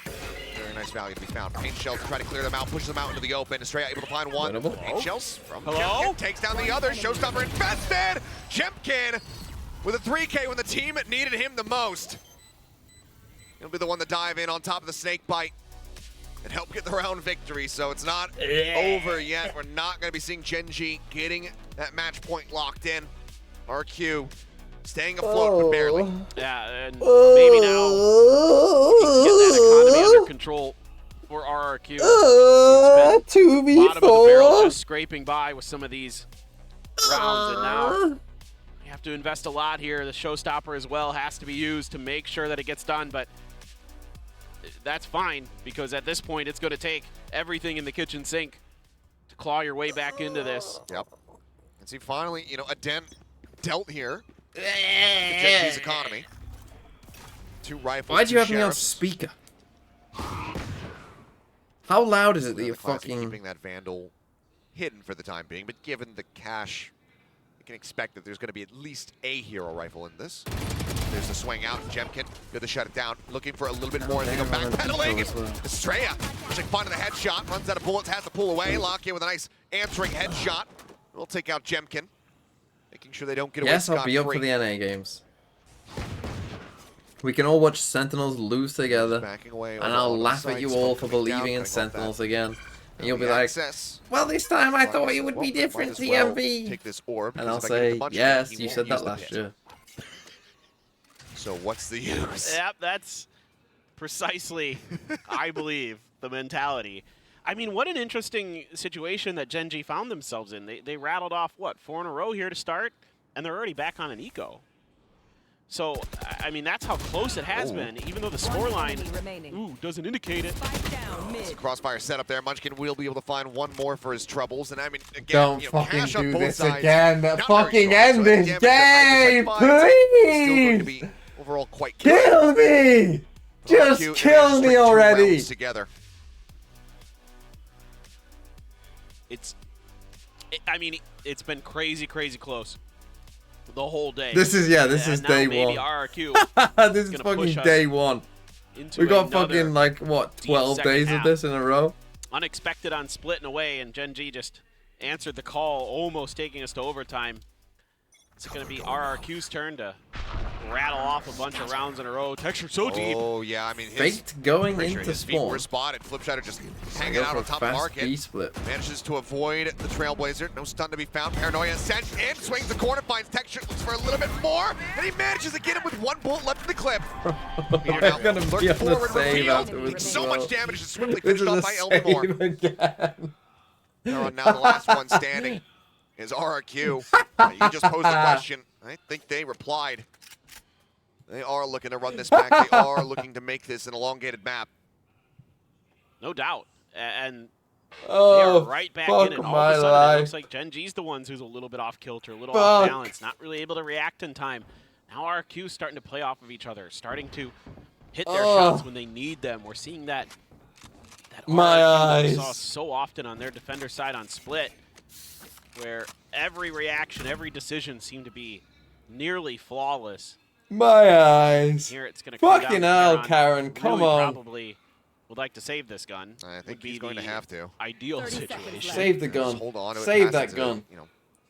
Very nice value to be found. Paint shells to try to clear them out, pushes them out into the open. Estrella able to find one. Paint shells from Gen.G takes down the other. Showstopper infested. Gen.G with a 3K when the team needed him the most. He'll be the one to dive in on top of the Snakebite and help get the round victory. So it's not over yet. We're not going to be seeing Gen.G getting that match point locked in. RQ staying afloat, but barely. Yeah, and maybe now we can get that economy under control for RRQ. It's been bottom of the barrel, just scraping by with some of these rounds, and now you have to invest a lot here. The showstopper as well has to be used to make sure that it gets done, but that's fine, because at this point it's going to take everything in the kitchen sink to claw your way back into this. Yep. And see, finally, you know, a dent dealt here. Gen.G's economy. 2 rifles. Why'd you have me on speaker? How loud is it that you're fucking keeping that Vandal hidden for the time being? But given the cash, you can expect that there's going to be at least a hero rifle in this. There's the swing out. Gen.G good to shut it down. Looking for a little bit more. And they go backpedaling. Estrella pushing fun to the headshot. Runs out of bullets. Has to pull away. Lakia with a nice answering headshot. We'll take out Gen.G. Making sure they don't get away scot-free. Yes, I'll be up for the NA games. We can all watch Sentinels lose together, and I'll laugh at you all for believing in Sentinels again. And you'll be like, well, this time I thought it would be different, TMV. Take this orb, and I'll say, yes, you said that last year. So what's the use? Yep, that's precisely, I believe, the mentality. I mean, what an interesting situation that Gen.G found themselves in. They rattled off, what, 4 in a row here to start, and they're already back on an eco. So, I mean, that's how close it has been, even though the scoreline doesn't indicate it. Crossfire set up there. Munchkin will be able to find one more for his troubles. And I mean, again, don't fucking do this again. Fucking end this game, please! Overall quite kill me! Just kill me already! Together. I mean, it's been crazy close the whole day. This is day maybe one. RRQ this is fucking day one. We got fucking like what, 12 days of this in a row. Unexpected on splitting away, and Gen.G just answered the call, almost taking us to overtime. It's going to be RRQ's turn to rattle off a bunch of rounds in a row. Texture so deep. Oh, yeah. I mean, faked going into his feet spawn. were spotted. Flipshider just hanging out on top of the market. Split. Manages to avoid the Trailblazer. No stun to be found. Paranoia sent in. Swings the corner. Finds Texture. Looks for a little bit more. And he manages to get him with 1 bullet left in the clip. I'm going to be on the save afterwards. So much damage is swiftly finished off by Elmimore. Now the last one standing is RRQ. You just posed the question. I think they replied. They are looking to run this back. They are looking to make this an elongated map. No doubt. And they Oh, are right back fuck in it. All my of a sudden, life. it looks like Gen.G's the ones who's a little bit off kilter, a little off balance, not really able to react in time. Now RRQ starting to play off of each other, starting to hit their shots when they need them. We're seeing that my RRQ that we eyes. saw so often on their defender side on Split, where every reaction, every decision seemed to be nearly flawless. My eyes. Here it's going to come Fucking down hell, Karen, come really on. Probably would like to save this gun. I think he's going to have to. Ideal situation. Save the gun. Just hold on to it. Save pass that it to, gun. you know,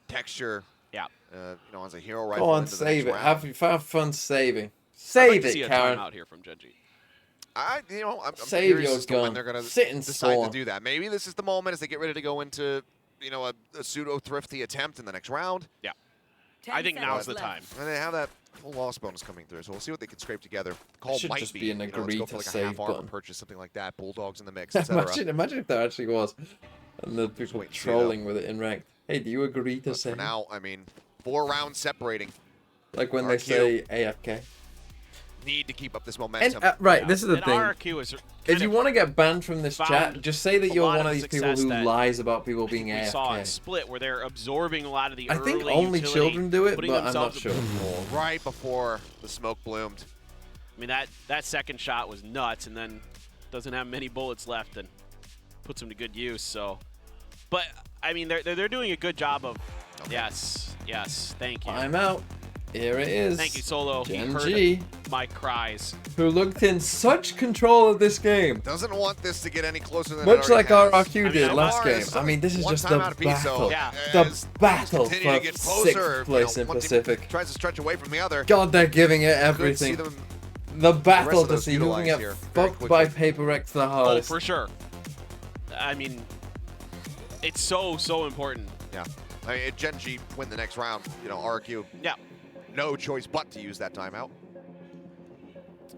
texture. Yeah. You know, as a hero rifle. Go on, into the save it. next round. Have fun saving. I'd Save like to see it, a Karen. timeout here from Gen.G. I'm Save curious your as to when gun. they're going to Sit and decide storm. to do that. Maybe this is the moment as they get ready to go into, you know, a pseudo-thrifty attempt in the next round. Yeah. I think now's the time. And they have that full loss bonus coming through, so we'll see what they can scrape together. The call should might just be, be an you know, let's agree go to for like a save half armor button. purchase, something like that. Bulldogs in the mix, etc. imagine if there actually was. And the people wait and see, trolling with it in ranked. Hey, do you agree to But save? for now, I mean, 4 rounds separating. Like when they RRQ say AFK. need to keep up this momentum. And, right, this is the And thing. RRQ is If you want to get banned from this chat, found just say that a you're lot one of of these people success who that lies about people being we saw in AFK. Split, where they're absorbing a lot of the I think early only utility, children do it, putting but I'm not themselves- sure. Right before the smoke bloomed. I mean, that second shot was nuts, and then doesn't have many bullets left and puts him to good use. So, but I mean, they're doing a good job of. Yes, thank you. I'm out. Here it is. Thank you, Solo. He Gen.G, heard my cries. who looked in such control of this game. Doesn't want this to get any closer than Much it like already has. RRQ did last game. I mean, this is just the battle. The battle for 6th place in Pacific. Tries to stretch away from the other. God, they're giving it Good to see everything. them The battle of to those see who can utilized get here very fucked by Paper Rex the Oh, hardest. for sure. I mean, it's so important. Yeah. I mean, if Gen.G win the next round, you know, RRQ. Yeah. No choice but to use that timeout.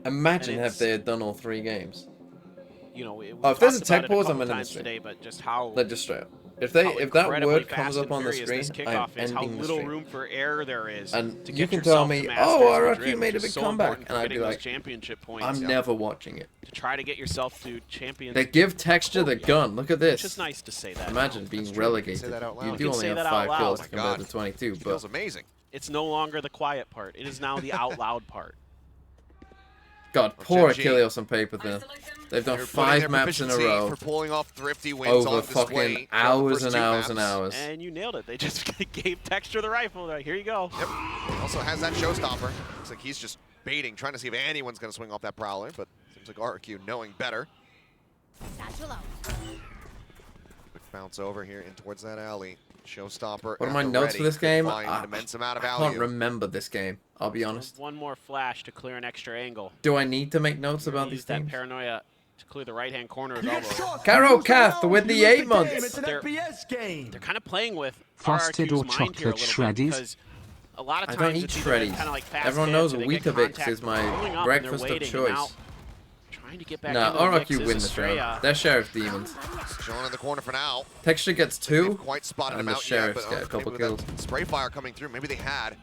Imagine And if they had done all 3 games. You know, Oh, if there's a talked tech about it pause, I'm couple ending the times stream. today, but just how Like, just straight up. If how that incredibly word fast comes up and on the furious screen, this I'm kickoff is, how ending the little stream. room for error there is. And to you get can tell yourself me, to oh, Masters RRQ Madrid, made a which big is so comeback. important And for I'd be getting those like, championship points. I'm never watching it. To try to get yourself to champions. They give texture the gun. Look at this. It's just nice to say that. Imagine being relegated. Say that out You loud. do You can only say have that out 5 loud. kills Oh my compared God. to 22, It feels but amazing. It's no longer the quiet part. It is now the out loud part. God, poor Gen.G. Achilles on paper then. They've done They're putting 5 their maps in a proficiency row for pulling off thrifty wins over on display fucking for the hours first and 2 hours maps. and hours. And you nailed it. They just gave texture the rifle. Like, here you go. Yep. Also has that showstopper. Looks like he's just baiting, trying to see if anyone's going to swing off that Prowler, but seems like RRQ knowing better. Quick bounce over here in towards that alley. Showstopper. What are at my the notes ready. for this Could game? find I an immense amount of can't value. remember this game, I'll be honest. One more flash to clear an extra angle. Do I need to make notes about Use these that things? paranoia to clear the right-hand corner of elbow. Carol Kath with the 8 months. They're kind of playing with Frosted RRQ's or mind here a chocolate little bit, shreddies? because a lot of I times don't eat it's either shreddies. kind of like fast Everyone hits knows or they get Weetabix contact is my pulling up and breakfast they're of waiting, and now choice. trying to get back Nah, into the mix RRQ is win this Estrella. round. They're Sheriff Demons. Showing in the corner for now. Texture gets 2, Quite spotted and him the out Sheriffs yet, get a but couple maybe kills. with that spray fire coming through. Maybe they had.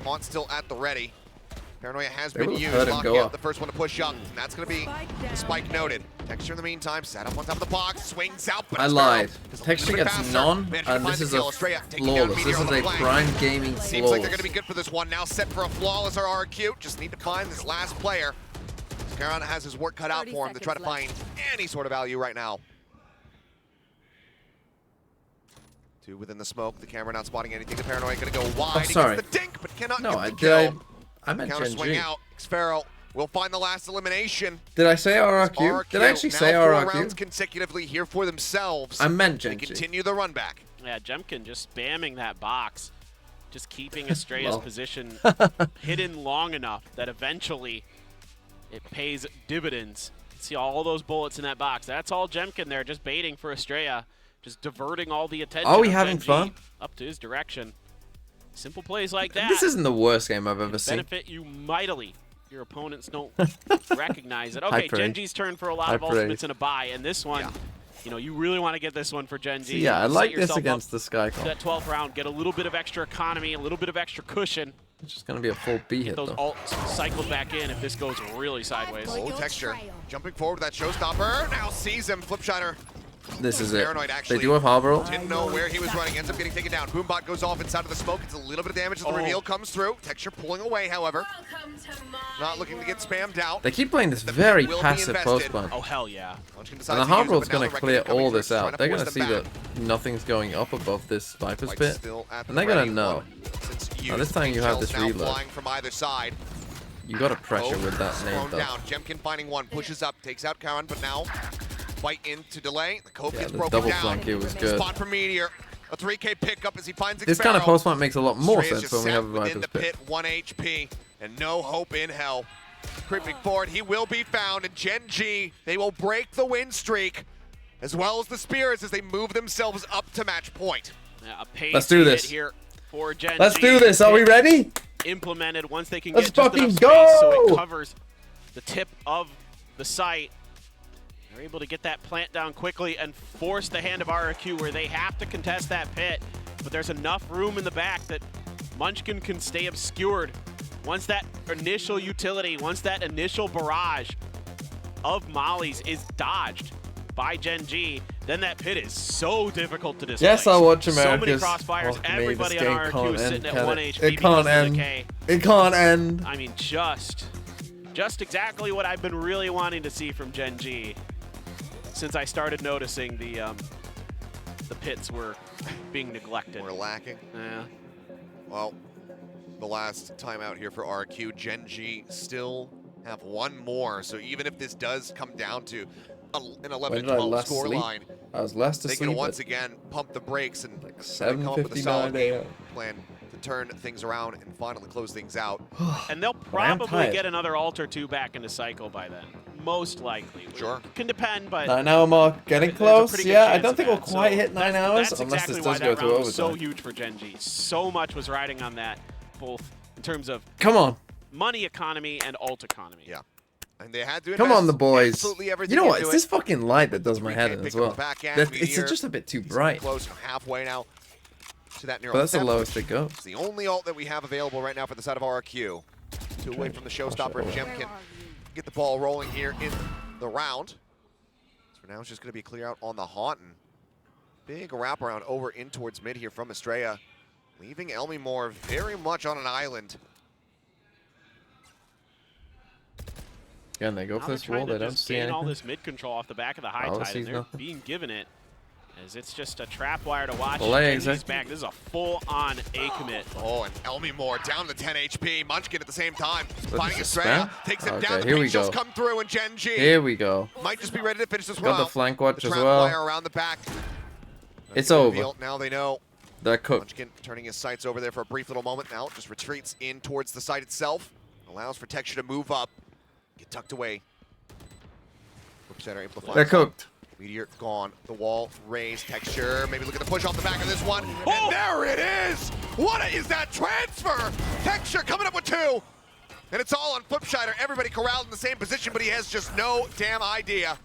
Haunt still at the ready. Paranoia has They been would've used. heard him Locking go out up. the first one to push up. And that's going to be the spike noted. Texture in the meantime, set up on top of the box, swings out. But I it's lied. down. Just a Texture little bit gets faster. none, Managed to and find this the is kill. a Estrella taking down flawless. Meteor This on is the a flank. Prime Gaming Seems like flawless. they're going to be good for this one. Now set for a flawless RRQ. Just need to find this last player. Carolina has his work cut out for him to try to find any sort of value right now. 2 within the smoke. The camera not spotting anything. The Paranoia going to go wide. Oh, He sorry. gets the dink, but cannot No, get the kill. I meant Counter swing Gen.G. out. Xfero will find the last elimination. Did I say RRQ? Did I actually now say 4 rounds RRQ? consecutively here for themselves. I meant They Gen.G. continue the run back. Yeah, Jemkin just spamming that box, just keeping Estrella's Well. position hidden long enough that eventually it pays dividends. See all those bullets in that box. That's all Jemkin there, just baiting for Estrella, just diverting all the attention. Are we of having Gen.G fun? Up to his direction. Simple plays like that. This isn't the worst game I've ever seen. benefit you mightily. Your opponents don't recognize it. High Okay, parade. Gen.G's turn for a lot High of ultimates praise. and a buy, and this one, you know, you really want to get this one for Gen.G. See, yeah, I Set like this yourself against up the Sky to Call. that 12th round, get a little bit of extra economy, a little bit of extra cushion. It's just gonna be a full B hit Those though. ults cycled back in if this goes really sideways. Oh, Texture jumping forward with that showstopper. Now sees him. Flipshider. This is it. Paranoid actually. They do have Harbor ult. Didn't know where he was running. Ends up getting taken down. Boombot goes off inside of the smoke. It's a little bit of damage as the reveal comes through. Texture pulling away, however. Not looking to get spammed out. They keep playing this very passive post ban. Oh, hell yeah. And the Harbor ult's gonna clear all this out. They're gonna see that nothing's going up above this Viper's pit. And they're gonna know. Now this time you have this reload. Flying from either side. You gotta pressure with that nade though. Down. Jemkin finding one, pushes up, takes out Karan, but now fight into delay. The Cove gets the broken double down. flank here was good. Spot for Meteor. A 3K pickup as he finds This kind of post plant makes a lot more Stray is sense just when we sat have a within Viper's the pit. pit, 1 HP, and no hope in hell. Creeping forward, he will be found, and Gen.G, they will break the win streak, as well as the Spears as they move themselves up to match point. Yeah, a Let's do this. Here for Gen.G. Let's do this. Are we ready? Implemented once they can Let's get just fucking enough go! space so it covers the tip of the site. They're able to get that plant down quickly and force the hand of RRQ where they have to contest that pit. But there's enough room in the back that Munchkin can stay obscured. Once that initial utility, once that initial barrage of mollies is dodged by Gen.G, then that pit is so difficult to displace. Yes, I'll watch America's. So many crossfires. Everybody on RRQ is sitting at 1 HP. It can't end. It can't end. I mean, just exactly what I've been really wanting to see from Gen.G since I started noticing the pits were being neglected. We're lacking. Yeah. Well, the last time out here for RRQ, Gen.G still have one more. So even if this does come down to an 11-12 score line, I was last they asleep. can once again pump the brakes and like come up with a solid 7:59 game a.m. plan to turn things around and finally close things out. And they'll probably get another ult or two back into cycle by then. Most likely. Sure. It can depend, but 9 hour mark, getting there's a close. pretty good Yeah, I chance don't of think we'll that. quite So hit 9 hours that's unless exactly this why does that go to round was so overtime. huge for Gen.G. So much was riding on that, both in terms of Come on. money economy and ult economy. Yeah. And they had to Come on, the boys. absolutely You everything know what? into It's it. this fucking light that does my 3K head in as pick up well. the backhand, It's Meteor. just a bit too He's bright. close, halfway now to that near But that's the 10, lowest which it goes. is the only ult that we have available right now for the side of RRQ. 2 away from the showstopper. If Gem can get the ball rolling here in the round. So for now, it's just going to be clear out on the Haunton. Big wraparound over in towards mid here from Estrella, leaving Elmimore very much on an island. Again, they go Now for this they're wall. trying They to don't just see gain all anything. this mid control off the back of the high Oh, tide, sees and they're nothing. being given it as it's just a trap wire to watch. Delay, Gen.G's exactly. back. This is a full-on A commit. Oh, and Elmimore down to 10 HP. Munchkin at the same time. Finding this a Estrella. spam? Takes him Okay, down. The here we pink shells go. come through, and Gen.G Here we go. might just be ready to finish this Got one the out. flank watch The as trap well. wire around the back. It's over. Reveal. Now they know. They're cooked. Munchkin turning his sights over there for a brief little moment. Now just retreats in towards the site itself. Allows for Texture to move up. Get tucked away. Center able to find They're cooked. Meteor gone. The wall raised. Texture. Maybe look at the push off the back of this one. And there it is! What is that transfer? Texture coming up with 2. And it's all on Flipshider. Everybody corralled in the same position, but he has just no damn idea.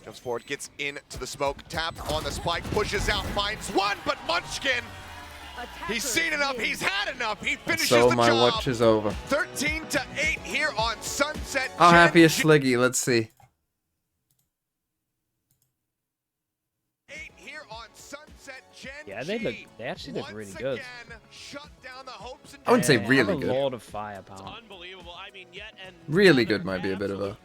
Jumps forward, gets into the smoke, tap on the spike, pushes out, finds one, but Munchkin, he's seen enough, he's had enough, he finishes So the my job. watch is over. 13-8 here on Sunset. How happy is Gen.G Sliggy? Let's see. here on Sunset. Gen.G Yeah, they actually look really good. shut down the hopes and I wouldn't say They really have good. a lot of firepower. Unbelievable. I mean, yet and Really good might be a bit of a.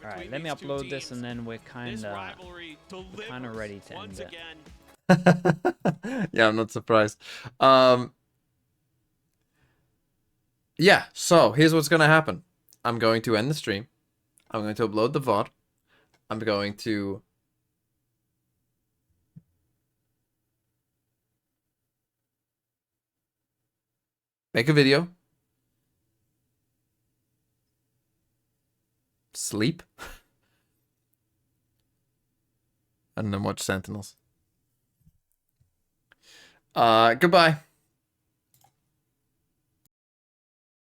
Alright, let me upload this and then we're kinda ready to end it. Yeah, I'm not surprised. Yeah, so here's what's gonna happen. I'm going to end the stream. I'm going to upload the VOD. I'm going to make a video. Sleep. And then watch Sentinels. Goodbye.